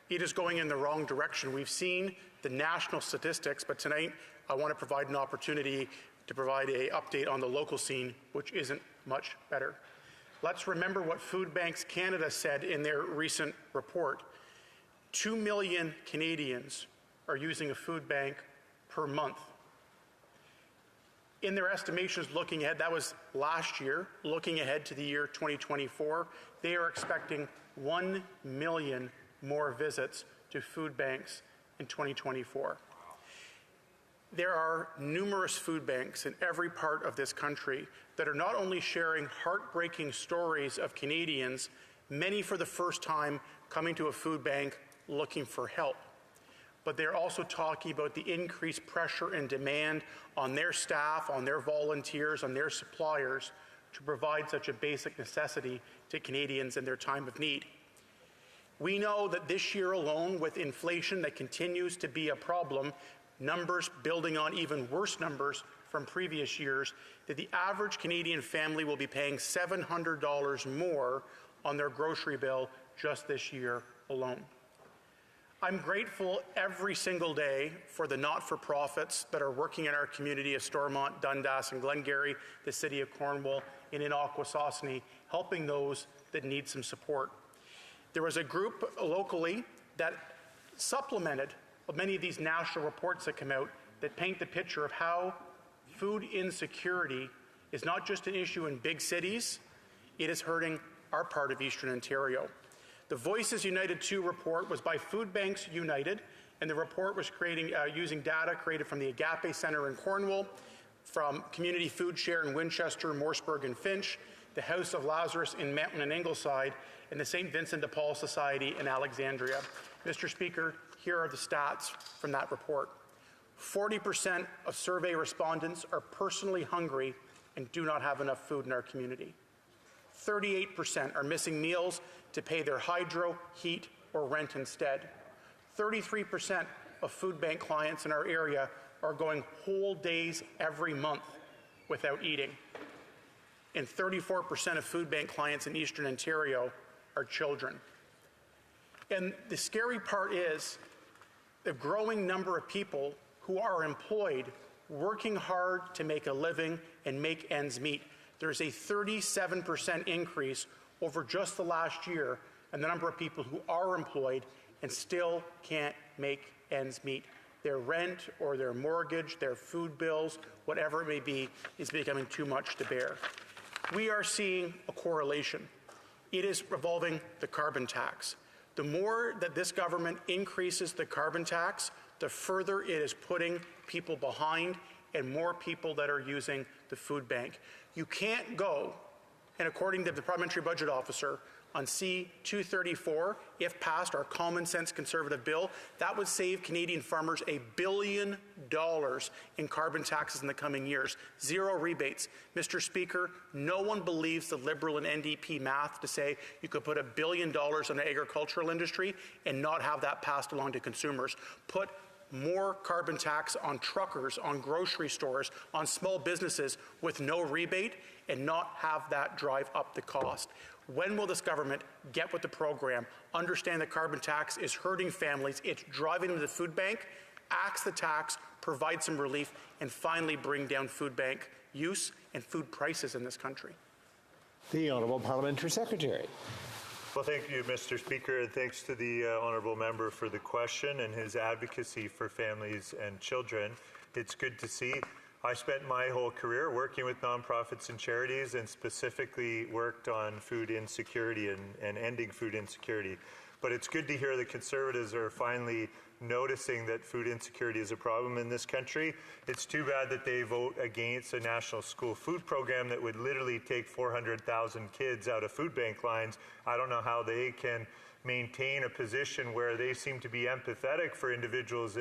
It is going in the wrong direction. We've seen the national statistics, but tonight I want to provide an opportunity to provide an update on the local scene, which isn't much better. Let's remember what Food Banks Canada said in their recent report. 2 million Canadians are using a food bank per month. In their estimations looking ahead, that was last year, looking ahead to the year 2024, they are expecting 1 million more visits to food banks in 2024. There are numerous food banks in every part of this country that are not only sharing heartbreaking stories of Canadians, many for the first time coming to a food bank looking for help, but they're also talking about the increased pressure and demand on their staff, on their volunteers, on their suppliers to provide such a basic necessity to Canadians in their time of need. We know that this year alone, with inflation that continues to be a problem, numbers building on even worse numbers from previous years, that the average Canadian family will be paying $700 more on their grocery bill just this year alone. I'm grateful every single day for the not-for-profits that are working in our community of Stormont, Dundas, and Glengarry, the City of Cornwall, and in Akwesasne, helping those that need some support. There was a group locally that supplemented many of these national reports that come out that paint the picture of how food insecurity is not just an issue in big cities, it is hurting our part of Eastern Ontario. The Voices United 2 report was by Food Banks United And the report was using data created from the Agape Centre in Cornwall, from Community Food Share in Winchester, Morseburg and Finch, the House of Lazarus in Mountain and Ingleside, and the St. Vincent de Paul Society in Alexandria. Mr. Speaker, here are the stats from that report. 40% of survey respondents are personally hungry and do not have enough food in our community. 38% are missing meals to pay their hydro, heat, or rent instead. 33% of food bank clients in our area are going whole days every month without eating. And 34% of food bank clients in Eastern Ontario are children. And the scary part is the growing number of people who are employed, working hard to make a living and make ends meet. There's a 37% increase over just the last year in the number of people who are employed and still can't make ends meet. Their rent or their mortgage, their food bills, whatever it may be, is becoming too much to bear. We are seeing a correlation. It is revolving the carbon tax. The more that this government increases the carbon tax, the further it is putting people behind and more people that are using the food bank. You can't go, and according to the Parliamentary Budget Officer, on C-234, if passed, our common sense conservative bill, that would save Canadian farmers $1 billion in carbon taxes in the coming years. Zero rebates. Mr. Speaker, no one believes the Liberal and NDP math to say you could put $1 billion on the agricultural industry and not have that passed along to consumers. Put more carbon tax on truckers, on grocery stores, on small businesses with no rebate and not have that drive up the cost. When will this government get with the program, understand that carbon tax is hurting families, it's driving them to the food bank, axe the tax, provide some relief, and finally bring down food bank use and food prices in this country? The Honourable Parliamentary Secretary. Well, thank you, Mr. Speaker, and thanks to the honourable member for the question and his advocacy for families and children. It's good to see. I spent my whole career working with nonprofits and charities and specifically worked on food insecurity and ending food insecurity. But it's good to hear the Conservatives are finally noticing that food insecurity is a problem in this country. It's too bad that they vote against a national school food program that would literally take 400,000 kids out of food bank lines. I don't know how they can maintain a position where they seem to be empathetic for individuals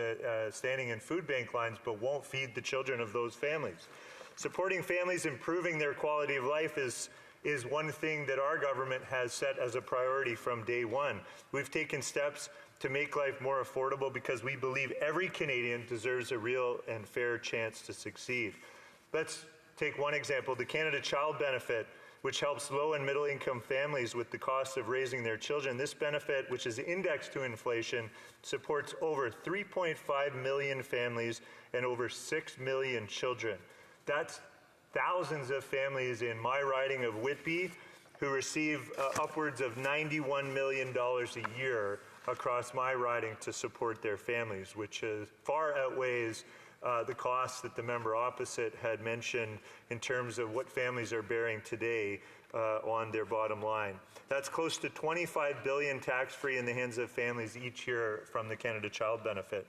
standing in food bank lines but won't feed the children of those families. Supporting families, improving their quality of life is one thing that our government has set as a priority from day one. We've taken steps to make life more affordable because we believe every Canadian deserves a real and fair chance to succeed. Let's take one example, the Canada Child Benefit, which helps low and middle income families with the cost of raising their children. This benefit, which is indexed to inflation, supports over 3.5 million families and over 6 million children. That's thousands of families in my riding of Whitby who receive upwards of $91 million a year across my riding to support their families, which far outweighs the costs that the member opposite had mentioned in terms of what families are bearing today on their bottom line. That's close to $25 billion tax-free in the hands of families each year from the Canada Child Benefit.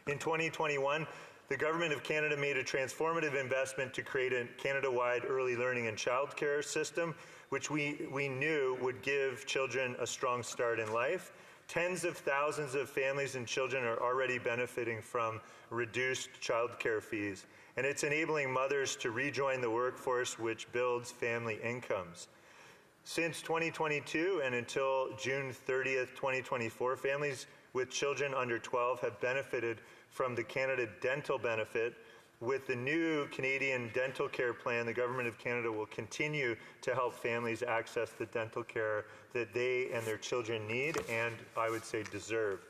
In 2021, the Government of Canada made a transformative investment to create a Canada-wide early learning and childcare system, which we knew would give children a strong start in life. Tens of thousands of families and children are already benefiting from reduced childcare fees, and it's enabling mothers to rejoin the workforce, which builds family incomes. Since 2022 and until June 30th, 2024, families with children under 12 have benefited from the Canada Dental Benefit. With the new Canadian Dental Care Plan, the Government of Canada will continue to help families access the dental care that they and their children need and, I would say, deserve.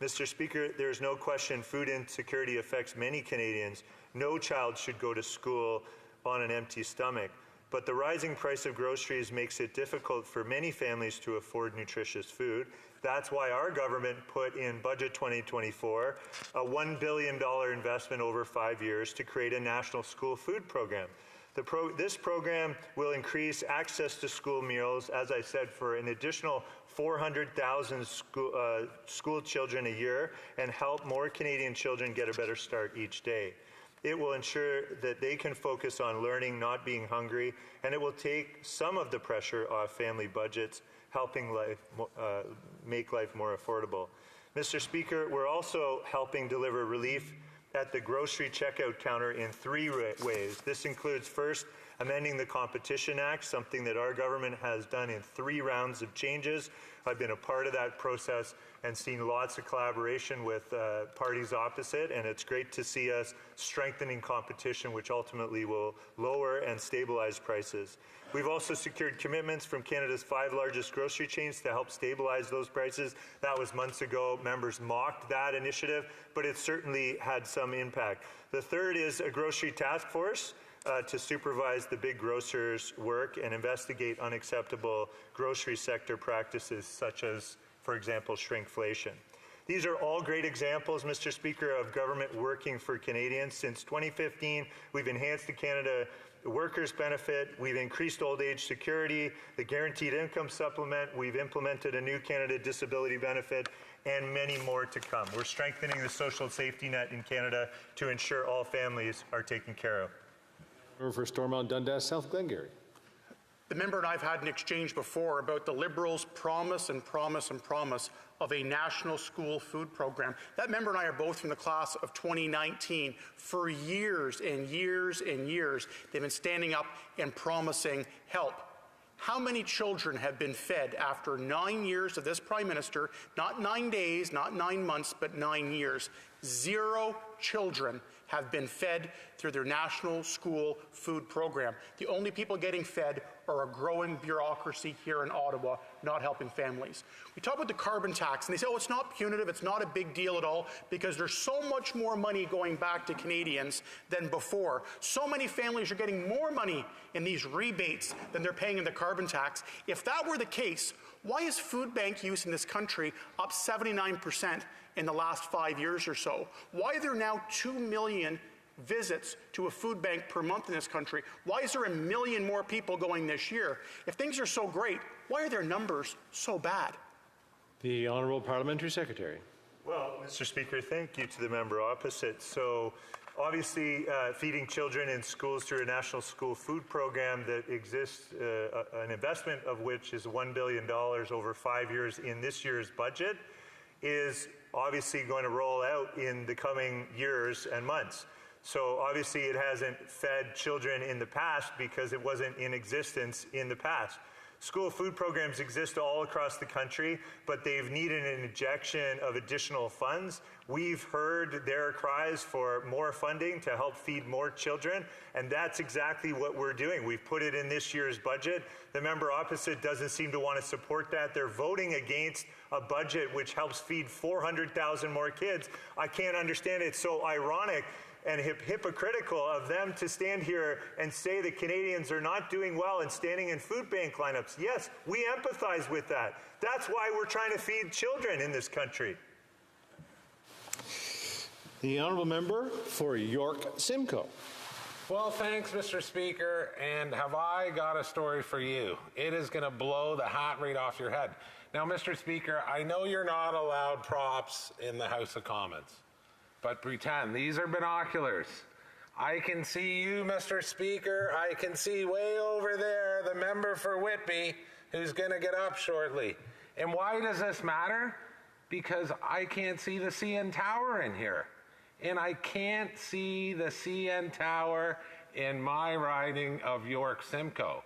Mr. Speaker, there is no question food insecurity affects many Canadians. No child should go to school on an empty stomach. But the rising price of groceries makes it difficult for many families to afford nutritious food. That's why our government put in Budget 2024 a $1 billion investment over 5 years to create a national school food program. This program will increase access to school meals, as I said, for an additional 400,000 school children a year and help more Canadian children get a better start each day. It will ensure that they can focus on learning, not being hungry, and it will take some of the pressure off family budgets, helping make life more affordable. Mr. Speaker, we're also helping deliver relief at the grocery checkout counter in 3 ways. This includes, first, amending the Competition Act, something that our government has done in 3 rounds of changes. I've been a part of that process and seen lots of collaboration with parties opposite, and it's great to see us strengthening competition, which ultimately will lower and stabilize prices. We've also secured commitments from Canada's 5 largest grocery chains to help stabilize those prices. That was months ago. Members mocked that initiative, but it certainly had some impact. The third is a grocery task force to supervise the big grocers' work and investigate unacceptable grocery sector practices such as, for example, shrinkflation. These are all great examples, Mr. Speaker, of government working for Canadians. Since 2015, we've enhanced the Canada Workers' Benefit, we've increased old age security, the Guaranteed Income Supplement, we've implemented a new Canada Disability Benefit, and many more to come. We're strengthening the social safety net in Canada to ensure all families are taken care of. For Stormont Dundas, South Glengarry. The member and I have had an exchange before about the Liberals' promise and promise and promise of a national school food program. That member and I are both from the class of 2019. For years and years and years, they've been standing up and promising help. How many children have been fed after 9 years of this Prime Minister? Not 9 days, not 9 months, but 9 years. 0 children have been fed through their national school food program. The only people getting fed are a growing bureaucracy here in Ottawa, not helping families. We talk about the carbon tax, and they say, oh, it's not punitive, it's not a big deal at all, because there's so much more money going back to Canadians than before. So many families are getting more money in these rebates than they're paying in the carbon tax. If that were the case, why is food bank use in this country up 79% in the last 5 years or so? Why are there now 2 million visits to a food bank per month in this country? Why is there 1 million more people going this year? If things are so great, why are their numbers so bad? The Honourable Parliamentary Secretary. Well, Mr. Speaker, thank you to the member opposite. So obviously, feeding children in schools through a national school food program that exists, an investment of which is $1 billion over 5 years in this year's budget, is obviously going to roll out in the coming years and months. So obviously it hasn't fed children in the past because it wasn't in existence in the past. School food programs exist all across the country, but they've needed an injection of additional funds. We've heard their cries for more funding to help feed more children, and that's exactly what we're doing. We've put it in this year's budget. The member opposite doesn't seem to want to support that. They're voting against a budget which helps feed 400,000 more kids. I can't understand it. It's so ironic and hypocritical of them to stand here and say that Canadians are not doing well and standing in food bank lineups. Yes, we empathize with that. That's why we're trying to feed children in this country. The Honourable Member for York Simcoe. Well, thanks, Mr. Speaker, and have I got a story for you. It is going to blow the hat right off your head. Now, Mr. Speaker, I know you're not allowed props in the House of Commons, but pretend. These are binoculars. I can see you, Mr. Speaker. I can see way over there the member for Whitby who's going to get up shortly. And why does this matter? Because I can't see the CN Tower in here. And I can't see the CN Tower in my riding of York Simcoe.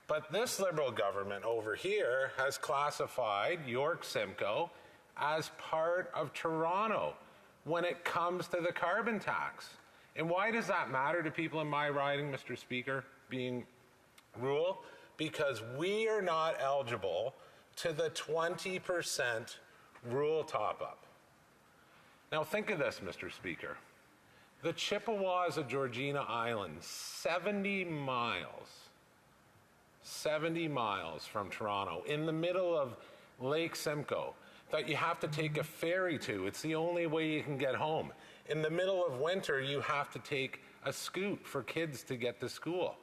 But this Liberal government over here has classified York Simcoe as part of Toronto when it comes to the carbon tax. And why does that matter to people in my riding, Mr. Speaker, being rural? Because we are not eligible to the 20% rural top-up. Now think of this, Mr. Speaker. The Chippewas of Georgina Island, 70 miles from Toronto, in the middle of Lake Simcoe, that you have to take a ferry to. It's the only way you can get home. In the middle of winter, you have to take a scoot for kids to get to school.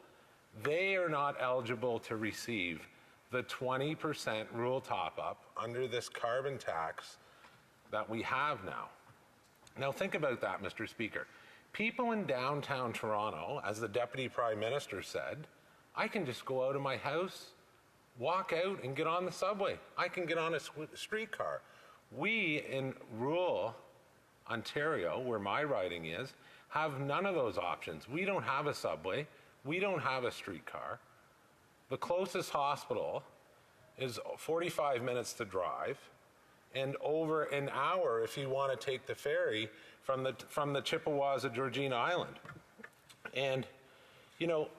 they are not eligible to receive the 20% rural top-up under this carbon tax that we have now. Now think about that, Mr. Speaker. People in downtown Toronto, as the Deputy Prime Minister said, I can just go out of my house, walk out and get on the subway. I can get on a streetcar. We in rural Ontario, where my riding is, have none of those options. We don't have a subway. We don't have a streetcar. The closest hospital is 45 minutes to drive and over an hour if you want to take the ferry from the Chippewas of Georgina Island. And, you know,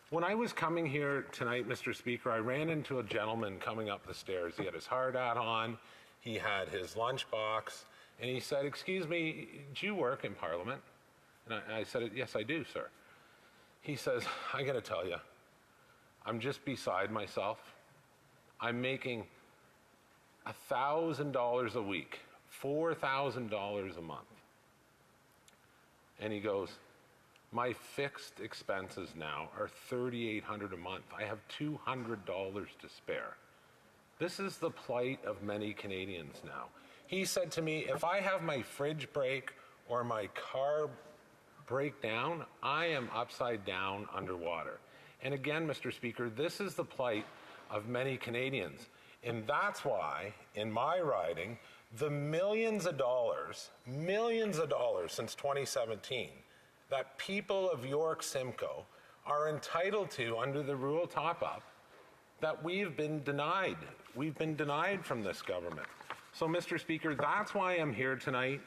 when I was coming here tonight, Mr. Speaker, I ran into a gentleman coming up the stairs. He had his hard hat on, he had his lunchbox, and he said, "Excuse me, do you work in Parliament?" And I said, "Yes, I do, sir." He says, "I got to tell you, I'm just beside myself. I'm making $1,000 a week, $4,000 a month." And he goes, "My fixed expenses now are $3,800 a month. I have $200 to spare." This is the plight of many Canadians now. He said to me, "If I have my fridge break or my car break down, I am upside down underwater." And again, Mr. Speaker, this is the plight of many Canadians. And that's why, in my riding, the millions of dollars since 2017, that people of York Simcoe are entitled to under the rural top-up, that we've been denied. We've been denied from this government. So, Mr. Speaker, that's why I'm here tonight.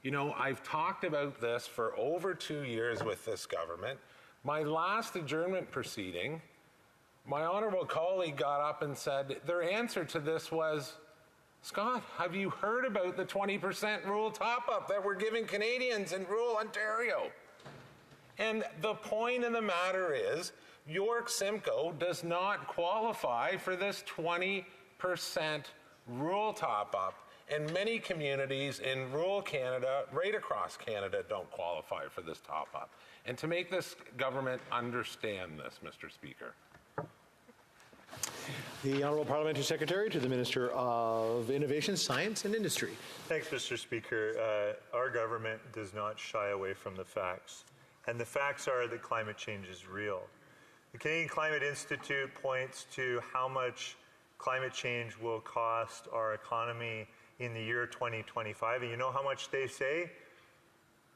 You know, I've talked about this for over 2 years with this government. My last adjournment proceeding, my honourable colleague got up and said their answer to this was, "Scott, have you heard about the 20% rural top-up that we're giving Canadians in rural Ontario?" And the point of the matter is, York Simcoe does not qualify for this 20% rural top-up, and many communities in rural Canada, right across Canada, don't qualify for this top-up. And to make this government understand this, Mr. Speaker. The Honourable Parliamentary Secretary to the Minister of Innovation, Science and Industry. Thanks, Mr. Speaker. Our government does not shy away from the facts. And the facts are that climate change is real. The Canadian Climate Institute points to how much climate change will cost our economy in the year 2025. And you know how much they say?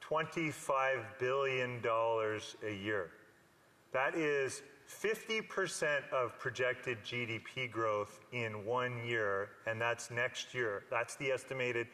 $25 billion a year. That is 50% of projected GDP growth in 1 year, and that's next year. That's the estimated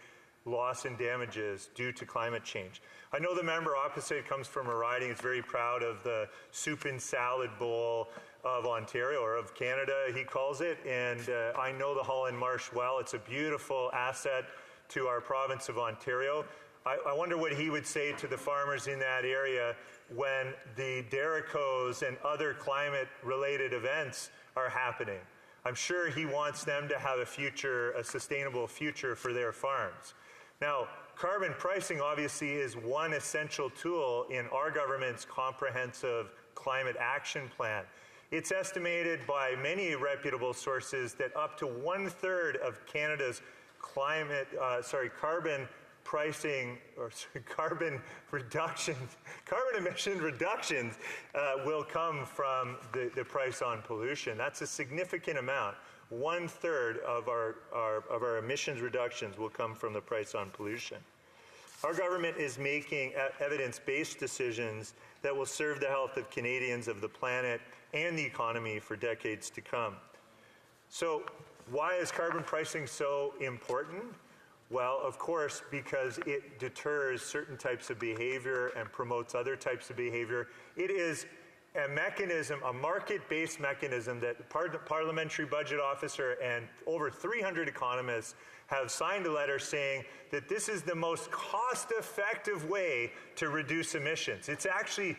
loss and damages due to climate change. I know the member opposite comes from a riding, is very proud of the soup and salad bowl of Ontario, or of Canada, he calls it, and I know the Holland Marsh well. It's a beautiful asset to our province of Ontario. I wonder what he would say to the farmers in that area when the derricos and other climate-related events are happening. I'm sure he wants them to have a future, a sustainable future for their farms. Now, carbon pricing obviously is one essential tool in our government's comprehensive climate action plan. It's estimated by many reputable sources that up to 1/3 of Canada's carbon pricing, or carbon emission reductions will come from the price on pollution. That's a significant amount. 1/3 of our emissions reductions will come from the price on pollution. Our government is making evidence-based decisions that will serve the health of Canadians, of the planet, and the economy for decades to come. So why is carbon pricing so important? Well, of course, because it deters certain types of behavior and promotes other types of behavior. It is a mechanism, a market-based mechanism that the Parliamentary Budget Officer and over 300 economists have signed a letter saying that this is the most cost-effective way to reduce emissions. It's actually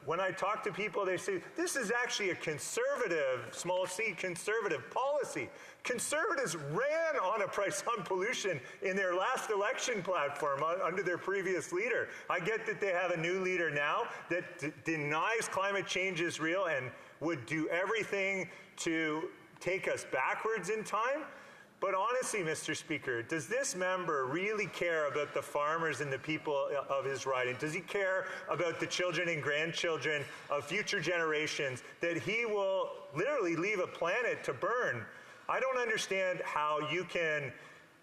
when I talk to people, they say, this is actually a conservative, small c, conservative policy. Conservatives ran on a price on pollution in their last election platform under their previous leader. I get that they have a new leader now that denies climate change is real and would do everything to take us backwards in time. But honestly, Mr. Speaker, does this member really care about the farmers and the people of his riding? Does he care about the children and grandchildren of future generations that he will literally leave a planet to burn? I don't understand how you can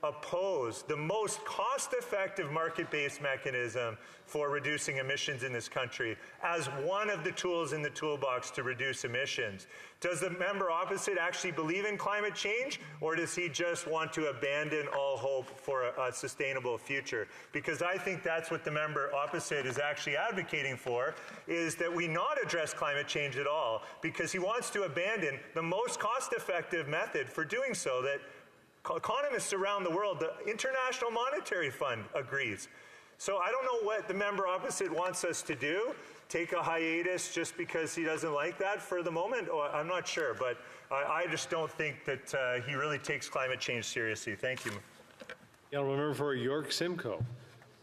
oppose the most cost-effective market-based mechanism for reducing emissions in this country as one of the tools in the toolbox to reduce emissions. Does the member opposite actually believe in climate change, or does he just want to abandon all hope for a sustainable future? Because I think that's what the member opposite is actually advocating for, is that we not address climate change at all, because he wants to abandon the most cost-effective method for doing so that economists around the world, the International Monetary Fund agrees. So I don't know what the member opposite wants us to do. Take a hiatus just because he doesn't like that for the moment? Or I'm not sure, but I just don't think that he really takes climate change seriously. Thank you. The honourable member for York Simcoe.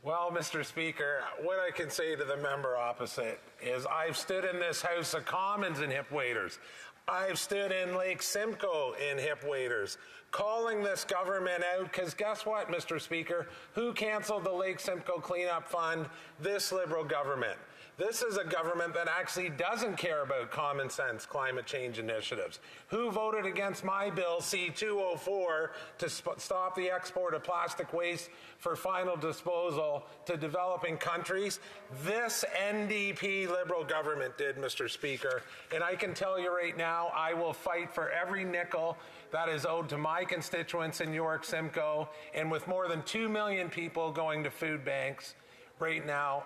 Well, Mr. Speaker, what I can say to the member opposite is I've stood in this House of Commons in hip waders. I've stood in Lake Simcoe in hip waders, calling this government out, because guess what, Mr. Speaker? Who canceled the Lake Simcoe Cleanup Fund? This Liberal government. This is a government that actually doesn't care about common sense climate change initiatives. Who voted against my bill, C-204, to stop the export of plastic waste for final disposal to developing countries? This NDP Liberal government did, Mr. Speaker. And I can tell you right now, I will fight for every nickel that is owed to my constituents in York Simcoe. And with more than 2 million people going to food banks right now,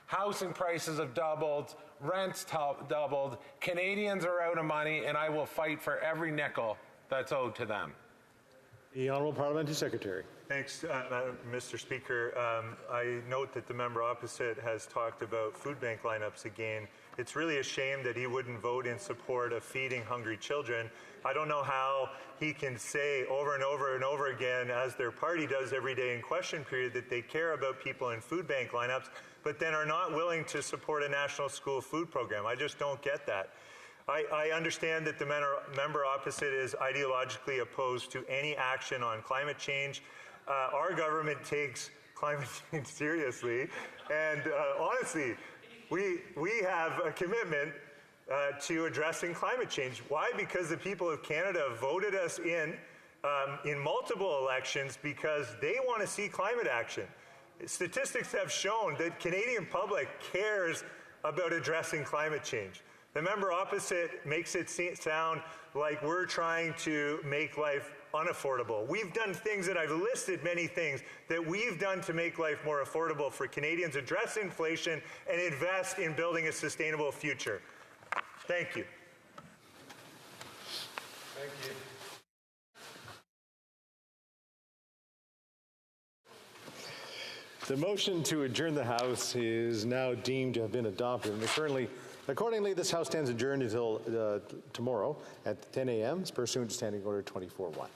housing prices have doubled, rents doubled, Canadians are out of money, and I will fight for every nickel that's owed to them. The Honourable Parliamentary Secretary. Thanks, Mr. Speaker. I note that the member opposite has talked about food bank lineups again. It's really a shame that he wouldn't vote in support of feeding hungry children. I don't know how he can say over and over and over again, as their party does every day in question period, that they care about people in food bank lineups, but then are not willing to support a national school food program. I just don't get that. I understand that the member opposite is ideologically opposed to any action on climate change. Our government takes climate change seriously, and honestly, we have a commitment to addressing climate change. Why? Because the people of Canada voted us in multiple elections because they want to see climate action. Statistics have shown that Canadian public cares about addressing climate change. The member opposite makes it sound like we're trying to make life unaffordable. We've done things, and I've listed many things that we've done to make life more affordable for Canadians, address inflation, and invest in building a sustainable future. Thank you. Thank you. The motion to adjourn the House is now deemed to have been adopted. And accordingly, this House stands adjourned until tomorrow at 10 a.m. pursuant to Standing Order 24-1.